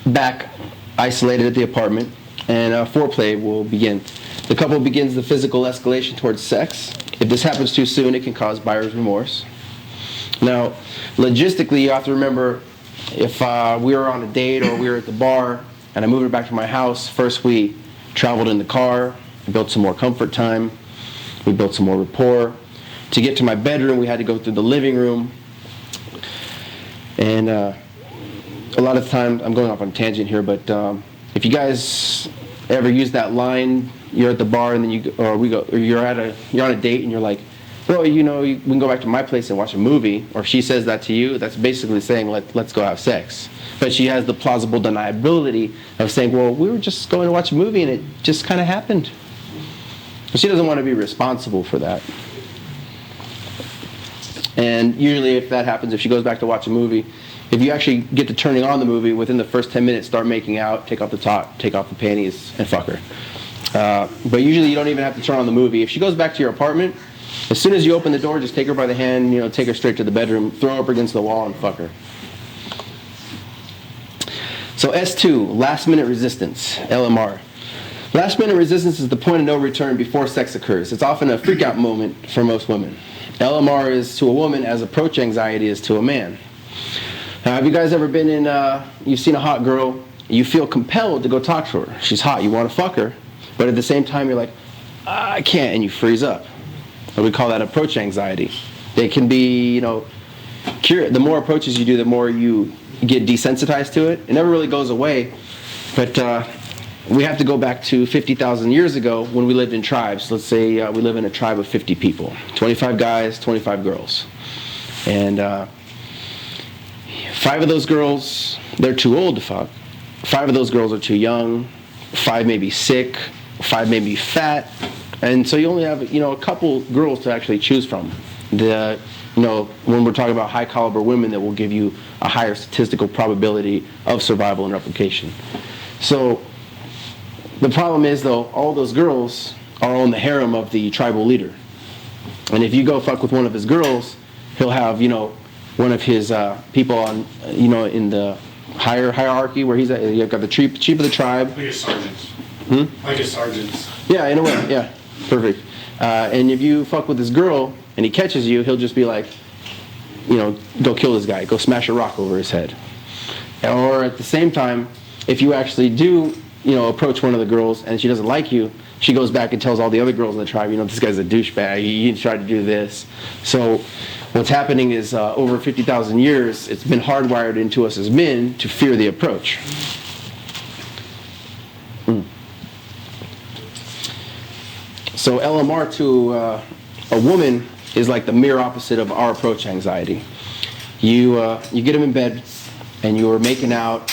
back isolated at the apartment, and foreplay will begin. The couple begins the physical escalation towards sex. If this happens too soon, it can cause buyer's remorse. Now, logistically, you have to remember, if we were on a date or we were at the bar and I moved her back to my house, first we traveled in the car, built some more comfort time, we built some more rapport. To get to my bedroom, we had to go through the living room. And a lot of the time, I'm going off on a tangent here, but if you guys ever use that line, you're at the bar and then you're on a date and you're like, well, we can go back to my place and watch a movie, or if she says that to you, that's basically saying, let's go have sex. But she has the plausible deniability of saying, well, we were just going to watch a movie and it just kind of happened. But she doesn't want to be responsible for that. And usually if that happens, if she goes back to watch a movie, if you actually get to turning on the movie, within the first 10 minutes, start making out, take off the top, take off the panties, and fuck her. But usually you don't even have to turn on the movie. If she goes back to your apartment, as soon as you open the door, just take her by the hand, take her straight to the bedroom, throw her up against the wall, and fuck her. So S2, last minute resistance, LMR. Last minute resistance is the point of no return before sex occurs. It's often a freak out moment for most women. LMR is to a woman as approach anxiety is to a man. Now, have you guys ever been you've seen a hot girl, you feel compelled to go talk to her. She's hot, you want to fuck her, but at the same time you're like, I can't, and you freeze up. And we call that approach anxiety. It can be, the more approaches you do, the more you get desensitized to it. It never really goes away, but we have to go back to 50,000 years ago when we lived in tribes. Let's say we live in a tribe of 50 people, 25 guys, 25 girls. And 5 of those girls, they're too old to fuck. 5 of those girls are too young. 5 may be sick. 5 may be fat. And so you only have, a couple girls to actually choose from. When we're talking about high caliber women that will give you a higher statistical probability of survival and replication. So the problem is, though, all those girls are on the harem of the tribal leader. And if you go fuck with one of his girls, he'll have, one of his people on, in the higher hierarchy where he's at. You've got the chief of the tribe. Like a sergeants. Like a sergeants. Yeah, in a way, yeah. Perfect. And if you fuck with this girl and he catches you, he'll just be like, go kill this guy. Go smash a rock over his head. Or at the same time, if you actually do, approach one of the girls and she doesn't like you, she goes back and tells all the other girls in the tribe, this guy's a douchebag. He tried to do this. So what's happening is over 50,000 years, it's been hardwired into us as men to fear the approach. So LMR to a woman is like the mirror opposite of our approach anxiety. You get them in bed and you were making out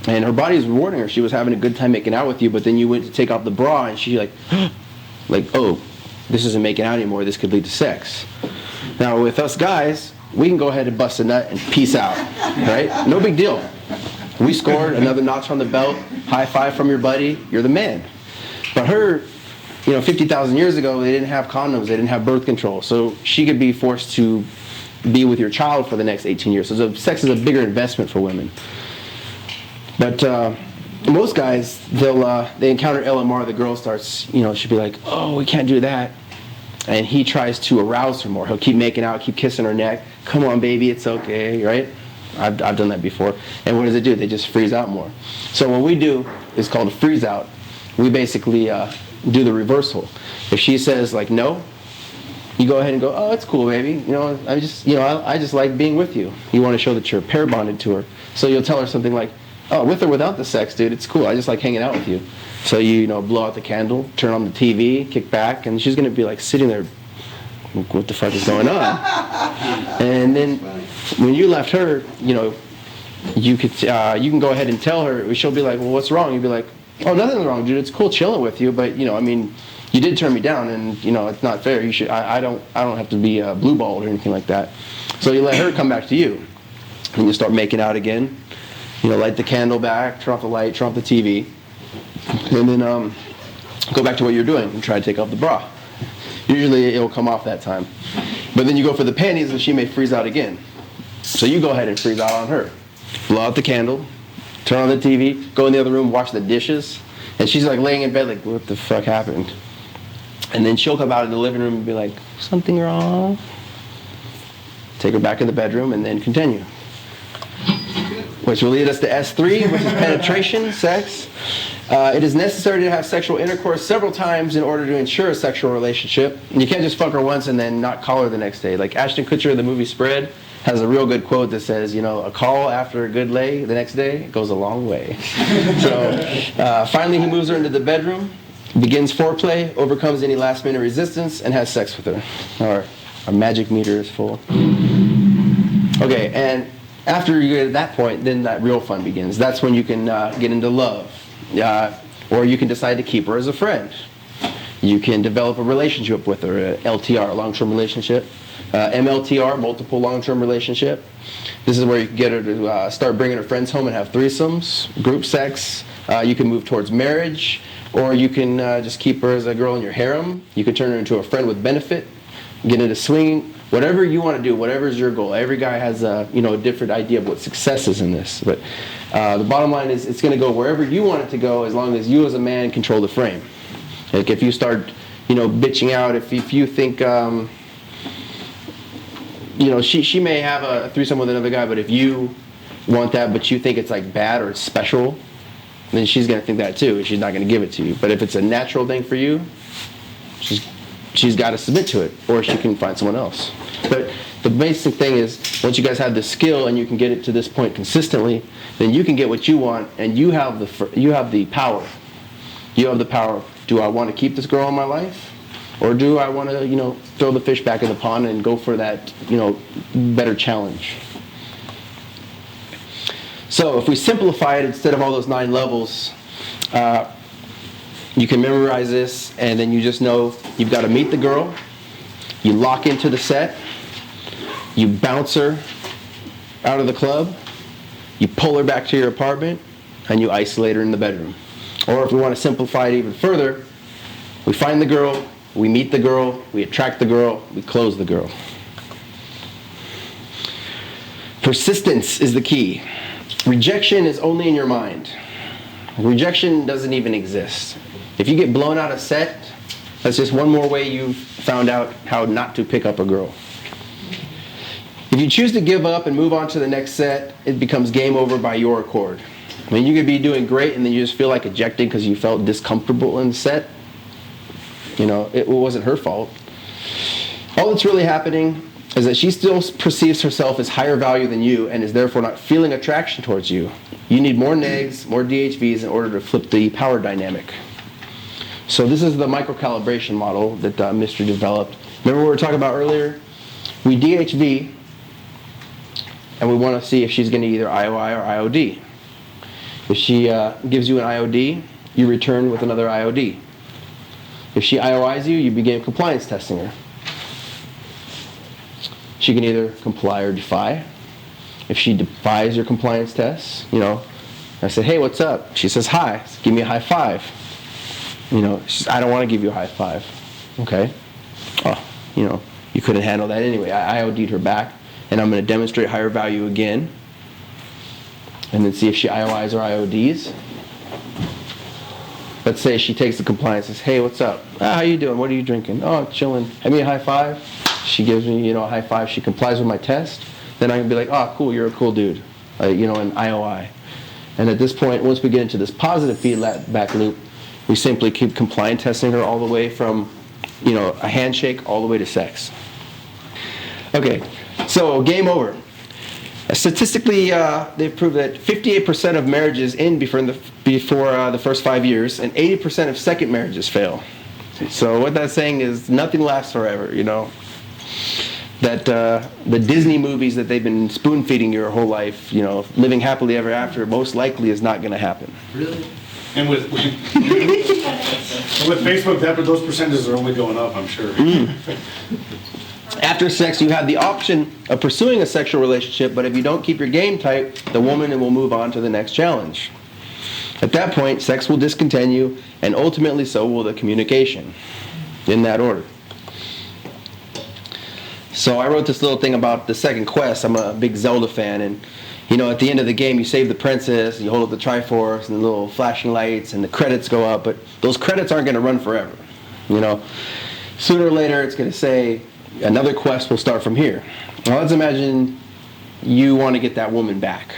and her body was rewarding her. She was having a good time making out with you, but then you went to take off the bra and she oh, this isn't making out anymore. This could lead to sex. Now with us guys, we can go ahead and bust a nut and peace out, right? No big deal. We scored another notch on the belt. High five from your buddy. You're the man. But her, 50,000 years ago, they didn't have condoms. They didn't have birth control. So she could be forced to be with your child for the next 18 years. So sex is a bigger investment for women. But most guys, they encounter LMR. The girl starts, she'll be like, oh, we can't do that. And he tries to arouse her more. He'll keep making out, keep kissing her neck. Come on, baby, it's okay, right? I've done that before. And what does it do? They just freeze out more. So what we do is called a freeze out. We basically do the reversal. If she says no, you go ahead and go, oh, it's cool, baby. I just like being with you. You want to show that you're pair bonded to her. So you'll tell her something like, oh, with or without the sex, dude, it's cool. I just like hanging out with you. So you blow out the candle, turn on the TV, kick back, and she's going to be sitting there, what the fuck is going on? And then when you left her, you can go ahead and tell her. She'll be like, well, what's wrong? You'll be like, oh, nothing's wrong, dude. It's cool chilling with you, but you did turn me down, and it's not fair. You should. I don't have to be blue balled or anything like that. So you let her come back to you, and you start making out again. Light the candle back, turn off the light, turn off the TV, and then go back to what you're doing and try to take off the bra. Usually it'll come off that time, but then you go for the panties, and she may freeze out again. So you go ahead and freeze out on her. Blow out the candle. Turn on the TV, go in the other room, wash the dishes, and she's laying in bed what the fuck happened? And then she'll come out in the living room and be like, something wrong? Take her back in the bedroom and then continue. Which will lead us to S3, which is penetration, sex. It is necessary to have sexual intercourse several times in order to ensure a sexual relationship. And you can't just fuck her once and then not call her the next day. Like Ashton Kutcher in the movie Spread has a real good quote that says, a call after a good lay the next day goes a long way. So finally he moves her into the bedroom, begins foreplay, overcomes any last minute resistance, and has sex with her. Our magic meter is full. Okay, and after you get to that point, then that real fun begins. That's when you can get into love. Or you can decide to keep her as a friend. You can develop a relationship with her, LTR, a long-term relationship. MLTR, multiple long-term relationship. This is where you can get her to start bringing her friends home and have threesomes, group sex. You can move towards marriage, or you can just keep her as a girl in your harem. You can turn her into a friend with benefit, get into swinging. Whatever you want to do, whatever is your goal. Every guy has a different idea of what success is in this. But the bottom line is it's going to go wherever you want it to go, as long as you as a man control the frame. Like if you start, bitching out, if you think, she may have a threesome with another guy, but if you want that, but you think it's bad or it's special, then she's going to think that too, and she's not going to give it to you. But if it's a natural thing for you, she's got to submit to it, or she can find someone else. But the basic thing is, once you guys have the skill and you can get it to this point consistently, then you can get what you want, and you have the power. You have the power. Do I want to keep this girl in my life, or do I want to, throw the fish back in the pond and go for that, better challenge? So if we simplify it, instead of all those 9 levels, You can memorize this, and then you just know you've got to meet the girl, you lock into the set, you bounce her out of the club, you pull her back to your apartment, and you isolate her in the bedroom. Or if we want to simplify it even further, we find the girl, we meet the girl, we attract the girl, we close the girl. Persistence is the key. Rejection is only in your mind. Rejection doesn't even exist. If you get blown out of set, that's just one more way you've found out how not to pick up a girl. If you choose to give up and move on to the next set, it becomes game over by your accord. I mean, you could be doing great and then you just feel like ejecting because you felt discomfortable in the set. You know, it wasn't her fault. All that's really happening is that she still perceives herself as higher value than you and is therefore not feeling attraction towards you. You need more negs, more DHVs in order to flip the power dynamic. So this is the microcalibration model that Mr. developed. Remember what we were talking about earlier? We DHV and we want to see if she's going to either IOI or IOD. If she gives you an IOD, you return with another IOD. If she IOIs you, you begin compliance testing her. She can either comply or defy. If she defies your compliance tests, you know, I say, hey, what's up? She says, hi. I say, give me a high five. You know, she says, I don't want to give you a high five. Okay. Oh, you know, you couldn't handle that anyway. I IOD'd her back, and I'm going to demonstrate higher value again, and then see if she IOIs or IODs. Let's say she takes the compliance and says, hey, what's up? How you doing? What are you drinking? Oh, chilling. Have me a high five. She gives me, you know, a high five. She complies with my test. Then I can be like, oh, cool, you're a cool dude. You know, an IOI. And at this point, once we get into this positive feedback loop, we simply keep compliance testing her all the way from, you know, a handshake all the way to sex. Okay, so game over. Statistically, they've proved that 58% of marriages end before the first 5 years, and 80% of second marriages fail. So what that's saying is nothing lasts forever, you know. That the Disney movies that they've been spoon-feeding your whole life, you know, living happily ever after, most likely is not going to happen. Really? And with Facebook, those percentages are only going up, I'm sure. After sex, you have the option of pursuing a sexual relationship, but if you don't keep your game tight, the woman will move on to the next challenge. At that point, sex will discontinue, and ultimately so will the communication, in that order. So I wrote this little thing about the second quest. I'm a big Zelda fan, and you know, at the end of the game, you save the princess, you hold up the Triforce, and the little flashing lights, and the credits go up, but those credits aren't going to run forever. You know, sooner or later, it's going to say, another quest will start from here. Now let's imagine you want to get that woman back.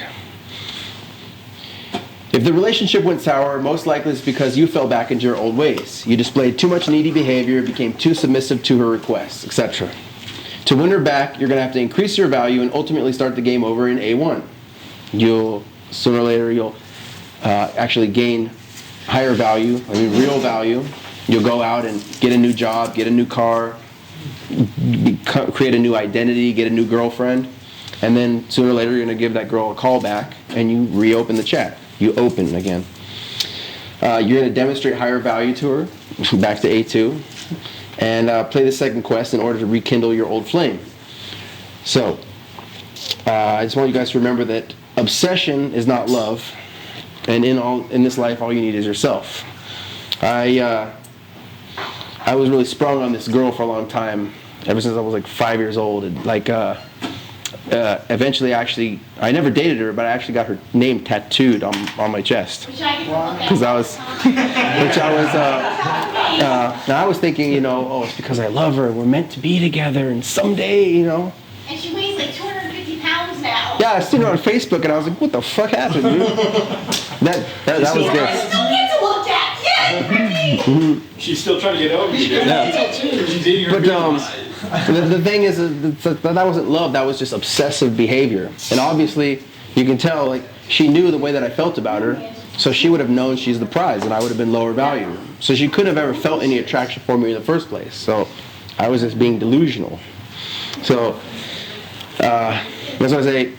If the relationship went sour, most likely it's because you fell back into your old ways. You displayed too much needy behavior, became too submissive to her requests, etc. To win her back, you're going to have to increase your value and ultimately start the game over in A1. Sooner or later, you'll actually gain higher value, I mean real value. You'll go out and get a new job, get a new car, create a new identity, get a new girlfriend, and then sooner or later you're going to give that girl a call back and you reopen the chat. You open again. You're going to demonstrate higher value to her, back to A2, and play the second quest in order to rekindle your old flame. So, I just want you guys to remember that obsession is not love, and in this life all you need is yourself. I was really sprung on this girl for a long time, ever since I was like 5 years old. And eventually, I never dated her, but I actually got her name tattooed on my chest. Because I was thinking, you know, oh, it's because I love her. We're meant to be together, and someday, you know. And she weighs like 250 pounds now. Yeah, I seen her on Facebook, and I was like, what the fuck happened, dude? that was good. I still get to look at. Yes, She's still trying to get over you. Yeah. But the thing is that wasn't love. That was just obsessive behavior. And obviously, you can tell, like, she knew the way that I felt about her, so she would have known she's the prize, and I would have been lower value. So she couldn't have ever felt any attraction for me in the first place. So I was just being delusional. So that's why I say,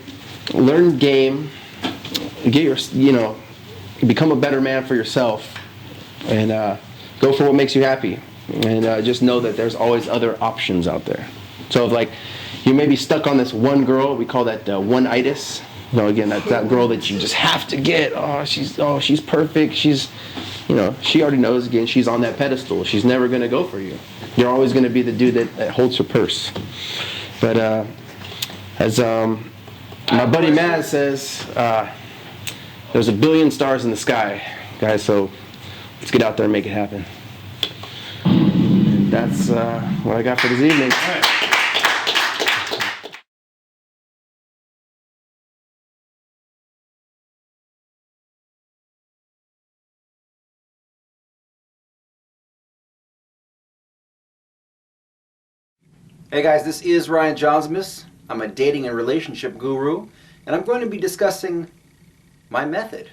learn game, get become a better man for yourself, and Go for what makes you happy, and just know that there's always other options out there. So if like you may be stuck on this one girl, we call that one-itis. You know, again, that's that girl that you just have to get. She's perfect. She's, you know, she already knows, again, she's on that pedestal. She's never going to go for you. You're always going to be the dude that holds her purse. But as my buddy Maz says, there's a billion stars in the sky, guys, so let's get out there and make it happen. That's what I got for this evening. All right. Hey guys, this is Ryan Jaunzemis. I'm a dating and relationship guru, and I'm going to be discussing my method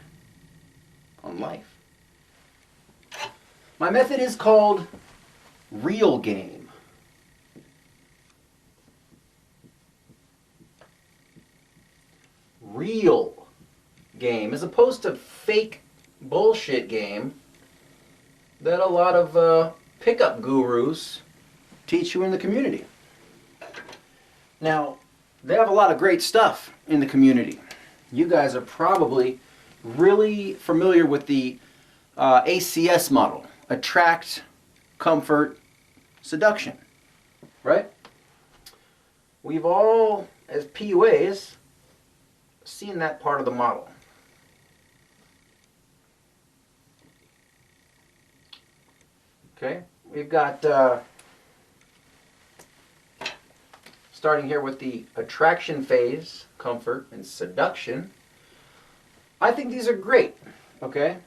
on life. My method is called Real Game. Real game, as opposed to fake bullshit game that a lot of pickup gurus teach you in the community. Now, they have a lot of great stuff in the community. You guys are probably really familiar with the ACS model, attract, comfort, seduction, right? We've all, as PUAs, seen that part of the model. Okay, we've got starting here with the attraction phase, comfort, and seduction. I think these are great, okay?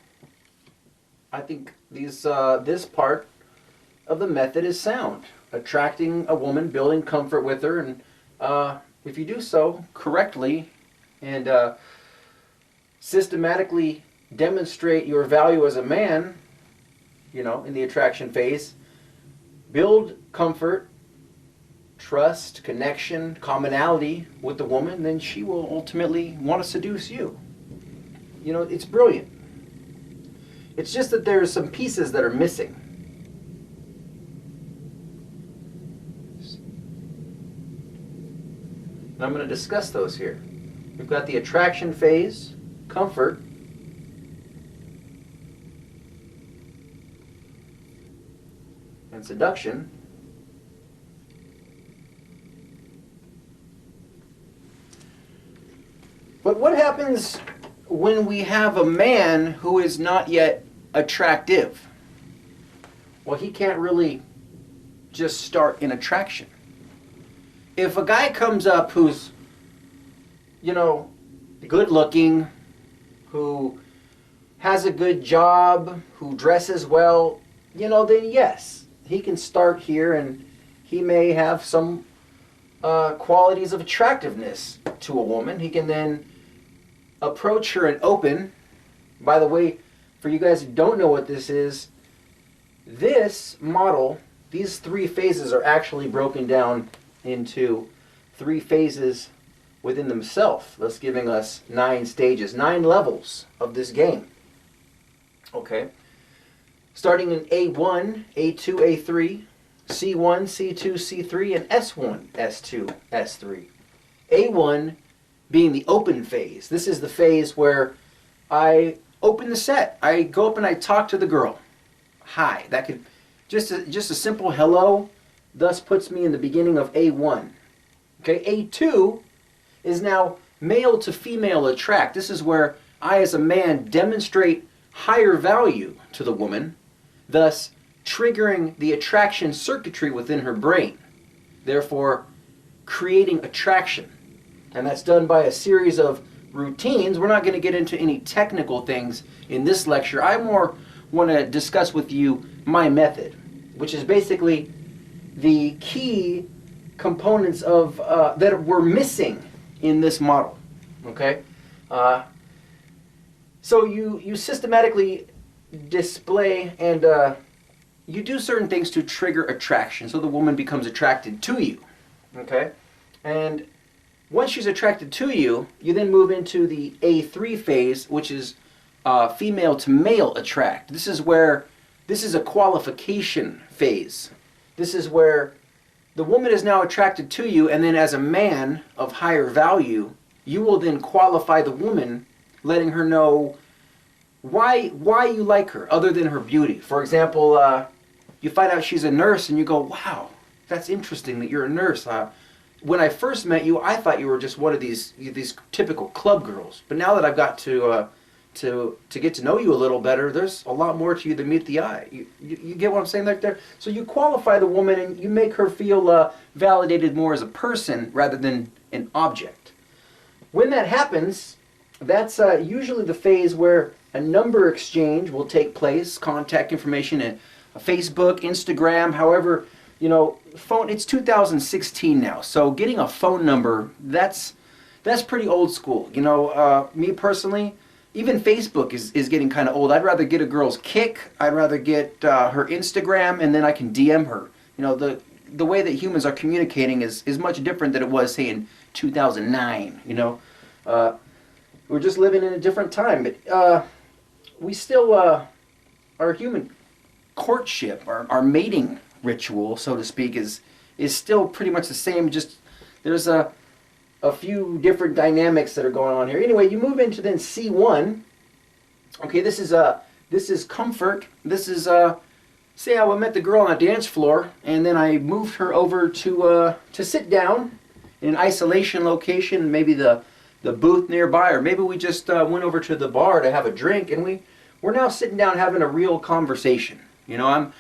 I think these this part of the method is sound. Attracting a woman, building comfort with her, and if you do so correctly and systematically demonstrate your value as a man, you know, in the attraction phase, build comfort, trust, connection, commonality with the woman, then she will ultimately want to seduce you. You know, it's brilliant. It's just that there are some pieces that are missing. And I'm going to discuss those here. We've got the attraction phase, comfort, and seduction. But what happens when we have a man who is not yet attractive? Well, he can't really just start in attraction. If a guy comes up who's, you know, good looking, who has a good job, who dresses well, you know, then yes, he can start here and he may have some qualities of attractiveness to a woman. He can then approach her and open. By the way, for you guys who don't know what this is, this model, these three phases are actually broken down into three phases within themselves, thus giving us 9 stages, 9 levels of this game. Okay? Starting in A1, A2, A3, C1, C2, C3, and S1, S2, S3. A1 being the open phase. This is the phase where I open the set. I go up and I talk to the girl. Hi. That could just a simple hello thus puts me in the beginning of A1. Okay, A2 is now male to female attract. This is where I as a man demonstrate higher value to the woman, thus triggering the attraction circuitry within her brain, therefore creating attraction. And that's done by a series of routines. We're not going to get into any technical things in this lecture. I more want to discuss with you my method, which is basically the key components of that we're missing in this model. Okay, so you systematically display and you do certain things to trigger attraction, so the woman becomes attracted to you. Okay, and once she's attracted to you, you then move into the A3 phase, which is female to male attract. This is where this is a qualification phase. This is where the woman is now attracted to you, and then as a man of higher value, you will then qualify the woman, letting her know why you like her, other than her beauty. For example, you find out she's a nurse, and you go, wow, that's interesting that you're a nurse. When I first met you, I thought you were just one of these typical club girls. But now that I've got to get to know you a little better, there's a lot more to you than meet the eye. You get what I'm saying there? So you qualify the woman and you make her feel validated more as a person rather than an object. When that happens, that's usually the phase where a number exchange will take place, contact information at Facebook, Instagram, however, phone. It's 2016 now, so getting a phone number, that's pretty old school. Me personally, even Facebook is getting kind of old. I'd rather get a girl's kick. I'd rather get her Instagram, and then I can DM her. The way that humans are communicating is much different than it was, say, in 2009. We're just living in a different time, but we still, our human courtship, our mating ritual, so to speak, is still pretty much the same. Just there's a few different dynamics that are going on here. Anyway, you move into then C1. Okay, this is comfort. This is say I met the girl on a dance floor, and then I moved her over to sit down in an isolation location, maybe the booth nearby, or maybe we just went over to the bar to have a drink, and we're now sitting down having a real conversation. I'm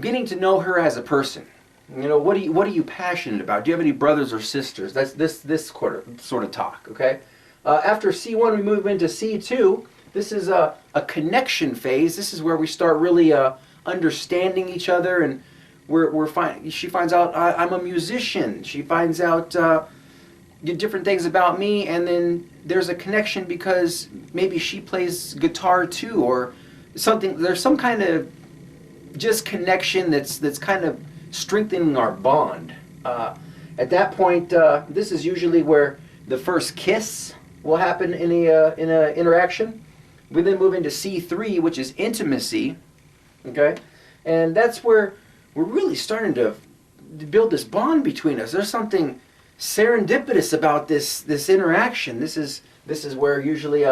getting to know her as a person. What are you passionate about? Do you have any brothers or sisters? That's this sort of talk, okay? After C1, we move into C2. This is a connection phase. This is where we start really understanding each other, and she finds out I'm a musician. She finds out different things about me, and then there's a connection because maybe she plays guitar too, or something. There's some kind of just connection that's kind of strengthening our bond. At that point, this is usually where the first kiss will happen in a interaction. We then move into C3, which is intimacy. Okay, and that's where we're really starting to build this bond between us. There's something serendipitous about this interaction. This is where usually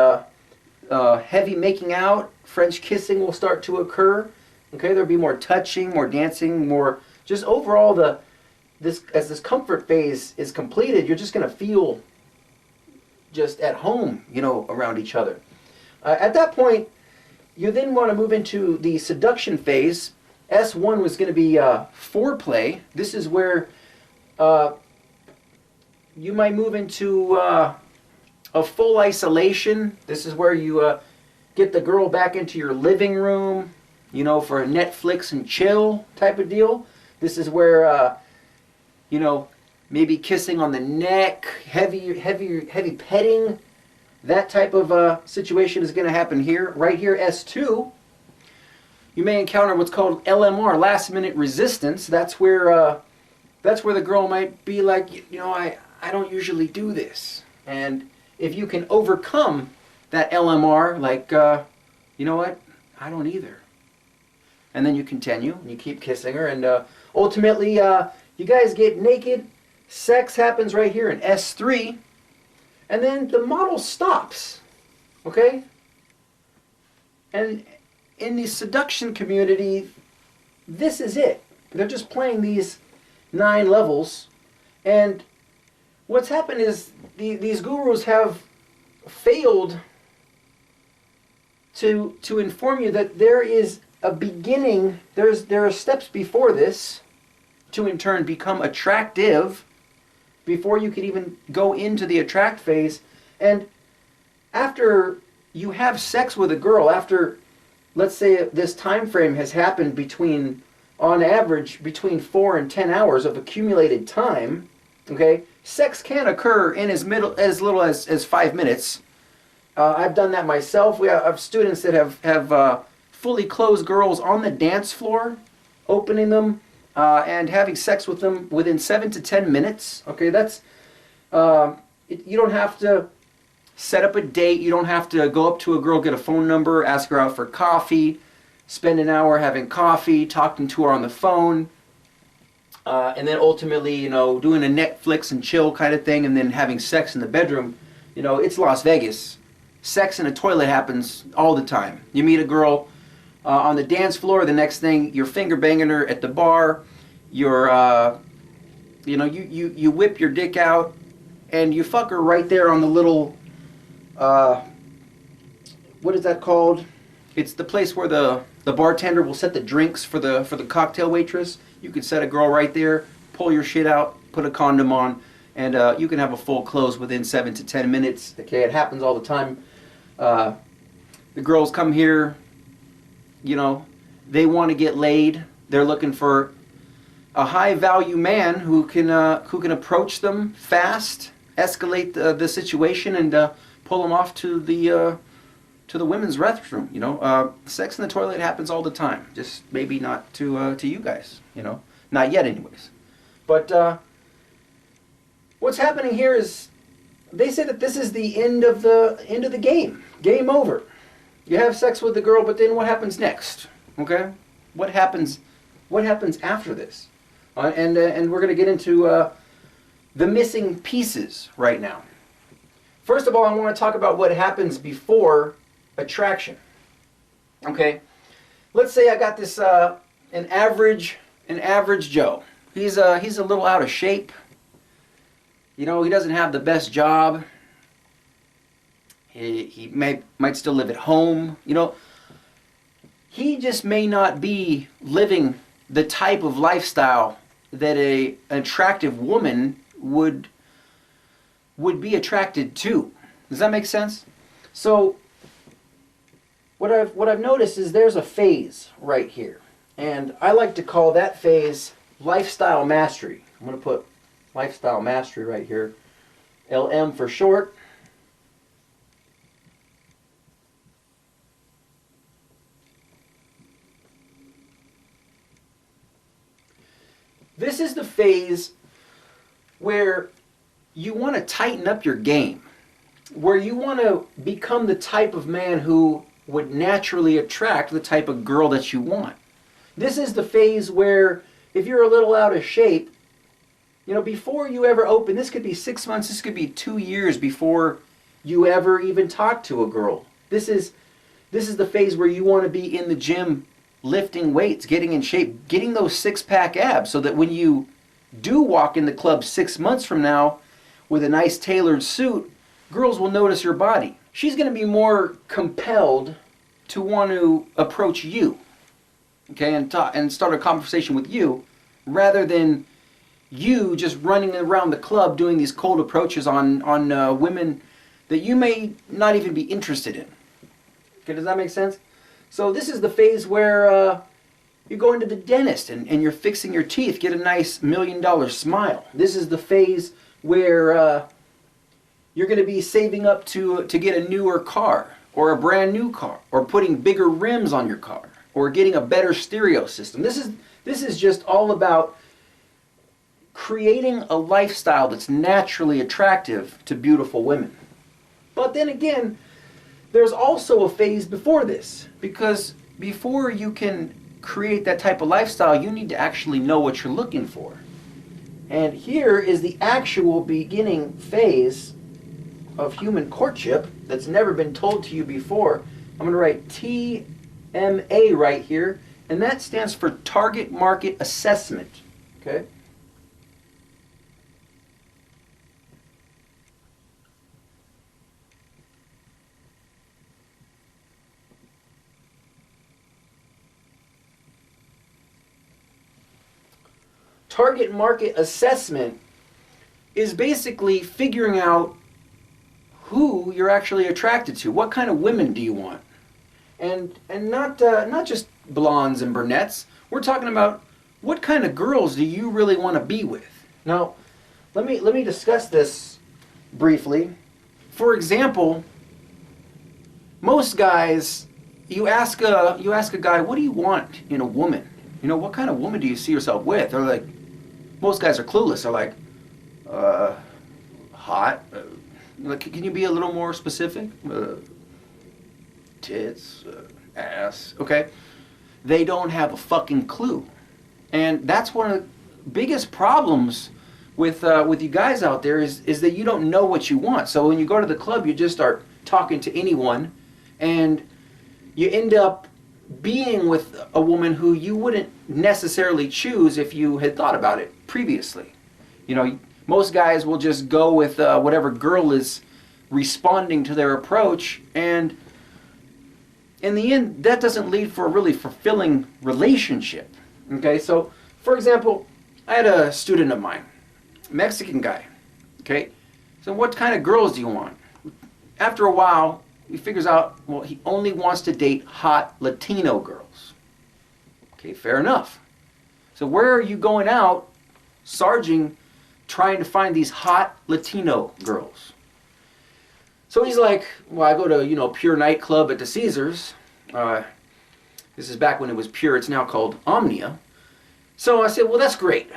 heavy making out, French kissing will start to occur. Okay, there'll be more touching, more dancing, more just overall as this comfort phase is completed, you're just going to feel just at home, around each other. At that point, you then want to move into the seduction phase. S1 was going to be foreplay. This is where you might move into a full isolation. This is where you get the girl back into your living room, for a Netflix and chill type of deal. This is where, maybe kissing on the neck, heavy petting, that type of situation is going to happen here. Right here, S2, you may encounter what's called LMR, last minute resistance. That's where the girl might be like, I don't usually do this. And if you can overcome that LMR, like, you know what, I don't either. And then you continue, and you keep kissing her, and ultimately, you guys get naked. Sex happens right here in S3, and then the model stops, okay? And in the seduction community, this is it. They're just playing these 9 levels, and what's happened is these gurus have failed to inform you that there is a beginning, there are steps before this to in turn become attractive before you could even go into the attract phase. And after you have sex with a girl, after, let's say, this time frame has happened on average, between 4 and 10 hours of accumulated time, okay, sex can occur in as little as 5 minutes. I've done that myself. We have students that have fully clothed girls on the dance floor, opening them and having sex with them within 7 to 10 minutes. Okay, that's you don't have to set up a date. You don't have to go up to a girl, get a phone number, ask her out for coffee. spend an hour having coffee, talking to her on the phone, and then ultimately, you know, doing a Netflix and chill kind of thing, and then having sex in the bedroom. You know, it's Las Vegas. Sex in a toilet happens all the time. You meet a girl on the dance floor, the next thing you're finger banging her at the bar. You're, you know, you whip your dick out and you fuck her right there on the little, what is that called? It's the place where the bartender will set the drinks for the cocktail waitress. You can set a girl right there, pull your shit out, put a condom on, and you can have a full close within 7 to 10 minutes. Okay, it happens all the time. The girls come here, you know, they want to get laid. They're looking for a high-value man who can approach them fast, escalate the situation, and pull them off to the women's restroom. You know, sex in the toilet happens all the time. Just maybe not to you guys. You know, not yet, anyways. But what's happening here is they say that this is the end of the game. Game over. You have sex with the girl, but then what happens next? Okay, what happens after this? And we're going to get into the missing pieces right now. First of all, I want to talk about what happens before attraction. Okay, let's say I got this an average Joe. He's a little out of shape. You know, he doesn't have the best job. He might still live at home. You know, he just may not be living the type of lifestyle that an attractive woman would be attracted to. Does that make sense? So what I've noticed is there's a phase right here, and I like to call that phase lifestyle mastery. I'm going to put lifestyle mastery right here, LM for short. This is the phase where you want to tighten up your game, where you want to become the type of man who would naturally attract the type of girl that you want. This is the phase where if you're a little out of shape, you know, before you ever open, this could be 6 months, this could be 2 years before you ever even talk to a girl. This is the phase where you want to be in the gym lifting weights, getting in shape, getting those six-pack abs so that when you do walk in the club 6 months from now with a nice tailored suit, girls will notice your body. She's going to be more compelled to want to approach you, okay, and start a conversation with you rather than you just running around the club doing these cold approaches on women that you may not even be interested in. Okay, does that make sense? So this is the phase where you go into the dentist and you're fixing your teeth, get a nice $1 million smile. This is the phase where you're going to be saving up to get a newer car or a brand new car or putting bigger rims on your car or getting a better stereo system. This is just all about creating a lifestyle that's naturally attractive to beautiful women. But then again, there's also a phase before this, because before you can create that type of lifestyle, you need to actually know what you're looking for. And here is the actual beginning phase of human courtship that's never been told to you before. I'm going to write TMA right here, and that stands for Target Market Assessment. Okay? Target market assessment is basically figuring out who you're actually attracted to. What kind of women do you want? And not just blondes and brunettes. We're talking about what kind of girls do you really want to be with? Now, let me discuss this briefly. For example, most guys, you ask a guy, what do you want in a woman? You know, what kind of woman do you see yourself with? They're like, most guys are clueless. They're like, hot. Like, can you be a little more specific? Tits, ass. Okay. they don't have a fucking clue. And that's one of the biggest problems with you guys out there is that you don't know what you want. So when you go to the club, you just start talking to anyone, and you end up being with a woman who you wouldn't necessarily choose if you had thought about it previously. You know, most guys will just go with whatever girl is responding to their approach, and in the end, that doesn't lead for a really fulfilling relationship. Okay, so for example, I had a student of mine, Mexican guy. Okay, so what kind of girls do you want? After a while, he figures out, well, he only wants to date hot Latino girls. Okay, fair enough. So where are you going out, Sarging, trying to find these hot Latino girls? So he's like, well, I go to, you know, Pure nightclub at the Caesars. This is back when it was Pure. It's now called Omnia. So I said, well, that's great.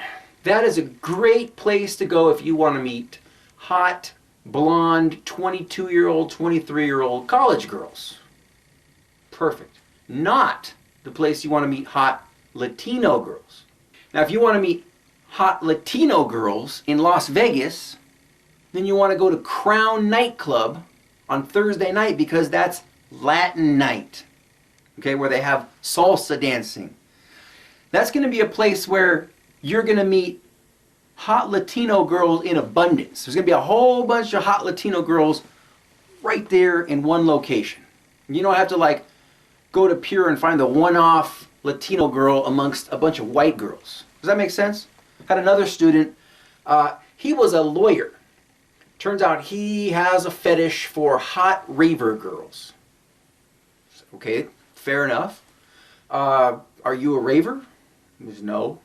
That is a great place to go if you want to meet hot, blonde, 22-year-old, 23-year-old college girls. Perfect. Not the place you want to meet hot Latino girls. Now, if you want to meet hot Latino girls in Las Vegas, then you want to go to Crown nightclub on Thursday night, because that's Latin night, okay, where they have salsa dancing. That's going to be a place where you're going to meet hot Latino girls in abundance. There's going to be a whole bunch of hot Latino girls right there in one location. You don't have to like go to Pure and find the one-off Latino girl amongst a bunch of white girls. Does that make sense? Had another student, he was a lawyer. Turns out he has a fetish for hot raver girls. Okay, fair enough. Are you a raver? He goes, no.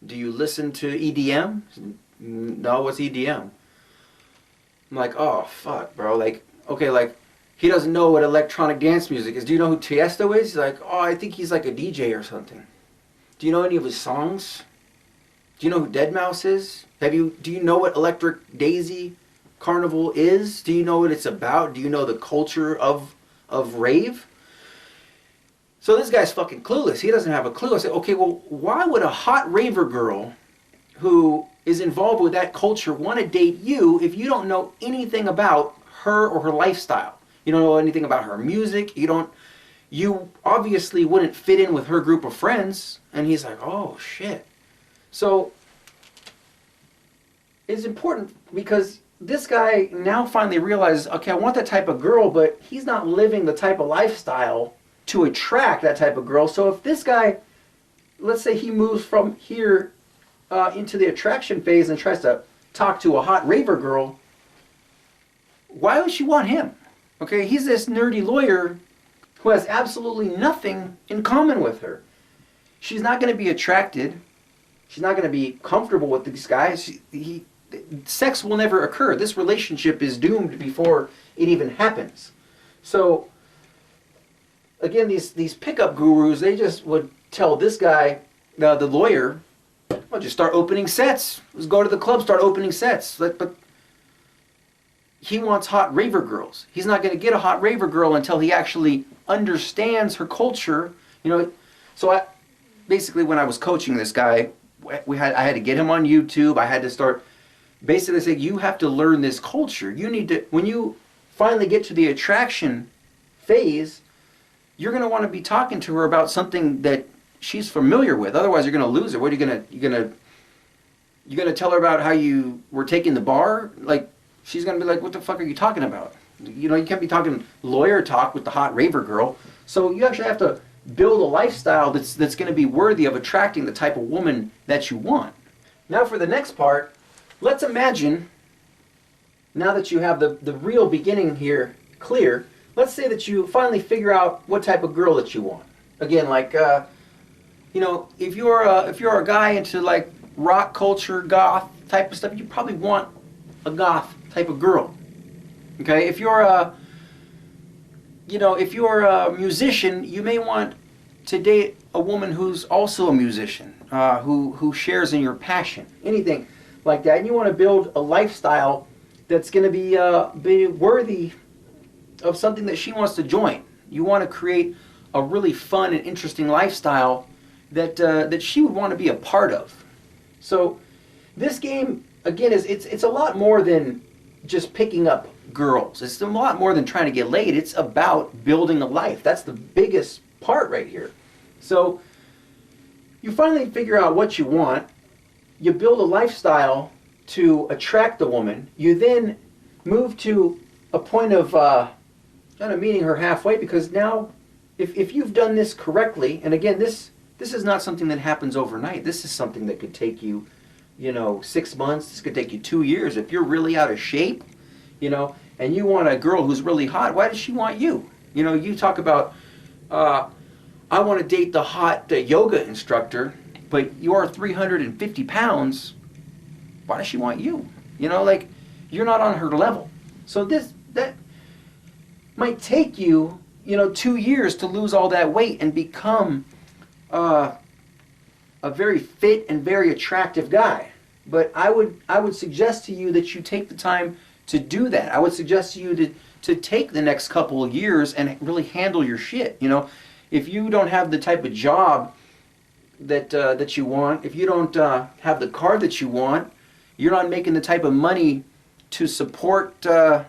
Do you listen to EDM? No, what's EDM? I'm like, oh, fuck, bro. Like, okay, like, he doesn't know what electronic dance music is. Do you know who Tiesto is? He's like, oh, I think he's like a DJ or something. Do you know any of his songs? Do you know who Deadmau5 is? Do you know what Electric Daisy Carnival is? Do you know what it's about? Do you know the culture of rave? So this guy's fucking clueless. He doesn't have a clue. I said, okay, well, why would a hot raver girl who is involved with that culture want to date you if you don't know anything about her or her lifestyle? You don't know anything about her music. You obviously wouldn't fit in with her group of friends. And he's like, oh, shit. So it's important because this guy now finally realizes, okay, I want that type of girl, but he's not living the type of lifestyle to attract that type of girl. So if this guy, let's say he moves from here into the attraction phase and tries to talk to a hot raver girl, why would she want him? Okay, he's this nerdy lawyer who has absolutely nothing in common with her. She's not going to be attracted. She's not going to be comfortable with these guys. Sex will never occur. This relationship is doomed before it even happens. So, again, these pickup gurus, they just would tell this guy, the lawyer, well, just start opening sets. Let's go to the club, start opening sets. But he wants hot raver girls. He's not going to get a hot raver girl until he actually understands her culture. You know, so basically when I was coaching this guy, I had to get him on YouTube. I had to start basically saying, you have to learn this culture. You need to, when you finally get to the attraction phase, you're going to want to be talking to her about something that she's familiar with. Otherwise, you're going to lose her. What are you going to tell her about how you were taking the bar? Like, she's going to be like, what the fuck are you talking about? You know, you can't be talking lawyer talk with the hot raver girl. So you actually have to build a lifestyle that's going to be worthy of attracting the type of woman that you want. Now for the next part, let's imagine, now that you have the real beginning here clear, let's say that you finally figure out what type of girl that you want. Again, like, you know, if you're a guy into like rock culture, goth type of stuff, you probably want a goth type of girl. Okay, if you're a musician, you may want to date a woman who's also a musician, who shares in your passion, anything like that. And you want to build a lifestyle that's going to be worthy of something that she wants to join. You want to create a really fun and interesting lifestyle that that she would want to be a part of. So this game, again, it's a lot more than just picking up girls. It's a lot more than trying to get laid. It's about building a life. That's the biggest part right here. So you finally figure out what you want. You build a lifestyle to attract the woman. You then move to a point of kind of meeting her halfway, because now if you've done this correctly, and again, this is not something that happens overnight. This is something that could take you, 6 months. This could take you 2 years. If you're really out of shape, and you want a girl who's really hot, why does she want you? You talk about, I want to date the hot yoga instructor, but you are 350 pounds. Why does she want you? You're not on her level. So that might take you, 2 years to lose all that weight and become a very fit and very attractive guy. But I would suggest to you that you take the time to do that. I would suggest to you to take the next couple of years and really handle your shit. If you don't have the type of job that you want, if you don't have the car that you want, you're not making the type of money to support a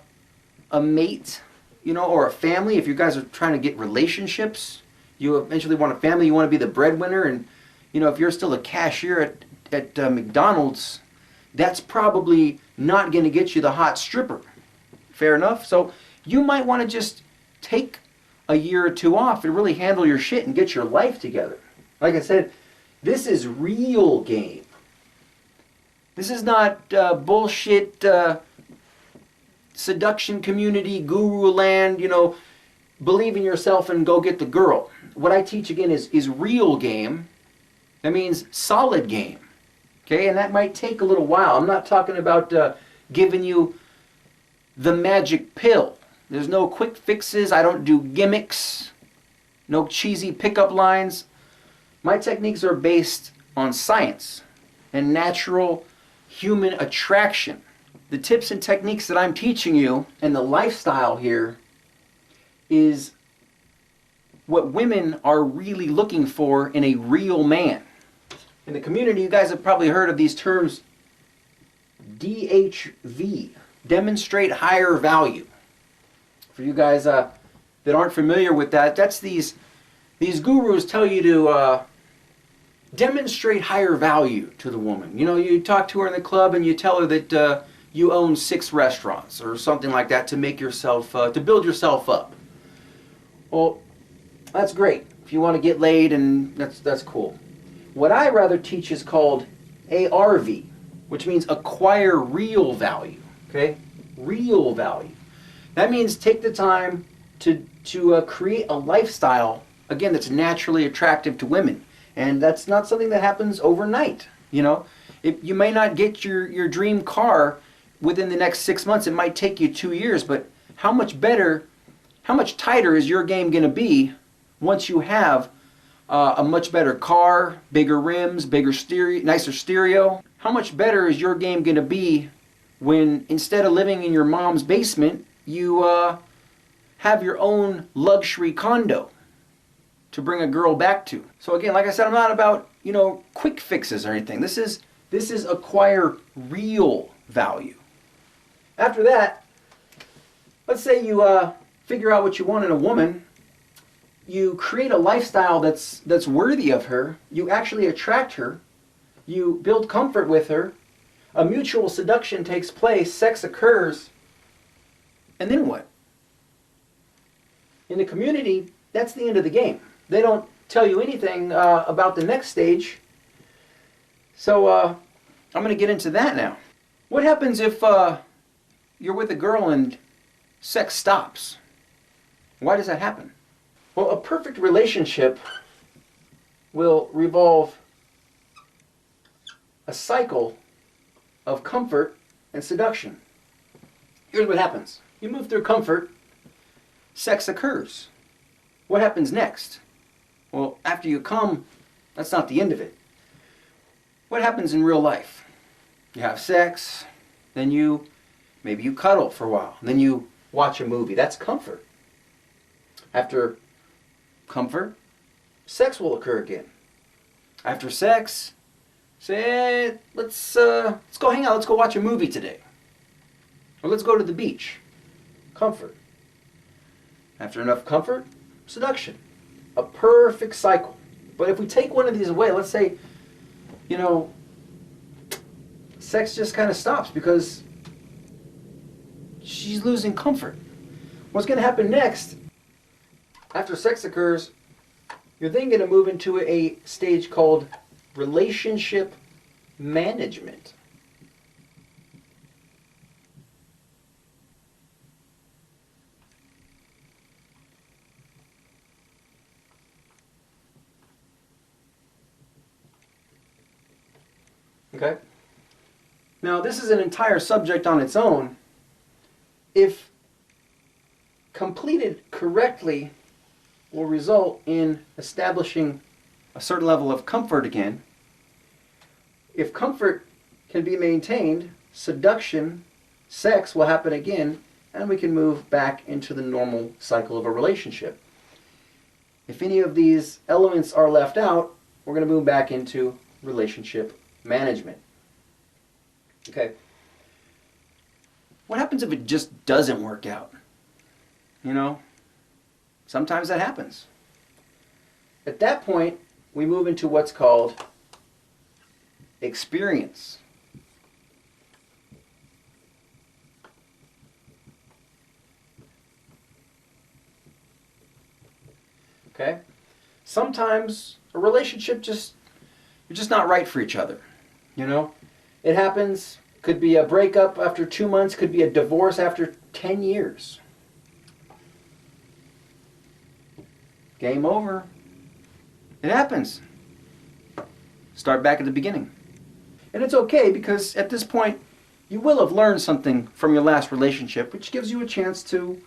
mate, or a family. If you guys are trying to get relationships, you eventually want a family, you want to be the breadwinner, and if you're still a cashier at McDonald's, that's probably not going to get you the hot stripper. Fair enough? So you might want to just take a year or two off and really handle your shit and get your life together. Like I said, this is real game. This is not bullshit seduction community, guru land, believe in yourself and go get the girl. What I teach, again, is real game. That means solid game. Okay, and that might take a little while. I'm not talking about giving you the magic pill. There's no quick fixes. I don't do gimmicks. No cheesy pickup lines. My techniques are based on science and natural human attraction. The tips and techniques that I'm teaching you and the lifestyle here is what women are really looking for in a real man. In the community, you guys have probably heard of these terms, DHV, demonstrate higher value. For you guys that aren't familiar with that, that's these gurus tell you to demonstrate higher value to the woman. You talk to her in the club and you tell her that you own 6 restaurants or something like that to make yourself, to build yourself up. Well, that's great. If you want to get laid, and that's cool. What I rather teach is called ARV, which means acquire real value. Okay? Real value. That means take the time to create a lifestyle, again, that's naturally attractive to women. And that's not something that happens overnight. You may not get your dream car within the next 6 months. It might take you 2 years, but how much tighter is your game going to be once you have a much better car, bigger rims, bigger stereo, nicer stereo? How much better is your game going to be when, instead of living in your mom's basement, you have your own luxury condo to bring a girl back to? So again, like I said, I'm not about, quick fixes or anything. This is acquire real value. After that, let's say you figure out what you want in a woman. You create a lifestyle that's worthy of her. You actually attract her. You build comfort with her. A mutual seduction takes place. Sex occurs. And then what? In the community, that's the end of the game. They don't tell you anything about the next stage. So I'm going to get into that now. What happens if you're with a girl and sex stops? Why does that happen? Well, a perfect relationship will revolve a cycle of comfort and seduction. Here's what happens. You move through comfort, sex occurs. What happens next? Well, after you come, that's not the end of it. What happens in real life? You have sex, then maybe you cuddle for a while, then you watch a movie. That's comfort. After comfort, sex will occur again. After sex, say, let's go hang out, let's go watch a movie today. Or let's go to the beach. Comfort. After enough comfort, seduction. A perfect cycle. But if we take one of these away, let's say, you know, sex just kind of stops because she's losing comfort. What's going to happen next, after sex occurs, you're then going to move into a stage called relationship management. Okay? Now, this is an entire subject on its own. If completed correctly, will result in establishing a certain level of comfort again. If comfort can be maintained, seduction, sex will happen again, and we can move back into the normal cycle of a relationship. If any of these elements are left out, we're going to move back into relationship management. Okay. What happens if it just doesn't work out? You know, sometimes that happens. At that point, we move into what's called experience. Okay? Sometimes a relationship you're just not right for each other. You know? It happens. Could be a breakup after 2 months, could be a divorce after 10 years. Game over. It happens. Start back at the beginning. And it's okay because at this point you will have learned something from your last relationship, which gives you a chance to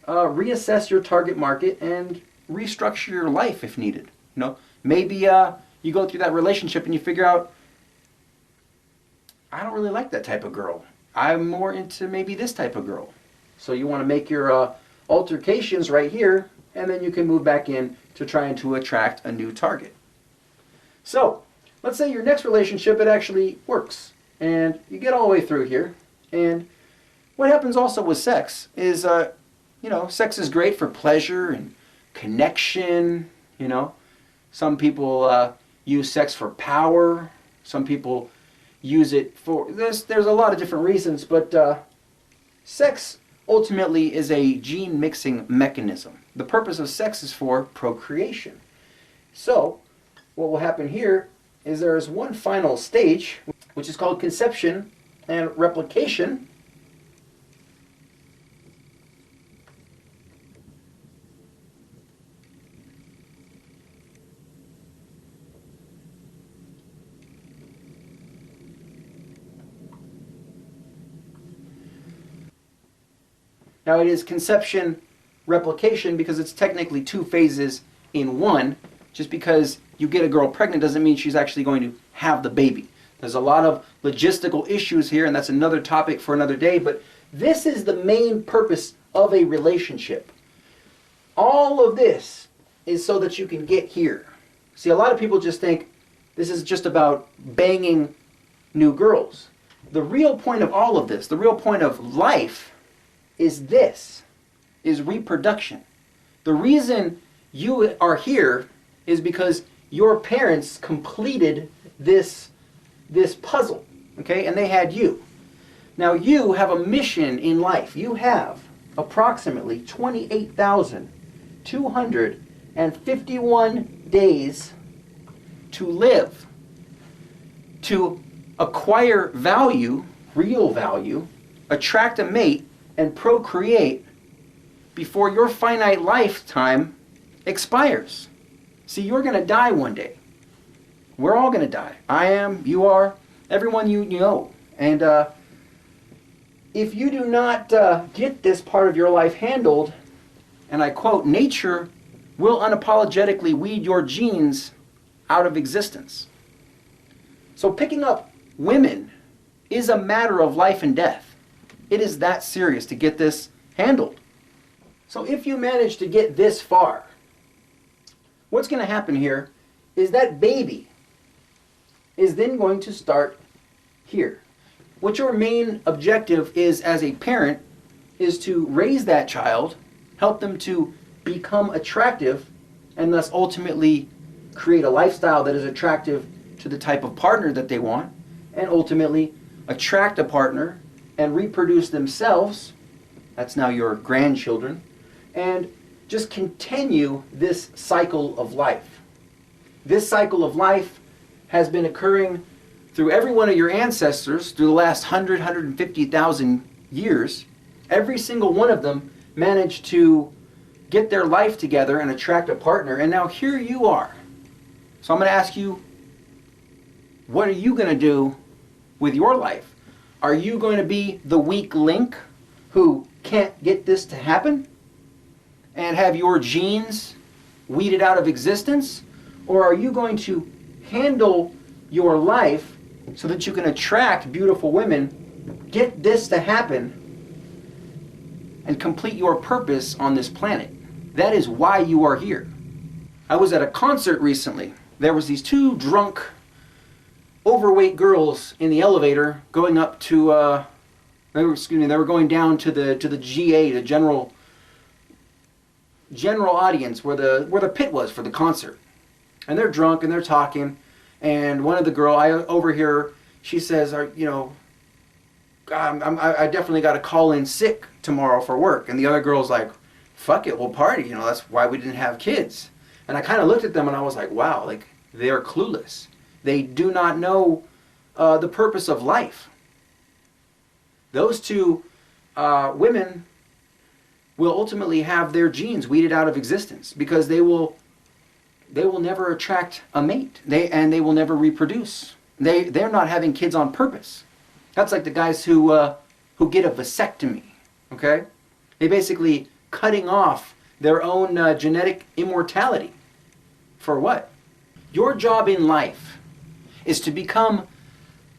reassess your target market and restructure your life if needed. You know, maybe you go through that relationship and you figure out, I don't really like that type of girl. I'm more into maybe this type of girl. So you want to make your altercations right here, and then you can move back in to trying to attract a new target. So, let's say your next relationship, it actually works. And you get all the way through here. And what happens also with sex is, you know, sex is great for pleasure and connection, you know. Some people use sex for power. Some people use it for, there's a lot of different reasons, but sex ultimately is a gene mixing mechanism. The purpose of sex is for procreation. So, what will happen here is there is one final stage, which is called conception and replication. Now it is conception replication because it's technically 2 phases in one. Just because you get a girl pregnant doesn't mean she's actually going to have the baby. There's a lot of logistical issues here, and that's another topic for another day, but this is the main purpose of a relationship. All of this is so that you can get here. See, a lot of people just think this is just about banging new girls. The real point of all of this, the real point of life, is this, is reproduction. The reason you are here is because your parents completed this puzzle, okay? And they had you. Now you have a mission in life. You have approximately 28,251 days to live, to acquire value, real value, attract a mate, and procreate before your finite lifetime expires. See, you're going to die one day. We're all going to die. I am, you are, everyone you know. And if you do not get this part of your life handled, and I quote, nature will unapologetically weed your genes out of existence. So picking up women is a matter of life and death. It is that serious to get this handled. So if you manage to get this far, what's going to happen here is that baby is then going to start here. What your main objective is as a parent is to raise that child, help them to become attractive, and thus ultimately create a lifestyle that is attractive to the type of partner that they want, and ultimately attract a partner and reproduce themselves. That's now your grandchildren. And just continue this cycle of life. This cycle of life has been occurring through every one of your ancestors through the last 150,000 years. Every single one of them managed to get their life together and attract a partner, and now here you are. So I'm going to ask you, what are you going to do with your life? Are you going to be the weak link who can't get this to happen and have your genes weeded out of existence? Or are you going to handle your life so that you can attract beautiful women, get this to happen, and complete your purpose on this planet? That is why you are here. I was at a concert recently. There was these two drunk, overweight girls in the elevator going up to, they were going down to the GA, the general audience, where the pit was for the concert. And they're drunk and they're talking, and one of the girl I overhear, she says, I definitely got to call in sick tomorrow for work. And the other girl's like, fuck it, we'll party. That's why we didn't have kids. And I kind of looked at them and I was like, wow, like they're clueless. They do not know the purpose of life. Those two women will ultimately have their genes weeded out of existence because they will never attract a mate. They will never reproduce. They're not having kids on purpose. That's like the guys who get a vasectomy. Okay, they basically cutting off their own genetic immortality. For what? Your job in life is to become,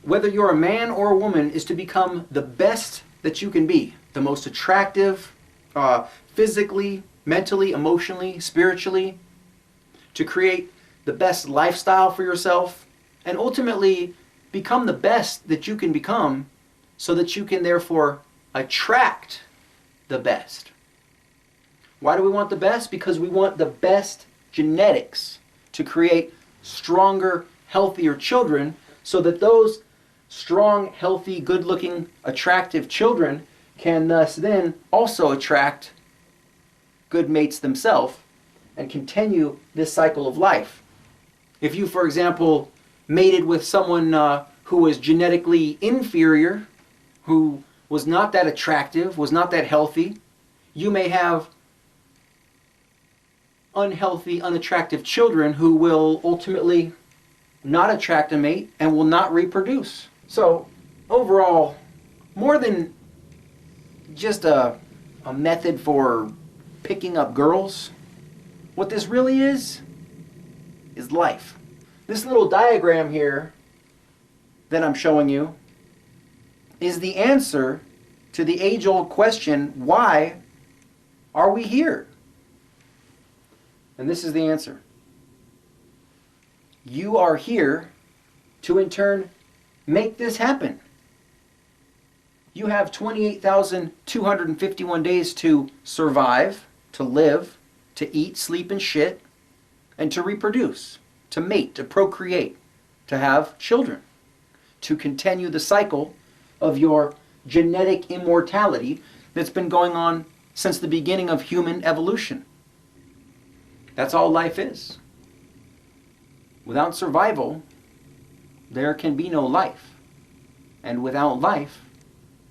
whether you're a man or a woman, is to become the best that you can be, the most attractive, physically, mentally, emotionally, spiritually, to create the best lifestyle for yourself, and ultimately become the best that you can become so that you can therefore attract the best. Why do we want the best? Because we want the best genetics to create stronger, healthier children so that those strong, healthy, good-looking, attractive children can thus then also attract good mates themselves and continue this cycle of life. If you, for example, mated with someone who was genetically inferior, who was not that attractive, was not that healthy, you may have unhealthy, unattractive children who will ultimately not attract a mate and will not reproduce. So overall, more than just a method for picking up girls, what this really is life. This little diagram here that I'm showing you is the answer to the age-old question, why are we here? And this is the answer. You are here to, in turn, make this happen. You have 28,251 days to survive, to live, to eat, sleep, and shit, and to reproduce, to mate, to procreate, to have children, to continue the cycle of your genetic immortality that's been going on since the beginning of human evolution. That's all life is. Without survival, there can be no life. And without life,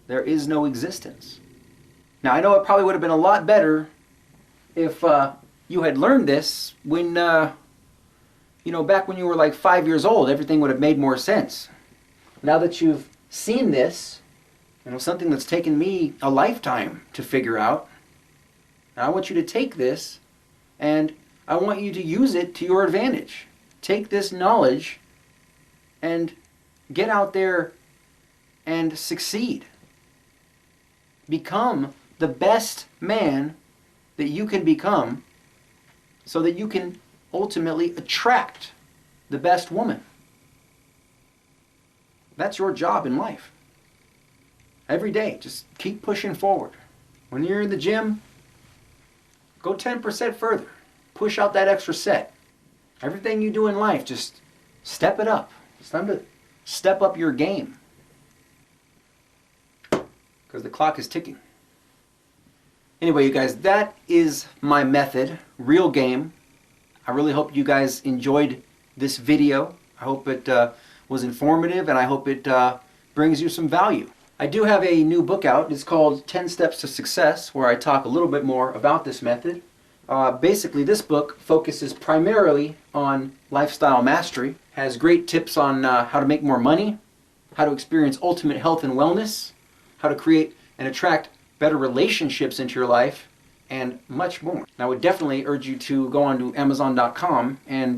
there is no existence. Now, I know it probably would have been a lot better if you had learned this when, back when you were like 5 years old. Everything would have made more sense. Now that you've seen this, something that's taken me a lifetime to figure out, I want you to take this and I want you to use it to your advantage. Take this knowledge and get out there and succeed. Become the best man that you can become so that you can ultimately attract the best woman. That's your job in life. Every day, just keep pushing forward. When you're in the gym, go 10% further. Push out that extra set. Everything you do in life, just step it up. It's time to step up your game. Because the clock is ticking. Anyway, you guys, that is my method, real game. I really hope you guys enjoyed this video. I hope it was informative, and I hope it brings you some value. I do have a new book out. It's called 10 Steps to Success, where I talk a little bit more about this method. Basically, this book focuses primarily on lifestyle mastery, has great tips on how to make more money, how to experience ultimate health and wellness, how to create and attract better relationships into your life, and much more. And I would definitely urge you to go on to Amazon.com and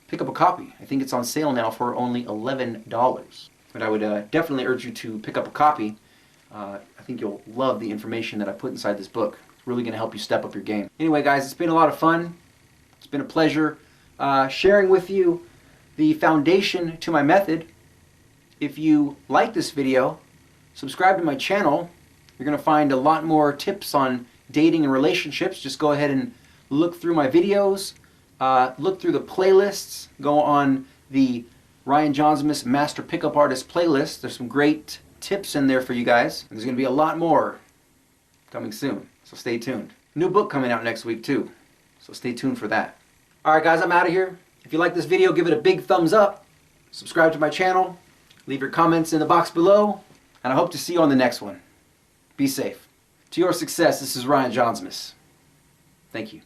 pick up a copy. I think it's on sale now for only $11. But I would definitely urge you to pick up a copy. I think you'll love the information that I put inside this book. It's really going to help you step up your game. Anyway, guys, it's been a lot of fun. It's been a pleasure sharing with you the foundation to my method. If you like this video, subscribe to my channel. You're going to find a lot more tips on dating and relationships. Just go ahead and look through my videos, look through the playlists, go on the Ryan Jaunzemis Master Pickup Artist playlist. There's some great tips in there for you guys. And there's going to be a lot more coming soon, so stay tuned. New book coming out next week too, so stay tuned for that. Alright guys, I'm out of here. If you like this video, give it a big thumbs up, subscribe to my channel, leave your comments in the box below, and I hope to see you on the next one. Be safe. To your success, this is Ryan Jaunzemis. Thank you.